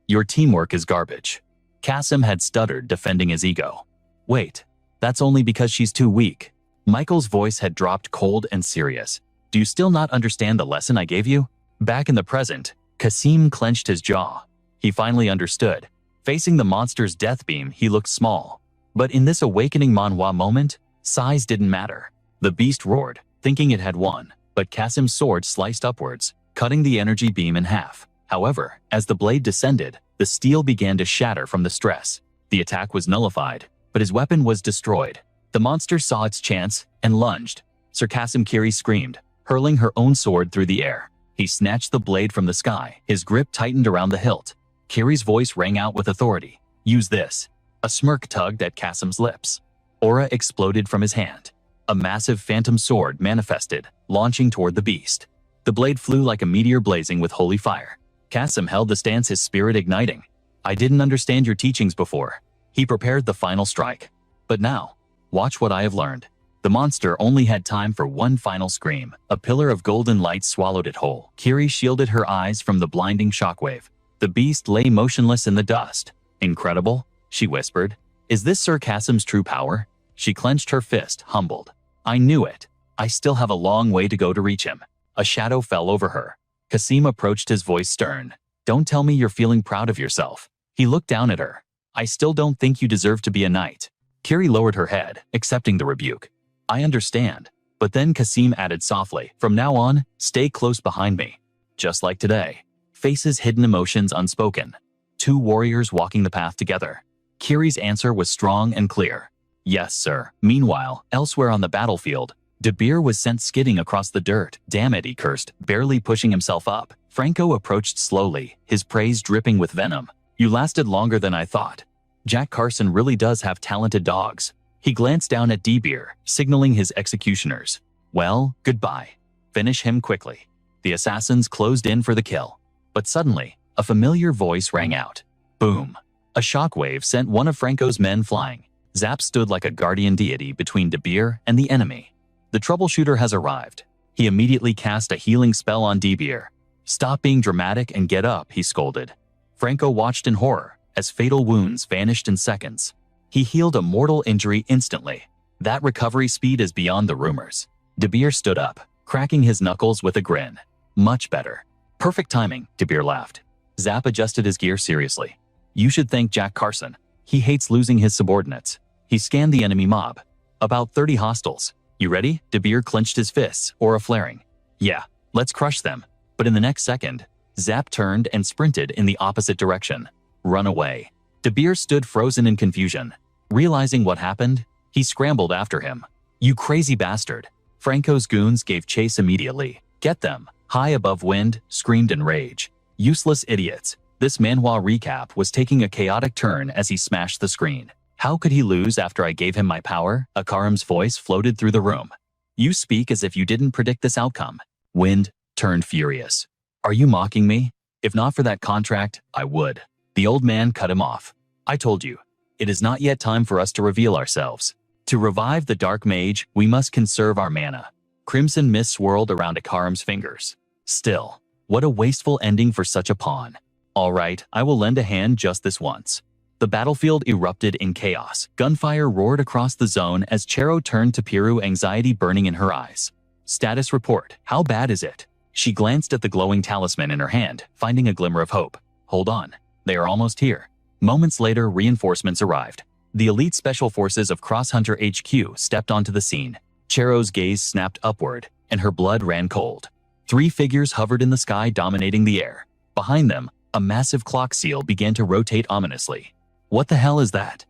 your teamwork is garbage. Kasim had stuttered, defending his ego. Wait, that's only because she's too weak. Michael's voice had dropped cold and serious. Do you still not understand the lesson I gave you? Back in the present, Kasim clenched his jaw. He finally understood. Facing the monster's death beam, he looked small. But in this awakening manhwa moment, size didn't matter. The beast roared, thinking it had won, but Kasim's sword sliced upwards, cutting the energy beam in half. However, as the blade descended, the steel began to shatter from the stress. The attack was nullified, but his weapon was destroyed. The monster saw its chance and lunged. Sir Kasim Kiri screamed, hurling her own sword through the air. He snatched the blade from the sky, his grip tightened around the hilt. Kiri's voice rang out with authority. Use this. A smirk tugged at Kasim's lips. Aura exploded from his hand. A massive phantom sword manifested, launching toward the beast. The blade flew like a meteor blazing with holy fire. Kasim held the stance, his spirit igniting. I didn't understand your teachings before. He prepared the final strike. But now, watch what I have learned. The monster only had time for one final scream. A pillar of golden light swallowed it whole. Kiri shielded her eyes from the blinding shockwave. The beast lay motionless in the dust. Incredible, she whispered. Is this Sir Kasim's true power? She clenched her fist, humbled. I knew it. I still have a long way to go to reach him. A shadow fell over her. Kasim approached, his voice stern. Don't tell me you're feeling proud of yourself. He looked down at her. I still don't think you deserve to be a knight. Kiri lowered her head, accepting the rebuke. I understand. But then Kasim added softly, from now on, stay close behind me. Just like today. Faces, hidden emotions unspoken. two warriors walking the path together. Kiri's answer was strong and clear. Yes, sir. Meanwhile, elsewhere on the battlefield, De Beer was sent skidding across the dirt. Damn it, he cursed, barely pushing himself up. Franco approached slowly, his praise dripping with venom. You lasted longer than I thought. Jack Carson really does have talented dogs. He glanced down at De Beer, signaling his executioners. Well, goodbye. Finish him quickly. The assassins closed in for the kill. But suddenly, a familiar voice rang out. Boom. A shockwave sent one of Franco's men flying. Zap stood like a guardian deity between De Beer and the enemy. The troubleshooter has arrived. He immediately cast a healing spell on De Beer. Stop being dramatic and get up, he scolded. Franco watched in horror as fatal wounds vanished in seconds. He healed a mortal injury instantly. That recovery speed is beyond the rumors. De Beer stood up, cracking his knuckles with a grin. Much better. Perfect timing, De Beer laughed. Zap adjusted his gear seriously. You should thank Jack Carson. He hates losing his subordinates. He scanned the enemy mob. About 30 hostiles. You ready? De Beer clenched his fists, aura flaring. Yeah, let's crush them. But in the next second, Zap turned and sprinted in the opposite direction. Run away. De Beer stood frozen in confusion. Realizing what happened, he scrambled after him. You crazy bastard. Franco's goons gave chase immediately. Get them. High above wind, screamed in rage. Useless idiots. This manhwa recap was taking a chaotic turn as he smashed the screen. How could he lose after I gave him my power? Akaram's voice floated through the room. You speak as if you didn't predict this outcome. Wind turned furious. Are you mocking me? If not for that contract, I would. The old man cut him off. I told you, it is not yet time for us to reveal ourselves. To revive the Dark Mage, we must conserve our mana. Crimson mist swirled around Akaram's fingers. Still, what a wasteful ending for such a pawn. All right, I will lend a hand just this once. The battlefield erupted in chaos. Gunfire roared across the zone as Chero turned to Piru, anxiety burning in her eyes. Status report. How bad is it? She glanced at the glowing talisman in her hand, finding a glimmer of hope. Hold on. They are almost here. Moments later, reinforcements arrived. The elite special forces of Crosshunter HQ stepped onto the scene. Chero's gaze snapped upward, and her blood ran cold. 3 figures hovered in the sky, dominating the air. Behind them, a massive clock seal began to rotate ominously. What the hell is that?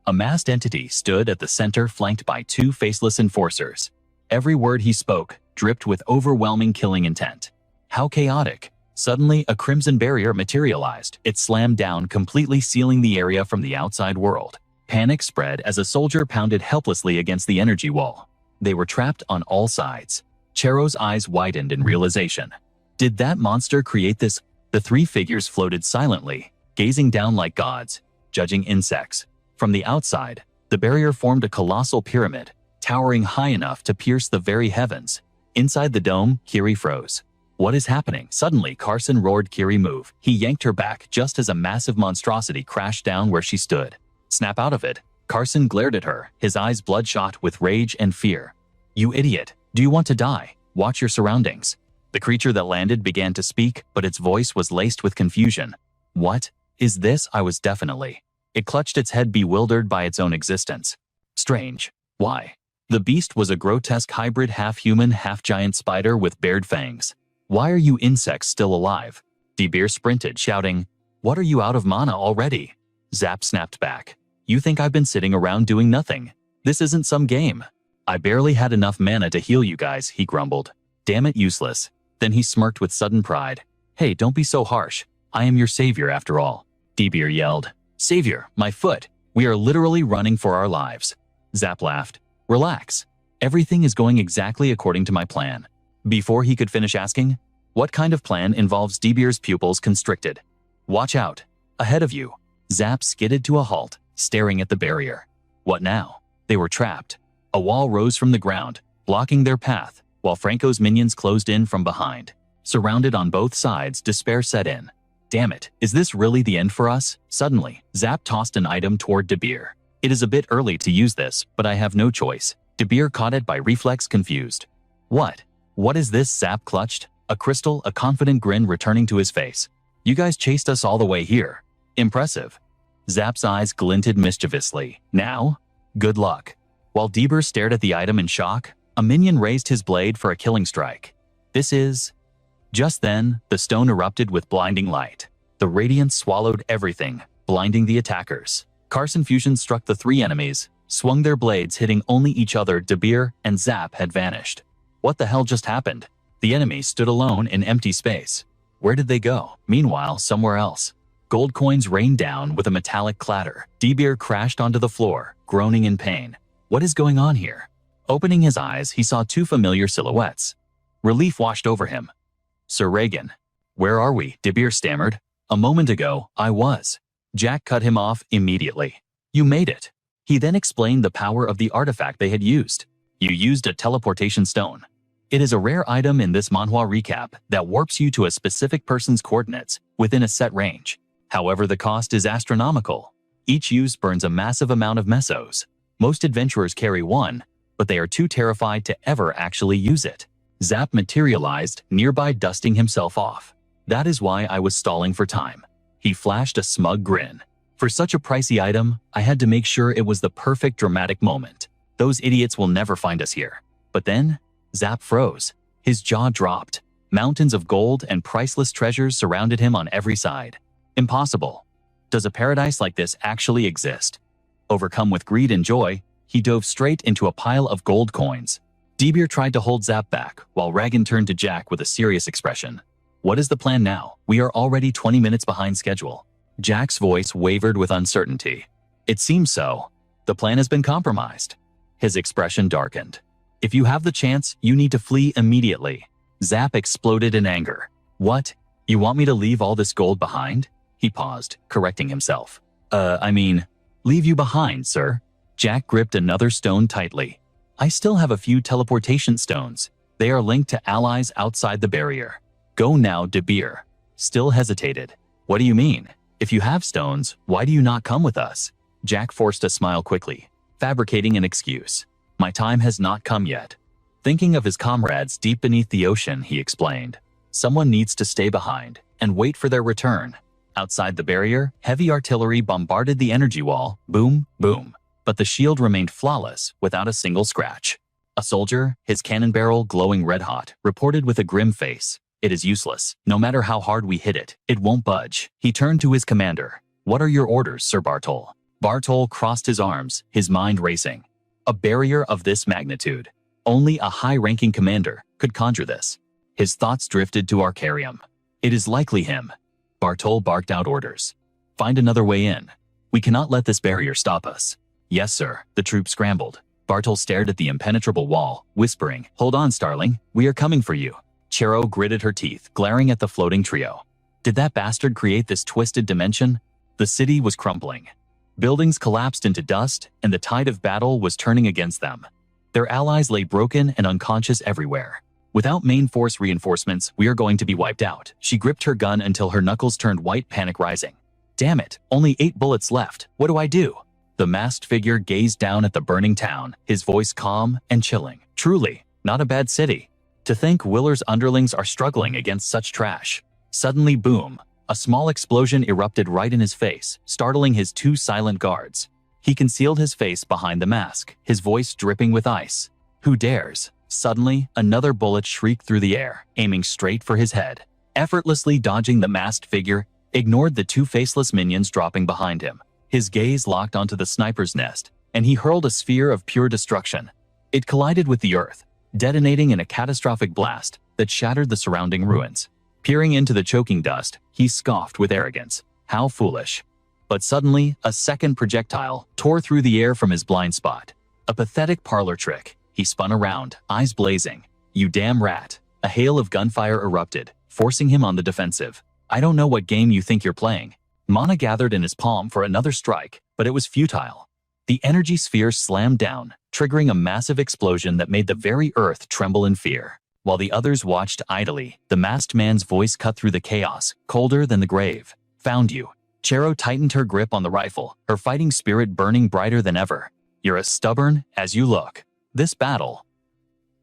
A masked entity stood at the center, flanked by 2 faceless enforcers. Every word he spoke dripped with overwhelming killing intent. How chaotic. Suddenly, a crimson barrier materialized. It slammed down, completely sealing the area from the outside world. Panic spread as a soldier pounded helplessly against the energy wall. They were trapped on all sides. Chero's eyes widened in realization. Did that monster create this? The 3 figures floated silently, gazing down like gods, judging insects. From the outside, the barrier formed a colossal pyramid, towering high enough to pierce the very heavens. Inside the dome, Kiri froze. What is happening? Suddenly, Carson roared, Kiri, move. He yanked her back just as a massive monstrosity crashed down where she stood. Snap out of it. Carson glared at her, his eyes bloodshot with rage and fear. You idiot. Do you want to die? Watch your surroundings. The creature that landed began to speak, but its voice was laced with confusion. What is this? I was definitely. It clutched its head, bewildered by its own existence. Strange. Why? The beast was a grotesque hybrid, half-human, half-giant spider with bared fangs. Why are you insects still alive? De Beer sprinted, shouting, What are you, out of mana already? Zap snapped back. You think I've been sitting around doing nothing? This isn't some game. I barely had enough mana to heal you guys, he grumbled. Damn it, useless. Then he smirked with sudden pride. Hey, don't be so harsh. I am your savior after all. De Beer yelled. Savior, my foot. We are literally running for our lives. Zap laughed. Relax. Everything is going exactly according to my plan. Before he could finish asking, what kind of plan involves De Beer's pupils constricted? Watch out. Ahead of you. Zap skidded to a halt, staring at the barrier. What now? They were trapped. A wall rose from the ground, blocking their path, while Franco's minions closed in from behind. Surrounded on both sides, despair set in. Damn it, is this really the end for us? Suddenly, Zap tossed an item toward De Beer. It is a bit early to use this, but I have no choice. De Beer caught it by reflex, confused. What? What is this? Zap clutched. A crystal, a confident grin returning to his face. You guys chased us all the way here. Impressive. Zap's eyes glinted mischievously. Now? Good luck. While De Beer stared at the item in shock, a minion raised his blade for a killing strike. This is... Just then, the stone erupted with blinding light. The radiance swallowed everything, blinding the attackers. Carson Fusion struck the three enemies, swung their blades hitting only each other. Debir and Zap had vanished. What the hell just happened? The enemy stood alone in empty space. Where did they go? Meanwhile, somewhere else. Gold coins rained down with a metallic clatter. Debir crashed onto the floor, groaning in pain. What is going on here? Opening his eyes, he saw two familiar silhouettes. Relief washed over him. Sir Reagan. Where are we? Debir stammered. A moment ago, I was. Jack cut him off immediately. You made it. He then explained the power of the artifact they had used. You used a teleportation stone. It is a rare item in this manhwa recap that warps you to a specific person's coordinates within a set range. However, the cost is astronomical. Each use burns a massive amount of mesos. Most adventurers carry one, but they are too terrified to ever actually use it. Zap materialized nearby, dusting himself off. That is why I was stalling for time. He flashed a smug grin. For such a pricey item, I had to make sure it was the perfect dramatic moment. Those idiots will never find us here. But then, Zap froze. His jaw dropped. Mountains of gold and priceless treasures surrounded him on every side. Impossible. Does a paradise like this actually exist? Overcome with greed and joy, he dove straight into a pile of gold coins. Debir tried to hold Zap back, while Reagan turned to Jack with a serious expression. What is the plan now? We are already 20 minutes behind schedule. Jack's voice wavered with uncertainty. It seems so. The plan has been compromised. His expression darkened. If you have the chance, you need to flee immediately. Zap exploded in anger. What? You want me to leave all this gold behind? He paused, correcting himself. Leave you behind, sir. Jack gripped another stone tightly. I still have a few teleportation stones. They are linked to allies outside the barrier. Go now, Debir. Still hesitated. What do you mean? If you have stones, why do you not come with us? Jack forced a smile quickly, fabricating an excuse. My time has not come yet. Thinking of his comrades deep beneath the ocean, he explained. Someone needs to stay behind and wait for their return. Outside the barrier, heavy artillery bombarded the energy wall, boom, boom. But the shield remained flawless, without a single scratch. A soldier, his cannon barrel glowing red-hot, reported with a grim face. It is useless. No matter how hard we hit it, it won't budge. He turned to his commander. What are your orders, Sir Bartol? Bartol crossed his arms, his mind racing. A barrier of this magnitude. Only a high-ranking commander could conjure this. His thoughts drifted to Arcarium. It is likely him. Bartol barked out orders. Find another way in. We cannot let this barrier stop us. Yes, sir. The troop scrambled. Bartol stared at the impenetrable wall, whispering, Hold on, Starling. We are coming for you. Chero gritted her teeth, glaring at the floating trio. Did that bastard create this twisted dimension? The city was crumbling. Buildings collapsed into dust, and the tide of battle was turning against them. Their allies lay broken and unconscious everywhere. Without main force reinforcements, we are going to be wiped out. She gripped her gun until her knuckles turned white, panic rising. Damn it, only 8 bullets left. What do I do? The masked figure gazed down at the burning town, his voice calm and chilling. Truly, not a bad city. To think Willer's underlings are struggling against such trash. Suddenly, boom, a small explosion erupted right in his face, startling his 2 silent guards. He concealed his face behind the mask, his voice dripping with ice. Who dares? Suddenly, another bullet shrieked through the air, aiming straight for his head. Effortlessly dodging the masked figure, ignored the 2 faceless minions dropping behind him. His gaze locked onto the sniper's nest, and he hurled a sphere of pure destruction. It collided with the earth, detonating in a catastrophic blast that shattered the surrounding ruins. Peering into the choking dust, he scoffed with arrogance. How foolish. But suddenly, a second projectile tore through the air from his blind spot. A pathetic parlor trick. He spun around, eyes blazing. You damn rat. A hail of gunfire erupted, forcing him on the defensive. I don't know what game you think you're playing. Mana gathered in his palm for another strike, but it was futile. The energy sphere slammed down, triggering a massive explosion that made the very earth tremble in fear. While the others watched idly, the masked man's voice cut through the chaos, colder than the grave. Found you. Chero tightened her grip on the rifle, her fighting spirit burning brighter than ever. You're as stubborn as you look. This battle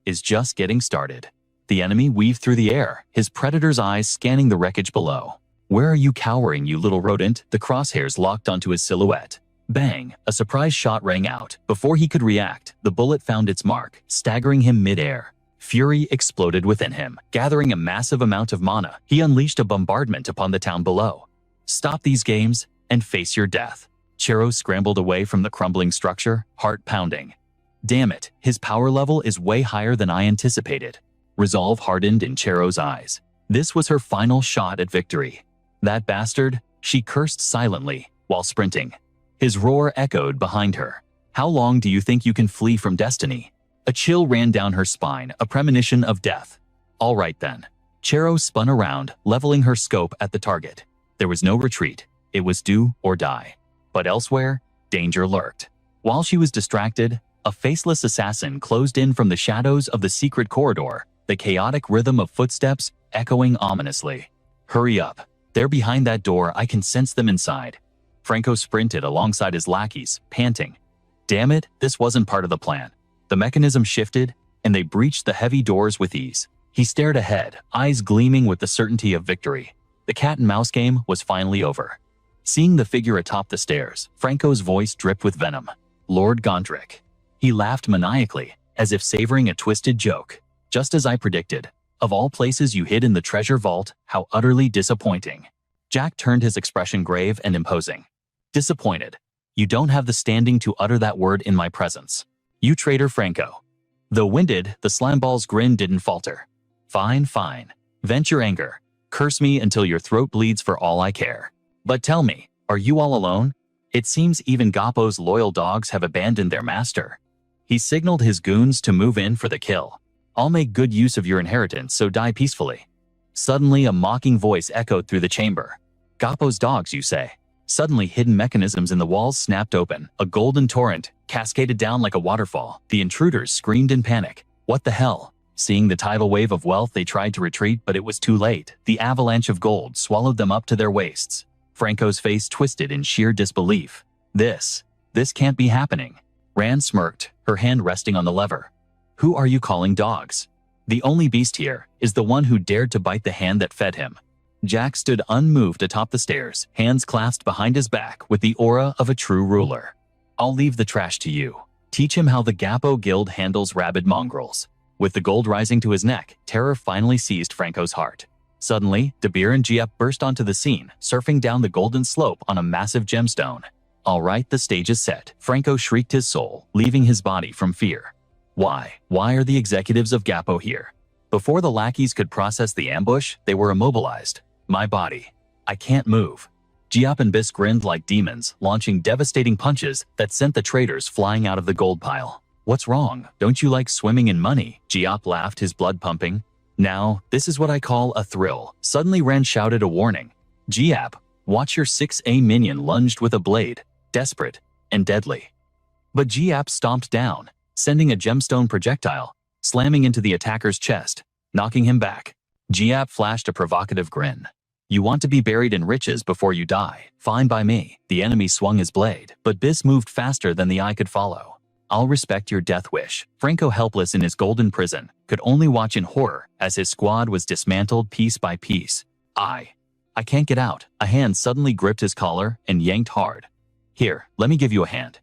is just getting started. The enemy weaved through the air, his predator's eyes scanning the wreckage below. Where are you cowering, you little rodent? The crosshairs locked onto his silhouette. Bang! A surprise shot rang out. Before he could react, the bullet found its mark, staggering him mid-air. Fury exploded within him. Gathering a massive amount of mana, he unleashed a bombardment upon the town below. Stop these games and face your death. Chero scrambled away from the crumbling structure, heart pounding. Damn it, his power level is way higher than I anticipated. Resolve hardened in Chero's eyes. This was her final shot at victory. That bastard, she cursed silently while sprinting. His roar echoed behind her. How long do you think you can flee from destiny? A chill ran down her spine, a premonition of death. All right then. Chero spun around, leveling her scope at the target. There was no retreat. It was do or die. But elsewhere, danger lurked. While she was distracted, a faceless assassin closed in from the shadows of the secret corridor, the chaotic rhythm of footsteps echoing ominously. Hurry up. They're behind that door. I can sense them inside. Franco sprinted alongside his lackeys, panting. Damn it, this wasn't part of the plan. The mechanism shifted, and they breached the heavy doors with ease. He stared ahead, eyes gleaming with the certainty of victory. The cat-and-mouse game was finally over. Seeing the figure atop the stairs, Franco's voice dripped with venom. Lord Gondrick. He laughed maniacally, as if savoring a twisted joke. Just as I predicted. Of all places you hid in the treasure vault, how utterly disappointing. Jack turned his expression grave and imposing. Disappointed. You don't have the standing to utter that word in my presence. You traitor Franco. Though winded, the slimeball's grin didn't falter. Fine, fine. Vent your anger. Curse me until your throat bleeds for all I care. But tell me, are you all alone? It seems even Gappo's loyal dogs have abandoned their master. He signaled his goons to move in for the kill. I'll make good use of your inheritance, so die peacefully. Suddenly a mocking voice echoed through the chamber. Gappo's dogs, you say? Suddenly hidden mechanisms in the walls snapped open. A golden torrent cascaded down like a waterfall. The intruders screamed in panic. What the hell? Seeing the tidal wave of wealth, they tried to retreat, but it was too late. The avalanche of gold swallowed them up to their waists. Franco's face twisted in sheer disbelief. This can't be happening. Rand smirked, her hand resting on the lever. Who are you calling dogs? The only beast here is the one who dared to bite the hand that fed him. Jack stood unmoved atop the stairs, hands clasped behind his back with the aura of a true ruler. I'll leave the trash to you. Teach him how the Gappo Guild handles rabid mongrels. With the gold rising to his neck, terror finally seized Franco's heart. Suddenly, De Beer and Giap burst onto the scene, surfing down the golden slope on a massive gemstone. All right, the stage is set. Franco shrieked his soul, leaving his body from fear. Why are the executives of Gappo here? Before the lackeys could process the ambush, they were immobilized. My body. I can't move. Giap and Bis grinned like demons, launching devastating punches that sent the traitors flying out of the gold pile. What's wrong? Don't you like swimming in money? Giap laughed, his blood pumping. Now, this is what I call a thrill. Suddenly Ren shouted a warning. Giap, watch your 6A minion lunged with a blade, desperate and deadly. But Giap stomped down, sending a gemstone projectile, slamming into the attacker's chest, knocking him back. Giap flashed a provocative grin. You want to be buried in riches before you die? Fine by me. The enemy swung his blade, but Bis moved faster than the eye could follow. I'll respect your death wish. Franco, helpless in his golden prison, could only watch in horror as his squad was dismantled piece by piece. I can't get out. A hand suddenly gripped his collar and yanked hard. Here, let me give you a hand.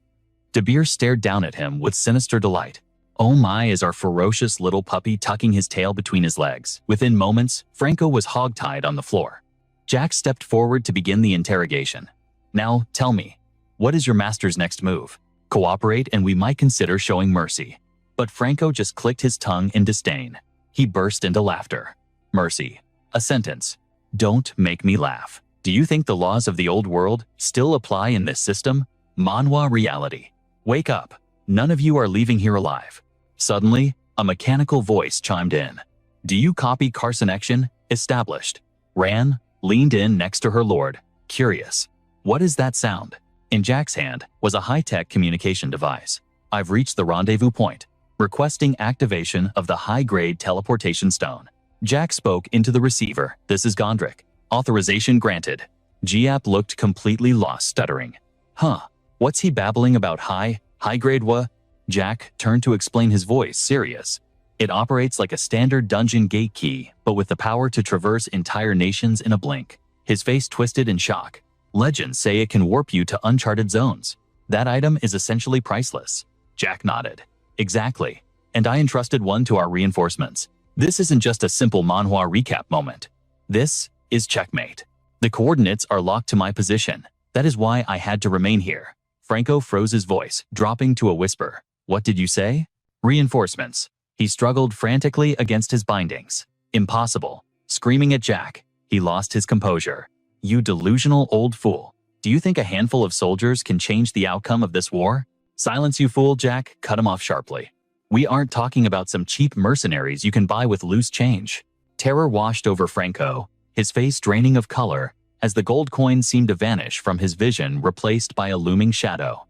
De Beer stared down at him with sinister delight. Oh my, is our ferocious little puppy tucking his tail between his legs. Within moments, Franco was hogtied on the floor. Jack stepped forward to begin the interrogation. Now, tell me, what is your master's next move? Cooperate and we might consider showing mercy. But Franco just clicked his tongue in disdain. He burst into laughter. Mercy. A sentence. Don't make me laugh. Do you think the laws of the old world still apply in this system? Manhwa reality. Wake up. None of you are leaving here alive. Suddenly, a mechanical voice chimed in. Do you copy Carson action? Established. Ran leaned in next to her lord, curious. What is that sound? In Jack's hand was a high-tech communication device. I've reached the rendezvous point, requesting activation of the high-grade teleportation stone. Jack spoke into the receiver. This is Gondrick. Authorization granted. Giap looked completely lost, stuttering. Huh, what's he babbling about high-grade what? Jack turned to explain, his voice serious. It operates like a standard dungeon gate key, but with the power to traverse entire nations in a blink. His face twisted in shock. Legends say it can warp you to uncharted zones. That item is essentially priceless. Jack nodded. Exactly. And I entrusted one to our reinforcements. This isn't just a simple manhwa recap moment. This is checkmate. The coordinates are locked to my position. That is why I had to remain here. Franco froze his voice, dropping to a whisper. What did you say? Reinforcements. He struggled frantically against his bindings. Impossible. Screaming at Jack, he lost his composure. You delusional old fool. Do you think a handful of soldiers can change the outcome of this war? Silence, you fool, Jack cut him off sharply. We aren't talking about some cheap mercenaries you can buy with loose change. Terror washed over Franco, his face draining of color, as the gold coins seemed to vanish from his vision, replaced by a looming shadow.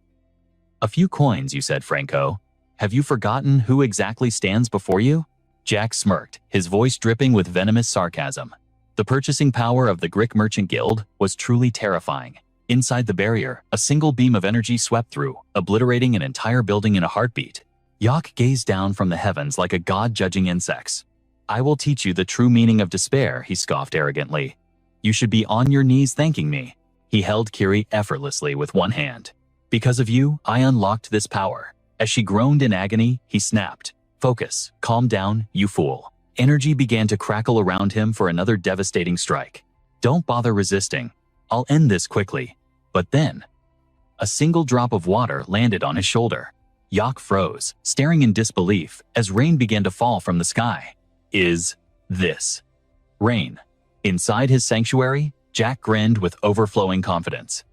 A few coins, you said, Franco. Have you forgotten who exactly stands before you? Jack smirked, his voice dripping with venomous sarcasm. The purchasing power of the Greek Merchant Guild was truly terrifying. Inside the barrier, a single beam of energy swept through, obliterating an entire building in a heartbeat. Yak gazed down from the heavens like a god judging insects. I will teach you the true meaning of despair, he scoffed arrogantly. You should be on your knees thanking me. He held Kiri effortlessly with one hand. Because of you, I unlocked this power. As she groaned in agony, he snapped. Focus, calm down, you fool. Energy began to crackle around him for another devastating strike. Don't bother resisting. I'll end this quickly. But then, a single drop of water landed on his shoulder. Yak froze, staring in disbelief as rain began to fall from the sky. Is this rain? Inside his sanctuary, Jack grinned with overflowing confidence.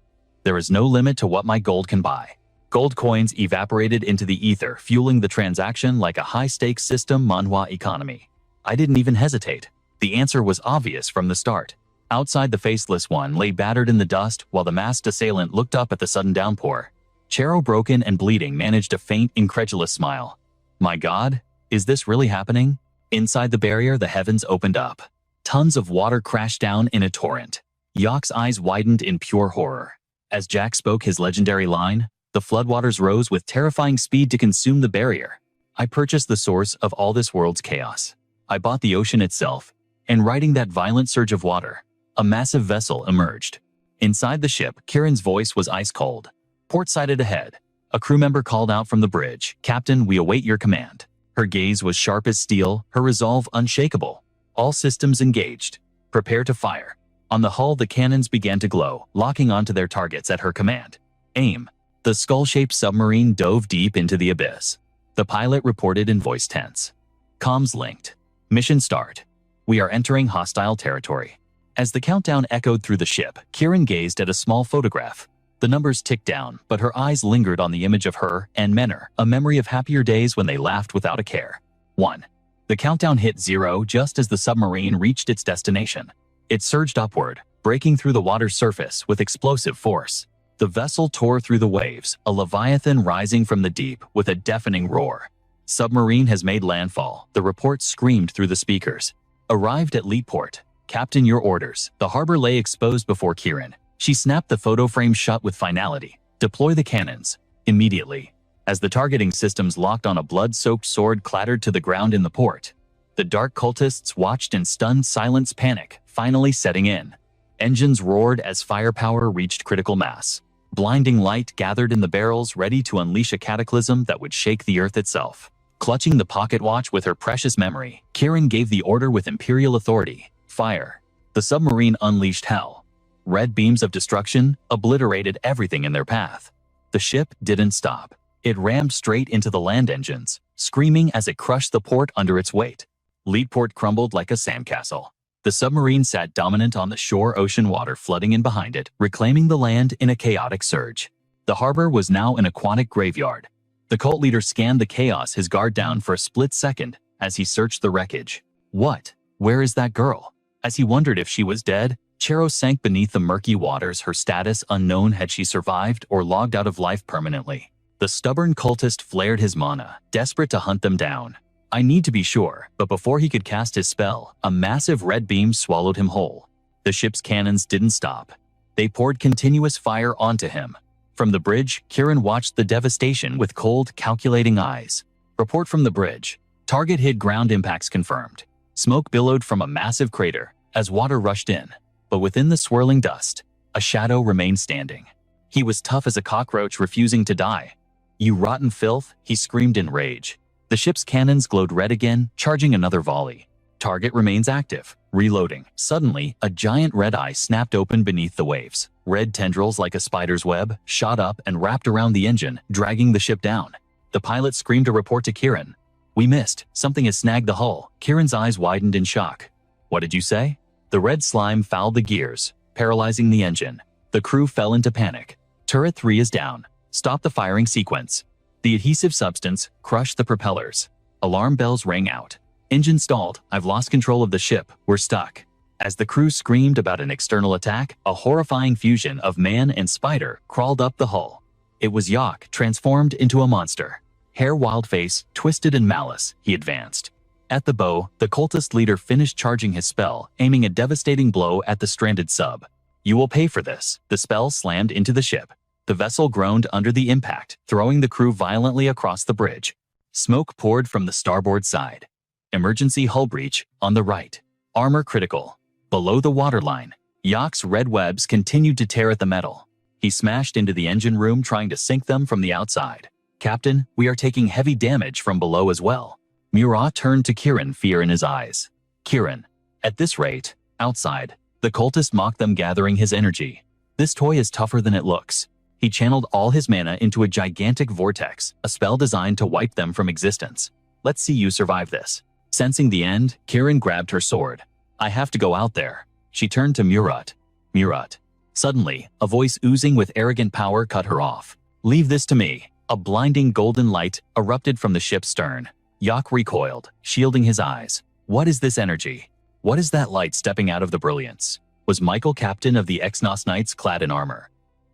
There is no limit to what my gold can buy. Gold coins evaporated into the ether, fueling the transaction like a high-stakes system manhwa economy. I didn't even hesitate. The answer was obvious from the start. Outside, the faceless one lay battered in the dust while the masked assailant looked up at the sudden downpour. Chero, broken and bleeding, managed a faint, incredulous smile. My God, is this really happening? Inside the barrier, the heavens opened up. Tons of water crashed down in a torrent. Yak's eyes widened in pure horror. As Jack spoke his legendary line, the floodwaters rose with terrifying speed to consume the barrier. I purchased the source of all this world's chaos. I bought the ocean itself, and riding that violent surge of water, a massive vessel emerged. Inside the ship, Kieran's voice was ice cold. Port sighted ahead. A crew member called out from the bridge, Captain, we await your command. Her gaze was sharp as steel, her resolve unshakable. All systems engaged. Prepare to fire. On the hull, the cannons began to glow, locking onto their targets at her command. Aim. The skull-shaped submarine dove deep into the abyss. The pilot reported in voice tense. Comms linked. Mission start. We are entering hostile territory. As the countdown echoed through the ship, Kieran gazed at a small photograph. The numbers ticked down, but her eyes lingered on the image of her and Menor, a memory of happier days when they laughed without a care. 1. The countdown hit 0 just as the submarine reached its destination. It surged upward, breaking through the water's surface with explosive force. The vessel tore through the waves, a leviathan rising from the deep with a deafening roar. Submarine has made landfall, the report screamed through the speakers. Arrived at Leadport. Captain, your orders. The harbor lay exposed before Kieran. She snapped the photo frame shut with finality. Deploy the cannons. Immediately. As the targeting systems locked on, a blood-soaked sword clattered to the ground in the port. The dark cultists watched in stunned silence, panic finally setting in. Engines roared as firepower reached critical mass. Blinding light gathered in the barrels, ready to unleash a cataclysm that would shake the earth itself. Clutching the pocket watch with her precious memory, Kieran gave the order with imperial authority. Fire. The submarine unleashed hell. Red beams of destruction obliterated everything in their path. The ship didn't stop. It rammed straight into the land engines, screaming as it crushed the port under its weight. Leadport crumbled like a sandcastle. The submarine sat dominant on the shore, ocean water flooding in behind it, reclaiming the land in a chaotic surge. The harbor was now an aquatic graveyard. The cult leader scanned the chaos, his guard down for a split second as he searched the wreckage. What? Where is that girl? As he wondered if she was dead, Chero sank beneath the murky waters, her status unknown. Had she survived or logged out of life permanently? The stubborn cultist flared his mana, desperate to hunt them down. I need to be sure, but before he could cast his spell, a massive red beam swallowed him whole. The ship's cannons didn't stop. They poured continuous fire onto him. From the bridge, Kieran watched the devastation with cold, calculating eyes. Report from the bridge. Target hit ground, impacts confirmed. Smoke billowed from a massive crater as water rushed in. But within the swirling dust, a shadow remained standing. He was tough as a cockroach, refusing to die. You rotten filth, he screamed in rage. The ship's cannons glowed red again, charging another volley. Target remains active. Reloading. Suddenly, a giant red eye snapped open beneath the waves. Red tendrils like a spider's web shot up and wrapped around the engine, dragging the ship down. The pilot screamed a report to Kieran. "We missed. Something has snagged the hull." Kieran's eyes widened in shock. "What did you say?" The red slime fouled the gears, paralyzing the engine. The crew fell into panic. "Turret 3 is down. Stop the firing sequence." The adhesive substance crushed the propellers. Alarm bells rang out. "Engine stalled. I've lost control of the ship. We're stuck." As the crew screamed about an external attack, a horrifying fusion of man and spider crawled up the hull. It was Yak, transformed into a monster. Hair wild-face, twisted in malice, he advanced. At the bow, the cultist leader finished charging his spell, aiming a devastating blow at the stranded sub. "You will pay for this." The spell slammed into the ship. The vessel groaned under the impact, throwing the crew violently across the bridge. Smoke poured from the starboard side. Emergency hull breach on the right. Armor critical. Below the waterline, Yak's red webs continued to tear at the metal. He smashed into the engine room, trying to sink them from the outside. "Captain, we are taking heavy damage from below as well." Murat turned to Kieran, fear in his eyes. "Kieran, at this rate, outside." The cultist mocked them, gathering his energy. "This toy is tougher than it looks." He channeled all his mana into a gigantic vortex, a spell designed to wipe them from existence. "Let's see you survive this." Sensing the end, Kieran grabbed her sword. "I have to go out there." She turned to Murat. "Murat." Suddenly, a voice oozing with arrogant power cut her off. "Leave this to me." A blinding golden light erupted from the ship's stern. Yak recoiled, shielding his eyes. "What is this energy? What is that light stepping out of the brilliance?" Was Michael captain of the Exynos Knights clad in armor?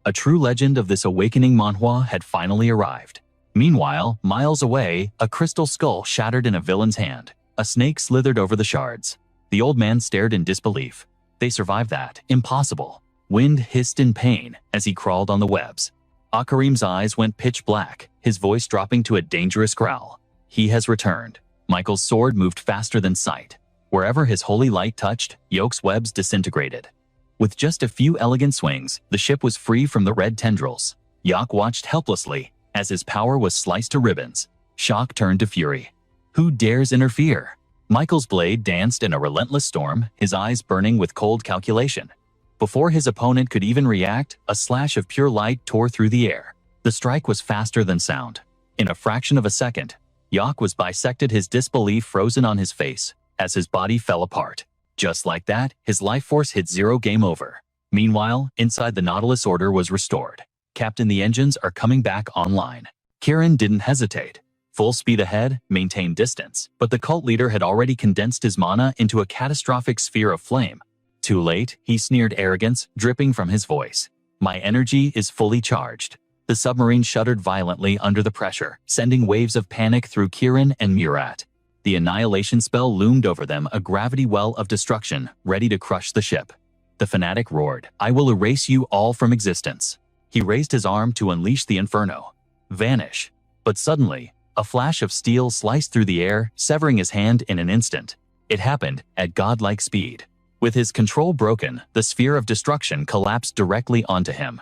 A true legend of this awakening manhwa had finally arrived. Meanwhile, miles away, a crystal skull shattered in a villain's hand. A snake slithered over the shards. The old man stared in disbelief. They survived that? Impossible. Wind hissed in pain as he crawled on the webs. Akarim's eyes went pitch black, his voice dropping to a dangerous growl. "He has returned." Michael's sword moved faster than sight. Wherever his holy light touched, Yoke's webs disintegrated. With just a few elegant swings, the ship was free from the red tendrils. Yak watched helplessly as his power was sliced to ribbons. Shock turned to fury. Who dares interfere? Michael's blade danced in a relentless storm, his eyes burning with cold calculation. Before his opponent could even react, a slash of pure light tore through the air. The strike was faster than sound. In a fraction of a second, Yak was bisected, his disbelief frozen on his face as his body fell apart. Just like that, his life force hit zero. Game over. Meanwhile, inside the Nautilus, order was restored. "Captain, the engines are coming back online." Kieran didn't hesitate. Full speed ahead, maintain distance. But the cult leader had already condensed his mana into a catastrophic sphere of flame. Too late, he sneered, arrogance dripping from his voice. "My energy is fully charged." The submarine shuddered violently under the pressure, sending waves of panic through Kieran and Murat. The annihilation spell loomed over them, a gravity well of destruction, ready to crush the ship. The fanatic roared, "I will erase you all from existence." He raised his arm to unleash the inferno. "Vanish." But suddenly, a flash of steel sliced through the air, severing his hand in an instant. It happened at godlike speed. With his control broken, the sphere of destruction collapsed directly onto him.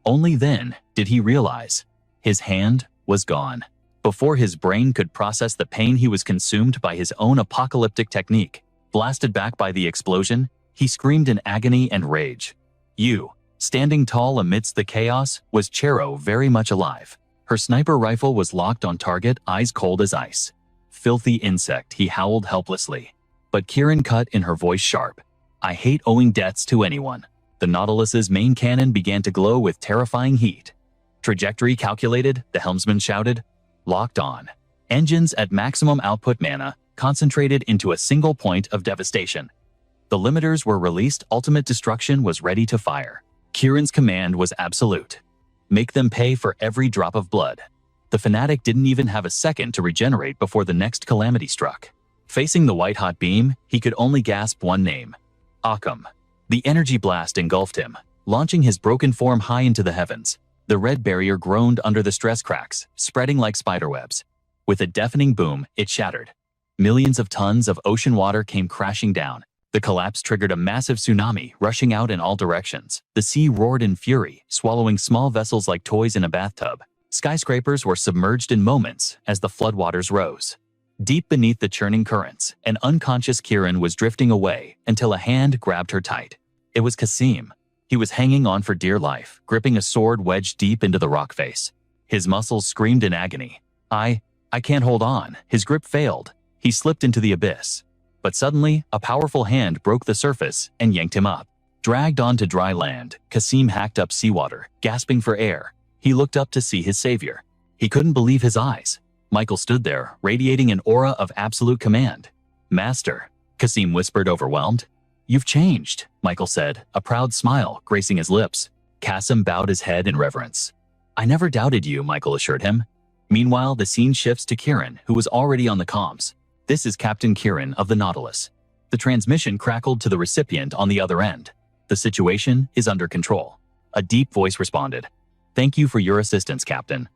Only then did he realize his hand was gone. Before his brain could process the pain, he was consumed by his own apocalyptic technique. Blasted back by the explosion, he screamed in agony and rage. You, standing tall amidst the chaos, was Chero, very much alive. Her sniper rifle was locked on target, eyes cold as ice. "Filthy insect," he howled helplessly. But Kieran cut in, her voice sharp. "I hate owing debts to anyone." The Nautilus's main cannon began to glow with terrifying heat. "Trajectory calculated," the helmsman shouted. "Locked on." Engines at maximum output, mana concentrated into a single point of devastation. The limiters were released, ultimate destruction was ready to fire. Kieran's command was absolute. Make them pay for every drop of blood. The fanatic didn't even have a second to regenerate before the next calamity struck. Facing the white-hot beam, he could only gasp one name. Occam. The energy blast engulfed him, launching his broken form high into the heavens. The red barrier groaned under the stress cracks, spreading like spiderwebs. With a deafening boom, it shattered. Millions of tons of ocean water came crashing down. The collapse triggered a massive tsunami, rushing out in all directions. The sea roared in fury, swallowing small vessels like toys in a bathtub. Skyscrapers were submerged in moments as the floodwaters rose. Deep beneath the churning currents, an unconscious Kirin was drifting away until a hand grabbed her tight. It was Kasim. He was hanging on for dear life, gripping a sword wedged deep into the rock face. His muscles screamed in agony. I can't hold on." His grip failed. He slipped into the abyss. But suddenly, a powerful hand broke the surface and yanked him up. Dragged onto dry land, Kasim hacked up seawater, gasping for air. He looked up to see his savior. He couldn't believe his eyes. Michael stood there, radiating an aura of absolute command. "Master," Kasim whispered, overwhelmed. "You've changed," Michael said, a proud smile gracing his lips. Kasim bowed his head in reverence. "I never doubted you," Michael assured him. Meanwhile, the scene shifts to Kirin, who was already on the comms. "This is Captain Kirin of the Nautilus." The transmission crackled to the recipient on the other end. "The situation is under control." A deep voice responded. "Thank you for your assistance, Captain."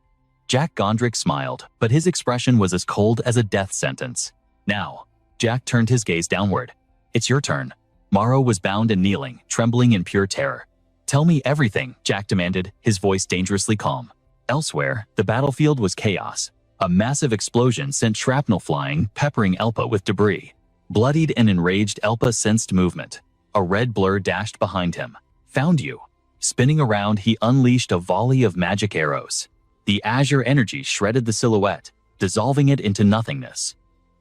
Jack Gondrick smiled, but his expression was as cold as a death sentence. "Now," Jack turned his gaze downward. "It's your turn." Morrow was bound and kneeling, trembling in pure terror. "Tell me everything," Jack demanded, his voice dangerously calm. Elsewhere, the battlefield was chaos. A massive explosion sent shrapnel flying, peppering Elpa with debris. Bloodied and enraged, Elpa sensed movement. A red blur dashed behind him. "Found you." Spinning around, he unleashed a volley of magic arrows. The azure energy shredded the silhouette, dissolving it into nothingness.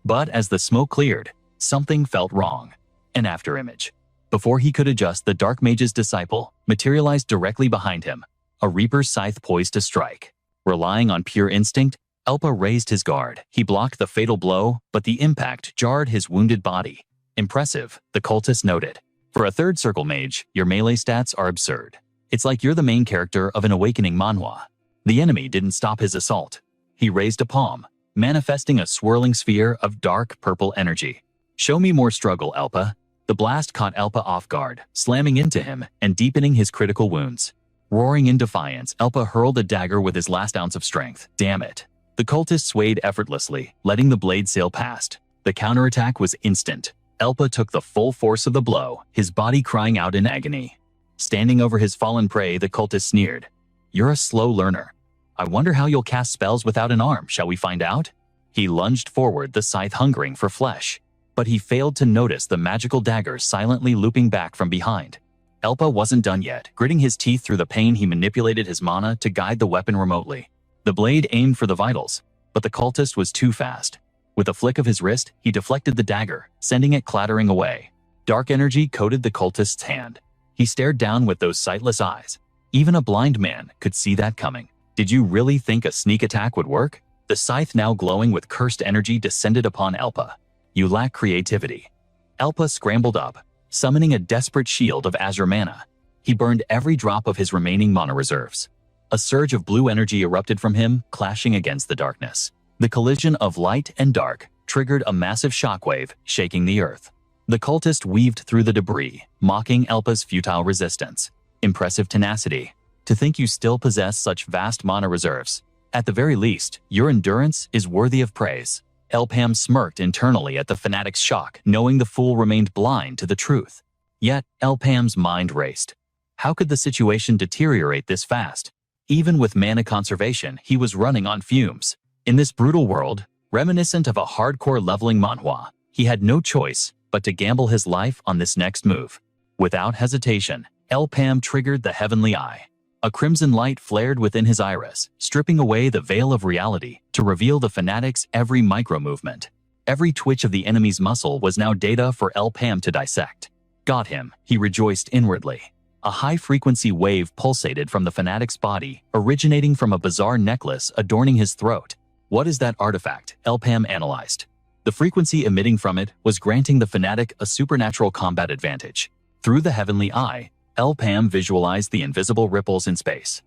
But as the smoke cleared, something felt wrong. An afterimage. Before he could adjust, the Dark Mage's disciple materialized directly behind him, a Reaper's scythe poised to strike. Relying on pure instinct, Elpa raised his guard. He blocked the fatal blow, but the impact jarred his wounded body. "Impressive," the cultist noted. "For a third circle mage, your melee stats are absurd. It's like you're the main character of an awakening manhwa." The enemy didn't stop his assault. He raised a palm, manifesting a swirling sphere of dark purple energy. "Show me more struggle, Elpa." The blast caught Elpa off guard, slamming into him and deepening his critical wounds. Roaring in defiance, Elpa hurled a dagger with his last ounce of strength. Damn it. The cultist swayed effortlessly, letting the blade sail past. The counterattack was instant. Elpa took the full force of the blow, his body crying out in agony. Standing over his fallen prey, the cultist sneered. "You're a slow learner. I wonder how you'll cast spells without an arm. Shall we find out?" He lunged forward, the scythe hungering for flesh. But he failed to notice the magical dagger silently looping back from behind. Elpa wasn't done yet. Gritting his teeth through the pain, he manipulated his mana to guide the weapon remotely. The blade aimed for the vitals, but the cultist was too fast. With a flick of his wrist, he deflected the dagger, sending it clattering away. Dark energy coated the cultist's hand. He stared down with those sightless eyes. Even a blind man could see that coming. "Did you really think a sneak attack would work?" The scythe, now glowing with cursed energy, descended upon Elpa. "You lack creativity." Elpa scrambled up, summoning a desperate shield of azure mana. He burned every drop of his remaining mana reserves. A surge of blue energy erupted from him, clashing against the darkness. The collision of light and dark triggered a massive shockwave, shaking the earth. The cultist weaved through the debris, mocking Elpa's futile resistance. "Impressive tenacity. To think you still possess such vast mana reserves. At the very least, your endurance is worthy of praise." Elpam smirked internally at the fanatic's shock, knowing the fool remained blind to the truth. Yet, Elpam's mind raced. How could the situation deteriorate this fast? Even with mana conservation, he was running on fumes. In this brutal world, reminiscent of a hardcore leveling manhwa, he had no choice but to gamble his life on this next move. Without hesitation, Elpam triggered the Heavenly Eye. A crimson light flared within his iris, stripping away the veil of reality to reveal the fanatic's every micro-movement. Every twitch of the enemy's muscle was now data for Elpam to dissect. Got him, he rejoiced inwardly. A high-frequency wave pulsated from the fanatic's body, originating from a bizarre necklace adorning his throat. "What is that artifact?" Elpam analyzed. The frequency emitting from it was granting the fanatic a supernatural combat advantage. Through the Heavenly Eye, Elpam visualized the invisible ripples in space.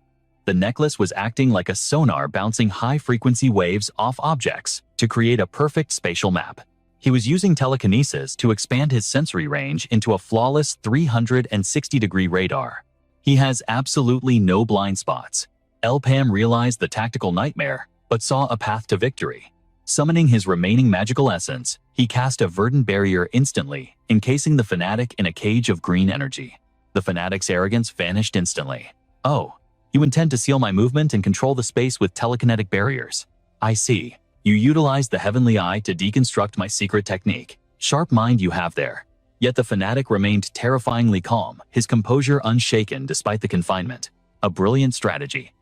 The necklace was acting like a sonar, bouncing high-frequency waves off objects to create a perfect spatial map. He was using telekinesis to expand his sensory range into a flawless 360-degree radar. He has absolutely no blind spots. Elpam realized the tactical nightmare, but saw a path to victory. Summoning his remaining magical essence, he cast a verdant barrier instantly, encasing the fanatic in a cage of green energy. The fanatic's arrogance vanished instantly. "Oh, you intend to seal my movement and control the space with telekinetic barriers. I see." You utilized the heavenly eye to deconstruct my secret technique. Sharp mind you have there. Yet the fanatic remained terrifyingly calm, his composure unshaken despite the confinement. A brilliant strategy.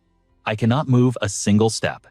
I cannot move a single step.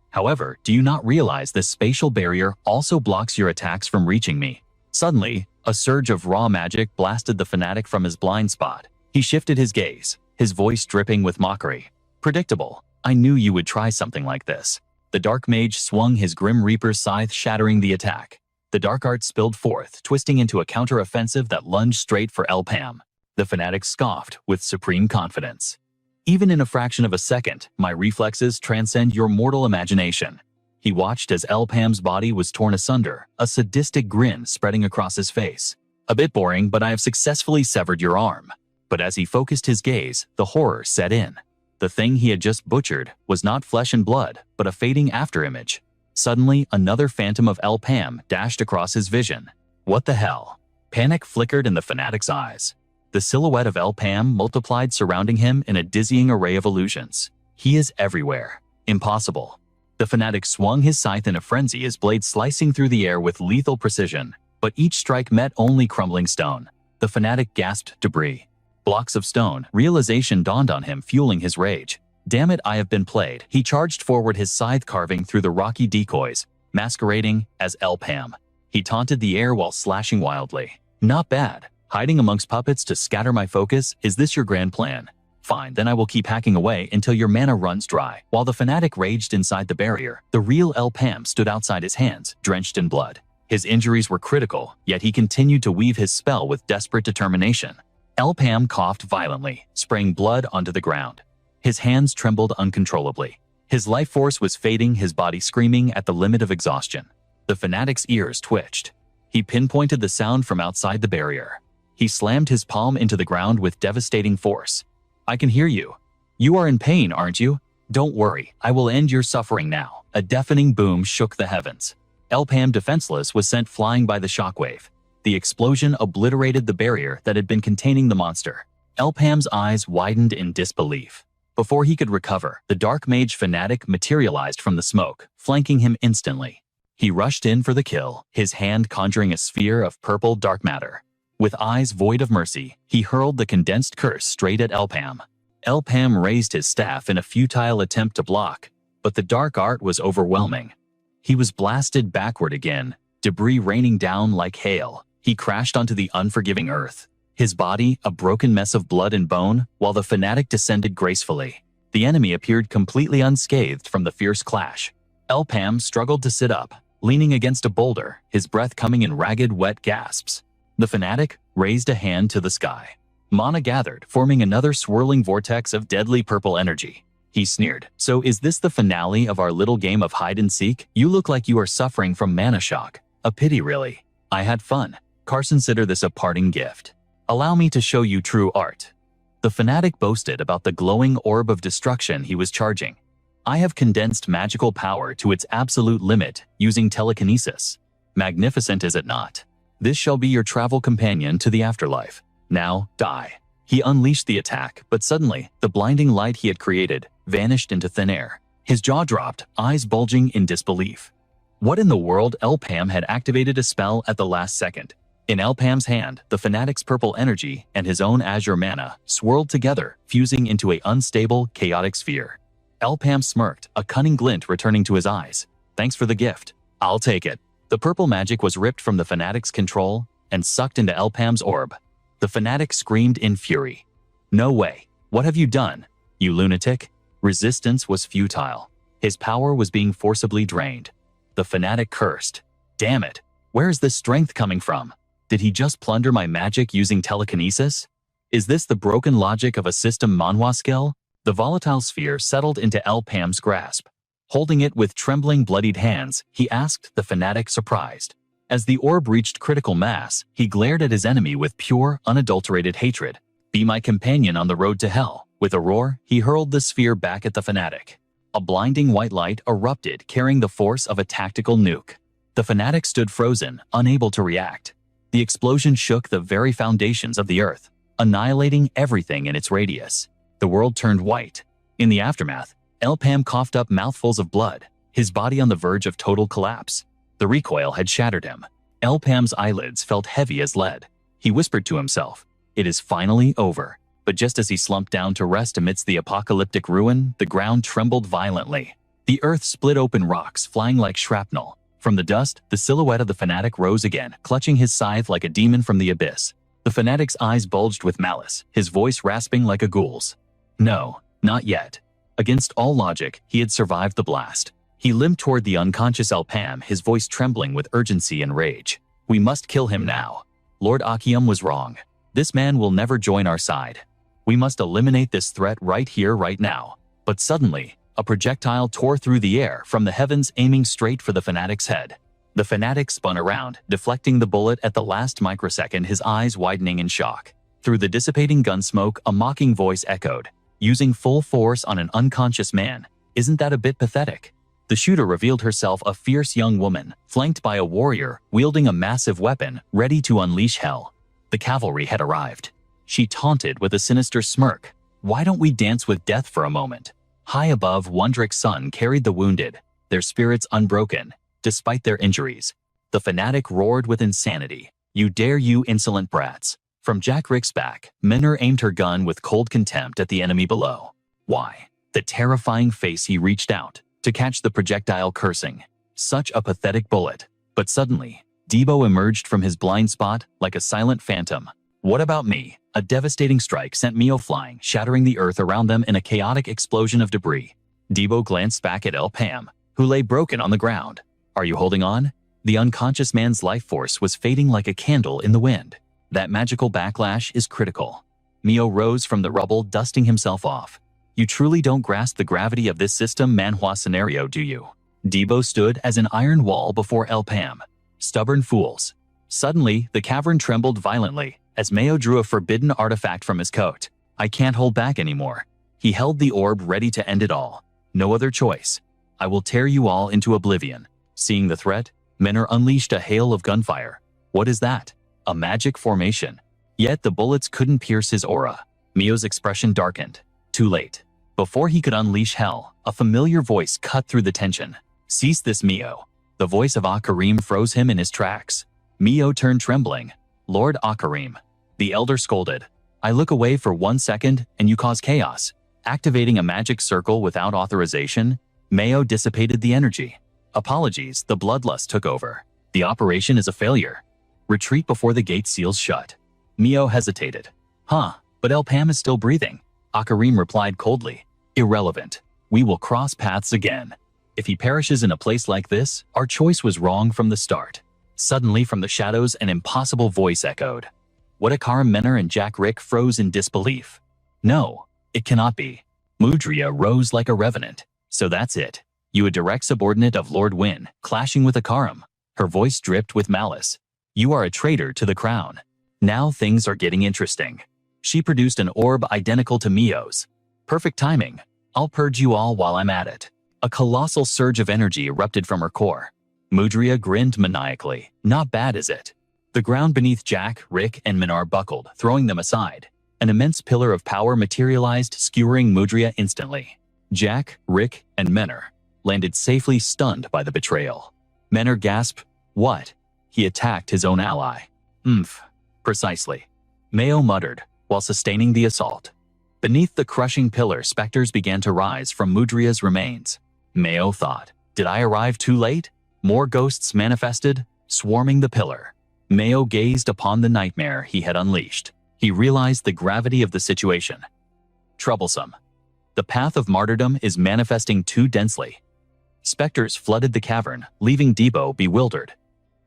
However, do you not realize this spatial barrier also blocks your attacks from reaching me? Suddenly, a surge of raw magic blasted the fanatic from his blind spot. He shifted his gaze, his voice dripping with mockery. Predictable. I knew you would try something like this. The dark mage swung his grim reaper's scythe, shattering the attack. The dark art spilled forth, twisting into a counter-offensive that lunged straight for Elpam. The fanatic scoffed with supreme confidence. Even in a fraction of a second, my reflexes transcend your mortal imagination. He watched as Elpam's body was torn asunder, a sadistic grin spreading across his face. A bit boring, but I have successfully severed your arm. But as he focused his gaze, the horror set in. The thing he had just butchered was not flesh and blood, but a fading afterimage. Suddenly, another phantom of Elpam dashed across his vision. What the hell? Panic flickered in the fanatic's eyes. The silhouette of Elpam multiplied, surrounding him in a dizzying array of illusions. He is everywhere. Impossible. The fanatic swung his scythe in a frenzy, his blade slicing through the air with lethal precision. But each strike met only crumbling stone. The fanatic gasped debris. Blocks of stone. Realization dawned on him, fueling his rage. Damn it, I have been played. He charged forward, his scythe carving through the rocky decoys, masquerading as Elpam. He taunted the air while slashing wildly. Not bad. Hiding amongst puppets to scatter my focus, is this your grand plan? Fine, then I will keep hacking away until your mana runs dry. While the fanatic raged inside the barrier, the real Elpam stood outside his hands, drenched in blood. His injuries were critical, yet he continued to weave his spell with desperate determination. Elpam coughed violently, spraying blood onto the ground. His hands trembled uncontrollably. His life force was fading, his body screaming at the limit of exhaustion. The fanatic's ears twitched. He pinpointed the sound from outside the barrier. He slammed his palm into the ground with devastating force. I can hear you. You are in pain, aren't you? Don't worry, I will end your suffering now. A deafening boom shook the heavens. Elpam, defenseless, was sent flying by the shockwave. The explosion obliterated the barrier that had been containing the monster. Elpam's eyes widened in disbelief. Before he could recover, the dark mage fanatic materialized from the smoke, flanking him instantly. He rushed in for the kill, his hand conjuring a sphere of purple dark matter. With eyes void of mercy, he hurled the condensed curse straight at Elpam. Elpam raised his staff in a futile attempt to block, but the dark art was overwhelming. He was blasted backward again, debris raining down like hail. He crashed onto the unforgiving earth. His body, a broken mess of blood and bone, while the fanatic descended gracefully. The enemy appeared completely unscathed from the fierce clash. Elpam struggled to sit up, leaning against a boulder, his breath coming in ragged, wet gasps. The fanatic raised a hand to the sky. Mana gathered, forming another swirling vortex of deadly purple energy. He sneered. So is this the finale of our little game of hide-and-seek? You look like you are suffering from mana shock. A pity, really. I had fun. Consider this a parting gift. Allow me to show you true art. The fanatic boasted about the glowing orb of destruction he was charging. I have condensed magical power to its absolute limit using telekinesis. Magnificent, is it not? This shall be your travel companion to the afterlife. Now, die. He unleashed the attack, but suddenly, the blinding light he had created vanished into thin air. His jaw dropped, eyes bulging in disbelief. What in the world? Elpam had activated a spell at the last second. In Elpam's hand, the fanatic's purple energy and his own azure mana swirled together, fusing into an unstable, chaotic sphere. Elpam smirked, a cunning glint returning to his eyes. Thanks for the gift. I'll take it. The purple magic was ripped from the fanatic's control and sucked into Elpam's orb. The fanatic screamed in fury. No way. What have you done, you lunatic? Resistance was futile. His power was being forcibly drained. The fanatic cursed. Damn it. Where is this strength coming from? Did he just plunder my magic using telekinesis? Is this the broken logic of a system manhwa skill? The volatile sphere settled into Elpam's grasp. Holding it with trembling, bloodied hands, he asked the fanatic, surprised. As the orb reached critical mass, he glared at his enemy with pure, unadulterated hatred. Be my companion on the road to hell. With a roar, he hurled the sphere back at the fanatic. A blinding white light erupted, carrying the force of a tactical nuke. The fanatic stood frozen, unable to react. The explosion shook the very foundations of the earth, annihilating everything in its radius. The world turned white. In the aftermath, Elpam coughed up mouthfuls of blood, his body on the verge of total collapse. The recoil had shattered him. Elpam's eyelids felt heavy as lead. He whispered to himself, "It is finally over." But just as he slumped down to rest amidst the apocalyptic ruin, the ground trembled violently. The earth split open, rocks flying like shrapnel. From the dust, the silhouette of the fanatic rose again, clutching his scythe like a demon from the abyss. The fanatic's eyes bulged with malice, his voice rasping like a ghoul's. No, not yet. Against all logic, he had survived the blast. He limped toward the unconscious Elpam, his voice trembling with urgency and rage. "We must kill him now. Lord Akium was wrong. This man will never join our side. We must eliminate this threat right here, right now." But suddenly, a projectile tore through the air from the heavens, aiming straight for the fanatic's head. The fanatic spun around, deflecting the bullet at the last microsecond, his eyes widening in shock. Through the dissipating gun smoke, a mocking voice echoed, "Using full force on an unconscious man. Isn't that a bit pathetic?" The shooter revealed herself a fierce young woman, flanked by a warrior, wielding a massive weapon, ready to unleash hell. The cavalry had arrived. She taunted with a sinister smirk. "Why don't we dance with death for a moment?" High above, Wondrick's sun carried the wounded, their spirits unbroken, despite their injuries. The fanatic roared with insanity. "You dare, you insolent brats." From Jack Rick's back, Minner aimed her gun with cold contempt at the enemy below. Why? The terrifying face he reached out to catch the projectile, cursing. Such a pathetic bullet. But suddenly, Debo emerged from his blind spot like a silent phantom. "What about me?" A devastating strike sent Mio flying, shattering the earth around them in a chaotic explosion of debris. Debo glanced back at Elpam, who lay broken on the ground. "Are you holding on?" The unconscious man's life force was fading like a candle in the wind. That magical backlash is critical. Mio rose from the rubble, dusting himself off. "You truly don't grasp the gravity of this system manhwa scenario, do you?" Debo stood as an iron wall before Elpam. Stubborn fools. Suddenly, the cavern trembled violently as Mayo drew a forbidden artifact from his coat. "I can't hold back anymore." He held the orb, ready to end it all. "No other choice. I will tear you all into oblivion." Seeing the threat, Minner unleashed a hail of gunfire. What is that? A magic formation. Yet the bullets couldn't pierce his aura. Mio's expression darkened. Too late. Before he could unleash hell, a familiar voice cut through the tension. "Cease this, Mio." The voice of Akarim froze him in his tracks. Mio turned, trembling. "Lord Akarim." The elder scolded. "I look away for 1 second and you cause chaos." Activating a magic circle without authorization, Mayo dissipated the energy. "Apologies, the bloodlust took over. The operation is a failure. Retreat before the gate seals shut." Mio hesitated. "Huh, but Elpam is still breathing." Akarim replied coldly. "Irrelevant. We will cross paths again. If he perishes in a place like this, our choice was wrong from the start." Suddenly, from the shadows, an impossible voice echoed. Wadakara, Minner, and Jack Rick froze in disbelief. "No, it cannot be." Mudria rose like a revenant. "So that's it. You, a direct subordinate of Lord Wynn, clashing with Akarim." Her voice dripped with malice. "You are a traitor to the crown. Now things are getting interesting." She produced an orb identical to Mio's. "Perfect timing. I'll purge you all while I'm at it." A colossal surge of energy erupted from her core. Mudria grinned maniacally. "Not bad, is it?" The ground beneath Jack, Rick, and Minnar buckled, throwing them aside. An immense pillar of power materialized, skewering Mudria instantly. Jack, Rick, and Minnar landed safely, stunned by the betrayal. Minnar gasped. "What?" He attacked his own ally. Precisely." Mayo muttered, while sustaining the assault. Beneath the crushing pillar, specters began to rise from Mudria's remains. Mayo thought, "Did I arrive too late?" More ghosts manifested, swarming the pillar. Mayo gazed upon the nightmare he had unleashed. He realized the gravity of the situation. Troublesome. The path of martyrdom is manifesting too densely. Specters flooded the cavern, leaving Debo bewildered.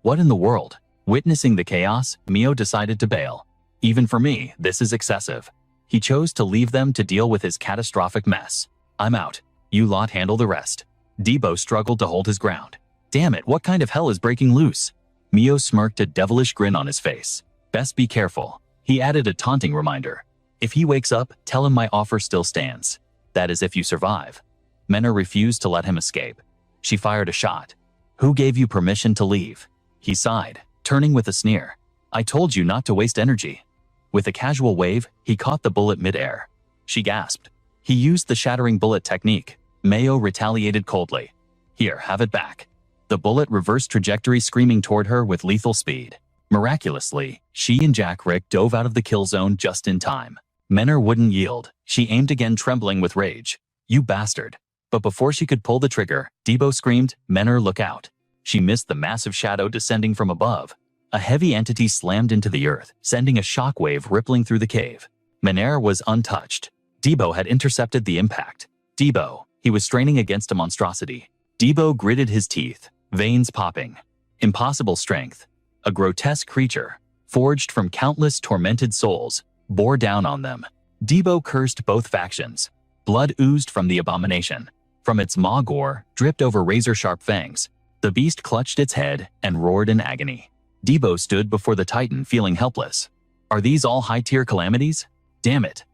What in the world? Witnessing the chaos, Mio decided to bail. "Even for me, this is excessive." He chose to leave them to deal with his catastrophic mess. "I'm out. You lot handle the rest." Debo struggled to hold his ground. "Damn it, what kind of hell is breaking loose?" Mio smirked, a devilish grin on his face. "Best be careful." He added a taunting reminder. "If he wakes up, tell him my offer still stands. That is if you survive." Minner refused to let him escape. She fired a shot. "Who gave you permission to leave?" He sighed, turning with a sneer. "I told you not to waste energy." With a casual wave, he caught the bullet midair. She gasped. He used the shattering bullet technique. Mayo retaliated coldly. Here, have it back. The bullet reversed trajectory, screaming toward her with lethal speed. Miraculously, she and Jack Rick dove out of the kill zone just in time. Menor wouldn't yield. She aimed again, trembling with rage. You bastard. But before she could pull the trigger, Debo screamed, Menor, look out. She missed the massive shadow descending from above. A heavy entity slammed into the earth, sending a shockwave rippling through the cave. Menor was untouched. Debo had intercepted the impact. Debo. He was straining against a monstrosity. Debo gritted his teeth, veins popping. Impossible strength. A grotesque creature, forged from countless tormented souls, bore down on them. Debo cursed both factions. Blood oozed from the abomination. From its maw, gore dripped over razor-sharp fangs. The beast clutched its head and roared in agony. Debo stood before the Titan, feeling helpless. Are these all high-tier calamities? Damn it.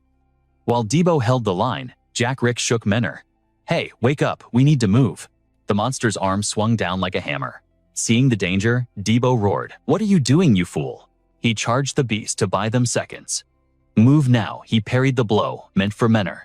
While Debo held the line, Jack Rick shook Menor. Hey, wake up, we need to move. The monster's arm swung down like a hammer. Seeing the danger, Debo roared, What are you doing, you fool? He charged the beast to buy them seconds. Move now, he parried the blow, meant for Menor.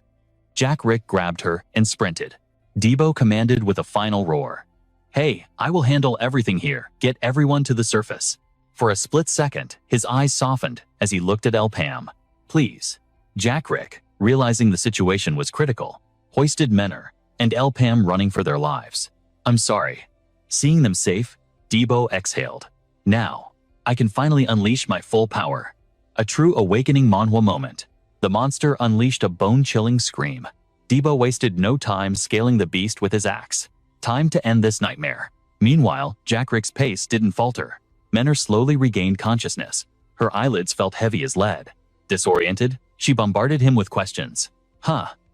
Jack Rick grabbed her and sprinted. Debo commanded with a final roar. Hey, I will handle everything here, get everyone to the surface. For a split second, his eyes softened as he looked at Elpam. Please. Jack Rick, realizing the situation was critical, hoisted Menor and Elpam, running for their lives. I'm sorry. Seeing them safe, Debo exhaled. Now, I can finally unleash my full power. A true awakening manhwa moment. The monster unleashed a bone-chilling scream. Debo wasted no time scaling the beast with his axe. Time to end this nightmare. Meanwhile, Jack Rick's pace didn't falter. Menor slowly regained consciousness. Her eyelids felt heavy as lead. Disoriented, she bombarded him with questions.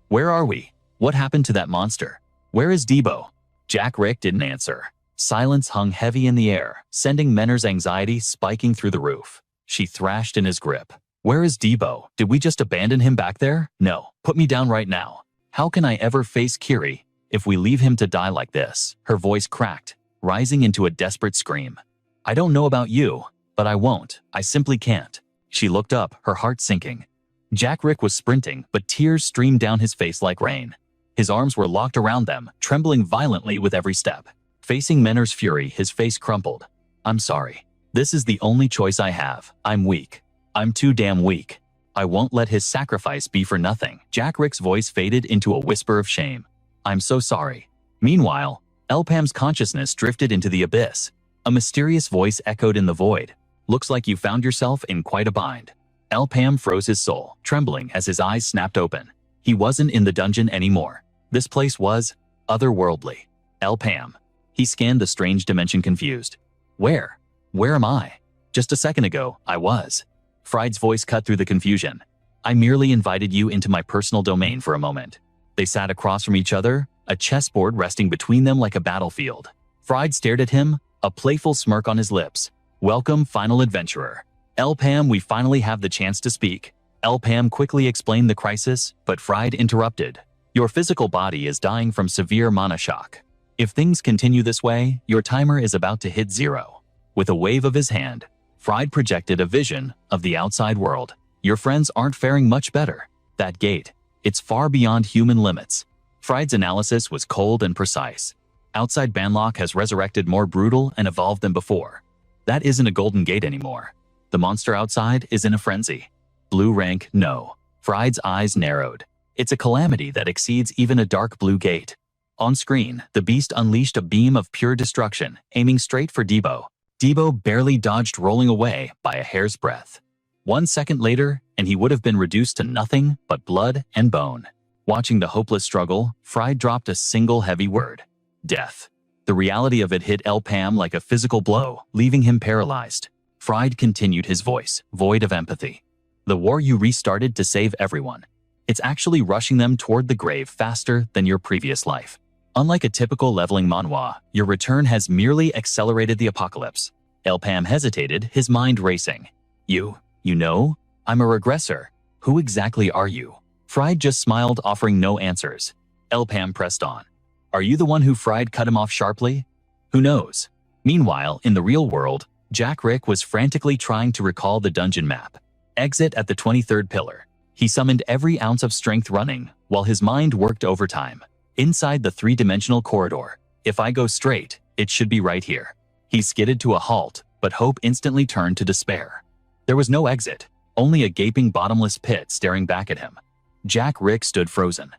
Where are we? What happened to that monster? Where is Debo? Jack Rick didn't answer. Silence hung heavy in the air, sending Menor's anxiety spiking through the roof. She thrashed in his grip. Where is Debo? Did we just abandon him back there? No, put me down right now. How can I ever face Kiri if we leave him to die like this? Her voice cracked, rising into a desperate scream. I don't know about you, but I won't. I simply can't. She looked up, her heart sinking. Jack Rick was sprinting, but tears streamed down his face like rain. His arms were locked around them, trembling violently with every step. Facing Menor's fury, his face crumpled. I'm sorry. This is the only choice I have. I'm weak. I'm too damn weak. I won't let his sacrifice be for nothing. Jack Rick's voice faded into a whisper of shame. I'm so sorry. Meanwhile, Elpam's consciousness drifted into the abyss. A mysterious voice echoed in the void. Looks like you found yourself in quite a bind. Elpam froze his soul, trembling as his eyes snapped open. He wasn't in the dungeon anymore. This place was otherworldly. Elpam. He scanned the strange dimension, confused. Where? Where am I? Just a second ago, I was. Fried's voice cut through the confusion. I merely invited you into my personal domain for a moment. They sat across from each other, a chessboard resting between them like a battlefield. Fried stared at him, a playful smirk on his lips. Welcome, final adventurer. Elpam, we finally have the chance to speak. Elpam quickly explained the crisis, but Fried interrupted. Your physical body is dying from severe mana shock. If things continue this way, your timer is about to hit 0. With a wave of his hand, Fried projected a vision of the outside world. Your friends aren't faring much better. That gate, it's far beyond human limits. Fried's analysis was cold and precise. Outside Banlock has resurrected more brutal and evolved than before. That isn't a golden gate anymore. The monster outside is in a frenzy. Blue rank, no. Fried's eyes narrowed. It's a calamity that exceeds even a dark blue gate. On screen, the beast unleashed a beam of pure destruction, aiming straight for Debo. Debo barely dodged, rolling away by a hair's breadth. 1 second later, and he would have been reduced to nothing but blood and bone. Watching the hopeless struggle, Fried dropped a single heavy word. Death. The reality of it hit Elpam like a physical blow, leaving him paralyzed. Fried continued, his voice void of empathy. The war you restarted to save everyone. It's actually rushing them toward the grave faster than your previous life. Unlike a typical leveling manhwa, your return has merely accelerated the apocalypse. Elpam hesitated, his mind racing. You know? I'm a regressor. Who exactly are you? Fried just smiled, offering no answers. Elpam pressed on. Are you the one who Fried cut him off sharply? Who knows? Meanwhile, in the real world, Jack Rick was frantically trying to recall the dungeon map. Exit at the 23rd pillar. He summoned every ounce of strength running, while his mind worked overtime. Inside the three-dimensional corridor, If I go straight, it should be right here. He skidded to a halt, but hope instantly turned to despair. There was no exit, only a gaping bottomless pit staring back at him. Jack Rick stood frozen.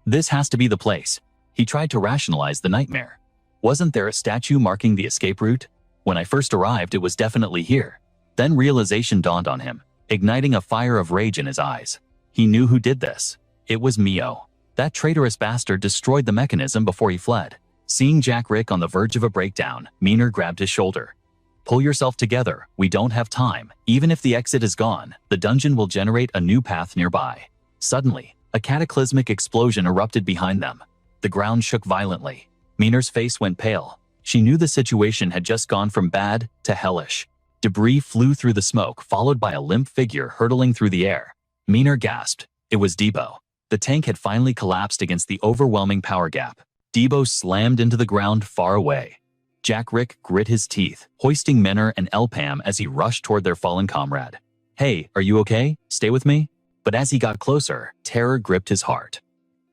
This has to be the place. He tried to rationalize the nightmare. Wasn't there a statue marking the escape route? When I first arrived, it was definitely here. Then realization dawned on him, igniting a fire of rage in his eyes. He knew who did this. It was Mio. That traitorous bastard destroyed the mechanism before he fled. Seeing Jack Rick on the verge of a breakdown, Miner grabbed his shoulder. Pull yourself together, we don't have time. Even if the exit is gone, the dungeon will generate a new path nearby. Suddenly, a cataclysmic explosion erupted behind them. The ground shook violently. Miner's face went pale. She knew the situation had just gone from bad to hellish. Debris flew through the smoke, followed by a limp figure hurtling through the air. Miner gasped. It was Debo. The tank had finally collapsed against the overwhelming power gap. Debo slammed into the ground far away. Jack Rick grit his teeth, hoisting Miner and Elpam as he rushed toward their fallen comrade. Hey, are you okay? Stay with me? But as he got closer, terror gripped his heart.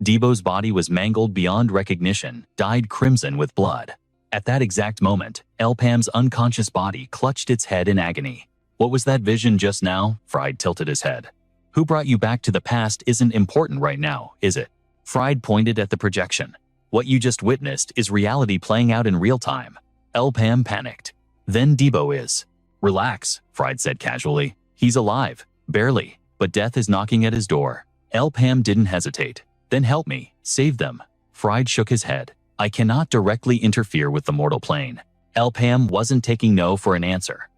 Debo's body was mangled beyond recognition, dyed crimson with blood. At that exact moment, Elpam's unconscious body clutched its head in agony. What was that vision just now? Fried tilted his head. Who brought you back to the past isn't important right now, is it? Fried pointed at the projection. What you just witnessed is reality playing out in real time. Elpam panicked. Then Debo is. Relax, Fried said casually. He's alive. Barely. But death is knocking at his door. Elpam didn't hesitate. Then help me. Save them. Fried shook his head. I cannot directly interfere with the mortal plane. Elpam wasn't taking no for an answer.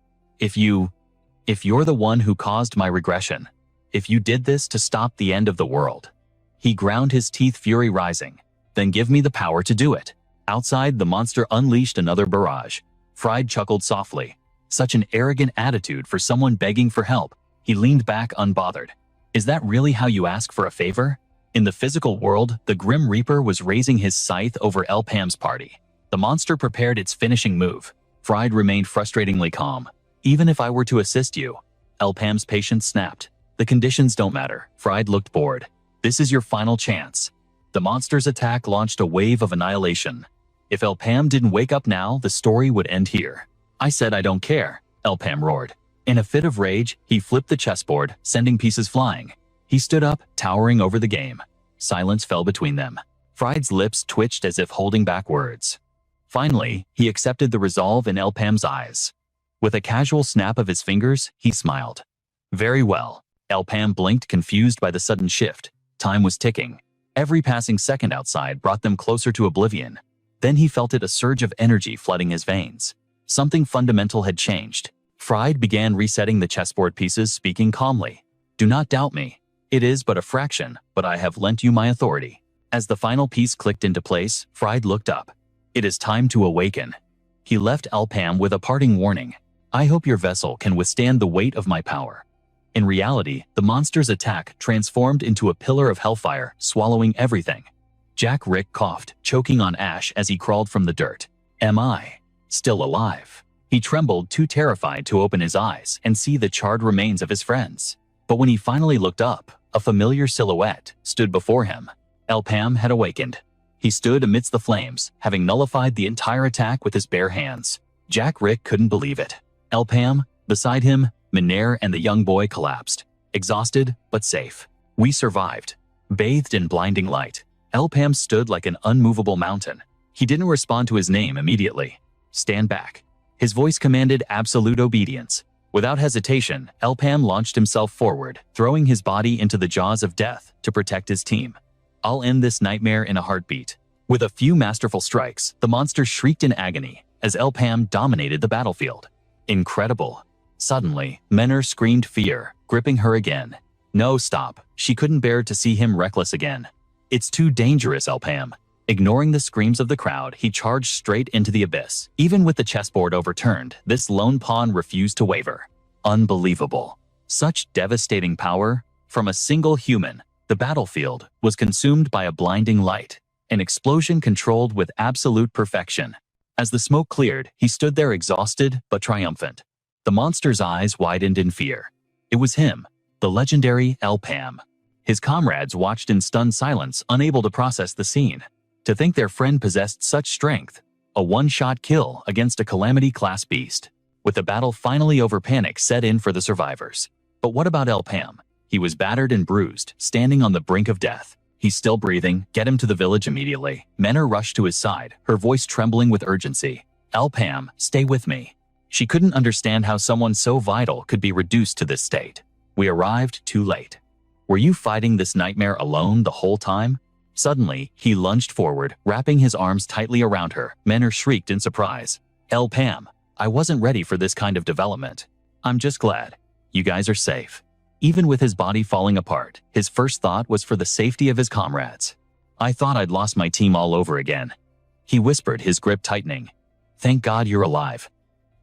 If you're the one who caused my regression, if you did this to stop the end of the world. He ground his teeth, fury rising. Then give me the power to do it. Outside, the monster unleashed another barrage. Fried chuckled softly. Such an arrogant attitude for someone begging for help. He leaned back unbothered. Is that really how you ask for a favor? In the physical world, the Grim Reaper was raising his scythe over Elpam's party. The monster prepared its finishing move. Fried remained frustratingly calm. Even if I were to assist you. Elpam's patience snapped. The conditions don't matter. Fried looked bored. This is your final chance. The monster's attack launched a wave of annihilation. If Elpam didn't wake up now, the story would end here. I said I don't care, Elpam roared. In a fit of rage, he flipped the chessboard, sending pieces flying. He stood up, towering over the game. Silence fell between them. Fried's lips twitched as if holding back words. Finally, he accepted the resolve in Elpam's eyes. With a casual snap of his fingers, he smiled. Very well. Elpam blinked, confused by the sudden shift. Time was ticking. Every passing second outside brought them closer to oblivion. Then he felt a surge of energy flooding his veins. Something fundamental had changed. Fried began resetting the chessboard pieces, speaking calmly. Do not doubt me. It is but a fraction, but I have lent you my authority. As the final piece clicked into place, Fried looked up. It is time to awaken. He left Elpam with a parting warning. I hope your vessel can withstand the weight of my power. In reality, the monster's attack transformed into a pillar of hellfire, swallowing everything. Jack Rick coughed, choking on ash as he crawled from the dirt. Am I still alive? He trembled, too terrified to open his eyes and see the charred remains of his friends. But when he finally looked up, a familiar silhouette stood before him. Elpam had awakened. He stood amidst the flames, having nullified the entire attack with his bare hands. Jack Rick couldn't believe it. Elpam, beside him, Miner and the young boy collapsed, exhausted but safe. We survived. Bathed in blinding light, Elpam stood like an unmovable mountain. He didn't respond to his name immediately. Stand back. His voice commanded absolute obedience. Without hesitation, Elpam launched himself forward, throwing his body into the jaws of death to protect his team. I'll end this nightmare in a heartbeat. With a few masterful strikes, the monster shrieked in agony as Elpam dominated the battlefield. Incredible. Suddenly, Miner screamed fear, gripping her again. No, stop. She couldn't bear to see him reckless again. It's too dangerous, Elpam. Ignoring the screams of the crowd, he charged straight into the abyss. Even with the chessboard overturned, this lone pawn refused to waver. Unbelievable. Such devastating power from a single human. The battlefield was consumed by a blinding light, an explosion controlled with absolute perfection. As the smoke cleared, he stood there exhausted but triumphant. The monster's eyes widened in fear. It was him, the legendary Elpam. His comrades watched in stunned silence, unable to process the scene. To think their friend possessed such strength. A one-shot kill against a calamity-class beast. With the battle finally over, panic set in for the survivors. But what about Elpam? He was battered and bruised, standing on the brink of death. He's still breathing. Get him to the village immediately. Menor rushed to his side, her voice trembling with urgency. Elpam, stay with me. She couldn't understand how someone so vital could be reduced to this state. We arrived too late. Were you fighting this nightmare alone the whole time? Suddenly, he lunged forward, wrapping his arms tightly around her. Menor shrieked in surprise. Elpam, I wasn't ready for this kind of development. I'm just glad. You guys are safe. Even with his body falling apart, his first thought was for the safety of his comrades. I thought I'd lost my team all over again. He whispered, his grip tightening. Thank God you're alive.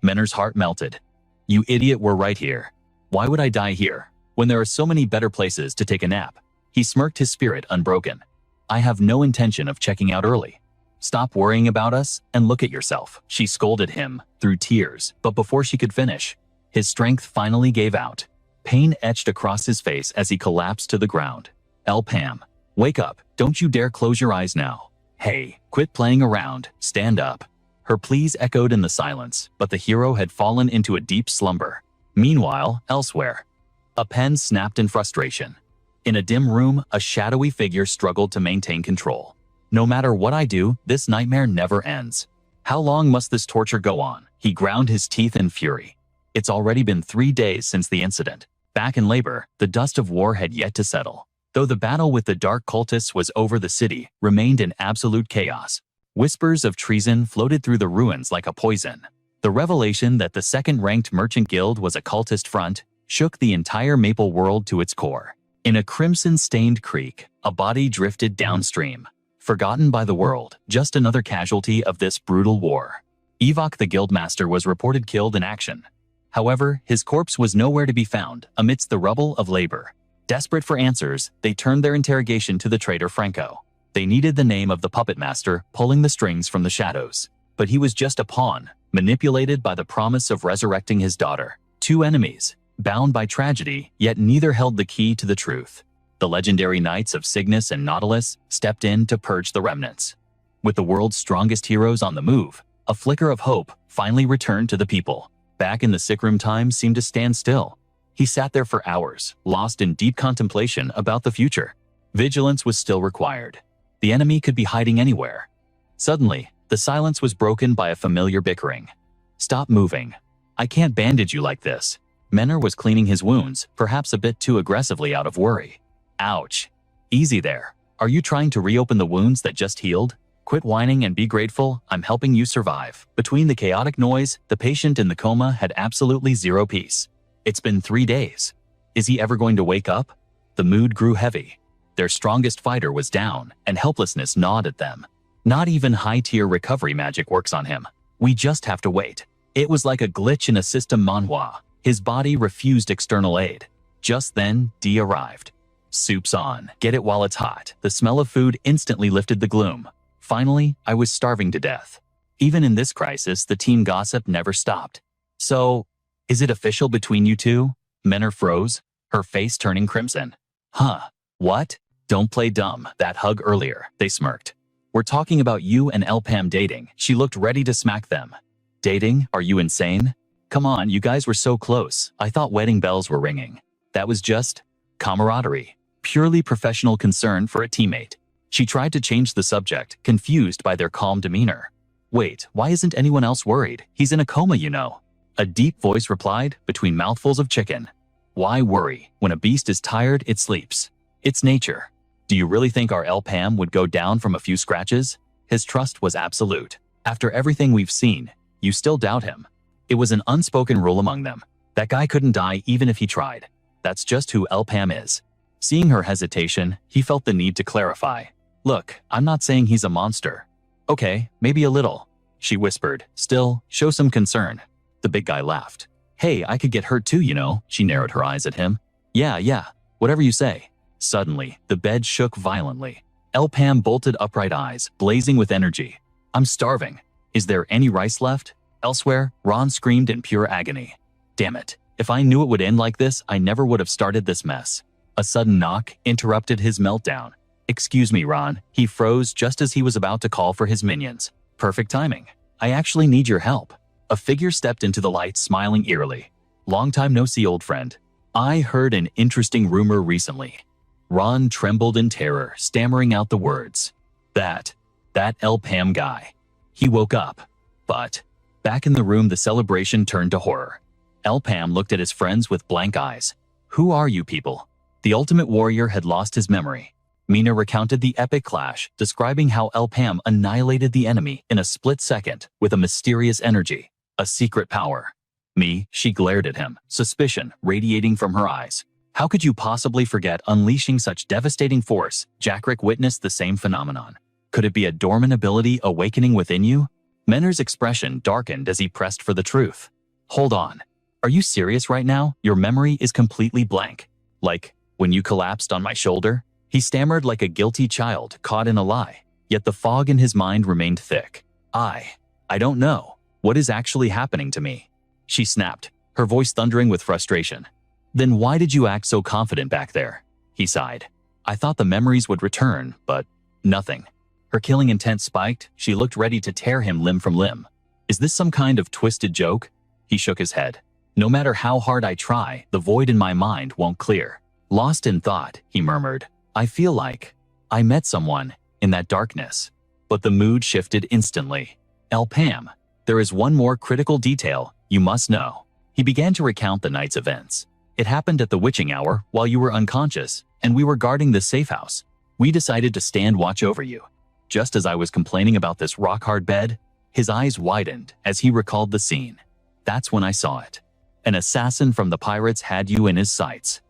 Menor's heart melted. You idiot, we're right here. Why would I die here, when there are so many better places to take a nap? He smirked, his spirit unbroken. I have no intention of checking out early. Stop worrying about us and look at yourself. She scolded him through tears, but before she could finish, his strength finally gave out. Pain etched across his face as he collapsed to the ground. Elpam, wake up. Don't you dare close your eyes now. Hey, quit playing around. Stand up. Her pleas echoed in the silence, but the hero had fallen into a deep slumber. Meanwhile, elsewhere, a pen snapped in frustration. In a dim room, a shadowy figure struggled to maintain control. No matter what I do, this nightmare never ends. How long must this torture go on? He ground his teeth in fury. It's already been 3 days since the incident. Back in labor, the dust of war had yet to settle. Though the battle with the dark cultists was over, the city remained in absolute chaos. Whispers of treason floated through the ruins like a poison. The revelation that the second-ranked merchant guild was a cultist front shook the entire Maple world to its core. In a crimson-stained creek, a body drifted downstream. Forgotten by the world, just another casualty of this brutal war. Evok the guildmaster was reported killed in action. However, his corpse was nowhere to be found amidst the rubble of labor. Desperate for answers, they turned their interrogation to the traitor Franco. They needed the name of the puppet master pulling the strings from the shadows. But he was just a pawn, manipulated by the promise of resurrecting his daughter. Two enemies, bound by tragedy, yet neither held the key to the truth. The legendary knights of Cygnus and Nautilus stepped in to purge the remnants. With the world's strongest heroes on the move, a flicker of hope finally returned to the people. Back in the sickroom, time seemed to stand still. He sat there for hours, lost in deep contemplation about the future. Vigilance was still required. The enemy could be hiding anywhere. Suddenly, the silence was broken by a familiar bickering. Stop moving. I can't bandage you like this. Menor was cleaning his wounds, perhaps a bit too aggressively out of worry. Ouch. Easy there. Are you trying to reopen the wounds that just healed? Quit whining and be grateful, I'm helping you survive. Between the chaotic noise, the patient in the coma had absolutely zero peace. It's been 3 days. Is he ever going to wake up? The mood grew heavy. Their strongest fighter was down, and helplessness gnawed at them. Not even high-tier recovery magic works on him. We just have to wait. It was like a glitch in a system. Manhwa. His body refused external aid. Just then, D arrived. Soup's on. Get it while it's hot. The smell of food instantly lifted the gloom. Finally, I was starving to death. Even in this crisis, the team gossip never stopped. So, is it official between you two? Menor froze, her face turning crimson. Huh? What? Don't play dumb. That hug earlier, they smirked. We're talking about you and Elpam dating. She looked ready to smack them. Dating? Are you insane? Come on, you guys were so close. I thought wedding bells were ringing. That was just camaraderie. Purely professional concern for a teammate. She tried to change the subject, confused by their calm demeanor. Wait, why isn't anyone else worried? He's in a coma, you know. A deep voice replied, between mouthfuls of chicken. Why worry? When a beast is tired, it sleeps. It's nature. Do you really think our Elpam would go down from a few scratches? His trust was absolute. After everything we've seen, you still doubt him. It was an unspoken rule among them. That guy couldn't die even if he tried. That's just who Elpam is. Seeing her hesitation, he felt the need to clarify. Look, I'm not saying he's a monster. Okay, maybe a little, she whispered. Still, show some concern. The big guy laughed. Hey, I could get hurt too, you know. She narrowed her eyes at him. Yeah, whatever you say. Suddenly, the bed shook violently. Elpam bolted upright, eyes blazing with energy. I'm starving. Is there any rice left? Elsewhere, Ron screamed in pure agony. Damn it. If I knew it would end like this, I never would have started this mess. A sudden knock interrupted his meltdown. Excuse me, Ron. He froze just as he was about to call for his minions. Perfect timing. I actually need your help. A figure stepped into the light, smiling eerily. Long time no see, old friend. I heard an interesting rumor recently. Ron trembled in terror, stammering out the words. That LPAM guy. He woke up. But back in the room, the celebration turned to horror. LPAM looked at his friends with blank eyes. Who are you people? The ultimate warrior had lost his memory. Mina recounted the epic clash, describing how LPAM annihilated the enemy in a split second with a mysterious energy, a secret power. She glared at him, suspicion radiating from her eyes. How could you possibly forget unleashing such devastating force? Jackrick witnessed the same phenomenon. Could it be a dormant ability awakening within you? Menner's expression darkened as he pressed for the truth. Hold on. Are you serious right now? Your memory is completely blank. Like, when you collapsed on my shoulder? He stammered like a guilty child caught in a lie, yet the fog in his mind remained thick. I don't know. What is actually happening to me? She snapped, her voice thundering with frustration. Then why did you act so confident back there? He sighed. I thought the memories would return, but nothing. Her killing intent spiked. She looked ready to tear him limb from limb. Is this some kind of twisted joke? He shook his head. No matter how hard I try, the void in my mind won't clear. Lost in thought, he murmured. I feel like I met someone in that darkness. But the mood shifted instantly. LPAM, there is one more critical detail you must know. He began to recount the night's events. It happened at the witching hour while you were unconscious, and we were guarding the safe house. We decided to stand watch over you. Just as I was complaining about this rock-hard bed, his eyes widened as he recalled the scene. That's when I saw it. An assassin from the pirates had you in his sights.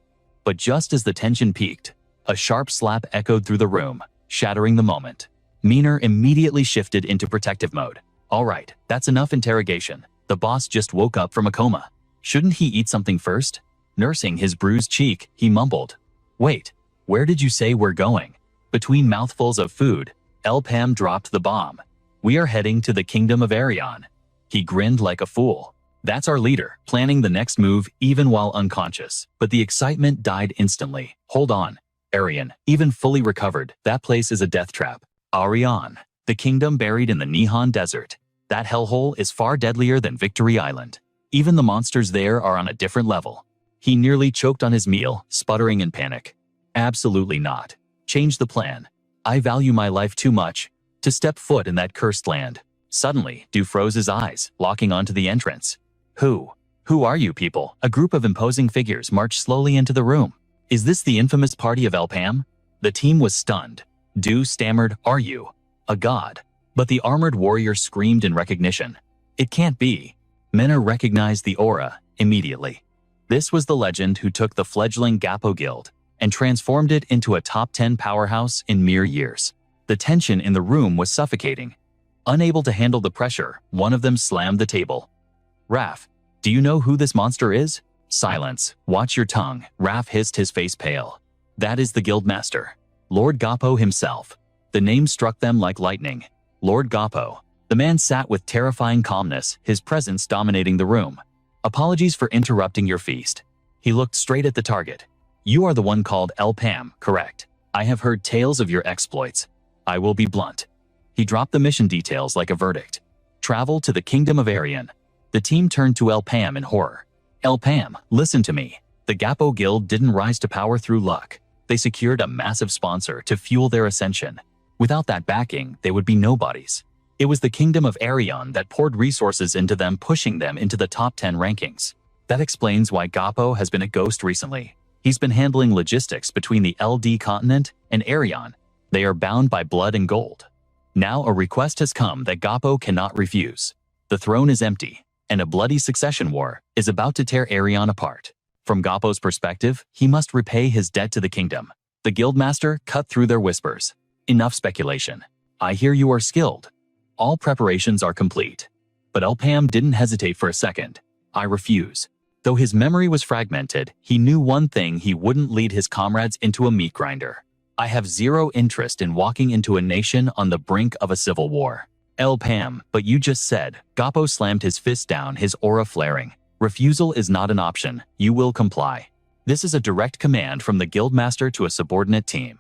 But just as the tension peaked, a sharp slap echoed through the room, shattering the moment. Meaner immediately shifted into protective mode. All right, that's enough interrogation. The boss just woke up from a coma. Shouldn't he eat something first? Nursing his bruised cheek, he mumbled. Wait, where did you say we're going? Between mouthfuls of food, LPAM dropped the bomb. We are heading to the kingdom of Arion. He grinned like a fool. That's our leader, planning the next move even while unconscious. But the excitement died instantly. Hold on. Arion, even fully recovered, that place is a death trap. Arion, the kingdom buried in the Nihon Desert. That hellhole is far deadlier than Victory Island. Even the monsters there are on a different level. He nearly choked on his meal, sputtering in panic. Absolutely not. Change the plan. I value my life too much to step foot in that cursed land. Suddenly, Du froze his eyes, locking onto the entrance. Who are you people? A group of imposing figures marched slowly into the room. Is this the infamous party of LPAM? The team was stunned. Du stammered, are you a god? But the armored warrior screamed in recognition. It can't be. Menner recognized the aura immediately. This was the legend who took the fledgling Gappo Guild and transformed it into a top 10 powerhouse in mere years. The tension in the room was suffocating. Unable to handle the pressure, one of them slammed the table. Raph, do you know who this monster is? Silence. Watch your tongue. Raph hissed, his face pale. That is the guildmaster, Lord Gappo himself. The name struck them like lightning. Lord Gappo. The man sat with terrifying calmness, his presence dominating the room. Apologies for interrupting your feast. He looked straight at the target. You are the one called LPAM, correct? I have heard tales of your exploits. I will be blunt. He dropped the mission details like a verdict. Travel to the kingdom of Arion. The team turned to LPAM in horror. LPAM, listen to me. The Gappo Guild didn't rise to power through luck. They secured a massive sponsor to fuel their ascension. Without that backing, they would be nobodies. It was the kingdom of Arion that poured resources into them, pushing them into the top 10 rankings. That explains why Gappo has been a ghost recently. He's been handling logistics between the LD continent and Arion. They are bound by blood and gold. Now a request has come that Gappo cannot refuse. The throne is empty, and a bloody succession war is about to tear Arion apart. From Gappo's perspective, he must repay his debt to the kingdom. The guildmaster cut through their whispers. Enough speculation. I hear you are skilled. All preparations are complete. But LPAM didn't hesitate for a second. I refuse. Though his memory was fragmented, he knew one thing: he wouldn't lead his comrades into a meat grinder. I have zero interest in walking into a nation on the brink of a civil war. LPAM, but you just said. Gappo slammed his fist down, his aura flaring. Refusal is not an option. You will comply. This is a direct command from the guildmaster to a subordinate team.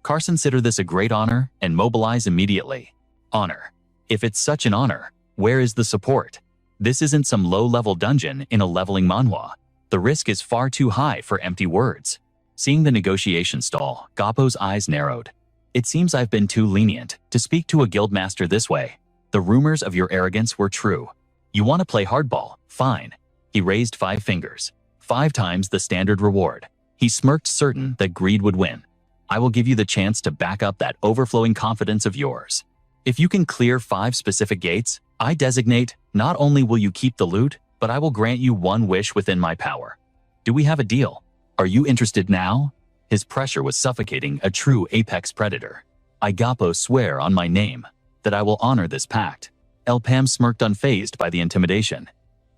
Consider this a great honor and mobilize immediately. Honor. If it's such an honor, where is the support? This isn't some low-level dungeon in a leveling manhwa. The risk is far too high for empty words. Seeing the negotiation stall, Gappo's eyes narrowed. It seems I've been too lenient to speak to a guildmaster this way. The rumors of your arrogance were true. You want to play hardball? Fine. He raised 5 fingers. 5 times the standard reward. He smirked, certain that greed would win. I will give you the chance to back up that overflowing confidence of yours. If you can clear 5 specific gates, I designate, not only will you keep the loot, but I will grant you 1 wish within my power. Do we have a deal? Are you interested now? His pressure was suffocating a true apex predator. I Gappo swear on my name that I will honor this pact. Elpam smirked, unfazed by the intimidation.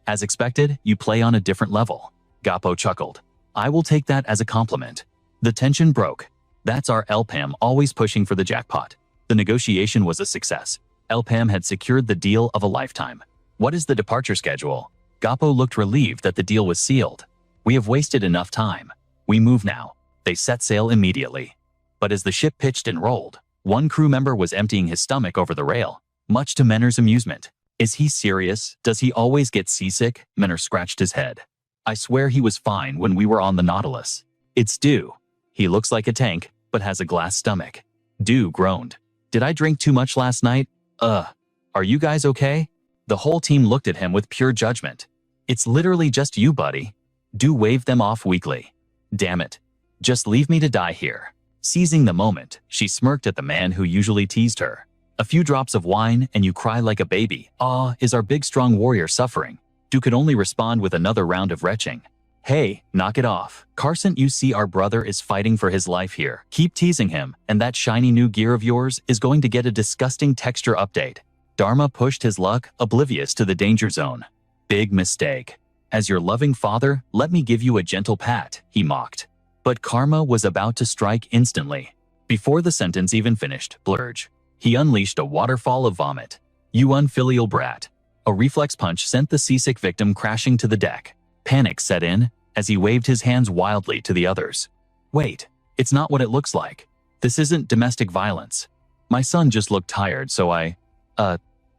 As expected, you play on a different level. Gappo chuckled. I will take that as a compliment. The tension broke. That's our Elpam, always pushing for the jackpot. The negotiation was a success. Elpam had secured the deal of a lifetime. What is the departure schedule? Gappo looked relieved that the deal was sealed. We have wasted enough time. We move now. They set sail immediately. But as the ship pitched and rolled, one crew member was emptying his stomach over the rail, much to Menner's amusement. Is he serious? Does he always get seasick? Menner scratched his head. I swear he was fine when we were on the Nautilus. It's Du. He looks like a tank, but has a glass stomach. Du groaned. Did I drink too much last night? Are you guys okay? The whole team looked at him with pure judgment. It's literally just you, buddy. Du waved them off weakly. Damn it. Just leave me to die here. Seizing the moment, she smirked at the man who usually teased her. A few drops of wine and you cry like a baby. Is our big strong warrior suffering? Du could only respond with another round of retching. Hey, knock it off. Carson, you see our brother is fighting for his life here. Keep teasing him, and that shiny new gear of yours is going to get a disgusting texture update. Dharma pushed his luck, oblivious to the danger zone. Big mistake. As your loving father, let me give you a gentle pat, he mocked. But karma was about to strike instantly. Before the sentence even finished, Blurge. He unleashed a waterfall of vomit. You unfilial brat. A reflex punch sent the seasick victim crashing to the deck. Panic set in as he waved his hands wildly to the others. Wait, it's not what it looks like. This isn't domestic violence. My son just looked tired, so I,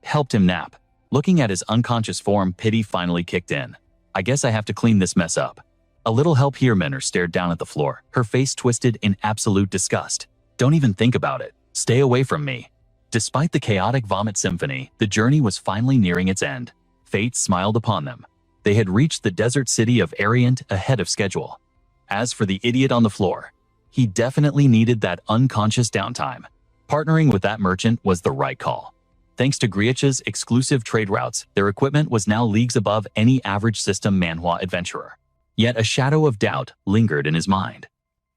helped him nap. Looking at his unconscious form, pity finally kicked in. I guess I have to clean this mess up. A little help here. Menner stared down at the floor, her face twisted in absolute disgust. Don't even think about it. Stay away from me. Despite the chaotic vomit symphony, the journey was finally nearing its end. Fate smiled upon them. They had reached the desert city of Ariant ahead of schedule. As for the idiot on the floor, he definitely needed that unconscious downtime. Partnering with that merchant was the right call. Thanks to Griach's exclusive trade routes, their equipment was now leagues above any average system manhwa adventurer. Yet a shadow of doubt lingered in his mind.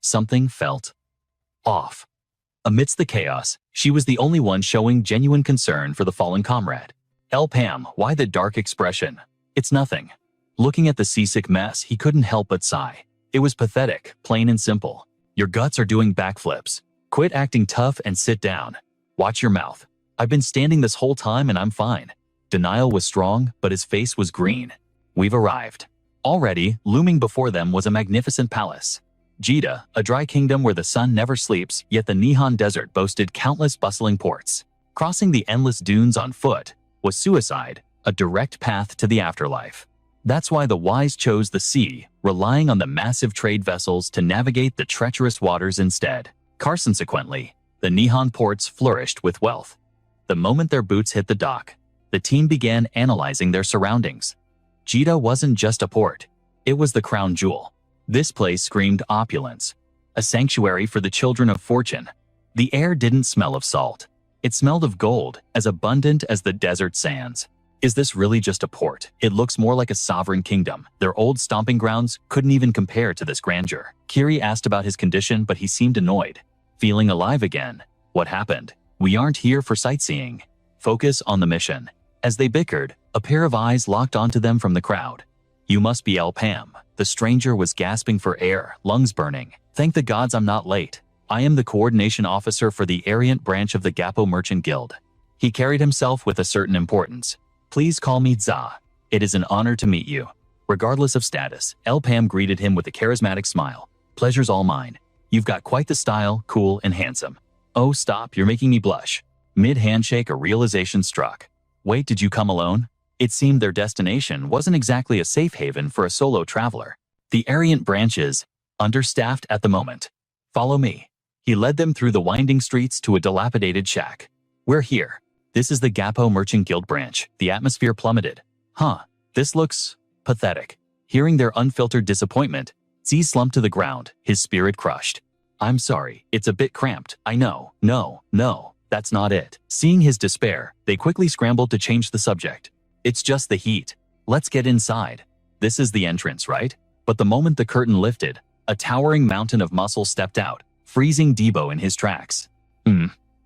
Something felt off. Amidst the chaos, she was the only one showing genuine concern for the fallen comrade. Elpam, why the dark expression? It's nothing. Looking at the seasick mess, he couldn't help but sigh. It was pathetic, plain and simple. Your guts are doing backflips. Quit acting tough and sit down. Watch your mouth. I've been standing this whole time and I'm fine. Denial was strong, but his face was green. We've arrived. Already, looming before them was a magnificent palace. Jita, a dry kingdom where the sun never sleeps, yet the Nihon desert boasted countless bustling ports. Crossing the endless dunes on foot was suicide, a direct path to the afterlife. That's why the wise chose the sea, relying on the massive trade vessels to navigate the treacherous waters instead. Consequently, the Nihon ports flourished with wealth. The moment their boots hit the dock, the team began analyzing their surroundings. Jita wasn't just a port, it was the crown jewel. This place screamed opulence, a sanctuary for the children of fortune. The air didn't smell of salt. It smelled of gold, as abundant as the desert sands. Is this really just a port? It looks more like a sovereign kingdom. Their old stomping grounds couldn't even compare to this grandeur. Kiri asked about his condition, but he seemed annoyed. Feeling alive again. What happened? We aren't here for sightseeing. Focus on the mission. As they bickered, a pair of eyes locked onto them from the crowd. You must be Elpam. The stranger was gasping for air, lungs burning. Thank the gods I'm not late. I am the coordination officer for the Ariant branch of the Gappo Merchant Guild. He carried himself with a certain importance. Please call me Za. It is an honor to meet you. Regardless of status, Elpam greeted him with a charismatic smile. Pleasure's all mine. You've got quite the style, cool and handsome. Oh, stop, you're making me blush. Mid-handshake, a realization struck. Wait, did you come alone? It seemed their destination wasn't exactly a safe haven for a solo traveler. The Arient branch is understaffed at the moment. Follow me. He led them through the winding streets to a dilapidated shack. We're here. This is the Gapo Merchant Guild branch. The atmosphere plummeted. Huh, this looks pathetic. Hearing their unfiltered disappointment, Z slumped to the ground, his spirit crushed. I'm sorry, it's a bit cramped, I know. No, that's not it. Seeing his despair, they quickly scrambled to change the subject. It's just the heat. Let's get inside. This is the entrance, right? But the moment the curtain lifted, a towering mountain of muscle stepped out, freezing Debo in his tracks.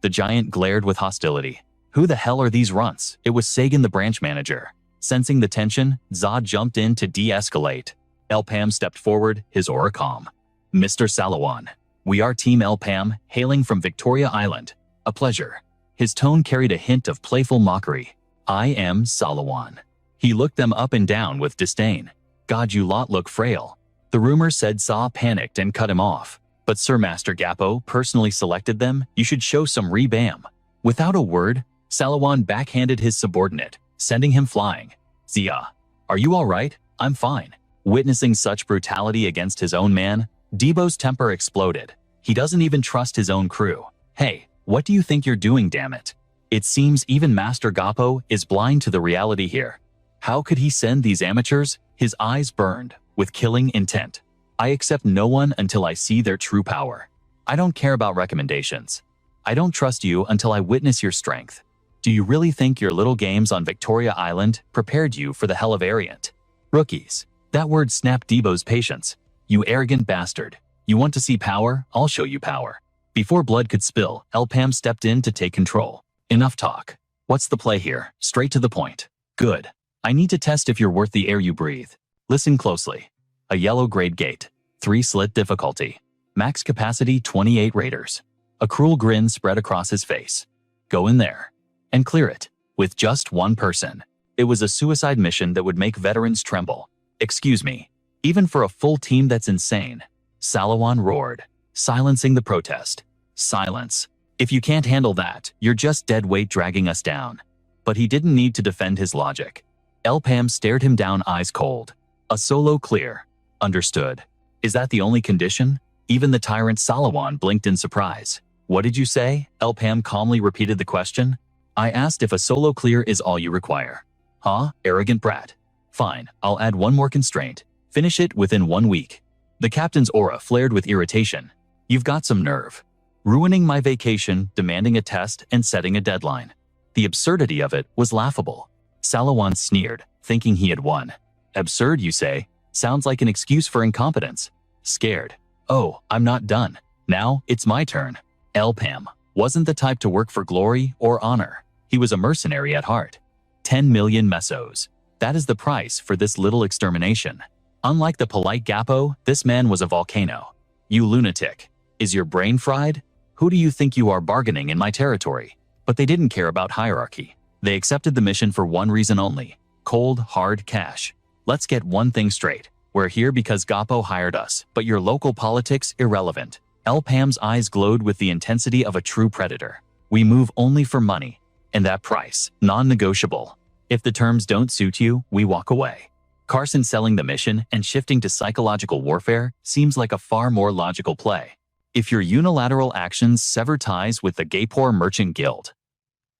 The giant glared with hostility. Who the hell are these runts? It was Sagan, the branch manager. Sensing the tension, Zod jumped in to de-escalate. Elpam stepped forward, his aura calm. Mr. Salawan, we are Team Elpam, hailing from Victoria Island. A pleasure. His tone carried a hint of playful mockery. I am Salawan. He looked them up and down with disdain. God, you lot look frail. The rumor said Saw panicked and cut him off. But Sir Master Gapo personally selected them. You should show some rebam. Without a word, Salawan backhanded his subordinate, sending him flying. Zia, are you all right? I'm fine. Witnessing such brutality against his own man, Debo's temper exploded. He doesn't even trust his own crew. Hey, what do you think you're doing, damn it? It seems even Master Gapo is blind to the reality here. How could he send these amateurs? His eyes burned with killing intent. I accept no one until I see their true power. I don't care about recommendations. I don't trust you until I witness your strength. Do you really think your little games on Victoria Island prepared you for the hell of Arient? Rookies. That word snapped Debo's patience. You arrogant bastard. You want to see power? I'll show you power. Before blood could spill, Elpam stepped in to take control. Enough talk. What's the play here? Straight to the point. Good. I need to test if you're worth the air you breathe. Listen closely. A yellow grade gate. 3-slit difficulty. Max capacity 28 raiders. A cruel grin spread across his face. Go in there. And clear it. With just one person. It was a suicide mission that would make veterans tremble. Excuse me. Even for a full team, that's insane. Salawan roared, silencing the protest. Silence. If you can't handle that, you're just dead weight dragging us down. But he didn't need to defend his logic. Elpam stared him down, eyes cold. A solo clear. Understood. Is that the only condition? Even the tyrant Salawan blinked in surprise. What did you say? Elpam calmly repeated the question. I asked if a solo clear is all you require. Huh? Arrogant brat. Fine, I'll add one more constraint. Finish it within 1 week. The captain's aura flared with irritation. You've got some nerve. Ruining my vacation, demanding a test, and setting a deadline. The absurdity of it was laughable. Salawan sneered, thinking he had won. Absurd, you say? Sounds like an excuse for incompetence. Scared. Oh, I'm not done. Now, it's my turn. Elpam wasn't the type to work for glory or honor. He was a mercenary at heart. 10 million mesos. That is the price for this little extermination. Unlike the polite Gapo, this man was a volcano. You lunatic. Is your brain fried? Who do you think you are, bargaining in my territory? But they didn't care about hierarchy. They accepted the mission for one reason only. Cold, hard cash. Let's get one thing straight. We're here because Gapo hired us, but your local politics irrelevant. Elpam's eyes glowed with the intensity of a true predator. We move only for money. And that price, non-negotiable. If the terms don't suit you, we walk away. Carson selling the mission and shifting to psychological warfare seems like a far more logical play. If your unilateral actions sever ties with the Gapor Merchant Guild,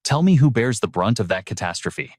tell me who bears the brunt of that catastrophe.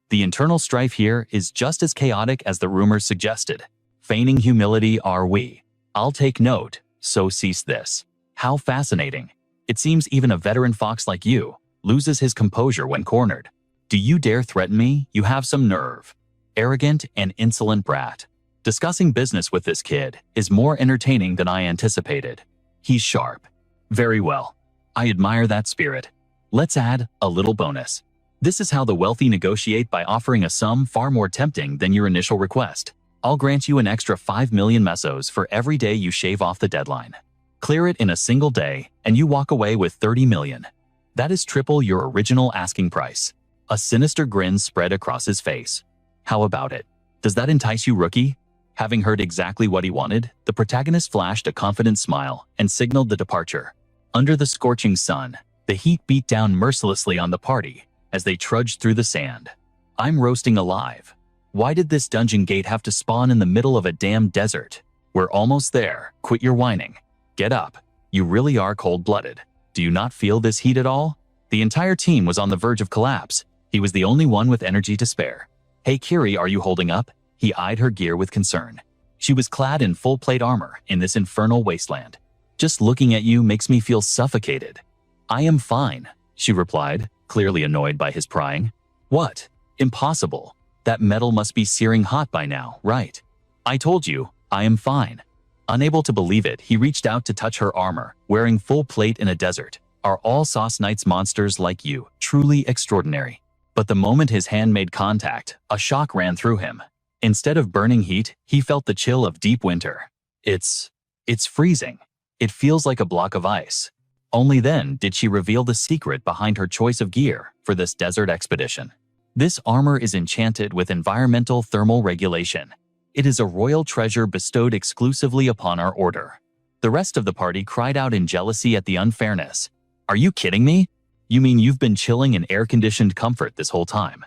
The internal strife here is just as chaotic as the rumors suggested. Feigning humility are we. I'll take note, so cease this. How fascinating. It seems even a veteran fox like you loses his composure when cornered. Do you dare threaten me? You have some nerve. Arrogant and insolent brat. Discussing business with this kid is more entertaining than I anticipated. He's sharp. Very well. I admire that spirit. Let's add a little bonus. This is how the wealthy negotiate, by offering a sum far more tempting than your initial request. I'll grant you an extra 5 million mesos for every day you shave off the deadline. Clear it in a single day, and you walk away with 30 million. That is triple your original asking price. A sinister grin spread across his face. How about it? Does that entice you, rookie? Having heard exactly what he wanted, the protagonist flashed a confident smile and signaled the departure. Under the scorching sun, the heat beat down mercilessly on the party as they trudged through the sand. I'm roasting alive. Why did this dungeon gate have to spawn in the middle of a damn desert? We're almost there. Quit your whining. Get up. You really are cold-blooded. Do you not feel this heat at all? The entire team was on the verge of collapse. He was the only one with energy to spare. Hey Kiri, are you holding up? He eyed her gear with concern. She was clad in full plate armor in this infernal wasteland. Just looking at you makes me feel suffocated. I am fine, she replied, clearly annoyed by his prying. What? Impossible. That metal must be searing hot by now, right? I told you, I am fine. Unable to believe it, he reached out to touch her armor, wearing full plate in a desert. Are all Sauce Knights monsters like you? Truly extraordinary. But the moment his hand made contact, a shock ran through him. Instead of burning heat, he felt the chill of deep winter. It's freezing. It feels like a block of ice. Only then did she reveal the secret behind her choice of gear for this desert expedition. This armor is enchanted with environmental thermal regulation. It is a royal treasure bestowed exclusively upon our order. The rest of the party cried out in jealousy at the unfairness. Are you kidding me? You mean you've been chilling in air-conditioned comfort this whole time?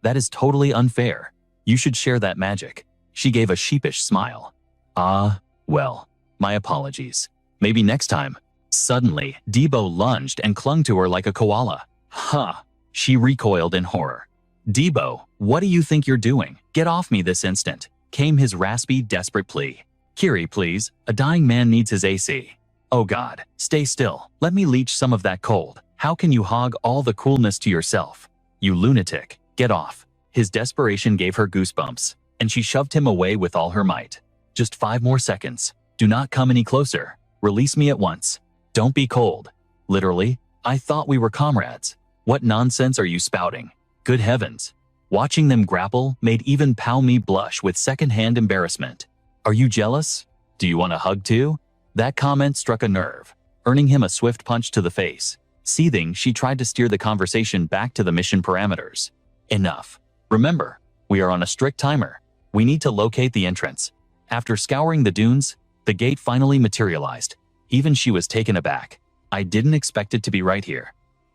That is totally unfair. You should share that magic. She gave a sheepish smile. Well, my apologies. Maybe next time. Suddenly, Debo lunged and clung to her like a koala. Huh. She recoiled in horror. Debo, what do you think you're doing? Get off me this instant, came his raspy, desperate plea. Kiri, please. A dying man needs his AC. Oh God, stay still. Let me leech some of that cold. How can you hog all the coolness to yourself? You lunatic. Get off. His desperation gave her goosebumps, and she shoved him away with all her might. Just 5 more seconds. Do not come any closer. Release me at once. Don't be cold. Literally, I thought we were comrades. What nonsense are you spouting? Good heavens. Watching them grapple made even Pao Me blush with second-hand embarrassment. Are you jealous? Do you want a hug too? That comment struck a nerve, earning him a swift punch to the face. Seething, she tried to steer the conversation back to the mission parameters. Enough. Remember, we are on a strict timer. We need to locate the entrance. After scouring the dunes, the gate finally materialized. Even she was taken aback. I didn't expect it to be right here.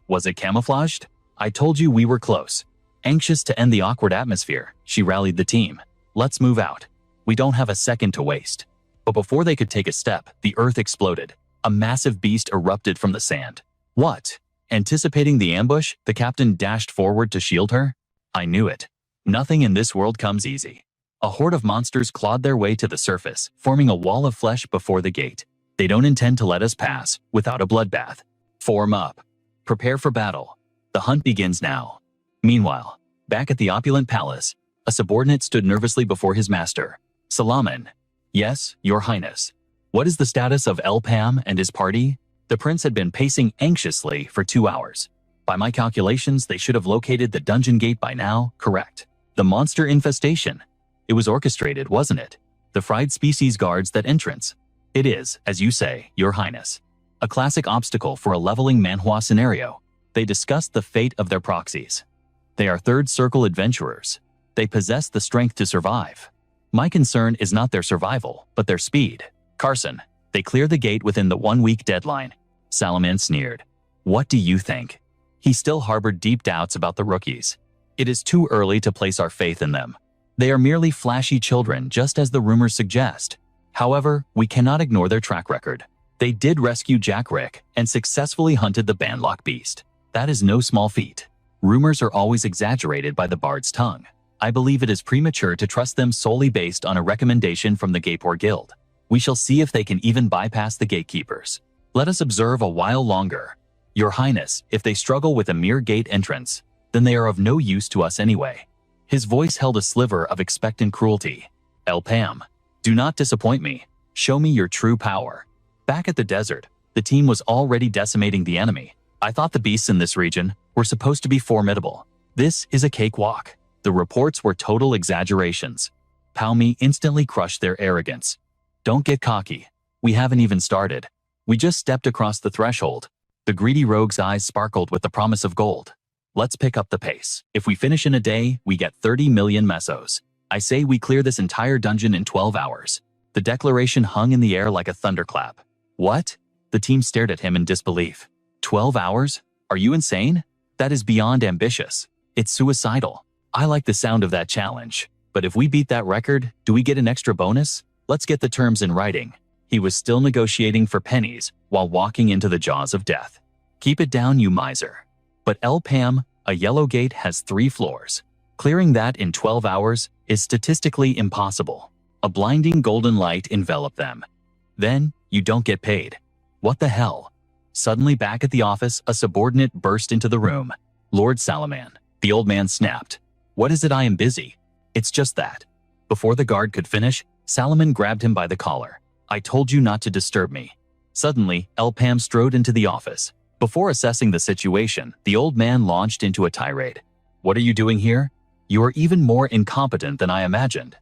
Was it camouflaged? I told you we were close. Anxious to end the awkward atmosphere, she rallied the team. Let's move out. We don't have a second to waste. But before they could take a step, the earth exploded. A massive beast erupted from the sand. What? Anticipating the ambush, the captain dashed forward to shield her? I knew it. Nothing in this world comes easy. A horde of monsters clawed their way to the surface, forming a wall of flesh before the gate. They don't intend to let us pass without a bloodbath. Form up. Prepare for battle. The hunt begins now. Meanwhile, back at the opulent palace, a subordinate stood nervously before his master. Salaman. Yes, your highness. What is the status of El Pam and his party? The prince had been pacing anxiously for 2 hours. By my calculations, they should have located the dungeon gate by now, correct? The monster infestation. It was orchestrated, wasn't it? The fried species guards that entrance. It is, as you say, your highness. A classic obstacle for a leveling manhwa scenario. They discussed the fate of their proxies. They are third circle adventurers. They possess the strength to survive. My concern is not their survival, but their speed. Carson, they clear the gate within the 1-week deadline. Salaman sneered. What do you think? He still harbored deep doubts about the rookies. It is too early to place our faith in them. They are merely flashy children, just as the rumors suggest. However, we cannot ignore their track record. They did rescue Jack Rick and successfully hunted the Bandlock Beast. That is no small feat. Rumors are always exaggerated by the bard's tongue. I believe it is premature to trust them solely based on a recommendation from the Gapor Guild. We shall see if they can even bypass the gatekeepers. Let us observe a while longer. Your Highness, if they struggle with a mere gate entrance, then they are of no use to us anyway. His voice held a sliver of expectant cruelty. El Pam, do not disappoint me. Show me your true power. Back at the desert, the team was already decimating the enemy. I thought the beasts in this region were supposed to be formidable. This is a cakewalk. The reports were total exaggerations. Pao Me instantly crushed their arrogance. Don't get cocky. We haven't even started. We just stepped across the threshold. The greedy rogue's eyes sparkled with the promise of gold. Let's pick up the pace. If we finish in a day, we get 30 million mesos. I say we clear this entire dungeon in 12 hours. The declaration hung in the air like a thunderclap. What? The team stared at him in disbelief. 12 hours? Are you insane? That is beyond ambitious. It's suicidal. I like the sound of that challenge. But if we beat that record, do we get an extra bonus? Let's get the terms in writing. He was still negotiating for pennies while walking into the jaws of death. Keep it down, you miser. But Pam, a yellow gate has 3 floors. Clearing that in 12 hours is statistically impossible. A blinding golden light enveloped them. Then, you don't get paid. What the hell? Suddenly back at the office, a subordinate burst into the room. Lord Salaman. The old man snapped. What is it? I am busy. It's just that. Before the guard could finish, Salaman grabbed him by the collar. I told you not to disturb me. Suddenly, Pam strode into the office. Before assessing the situation, the old man launched into a tirade. What are you doing here? You are even more incompetent than I imagined.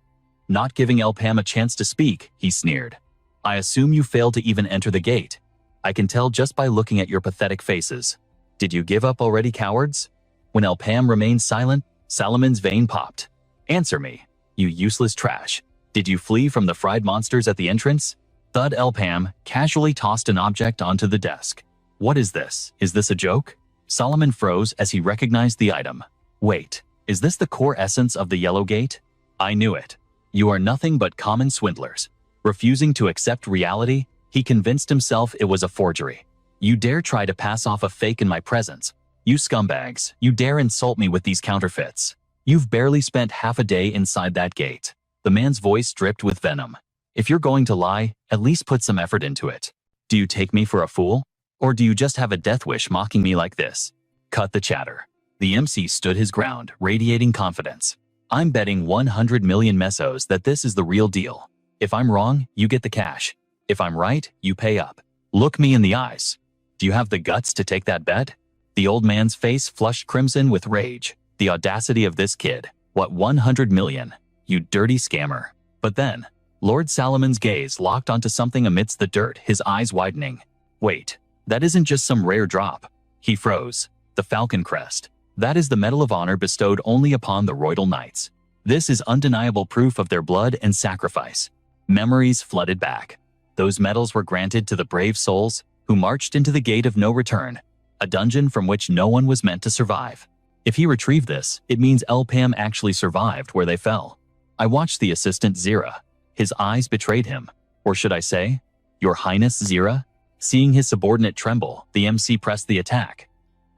Not giving Pam a chance to speak, he sneered. I assume you failed to even enter the gate. I can tell just by looking at your pathetic faces. Did you give up already, cowards? When Pam remained silent, Salaman's vein popped. Answer me, you useless trash. Did you flee from the fried monsters at the entrance? Thud. Pam casually tossed an object onto the desk. What is this? Is this a joke? Solomon froze as he recognized the item. Wait, is this the core essence of the Yellow Gate? I knew it. You are nothing but common swindlers. Refusing to accept reality, he convinced himself it was a forgery. You dare try to pass off a fake in my presence. You scumbags, you dare insult me with these counterfeits. You've barely spent half a day inside that gate. The man's voice dripped with venom. If you're going to lie, at least put some effort into it. Do you take me for a fool? Or do you just have a death wish mocking me like this? Cut the chatter. The MC stood his ground, radiating confidence. I'm betting 100 million mesos that this is the real deal. If I'm wrong, you get the cash. If I'm right, you pay up. Look me in the eyes. Do you have the guts to take that bet? The old man's face flushed crimson with rage. The audacity of this kid. What 100 million? You dirty scammer. But then, Lord Salomon's gaze locked onto something amidst the dirt, his eyes widening. Wait, that isn't just some rare drop. He froze. The Falcon Crest. That is the Medal of Honor bestowed only upon the Royal Knights. This is undeniable proof of their blood and sacrifice. Memories flooded back. Those medals were granted to the brave souls who marched into the gate of no return, a dungeon from which no one was meant to survive. If he retrieved this, it means Pam actually survived where they fell. I watched the assistant Zira. His eyes betrayed him. Or should I say, Your Highness Zira? Seeing his subordinate tremble, the MC pressed the attack.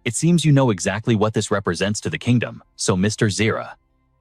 It seems you know exactly what this represents to the kingdom, so Mr. Zira.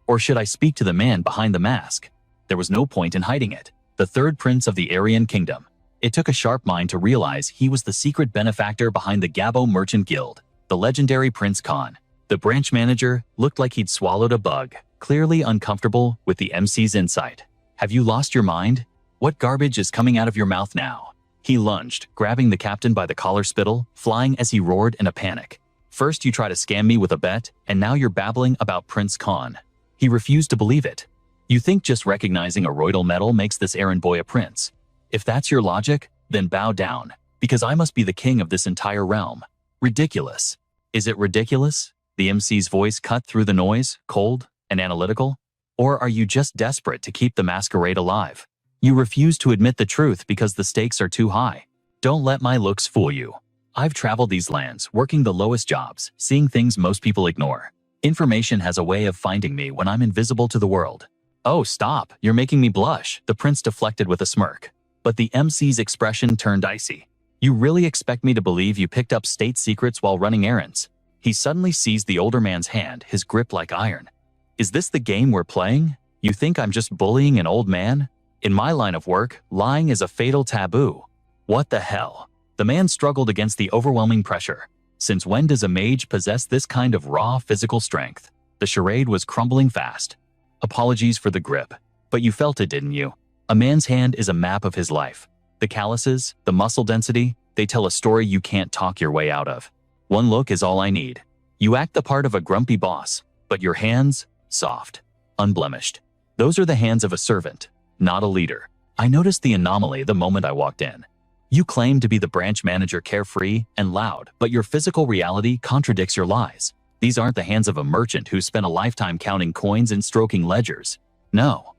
Or should I speak to the man behind the mask? There was no point in hiding it. The third prince of the Aryan kingdom. It took a sharp mind to realize he was the secret benefactor behind the Gabo Merchant Guild, the legendary Prince Khan. The branch manager looked like he'd swallowed a bug, clearly uncomfortable with the MC's insight. Have you lost your mind? What garbage is coming out of your mouth now? He lunged, grabbing the captain by the collar spittle, flying as he roared in a panic. First you try to scam me with a bet, and now you're babbling about Prince Khan. He refused to believe it. You think just recognizing a royal medal makes this errand boy a prince? If that's your logic, then bow down, because I must be the king of this entire realm. Ridiculous. Is it ridiculous? The MC's voice cut through the noise, cold and analytical. Or are you just desperate to keep the masquerade alive? You refuse to admit the truth because the stakes are too high. Don't let my looks fool you. I've traveled these lands, working the lowest jobs, seeing things most people ignore. Information has a way of finding me when I'm invisible to the world. Oh, stop, you're making me blush, the prince deflected with a smirk. But the MC's expression turned icy. You really expect me to believe you picked up state secrets while running errands? He suddenly seized the older man's hand, his grip like iron. Is this the game we're playing? You think I'm just bullying an old man? In my line of work, lying is a fatal taboo. What the hell? The man struggled against the overwhelming pressure. Since when does a mage possess this kind of raw physical strength? The charade was crumbling fast. Apologies for the grip, but you felt it, didn't you? A man's hand is a map of his life. The calluses, the muscle density, they tell a story you can't talk your way out of. One look is all I need. You act the part of a grumpy boss, but your hands, soft, unblemished. Those are the hands of a servant, not a leader. I noticed the anomaly the moment I walked in. You claim to be the branch manager, carefree and loud, but your physical reality contradicts your lies. These aren't the hands of a merchant who spent a lifetime counting coins and stroking ledgers. No.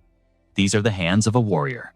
These are the hands of a warrior.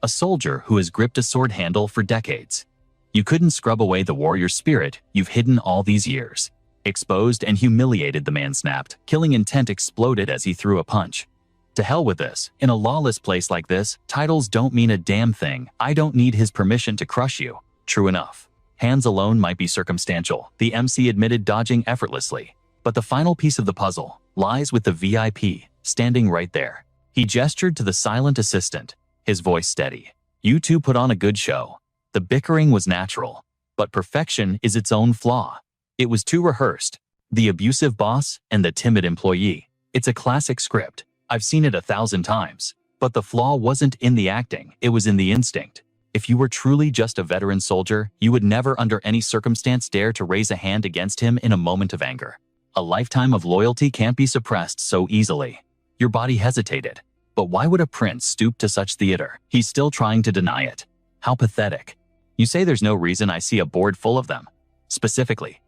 A soldier who has gripped a sword handle for decades. You couldn't scrub away the warrior spirit you've hidden all these years. Exposed and humiliated, the man snapped. Killing intent exploded as he threw a punch. To hell with this. In a lawless place like this, titles don't mean a damn thing. I don't need his permission to crush you. True enough. Hands alone might be circumstantial, the MC admitted, dodging effortlessly. But the final piece of the puzzle lies with the VIP, standing right there. He gestured to the silent assistant, his voice steady. You two put on a good show. The bickering was natural, but perfection is its own flaw. It was too rehearsed. The abusive boss and the timid employee. It's a classic script. I've seen it 1,000 times. But the flaw wasn't in the acting, it was in the instinct. If you were truly just a veteran soldier, you would never under any circumstance dare to raise a hand against him in a moment of anger. A lifetime of loyalty can't be suppressed so easily. Your body hesitated. But why would a prince stoop to such theater? He's still trying to deny it. How pathetic. You say there's no reason. I see a board full of them. Specifically,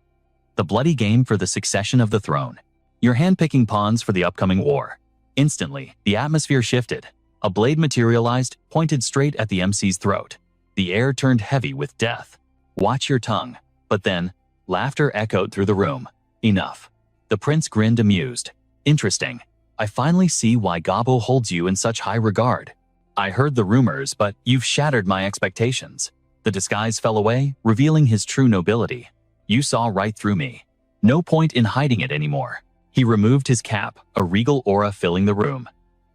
the bloody game for the succession of the throne. You're handpicking pawns for the upcoming war. Instantly, the atmosphere shifted. A blade materialized, pointed straight at the MC's throat. The air turned heavy with death. Watch your tongue. But then, laughter echoed through the room. Enough. The prince grinned, amused. Interesting. I finally see why Gabo holds you in such high regard. I heard the rumors, but you've shattered my expectations. The disguise fell away, revealing his true nobility. You saw right through me. No point in hiding it anymore. He removed his cap, a regal aura filling the room.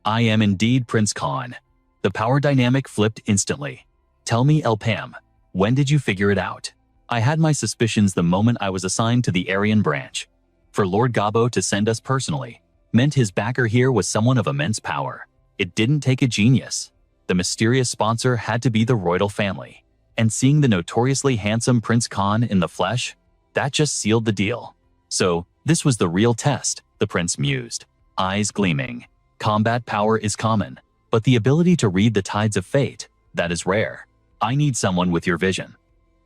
I am indeed Prince Khan. The power dynamic flipped instantly. Tell me, Elpam, when did you figure it out? I had my suspicions the moment I was assigned to the Aryan branch. For Lord Gabo to send us personally meant his backer here was someone of immense power. It didn't take a genius. The mysterious sponsor had to be the royal family. And seeing the notoriously handsome Prince Khan in the flesh, that just sealed the deal. So, this was the real test, the prince mused, eyes gleaming. Combat power is common, but the ability to read the tides of fate, that is rare. I need someone with your vision.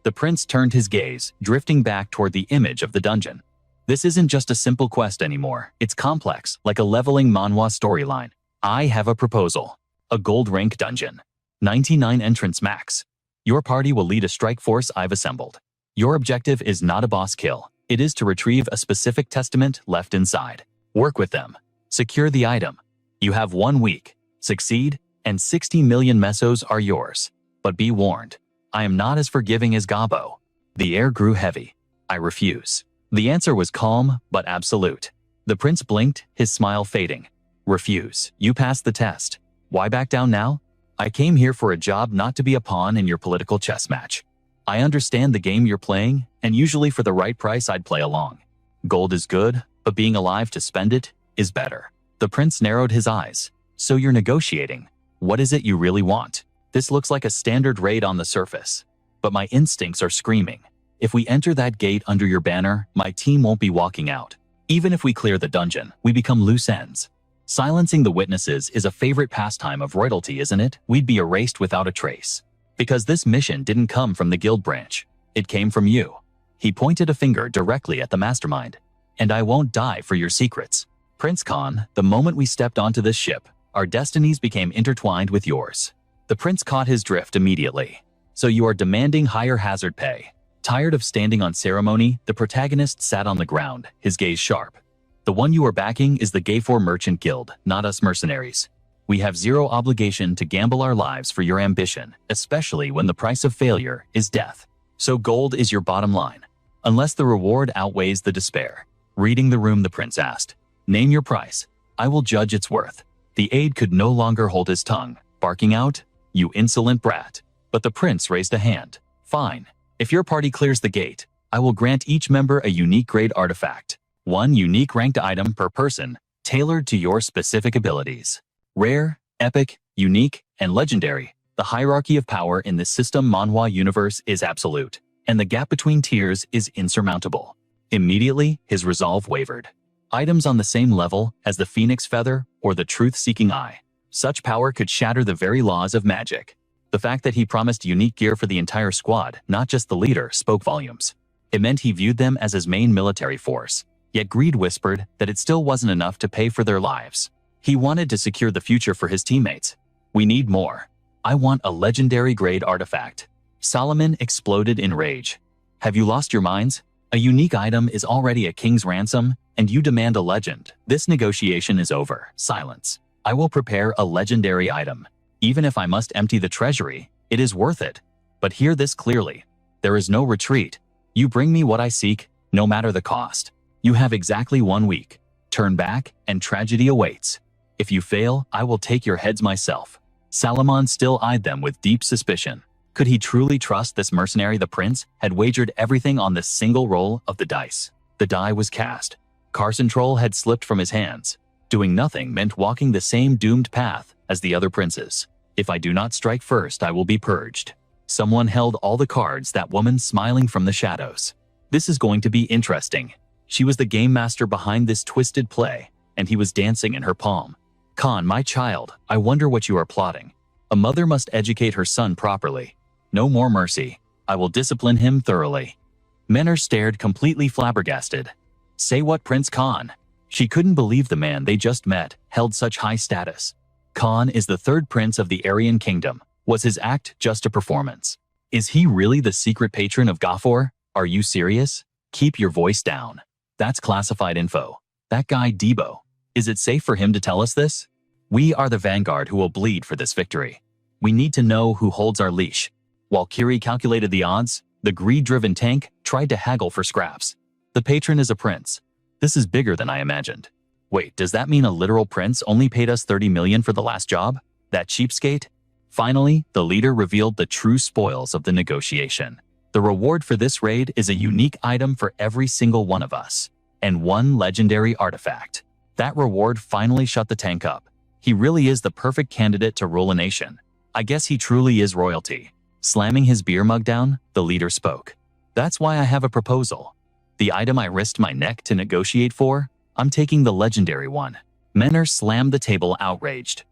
The prince turned his gaze, drifting back toward the image of the dungeon. This isn't just a simple quest anymore. It's complex, like a leveling manhwa storyline. I have a proposal. A gold rank dungeon. 99 entrance max. Your party will lead a strike force I've assembled. Your objective is not a boss kill. It is to retrieve a specific testament left inside. Work with them. Secure the item. You have 1 week. Succeed, and 60 million mesos are yours. But be warned, I am not as forgiving as Gabo. The air grew heavy. I refuse. The answer was calm, but absolute. The prince blinked, his smile fading. Refuse. You passed the test. Why back down now? I came here for a job, not to be a pawn in your political chess match. I understand the game you're playing, and usually for the right price I'd play along. Gold is good, but being alive to spend it is better. The prince narrowed his eyes. So you're negotiating. What is it you really want? This looks like a standard raid on the surface. But my instincts are screaming. If we enter that gate under your banner, my team won't be walking out. Even if we clear the dungeon, we become loose ends. Silencing the witnesses is a favorite pastime of royalty, isn't it? We'd be erased without a trace. Because this mission didn't come from the guild branch. It came from you. He pointed a finger directly at the mastermind. And I won't die for your secrets. Prince Khan, the moment we stepped onto this ship, our destinies became intertwined with yours. The prince caught his drift immediately. So you are demanding higher hazard pay. Tired of standing on ceremony, the protagonist sat on the ground, his gaze sharp. The one you are backing is the Gayfor Merchant Guild, not us mercenaries. We have zero obligation to gamble our lives for your ambition, especially when the price of failure is death. So gold is your bottom line. Unless the reward outweighs the despair. Reading the room, the prince asked. Name your price. I will judge its worth. The aide could no longer hold his tongue, barking out, You insolent brat. But the prince raised a hand. Fine. If your party clears the gate, I will grant each member a unique grade artifact. 1 unique ranked item per person, tailored to your specific abilities. Rare, epic, unique, and legendary. The hierarchy of power in this system manhwa universe is absolute, and the gap between tiers is insurmountable. Immediately, his resolve wavered. Items on the same level as the Phoenix Feather or the Truth-Seeking Eye. Such power could shatter the very laws of magic. The fact that he promised unique gear for the entire squad, not just the leader, spoke volumes. It meant he viewed them as his main military force, yet greed whispered that it still wasn't enough to pay for their lives. He wanted to secure the future for his teammates. We need more. I want a legendary grade artifact. Solomon exploded in rage. Have you lost your minds? A unique item is already a king's ransom, and you demand a legend. This negotiation is over. Silence. I will prepare a legendary item. Even if I must empty the treasury, it is worth it. But hear this clearly. There is no retreat. You bring me what I seek, no matter the cost. You have exactly 1 week. Turn back, and tragedy awaits. If you fail, I will take your heads myself. Solomon still eyed them with deep suspicion. Could he truly trust this mercenary? The prince had wagered everything on this single roll of the dice. The die was cast. Carson Troll had slipped from his hands. Doing nothing meant walking the same doomed path as the other princes. If I do not strike first, I will be purged. Someone held all the cards, that woman smiling from the shadows. This is going to be interesting. She was the game master behind this twisted play, and he was dancing in her palm. Khan, my child, I wonder what you are plotting. A mother must educate her son properly. No more mercy. I will discipline him thoroughly. Menor stared, completely flabbergasted. Say what, Prince Khan? She couldn't believe the man they just met held such high status. Khan is the third prince of the Aryan kingdom. Was his act just a performance? Is he really the secret patron of Ghafor? Are you serious? Keep your voice down. That's classified info. That guy Debo. Is it safe for him to tell us this? We are the vanguard who will bleed for this victory. We need to know who holds our leash. While Kiri calculated the odds, the greed-driven tank tried to haggle for scraps. The patron is a prince. This is bigger than I imagined. Wait, does that mean a literal prince only paid us 30 million for the last job? That cheapskate? Finally, the leader revealed the true spoils of the negotiation. The reward for this raid is a unique item for every single one of us, and 1 legendary artifact. That reward finally shut the tank up. He really is the perfect candidate to rule a nation. I guess he truly is royalty. Slamming his beer mug down, the leader spoke. That's why I have a proposal. The item I risked my neck to negotiate for, I'm taking the legendary one. Menor slammed the table, outraged.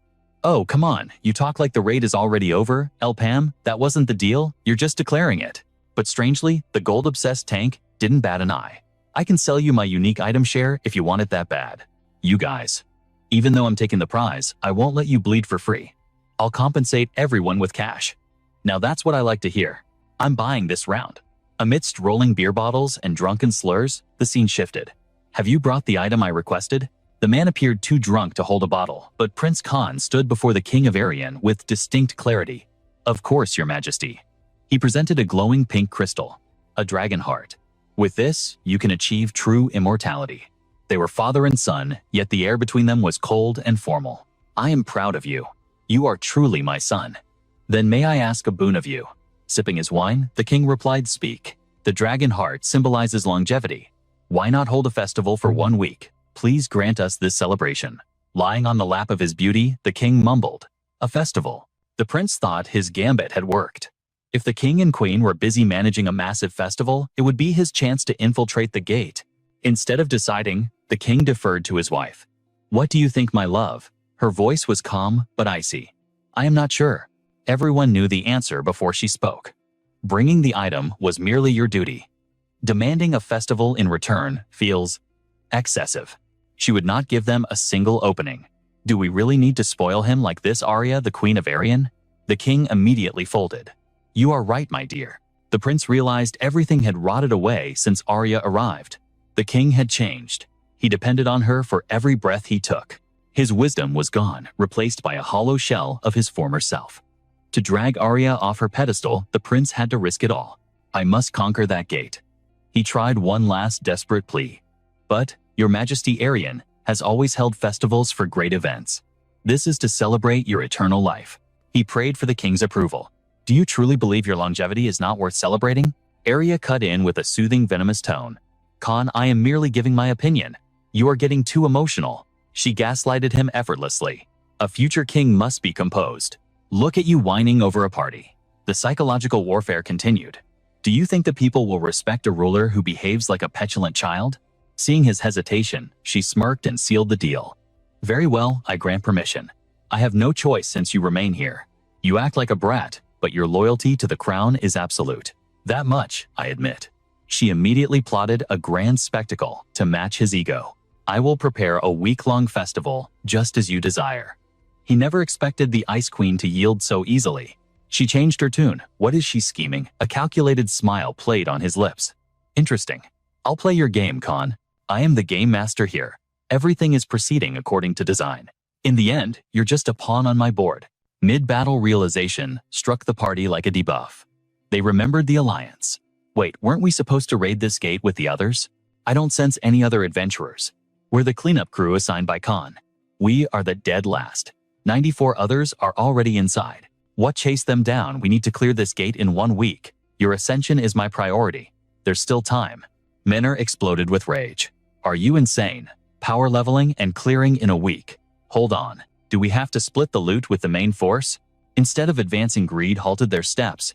Oh, come on, you talk like the raid is already over, El Pam, that wasn't the deal, you're just declaring it. But strangely, the gold-obsessed tank didn't bat an eye. I can sell you my unique item share if you want it that bad. You guys. Even though I'm taking the prize, I won't let you bleed for free. I'll compensate everyone with cash. Now that's what I like to hear. I'm buying this round. Amidst rolling beer bottles and drunken slurs, the scene shifted. Have you brought the item I requested? The man appeared too drunk to hold a bottle, but Prince Khan stood before the King of Aryan with distinct clarity. Of course, Your Majesty. He presented a glowing pink crystal, a dragon heart. With this, you can achieve true immortality. They were father and son, yet the air between them was cold and formal. I am proud of you. You are truly my son. Then may I ask a boon of you? Sipping his wine, the king replied, speak. The dragon heart symbolizes longevity. Why not hold a festival for 1 week? Please grant us this celebration. Lying on the lap of his beauty, the king mumbled. A festival. The prince thought his gambit had worked. If the king and queen were busy managing a massive festival, it would be his chance to infiltrate the gate. Instead of deciding, the king deferred to his wife. What do you think, my love? Her voice was calm but icy. I am not sure. Everyone knew the answer before she spoke. Bringing the item was merely your duty. Demanding a festival in return feels excessive. She would not give them a single opening. Do we really need to spoil him like this, Arya, the Queen of Aryan? The king immediately folded. You are right, my dear. The prince realized everything had rotted away since Arya arrived. The king had changed. He depended on her for every breath he took. His wisdom was gone, replaced by a hollow shell of his former self. To drag Arya off her pedestal, the prince had to risk it all. I must conquer that gate. He tried one last desperate plea. But, Your Majesty, Aryan has always held festivals for great events. This is to celebrate your eternal life. He prayed for the king's approval. Do you truly believe your longevity is not worth celebrating? Arya cut in with a soothing, venomous tone. Khan, I am merely giving my opinion. You are getting too emotional. She gaslighted him effortlessly. A future king must be composed. Look at you whining over a party. The psychological warfare continued. Do you think the people will respect a ruler who behaves like a petulant child? Seeing his hesitation, she smirked and sealed the deal. Very well, I grant permission. I have no choice since you remain here. You act like a brat, but your loyalty to the crown is absolute. That much, I admit. She immediately plotted a grand spectacle to match his ego. I will prepare a week-long festival, just as you desire. He never expected the Ice Queen to yield so easily. She changed her tune. What is she scheming? A calculated smile played on his lips. Interesting. I'll play your game, Khan. I am the game master here. Everything is proceeding according to design. In the end, you're just a pawn on my board. Mid-battle realization struck the party like a debuff. They remembered the alliance. Wait, weren't we supposed to raid this gate with the others? I don't sense any other adventurers. We're the cleanup crew assigned by Khan. We are the dead last. 94 others are already inside. What chased them down? We need to clear this gate in 1 week. Your ascension is my priority. There's still time. Menor exploded with rage. Are you insane? Power leveling and clearing in a week. Hold on. Do we have to split the loot with the main force? Instead of advancing, greed halted their steps.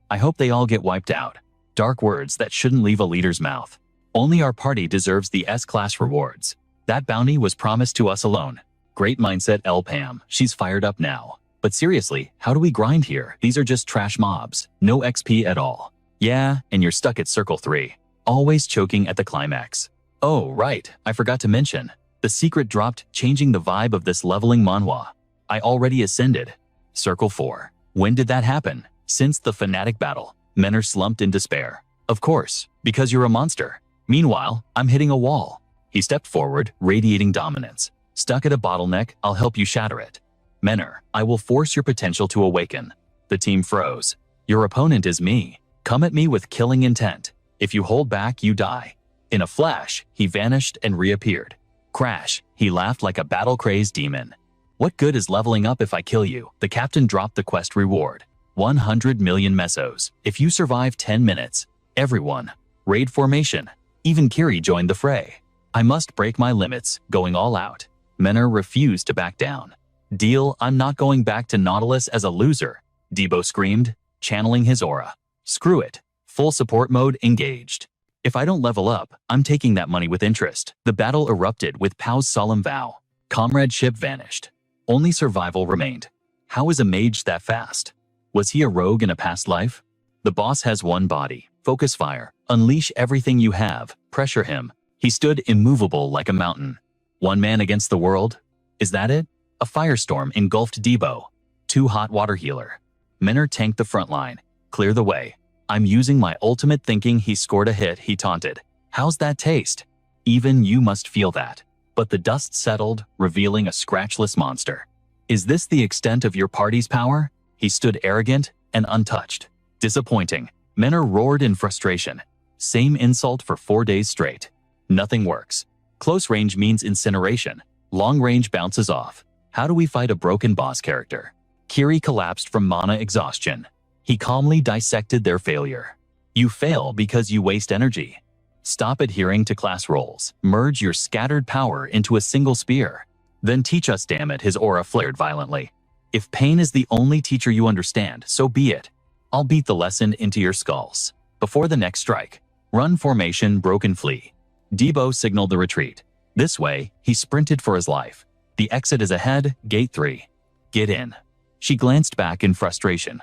I hope they all get wiped out. Dark words that shouldn't leave a leader's mouth. Only our party deserves the S-class rewards. That bounty was promised to us alone. Great mindset, LPAM. She's fired up now. But seriously, how do we grind here? These are just trash mobs. No XP at all. Yeah, and you're stuck at Circle 3. Always choking at the climax. Oh, right. I forgot to mention. The secret dropped, changing the vibe of this leveling manhwa. I already ascended. Circle 4. When did that happen? Since the fanatic battle. Menor slumped in despair. Of course, because you're a monster. Meanwhile, I'm hitting a wall. He stepped forward, radiating dominance. Stuck at a bottleneck, I'll help you shatter it. Menor, I will force your potential to awaken. The team froze. Your opponent is me. Come at me with killing intent. If you hold back, you die. In a flash, he vanished and reappeared. Crash, he laughed like a battle-crazed demon. What good is leveling up if I kill you? The captain dropped the quest reward. 100 million mesos. If you survive 10 minutes. Everyone. Raid formation. Even Kiri joined the fray. I must break my limits, going all out. Menor refused to back down. Deal, I'm not going back to Nautilus as a loser. Debo screamed, channeling his aura. Screw it. Full support mode engaged. If I don't level up, I'm taking that money with interest. The battle erupted with Pau's solemn vow. Comradeship vanished. Only survival remained. How is a mage that fast? Was he a rogue in a past life? The boss has one body. Focus fire. Unleash everything you have. Pressure him. He stood immovable like a mountain. One man against the world? Is that it? A firestorm engulfed Debo. Too hot water healer. Menor tanked the front line. Clear the way. I'm using my ultimate thinking. He scored a hit, he taunted. How's that taste? Even you must feel that. But the dust settled, revealing a scratchless monster. Is this the extent of your party's power? He stood arrogant and untouched. Disappointing. Menor roared in frustration. Same insult for 4 days straight. Nothing works. Close range means incineration. Long range bounces off. How do we fight a broken boss character? Kiri collapsed from mana exhaustion. He calmly dissected their failure. You fail because you waste energy. Stop adhering to class roles. Merge your scattered power into a single spear. Then teach us, damn it, his aura flared violently. If pain is the only teacher you understand, so be it. I'll beat the lesson into your skulls. Before the next strike. Run formation, broken flee. Debo signaled the retreat. This way, he sprinted for his life. The exit is ahead, gate 3. Get in. She glanced back in frustration.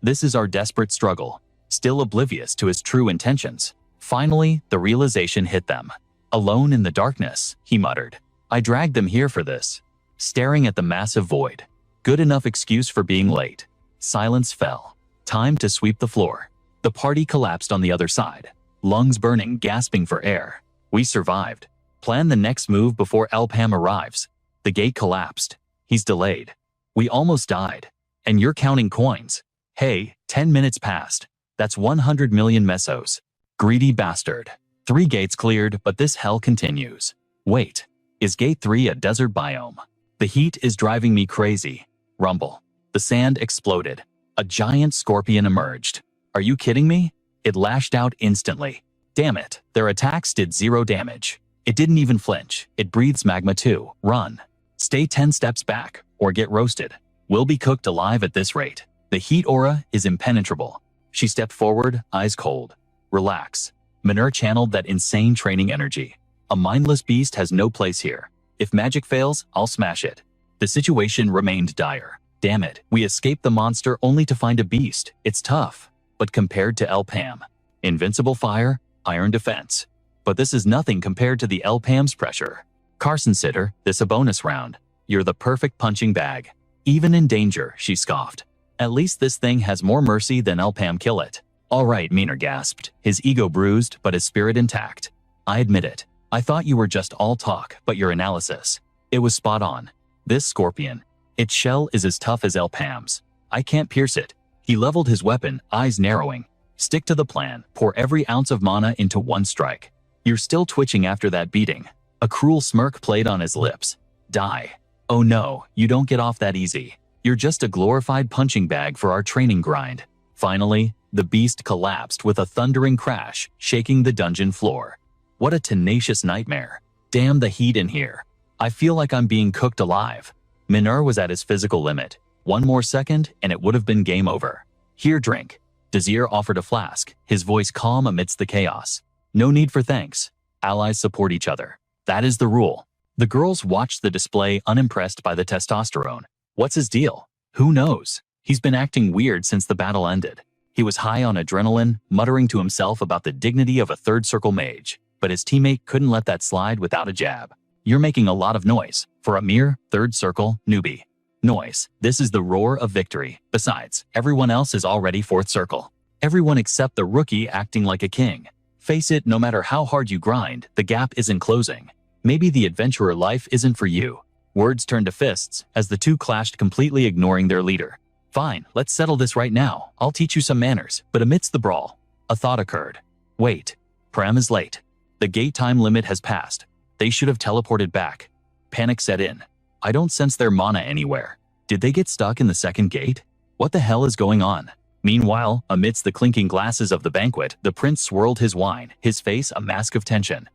This is our desperate struggle, still oblivious to his true intentions. Finally, the realization hit them. Alone in the darkness, he muttered. I dragged them here for this. Staring at the massive void. Good enough excuse for being late. Silence fell. Time to sweep the floor. The party collapsed on the other side. Lungs burning, gasping for air. We survived. Plan the next move before LPAM arrives. The gate collapsed. He's delayed. We almost died. And you're counting coins. Hey, 10 minutes passed. That's 100 million mesos. Greedy bastard. 3 gates cleared, but this hell continues. Wait, is gate 3 a desert biome? The heat is driving me crazy. Rumble. The sand exploded. A giant scorpion emerged. Are you kidding me? It lashed out instantly. Damn it, their attacks did 0 damage. It didn't even flinch. It breathes magma too. Run. Stay 10 steps back, or get roasted. We'll be cooked alive at this rate. The heat aura is impenetrable. She stepped forward, eyes cold. Relax. Menor channeled that insane training energy. A mindless beast has no place here. If magic fails, I'll smash it. The situation remained dire. Damn it, we escaped the monster only to find a beast. It's tough. But compared to LPAM, invincible fire, iron defense. But this is nothing compared to the LPAM's pressure. Carson Sitter, this a bonus round. You're the perfect punching bag. Even in danger, she scoffed. At least this thing has more mercy than Elpam kill it. All right, Meaner gasped, his ego bruised but his spirit intact. I admit it. I thought you were just all talk, but your analysis. It was spot on. This scorpion. Its shell is as tough as Elpam's. I can't pierce it. He leveled his weapon, eyes narrowing. Stick to the plan, pour every ounce of mana into one strike. You're still twitching after that beating. A cruel smirk played on his lips. Die. Oh no, you don't get off that easy. You're just a glorified punching bag for our training grind. Finally, the beast collapsed with a thundering crash, shaking the dungeon floor. What a tenacious nightmare. Damn the heat in here. I feel like I'm being cooked alive. Minur was at his physical limit. One more second and it would have been game over. Here, drink. Desir offered a flask, his voice calm amidst the chaos. No need for thanks. Allies support each other. That is the rule. The girls watched the display unimpressed by the testosterone. What's his deal? Who knows? He's been acting weird since the battle ended. He was high on adrenaline, muttering to himself about the dignity of a third circle mage, but his teammate couldn't let that slide without a jab. You're making a lot of noise for a mere third circle newbie. Noise. This is the roar of victory. Besides, everyone else is already fourth circle. Everyone except the rookie acting like a king. Face it, no matter how hard you grind, the gap isn't closing. Maybe the adventurer life isn't for you. Words turned to fists as the two clashed, completely ignoring their leader. Fine, let's settle this right now. I'll teach you some manners. But amidst the brawl, a thought occurred. Wait. Pram is late. The gate time limit has passed. They should have teleported back. Panic set in. I don't sense their mana anywhere. Did they get stuck in the second gate? What the hell is going on? Meanwhile, amidst the clinking glasses of the banquet, the prince swirled his wine, his face a mask of tension.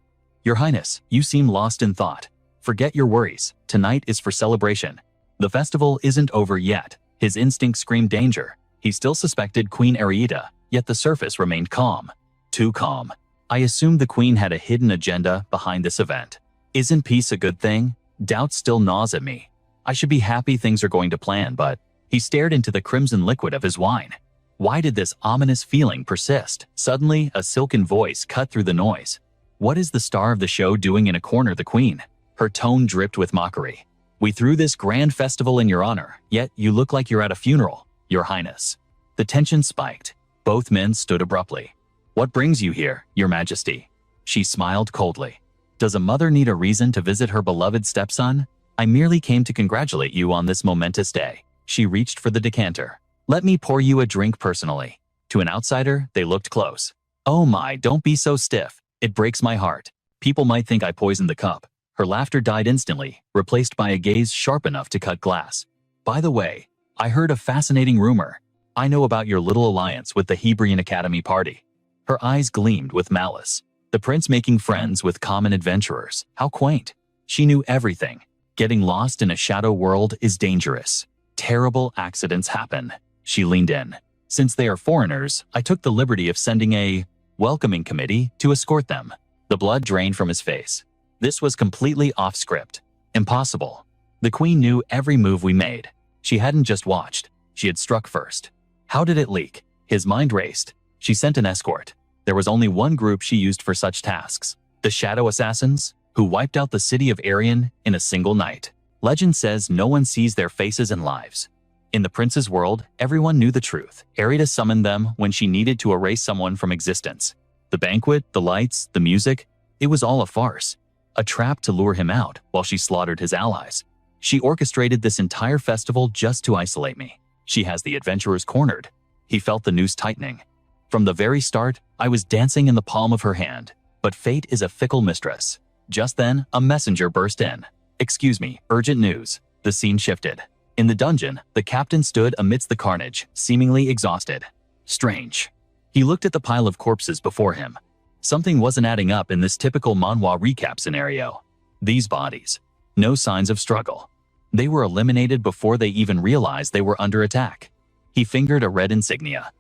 Your Highness, you seem lost in thought. Forget your worries. Tonight is for celebration. The festival isn't over yet. His instinct screamed danger. He still suspected Queen Arieta, yet the surface remained calm. Too calm. I assumed the queen had a hidden agenda behind this event. Isn't peace a good thing? Doubt still gnaws at me. I should be happy things are going to plan, but he stared into the crimson liquid of his wine. Why did this ominous feeling persist? Suddenly, a silken voice cut through the noise. What is the star of the show doing in a corner, the queen? Her tone dripped with mockery. We threw this grand festival in your honor, yet you look like you're at a funeral, Your Highness. The tension spiked. Both men stood abruptly. What brings you here, Your Majesty? She smiled coldly. Does a mother need a reason to visit her beloved stepson? I merely came to congratulate you on this momentous day. She reached for the decanter. Let me pour you a drink personally. To an outsider, they looked close. Oh my, don't be so stiff. It breaks my heart. People might think I poisoned the cup. Her laughter died instantly, replaced by a gaze sharp enough to cut glass. By the way, I heard a fascinating rumor. I know about your little alliance with the Hebrian Academy party. Her eyes gleamed with malice. The prince making friends with common adventurers. How quaint. She knew everything. Getting lost in a shadow world is dangerous. Terrible accidents happen. She leaned in. Since they are foreigners, I took the liberty of sending a welcoming committee to escort them. The blood drained from his face. This was completely off script. Impossible. The queen knew every move we made. She hadn't just watched. She had struck first. How did it leak? His mind raced. She sent an escort. There was only one group she used for such tasks. The Shadow Assassins, who wiped out the city of Arian in a single night. Legend says no one sees their faces and lives. In the prince's world, everyone knew the truth. Arieta summoned them when she needed to erase someone from existence. The banquet, the lights, the music, it was all a farce. A trap to lure him out while she slaughtered his allies. She orchestrated this entire festival just to isolate me. She has the adventurers cornered. He felt the noose tightening. From the very start, I was dancing in the palm of her hand. But fate is a fickle mistress. Just then, a messenger burst in. Excuse me, urgent news. The scene shifted. In the dungeon, the captain stood amidst the carnage, seemingly exhausted. Strange. He looked at the pile of corpses before him. Something wasn't adding up in this typical manhwa recap scenario. These bodies. No signs of struggle. They were eliminated before they even realized they were under attack. He fingered a red insignia.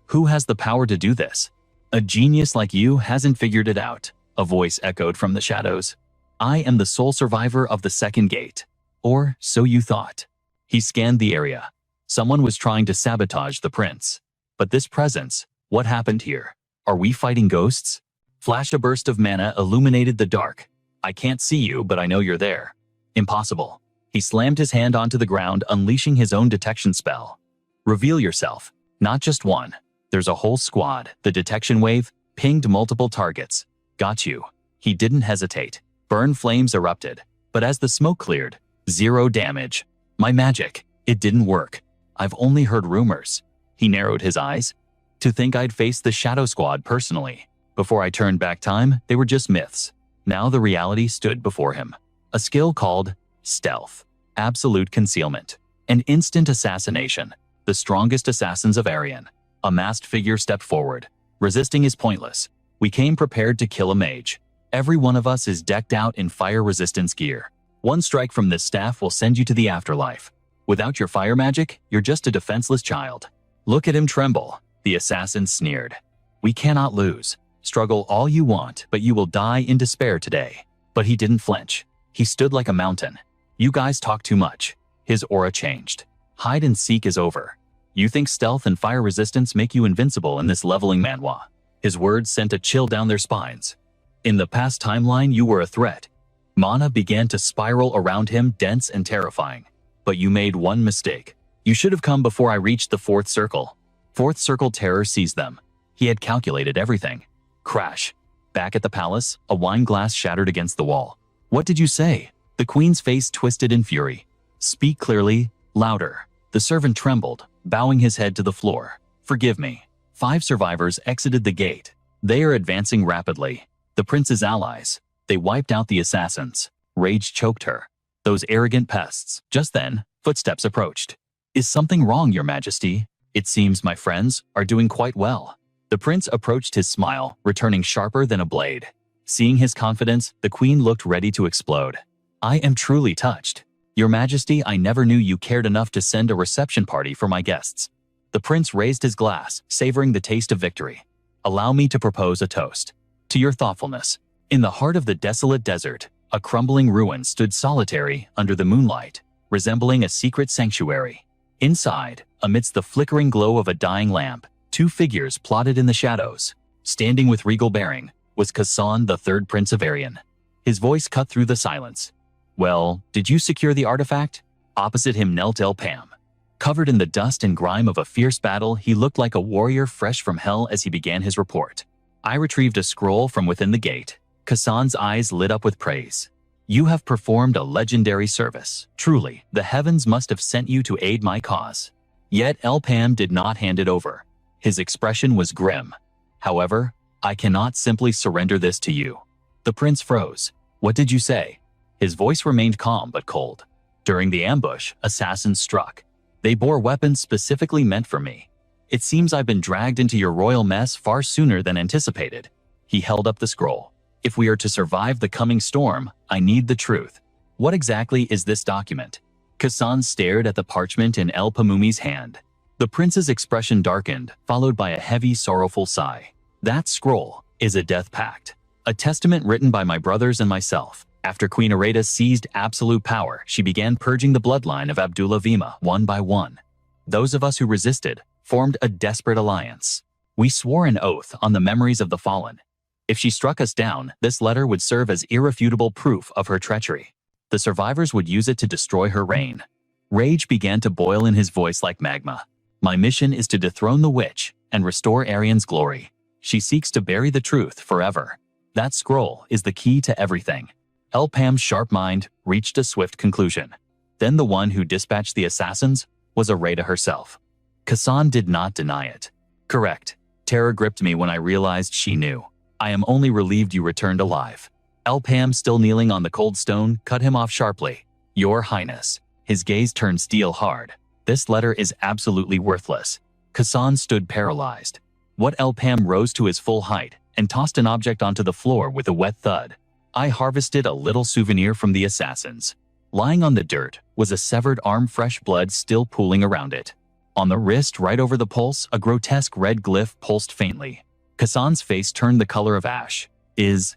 Who has the power to do this? A genius like you hasn't figured it out, a voice echoed from the shadows. I am the sole survivor of the second gate. Or so you thought. He scanned the area. Someone was trying to sabotage the prince. But this presence, what happened here? Are we fighting ghosts? Flash, a burst of mana illuminated the dark. I can't see you, but I know you're there. Impossible. He slammed his hand onto the ground, unleashing his own detection spell. Reveal yourself. Not just one. There's a whole squad. The detection wave pinged multiple targets. Got you. He didn't hesitate. Burn flames erupted. But as the smoke cleared, 0 damage. My magic. It didn't work. I've only heard rumors. He narrowed his eyes. To think I'd face the Shadow Squad personally. Before I turned back time, they were just myths. Now the reality stood before him. A skill called stealth, absolute concealment, and instant assassination. The strongest assassins of Arian. A masked figure stepped forward. Resisting is pointless. We came prepared to kill a mage. Every one of us is decked out in fire resistance gear. One strike from this staff will send you to the afterlife. Without your fire magic, you're just a defenseless child. Look at him tremble. The assassin sneered. We cannot lose. Struggle all you want, but you will die in despair today. But he didn't flinch. He stood like a mountain. You guys talk too much. His aura changed. Hide and seek is over. You think stealth and fire resistance make you invincible in this leveling manhwa? His words sent a chill down their spines. In the past timeline, you were a threat. Mana began to spiral around him, dense and terrifying. But you made one mistake. You should have come before I reached the 4th circle. 4th circle terror seized them. He had calculated everything. Crash. Back at the palace, a wine glass shattered against the wall. What did you say? The queen's face twisted in fury. Speak clearly, louder. The servant trembled, bowing his head to the floor. Forgive me. 5 survivors exited the gate. They are advancing rapidly. The prince's allies. They wiped out the assassins. Rage choked her. Those arrogant pests. Just then, footsteps approached. Is something wrong, Your Majesty? It seems my friends are doing quite well. The prince approached, his smile returning sharper than a blade. Seeing his confidence, the queen looked ready to explode. I am truly touched. Your Majesty, I never knew you cared enough to send a reception party for my guests. The prince raised his glass, savoring the taste of victory. Allow me to propose a toast. To your thoughtfulness. In the heart of the desolate desert, a crumbling ruin stood solitary under the moonlight, resembling a secret sanctuary. Inside, amidst the flickering glow of a dying lamp, 2 figures plotted in the shadows. Standing with regal bearing was Kasan, the 3rd Prince of Arian. His voice cut through the silence. Well, did you secure the artifact? Opposite him knelt Elpam. Covered in the dust and grime of a fierce battle, he looked like a warrior fresh from hell as he began his report. I retrieved a scroll from within the gate. Kasan's eyes lit up with praise. You have performed a legendary service. Truly, the heavens must have sent you to aid my cause. Yet Elpam did not hand it over. His expression was grim. However, I cannot simply surrender this to you. The prince froze. What did you say? His voice remained calm but cold. During the ambush, assassins struck. They bore weapons specifically meant for me. It seems I've been dragged into your royal mess far sooner than anticipated. He held up the scroll. If we are to survive the coming storm, I need the truth. What exactly is this document? Kasan stared at the parchment in El Pamumi's hand. The prince's expression darkened, followed by a heavy, sorrowful sigh. That scroll is a death pact. A testament written by my brothers and myself. After Queen Areta seized absolute power, she began purging the bloodline of Abdullah Vima one by one. Those of us who resisted formed a desperate alliance. We swore an oath on the memories of the fallen. If she struck us down, this letter would serve as irrefutable proof of her treachery. The survivors would use it to destroy her reign. Rage began to boil in his voice like magma. My mission is to dethrone the witch and restore Arian's glory. She seeks to bury the truth forever. That scroll is the key to everything. Elpam's sharp mind reached a swift conclusion. Then the one who dispatched the assassins was Areta herself. Kasan did not deny it. Correct. Terror gripped me when I realized she knew. I am only relieved you returned alive. Elpam, still kneeling on the cold stone, cut him off sharply. Your Highness. His gaze turned steel hard. This letter is absolutely worthless. Kasan stood paralyzed. What? Elpam rose to his full height and tossed an object onto the floor with a wet thud. I harvested a little souvenir from the assassins. Lying on the dirt was a severed arm, fresh blood still pooling around it. On the wrist, right over the pulse, a grotesque red glyph pulsed faintly. Kasan's face turned the color of ash. Is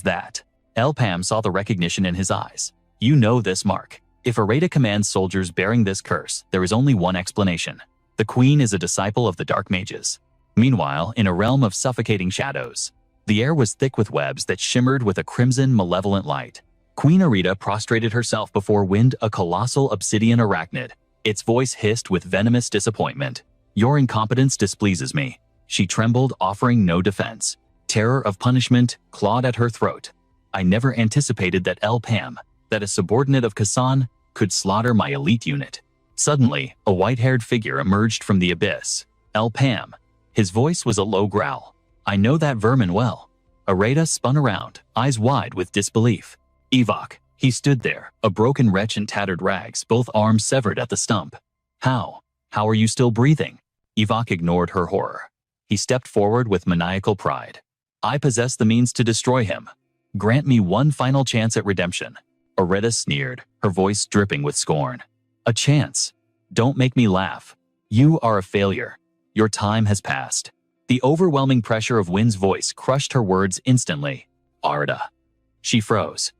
that? Elpam saw the recognition in his eyes. You know this mark. If Areta commands soldiers bearing this curse, there is only one explanation. The queen is a disciple of the dark mages. Meanwhile, in a realm of suffocating shadows, The air was thick with webs that shimmered with a crimson, malevolent light. Queen Arita prostrated herself before Wind, a colossal obsidian arachnid. Its voice hissed with venomous disappointment. "Your incompetence displeases me." She trembled, offering no defense. Terror of punishment clawed at her throat. "I never anticipated that El Pam, that a subordinate of Kasan, could slaughter my elite unit." Suddenly, a white-haired figure emerged from the abyss. El Pam. His voice was a low growl. "I know that vermin well." Areta spun around, eyes wide with disbelief. Evok. He stood there, a broken wretch in tattered rags, both arms severed at the stump. How are you still breathing?" Evok ignored her horror. He stepped forward with maniacal pride. "I possess the means to destroy him. Grant me one final chance at redemption." Areta sneered, her voice dripping with scorn. "A chance? Don't make me laugh. You are a failure. Your time has passed." The overwhelming pressure of Wind's voice crushed her words instantly. "Areta." She froze.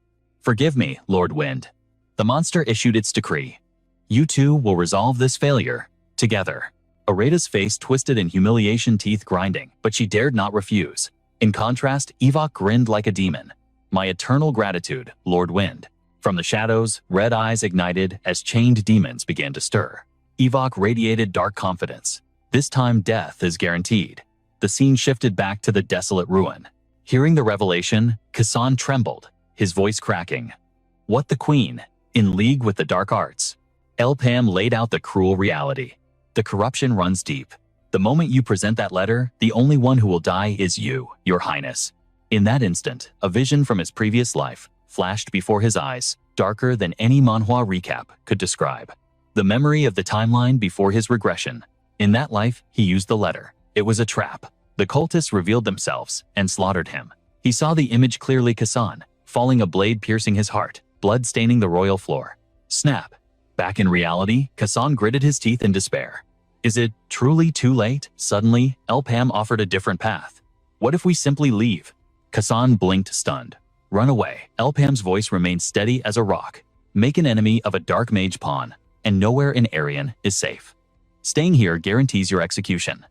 "Forgive me, Lord Wind." The monster issued its decree. "You two will resolve this failure together." Areta's face twisted in humiliation, teeth grinding, but she dared not refuse. In contrast, Evok grinned like a demon. "My eternal gratitude, Lord Wind." From the shadows, red eyes ignited as chained demons began to stir. Evok radiated dark confidence. "This time death is guaranteed." The scene shifted back to the desolate ruin. Hearing the revelation, Kasan trembled, his voice cracking. "What, the Queen? In league with the dark arts?" El Pam laid out the cruel reality. "The corruption runs deep. The moment you present that letter, the only one who will die is you, Your Highness." In that instant, a vision from his previous life flashed before his eyes, darker than any manhwa recap could describe. The memory of the timeline before his regression. In that life, he used the letter. It was a trap. The cultists revealed themselves and slaughtered him. He saw the image clearly: Kasan, falling, a blade piercing his heart, blood staining the royal floor. Snap. Back in reality, Kasan gritted his teeth in despair. Is it truly too late? Suddenly, El Pam offered a different path. "What if we simply leave?" Kasan blinked, stunned. "Run away." El Pam's voice remained steady as a rock. "Make an enemy of a dark mage pawn, and nowhere in Arian is safe. Staying here guarantees your execution.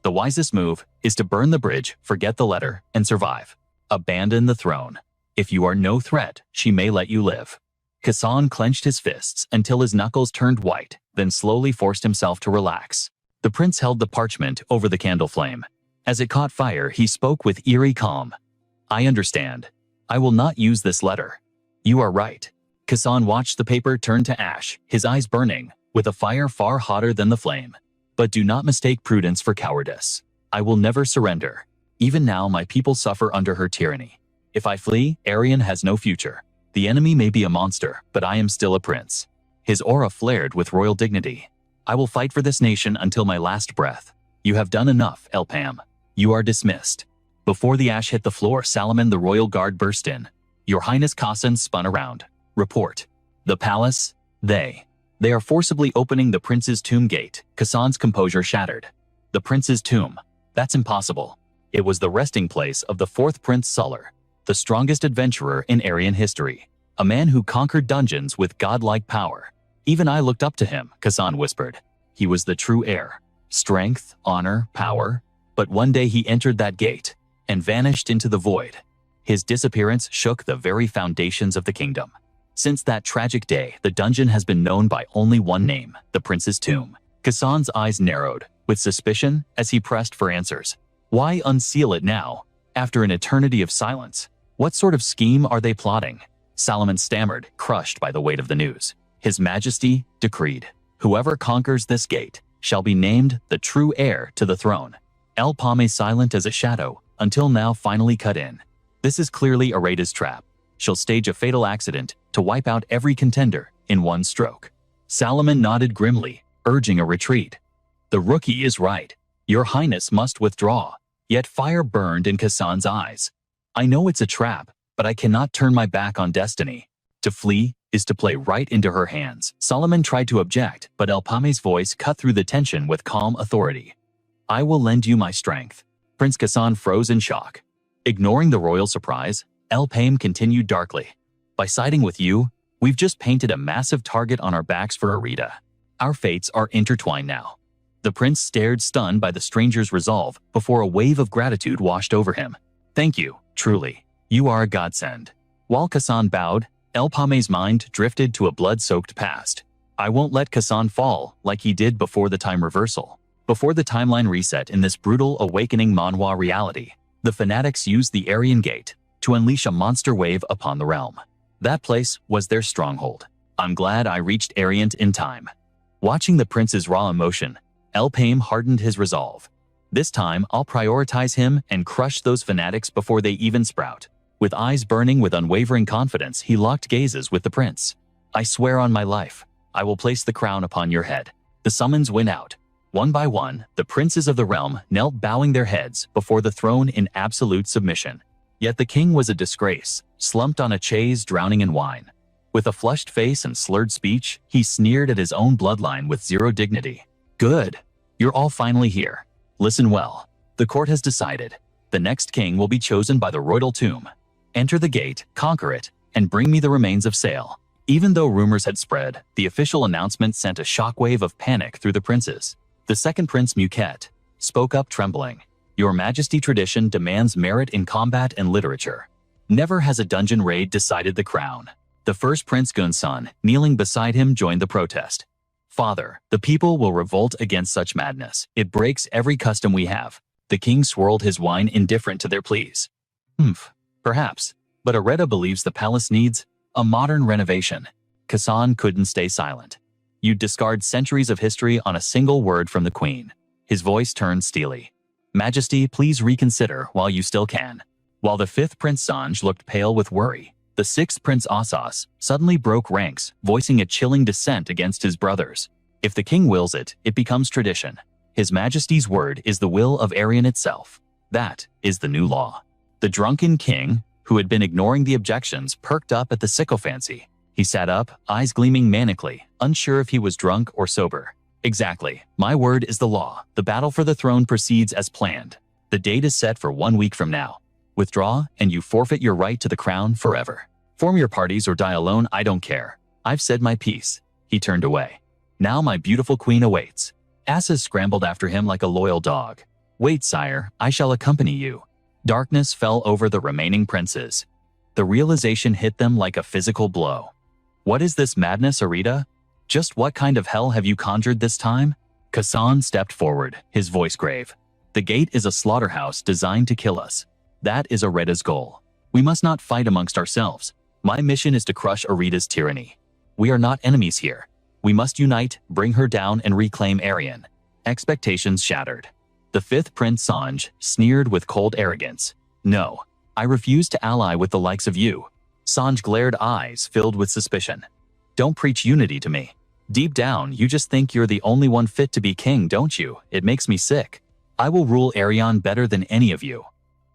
The wisest move is to burn the bridge, forget the letter, and survive. Abandon the throne. If you are no threat, she may let you live." Kasan clenched his fists until his knuckles turned white, then slowly forced himself to relax. The prince held the parchment over the candle flame. As it caught fire, he spoke with eerie calm. "I understand. I will not use this letter." "You are right." Kasan watched the paper turn to ash, his eyes burning, with a fire far hotter than the flame. "But do not mistake prudence for cowardice. I will never surrender. Even now my people suffer under her tyranny. If I flee, Arian has no future. The enemy may be a monster, but I am still a prince." His aura flared with royal dignity. "I will fight for this nation until my last breath. You have done enough, El Pam. You are dismissed." Before the ash hit the floor, Salomon the royal guard burst in. "Your Highness." Kasan spun around. "Report." "The palace? They are forcibly opening the prince's tomb gate." Kasan's composure shattered. "The prince's tomb? That's impossible." It was the resting place of the fourth Prince Suller, the strongest adventurer in Aryan history, a man who conquered dungeons with godlike power. "Even I looked up to him," Kasan whispered. "He was the true heir. Strength, honor, power. But one day he entered that gate and vanished into the void. His disappearance shook the very foundations of the kingdom. Since that tragic day, the dungeon has been known by only one name: the Prince's Tomb." Kasan's eyes narrowed with suspicion as he pressed for answers. Why unseal it now, after an eternity of silence? What sort of scheme are they plotting? Salomon stammered, crushed by the weight of the news. His Majesty decreed, "Whoever conquers this gate shall be named the true heir to the throne." El Pame, silent as a shadow, until now, finally cut in. "This is clearly Areda's trap. She'll stage a fatal accident to wipe out every contender in one stroke." Salomon nodded grimly, urging a retreat. "The rookie is right. Your Highness must withdraw." Yet fire burned in Kasan's eyes. "I know it's a trap, but I cannot turn my back on destiny. To flee is to play right into her hands." Solomon tried to object, but El Pame's voice cut through the tension with calm authority. "I will lend you my strength." Prince Kasan froze in shock. Ignoring the royal surprise, El Pame continued darkly. "By siding with you, we've just painted a massive target on our backs for Areta. Our fates are intertwined now." The prince stared, stunned by the stranger's resolve, before a wave of gratitude washed over him. Thank you, truly. You are a godsend. While Kassan bowed, El Pame's mind drifted to a blood-soaked past. I won't let Kassan fall like he did before the time reversal. Before the timeline reset in this brutal awakening manhwa reality, the fanatics used the Aryan Gate to unleash a monster wave upon the realm. That place was their stronghold. I'm glad I reached Aryan in time. Watching the prince's raw emotion, El Pame hardened his resolve. This time, I'll prioritize him and crush those fanatics before they even sprout. With eyes burning with unwavering confidence, he locked gazes with the prince. I swear on my life, I will place the crown upon your head. The summons went out. One by one, the princes of the realm knelt bowing their heads before the throne in absolute submission. Yet the king was a disgrace, slumped on a chaise drowning in wine. With a flushed face and slurred speech, he sneered at his own bloodline with zero dignity. Good. You're all finally here. Listen well. The court has decided. The next king will be chosen by the royal tomb. Enter the gate, conquer it, and bring me the remains of Sale. Even though rumors had spread, the official announcement sent a shockwave of panic through the princes. The second prince, Muket, spoke up trembling. Your Majesty, tradition demands merit in combat and literature. Never has a dungeon raid decided the crown. The first prince, Gunsun, kneeling beside him, joined the protest. Father, the people will revolt against such madness. It breaks every custom we have. The king swirled his wine, indifferent to their pleas. Perhaps, but Areta believes the palace needs a modern renovation. Kassan couldn't stay silent. You'd discard centuries of history on a single word from the queen. His voice turned steely. Majesty, please reconsider while you still can. While the fifth Prince Sanj looked pale with worry, the sixth Prince Asas suddenly broke ranks, voicing a chilling dissent against his brothers. If the king wills it, it becomes tradition. His Majesty's word is the will of Aryan itself. That is the new law. The drunken king, who had been ignoring the objections, perked up at the sycophancy. He sat up, eyes gleaming manically, unsure if he was drunk or sober. Exactly. My word is the law. The battle for the throne proceeds as planned. The date is set for 1 week from now. Withdraw, and you forfeit your right to the crown forever. Form your parties or die alone, I don't care. I've said my piece. He turned away. Now my beautiful queen awaits. Asses scrambled after him like a loyal dog. Wait, sire, I shall accompany you. Darkness fell over the remaining princes. The realization hit them like a physical blow. What is this madness, Areta? Just what kind of hell have you conjured this time? Kassan stepped forward, his voice grave. The gate is a slaughterhouse designed to kill us. That is Areta's goal. We must not fight amongst ourselves. My mission is to crush Areta's tyranny. We are not enemies here. We must unite, bring her down, and reclaim Aryan. Expectations shattered. The fifth Prince Sanj sneered with cold arrogance. No, I refuse to ally with the likes of you. Sanj glared, eyes filled with suspicion. Don't preach unity to me. Deep down, you just think you're the only one fit to be king, don't you? It makes me sick. I will rule Aryan better than any of you.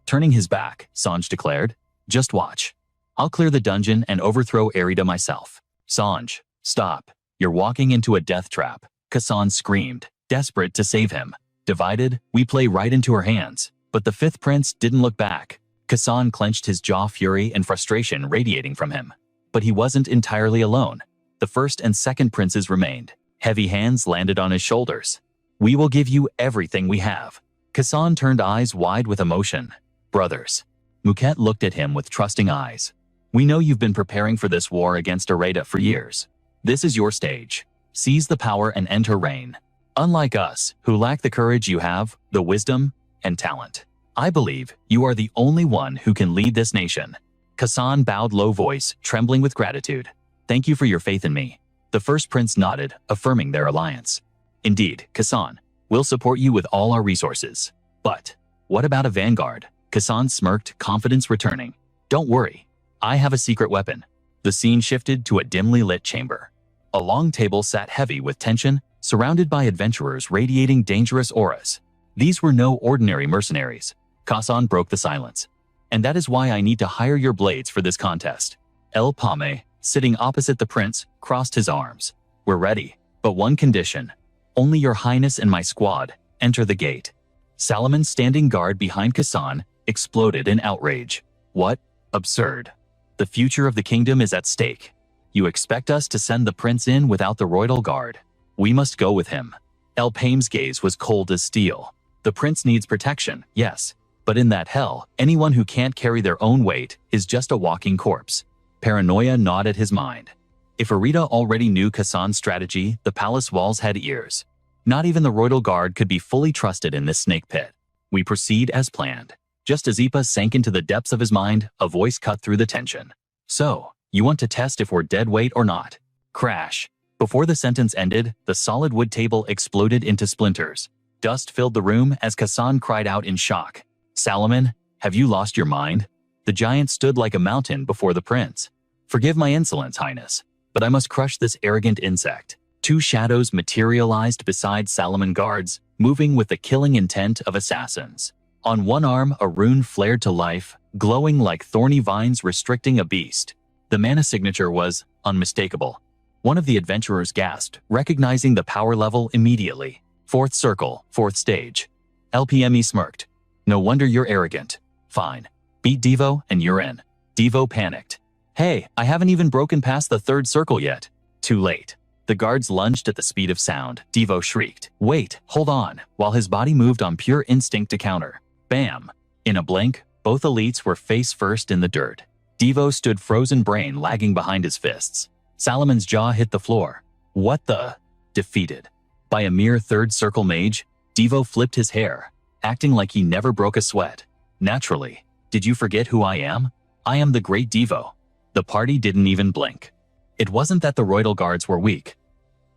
Turning his back, Sanj declared, just watch. I'll clear the dungeon and overthrow Areta myself. Sanj, stop. You're walking into a death trap. Kassan screamed, desperate to save him. Divided, we play right into her hands. But the fifth prince didn't look back. Kassan clenched his jaw, fury and frustration radiating from him. But he wasn't entirely alone. The first and second princes remained. Heavy hands landed on his shoulders. We will give you everything we have. Kassan turned eyes wide with emotion. Brothers. Muket looked at him with trusting eyes. We know you've been preparing for this war against Areta for years. This is your stage. Seize the power and end her reign. Unlike us, who lack the courage you have, the wisdom, and talent. I believe you are the only one who can lead this nation. Kassan bowed, low voice, trembling with gratitude. Thank you for your faith in me. The first prince nodded, affirming their alliance. Indeed, Kassan, we'll support you with all our resources. But what about a vanguard? Kassan smirked, confidence returning. Don't worry. I have a secret weapon. The scene shifted to a dimly lit chamber. A long table sat heavy with tension, surrounded by adventurers radiating dangerous auras. These were no ordinary mercenaries. Kassan broke the silence. And that is why I need to hire your blades for this contest. El Pame, sitting opposite the prince, crossed his arms. We're ready, but one condition. Only your highness and my squad enter the gate. Salomon, standing guard behind Kassan, exploded in outrage. What? Absurd. The future of the kingdom is at stake. You expect us to send the prince in without the royal guard? We must go with him. El Pame's gaze was cold as steel. The prince needs protection, yes, But in that hell, anyone who can't carry their own weight is just a walking corpse. Paranoia gnawed at his mind. If Arita already knew Kasan's strategy, the palace walls had ears. Not even the royal guard could be fully trusted in this snake pit. We proceed as planned. Just as Ipa sank into the depths of his mind, a voice cut through the tension. So, you want to test if we're dead weight or not? Crash. Before the sentence ended, the solid wood table exploded into splinters. Dust filled the room as Kasan cried out in shock. Salomon, have you lost your mind? The giant stood like a mountain before the prince. Forgive my insolence, Highness, but I must crush this arrogant insect. Two shadows materialized beside Salomon guards, moving with the killing intent of assassins. On one arm, a rune flared to life, glowing like thorny vines restricting a beast. The mana signature was unmistakable. One of the adventurers gasped, recognizing the power level immediately. Fourth circle, fourth stage. LPME smirked. No wonder you're arrogant. Fine. Beat Devo and you're in. Devo panicked. Hey, I haven't even broken past the third circle yet. Too late. The guards lunged at the speed of sound. Devo shrieked. Wait, hold on, while his body moved on pure instinct to counter. Bam! In a blink, both elites were face first in the dirt. Devo stood frozen, brain lagging behind his fists. Salomon's jaw hit the floor. What the? Defeated. By a mere third circle mage, Devo flipped his hair, acting like he never broke a sweat. Naturally. Did you forget who I am? I am the great Devo. The party didn't even blink. It wasn't that the royal guards were weak.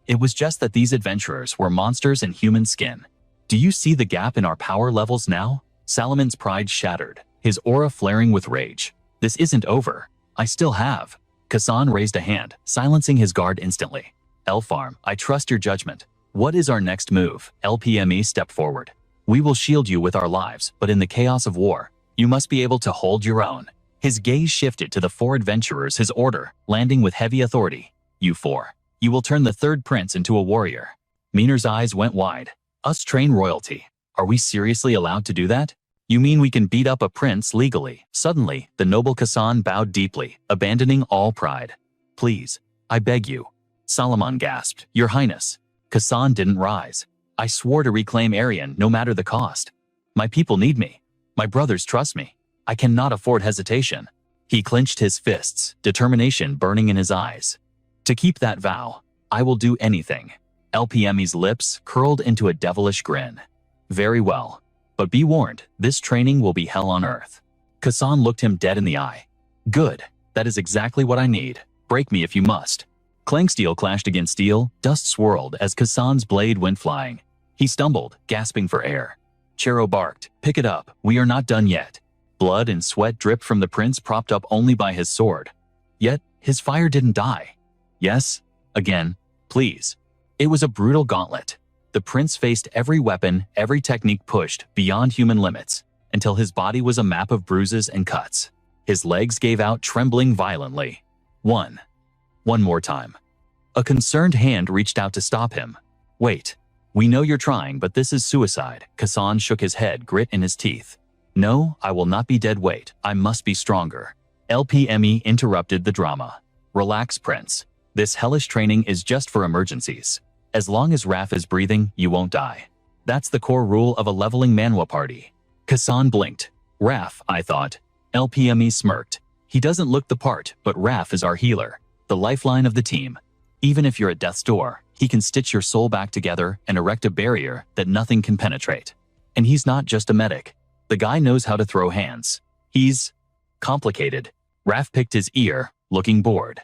It was just that these adventurers were monsters in human skin. Do you see the gap in our power levels now? Salomon's pride shattered, his aura flaring with rage. This isn't over. I still have. Kasan raised a hand, silencing his guard instantly. Elfarm, I trust your judgment. What is our next move? LPME stepped forward. We will shield you with our lives, but in the chaos of war, you must be able to hold your own. His gaze shifted to the four adventurers, his order, landing with heavy authority. You four. You will turn the third prince into a warrior. Miner's eyes went wide. Us train royalty. Are we seriously allowed to do that? You mean we can beat up a prince legally? Suddenly, the noble Kasan bowed deeply, abandoning all pride. Please, I beg you. Salomon gasped. Your Highness. Kasan didn't rise. I swore to reclaim Arian no matter the cost. My people need me. My brothers trust me. I cannot afford hesitation. He clenched his fists, determination burning in his eyes. To keep that vow, I will do anything. LPME's lips curled into a devilish grin. Very well. But be warned, this training will be hell on earth. Kasan looked him dead in the eye. Good. That is exactly what I need. Break me if you must. Clang steel clashed against steel, dust swirled as Kasan's blade went flying. He stumbled, gasping for air. Chero barked, pick it up, we are not done yet. Blood and sweat dripped from the prince, propped up only by his sword. Yet, his fire didn't die. Yes? Again? Please. It was a brutal gauntlet. The prince faced every weapon, every technique pushed beyond human limits, until his body was a map of bruises and cuts. His legs gave out, trembling violently. One more time. A concerned hand reached out to stop him. Wait. We know you're trying, but this is suicide. Kasan shook his head, grit in his teeth. No, I will not be dead weight. I must be stronger. LPME interrupted the drama. Relax, Prince. This hellish training is just for emergencies. As long as Raf is breathing, you won't die. That's the core rule of a leveling manhwa party. Kasan blinked. Raf, I thought. LPME smirked. He doesn't look the part, but Raf is our healer, the lifeline of the team. Even if you're at death's door, he can stitch your soul back together and erect a barrier that nothing can penetrate. And he's not just a medic. The guy knows how to throw hands. He's complicated. Raf picked his ear, looking bored.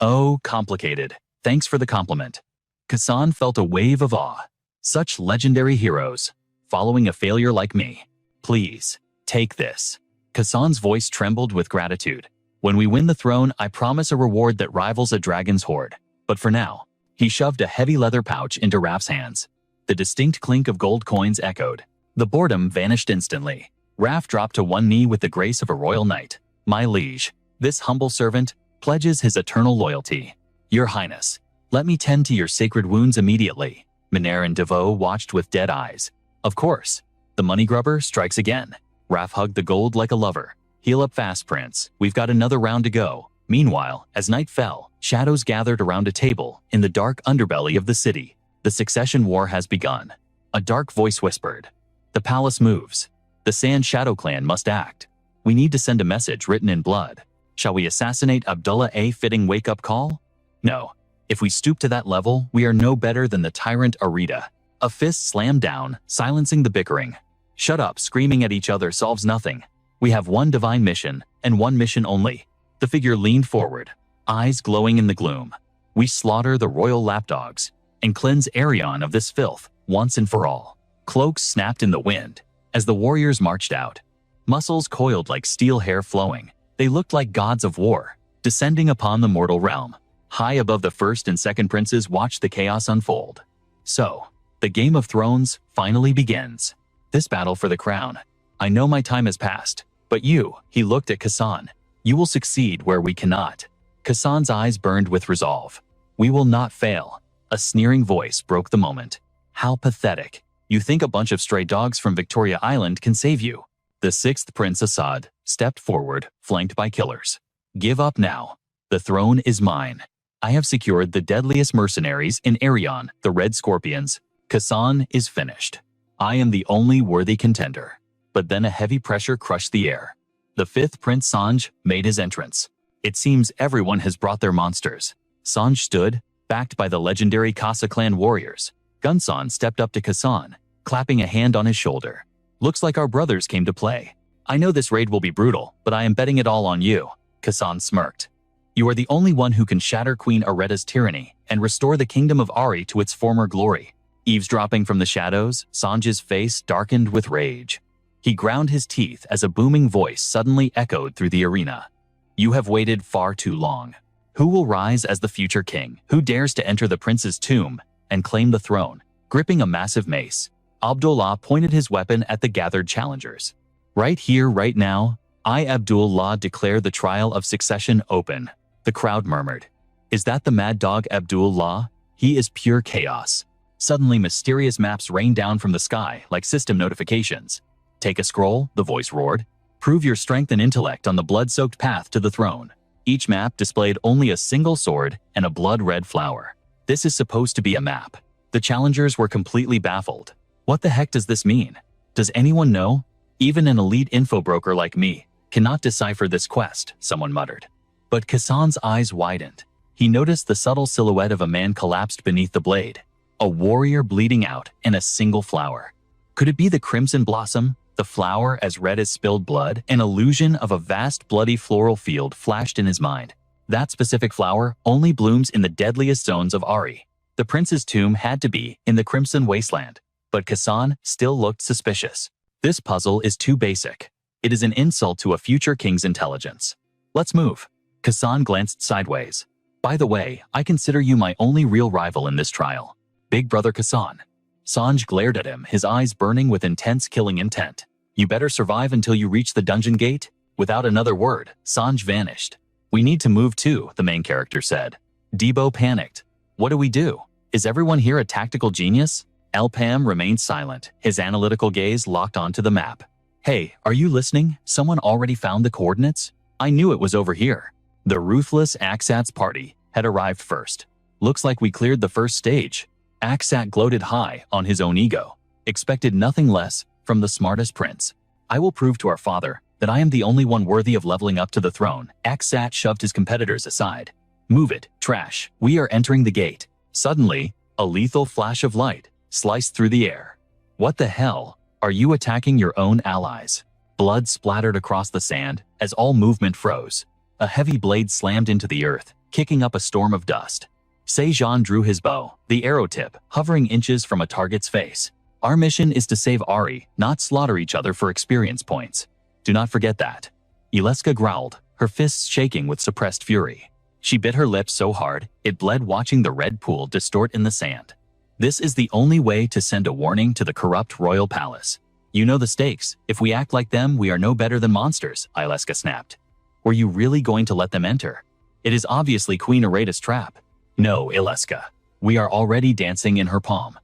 Oh, complicated. Thanks for the compliment. Kasan felt a wave of awe. Such legendary heroes, following a failure like me. Please, take this. Kasan's voice trembled with gratitude. When we win the throne, I promise a reward that rivals a dragon's hoard. But for now, he shoved a heavy leather pouch into Raf's hands. The distinct clink of gold coins echoed. The boredom vanished instantly. Raf dropped to one knee with the grace of a royal knight. My liege, this humble servant pledges his eternal loyalty. Your Highness, let me tend to your sacred wounds immediately. Miner and Devo watched with dead eyes. Of course. The money grubber strikes again. Raf hugged the gold like a lover. Heal up fast, Prince. We've got another round to go. Meanwhile, as night fell, shadows gathered around a table in the dark underbelly of the city. The succession war has begun. A dark voice whispered. The palace moves. The Sand Shadow Clan must act. We need to send a message written in blood. Shall we assassinate Abdullah? A fitting wake-up call? No. If we stoop to that level, we are no better than the tyrant Arita. A fist slammed down, silencing the bickering. Shut up, screaming at each other solves nothing. We have one divine mission, and one mission only. The figure leaned forward, eyes glowing in the gloom. We slaughter the royal lapdogs, and cleanse Arion of this filth, once and for all. Cloaks snapped in the wind, as the warriors marched out. Muscles coiled like steel hair flowing. They looked like gods of war, descending upon the mortal realm. High above the first and second princes watched the chaos unfold. So, the Game of Thrones finally begins. This battle for the crown. I know my time has passed, but you, he looked at Kassan. You will succeed where we cannot. Kassan's eyes burned with resolve. We will not fail. A sneering voice broke the moment. How pathetic. You think a bunch of stray dogs from Victoria Island can save you? The sixth Prince Assad stepped forward, flanked by killers. Give up now. The throne is mine. I have secured the deadliest mercenaries in Arion, the Red Scorpions. Kassan is finished. I am the only worthy contender. But then a heavy pressure crushed the air. The fifth Prince Sanj made his entrance. It seems everyone has brought their monsters. Sanj stood, backed by the legendary Casa clan warriors. Gunsan stepped up to Kassan, clapping a hand on his shoulder. Looks like our brothers came to play. I know this raid will be brutal, but I am betting it all on you. Kassan smirked. You are the only one who can shatter Queen Areta's tyranny and restore the kingdom of Ari to its former glory. Eavesdropping from the shadows, Sanj's face darkened with rage. He ground his teeth as a booming voice suddenly echoed through the arena. You have waited far too long. Who will rise as the future king? Who dares to enter the prince's tomb and claim the throne? Gripping a massive mace, Abdullah pointed his weapon at the gathered challengers. Right here, right now, I, Abdullah, declare the trial of succession open. The crowd murmured. Is that the mad dog Abdullah? He is pure chaos. Suddenly, mysterious maps rained down from the sky like system notifications. Take a scroll, the voice roared. Prove your strength and intellect on the blood-soaked path to the throne. Each map displayed only a single sword and a blood-red flower. This is supposed to be a map. The challengers were completely baffled. What the heck does this mean? Does anyone know? Even an elite info broker like me cannot decipher this quest, someone muttered. But Kassan's eyes widened. He noticed the subtle silhouette of a man collapsed beneath the blade, a warrior bleeding out in a single flower. Could it be the crimson blossom, the flower as red as spilled blood? An illusion of a vast bloody floral field flashed in his mind. That specific flower only blooms in the deadliest zones of Ari. The prince's tomb had to be in the Crimson Wasteland, but Kassan still looked suspicious. This puzzle is too basic. It is an insult to a future king's intelligence. Let's move. Kassan glanced sideways. By the way, I consider you my only real rival in this trial. Big brother Kassan. Sanj glared at him, his eyes burning with intense killing intent. You better survive until you reach the dungeon gate. Without another word, Sanj vanished. We need to move too, the main character said. Debo panicked. What do we do? Is everyone here a tactical genius? Elpam remained silent, his analytical gaze locked onto the map. Hey, are you listening? Someone already found the coordinates? I knew it was over here. The ruthless Aksat's party had arrived first. Looks like we cleared the first stage. Aksat gloated high on his own ego, expected nothing less from the smartest prince. I will prove to our father that I am the only one worthy of leveling up to the throne. Aksat shoved his competitors aside. Move it, trash. We are entering the gate. Suddenly, a lethal flash of light sliced through the air. What the hell? Are you attacking your own allies? Blood splattered across the sand as all movement froze. A heavy blade slammed into the earth, kicking up a storm of dust. Sejan drew his bow, the arrow tip hovering inches from a target's face. Our mission is to save Ari, not slaughter each other for experience points. Do not forget that. Ileska growled, her fists shaking with suppressed fury. She bit her lips so hard, it bled watching the red pool distort in the sand. This is the only way to send a warning to the corrupt royal palace. You know the stakes. If we act like them, we are no better than monsters, Ileska snapped. Were you really going to let them enter? It is obviously Queen Areta's trap. No, Ileska. We are already dancing in her palm.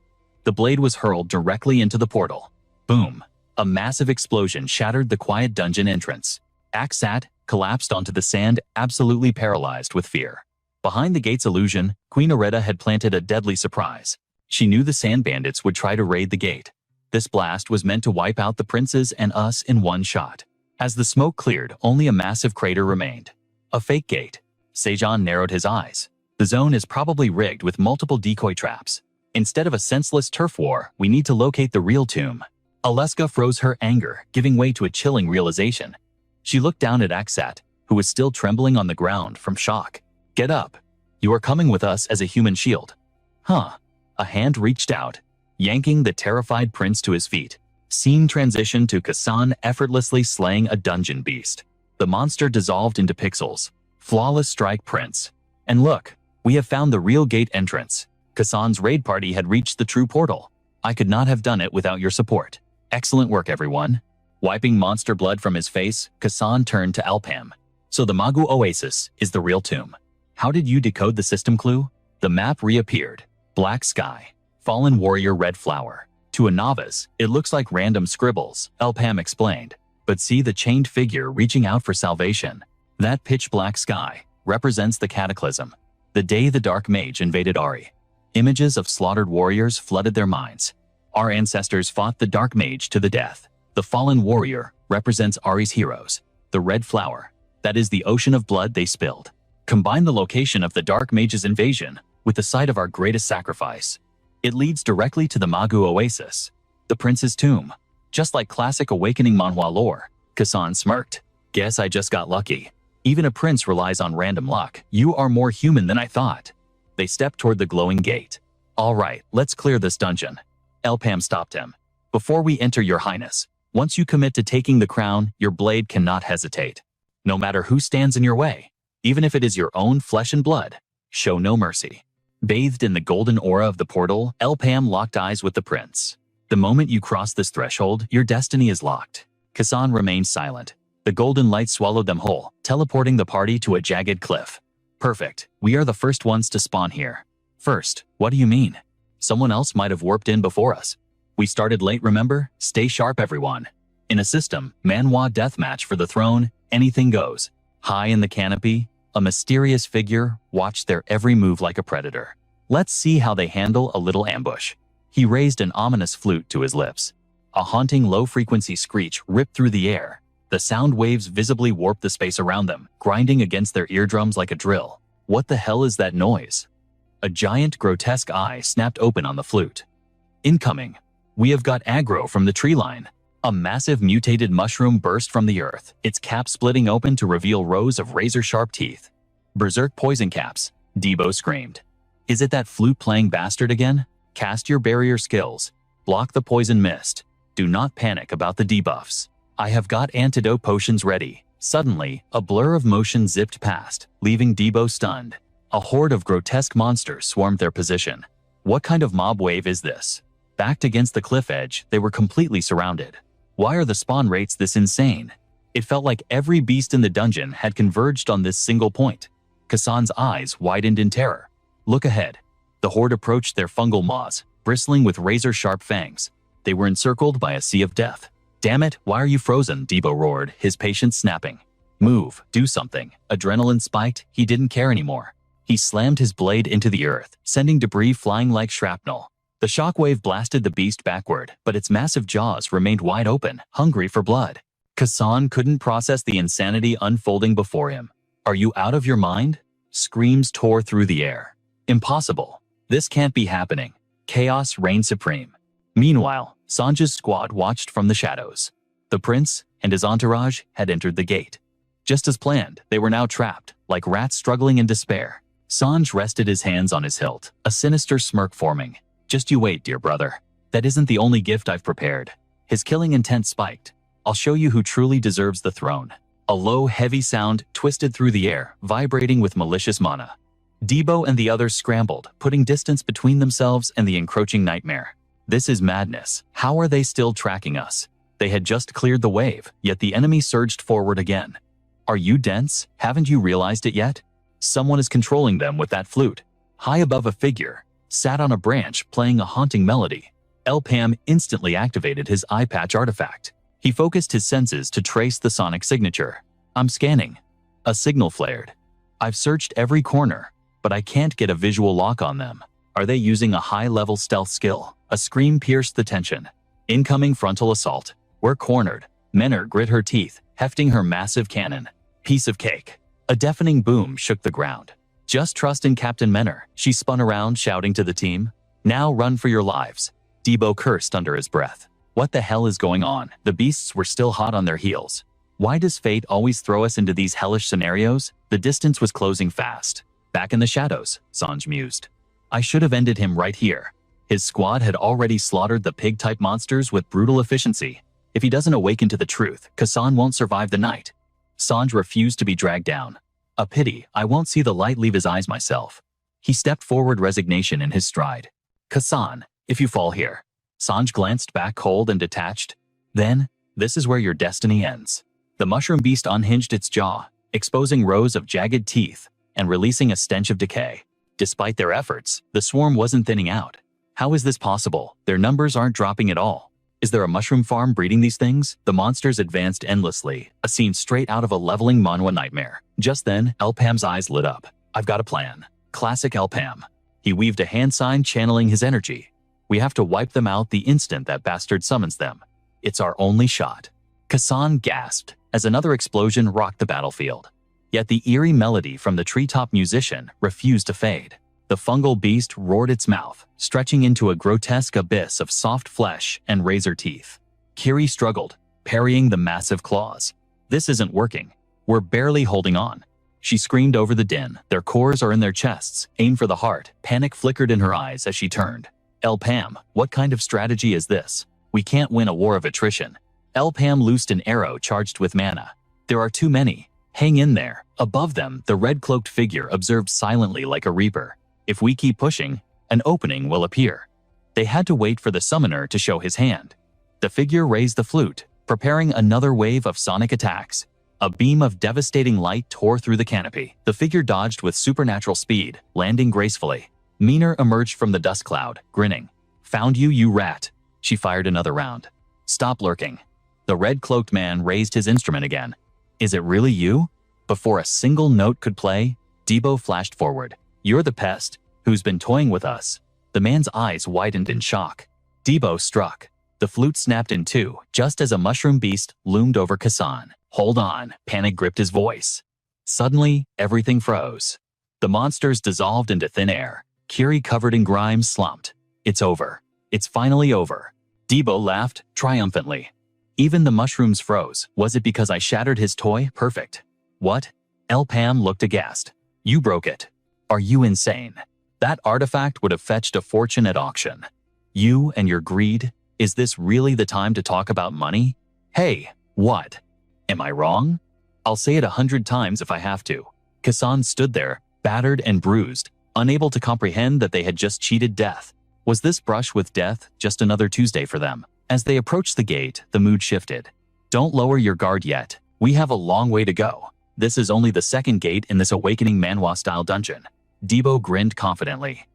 The blade was hurled directly into the portal. Boom. A massive explosion shattered the quiet dungeon entrance. Aksat collapsed onto the sand, absolutely paralyzed with fear. Behind the gate's illusion, Queen Areta had planted a deadly surprise. She knew the sand bandits would try to raid the gate. This blast was meant to wipe out the princes and us in one shot. As the smoke cleared, only a massive crater remained. A fake gate. Sejong narrowed his eyes. The zone is probably rigged with multiple decoy traps. Instead of a senseless turf war, we need to locate the real tomb. Aleska froze her anger, giving way to a chilling realization. She looked down at Aksat, who was still trembling on the ground from shock. Get up. You are coming with us as a human shield. Huh. A hand reached out, yanking the terrified prince to his feet. Scene transitioned to Kasan effortlessly slaying a dungeon beast. The monster dissolved into pixels. Flawless strike, prince. And look, we have found the real gate entrance. Kasan's raid party had reached the true portal. I could not have done it without your support. Excellent work, everyone. Wiping monster blood from his face, Kasan turned to Alpam. So the Magu Oasis is the real tomb. How did you decode the system clue? The map reappeared. Black sky. Fallen warrior red flower. To a novice, it looks like random scribbles, Alpam explained. But see the chained figure reaching out for salvation. That pitch black sky represents the cataclysm. The day the dark mage invaded Ari. Images of slaughtered warriors flooded their minds. Our ancestors fought the dark mage to the death. The fallen warrior represents Ari's heroes. The red flower, that is the ocean of blood they spilled. Combine the location of the dark mage's invasion with the site of our greatest sacrifice. It leads directly to the Magu Oasis, the prince's tomb. Just like classic awakening manhwa lore, Kasan smirked. Guess I just got lucky. Even a prince relies on random luck. You are more human than I thought. They stepped toward the glowing gate. All right, let's clear this dungeon. Elpam stopped him. Before we enter, your highness, once you commit to taking the crown, your blade cannot hesitate. No matter who stands in your way, even if it is your own flesh and blood, show no mercy. Bathed in the golden aura of the portal, Elpam locked eyes with the prince. The moment you cross this threshold, your destiny is locked. Kasan remained silent. The golden light swallowed them whole, teleporting the party to a jagged cliff. Perfect. We are the first ones to spawn here. First, what do you mean? Someone else might have warped in before us. We started late, remember? Stay sharp, everyone. In a system, manhwa deathmatch for the throne, anything goes. High in the canopy, a mysterious figure watched their every move like a predator. Let's see how they handle a little ambush. He raised an ominous flute to his lips. A haunting low-frequency screech ripped through the air. The sound waves visibly warped the space around them, grinding against their eardrums like a drill. What the hell is that noise? A giant, grotesque eye snapped open on the flute. Incoming. We have got aggro from the tree line. A massive mutated mushroom burst from the earth, its cap splitting open to reveal rows of razor-sharp teeth. Berserk poison caps, Debo screamed. Is it that flute-playing bastard again? Cast your barrier skills. Block the poison mist. Do not panic about the debuffs. I have got antidote potions ready. Suddenly, a blur of motion zipped past, leaving Debo stunned. A horde of grotesque monsters swarmed their position. What kind of mob wave is this? Backed against the cliff edge, they were completely surrounded. Why are the spawn rates this insane? It felt like every beast in the dungeon had converged on this single point. Kasan's eyes widened in terror. Look ahead. The horde approached their fungal maws, bristling with razor-sharp fangs. They were encircled by a sea of death. Damn it, why are you frozen? Debo roared, his patience snapping. Move, do something. Adrenaline spiked, he didn't care anymore. He slammed his blade into the earth, sending debris flying like shrapnel. The shockwave blasted the beast backward, but its massive jaws remained wide open, hungry for blood. Kasan couldn't process the insanity unfolding before him. Are you out of your mind? Screams tore through the air. Impossible. This can't be happening. Chaos reigned supreme. Meanwhile, Sanja's squad watched from the shadows. The prince and his entourage had entered the gate. Just as planned, they were now trapped, like rats struggling in despair. Sanj rested his hands on his hilt, a sinister smirk forming. Just you wait, dear brother. That isn't the only gift I've prepared. His killing intent spiked. I'll show you who truly deserves the throne. A low, heavy sound twisted through the air, vibrating with malicious mana. Debo and the others scrambled, putting distance between themselves and the encroaching nightmare. This is madness. How are they still tracking us? They had just cleared the wave, yet the enemy surged forward again. Are you dense? Haven't you realized it yet? Someone is controlling them with that flute. High above a figure, sat on a branch playing a haunting melody. Elpam instantly activated his eye patch artifact. He focused his senses to trace the sonic signature. I'm scanning. A signal flared. I've searched every corner, but I can't get a visual lock on them. Are they using a high-level stealth skill? A scream pierced the tension. Incoming frontal assault. We're cornered. Menor grit her teeth, hefting her massive cannon. Piece of cake. A deafening boom shook the ground. Just trust in Captain Menor, she spun around, shouting to the team. Now run for your lives. Debo cursed under his breath. What the hell is going on? The beasts were still hot on their heels. Why does fate always throw us into these hellish scenarios? The distance was closing fast. Back in the shadows, Sanj mused. I should have ended him right here. His squad had already slaughtered the pig-type monsters with brutal efficiency. If he doesn't awaken to the truth, Kassan won't survive the night. Sanj refused to be dragged down. A pity, I won't see the light leave his eyes myself. He stepped forward, resignation in his stride. Kassan, if you fall here. Sanj glanced back, cold and detached. Then, this is where your destiny ends. The mushroom beast unhinged its jaw, exposing rows of jagged teeth and releasing a stench of decay. Despite their efforts, the swarm wasn't thinning out. How is this possible? Their numbers aren't dropping at all. Is there a mushroom farm breeding these things? The monsters advanced endlessly, a scene straight out of a leveling manhwa nightmare. Just then, Elpam's eyes lit up. I've got a plan. Classic Elpam. He weaved a hand sign, channeling his energy. We have to wipe them out the instant that bastard summons them. It's our only shot. Kassan gasped as another explosion rocked the battlefield. Yet the eerie melody from the treetop musician refused to fade. The fungal beast roared its mouth, stretching into a grotesque abyss of soft flesh and razor teeth. Kiri struggled, parrying the massive claws. This isn't working. We're barely holding on. She screamed over the din. Their cores are in their chests. Aim for the heart. Panic flickered in her eyes as she turned. Elpam, what kind of strategy is this? We can't win a war of attrition. Elpam loosed an arrow charged with mana. There are too many. Hang in there. Above them, the red-cloaked figure observed silently like a reaper. If we keep pushing, an opening will appear. They had to wait for the summoner to show his hand. The figure raised the flute, preparing another wave of sonic attacks. A beam of devastating light tore through the canopy. The figure dodged with supernatural speed, landing gracefully. Menor emerged from the dust cloud, grinning. Found you, you rat. She fired another round. Stop lurking. The red-cloaked man raised his instrument again. Is it really you? Before a single note could play, Debo flashed forward. You're the pest, who's been toying with us. The man's eyes widened in shock. Debo struck. The flute snapped in two, just as a mushroom beast loomed over Kassan. Hold on, panic gripped his voice. Suddenly, everything froze. The monsters dissolved into thin air. Kiri, covered in grime, slumped. It's over. It's finally over. Debo laughed, triumphantly. Even the mushrooms froze. Was it because I shattered his toy? Perfect. What? Elpam looked aghast. You broke it. Are you insane? That artifact would have fetched a fortune at auction. You and your greed? Is this really the time to talk about money? Hey, what? Am I wrong? I'll say it 100 times if I have to. Kassan stood there, battered and bruised, unable to comprehend that they had just cheated death. Was this brush with death just another Tuesday for them? As they approached the gate, the mood shifted. Don't lower your guard yet. We have a long way to go. This is only the second gate in this awakening manhwa-style dungeon. Debo grinned confidently.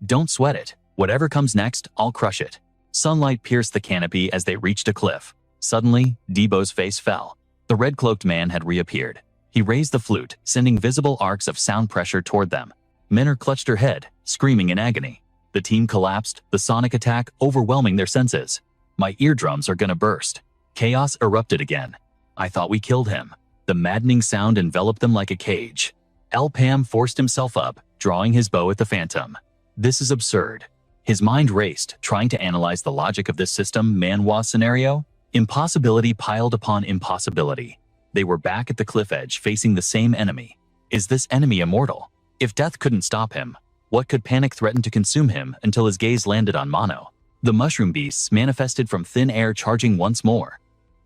Don't sweat it. Whatever comes next, I'll crush it. Sunlight pierced the canopy as they reached a cliff. Suddenly, Debo's face fell. The red-cloaked man had reappeared. He raised the flute, sending visible arcs of sound pressure toward them. Menor clutched her head, screaming in agony. The team collapsed, the sonic attack overwhelming their senses. My eardrums are gonna burst. Chaos erupted again. I thought we killed him. The maddening sound enveloped them like a cage. Elpam forced himself up, drawing his bow at the phantom. This is absurd. His mind raced, trying to analyze the logic of this system manhwa scenario. Impossibility piled upon impossibility. They were back at the cliff edge, facing the same enemy. Is this enemy immortal? If death couldn't stop him, what could panic threaten to consume him until his gaze landed on Mono? The mushroom beasts manifested from thin air, charging once more.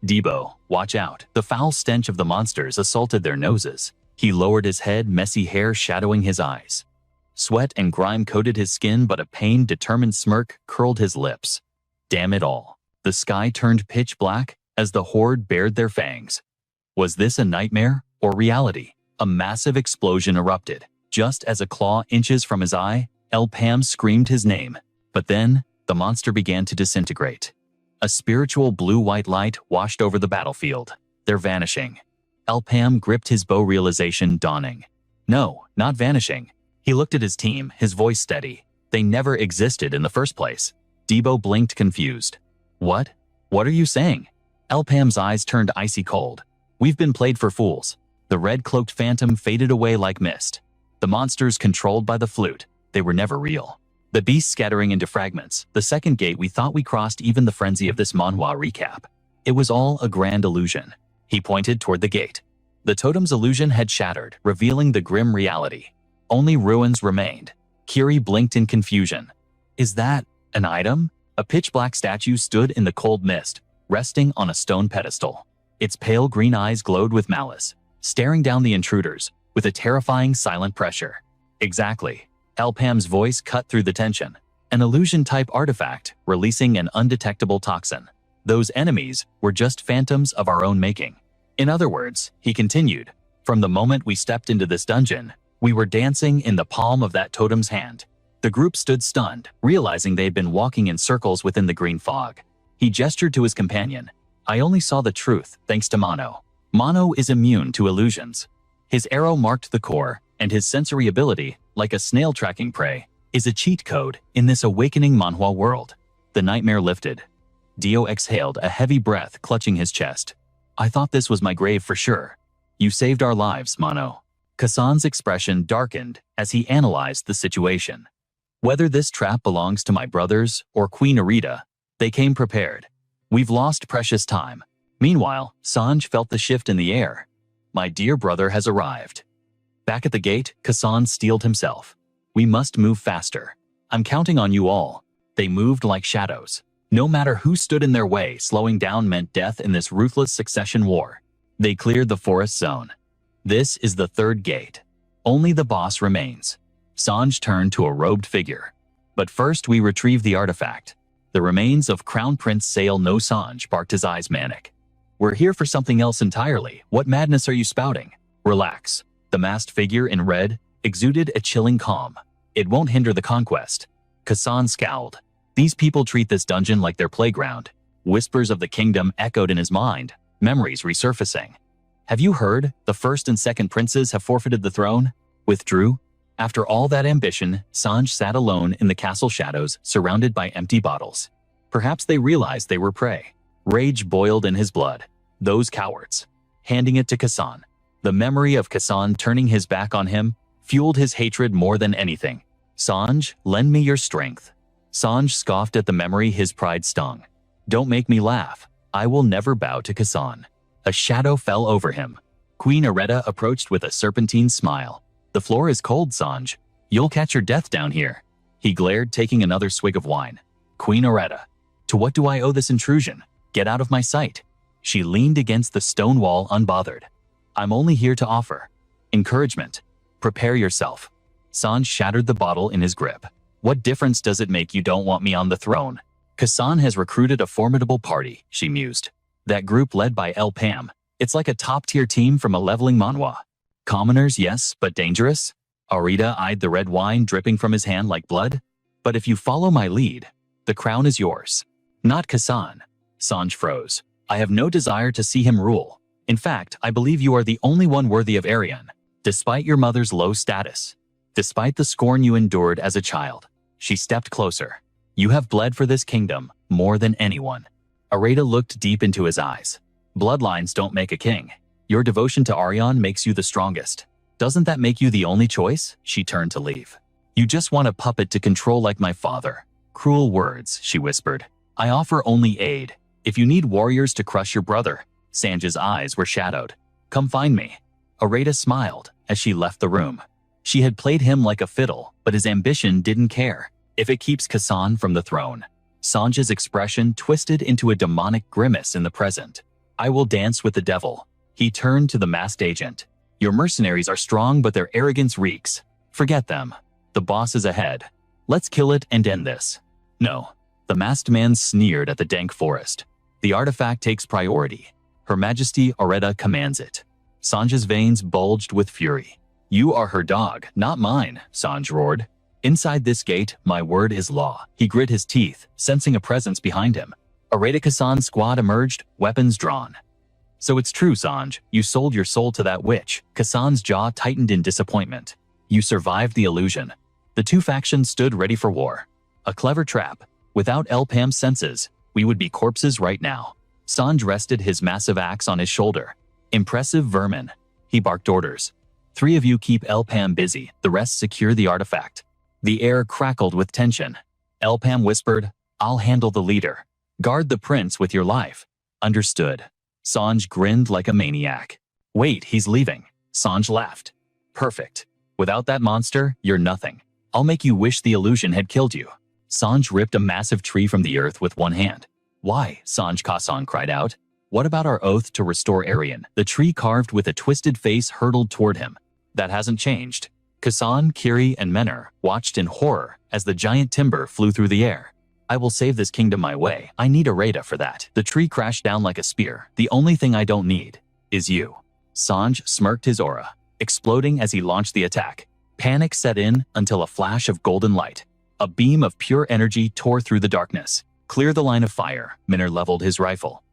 Debo, watch out. The foul stench of the monsters assaulted their noses. He lowered his head, messy hair shadowing his eyes. Sweat and grime coated his skin, but a pain-determined smirk curled his lips. Damn it all. The sky turned pitch black as the horde bared their fangs. Was this a nightmare or reality? A massive explosion erupted. Just as a claw inches from his eye, Elpam screamed his name. But then, the monster began to disintegrate. A spiritual blue-white light washed over the battlefield. They're vanishing. Elpam gripped his bow, realization dawning. No, not vanishing. He looked at his team, his voice steady. They never existed in the first place. Debo blinked, confused. What? What are you saying? Elpam's eyes turned icy cold. We've been played for fools. The red-cloaked phantom faded away like mist. The monsters controlled by the flute, they were never real. The beast scattering into fragments, the second gate we thought we crossed, even the frenzy of this manhwa recap. It was all a grand illusion. He pointed toward the gate. The totem's illusion had shattered, revealing the grim reality. Only ruins remained. Kiri blinked in confusion. Is that an item? A pitch-black statue stood in the cold mist, resting on a stone pedestal. Its pale green eyes glowed with malice, staring down the intruders with a terrifying silent pressure. Exactly. Elpam's voice cut through the tension. An illusion-type artifact, releasing an undetectable toxin. Those enemies were just phantoms of our own making. In other words, he continued, from the moment we stepped into this dungeon, we were dancing in the palm of that totem's hand. The group stood stunned, realizing they had been walking in circles within the green fog. He gestured to his companion. I only saw the truth thanks to Mano. Mano is immune to illusions. His arrow marked the core, and his sensory ability, like a snail tracking prey, is a cheat code in this awakening manhwa world. The nightmare lifted. Dio exhaled a heavy breath, clutching his chest. I thought this was my grave for sure. You saved our lives, Mano. Kassan's expression darkened as he analyzed the situation. Whether this trap belongs to my brothers or Queen Arita, they came prepared. We've lost precious time. Meanwhile, Sanj felt the shift in the air. My dear brother has arrived. Back at the gate, Kassan steeled himself. We must move faster. I'm counting on you all. They moved like shadows. No matter who stood in their way, slowing down meant death in this ruthless succession war. They cleared the forest zone. This is the third gate. Only the boss remains. Sanj turned to a robed figure. But first we retrieve the artifact. The remains of Crown Prince Sale no Sanj, barked his eyes manic. We're here for something else entirely. What madness are you spouting? Relax. The masked figure in red exuded a chilling calm. It won't hinder the conquest. Kassan scowled. These people treat this dungeon like their playground. Whispers of the kingdom echoed in his mind, memories resurfacing. Have you heard? The first and second princes have forfeited the throne? Withdrew? After all that ambition, Sanj sat alone in the castle shadows, surrounded by empty bottles. Perhaps they realized they were prey. Rage boiled in his blood. Those cowards. Handing it to Kassan. The memory of Kassan turning his back on him fueled his hatred more than anything. Sanj, lend me your strength. Sanj scoffed at the memory, his pride stung. Don't make me laugh. I will never bow to Kassan. A shadow fell over him. Queen Areta approached with a serpentine smile. The floor is cold, Sanj. You'll catch your death down here. He glared, taking another swig of wine. Queen Areta, to what do I owe this intrusion? Get out of my sight. She leaned against the stone wall, unbothered. I'm only here to offer encouragement. Prepare yourself. Sanj shattered the bottle in his grip. What difference does it make you don't want me on the throne? Kassan has recruited a formidable party, she mused. That group led by Elpam. It's like a top-tier team from a leveling manhwa. Commoners, yes, but dangerous? Arita eyed the red wine dripping from his hand like blood. But if you follow my lead, the crown is yours. Not Kassan. Sanj froze. I have no desire to see him rule. In fact, I believe you are the only one worthy of Arian. Despite your mother's low status, despite the scorn you endured as a child, she stepped closer. You have bled for this kingdom more than anyone. Areta looked deep into his eyes. Bloodlines don't make a king. Your devotion to Arian makes you the strongest. Doesn't that make you the only choice? She turned to leave. You just want a puppet to control like my father. Cruel words, she whispered. I offer only aid. If you need warriors to crush your brother. Sanj's eyes were shadowed. Come find me. Areta smiled as she left the room. She had played him like a fiddle, but his ambition didn't care. If it keeps Kassan from the throne. Sanj's expression twisted into a demonic grimace in the present. I will dance with the devil. He turned to the masked agent. Your mercenaries are strong, but their arrogance reeks. Forget them. The boss is ahead. Let's kill it and end this. No. The masked man sneered at the dank forest. The artifact takes priority. Her Majesty Areta commands it. Sanj's veins bulged with fury. You are her dog, not mine, Sanj roared. Inside this gate, my word is law. He grit his teeth, sensing a presence behind him. Areta Kassan's squad emerged, weapons drawn. So it's true, Sanj, you sold your soul to that witch. Kassan's jaw tightened in disappointment. You survived the illusion. The two factions stood ready for war. A clever trap. Without Elpam's senses, we would be corpses right now. Sanj rested his massive axe on his shoulder. Impressive vermin. He barked orders. 3 of you keep Elpam busy, the rest secure the artifact. The air crackled with tension. Elpam whispered, I'll handle the leader. Guard the prince with your life. Understood. Sanj grinned like a maniac. Wait, he's leaving. Sanj laughed. Perfect. Without that monster, you're nothing. I'll make you wish the illusion had killed you. Sanj ripped a massive tree from the earth with one hand. Why? Sanj Kasan cried out. What about our oath to restore Aryan? The tree carved with a twisted face hurtled toward him. That hasn't changed. Kasan, Kiri, and Menor watched in horror as the giant timber flew through the air. I will save this kingdom my way. I need a Rada for that. The tree crashed down like a spear. The only thing I don't need is you. Sanj smirked his aura, exploding as he launched the attack. Panic set in until a flash of golden light. A beam of pure energy tore through the darkness. Clear the line of fire. Menor leveled his rifle.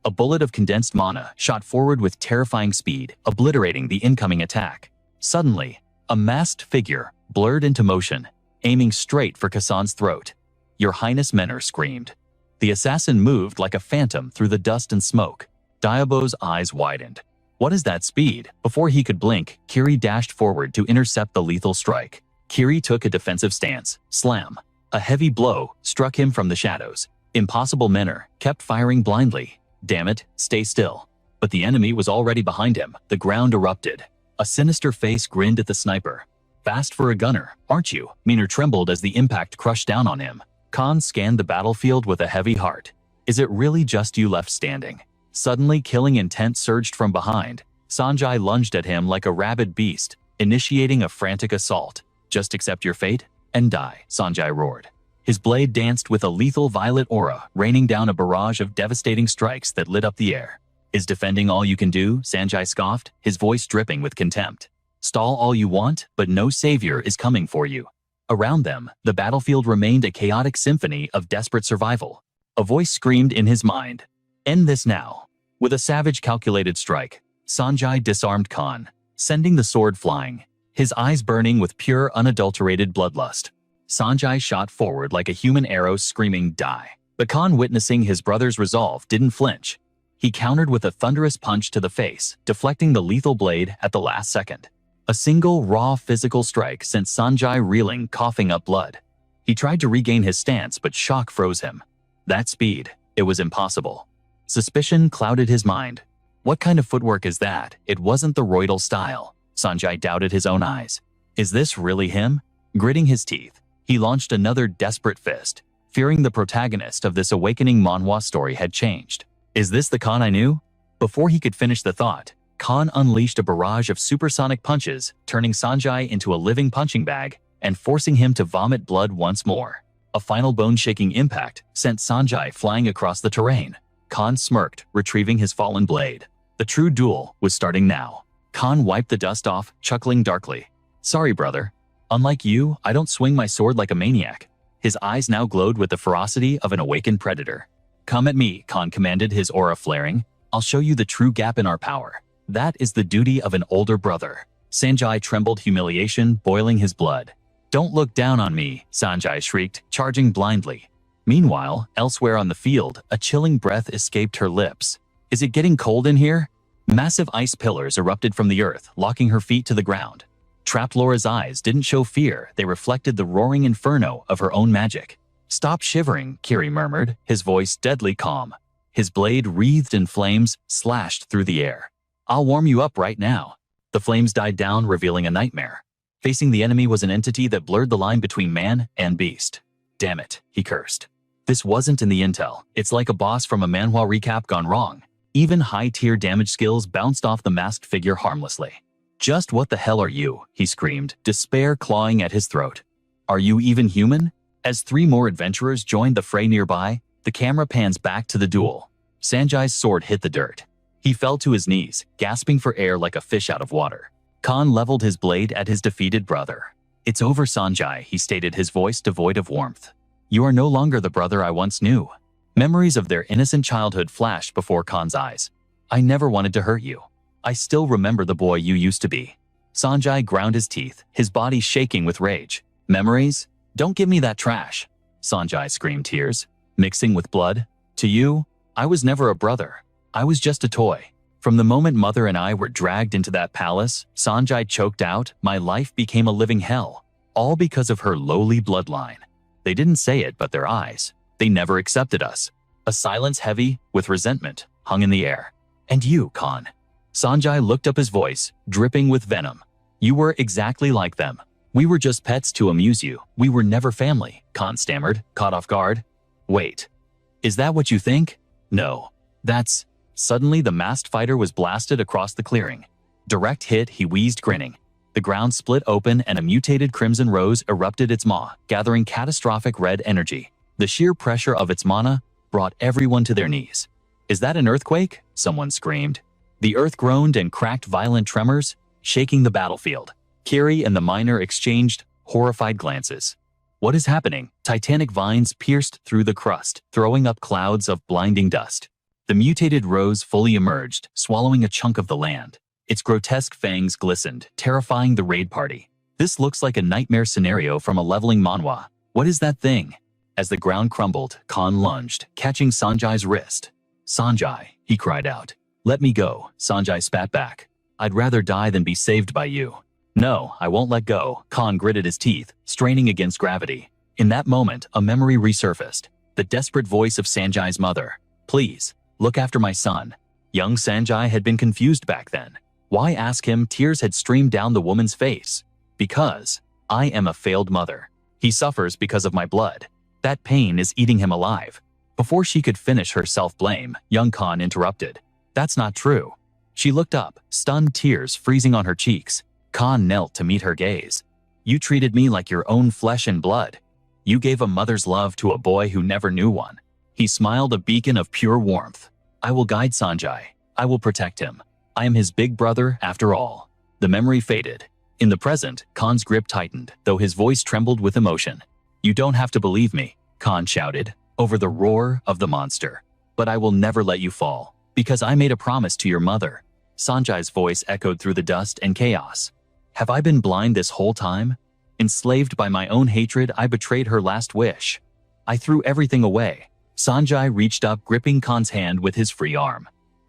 A bullet of condensed mana shot forward with terrifying speed, obliterating the incoming attack. Suddenly, a masked figure blurred into motion, aiming straight for Kasan's throat. Your Highness, Menor screamed. The assassin moved like a phantom through the dust and smoke. Diabo's eyes widened. What is that speed? Before he could blink, Kiri dashed forward to intercept the lethal strike. Kiri took a defensive stance. Slam. A heavy blow struck him from the shadows. Impossible. Menor kept firing blindly. Damn it, stay still. But the enemy was already behind him. The ground erupted. A sinister face grinned at the sniper. Fast for a gunner, aren't you? Menor trembled as the impact crushed down on him. Khan scanned the battlefield with a heavy heart. Is it really just you left standing? Suddenly, killing intent surged from behind. Sanjay lunged at him like a rabid beast, initiating a frantic assault. Just accept your fate and die, Sanjay roared. His blade danced with a lethal violet aura, raining down a barrage of devastating strikes that lit up the air. Is defending all you can do? Sanjay scoffed, his voice dripping with contempt. Stall all you want, but no savior is coming for you. Around them, the battlefield remained a chaotic symphony of desperate survival. A voice screamed in his mind. End this now. With a savage calculated strike, Sanjay disarmed Khan, sending the sword flying, his eyes burning with pure unadulterated bloodlust. Sanjay shot forward like a human arrow screaming, die. But Khan, witnessing his brother's resolve, didn't flinch. He countered with a thunderous punch to the face, deflecting the lethal blade at the last second. A single, raw physical strike sent Sanjay reeling, coughing up blood. He tried to regain his stance, but shock froze him. That speed, it was impossible. Suspicion clouded his mind. What kind of footwork is that? It wasn't the roidal style. Sanjay doubted his own eyes. Is this really him? Gritting his teeth, he launched another desperate fist, fearing the protagonist of this awakening manhwa story had changed. Is this the Khan I knew? Before he could finish the thought, Khan unleashed a barrage of supersonic punches, turning Sanjay into a living punching bag and forcing him to vomit blood once more. A final bone-shaking impact sent Sanjay flying across the terrain. Khan smirked, retrieving his fallen blade. The true duel was starting now. Khan wiped the dust off, chuckling darkly. Sorry, brother. Unlike you, I don't swing my sword like a maniac. His eyes now glowed with the ferocity of an awakened predator. Come at me, Khan commanded, his aura flaring. I'll show you the true gap in our power. That is the duty of an older brother. Sanjay trembled, humiliation boiling his blood. Don't look down on me, Sanjay shrieked, charging blindly. Meanwhile, elsewhere on the field, a chilling breath escaped her lips. Is it getting cold in here? Massive ice pillars erupted from the earth, locking her feet to the ground. Trapped Laura's eyes didn't show fear, they reflected the roaring inferno of her own magic. Stop shivering, Kiri murmured, his voice deadly calm. His blade, wreathed in flames, slashed through the air. I'll warm you up right now. The flames died down, revealing a nightmare. Facing the enemy was an entity that blurred the line between man and beast. Damn it, he cursed. This wasn't in the intel. It's like a boss from a manhwa recap gone wrong. Even high-tier damage skills bounced off the masked figure harmlessly. Just what the hell are you? He screamed, despair clawing at his throat. Are you even human? As 3 more adventurers joined the fray nearby, the camera pans back to the duel. Sanjay's sword hit the dirt. He fell to his knees, gasping for air like a fish out of water. Khan leveled his blade at his defeated brother. It's over, Sanjay, he stated, his voice devoid of warmth. You are no longer the brother I once knew. Memories of their innocent childhood flashed before Khan's eyes. I never wanted to hurt you. I still remember the boy you used to be. Sanjay ground his teeth, his body shaking with rage. Memories? Don't give me that trash. Sanjay screamed, tears mixing with blood. To you, I was never a brother. I was just a toy. From the moment Mother and I were dragged into that palace, Sanjay choked out, my life became a living hell. All because of her lowly bloodline. They didn't say it, but their eyes. They never accepted us. A silence heavy with resentment hung in the air. And you, Khan. Sanjay looked up, his voice dripping with venom. You were exactly like them. We were just pets to amuse you. We were never family, Khan stammered, caught off guard. Wait. Is that what you think? No. That's… Suddenly the masked fighter was blasted across the clearing. Direct hit, he wheezed, grinning. The ground split open and a mutated crimson rose erupted its maw, gathering catastrophic red energy. The sheer pressure of its mana brought everyone to their knees. Is that an earthquake? Someone screamed. The earth groaned and cracked, violent tremors, shaking the battlefield. Kiri and the miner exchanged horrified glances. What is happening? Titanic vines pierced through the crust, throwing up clouds of blinding dust. The mutated rose fully emerged, swallowing a chunk of the land. Its grotesque fangs glistened, terrifying the raid party. This looks like a nightmare scenario from a leveling manhwa. What is that thing? As the ground crumbled, Khan lunged, catching Sanjay's wrist. Sanjay, he cried out. Let me go, Sanjay spat back. I'd rather die than be saved by you. No, I won't let go, Khan gritted his teeth, straining against gravity. In that moment, a memory resurfaced. The desperate voice of Sanjay's mother. Please, look after my son. Young Sanjay had been confused back then. Why ask him? Tears had streamed down the woman's face. Because I am a failed mother. He suffers because of my blood. That pain is eating him alive. Before she could finish her self-blame, young Khan interrupted. That's not true. She looked up, stunned, tears freezing on her cheeks. Khan knelt to meet her gaze. You treated me like your own flesh and blood. You gave a mother's love to a boy who never knew one. He smiled, a beacon of pure warmth. I will guide Sanjay. I will protect him. I am his big brother after all. The memory faded. In the present, Khan's grip tightened, though his voice trembled with emotion. You don't have to believe me, Khan shouted, over the roar of the monster. But I will never let you fall, because I made a promise to your mother. Sanjay's voice echoed through the dust and chaos. Have I been blind this whole time? Enslaved by my own hatred, I betrayed her last wish. I threw everything away. Sanjay reached up, gripping Khan's hand with his free arm.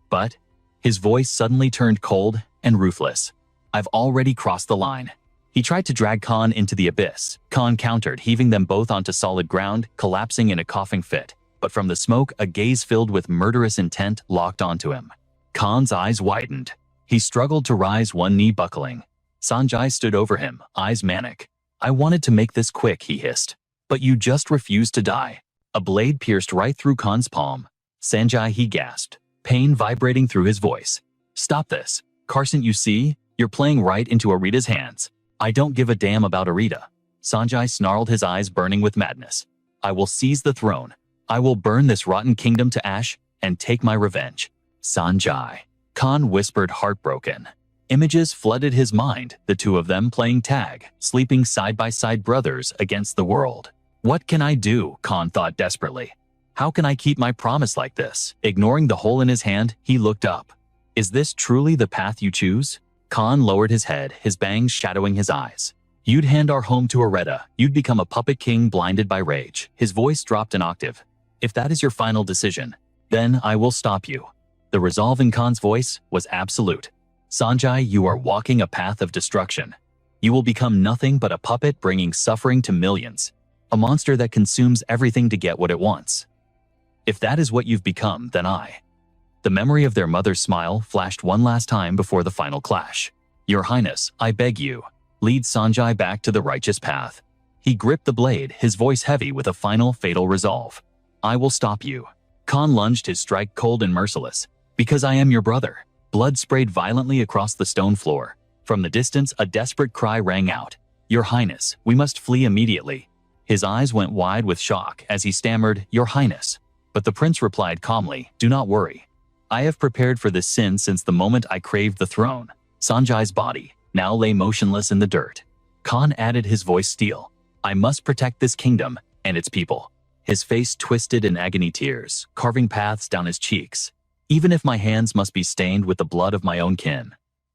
But his voice suddenly turned cold and ruthless. I've already crossed the line. He tried to drag Khan into the abyss. Khan countered, heaving them both onto solid ground, collapsing in a coughing fit. But from the smoke, a gaze filled with murderous intent locked onto him. Khan's eyes widened. He struggled to rise, one knee buckling. Sanjay stood over him, eyes manic. I wanted to make this quick, he hissed. But you just refused to die. A blade pierced right through Khan's palm. Sanjay, he gasped, pain vibrating through his voice. Stop this. Carson, you see? You're playing right into Arita's hands. I don't give a damn about Arita. Sanjay snarled, his eyes burning with madness. I will seize the throne. I will burn this rotten kingdom to ash and take my revenge. Sanjay. Khan whispered, heartbroken. Images flooded his mind, the two of them playing tag, sleeping side by side, brothers against the world. What can I do? Khan thought desperately. How can I keep my promise like this? Ignoring the hole in his hand, he looked up. Is this truly the path you choose? Khan lowered his head, his bangs shadowing his eyes. You'd hand our home to Areta. You'd become a puppet king blinded by rage. His voice dropped an octave. If that is your final decision, then I will stop you. The resolve in Khan's voice was absolute. Sanjay, you are walking a path of destruction. You will become nothing but a puppet bringing suffering to millions. A monster that consumes everything to get what it wants. If that is what you've become, then I… The memory of their mother's smile flashed one last time before the final clash. Your Highness, I beg you, lead Sanjay back to the righteous path. He gripped the blade, his voice heavy with a final fatal resolve. I will stop you. Khan lunged, his strike cold and merciless. Because I am your brother. Blood sprayed violently across the stone floor. From the distance, a desperate cry rang out. Your Highness, we must flee immediately. His eyes went wide with shock as he stammered, Your Highness. But the prince replied calmly, Do not worry. I have prepared for this sin since the moment I craved the throne. Sanjay's body now lay motionless in the dirt. Khan added, his voice steel. I must protect this kingdom and its people. His face twisted in agony, tears carving paths down his cheeks. Even if my hands must be stained with the blood of my own kin.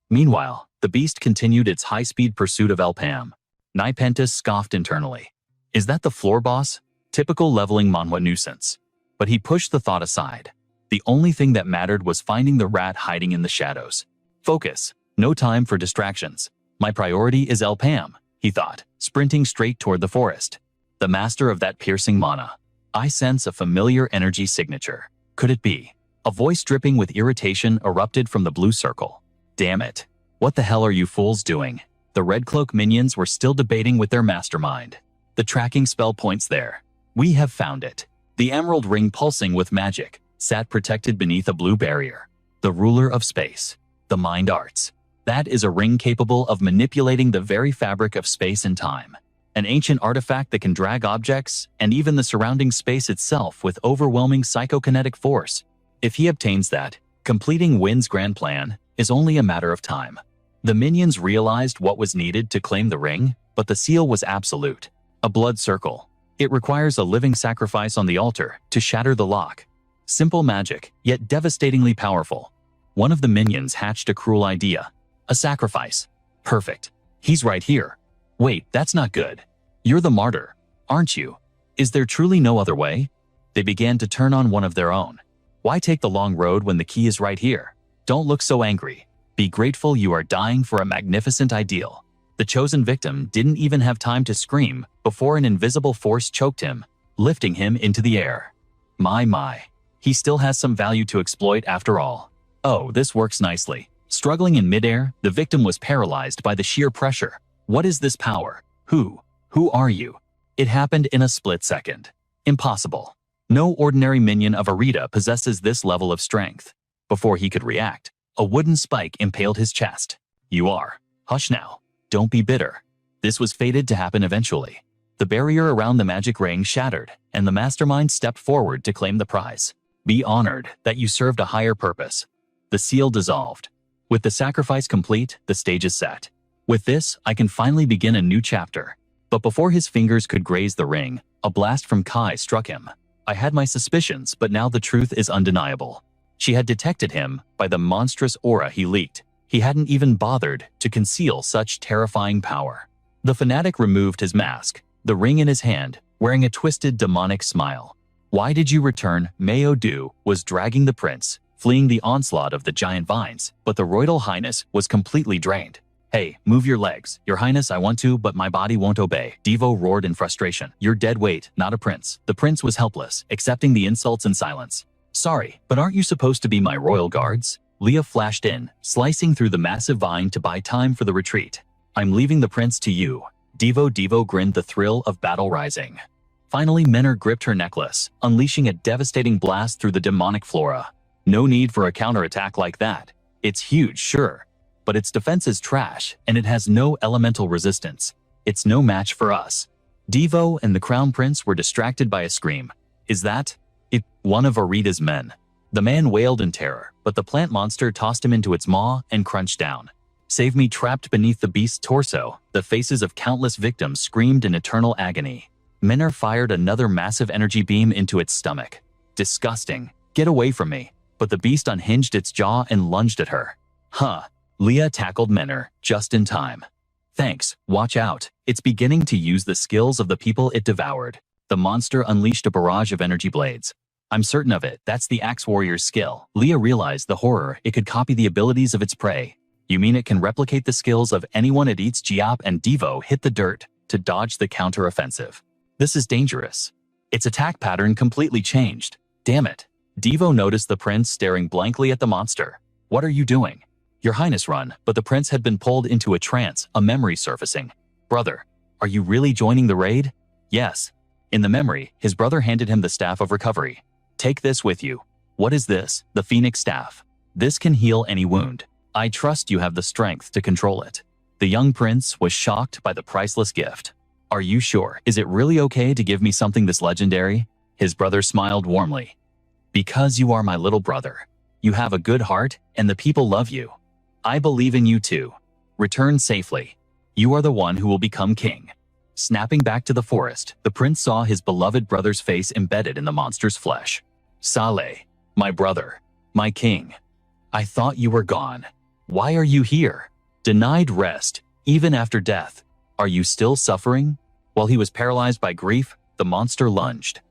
Meanwhile, the beast continued its high-speed pursuit of Elpam. Naipentis scoffed internally. Is that the floor boss? Typical leveling manhwa nuisance. But he pushed the thought aside. The only thing that mattered was finding the rat hiding in the shadows. Focus. No time for distractions. My priority is Pam, he thought, sprinting straight toward the forest. The master of that piercing mana. I sense a familiar energy signature. Could it be? A voice dripping with irritation erupted from the blue circle. Damn it. What the hell are you fools doing? The Red Cloak minions were still debating with their mastermind. The tracking spell points there. We have found it. The emerald ring pulsing with magic sat protected beneath a blue barrier. The ruler of space. The mind arts. That is a ring capable of manipulating the very fabric of space and time. An ancient artifact that can drag objects and even the surrounding space itself with overwhelming psychokinetic force. If he obtains that, completing Win's grand plan is only a matter of time. The minions realized what was needed to claim the ring, but the seal was absolute. A blood circle. It requires a living sacrifice on the altar to shatter the lock. Simple magic, yet devastatingly powerful. One of the minions hatched a cruel idea. A sacrifice. Perfect. He's right here. Wait, that's not good. You're the martyr, aren't you? Is there truly no other way? They began to turn on one of their own. Why take the long road when the key is right here? Don't look so angry. Be grateful you are dying for a magnificent ideal. The chosen victim didn't even have time to scream before an invisible force choked him, lifting him into the air. My. He still has some value to exploit after all. Oh, this works nicely. Struggling in midair, the victim was paralyzed by the sheer pressure. What is this power? Who are you? It happened in a split second. Impossible. No ordinary minion of Arita possesses this level of strength. Before he could react, a wooden spike impaled his chest. You are. Hush now. Don't be bitter. This was fated to happen eventually. The barrier around the magic ring shattered, and the mastermind stepped forward to claim the prize. Be honored that you served a higher purpose. The seal dissolved. With the sacrifice complete, the stage is set. With this, I can finally begin a new chapter. But before his fingers could graze the ring, a blast from Kai struck him. I had my suspicions, but now the truth is undeniable. She had detected him by the monstrous aura he leaked. He hadn't even bothered to conceal such terrifying power. The fanatic removed his mask, the ring in his hand, wearing a twisted demonic smile. Why did you return? Meo Du was dragging the prince, fleeing the onslaught of the giant vines, but the Royal Highness was completely drained. Hey, move your legs. Your Highness, I want to, but my body won't obey. Devo roared in frustration. You're dead weight, not a prince. The prince was helpless, accepting the insults in silence. Sorry, but aren't you supposed to be my royal guards? Leah flashed in, slicing through the massive vine to buy time for the retreat. I'm leaving the prince to you. Devo grinned, the thrill of battle rising. Finally, Menor gripped her necklace, unleashing a devastating blast through the demonic flora. No need for a counterattack like that. It's huge, sure, but its defense is trash, and it has no elemental resistance. It's no match for us. Devo and the Crown Prince were distracted by a scream. Is that it? One of Arita's men. The man wailed in terror, but the plant monster tossed him into its maw and crunched down. Save me! Trapped beneath the beast's torso, the faces of countless victims screamed in eternal agony. Menor fired another massive energy beam into its stomach. Disgusting. Get away from me. But the beast unhinged its jaw and lunged at her. Huh. Leah tackled Menor just in time. Thanks. Watch out. It's beginning to use the skills of the people it devoured. The monster unleashed a barrage of energy blades. I'm certain of it. That's the Axe Warrior's skill. Leah realized the horror. It could copy the abilities of its prey. You mean it can replicate the skills of anyone it eats? Giap and Devo hit the dirt to dodge the counter-offensive. This is dangerous. Its attack pattern completely changed. Damn it. Devo noticed the prince staring blankly at the monster. What are you doing? Your Highness, run. But the prince had been pulled into a trance, a memory surfacing. Brother, are you really joining the raid? Yes. In the memory, his brother handed him the Staff of Recovery. Take this with you. What is this? The Phoenix Staff. This can heal any wound. I trust you have the strength to control it. The young prince was shocked by the priceless gift. Are you sure? Is it really okay to give me something this legendary? His brother smiled warmly. Because you are my little brother. You have a good heart, and the people love you. I believe in you too. Return safely. You are the one who will become king. Snapping back to the forest, the prince saw his beloved brother's face embedded in the monster's flesh. Saleh, my brother, my king. I thought you were gone. Why are you here? Denied rest, even after death. Are you still suffering? While he was paralyzed by grief, the monster lunged.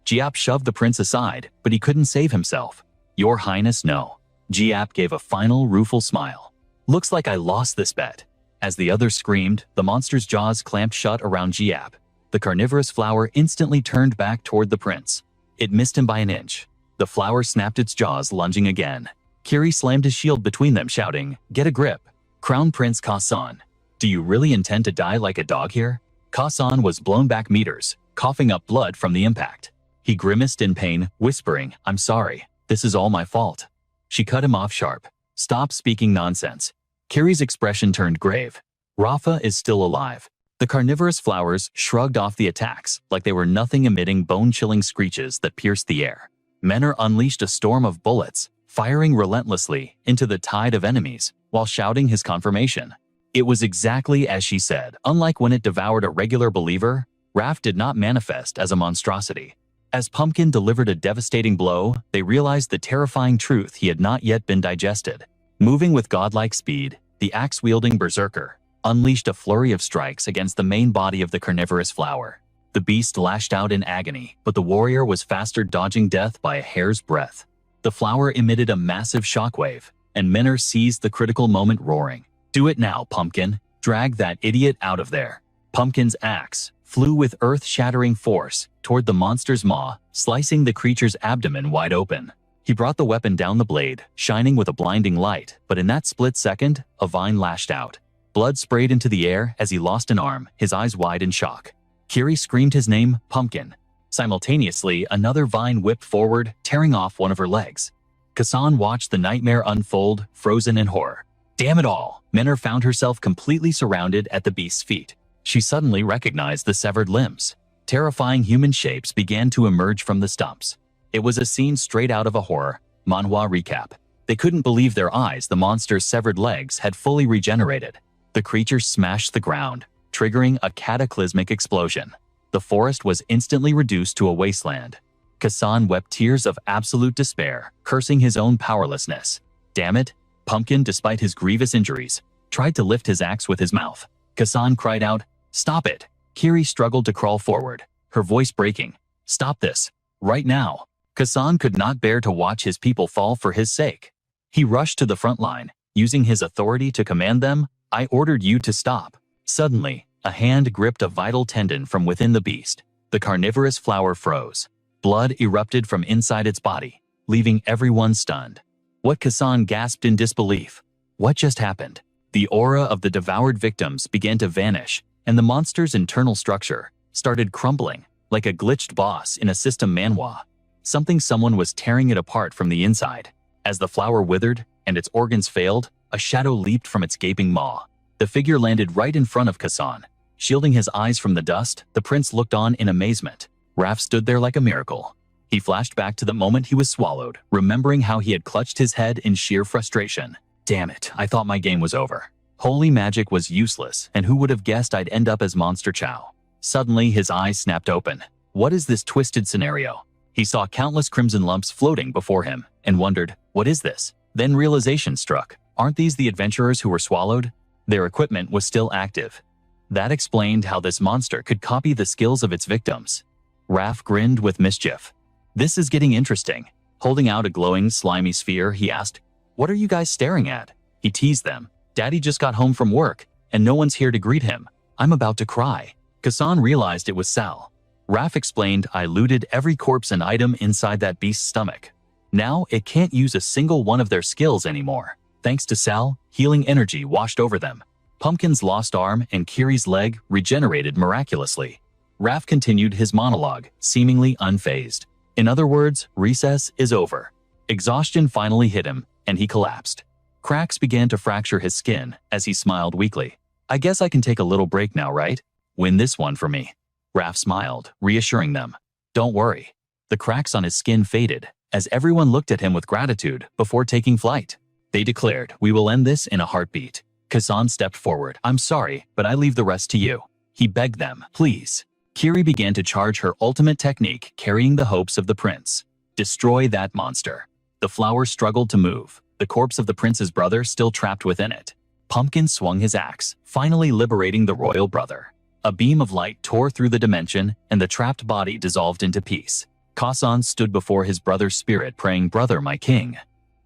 Giap shoved the prince aside, but he couldn't save himself. Your Highness, no. Giap gave a final rueful smile. Looks like I lost this bet. As the other screamed, the monster's jaws clamped shut around Giap. The carnivorous flower instantly turned back toward the prince. It missed him by an inch. The flower snapped its jaws, lunging again. Kiri slammed his shield between them, shouting, "Get a grip." Crown Prince Kasan. Do you really intend to die like a dog here? Kasan was blown back meters, coughing up blood from the impact. He grimaced in pain, whispering, "I'm sorry. This is all my fault." She cut him off sharp. "Stop speaking nonsense." Kiri's expression turned grave. "Rafa is still alive." The carnivorous flowers shrugged off the attacks like they were nothing, emitting bone-chilling screeches that pierced the air. Menor unleashed a storm of bullets, firing relentlessly into the tide of enemies while shouting his confirmation. It was exactly as she said. Unlike when it devoured a regular believer, Raph did not manifest as a monstrosity. As Pumpkin delivered a devastating blow, they realized the terrifying truth he had not yet been digested. Moving with godlike speed, the axe-wielding berserker unleashed a flurry of strikes against the main body of the carnivorous flower. The beast lashed out in agony, but the warrior was faster, dodging death by a hair's breadth. The flower emitted a massive shockwave, and Menor seized the critical moment, roaring, "Do it now, Pumpkin! Drag that idiot out of there!" Pumpkin's axe flew with earth-shattering force toward the monster's maw, slicing the creature's abdomen wide open. He brought the weapon down, the blade shining with a blinding light, but in that split second, a vine lashed out. Blood sprayed into the air as he lost an arm, his eyes wide in shock. Kiri screamed his name, "Pumpkin." Simultaneously, another vine whipped forward, tearing off one of her legs. Kasan watched the nightmare unfold, frozen in horror. Damn it all! Menor found herself completely surrounded at the beast's feet. She suddenly recognized the severed limbs. Terrifying human shapes began to emerge from the stumps. It was a scene straight out of a horror manhwa recap. They couldn't believe their eyes. The monster's severed legs had fully regenerated. The creature smashed the ground, triggering a cataclysmic explosion. The forest was instantly reduced to a wasteland. Kasan wept tears of absolute despair, cursing his own powerlessness. Damn it! Pumpkin, despite his grievous injuries, tried to lift his axe with his mouth. Kasan cried out, "Stop it!" Kiri struggled to crawl forward, her voice breaking. "Stop this! Right now!" Kasan could not bear to watch his people fall for his sake. He rushed to the front line, using his authority to command them, "I ordered you to stop." Suddenly, a hand gripped a vital tendon from within the beast. The carnivorous flower froze. Blood erupted from inside its body, leaving everyone stunned. What? Kasan gasped in disbelief. What just happened? The aura of the devoured victims began to vanish, and the monster's internal structure started crumbling, like a glitched boss in a system manhwa. Someone was tearing it apart from the inside. As the flower withered and its organs failed, a shadow leaped from its gaping maw. The figure landed right in front of Kasan. Shielding his eyes from the dust, the prince looked on in amazement. Raph stood there like a miracle. He flashed back to the moment he was swallowed, remembering how he had clutched his head in sheer frustration. Damn it, I thought my game was over. Holy magic was useless, and who would have guessed I'd end up as Monster Chow? Suddenly, his eyes snapped open. What is this twisted scenario? He saw countless crimson lumps floating before him, and wondered, what is this? Then realization struck. Aren't these the adventurers who were swallowed? Their equipment was still active. That explained how this monster could copy the skills of its victims. Raph grinned with mischief. This is getting interesting. Holding out a glowing, slimy sphere, he asked, "What are you guys staring at?" He teased them. "Daddy just got home from work, and no one's here to greet him. I'm about to cry." Kasan realized it was Sal. Raph explained, "I looted every corpse and item inside that beast's stomach. Now it can't use a single one of their skills anymore." Thanks to Sal, healing energy washed over them. Pumpkin's lost arm and Kiri's leg regenerated miraculously. Raph continued his monologue, seemingly unfazed. In other words, recess is over. Exhaustion finally hit him, and he collapsed. Cracks began to fracture his skin as he smiled weakly. "I guess I can take a little break now, right? Win this one for me." Raph smiled, reassuring them. "Don't worry." The cracks on his skin faded as everyone looked at him with gratitude before taking flight. They declared, "We will end this in a heartbeat." Kasan stepped forward. "I'm sorry, but I leave the rest to you." He begged them, "Please." Kiri began to charge her ultimate technique, carrying the hopes of the prince. Destroy that monster. The flower struggled to move, the corpse of the prince's brother still trapped within it. Pumpkin swung his axe, finally liberating the royal brother. A beam of light tore through the dimension, and the trapped body dissolved into peace. Kasan stood before his brother's spirit praying, "Brother, my king."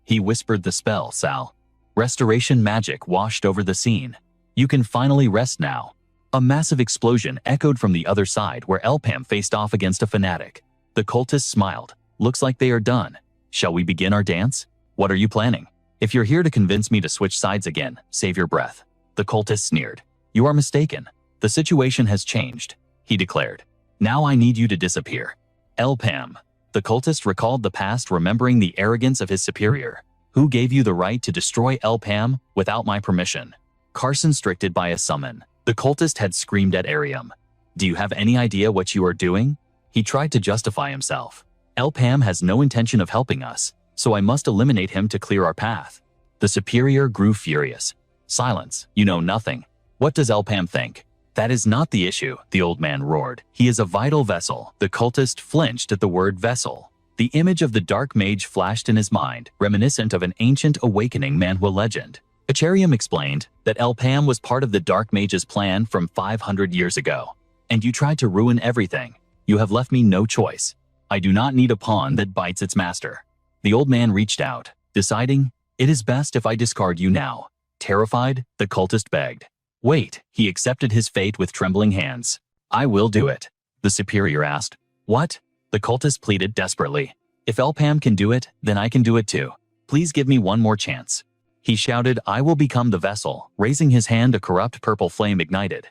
He whispered the spell, Sal. Restoration magic washed over the scene. "You can finally rest now." A massive explosion echoed from the other side where Elpam faced off against a fanatic. The cultists smiled. "Looks like they are done. Shall we begin our dance? What are you planning? If you're here to convince me to switch sides again, save your breath." The cultist sneered. "You are mistaken. The situation has changed," he declared. "Now I need you to disappear." Elpam. The cultist recalled the past, remembering the arrogance of his superior. "Who gave you the right to destroy Elpam without my permission?" Carson stricted by a summon. The cultist had screamed at Arium. "Do you have any idea what you are doing?" He tried to justify himself. "Elpam has no intention of helping us, so I must eliminate him to clear our path." The superior grew furious. "Silence, you know nothing. What does Elpam think?" "That is not the issue," the old man roared. "He is a vital vessel." The cultist flinched at the word vessel. The image of the dark mage flashed in his mind, reminiscent of an ancient awakening manhwa legend. Acharium explained that Elpam was part of the dark mage's plan from 500 years ago. "And you tried to ruin everything. You have left me no choice. I do not need a pawn that bites its master." The old man reached out, deciding, "It is best if I discard you now." Terrified, the cultist begged. "Wait," he accepted his fate with trembling hands. "I will do it." The superior asked. "What?" The cultist pleaded desperately. "If Elpam can do it, then I can do it too. Please give me one more chance." He shouted, "I will become the vessel." Raising his hand, a corrupt purple flame ignited.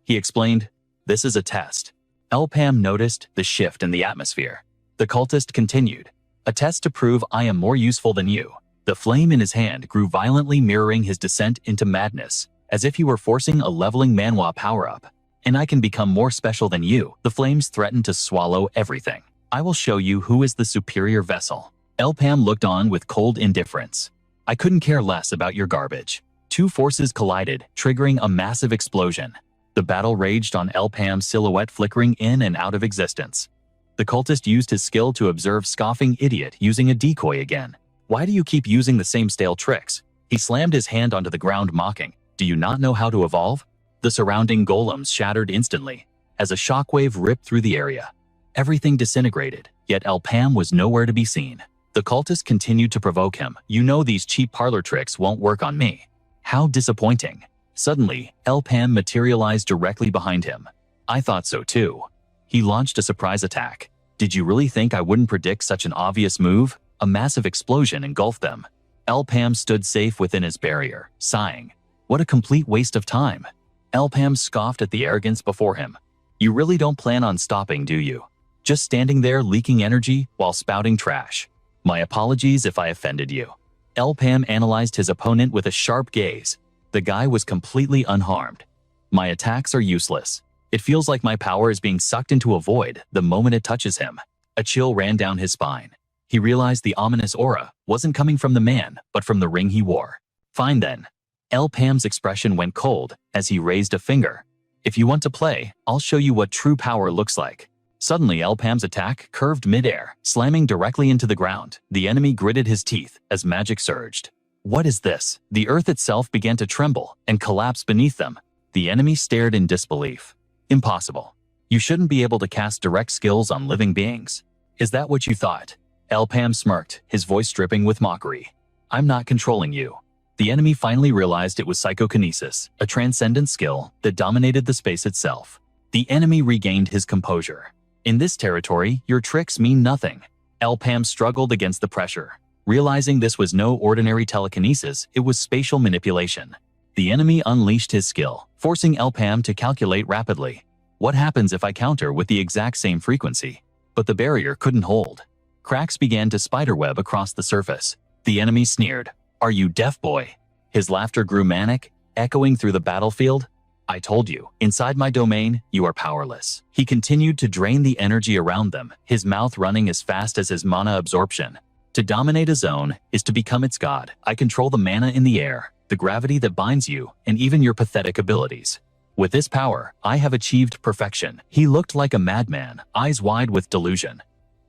He explained, "This is a test." Elpam noticed the shift in the atmosphere. The cultist continued, "A test to prove I am more useful than you." The flame in his hand grew violently, mirroring his descent into madness, as if he were forcing a leveling manhwa power-up. "And I can become more special than you." The flames threatened to swallow everything. "I will show you who is the superior vessel." Elpam looked on with cold indifference. "I couldn't care less about your garbage." Two forces collided, triggering a massive explosion. The battle raged on Elpam's silhouette, flickering in and out of existence. The cultist used his skill to observe scoffing idiot using a decoy again. "Why do you keep using the same stale tricks?" He slammed his hand onto the ground, mocking. "Do you not know how to evolve?" The surrounding golems shattered instantly, as a shockwave ripped through the area. Everything disintegrated, yet Elpam was nowhere to be seen. The cultist continued to provoke him. "You know these cheap parlor tricks won't work on me." How disappointing. Suddenly, Elpam materialized directly behind him. "I thought so too." He launched a surprise attack. "Did you really think I wouldn't predict such an obvious move?" A massive explosion engulfed them. Elpam stood safe within his barrier, sighing. "What a complete waste of time." Elpam scoffed at the arrogance before him. "You really don't plan on stopping, do you? Just standing there leaking energy while spouting trash. My apologies if I offended you." Elpam analyzed his opponent with a sharp gaze. The guy was completely unharmed. "My attacks are useless. It feels like my power is being sucked into a void the moment it touches him." A chill ran down his spine. He realized the ominous aura wasn't coming from the man, but from the ring he wore. "Fine then." Elpam's expression went cold as he raised a finger. "If you want to play, I'll show you what true power looks like." Suddenly, Elpam's attack curved midair, slamming directly into the ground. The enemy gritted his teeth as magic surged. "What is this?" The earth itself began to tremble and collapse beneath them. The enemy stared in disbelief. "Impossible. You shouldn't be able to cast direct skills on living beings. Is that what you thought?" Elpam smirked, his voice dripping with mockery. "I'm not controlling you." The enemy finally realized it was psychokinesis, a transcendent skill that dominated the space itself. The enemy regained his composure. "In this territory, your tricks mean nothing." Elpam struggled against the pressure. Realizing this was no ordinary telekinesis, it was spatial manipulation. The enemy unleashed his skill, forcing Elpam to calculate rapidly. "What happens if I counter with the exact same frequency?" But the barrier couldn't hold. Cracks began to spiderweb across the surface. The enemy sneered. "Are you deaf, boy?" His laughter grew manic, echoing through the battlefield. "I told you, inside my domain, you are powerless." He continued to drain the energy around them, his mouth running as fast as his mana absorption. "To dominate a zone is to become its god. I control the mana in the air, the gravity that binds you, and even your pathetic abilities. With this power, I have achieved perfection." He looked like a madman, eyes wide with delusion.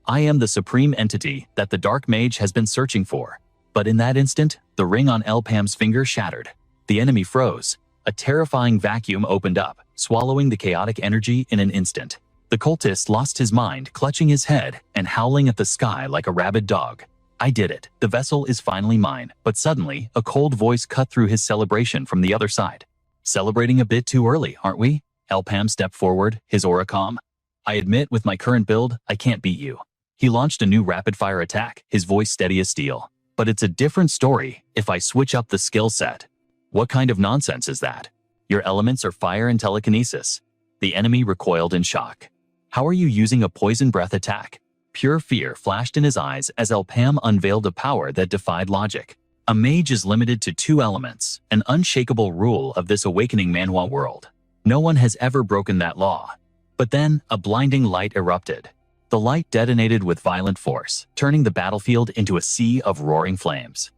"I am the supreme entity that the dark mage has been searching for." But in that instant, the ring on Elpam's finger shattered. The enemy froze. A terrifying vacuum opened up, swallowing the chaotic energy in an instant. The cultist lost his mind, clutching his head and howling at the sky like a rabid dog. I did it. The vessel is finally mine. But suddenly, a cold voice cut through his celebration from the other side. Celebrating a bit too early, aren't we? Elpham stepped forward, his aura calm. I admit, with my current build, I can't beat you. He launched a new rapid-fire attack, his voice steady as steel. But it's a different story if I switch up the skill set. What kind of nonsense is that? Your elements are fire and telekinesis. The enemy recoiled in shock. How are you using a poison breath attack? Pure fear flashed in his eyes as Elpham unveiled a power that defied logic. A mage is limited to 2 elements, an unshakable rule of this awakening manhwa world. No one has ever broken that law. But then, a blinding light erupted. The light detonated with violent force, turning the battlefield into a sea of roaring flames.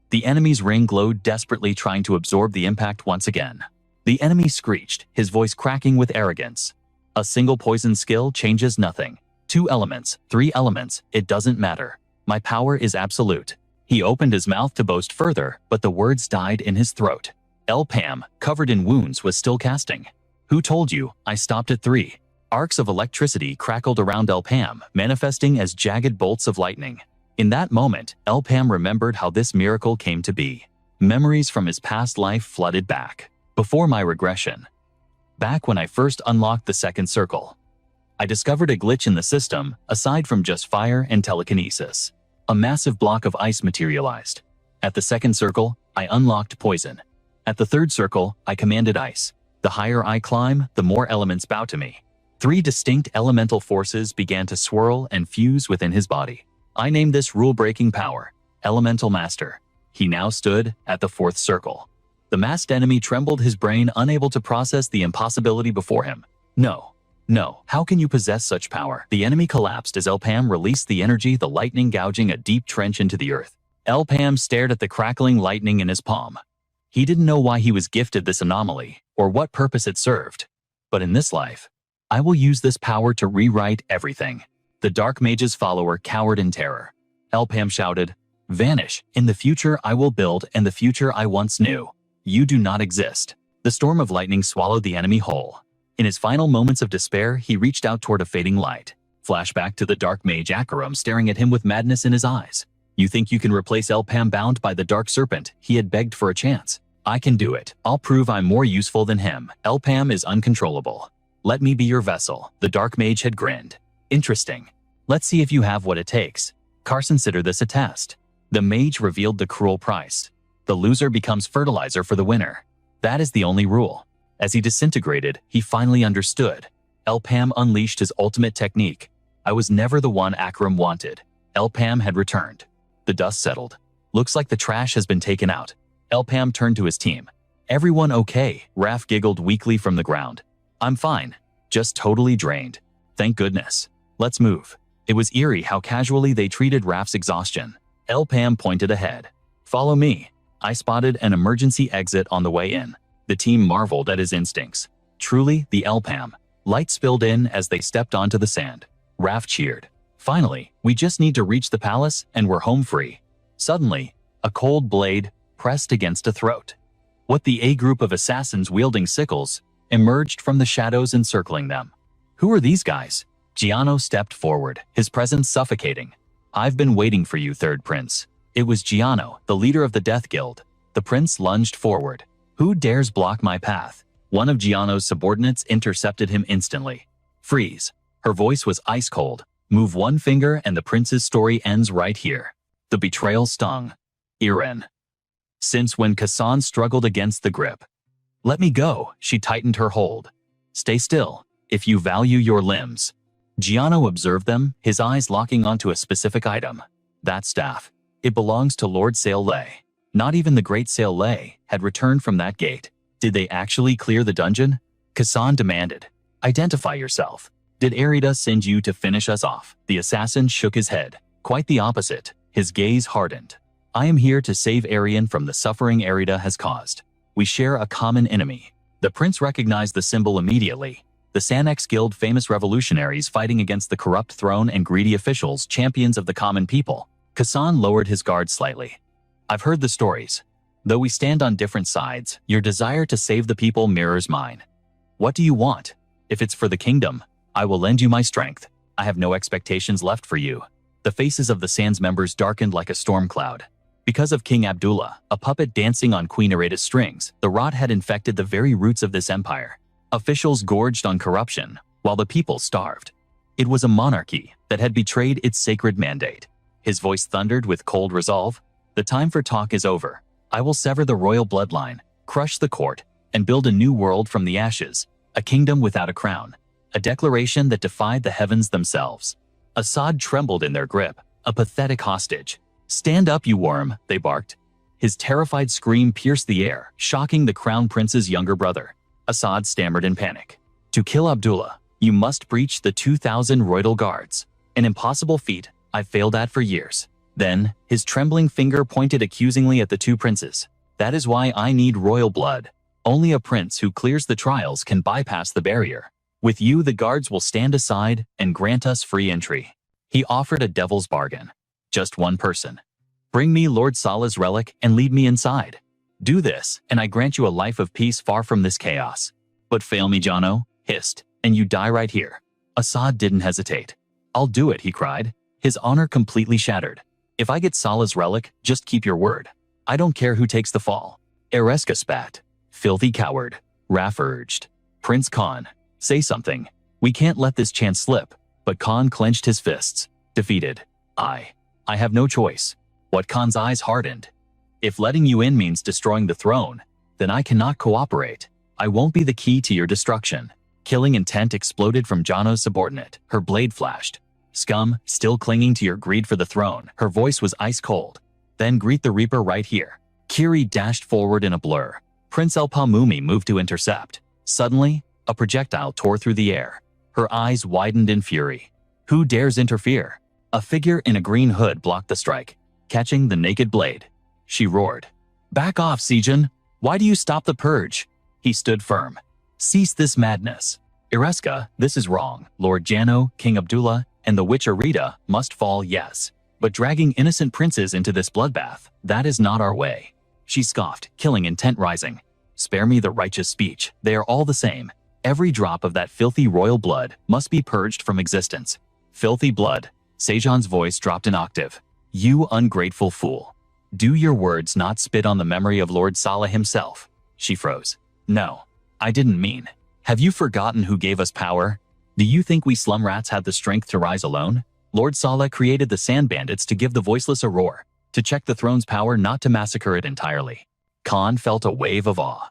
The enemy's ring glowed desperately, trying to absorb the impact once again. The enemy screeched, his voice cracking with arrogance. A single poison skill changes nothing. 2 elements, 3 elements, it doesn't matter. My power is absolute. He opened his mouth to boast further, but the words died in his throat. Elpham, covered in wounds, was still casting. Who told you? I stopped at 3. Arcs of electricity crackled around Elpham, manifesting as jagged bolts of lightning. In that moment, Elpham remembered how this miracle came to be. Memories from his past life flooded back. Before my regression. Back when I first unlocked the second circle. I discovered a glitch in the system, aside from just fire and telekinesis. A massive block of ice materialized. At the second circle, I unlocked poison. At the third circle, I commanded ice. The higher I climb, the more elements bow to me. 3 distinct elemental forces began to swirl and fuse within his body. I named this rule-breaking power, Elemental Master. He now stood at the 4th circle. The masked enemy trembled, his brain unable to process the impossibility before him. No. How can you possess such power? The enemy collapsed as Elpham released the energy, the lightning gouging a deep trench into the earth. Elpham stared at the crackling lightning in his palm. He didn't know why he was gifted this anomaly, or what purpose it served. But in this life, I will use this power to rewrite everything. The Dark Mage's follower cowered in terror. Elpham shouted, "Vanish! In the future I will build, and the future I once knew. You do not exist." The storm of lightning swallowed the enemy whole. In his final moments of despair, he reached out toward a fading light. Flashback to the Dark Mage Akaram staring at him with madness in his eyes. You think you can replace Elpham bound by the Dark Serpent? He had begged for a chance. I can do it. I'll prove I'm more useful than him. Elpham is uncontrollable. Let me be your vessel. The Dark Mage had grinned. Interesting. Let's see if you have what it takes. Consider this a test. The mage revealed the cruel price. The loser becomes fertilizer for the winner. That is the only rule. As he disintegrated, he finally understood. Elpham unleashed his ultimate technique. I was never the one Akaram wanted. Elpham had returned. The dust settled. Looks like the trash has been taken out. Elpham turned to his team. Everyone okay? Raph giggled weakly from the ground. I'm fine. Just totally drained. Thank goodness. Let's move. It was eerie how casually they treated Raph's exhaustion. Elpham pointed ahead. Follow me. I spotted an emergency exit on the way in. The team marveled at his instincts. Truly, the Elpham. Light spilled in as they stepped onto the sand. Raph cheered. Finally, we just need to reach the palace and we're home free. Suddenly, a cold blade pressed against a throat. What the A group of assassins wielding sickles emerged from the shadows encircling them. Who are these guys? Giano stepped forward, his presence suffocating. I've been waiting for you, Third Prince. It was Giano, the leader of the Death Guild. The prince lunged forward. Who dares block my path? One of Giano's subordinates intercepted him instantly. Freeze. Her voice was ice cold. Move one finger and the prince's story ends right here. The betrayal stung. Iren. Since when Kassan struggled against the grip. Let me go, she tightened her hold. Stay still, if you value your limbs. Giano observed them, his eyes locking onto a specific item. That staff. It belongs to Lord Sail Lay. Not even the great Sail Lay had returned from that gate. Did they actually clear the dungeon? Kassan demanded. Identify yourself. Did Erida send you to finish us off? The assassin shook his head. Quite the opposite. His gaze hardened. I am here to save Arian from the suffering Erida has caused. We share a common enemy. The prince recognized the symbol immediately. The Sanex Guild, famous revolutionaries fighting against the corrupt throne and greedy officials, champions of the common people. Kassan lowered his guard slightly. I've heard the stories. Though we stand on different sides, your desire to save the people mirrors mine. What do you want? If it's for the kingdom, I will lend you my strength. I have no expectations left for you." The faces of the Sands members darkened like a storm cloud. Because of King Abdullah, a puppet dancing on Queen Areda's strings, the rot had infected the very roots of this empire. Officials gorged on corruption, while the people starved. It was a monarchy that had betrayed its sacred mandate. His voice thundered with cold resolve. "The time for talk is over. I will sever the royal bloodline, crush the court, and build a new world from the ashes, a kingdom without a crown." A declaration that defied the heavens themselves. Assad trembled in their grip, a pathetic hostage. "Stand up, you worm," they barked. His terrified scream pierced the air, shocking the crown prince's younger brother. Assad stammered in panic. "To kill Abdullah, you must breach the 2,000 royal guards. An impossible feat I've failed at for years." Then, his trembling finger pointed accusingly at the two princes. "That is why I need royal blood. Only a prince who clears the trials can bypass the barrier. With you, the guards will stand aside and grant us free entry." He offered a devil's bargain. "Just one person. Bring me Lord Salah's relic and lead me inside. Do this, and I grant you a life of peace far from this chaos. But fail me, Jono," hissed, "and you die right here." Assad didn't hesitate. "I'll do it," he cried, his honor completely shattered. "If I get Salah's relic, just keep your word. I don't care who takes the fall." Ereska spat. "Filthy coward," Raf urged. "Prince Khan, say something. We can't let this chance slip." But Khan clenched his fists. Defeated. I have no choice." What Khan's eyes hardened. "If letting you in means destroying the throne, then I cannot cooperate. I won't be the key to your destruction." Killing intent exploded from Jono's subordinate. Her blade flashed. "Scum, still clinging to your greed for the throne." Her voice was ice cold. "Then greet the Reaper right here." Kiri dashed forward in a blur. Prince El-Pamumi moved to intercept. Suddenly, a projectile tore through the air. Her eyes widened in fury. "Who dares interfere?" A figure in a green hood blocked the strike, catching the naked blade. She roared. "Back off, Sejun! Why do you stop the purge?" He stood firm. "Cease this madness. Ereska, this is wrong. Lord Jano, King Abdullah, and the witch Arita must fall, yes. But dragging innocent princes into this bloodbath, that is not our way." She scoffed, killing intent rising. "Spare me the righteous speech. They are all the same. Every drop of that filthy royal blood must be purged from existence." "Filthy blood." Sejan's voice dropped an octave. "You ungrateful fool. Do your words not spit on the memory of Lord Salah himself?" She froze. "No, I didn't mean. Have you forgotten who gave us power? Do you think we slum rats had the strength to rise alone? Lord Salah created the sand bandits to give the voiceless a roar, to check the throne's power, not to massacre it entirely." Khan felt a wave of awe.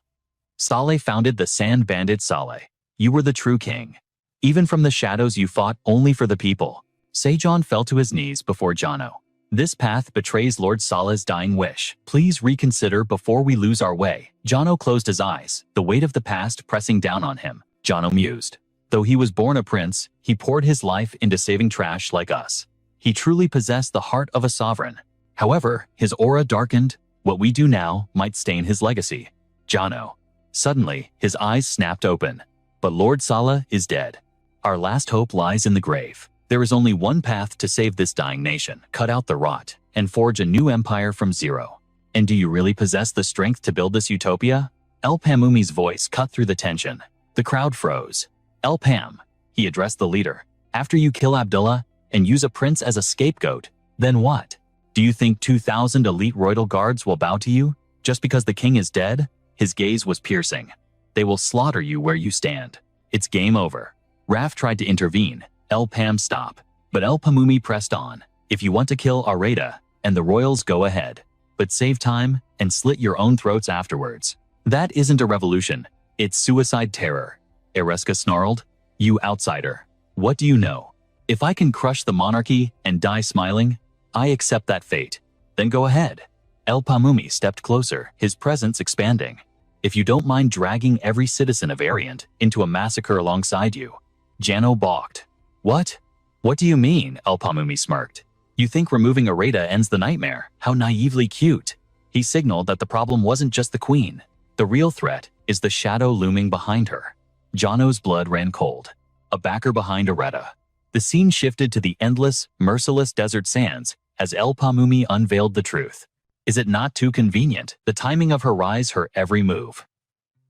"Saleh founded the sand bandit Saleh. You were the true king. Even from the shadows you fought only for the people." Sejan fell to his knees before Jono. "This path betrays Lord Salah's dying wish. Please reconsider before we lose our way." Jono closed his eyes, the weight of the past pressing down on him. Jono mused. Though he was born a prince, he poured his life into saving trash like us. He truly possessed the heart of a sovereign. However, his aura darkened. What we do now might stain his legacy. Jono. Suddenly, his eyes snapped open. "But Lord Salah is dead. Our last hope lies in the grave. There is only one path to save this dying nation. Cut out the rot and forge a new empire from zero. And do you really possess the strength to build this utopia?" El-Pamumi's voice cut through the tension. The crowd froze. "El-Pam," he addressed the leader, "after you kill Abdullah and use a prince as a scapegoat, then what? Do you think 2,000 elite royal guards will bow to you just because the king is dead?" His gaze was piercing. "They will slaughter you where you stand. It's game over." Raf tried to intervene. El-Pam stop. But El-Pamumi pressed on. "If you want to kill Areta and the royals, go ahead. But save time and slit your own throats afterwards. That isn't a revolution. It's suicide terror." Ereska snarled. "You outsider. What do you know? If I can crush the monarchy and die smiling, I accept that fate. Then go ahead." El-Pamumi stepped closer, his presence expanding. "If you don't mind dragging every citizen of Ariant into a massacre alongside you." Jano balked. "What? What do you mean?" El-Pamumi smirked. "You think removing Areta ends the nightmare? How naively cute." He signaled that the problem wasn't just the queen. The real threat is the shadow looming behind her. Jano's blood ran cold. A backer behind Areta. The scene shifted to the endless, merciless desert sands as El-Pamumi unveiled the truth. Is it not too convenient? The timing of her rise, her every move.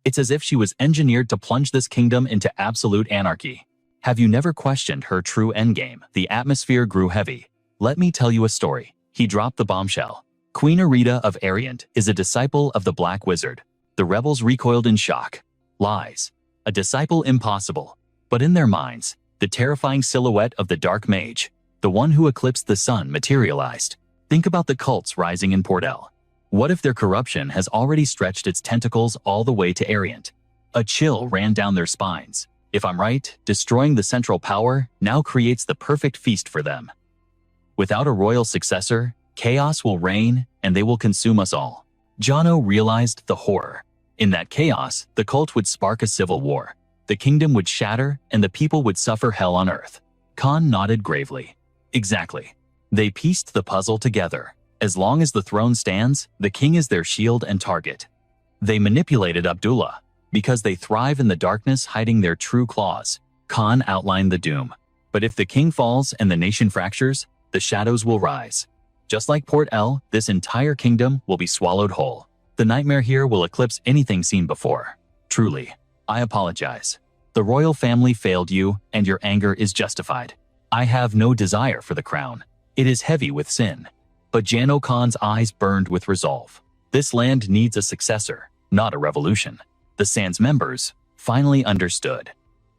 It's as if she was engineered to plunge this kingdom into absolute anarchy. Have you never questioned her true endgame? The atmosphere grew heavy. Let me tell you a story. He dropped the bombshell. Queen Arita of Ariant is a disciple of the Black Wizard. The rebels recoiled in shock. Lies. A disciple impossible. But in their minds, the terrifying silhouette of the Dark Mage, the one who eclipsed the sun, materialized. Think about the cults rising in Portel. What if their corruption has already stretched its tentacles all the way to Ariant? A chill ran down their spines. If I'm right, destroying the central power now creates the perfect feast for them. Without a royal successor, chaos will reign and they will consume us all. Jono realized the horror. In that chaos, the cult would spark a civil war. The kingdom would shatter and the people would suffer hell on earth. Khan nodded gravely. Exactly. They pieced the puzzle together. As long as the throne stands, the king is their shield and target. They manipulated Abdullah. Because they thrive in the darkness, hiding their true claws. Khan outlined the doom. But if the king falls and the nation fractures, the shadows will rise. Just like Port El, this entire kingdom will be swallowed whole. The nightmare here will eclipse anything seen before. Truly, I apologize. The royal family failed you, and your anger is justified. I have no desire for the crown. It is heavy with sin. But Jano Khan's eyes burned with resolve. This land needs a successor, not a revolution. The Sands members finally understood.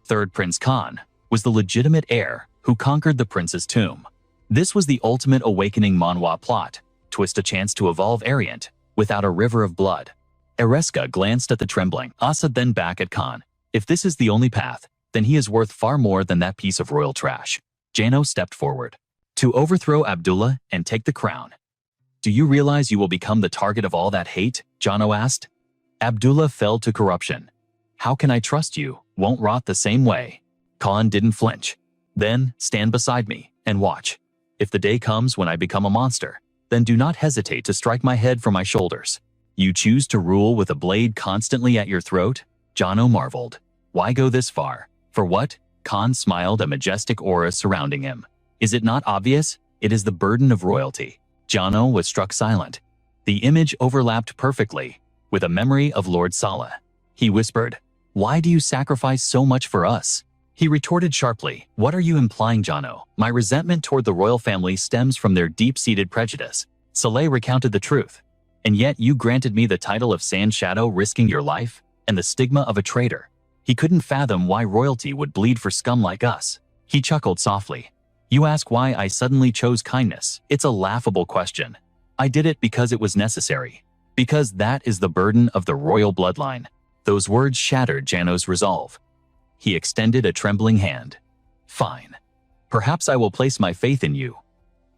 Third Prince Khan was the legitimate heir who conquered the prince's tomb. This was the ultimate awakening manhwa plot, twist a chance to evolve Ariant without a river of blood. Ereska glanced at the trembling Asa, then back at Khan. If this is the only path, then he is worth far more than that piece of royal trash. Jano stepped forward. To overthrow Abdullah and take the crown. Do you realize you will become the target of all that hate? Jano asked. Abdullah fell to corruption. How can I trust you? Won't rot the same way. Khan didn't flinch. Then stand beside me and watch. If the day comes when I become a monster, then do not hesitate to strike my head from my shoulders. You choose to rule with a blade constantly at your throat? Jano marveled. Why go this far? For what? Khan smiled, a majestic aura surrounding him. Is it not obvious? It is the burden of royalty. Jano was struck silent. The image overlapped perfectly with a memory of Lord Salah. He whispered, "Why do you sacrifice so much for us?" He retorted sharply, "What are you implying, Jano? My resentment toward the royal family stems from their deep-seated prejudice." Saleh recounted the truth. "And yet you granted me the title of Sand Shadow, risking your life, and the stigma of a traitor." He couldn't fathom why royalty would bleed for scum like us. He chuckled softly. "You ask why I suddenly chose kindness. It's a laughable question. I did it because it was necessary. Because that is the burden of the royal bloodline." Those words shattered Jano's resolve. He extended a trembling hand. "Fine. Perhaps I will place my faith in you.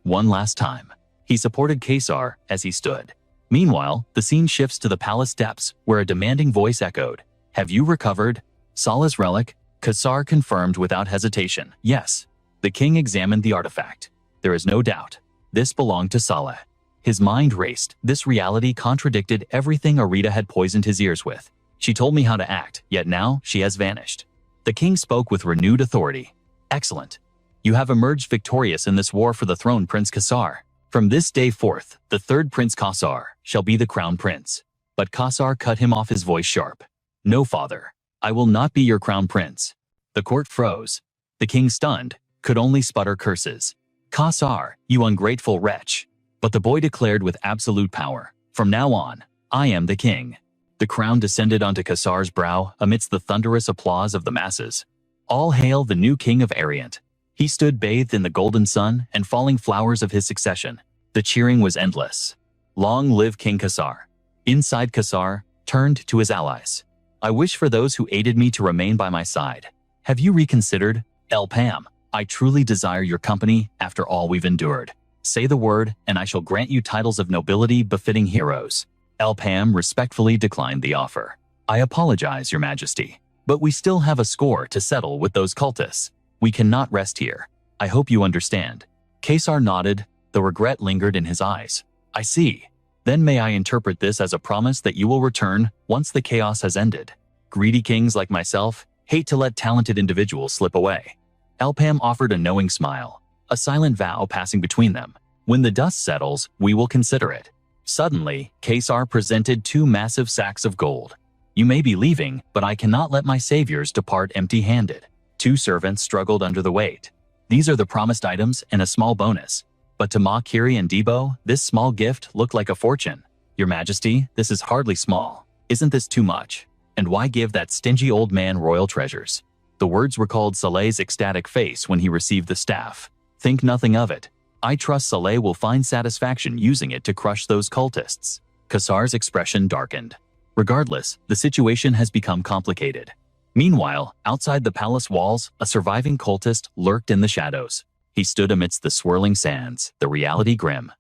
One last time." He supported Kesar as he stood. Meanwhile, the scene shifts to the palace steps, where a demanding voice echoed, "Have you recovered Salah's relic?" Kesar confirmed without hesitation, "Yes." The king examined the artifact. There is no doubt. This belonged to Salah. His mind raced. This reality contradicted everything Arita had poisoned his ears with. She told me how to act, yet now she has vanished. The king spoke with renewed authority. "Excellent. You have emerged victorious in this war for the throne, Prince Kesar. From this day forth, the third Prince Kesar shall be the crown prince." But Kesar cut him off, his voice sharp. "No, father. I will not be your crown prince." The court froze. The king, stunned, could only sputter curses. "Kesar, you ungrateful wretch." But the boy declared with absolute power, "From now on, I am the king." The crown descended onto Kesar's brow amidst the thunderous applause of the masses. All hail the new king of Ariant. He stood bathed in the golden sun and falling flowers of his succession. The cheering was endless. Long live King Kesar. Inside, Kesar turned to his allies. "I wish for those who aided me to remain by my side. Have you reconsidered? El Pam, I truly desire your company after all we've endured. Say the word, and I shall grant you titles of nobility befitting heroes." El Pam respectfully declined the offer. "I apologize, Your Majesty, but we still have a score to settle with those cultists. We cannot rest here. I hope you understand." Kesar nodded, though regret lingered in his eyes. "I see. Then may I interpret this as a promise that you will return once the chaos has ended? Greedy kings like myself hate to let talented individuals slip away." El Pam offered a knowing smile, a silent vow passing between them. "When the dust settles, we will consider it." Suddenly, Kesar presented 2 massive sacks of gold. "You may be leaving, but I cannot let my saviors depart empty-handed." Two servants struggled under the weight. These are the promised items and a small bonus. But to Ma, Kiri, and Debo, this small gift looked like a fortune. Your Majesty, this is hardly small. Isn't this too much? And why give that stingy old man royal treasures? The words recalled Saleh's ecstatic face when he received the staff. Think nothing of it. I trust Saleh will find satisfaction using it to crush those cultists. Kasar's expression darkened. Regardless, the situation has become complicated. Meanwhile, outside the palace walls, a surviving cultist lurked in the shadows. He stood amidst the swirling sands, the reality grim.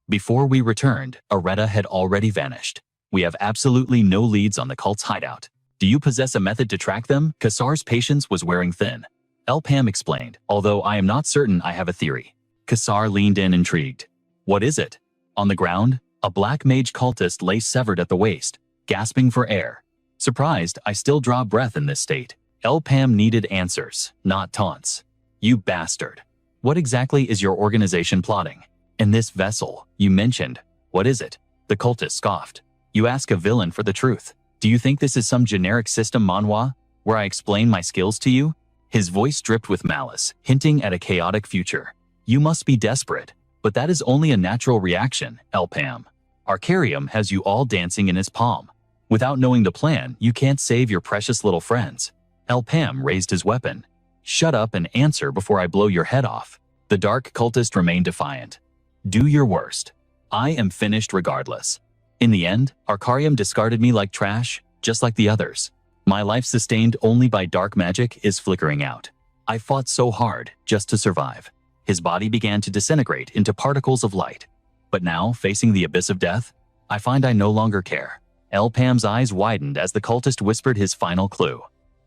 Before we returned, Areta had already vanished. We have absolutely no leads on the cult's hideout. Do you possess a method to track them? Kasar's patience was wearing thin. Elpam explained, although I am not certain I have a theory. Kasar leaned in intrigued. What is it? On the ground, a black mage cultist lay severed at the waist, gasping for air. Surprised, I still draw breath in this state. Elpam needed answers, not taunts. You bastard. What exactly is your organization plotting? In this vessel, you mentioned. What is it? The cultist scoffed. You ask a villain for the truth. Do you think this is some generic system manhwa, where I explain my skills to you? His voice dripped with malice, hinting at a chaotic future. You must be desperate, but that is only a natural reaction, Elpam. Arcarium has you all dancing in his palm. Without knowing the plan, you can't save your precious little friends. Elpam raised his weapon. Shut up and answer before I blow your head off. The dark cultist remained defiant. Do your worst. I am finished regardless. In the end, Arcarium discarded me like trash, just like the others. My life sustained only by dark magic is flickering out. I fought so hard just to survive. His body began to disintegrate into particles of light. But now, facing the abyss of death, I find I no longer care. Elpam's eyes widened as the cultist whispered his final clue.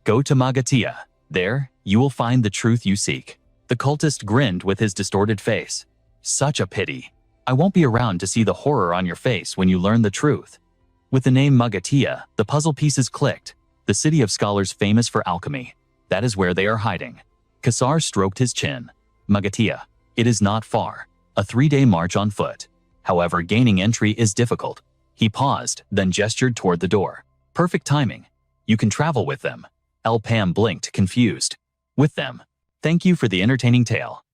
Go to Magatia. There, you will find the truth you seek. The cultist grinned with his distorted face. Such a pity. I won't be around to see the horror on your face when you learn the truth. With the name Magatia, the puzzle pieces clicked. The city of scholars famous for alchemy. That is where they are hiding. Kasar stroked his chin. Magatia. It is not far. A 3-day march on foot. However, gaining entry is difficult. He paused, then gestured toward the door. Perfect timing. You can travel with them. Elpam blinked, confused. With them. Thank you for the entertaining tale.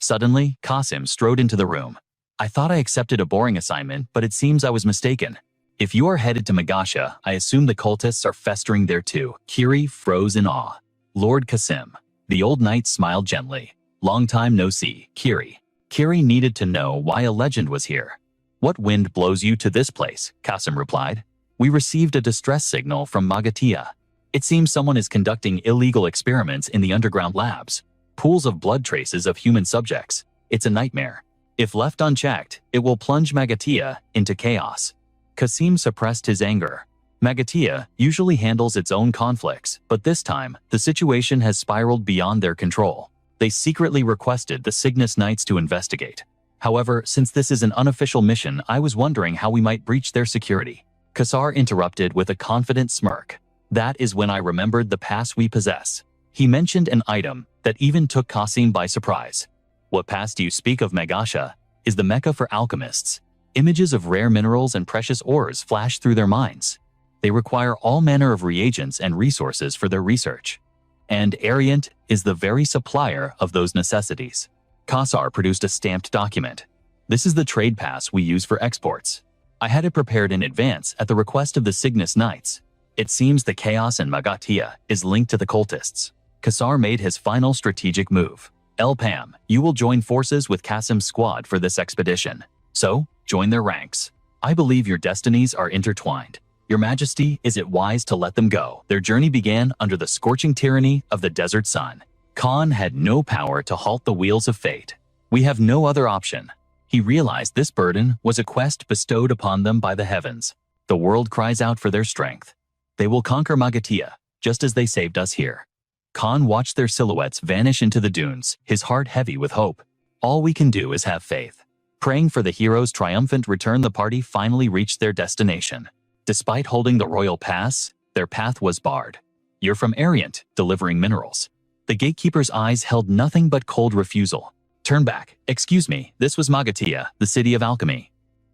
Suddenly, Qasim strode into the room. I thought I accepted a boring assignment, but it seems I was mistaken. If you are headed to Magasha, I assume the cultists are festering there too. Kiri froze in awe. Lord Qasim. The old knight smiled gently. Long time no see, Kiri. Kiri needed to know why a legend was here. What wind blows you to this place? Qasim replied. We received a distress signal from Magatia. It seems someone is conducting illegal experiments in the underground labs. Pools of blood traces of human subjects. It's a nightmare. If left unchecked, it will plunge Magatia into chaos. Qasim suppressed his anger. Magatia usually handles its own conflicts, but this time, the situation has spiraled beyond their control. They secretly requested the Cygnus Knights to investigate. However, since this is an unofficial mission, I was wondering how we might breach their security. Kasar interrupted with a confident smirk. That is when I remembered the pass we possess. He mentioned an item that even took Qasim by surprise. What pass do you speak of? Magasha is the mecca for alchemists. Images of rare minerals and precious ores flash through their minds. They require all manner of reagents and resources for their research. And Arient is the very supplier of those necessities. Kasar produced a stamped document. This is the trade pass we use for exports. I had it prepared in advance at the request of the Cygnus Knights. It seems the chaos in Magatia is linked to the cultists. Kasar made his final strategic move. Elpam, you will join forces with Qasim's squad for this expedition. So, join their ranks. I believe your destinies are intertwined. Your Majesty, is it wise to let them go? Their journey began under the scorching tyranny of the desert sun. Khan had no power to halt the wheels of fate. We have no other option. He realized this burden was a quest bestowed upon them by the heavens. The world cries out for their strength. They will conquer Magatia, just as they saved us here. Khan watched their silhouettes vanish into the dunes, his heart heavy with hope. All we can do is have faith. Praying for the hero's triumphant return, the party finally reached their destination. Despite holding the royal pass, their path was barred. You're from Arient, delivering minerals. The gatekeeper's eyes held nothing but cold refusal. Turn back. Excuse me, this was Magatia, the city of alchemy.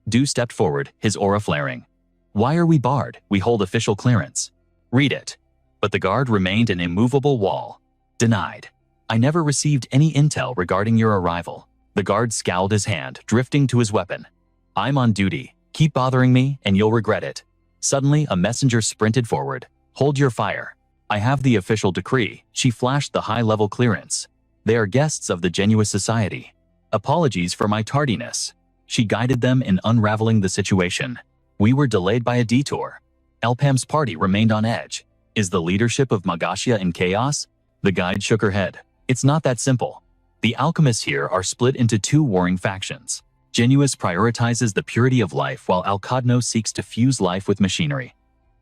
Du stepped forward, his aura flaring. Why are we barred? We hold official clearance. Read it. But the guard remained an immovable wall. Denied. I never received any intel regarding your arrival. The guard scowled his hand, drifting to his weapon. I'm on duty. Keep bothering me, and you'll regret it. Suddenly, a messenger sprinted forward. Hold your fire. I have the official decree. She flashed the high-level clearance. They are guests of the Genuous Society. Apologies for my tardiness. She guided them in unraveling the situation. We were delayed by a detour. Elpam's party remained on edge. Is the leadership of Magashia in chaos? The guide shook her head. It's not that simple. The alchemists here are split into two warring factions. Genuous prioritizes the purity of life while Alcadno seeks to fuse life with machinery.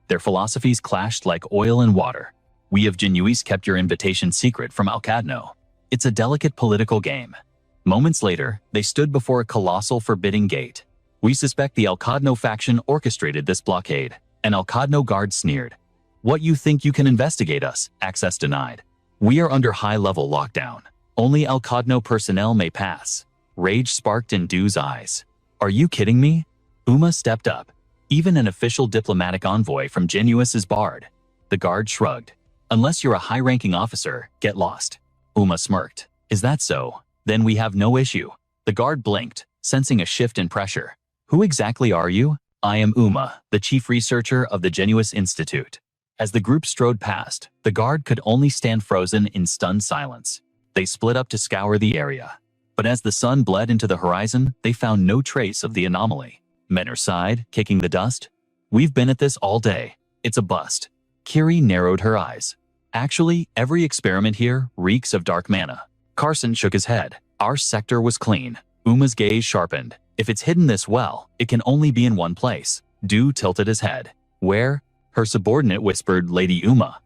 Their philosophies clashed like oil and water. We of Genuis kept your invitation secret from Alcadno. It's a delicate political game. Moments later, they stood before a colossal forbidding gate. We suspect the Alcadno faction orchestrated this blockade. An Alcadno guard sneered. What you think you can investigate us? Access denied. We are under high-level lockdown. Only Alcadno personnel may pass. Rage sparked in Du's eyes. Are you kidding me? Uma stepped up. Even an official diplomatic envoy from Genuis is barred. The guard shrugged. Unless you're a high-ranking officer, get lost. Uma smirked. Is that so? Then we have no issue. The guard blinked, sensing a shift in pressure. Who exactly are you? I am Uma, the chief researcher of the Genuis Institute. As the group strode past, the guard could only stand frozen in stunned silence. They split up to scour the area. But as the sun bled into the horizon, they found no trace of the anomaly. Menor sighed, kicking the dust. We've been at this all day. It's a bust. Kiri narrowed her eyes. Actually, every experiment here reeks of dark mana. Carson shook his head. Our sector was clean. Uma's gaze sharpened. If it's hidden this well, it can only be in one place. Du tilted his head. Where? Her subordinate whispered, Lady Uma.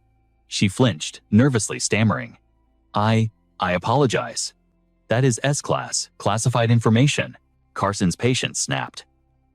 She flinched, nervously stammering. I apologize. That is S-class, classified information. Carson's patience snapped.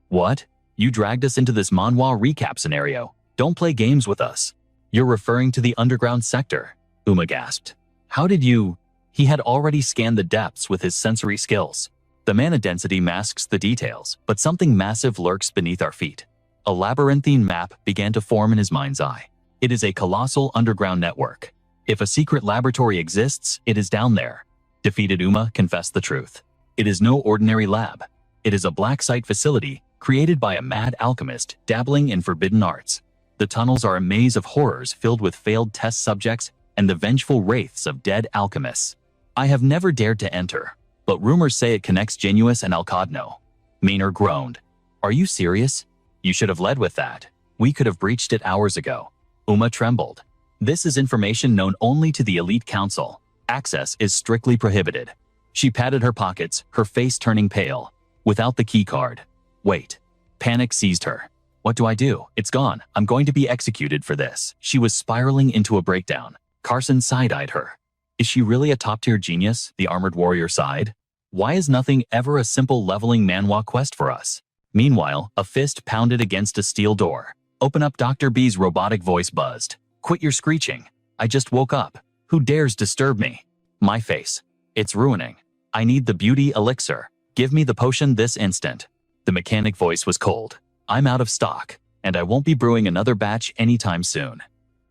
What? You dragged us into this manhwa recap scenario. Don't play games with us. You're referring to the underground sector, Uma gasped. How did you? He had already scanned the depths with his sensory skills. The mana density masks the details, but something massive lurks beneath our feet. A labyrinthine map began to form in his mind's eye. It is a colossal underground network. If a secret laboratory exists, it is down there. Defeated Uma confessed the truth. It is no ordinary lab. It is a black site facility created by a mad alchemist dabbling in forbidden arts. The tunnels are a maze of horrors filled with failed test subjects and the vengeful wraiths of dead alchemists. I have never dared to enter, but rumors say it connects Genuis and Alcadno. Menor groaned. Are you serious? You should have led with that. We could have breached it hours ago. Uma trembled. This is information known only to the elite council. Access is strictly prohibited. She patted her pockets, her face turning pale. Without the key card. Wait. Panic seized her. What do I do? It's gone. I'm going to be executed for this. She was spiraling into a breakdown. Carson side-eyed her. Is she really a top-tier genius? The armored warrior sighed. Why is nothing ever a simple leveling manhwa quest for us? Meanwhile, a fist pounded against a steel door. Open up. Dr. B's robotic voice buzzed. Quit your screeching. I just woke up. Who dares disturb me? My face. It's ruining. I need the beauty elixir. Give me the potion this instant. The mechanic voice was cold. I'm out of stock, and I won't be brewing another batch anytime soon.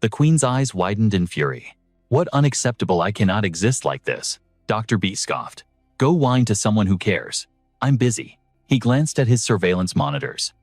The queen's eyes widened in fury. What unacceptable! I cannot exist like this. Dr. B scoffed. Go whine to someone who cares. I'm busy. He glanced at his surveillance monitors.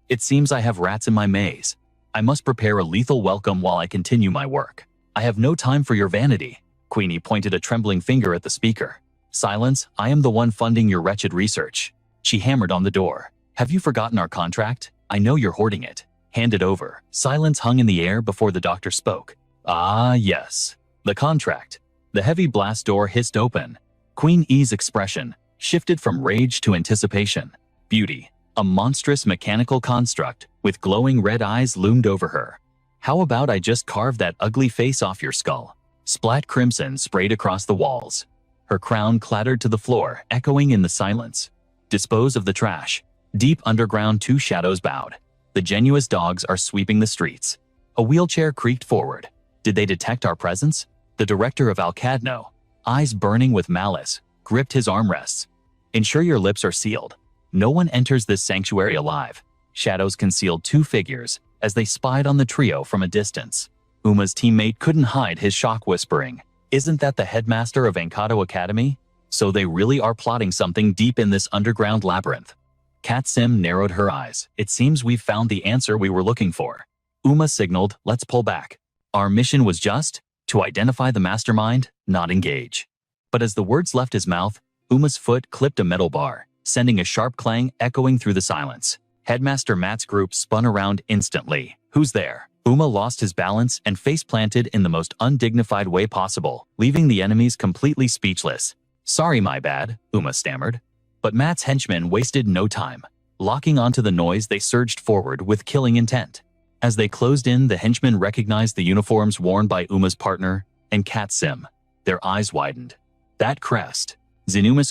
It seems I have rats in my maze. I must prepare a lethal welcome while I continue my work. I have no time for your vanity. Queenie pointed a trembling finger at the speaker. Silence, I am the one funding your wretched research. She hammered on the door. Have you forgotten our contract? I know you're hoarding it. Hand it over. Silence hung in the air before the doctor spoke. Ah, yes. The contract. The heavy blast door hissed open. Queen E's expression shifted from rage to anticipation. Beauty, a monstrous mechanical construct with glowing red eyes, loomed over her. How about I just carve that ugly face off your skull? Splat crimson sprayed across the walls. Her crown clattered to the floor, echoing in the silence. Dispose of the trash. Deep underground, two shadows bowed. The Genuis dogs are sweeping the streets. A wheelchair creaked forward. Did they detect our presence? The director of Alcadno, eyes burning with malice, gripped his armrests. Ensure your lips are sealed. No one enters this sanctuary alive. Shadows concealed two figures as they spied on the trio from a distance. Uma's teammate couldn't hide his shock, whispering, Isn't that the headmaster of Ankado Academy? So they really are plotting something deep in this underground labyrinth. Kat Sim narrowed her eyes. It seems we've found the answer we were looking for. Uma signaled, let's pull back. Our mission was just to identify the mastermind, not engage. But as the words left his mouth, Uma's foot clipped a metal bar, sending a sharp clang echoing through the silence. Headmaster Matt's group spun around instantly. Who's there? Uma lost his balance and face-planted in the most undignified way possible, leaving the enemies completely speechless. Sorry, my bad, Uma stammered. But Matt's henchmen wasted no time. Locking onto the noise, they surged forward with killing intent. As they closed in, the henchmen recognized the uniforms worn by Uma's partner and Kat Sim. Their eyes widened. That crest.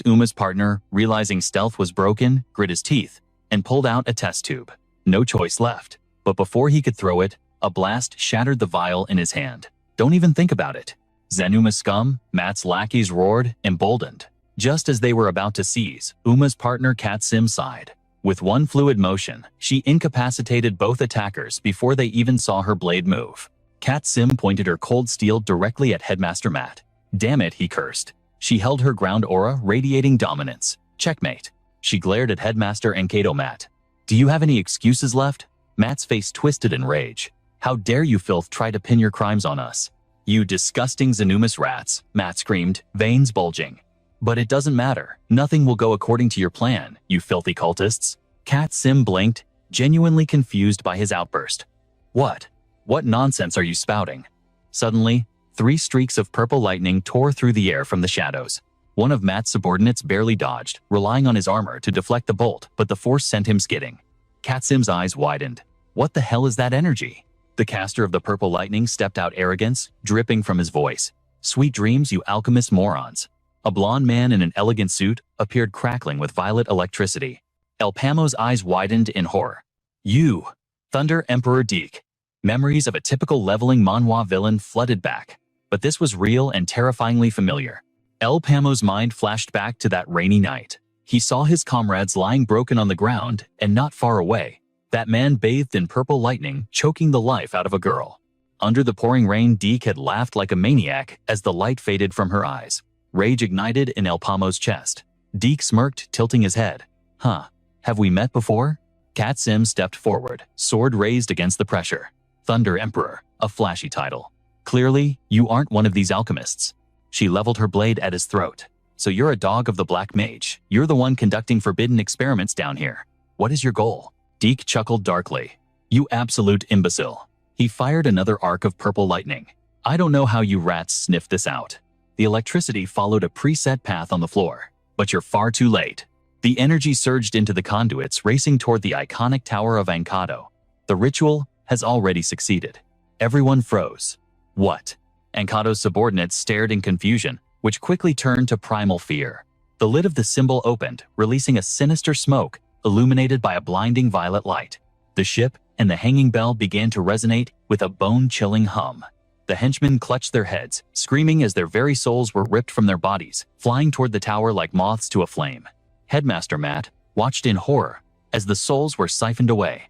Uma's partner, realizing stealth was broken, grit his teeth and pulled out a test tube. No choice left. But before he could throw it, a blast shattered the vial in his hand. Don't even think about it. Zenuma scum, Matt's lackeys roared, emboldened. Just as they were about to seize, Uma's partner Kat Sim sighed. With one fluid motion, she incapacitated both attackers before they even saw her blade move. Kat Sim pointed her cold steel directly at Headmaster Matt. Damn it, he cursed. She held her ground aura, radiating dominance. Checkmate. She glared at Headmaster Ankado Matt. Do you have any excuses left? Matt's face twisted in rage. How dare you filth try to pin your crimes on us? You disgusting Zenumus rats, Matt screamed, veins bulging. But it doesn't matter. Nothing will go according to your plan, you filthy cultists. Kat Sim blinked, genuinely confused by his outburst. What? What nonsense are you spouting? Suddenly, 3 streaks of purple lightning tore through the air from the shadows. One of Matt's subordinates barely dodged, relying on his armor to deflect the bolt, but the force sent him skidding. Kat Sim's eyes widened. What the hell is that energy? The caster of the purple lightning stepped out, arrogance dripping from his voice. Sweet dreams, you alchemist morons. A blond man in an elegant suit appeared, crackling with violet electricity. El Pamo's eyes widened in horror. You! Thunder Emperor Deke. Memories of a typical leveling manhwa villain flooded back. But this was real and terrifyingly familiar. El Pamo's mind flashed back to that rainy night. He saw his comrades lying broken on the ground, and not far away, that man bathed in purple lightning, choking the life out of a girl. Under the pouring rain, Deke had laughed like a maniac as the light faded from her eyes. Rage ignited in El Pamo's chest. Deke smirked, tilting his head. Huh, have we met before? Kat Sim stepped forward, sword raised against the pressure. Thunder Emperor, a flashy title. Clearly, you aren't one of these alchemists. She leveled her blade at his throat. So you're a dog of the Black Mage. You're the one conducting forbidden experiments down here. What is your goal? Deke chuckled darkly. You absolute imbecile. He fired another arc of purple lightning. I don't know how you rats sniffed this out. The electricity followed a preset path on the floor. But you're far too late. The energy surged into the conduits, racing toward the iconic Tower of Ankado. The ritual has already succeeded. Everyone froze. What? Ankado's subordinates stared in confusion, which quickly turned to primal fear. The lid of the symbol opened, releasing a sinister smoke, illuminated by a blinding violet light. The ship and the hanging bell began to resonate with a bone-chilling hum. The henchmen clutched their heads, screaming as their very souls were ripped from their bodies, flying toward the tower like moths to a flame. Headmaster Matt watched in horror as the souls were siphoned away.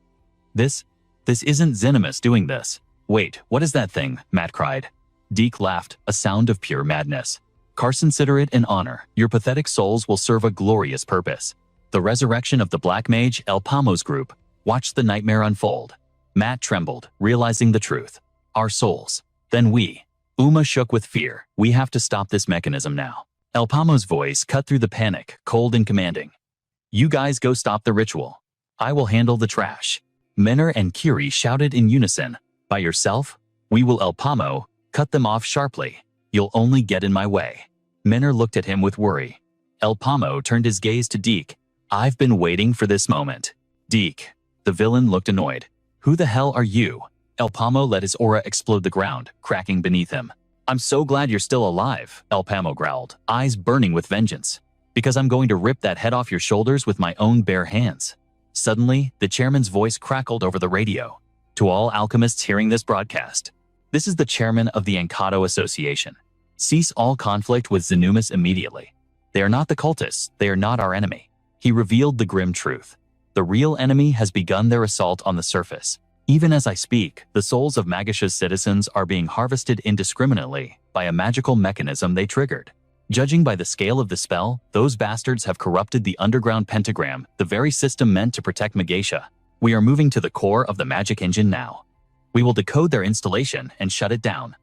This isn't Zenimus doing this. Wait, what is that thing? Matt cried. Deke laughed, a sound of pure madness. Consider it an honor. Your pathetic souls will serve a glorious purpose. The resurrection of the Black Mage, El Pamo's group, watched the nightmare unfold. Matt trembled, realizing the truth. Our souls. Then we. Uma shook with fear. We have to stop this mechanism now. El Pamo's voice cut through the panic, cold and commanding. You guys go stop the ritual. I will handle the trash. Menor and Kiri shouted in unison. By yourself? We will. El Pamo cut them off sharply. You'll only get in my way. Menor looked at him with worry. El Pamo turned his gaze to Deke. I've been waiting for this moment. Deke. The villain looked annoyed. Who the hell are you? El Pamo let his aura explode the ground, cracking beneath him. I'm so glad you're still alive, El Pamo growled, eyes burning with vengeance. Because I'm going to rip that head off your shoulders with my own bare hands. Suddenly, the chairman's voice crackled over the radio. To all alchemists hearing this broadcast, this is the chairman of the Ankado Association. Cease all conflict with Zenumus immediately. They are not the cultists, they are not our enemy. He revealed the grim truth. The real enemy has begun their assault on the surface. Even as I speak, the souls of Magasha's citizens are being harvested indiscriminately, by a magical mechanism they triggered. Judging by the scale of the spell, those bastards have corrupted the underground pentagram, the very system meant to protect Magatia. We are moving to the core of the magic engine now. We will decode their installation and shut it down.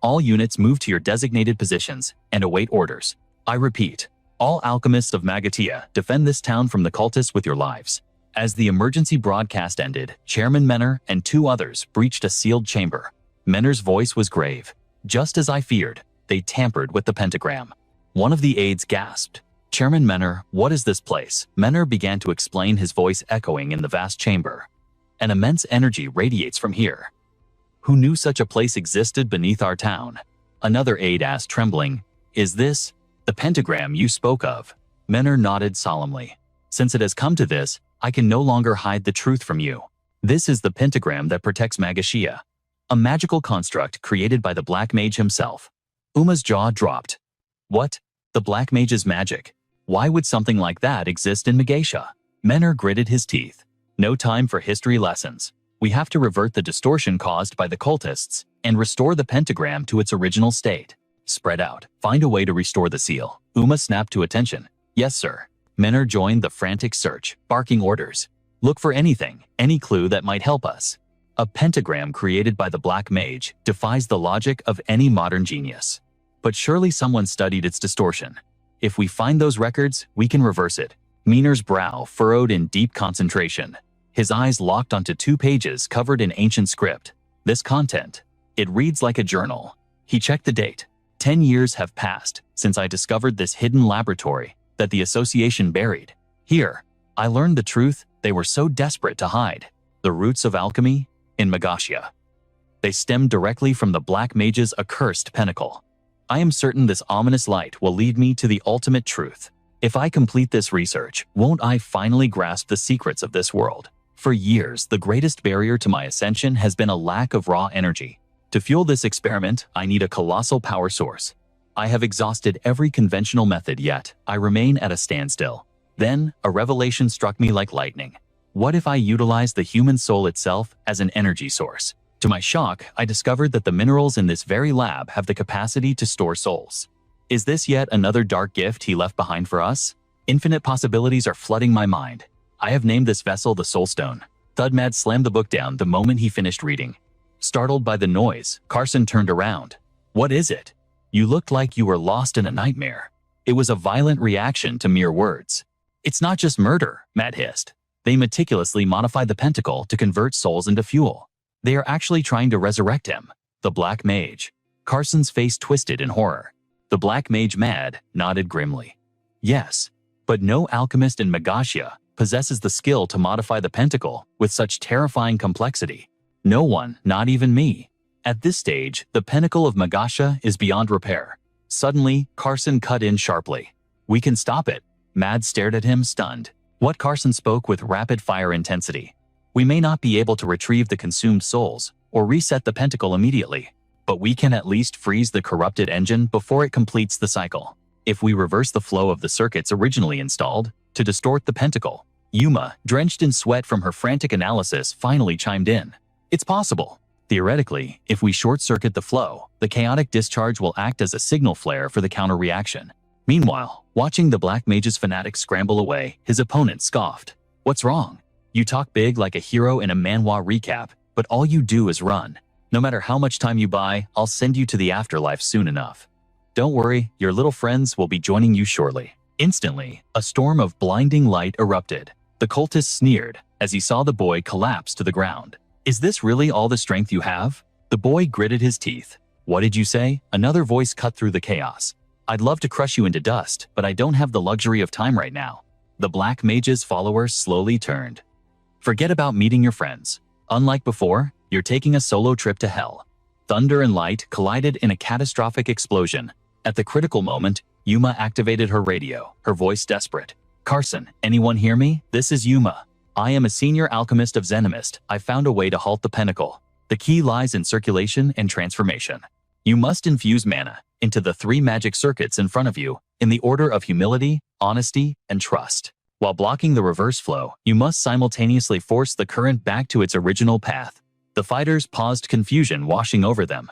All units move to your designated positions and await orders. I repeat, all alchemists of Magatia, defend this town from the cultists with your lives. As the emergency broadcast ended, Chairman Menor and 2 others breached a sealed chamber. Menor's voice was grave. Just as I feared, they tampered with the pentagram. One of the aides gasped. Chairman Menor, what is this place? Menor began to explain, his voice echoing in the vast chamber. An immense energy radiates from here. Who knew such a place existed beneath our town? Another aide asked, trembling. Is this the pentagram you spoke of? Menor nodded solemnly. Since it has come to this, I can no longer hide the truth from you. This is the pentagram that protects Magatia, a magical construct created by the Black Mage himself. Uma's jaw dropped. What? The Black Mage's magic? Why would something like that exist in Magatia? Menor gritted his teeth. No time for history lessons. We have to revert the distortion caused by the cultists and restore the pentagram to its original state. Spread out. Find a way to restore the seal. Uma snapped to attention. Yes, sir. Menor joined the frantic search, barking orders. Look for anything, any clue that might help us. A pentagram created by the Black Mage defies the logic of any modern genius. But surely someone studied its distortion. If we find those records, we can reverse it. Menor's brow furrowed in deep concentration. His eyes locked onto 2 pages covered in ancient script. This content, it reads like a journal. He checked the date. 10 years have passed since I discovered this hidden laboratory that the association buried. Here, I learned the truth they were so desperate to hide. The roots of alchemy in Magatia. They stem directly from the Black Mage's accursed pinnacle. I am certain this ominous light will lead me to the ultimate truth. If I complete this research, won't I finally grasp the secrets of this world? For years, the greatest barrier to my ascension has been a lack of raw energy. To fuel this experiment, I need a colossal power source. I have exhausted every conventional method, yet I remain at a standstill. Then, a revelation struck me like lightning. What if I utilize the human soul itself as an energy source? To my shock, I discovered that the minerals in this very lab have the capacity to store souls. Is this yet another dark gift he left behind for us? Infinite possibilities are flooding my mind. I have named this vessel the Soulstone. Thudmad slammed the book down the moment he finished reading. Startled by the noise, Carson turned around. What is it? You looked like you were lost in a nightmare. It was a violent reaction to mere words. It's not just murder, Matt hissed. They meticulously modified the pentacle to convert souls into fuel. They are actually trying to resurrect him, the Black Mage. Carson's face twisted in horror. The Black Mage mad nodded grimly. Yes, but no alchemist in Magatia possesses the skill to modify the pentacle with such terrifying complexity. No one, not even me. At this stage, the pinnacle of Magatia is beyond repair. Suddenly, Carson cut in sharply. We can stop it. Mad stared at him, stunned. What? Carson spoke with rapid-fire intensity. We may not be able to retrieve the consumed souls or reset the pentacle immediately, but we can at least freeze the corrupted engine before it completes the cycle. If we reverse the flow of the circuits originally installed to distort the pentacle, Yuma, drenched in sweat from her frantic analysis, finally chimed in. It's possible. Theoretically, if we short-circuit the flow, the chaotic discharge will act as a signal flare for the counter-reaction. Meanwhile, watching the Black Mage's fanatic scramble away, his opponent scoffed. What's wrong? You talk big like a hero in a manhwa recap, but all you do is run. No matter how much time you buy, I'll send you to the afterlife soon enough. Don't worry, your little friends will be joining you shortly. Instantly, a storm of blinding light erupted. The cultist sneered as he saw the boy collapse to the ground. Is this really all the strength you have? The boy gritted his teeth. What did you say? Another voice cut through the chaos. I'd love to crush you into dust, but I don't have the luxury of time right now. The Black Mage's follower slowly turned. Forget about meeting your friends. Unlike before, you're taking a solo trip to hell. Thunder and light collided in a catastrophic explosion. At the critical moment, Yuma activated her radio, her voice desperate. Carson, anyone hear me? This is Yuma. I am a senior alchemist of Zenimist. I found a way to halt the pinnacle. The key lies in circulation and transformation. You must infuse mana into the 3 magic circuits in front of you in the order of humility, honesty, and trust. While blocking the reverse flow, you must simultaneously force the current back to its original path. The fighters paused, confusion washing over them.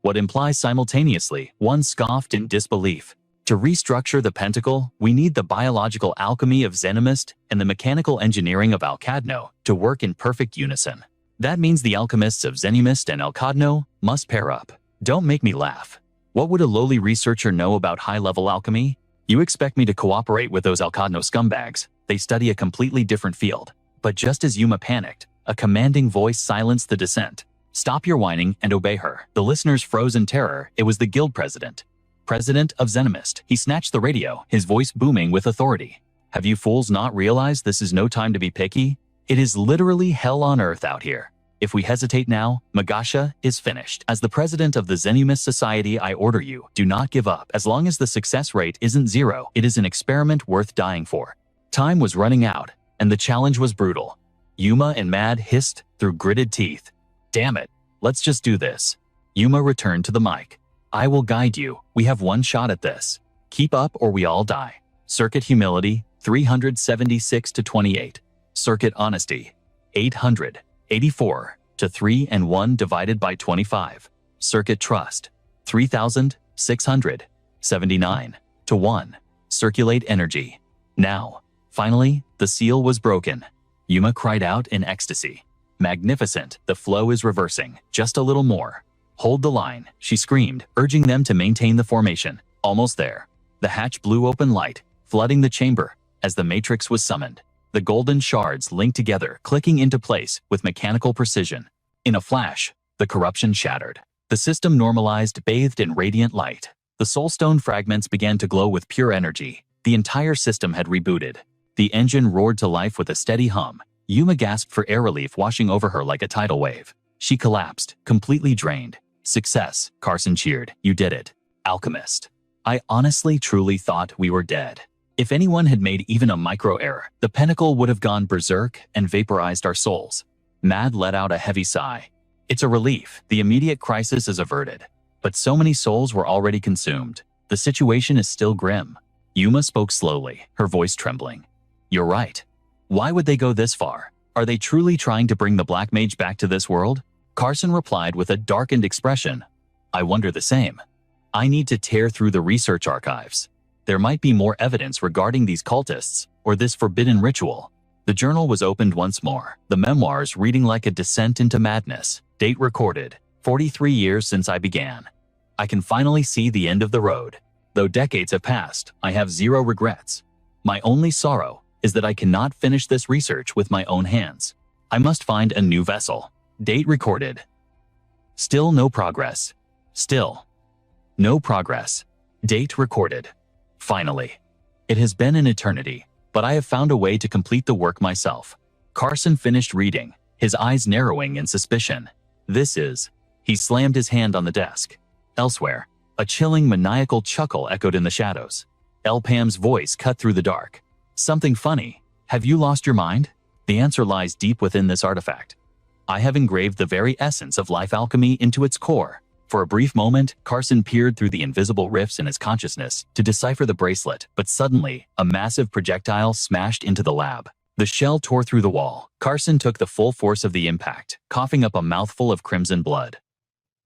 what implies simultaneously. One scoffed in disbelief. To restructure the pentacle, we need the biological alchemy of Zenimist and the mechanical engineering of Alcadno to work in perfect unison. That means the alchemists of Zenimist and Alcadno must pair up. Don't make me laugh. What would a lowly researcher know about high-level alchemy? You expect me to cooperate with those Alcadno scumbags. They study a completely different field. But just as Yuma panicked, a commanding voice silenced the dissent. Stop your whining and obey her. The listeners froze in terror. It was the guild president. President of Zenimist. He snatched the radio, his voice booming with authority. Have you fools not realized this is no time to be picky? It is literally hell on earth out here. If we hesitate now, Magasha is finished. As the president of the Zenimist Society, I order you, do not give up. As long as the success rate isn't zero, it is an experiment worth dying for. Time was running out, and the challenge was brutal. Yuma and Mad hissed through gritted teeth. Damn it, let's just do this. Yuma returned to the mic. I will guide you. We have one shot at this. Keep up or we all die. Circuit humility, 376 to 28. Circuit honesty, 884 to 3 and 1 divided by 25. Circuit trust, 3,679 to 1. Circulate energy. Now, finally, the seal was broken. Yuma cried out in ecstasy. Magnificent, the flow is reversing. Just a little more. Hold the line, she screamed, urging them to maintain the formation. Almost there. The hatch blew open light, flooding the chamber as the matrix was summoned. The golden shards linked together, clicking into place with mechanical precision. In a flash, the corruption shattered. The system normalized, bathed in radiant light. The soulstone fragments began to glow with pure energy. The entire system had rebooted. The engine roared to life with a steady hum. Yuma gasped for air relief washing over her like a tidal wave. She collapsed, completely drained. Success, Carson cheered. You did it. Alchemist. I honestly truly thought we were dead. If anyone had made even a micro error, the pinnacle would have gone berserk and vaporized our souls. Mad let out a heavy sigh. It's a relief. The immediate crisis is averted. But so many souls were already consumed. The situation is still grim. Yuma spoke slowly, her voice trembling. You're right. Why would they go this far? Are they truly trying to bring the Black Mage back to this world? Carson replied with a darkened expression. I wonder the same. I need to tear through the research archives. There might be more evidence regarding these cultists, or this forbidden ritual. The journal was opened once more, the memoirs reading like a descent into madness. Date recorded, 43 years since I began. I can finally see the end of the road. Though decades have passed, I have zero regrets. My only sorrow is that I cannot finish this research with my own hands. I must find a new vessel. Date recorded. Still no progress. Still no progress. Date recorded. Finally. It has been an eternity, but I have found a way to complete the work myself. Carson finished reading, his eyes narrowing in suspicion. This is... He slammed his hand on the desk. Elsewhere, a chilling maniacal chuckle echoed in the shadows. Pam's voice cut through the dark. Something funny. Have you lost your mind? The answer lies deep within this artifact. I have engraved the very essence of life alchemy into its core. For a brief moment, Carson peered through the invisible rifts in his consciousness to decipher the bracelet, but suddenly, a massive projectile smashed into the lab. The shell tore through the wall. Carson took the full force of the impact, coughing up a mouthful of crimson blood.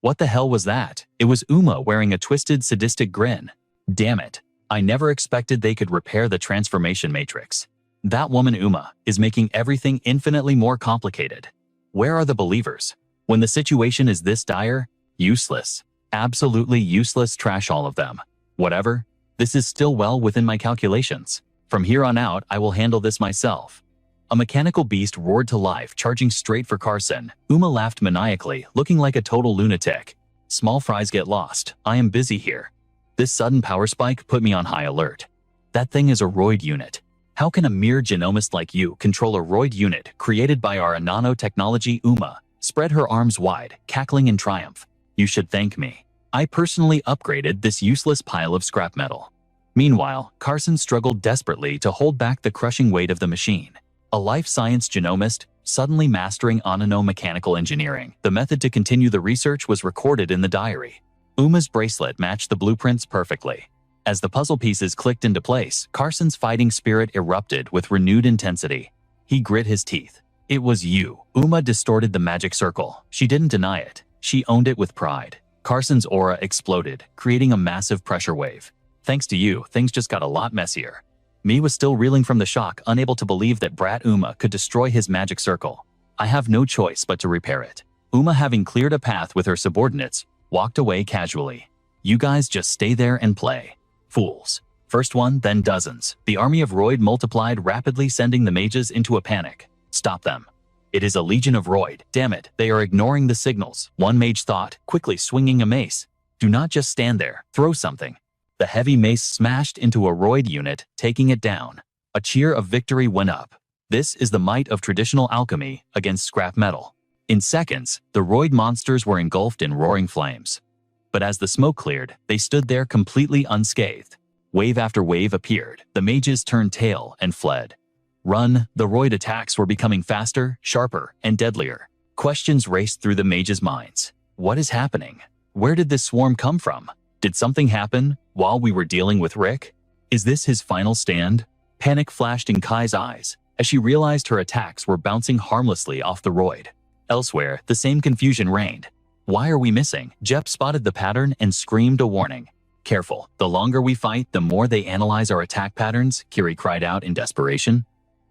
What the hell was that? It was Uma wearing a twisted, sadistic grin. Damn it. I never expected they could repair the transformation matrix. That woman Uma is making everything infinitely more complicated. Where are the believers? When the situation is this dire, useless. Absolutely useless, trash all of them. Whatever. This is still well within my calculations. From here on out, I will handle this myself. A mechanical beast roared to life, charging straight for Carson. Uma laughed maniacally, looking like a total lunatic. Small fries get lost. I am busy here. This sudden power spike put me on high alert. That thing is a roid unit. How can a mere genomist like you control a roid unit created by our nanotechnology? Uma spread her arms wide, cackling in triumph. You should thank me. I personally upgraded this useless pile of scrap metal. Meanwhile, Carson struggled desperately to hold back the crushing weight of the machine. A life science genomist, suddenly mastering mechanical engineering. The method to continue the research was recorded in the diary. Uma's bracelet matched the blueprints perfectly. As the puzzle pieces clicked into place, Carson's fighting spirit erupted with renewed intensity. He grit his teeth. It was you. Uma distorted the magic circle. She didn't deny it. She owned it with pride. Carson's aura exploded, creating a massive pressure wave. Thanks to you, things just got a lot messier. Me was still reeling from the shock, unable to believe that Brat Uma could destroy his magic circle. I have no choice but to repair it. Uma, having cleared a path with her subordinates, walked away casually. You guys just stay there and play. Fools. First one, then dozens. The army of Royd multiplied rapidly, sending the mages into a panic. Stop them. It is a legion of Royd. Damn it, they are ignoring the signals. One mage thought, quickly swinging a mace. Do not just stand there, throw something. The heavy mace smashed into a Royd unit, taking it down. A cheer of victory went up. This is the might of traditional alchemy against scrap metal. In seconds, the Royd monsters were engulfed in roaring flames. But as the smoke cleared, they stood there completely unscathed. Wave after wave appeared. The mages turned tail and fled. Run, the Royd attacks were becoming faster, sharper, and deadlier. Questions raced through the mages' minds. What is happening? Where did this swarm come from? Did something happen while we were dealing with Rick? Is this his final stand? Panic flashed in Kai's eyes as she realized her attacks were bouncing harmlessly off the Royd. Elsewhere, the same confusion reigned. Why are we missing? Jep spotted the pattern and screamed a warning. Careful, the longer we fight, the more they analyze our attack patterns, Kiri cried out in desperation.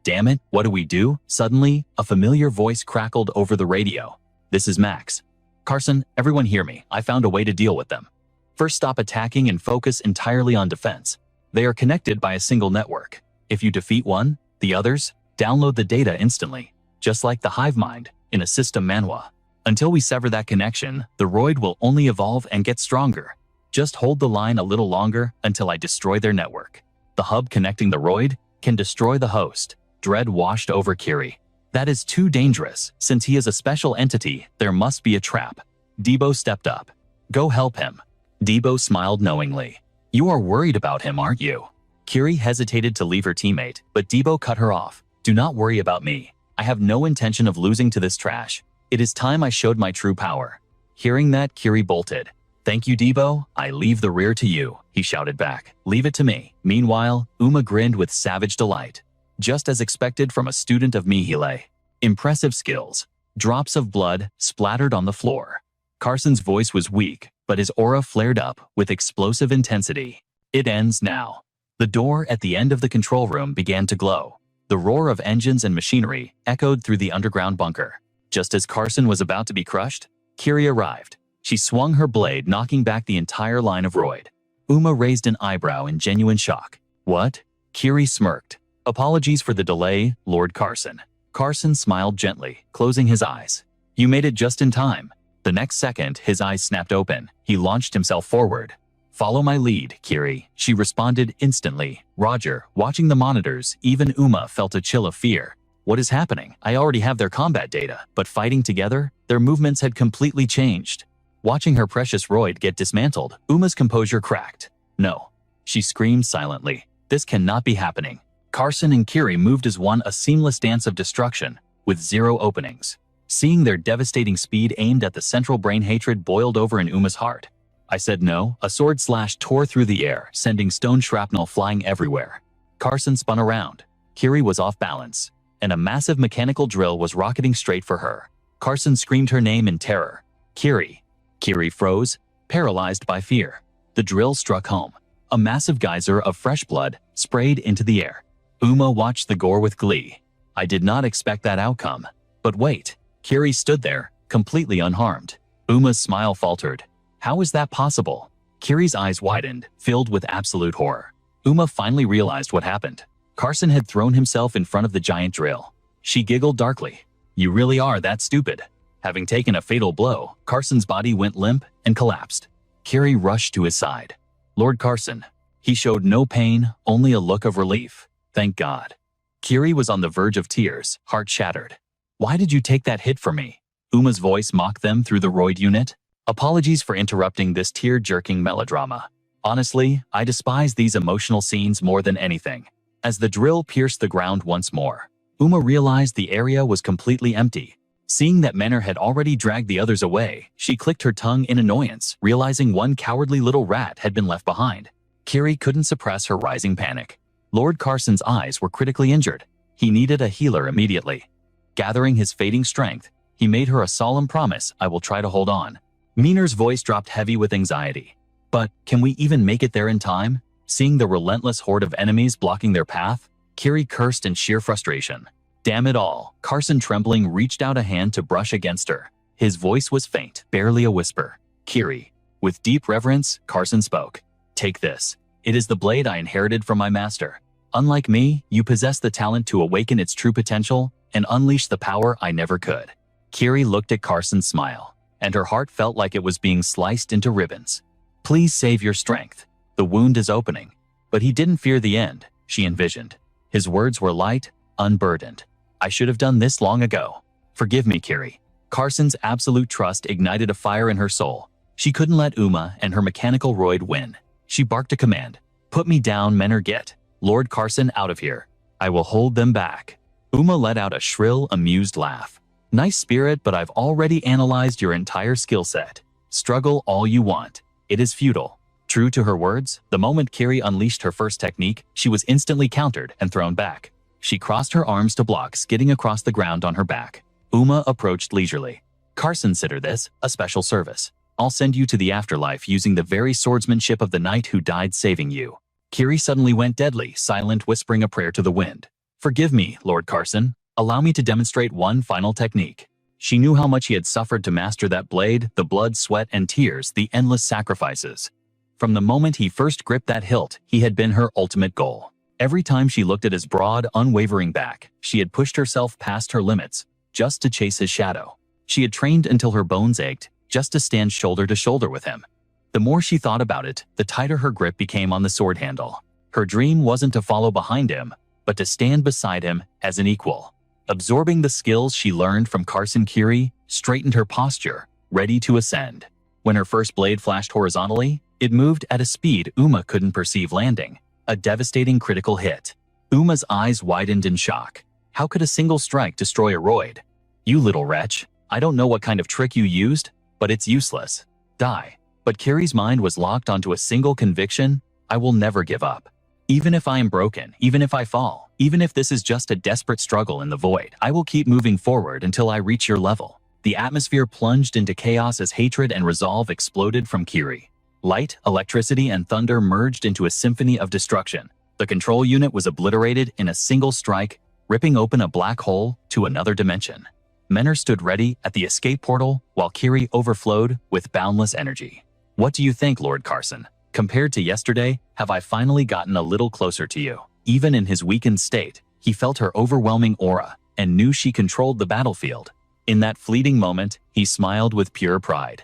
Damn it, what do we do? Suddenly, a familiar voice crackled over the radio. This is Max. Carson, everyone hear me. I found a way to deal with them. First, stop attacking and focus entirely on defense. They are connected by a single network. If you defeat one, the others download the data instantly, just like the hive mind in a system manhwa. Until we sever that connection, the Royd will only evolve and get stronger. Just hold the line a little longer until I destroy their network. The hub connecting the Royd can destroy the host. Dread washed over Kiri. That is too dangerous. Since he is a special entity, there must be a trap. Debo stepped up. Go help him. Debo smiled knowingly. You are worried about him, aren't you? Kiri hesitated to leave her teammate, but Debo cut her off. Do not worry about me. I have no intention of losing to this trash. It is time I showed my true power. Hearing that, Kiri bolted. Thank you, Debo. I leave the rear to you, he shouted back. Leave it to me. Meanwhile, Uma grinned with savage delight. Just as expected from a student of Mihile. Impressive skills. Drops of blood splattered on the floor. Carson's voice was weak, but his aura flared up with explosive intensity. It ends now. The door at the end of the control room began to glow. The roar of engines and machinery echoed through the underground bunker. Just as Carson was about to be crushed, Kiri arrived. She swung her blade, knocking back the entire line of Royd. Uma raised an eyebrow in genuine shock. What? Kiri smirked. Apologies for the delay, Lord Carson. Carson smiled gently, closing his eyes. You made it just in time. The next second, his eyes snapped open. He launched himself forward. Follow my lead, Kiri, she responded instantly. Roger, watching the monitors, even Uma felt a chill of fear. What is happening? I already have their combat data, but fighting together, their movements had completely changed. Watching her precious Royd get dismantled, Uma's composure cracked. No. She screamed silently. This cannot be happening. Carson and Kiri moved as one, a seamless dance of destruction, with zero openings. Seeing their devastating speed aimed at the central brain, hatred boiled over in Uma's heart. I said no. A sword slash tore through the air, sending stone shrapnel flying everywhere. Carson spun around. Kiri was off balance, and a massive mechanical drill was rocketing straight for her. Carson screamed her name in terror. Kiri. Kiri froze, paralyzed by fear. The drill struck home. A massive geyser of fresh blood sprayed into the air. Uma watched the gore with glee. I did not expect that outcome. But wait. Kiri stood there, completely unharmed. Uma's smile faltered. How is that possible? Kiri's eyes widened, filled with absolute horror. Uma finally realized what happened. Carson had thrown himself in front of the giant drill. She giggled darkly. You really are that stupid. Having taken a fatal blow, Carson's body went limp and collapsed. Kiri rushed to his side. Lord Carson. He showed no pain, only a look of relief. Thank God. Kiri was on the verge of tears, heart shattered. Why did you take that hit for me? Uma's voice mocked them through the Royd unit. Apologies for interrupting this tear-jerking melodrama. Honestly, I despise these emotional scenes more than anything. As the drill pierced the ground once more, Uma realized the area was completely empty. Seeing that Menor had already dragged the others away, she clicked her tongue in annoyance, realizing one cowardly little rat had been left behind. Kiri couldn't suppress her rising panic. Lord Carson's eyes were critically injured. He needed a healer immediately. Gathering his fading strength, he made her a solemn promise. I will try to hold on. Miner's voice dropped heavy with anxiety. But can we even make it there in time? Seeing the relentless horde of enemies blocking their path, Kiri cursed in sheer frustration. Damn it all, Carson trembling reached out a hand to brush against her. His voice was faint, barely a whisper. Kiri. With deep reverence, Carson spoke. Take this. It is the blade I inherited from my master. Unlike me, you possess the talent to awaken its true potential and unleash the power I never could. Kiri looked at Carson's smile, and her heart felt like it was being sliced into ribbons. Please save your strength. The wound is opening. But he didn't fear the end, she envisioned. His words were light, unburdened. I should have done this long ago. Forgive me, Kiri. Carson's absolute trust ignited a fire in her soul. She couldn't let Uma and her mechanical roid win. She barked a command. Put me down, men, or get Lord Carson out of here. I will hold them back. Uma let out a shrill, amused laugh. Nice spirit, but I've already analyzed your entire skill set. Struggle all you want. It is futile. True to her words, the moment Kiri unleashed her first technique, she was instantly countered and thrown back. She crossed her arms to block, skidding across the ground on her back. Uma approached leisurely. Carson, consider this a special service. I'll send you to the afterlife using the very swordsmanship of the knight who died saving you. Kiri suddenly went deadly silent, whispering a prayer to the wind. Forgive me, Lord Carson. Allow me to demonstrate one final technique. She knew how much he had suffered to master that blade, the blood, sweat, and tears, the endless sacrifices. From the moment he first gripped that hilt, he had been her ultimate goal. Every time she looked at his broad, unwavering back, she had pushed herself past her limits, just to chase his shadow. She had trained until her bones ached, just to stand shoulder to shoulder with him. The more she thought about it, the tighter her grip became on the sword handle. Her dream wasn't to follow behind him, but to stand beside him as an equal. Absorbing the skills she learned from Carson, Kiri straightened her posture, ready to ascend. When her first blade flashed horizontally, it moved at a speed Uma couldn't perceive, landing a devastating critical hit. Uma's eyes widened in shock. How could a single strike destroy a roid? You little wretch. I don't know what kind of trick you used, but it's useless. Die. But Kiri's mind was locked onto a single conviction: I will never give up. Even if I am broken, even if I fall, even if this is just a desperate struggle in the void, I will keep moving forward until I reach your level. The atmosphere plunged into chaos as hatred and resolve exploded from Kiri. Light, electricity, and thunder merged into a symphony of destruction. The control unit was obliterated in a single strike, ripping open a black hole to another dimension. Menor stood ready at the escape portal, while Kiri overflowed with boundless energy. What do you think, Lord Carson? Compared to yesterday, have I finally gotten a little closer to you? Even in his weakened state, he felt her overwhelming aura and knew she controlled the battlefield. In that fleeting moment, he smiled with pure pride.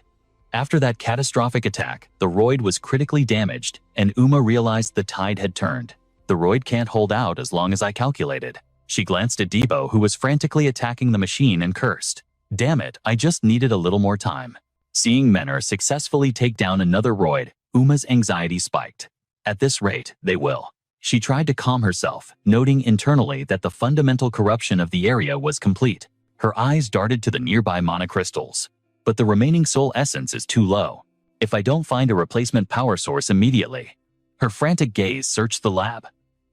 After that catastrophic attack, the roid was critically damaged, and Uma realized the tide had turned. The roid can't hold out as long as I calculated. She glanced at Debo, who was frantically attacking the machine, and cursed. Damn it, I just needed a little more time. Seeing Menor successfully take down another roid, Uma's anxiety spiked. At this rate, they will. She tried to calm herself, noting internally that the fundamental corruption of the area was complete. Her eyes darted to the nearby mana crystals. But the remaining soul essence is too low. If I don't find a replacement power source immediately. Her frantic gaze searched the lab.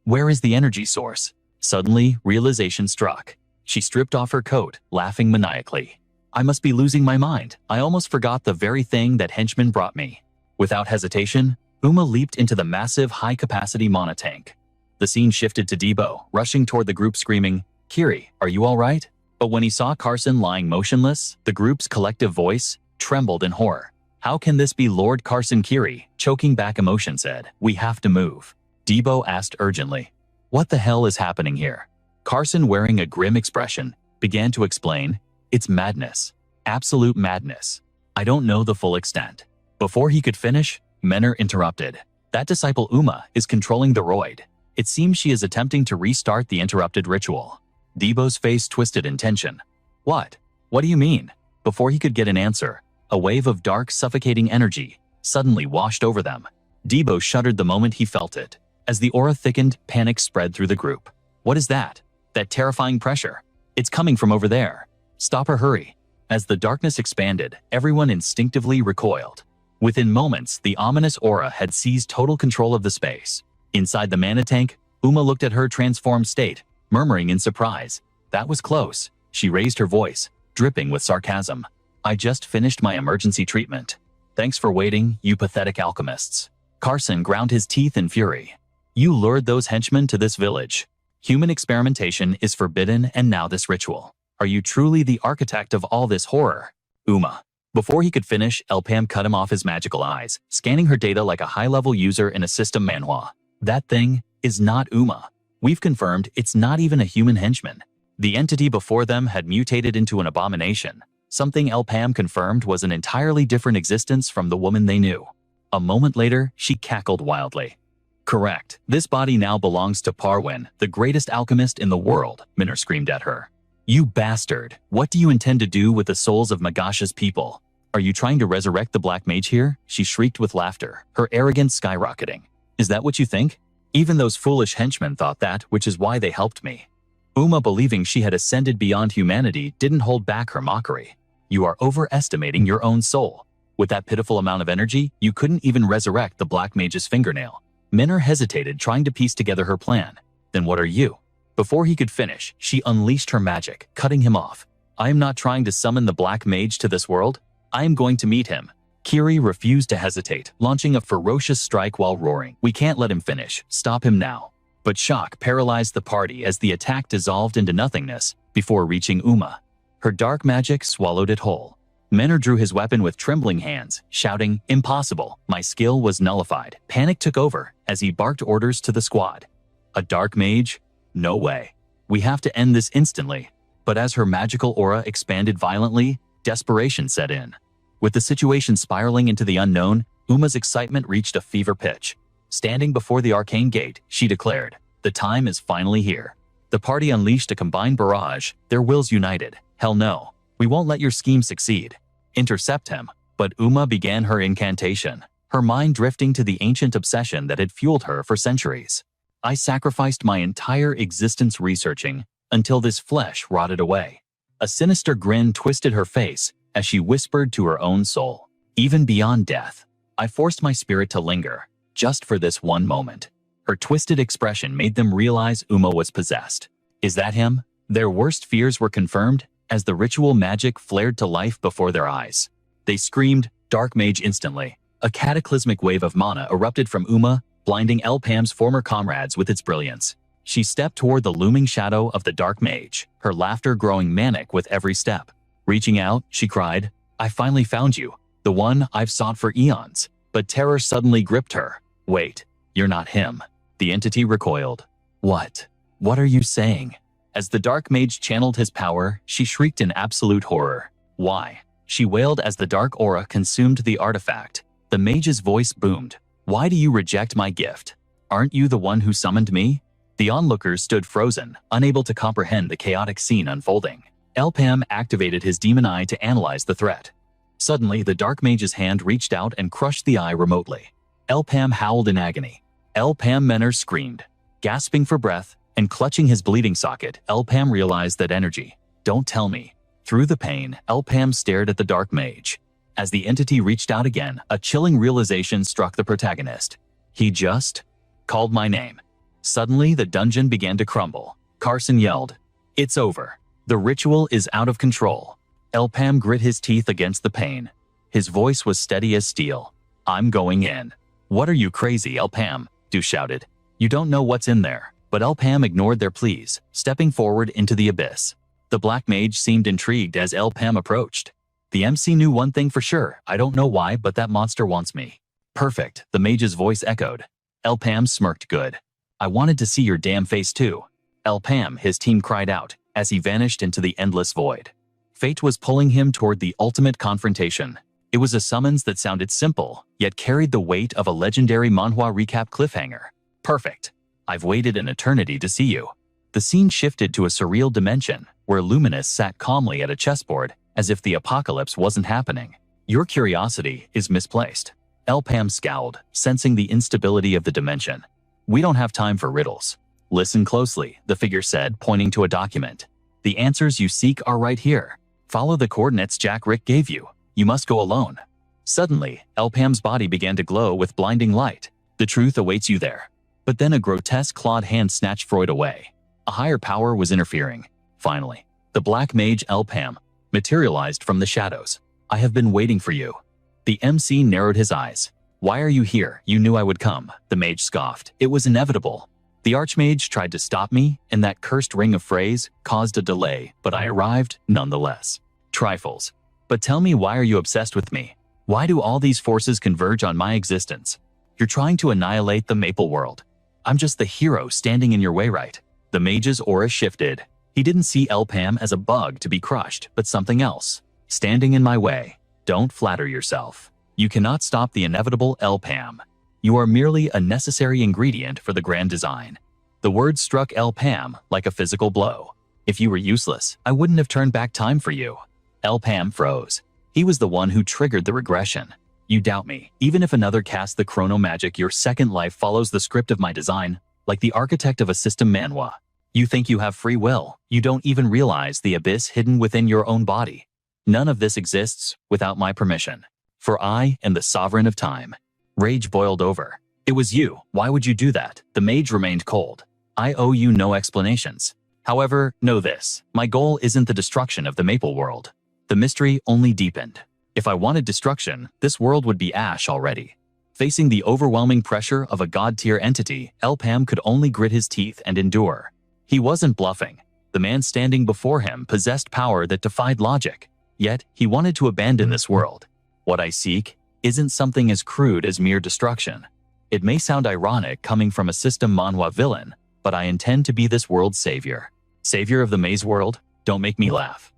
Where is the energy source? Suddenly, realization struck. She stripped off her coat, laughing maniacally. I must be losing my mind. I almost forgot the very thing that henchmen brought me. Without hesitation, Uma leaped into the massive high-capacity mana tank. The scene shifted to Debo, rushing toward the group screaming, Kiri, are you all right? But when he saw Carson lying motionless, the group's collective voice trembled in horror. How can this be Lord Carson? Kiri, choking back emotion, said, We have to move. Debo asked urgently, What the hell is happening here? Carson, wearing a grim expression, began to explain, It's madness. Absolute madness. I don't know the full extent. Before he could finish, Menor interrupted. That disciple Uma is controlling the roid. It seems she is attempting to restart the interrupted ritual. Debo's face twisted in tension. What? What do you mean? Before he could get an answer, a wave of dark, suffocating energy suddenly washed over them. Debo shuddered the moment he felt it. As the aura thickened, panic spread through the group. What is that? That terrifying pressure. It's coming from over there. Stop or hurry. As the darkness expanded, everyone instinctively recoiled. Within moments, the ominous aura had seized total control of the space. Inside the mana tank, Uma looked at her transformed state, murmuring in surprise. That was close. She raised her voice, dripping with sarcasm. I just finished my emergency treatment. Thanks for waiting, you pathetic alchemists. Carson ground his teeth in fury. You lured those henchmen to this village. Human experimentation is forbidden, and now this ritual. Are you truly the architect of all this horror? Uma. Before he could finish, Elpam cut him off his magical eyes, scanning her data like a high-level user in a system manhwa. That thing is not Uma. We've confirmed it's not even a human henchman. The entity before them had mutated into an abomination. Something Elpam confirmed was an entirely different existence from the woman they knew. A moment later, she cackled wildly. Correct. This body now belongs to Parwin, the greatest alchemist in the world, Minner screamed at her. You bastard! What do you intend to do with the souls of Magasha's people? Are you trying to resurrect the Black Mage here? She shrieked with laughter, her arrogance skyrocketing. Is that what you think? Even those foolish henchmen thought that, which is why they helped me. Uma, believing she had ascended beyond humanity, didn't hold back her mockery. You are overestimating your own soul. With that pitiful amount of energy, you couldn't even resurrect the Black Mage's fingernail. Minner hesitated, trying to piece together her plan. Then what are you? Before he could finish, she unleashed her magic, cutting him off. I am not trying to summon the Black Mage to this world. I am going to meet him. Kiri refused to hesitate, launching a ferocious strike while roaring. We can't let him finish. Stop him now. But shock paralyzed the party as the attack dissolved into nothingness before reaching Uma. Her dark magic swallowed it whole. Minner drew his weapon with trembling hands, shouting, "Impossible! My skill was nullified." Panic took over as he barked orders to the squad. A dark mage? No way. We have to end this instantly. But as her magical aura expanded violently, desperation set in. With the situation spiraling into the unknown, Uma's excitement reached a fever pitch. Standing before the arcane gate, she declared, "The time is finally here." The party unleashed a combined barrage, their wills united. Hell no. We won't let your scheme succeed. Intercept him. But Uma began her incantation, her mind drifting to the ancient obsession that had fueled her for centuries. I sacrificed my entire existence researching until this flesh rotted away. A sinister grin twisted her face as she whispered to her own soul. Even beyond death, I forced my spirit to linger, just for this one moment. Her twisted expression made them realize Uma was possessed. Is that him? Their worst fears were confirmed as the ritual magic flared to life before their eyes. They screamed, "Dark Mage!" instantly. A cataclysmic wave of mana erupted from Uma, blinding Elpam's former comrades with its brilliance. She stepped toward the looming shadow of the Dark Mage, her laughter growing manic with every step. Reaching out, she cried, "I finally found you, the one I've sought for eons." But terror suddenly gripped her. "Wait, you're not him." The entity recoiled. What? What are you saying?" As the Dark Mage channeled his power, she shrieked in absolute horror. "Why?" She wailed as the dark aura consumed the artifact. The mage's voice boomed. "Why do you reject my gift? Aren't you the one who summoned me?" The onlookers stood frozen, unable to comprehend the chaotic scene unfolding. Elpam activated his demon eye to analyze the threat. Suddenly, the Dark Mage's hand reached out and crushed the eye remotely. Elpam howled in agony. Elpam Minner screamed. Gasping for breath and clutching his bleeding socket, Elpam realized that energy. "Don't tell me." Through the pain, Elpam stared at the Dark Mage. As the entity reached out again, a chilling realization struck the protagonist. He just called my name. Suddenly, the dungeon began to crumble. Carson yelled, "It's over. The ritual is out of control." Elpam grit his teeth against the pain. His voice was steady as steel. "I'm going in." "What are you, crazy, Elpam?" Du shouted. "You don't know what's in there." But Elpam ignored their pleas, stepping forward into the abyss. The Black Mage seemed intrigued as Elpam approached. The MC knew one thing for sure. "I don't know why, but that monster wants me." "Perfect," the mage's voice echoed. Elpam smirked. "Good. I wanted to see your damn face too." Elpam, his team cried out, as he vanished into the endless void. Fate was pulling him toward the ultimate confrontation. It was a summons that sounded simple, yet carried the weight of a legendary manhwa recap cliffhanger. "Perfect. I've waited an eternity to see you." The scene shifted to a surreal dimension, where Luminous sat calmly at a chessboard, as if the apocalypse wasn't happening. "Your curiosity is misplaced." Elpam scowled, sensing the instability of the dimension. "We don't have time for riddles. Listen closely," the figure said, pointing to a document. "The answers you seek are right here. Follow the coordinates Jack Rick gave you. You must go alone." Suddenly, Elpam's body began to glow with blinding light. "The truth awaits you there." But then a grotesque clawed hand snatched Freud away. A higher power was interfering. Finally, the Black Mage Elpam materialized from the shadows. I have been waiting for you. The MC narrowed his eyes. Why are you here? You knew I would come, the mage scoffed. It was inevitable. The archmage tried to stop me, and that cursed ring of phrase caused a delay, but I arrived nonetheless. Trifles. But tell me, why are you obsessed with me? Why do all these forces converge on my existence? You're trying to annihilate the Maple World. I'm just the hero standing in your way, right? The mage's aura shifted. He didn't see Elpam as a bug to be crushed, but something else. Standing in my way. Don't flatter yourself. You cannot stop the inevitable, Elpam. You are merely a necessary ingredient for the grand design. The words struck Elpam like a physical blow. If you were useless, I wouldn't have turned back time for you. Elpam froze. He was the one who triggered the regression. You doubt me. Even if another casts the chrono magic, your second life follows the script of my design, like the architect of a system manhwa. You think you have free will. You don't even realize the abyss hidden within your own body. None of this exists without my permission. For I am the sovereign of time. Rage boiled over. It was you. Why would you do that? The mage remained cold. I owe you no explanations. However, know this. My goal isn't the destruction of the Maple World. The mystery only deepened. If I wanted destruction, this world would be ash already. Facing the overwhelming pressure of a god-tier entity, Elpam could only grit his teeth and endure. He wasn't bluffing. The man standing before him possessed power that defied logic. Yet, he wanted to abandon this world. What I seek isn't something as crude as mere destruction. It may sound ironic coming from a system manhwa villain, but I intend to be this world's savior. Savior of the maze world? Don't make me laugh.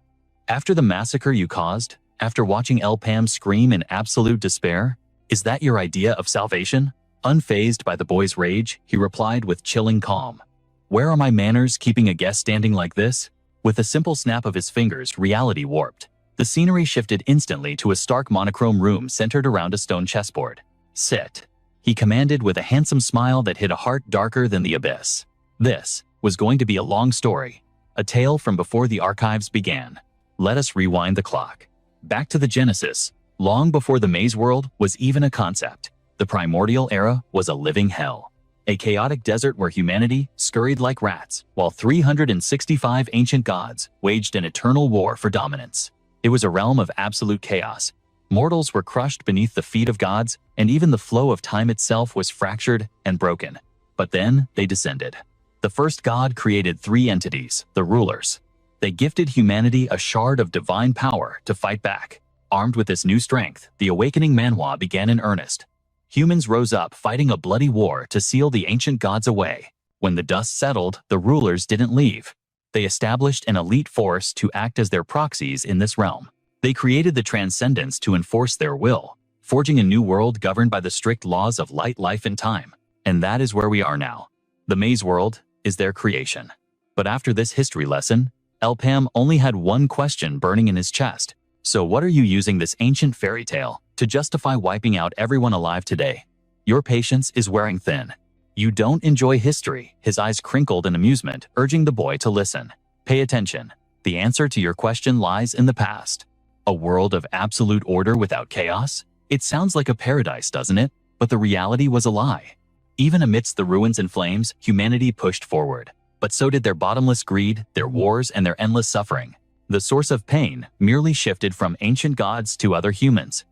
After the massacre you caused, after watching Elpam scream in absolute despair, is that your idea of salvation? Unfazed by the boy's rage, he replied with chilling calm. Where are my manners keeping a guest standing like this? With a simple snap of his fingers, reality warped. The scenery shifted instantly to a stark monochrome room centered around a stone chessboard. Sit, he commanded with a handsome smile that hid a heart darker than the abyss. This was going to be a long story, a tale from before the archives began. Let us rewind the clock. Back to the Genesis, long before the maze world was even a concept. The primordial era was a living hell. A chaotic desert where humanity scurried like rats, while 365 ancient gods waged an eternal war for dominance. It was a realm of absolute chaos. Mortals were crushed beneath the feet of gods, and even the flow of time itself was fractured and broken. But then they descended. The first god created three entities, the rulers. They gifted humanity a shard of divine power to fight back. Armed with this new strength, the awakening manhwa began in earnest. Humans rose up, fighting a bloody war to seal the ancient gods away. When the dust settled, the rulers didn't leave. They established an elite force to act as their proxies in this realm. They created the Transcendents to enforce their will, forging a new world governed by the strict laws of light, life, and time. And that is where we are now. The maze world is their creation. But after this history lesson, Elpam only had one question burning in his chest. So what are you using this ancient fairy tale to justify wiping out everyone alive today? Your patience is wearing thin. You don't enjoy history. His eyes crinkled in amusement, urging the boy to listen. Pay attention. The answer to your question lies in the past. A world of absolute order without chaos? It sounds like a paradise, doesn't it? But the reality was a lie. Even amidst the ruins and flames, humanity pushed forward. But so did their bottomless greed, their wars, and their endless suffering. The source of pain merely shifted from ancient gods to other humans.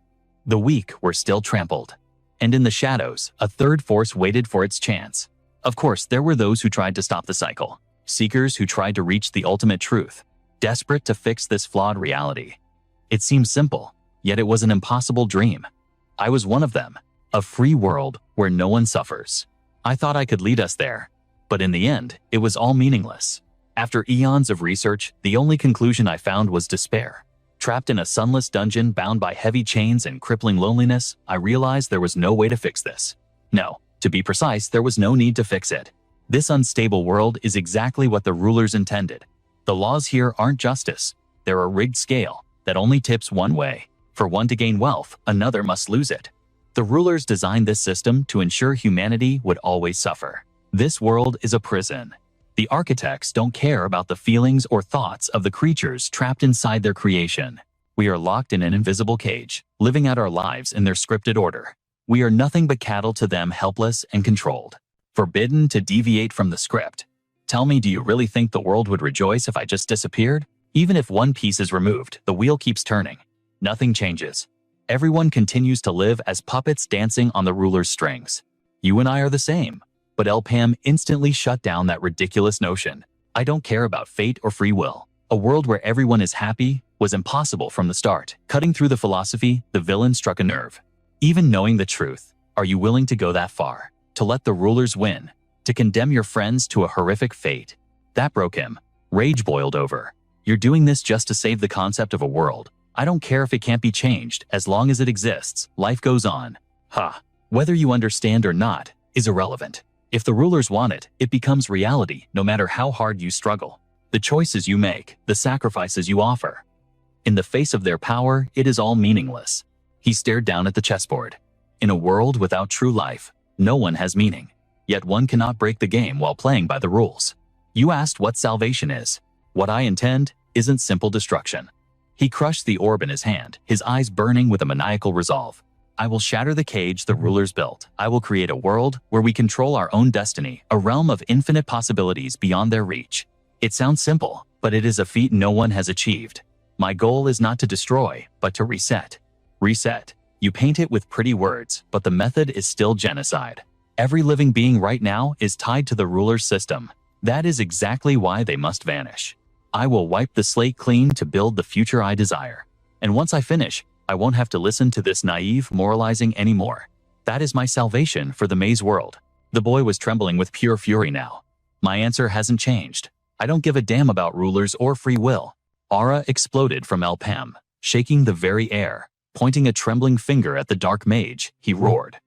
The weak were still trampled. And in the shadows, a third force waited for its chance. Of course, there were those who tried to stop the cycle. Seekers who tried to reach the ultimate truth. Desperate to fix this flawed reality. It seemed simple, yet it was an impossible dream. I was one of them. A free world where no one suffers. I thought I could lead us there. But in the end, it was all meaningless. After eons of research, the only conclusion I found was despair. Trapped in a sunless dungeon bound by heavy chains and crippling loneliness, I realized there was no way to fix this. No, to be precise, there was no need to fix it. This unstable world is exactly what the rulers intended. The laws here aren't justice. They're a rigged scale that only tips one way. For one to gain wealth, another must lose it. The rulers designed this system to ensure humanity would always suffer. This world is a prison. The architects don't care about the feelings or thoughts of the creatures trapped inside their creation. We are locked in an invisible cage, living out our lives in their scripted order. We are nothing but cattle to them, helpless and controlled. Forbidden to deviate from the script. Tell me, do you really think the world would rejoice if I just disappeared? Even if one piece is removed, the wheel keeps turning. Nothing changes. Everyone continues to live as puppets dancing on the ruler's strings. You and I are the same. But Elpam instantly shut down that ridiculous notion. I don't care about fate or free will. A world where everyone is happy was impossible from the start. Cutting through the philosophy, the villain struck a nerve. Even knowing the truth, are you willing to go that far? To let the rulers win? To condemn your friends to a horrific fate? That broke him. Rage boiled over. You're doing this just to save the concept of a world. I don't care if it can't be changed, as long as it exists, life goes on. Ha! Whether you understand or not is irrelevant. If the rulers want it, it becomes reality, no matter how hard you struggle. The choices you make, the sacrifices you offer. In the face of their power, it is all meaningless. He stared down at the chessboard. In a world without true life, no one has meaning. Yet one cannot break the game while playing by the rules. You asked what salvation is. What I intend isn't simple destruction. He crushed the orb in his hand, his eyes burning with a maniacal resolve. I will shatter the cage the rulers built. I will create a world where we control our own destiny, a realm of infinite possibilities beyond their reach. It sounds simple, but it is a feat no one has achieved. My goal is not to destroy, but to reset. Reset. You paint it with pretty words, but the method is still genocide. Every living being right now is tied to the ruler's system. That is exactly why they must vanish. I will wipe the slate clean to build the future I desire. And once I finish, I won't have to listen to this naive moralizing anymore. That is my salvation for the maze world. The boy was trembling with pure fury now. My answer hasn't changed. I don't give a damn about rulers or free will. Aura exploded from Elpam, shaking the very air. Pointing a trembling finger at the dark mage, he roared.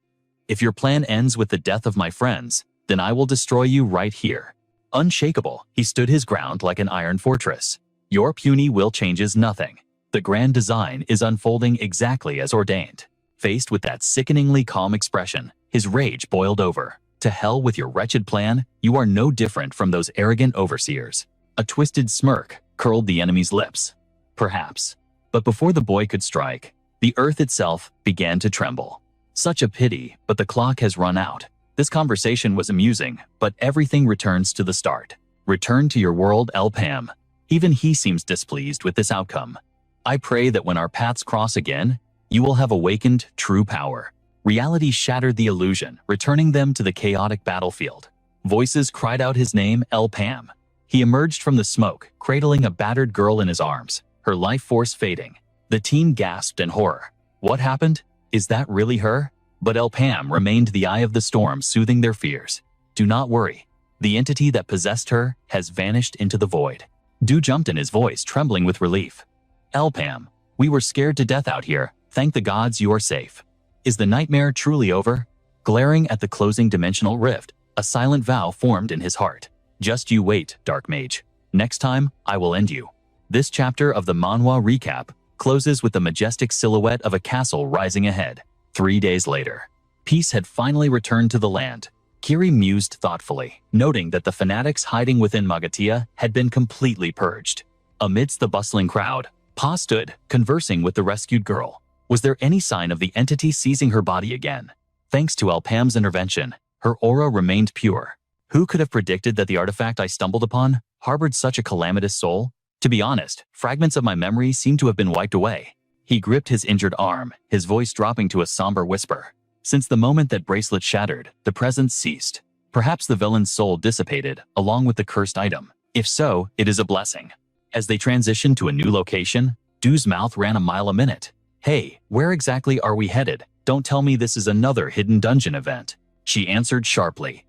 If your plan ends with the death of my friends, then I will destroy you right here. Unshakable, he stood his ground like an iron fortress. Your puny will changes nothing. The grand design is unfolding exactly as ordained. Faced with that sickeningly calm expression, his rage boiled over. To hell with your wretched plan, you are no different from those arrogant overseers. A twisted smirk curled the enemy's lips. Perhaps. But before the boy could strike, the earth itself began to tremble. Such a pity, but the clock has run out. This conversation was amusing, but everything returns to the start. Return to your world, Elpam. Even he seems displeased with this outcome. I pray that when our paths cross again, you will have awakened true power. Reality shattered the illusion, returning them to the chaotic battlefield. Voices cried out his name, Elpam. He emerged from the smoke, cradling a battered girl in his arms, her life force fading. The team gasped in horror. What happened? Is that really her? But Elpam remained the eye of the storm, soothing their fears. Do not worry. The entity that possessed her has vanished into the void. Du jumped in, his voice trembling with relief. Elpam, we were scared to death out here. Thank the gods you are safe. Is the nightmare truly over? Glaring at the closing dimensional rift, a silent vow formed in his heart. Just you wait, Dark Mage. Next time, I will end you. This chapter of the manhwa recap closes with the majestic silhouette of a castle rising ahead. 3 days later, peace had finally returned to the land. Kiri mused thoughtfully, noting that the fanatics hiding within Magatia had been completely purged. Amidst the bustling crowd, Pa stood, conversing with the rescued girl. Was there any sign of the entity seizing her body again? Thanks to Elpam's intervention, her aura remained pure. Who could have predicted that the artifact I stumbled upon harbored such a calamitous soul? To be honest, fragments of my memory seem to have been wiped away. He gripped his injured arm, his voice dropping to a somber whisper. Since the moment that bracelet shattered, the presence ceased. Perhaps the villain's soul dissipated, along with the cursed item. If so, it is a blessing. As they transitioned to a new location, Du's mouth ran a mile a minute. Hey, where exactly are we headed? Don't tell me this is another hidden dungeon event. She answered sharply.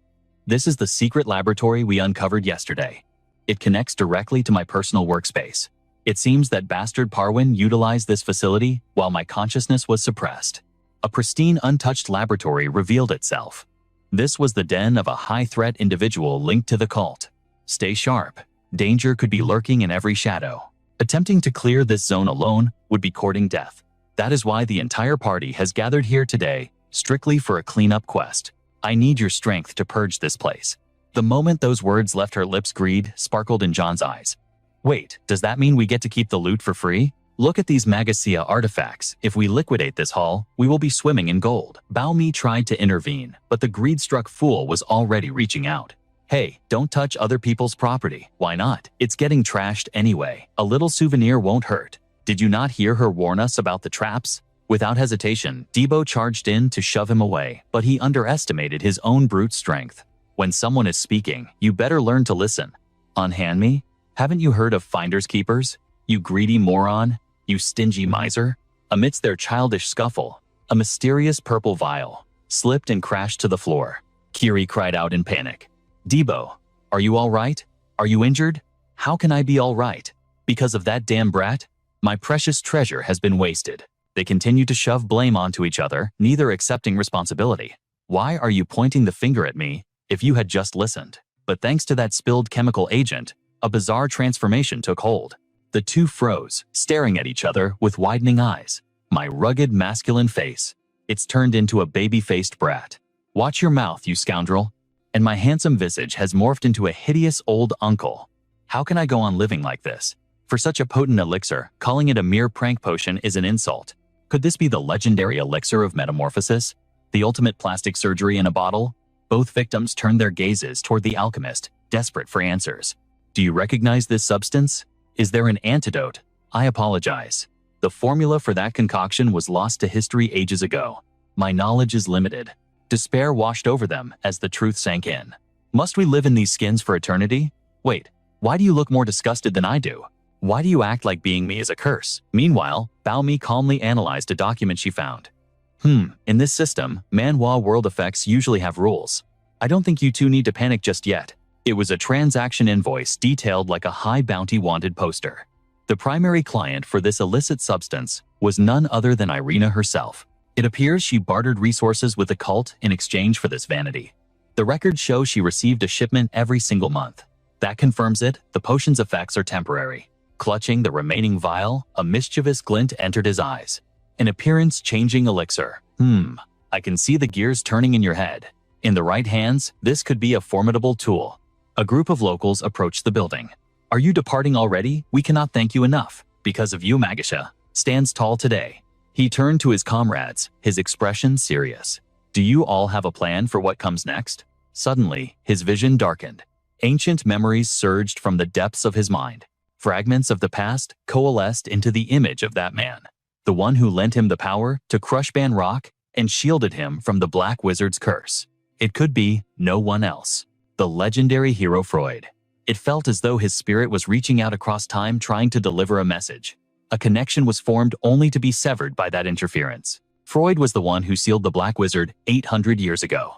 This is the secret laboratory we uncovered yesterday. It connects directly to my personal workspace. It seems that bastard Parwin utilized this facility while my consciousness was suppressed. A pristine, untouched laboratory revealed itself. This was the den of a high-threat individual linked to the cult. Stay sharp. Danger could be lurking in every shadow. Attempting to clear this zone alone would be courting death. That is why the entire party has gathered here today, strictly for a cleanup quest. I need your strength to purge this place. The moment those words left her lips, greed sparkled in John's eyes. Wait, does that mean we get to keep the loot for free? Look at these Magacia artifacts. If we liquidate this haul, we will be swimming in gold. Bao Mi tried to intervene, but the greed-struck fool was already reaching out. Hey, don't touch other people's property. Why not? It's getting trashed anyway. A little souvenir won't hurt. Did you not hear her warn us about the traps? Without hesitation, Debo charged in to shove him away, but he underestimated his own brute strength. When someone is speaking, you better learn to listen. Unhand me? Haven't you heard of finders keepers? You greedy moron? You stingy miser? Amidst their childish scuffle, a mysterious purple vial slipped and crashed to the floor. Kiri cried out in panic. Debo, are you all right? Are you injured? How can I be all right? Because of that damn brat? My precious treasure has been wasted. They continued to shove blame onto each other, neither accepting responsibility. Why are you pointing the finger at me? If you had just listened. But thanks to that spilled chemical agent, a bizarre transformation took hold. The two froze, staring at each other with widening eyes. My rugged masculine face. It's turned into a baby-faced brat. Watch your mouth, you scoundrel. And my handsome visage has morphed into a hideous old uncle. How can I go on living like this? For such a potent elixir, calling it a mere prank potion is an insult. Could this be the legendary elixir of metamorphosis? The ultimate plastic surgery in a bottle? Both victims turned their gazes toward the alchemist, desperate for answers. Do you recognize this substance? Is there an antidote? I apologize. The formula for that concoction was lost to history ages ago. My knowledge is limited. Despair washed over them as the truth sank in. Must we live in these skins for eternity? Wait, why do you look more disgusted than I do? Why do you act like being me is a curse? Meanwhile, Bao Mi calmly analyzed a document she found. In this system, manhwa world effects usually have rules. I don't think you two need to panic just yet. It was a transaction invoice detailed like a high bounty wanted poster. The primary client for this illicit substance was none other than Irina herself. It appears she bartered resources with the cult in exchange for this vanity. The records show she received a shipment every single month. That confirms it, the potion's effects are temporary. Clutching the remaining vial, a mischievous glint entered his eyes. An appearance-changing elixir. I can see the gears turning in your head. In the right hands, this could be a formidable tool. A group of locals approached the building. Are you departing already? We cannot thank you enough. Because of you, Magasha stands tall today. He turned to his comrades, his expression serious. Do you all have a plan for what comes next? Suddenly, his vision darkened. Ancient memories surged from the depths of his mind. Fragments of the past coalesced into the image of that man. The one who lent him the power to crush Ban Rock and shielded him from the Black Wizard's curse. It could be no one else. The legendary hero Freud. It felt as though his spirit was reaching out across time trying to deliver a message. A connection was formed only to be severed by that interference. Freud was the one who sealed the Black Wizard 800 years ago.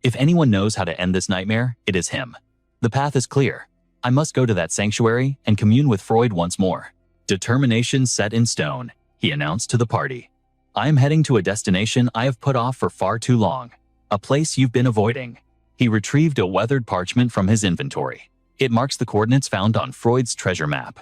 If anyone knows how to end this nightmare, it is him. The path is clear. I must go to that sanctuary and commune with Freud once more. Determination set in stone, he announced to the party. I am heading to a destination I have put off for far too long. A place you've been avoiding. He retrieved a weathered parchment from his inventory. It marks the coordinates found on Freud's treasure map.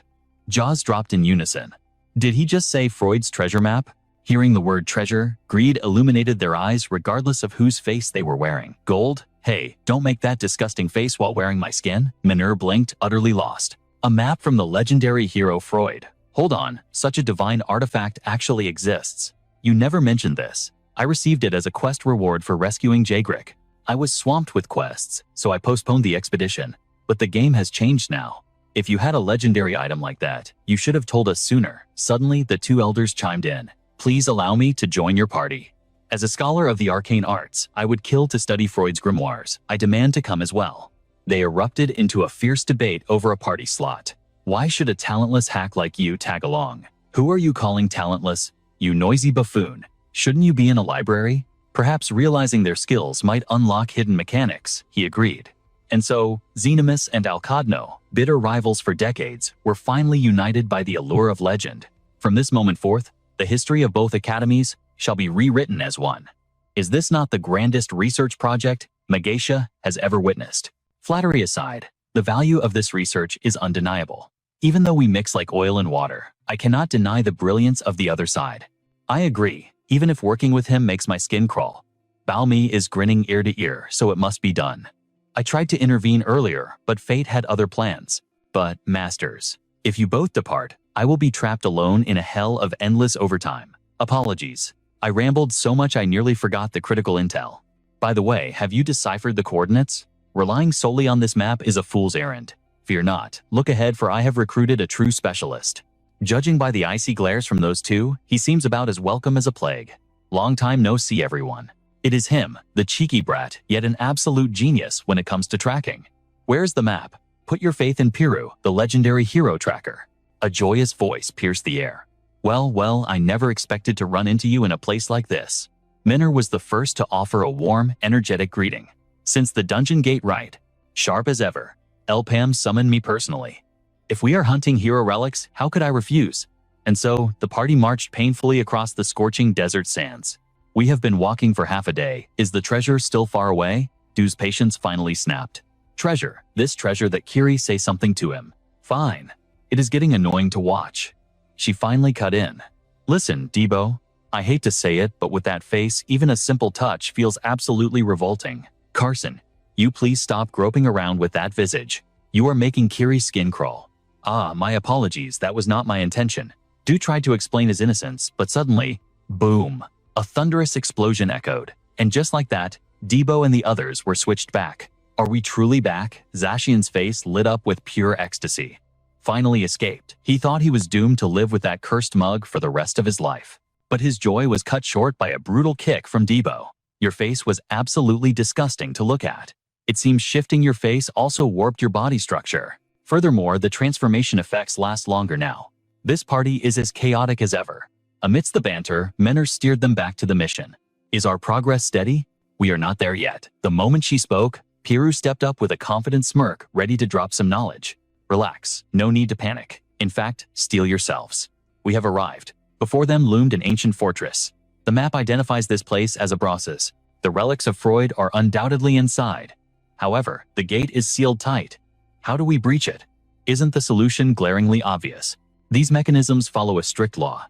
Jaws dropped in unison. Did he just say Freud's treasure map? Hearing the word treasure, greed illuminated their eyes regardless of whose face they were wearing. Gold? Hey, don't make that disgusting face while wearing my skin. Minur blinked, utterly lost. A map from the legendary hero Freud. Hold on, such a divine artifact actually exists. You never mentioned this. I received it as a quest reward for rescuing Jagrick. I was swamped with quests, so I postponed the expedition. But the game has changed now. If you had a legendary item like that, you should have told us sooner. Suddenly, the two elders chimed in. Please allow me to join your party. As a scholar of the arcane arts, I would kill to study Freud's grimoires. I demand to come as well. They erupted into a fierce debate over a party slot. Why should a talentless hack like you tag along? Who are you calling talentless? You noisy buffoon. Shouldn't you be in a library? Perhaps realizing their skills might unlock hidden mechanics, he agreed. And so, Xenimus and Alcadno, bitter rivals for decades, were finally united by the allure of legend. From this moment forth, the history of both academies shall be rewritten as one. Is this not the grandest research project Magasha has ever witnessed? Flattery aside, the value of this research is undeniable. Even though we mix like oil and water, I cannot deny the brilliance of the other side. I agree, even if working with him makes my skin crawl. Bao Mi is grinning ear to ear, so it must be done. I tried to intervene earlier, but fate had other plans. But, masters, if you both depart, I will be trapped alone in a hell of endless overtime. Apologies. I rambled so much I nearly forgot the critical intel. By the way, have you deciphered the coordinates? Relying solely on this map is a fool's errand. Fear not. Look ahead, for I have recruited a true specialist. Judging by the icy glares from those two, he seems about as welcome as a plague. Long time no see, everyone. It is him, the cheeky brat, yet an absolute genius when it comes to tracking. Where's the map? Put your faith in Piru, the legendary hero tracker. A joyous voice pierced the air. Well, I never expected to run into you in a place like this. Minner was the first to offer a warm, energetic greeting. Since the dungeon gate right, sharp as ever, Elpam summoned me personally. If we are hunting hero relics, how could I refuse? And so, the party marched painfully across the scorching desert sands. We have been walking for half a day. Is the treasure still far away? Du's patience finally snapped. Treasure, this treasure that Kiri say something to him. Fine. It is getting annoying to watch. She finally cut in. Listen, Debo. I hate to say it, but with that face, even a simple touch feels absolutely revolting. Carson, you please stop groping around with that visage. You are making Kiri's skin crawl. Ah, my apologies, that was not my intention. Du tried to explain his innocence, but suddenly, boom, a thunderous explosion echoed. And just like that, Debo and the others were switched back. Are we truly back? Zacian's face lit up with pure ecstasy. Finally escaped. He thought he was doomed to live with that cursed mug for the rest of his life. But his joy was cut short by a brutal kick from Debo. Your face was absolutely disgusting to look at. It seems shifting your face also warped your body structure. Furthermore, the transformation effects last longer now. This party is as chaotic as ever. Amidst the banter, Menner steered them back to the mission. Is our progress steady? We are not there yet. The moment she spoke, Piru stepped up with a confident smirk, ready to drop some knowledge. Relax, no need to panic. In fact, steel yourselves. We have arrived. Before them loomed an ancient fortress. The map identifies this place as Abrasas. The relics of Freud are undoubtedly inside. However, the gate is sealed tight. How do we breach it? Isn't the solution glaringly obvious? These mechanisms follow a strict law.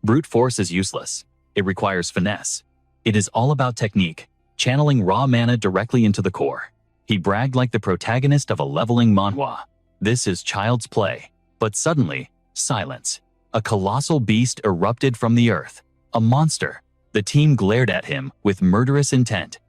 Brute force is useless. It requires finesse. It is all about technique, channeling raw mana directly into the core. He bragged like the protagonist of a leveling manhwa. This is child's play. But suddenly, silence. A colossal beast erupted from the earth. A monster. The team glared at him with murderous intent.